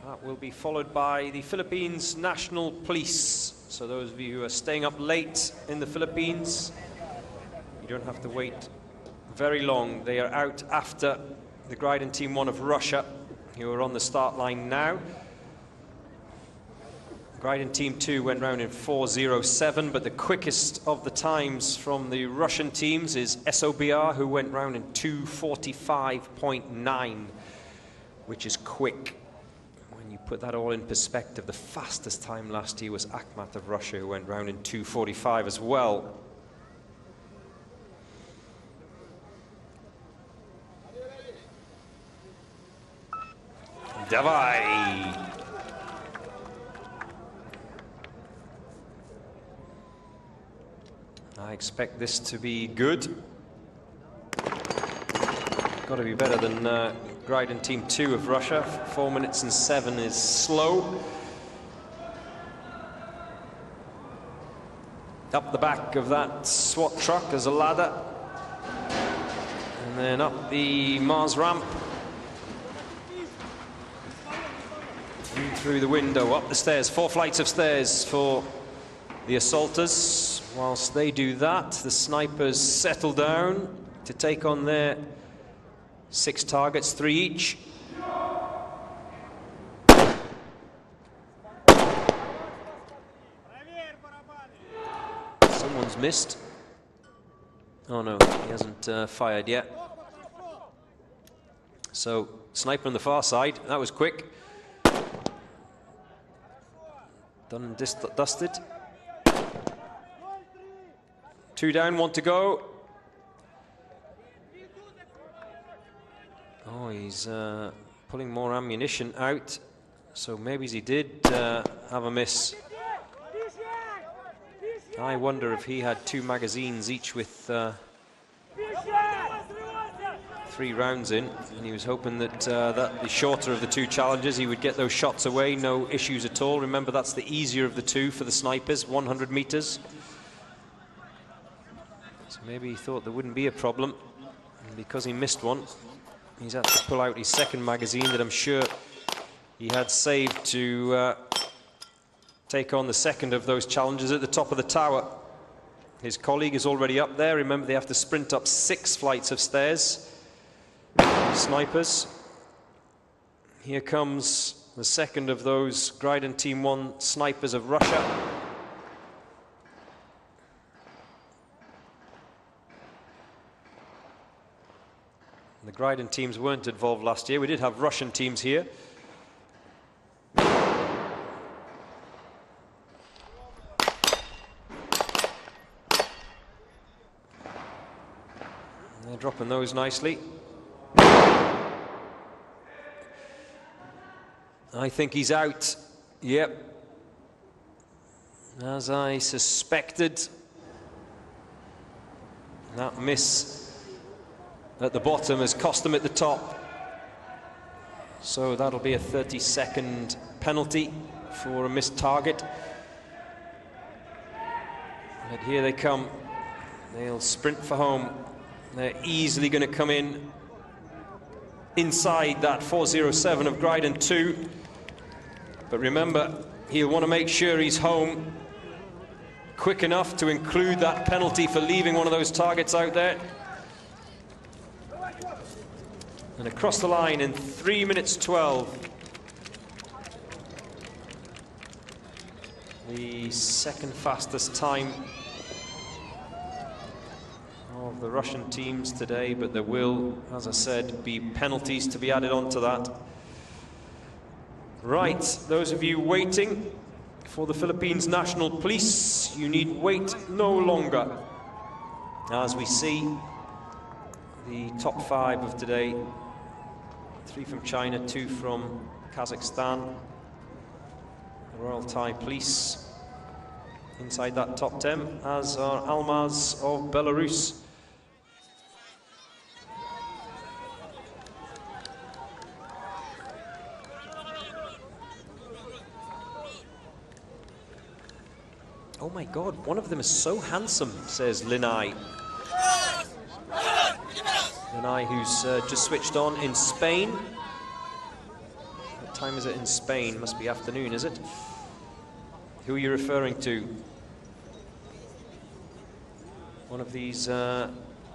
That will be followed by the Philippines National Police. So those of you who are staying up late in the Philippines, you don't have to wait very long. They are out after the Gryden Team 1 of Russia, who are on the start line now. Gryden Team 2 went round in 4:07, but the quickest of the times from the Russian teams is SOBR, who went round in 2:45.9, which is quick. When you put that all in perspective, the fastest time last year was Akhmat of Russia, who went round in 2:45 as well. Davai! I expect this to be good. Got to be better than Gryden Team 2 of Russia. 4 minutes and 7 is slow. Up the back of that SWAT truck as a ladder. And then up the Mars ramp. In through the window, up the stairs. 4 flights of stairs for the assaulters. Whilst they do that, the snipers settle down to take on their 6 targets, 3 each. Someone's missed. Oh no, he hasn't fired yet. So, sniper on the far side, that was quick. Done and dusted. 2 down, 1 to go. Oh, he's pulling more ammunition out. So maybe he did have a miss. I wonder if he had 2 magazines, each with 3 rounds in, and he was hoping that the shorter of the 2 challenges, he would get those shots away, no issues at all. Remember, that's the easier of the 2 for the snipers, 100 meters. So maybe he thought there wouldn't be a problem, and because he missed one, he's had to pull out his 2nd magazine that I'm sure he had saved to take on the 2nd of those challenges at the top of the tower. His colleague is already up there. Remember, they have to sprint up 6 flights of stairs. Snipers. Here comes the 2nd of those Gryden Team 1 snipers of Russia. The Gryden teams weren't involved last year. We did have Russian teams here. They're dropping those nicely. I think he's out. Yep. As I suspected. That miss at the bottom has cost them at the top. So that'll be a 30-second penalty for a missed target. But here they come. They'll sprint for home. They're easily going to come in inside that 407 of Gryden 2. But remember, he'll want to make sure he's home quick enough to include that penalty for leaving one of those targets out there. And across the line in 3 minutes 12. The 2nd fastest time of the Russian teams today, but there will, as I said, be penalties to be added on to that. Right, those of you waiting for the Philippines National Police, you need wait no longer. As we see the top 5 of today, 3 from China, 2 from Kazakhstan. The Royal Thai Police inside that top 10, as are Almaz of Belarus. Oh my God, one of them is so handsome, says Linai. Linai, who's just switched on in Spain. What time is it in Spain? Must be afternoon, is it? Who are you referring to? One of these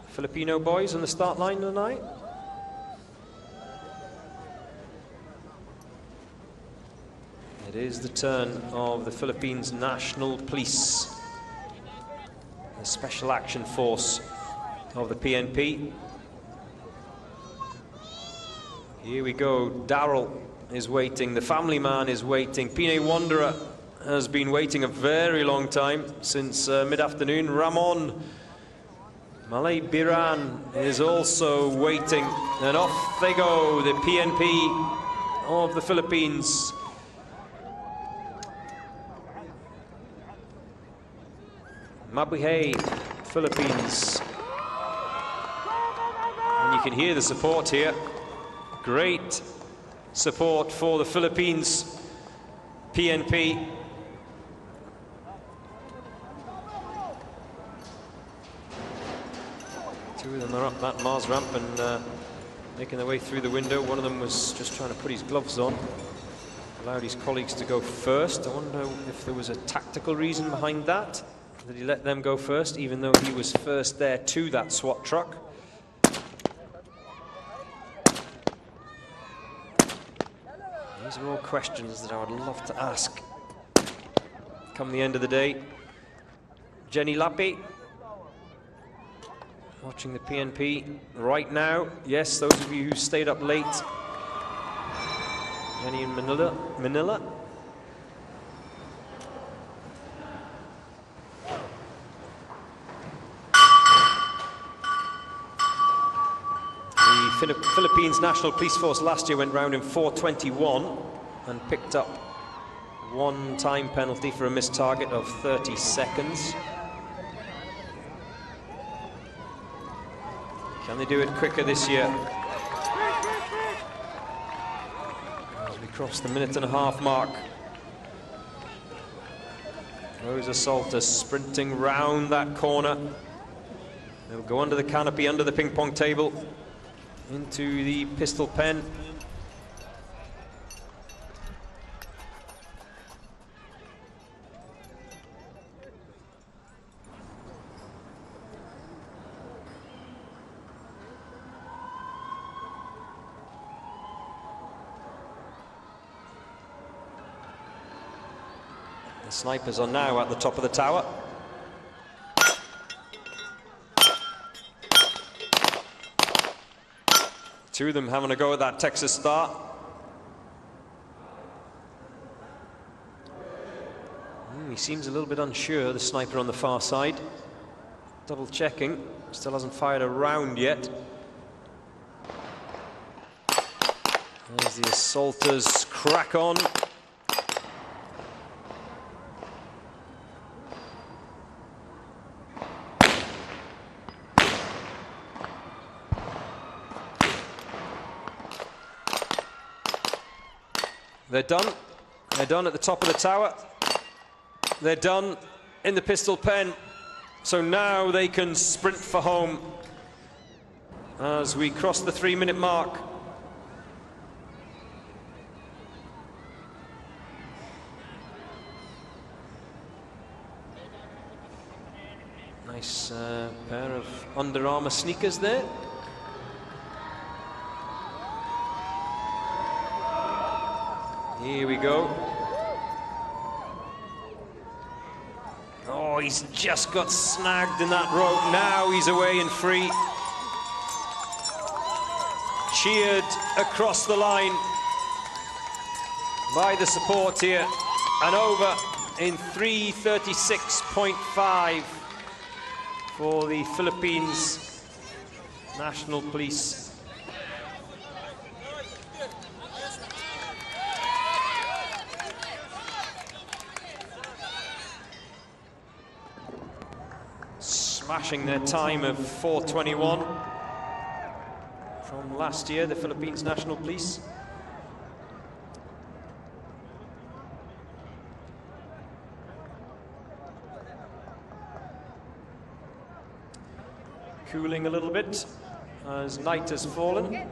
Filipino boys on the start line tonight? It is the turn of the Philippines National Police, the Special Action Force of the PNP. Here we go. Daryl is waiting. The family man is waiting. Pine Wanderer has been waiting a very long time, since mid-afternoon. Ramon Malay Biran is also waiting. And off they go, the PNP of the Philippines. Mabuhay Philippines. And you can hear the support here. Great support for the Philippines PNP. Two of them are up that Mars ramp and making their way through the window. One of them was just trying to put his gloves on. Allowed his colleagues to go first. I wonder if there was a tactical reason behind that he let them go first, even though he was first there to that SWAT truck. These are all questions that I would love to ask come the end of the day. Jenny Lappy, watching the PNP right now. Yes, those of you who stayed up late. Jenny in Manila. The Philippines National Police Force last year went round in 4:21 and picked up one time penalty for a missed target of 30 seconds. Can they do it quicker this year? As we cross the minute-and-a-half mark. Those assaulters sprinting round that corner. They'll go under the canopy, under the ping-pong table, into the pistol pen. The snipers are now at the top of the tower. Two of them having a go at that Texas Star. He seems a little bit unsure, the sniper on the far side. Double checking, still hasn't fired a round yet. As the assaulters crack on. They're done. They're done at the top of the tower. They're done in the pistol pen. So now they can sprint for home as we cross the 3-minute mark. Nice pair of Under Armour sneakers there. Here we go. Oh, he's just got snagged in that rope. Now he's away and free. Cheered across the line by the support here. And over in 3:36.5 for the Philippines National Police. Smashing their time of 4:21 from last year, the Philippines National Police. Cooling a little bit as night has fallen.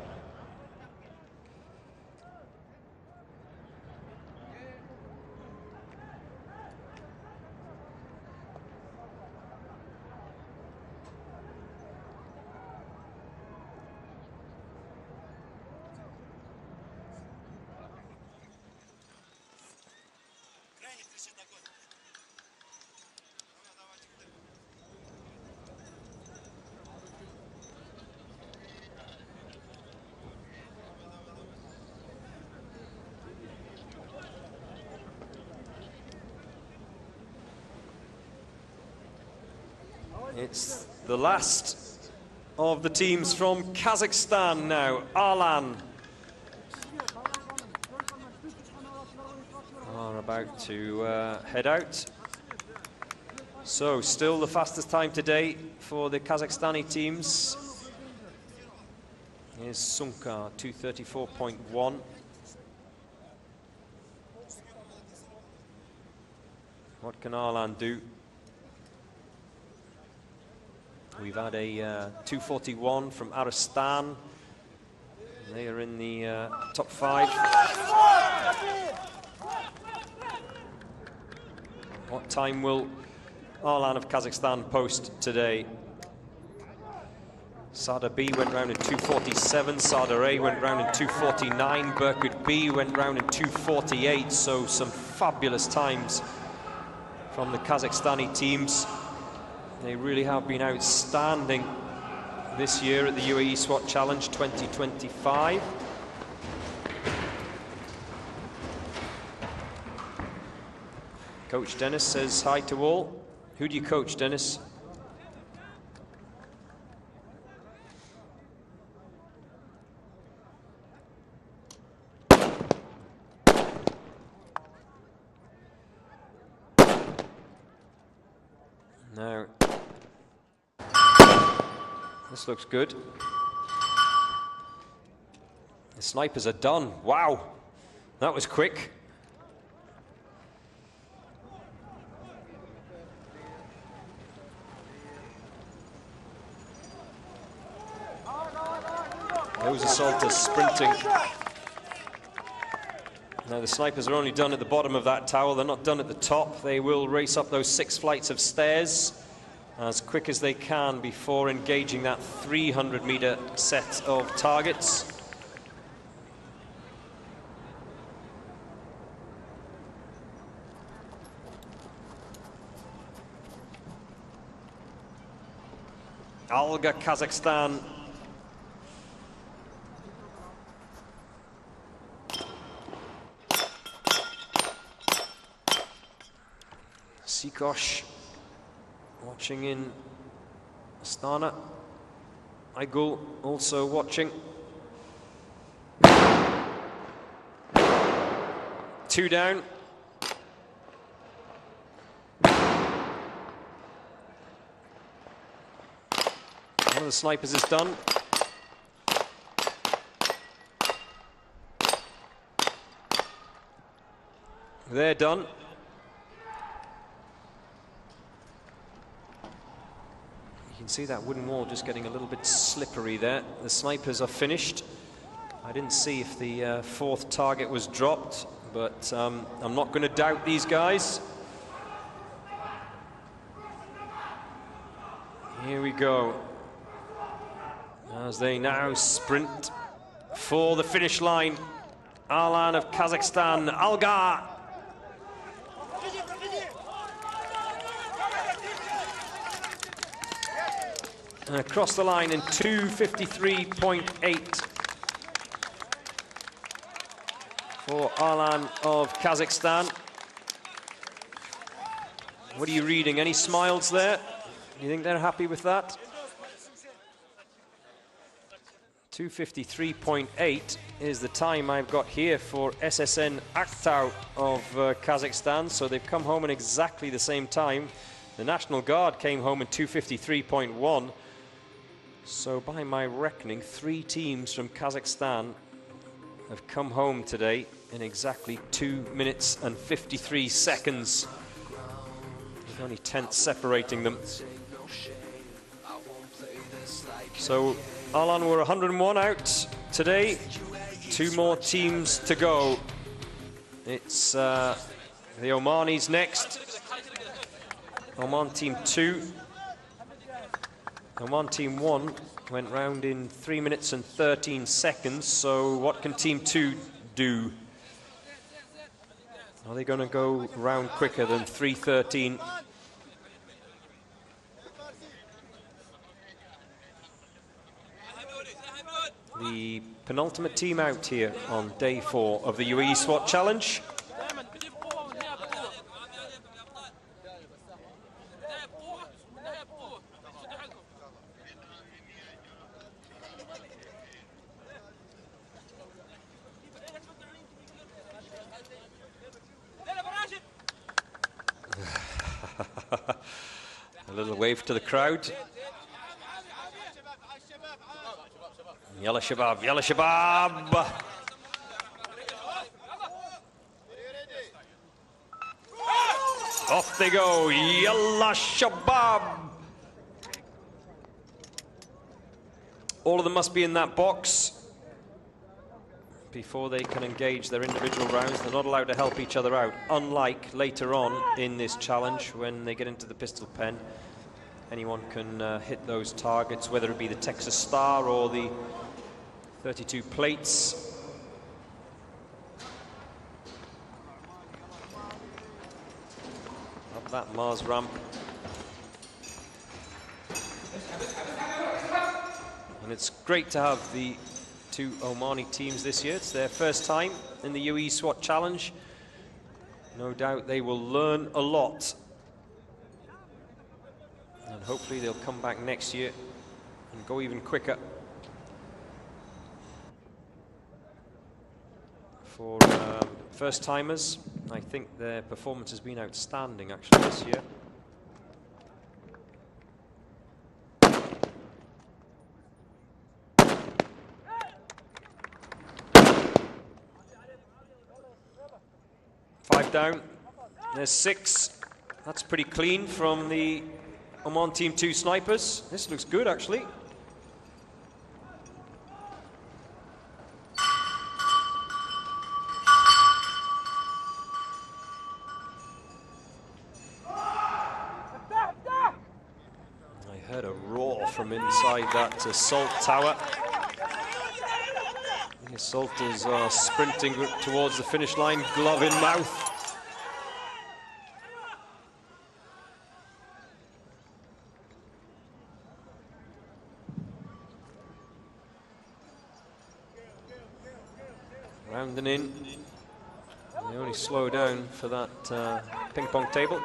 It's the last of the teams from Kazakhstan now. Arlan are about to head out. So still the fastest time today for the Kazakhstani teams is Sunka, 2:34.1. What can Arlan do? We've had a 2:41 from Aristan. They are in the top 5. What time will Arlan of Kazakhstan post today? Sada B went round in 2:47, Sada A went round in 2:49, Berkut B went round in 2:48, so some fabulous times from the Kazakhstani teams. They really have been outstanding this year at the Uae Swat Challenge 2025. Coach Dennis says hi to all. Who do you coach, Dennis? Now, this looks good. The snipers are done. Wow, that was quick. Those assaulters sprinting. Now the snipers are only done at the bottom of that tower, they're not done at the top. They will race up those 6 flights of stairs as quick as they can before engaging that 300-meter set of targets. Alga, Kazakhstan. Sikosh watching in Astana. Aygul also watching. 2 down. One of the snipers is done. They're done. You can see that wooden wall just getting a little bit slippery there. The snipers are finished. I didn't see if the 4th target was dropped, but I'm not going to doubt these guys. Here we go. As they now sprint for the finish line. Arlan of Kazakhstan, Alga. And across the line in 2:53.8 for Arlan of Kazakhstan. What are you reading? Any smiles there? You think they're happy with that? 2:53.8 is the time I've got here for SSN Aktau of Kazakhstan, so they've come home in exactly the same time. The National Guard came home in 2:53.1. So by my reckoning, 3 teams from Kazakhstan have come home today in exactly 2 minutes and 53 seconds. There's only 10ths separating them. So Arlan were 101 out today. 2 more teams to go. It's the Omanis next. Oman team 2. Oman team 1 went round in 3 minutes and 13 seconds. So what can team 2 do? Are they going to go round quicker than 3:13? The penultimate team out here on day 4 of the Uae Swat Challenge. A little wave to the crowd. Yalla Shabab, Yalla Shabab! Off they go, Yalla Shabab! All of them must be in that box before they can engage their individual rounds. They're not allowed to help each other out, unlike later on in this challenge when they get into the pistol pen. Anyone can hit those targets, whether it be the Texas Star or the 32 plates. Up that Mars ramp. And it's great to have the two Omani teams this year. It's their first time in the Uae Swat Challenge. No doubt they will learn a lot. And hopefully they'll come back next year and go even quicker. For first-timers, I think their performance has been outstanding actually this year. Five down, there's 6. That's pretty clean from the Oman Team 2 snipers. This looks good actually. I heard a roar from inside that assault tower. The assaulters are sprinting towards the finish line, glove in mouth. Rounding in. They only slow down for that ping pong table.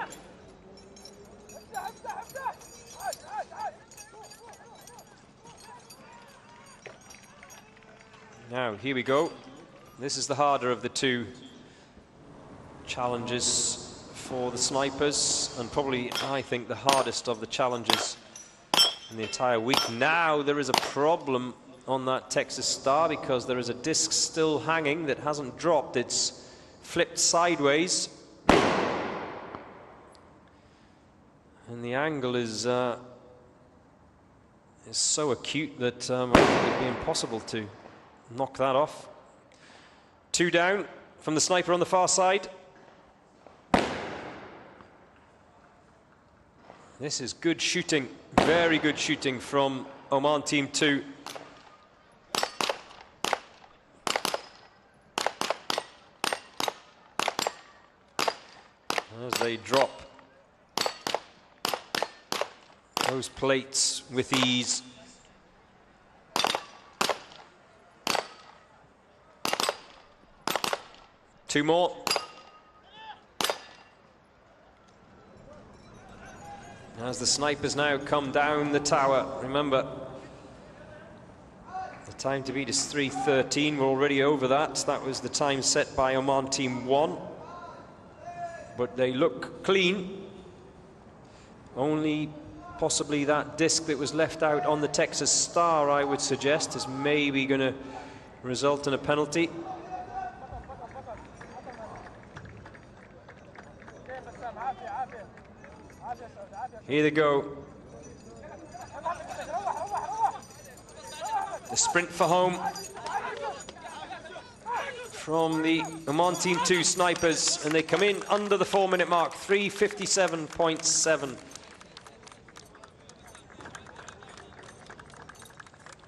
Now, here we go. This is the harder of the two challenges for the snipers, and probably, I think, the hardest of the challenges in the entire week. Now, there is a problem on that Texas Star because there is a disc still hanging that hasn't dropped. It's flipped sideways. And the angle is so acute that I think it'd be impossible to knock that off. 2 down from the sniper on the far side. This is good shooting, very good shooting from Oman Team 2. As they drop those plates with ease. Two more. As the snipers now come down the tower, remember, the time to beat is 3:13. We're already over that. That was the time set by Oman Team 1. But they look clean. Only possibly that disc that was left out on the Texas Star, I would suggest, is maybe going to result in a penalty. Here they go. The sprint for home from the Oman Team 2 snipers, and they come in under the 4-minute mark, 3:57.7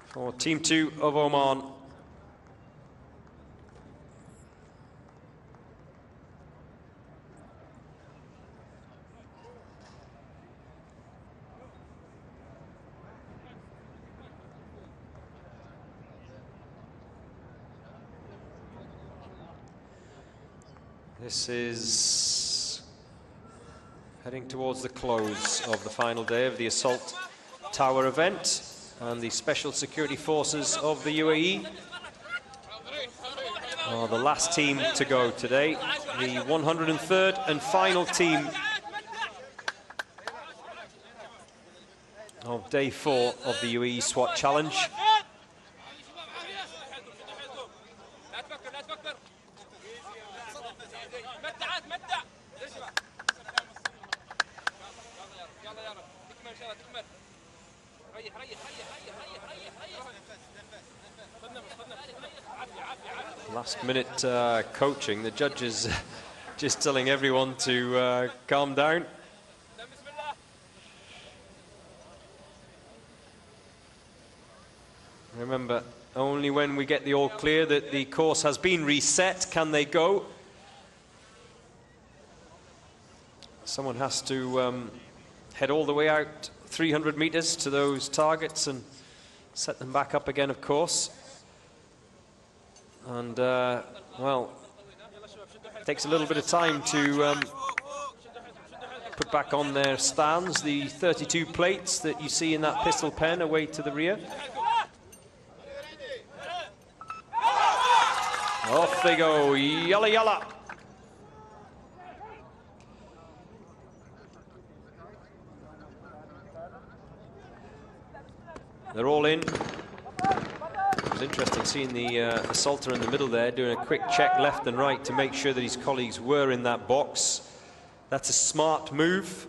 for Team 2 of Oman. This is heading towards the close of the final day of the Assault Tower event, and the Special Security Forces of the UAE are the last team to go today, the 103rd and final team of day 4 of the Uae Swat Challenge. Last minute coaching, the judges just telling everyone to calm down. Remember, only when we get the all clear that the course has been reset can they go. Someone has to head all the way out 300 meters to those targets and set them back up again, of course. And, well, it takes a little bit of time to put back on their stands the 32 plates that you see in that pistol pen away to the rear. Off they go, yalla yalla. They're all in. It was interesting seeing the assaulter in the middle there doing a quick check left and right to make sure that his colleagues were in that box. That's a smart move.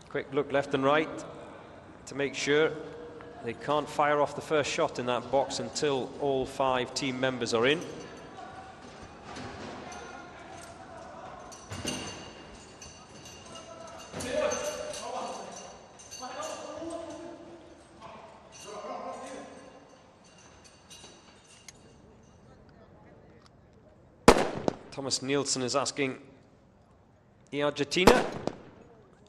Quick look left and right to make sure they can't fire off the first shot in that box until all 5 team members are in. Thomas Nielsen is asking, Argentina?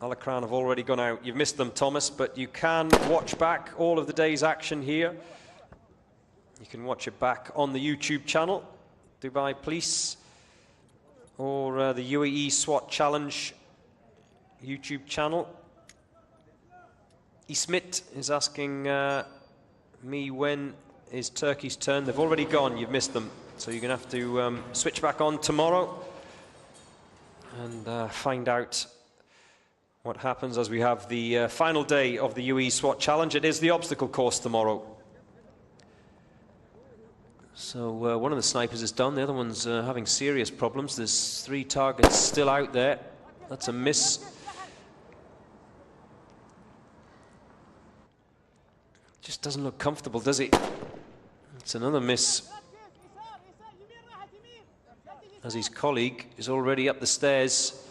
Alacran have already gone out. You've missed them, Thomas, but you can watch back all of the day's action here. You can watch it back on the YouTube channel, Dubai Police, or the Uae Swat Challenge YouTube channel. Ismit is asking me when is Turkey's turn. They've already gone. You've missed them. So you're going to have to switch back on tomorrow and find out what happens as we have the final day of the Uae Swat Challenge. It is the obstacle course tomorrow. So one of the snipers is done. The other one's having serious problems. There's 3 targets still out there. That's a miss. Just doesn't look comfortable, does it? It's another miss, as his colleague is already up the stairs,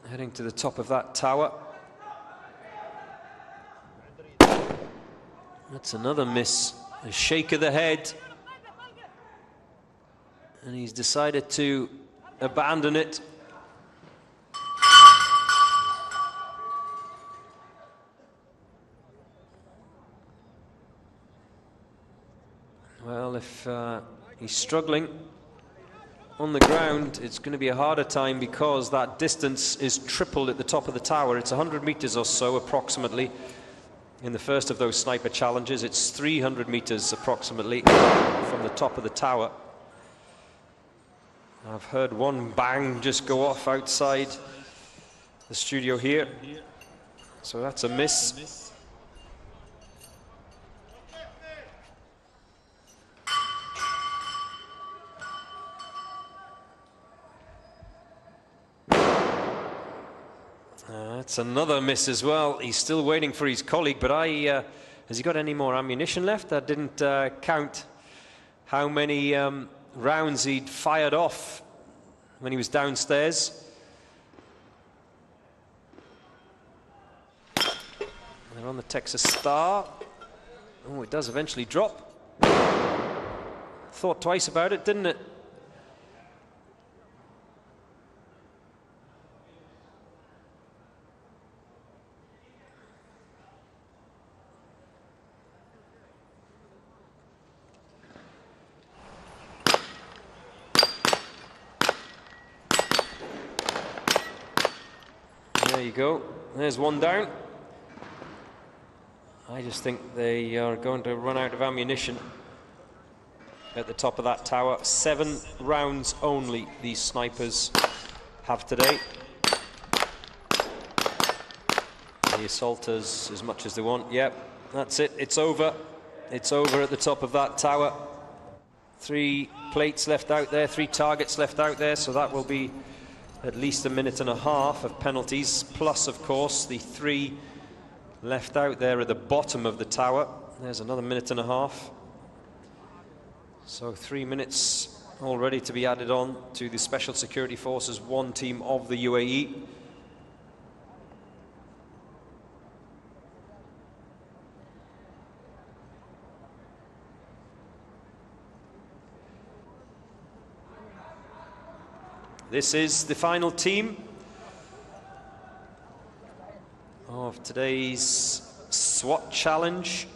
heading to the top of that tower. That's another miss, a shake of the head, and he's decided to abandon it. Well, if he's struggling on the ground, it's going to be a harder time because that distance is tripled at the top of the tower. It's 100 meters or so approximately in the first of those sniper challenges. It's 300 meters approximately from the top of the tower. I've heard one bang just go off outside the studio here, so that's a miss. That's another miss as well. He's still waiting for his colleague, but has he got any more ammunition left? I didn't count how many rounds he'd fired off when he was downstairs. They're on the Texas Star. Oh, it does eventually drop. Thought twice about it, didn't it? There you go. There's one down. I just think they are going to run out of ammunition. at the top of that tower. 7 rounds only these snipers have today. The assaulters as much as they want. Yep, that's it. It's over. It's over at the top of that tower. 3 plates left out there, 3 targets left out there, so that will be at least a minute and a half of penalties, plus, of course, the 3 left out there at the bottom of the tower. There's another minute and a half. So 3 minutes already to be added on to the Special Security Forces 1 team of the UAE. This is the final team of today's SWAT challenge.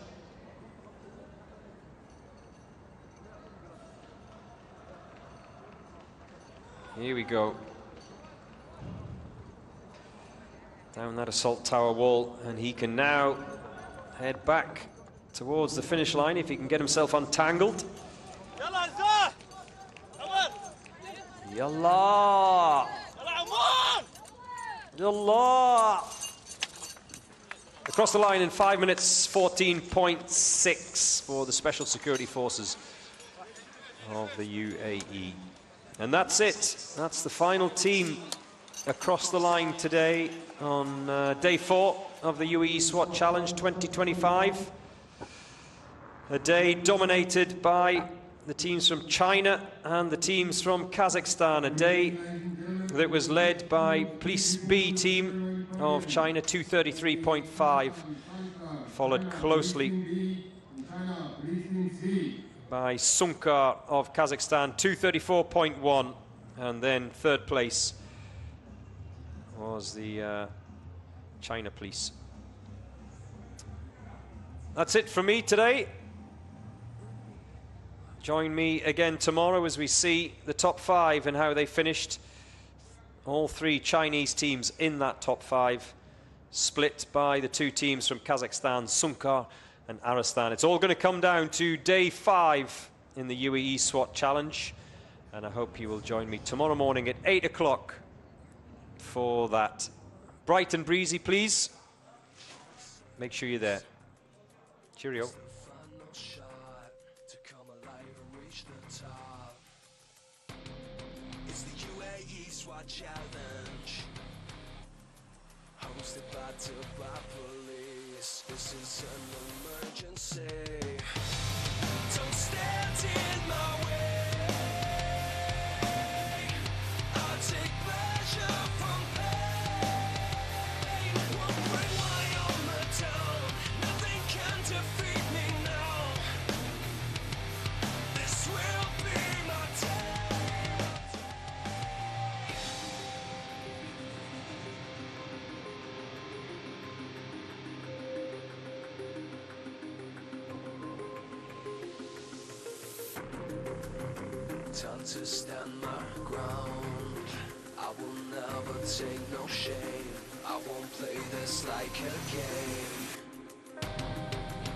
Here we go. Down that assault tower wall, and he can now head back towards the finish line if he can get himself untangled. Yallah! Yallah! Across the line in 5 minutes 14.6 for the Special Security Forces of the UAE. And that's it. That's the final team across the line today on day 4 of the Uae Swat Challenge 2025. A day dominated by the teams from China and the teams from Kazakhstan. A day that was led by Police B team of China, 233.5, followed closely by Sunkar of Kazakhstan, 234.1, and then 3rd place was the China Police. That's it from me today. Join me again tomorrow as we see the top 5 and how they finished. All 3 Chinese teams in that top 5, split by the 2 teams from Kazakhstan, Sunkar and Aristan. It's all going to come down to day 5 in the UAE SWAT Challenge, and I hope you will join me tomorrow morning at 8 o'clock for that. Bright and breezy, please. Make sure you're there. Cheerio. Challenge hosted by Dubai police. This is an emergency. Don't stand in my way. I take pleasure from pain. Won't bring my armor down. Nothing can defeat me now. This will be my day. Time to stand my ground. I will never take no shame. I won't play this like a game.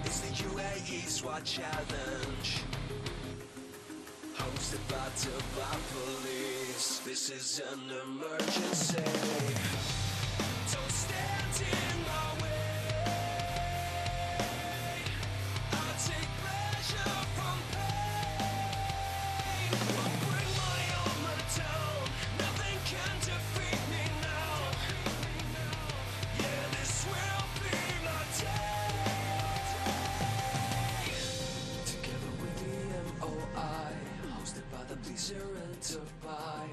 It's the UAE SWAT Challenge, hosted by Dubai police. This is an emergency. Don't stand in my way. I take pleasure from pain. Won't bring my armor down. Nothing can defeat me now. Yeah, this will be my day. Together with the MOI, hosted by the police here in Dubai.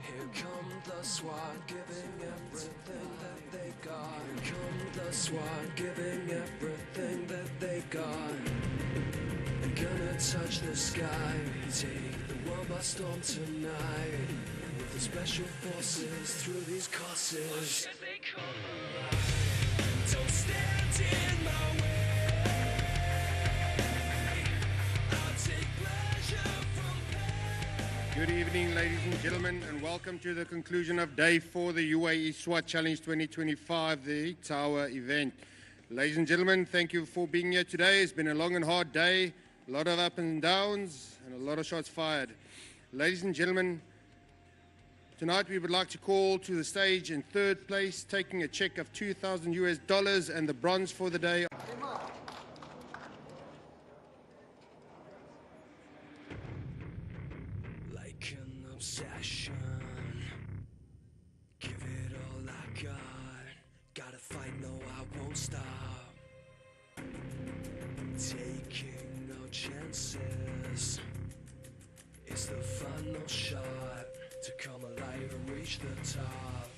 Here come the SWAT, giving everything that they got. Here come the SWAT, giving everything that they got. They're gonna touch the sky, take the world by storm tonight. With the special forces through these courses. Don't stand in my way. I'll take pleasure from pain. Good evening, ladies and gentlemen, and welcome to the conclusion of Day 4 of the UAE SWAT Challenge 2025, the Tower event. Ladies and gentlemen, thank you for being here today. It's been a long and hard day. A lot of up and downs and a lot of shots fired. Ladies and gentlemen, tonight we would like to call to the stage in third place, taking a check of $2,000 and the bronze for the day. Like an obsession, give it all I got. Gotta fight, no, I won't stop. Taking no chances. It's the final shot to come alive and reach the top.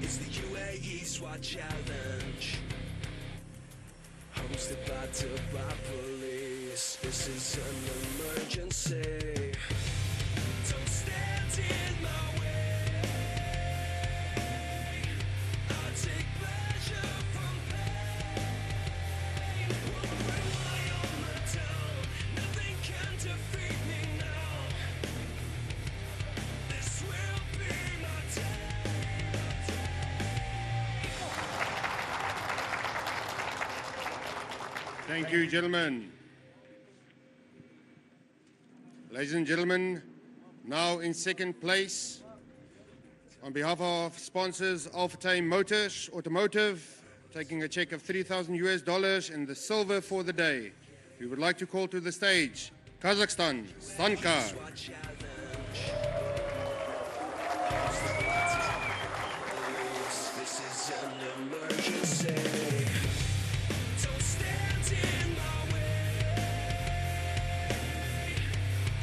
It's the Uae Swat challenge, hosted by Dubai police. This is an emergency. Don't stand in my way. I take pleasure from pain. Won't rely on the town. Nothing can defeat me now. This will be my day. Thank you, gentlemen. Ladies and gentlemen, now in second place, on behalf of sponsors Alpha Time Motors Automotive, taking a check of $3,000 and the silver for the day. We would like to call to the stage Kazakhstan, Sanka. This is an emergency. Don't stand in my way.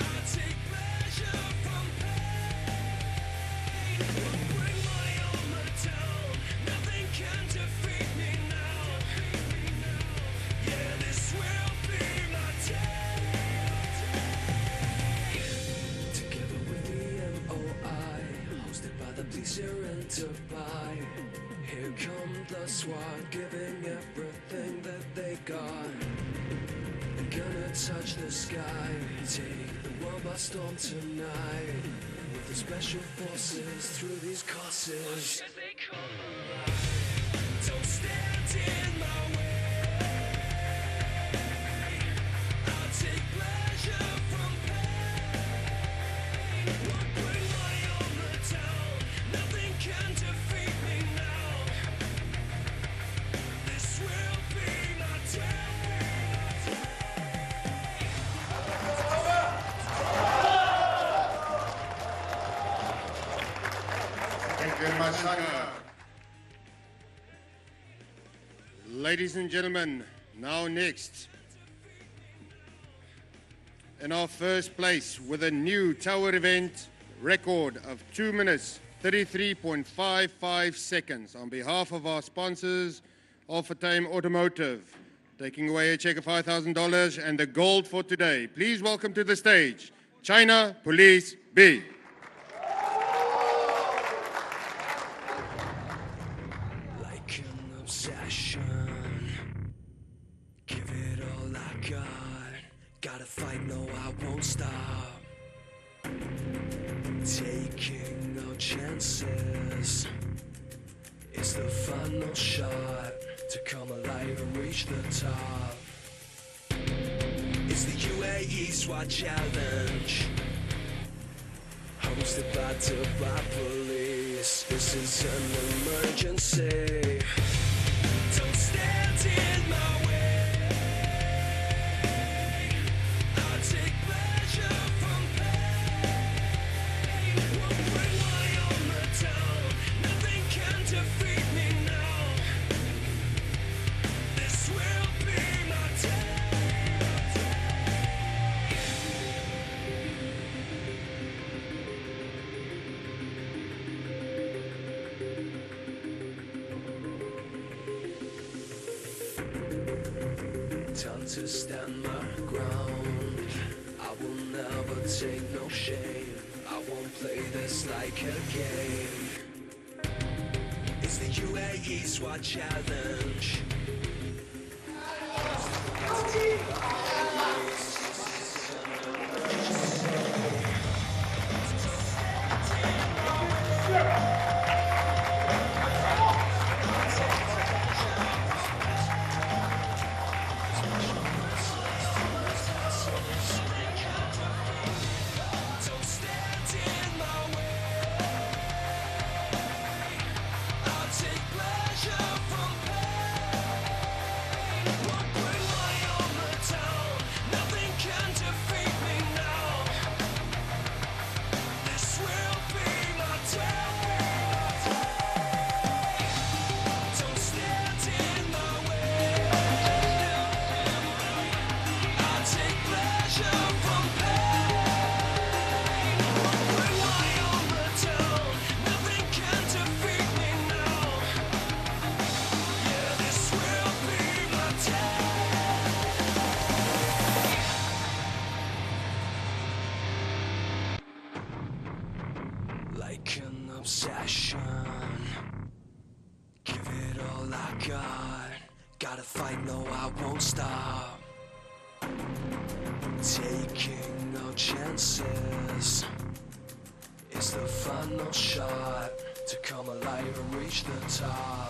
I take pleasure from pain. Won't bring my armor down. Nothing can defeat me now. Yeah, this will be my day. Together with the MOI, hosted by the police here in Dubai. Here come the SWAT, giving everything that they got. They're gonna touch the sky, take the world by storm tonight. With the special forces through these courses. Don't stand in my way. I'll take pleasure from pain. Won't bring my armor down. Nothing can defeat me now. This will be my day. Thank you very much, Sanka. Ladies and gentlemen, now next, in our first place with a new tower event record of 2 minutes 33.55 seconds, on behalf of our sponsors Alpha Time Automotive, taking away a check of $5,000 and the gold for today. Please welcome to the stage China Police B. Like an obsession, give it all I got. Gotta fight, no, I won't stop. Taking no chances. It's the final shot to come alive and reach the top. It's the Uae Swat challenge, hosted by Dubai police. This is an emergency. Don't stand in my way. I take pleasure from pain. Won't bring my armor down. Nothing can defeat me now. This will be my day. Time to stand my ground. I will never take no shame. I won't play this like a game. It's the Uae Swat challenge. all I got. Gotta fight, no, I won't stop. Taking no chances. It's the final shot to come alive and reach the top.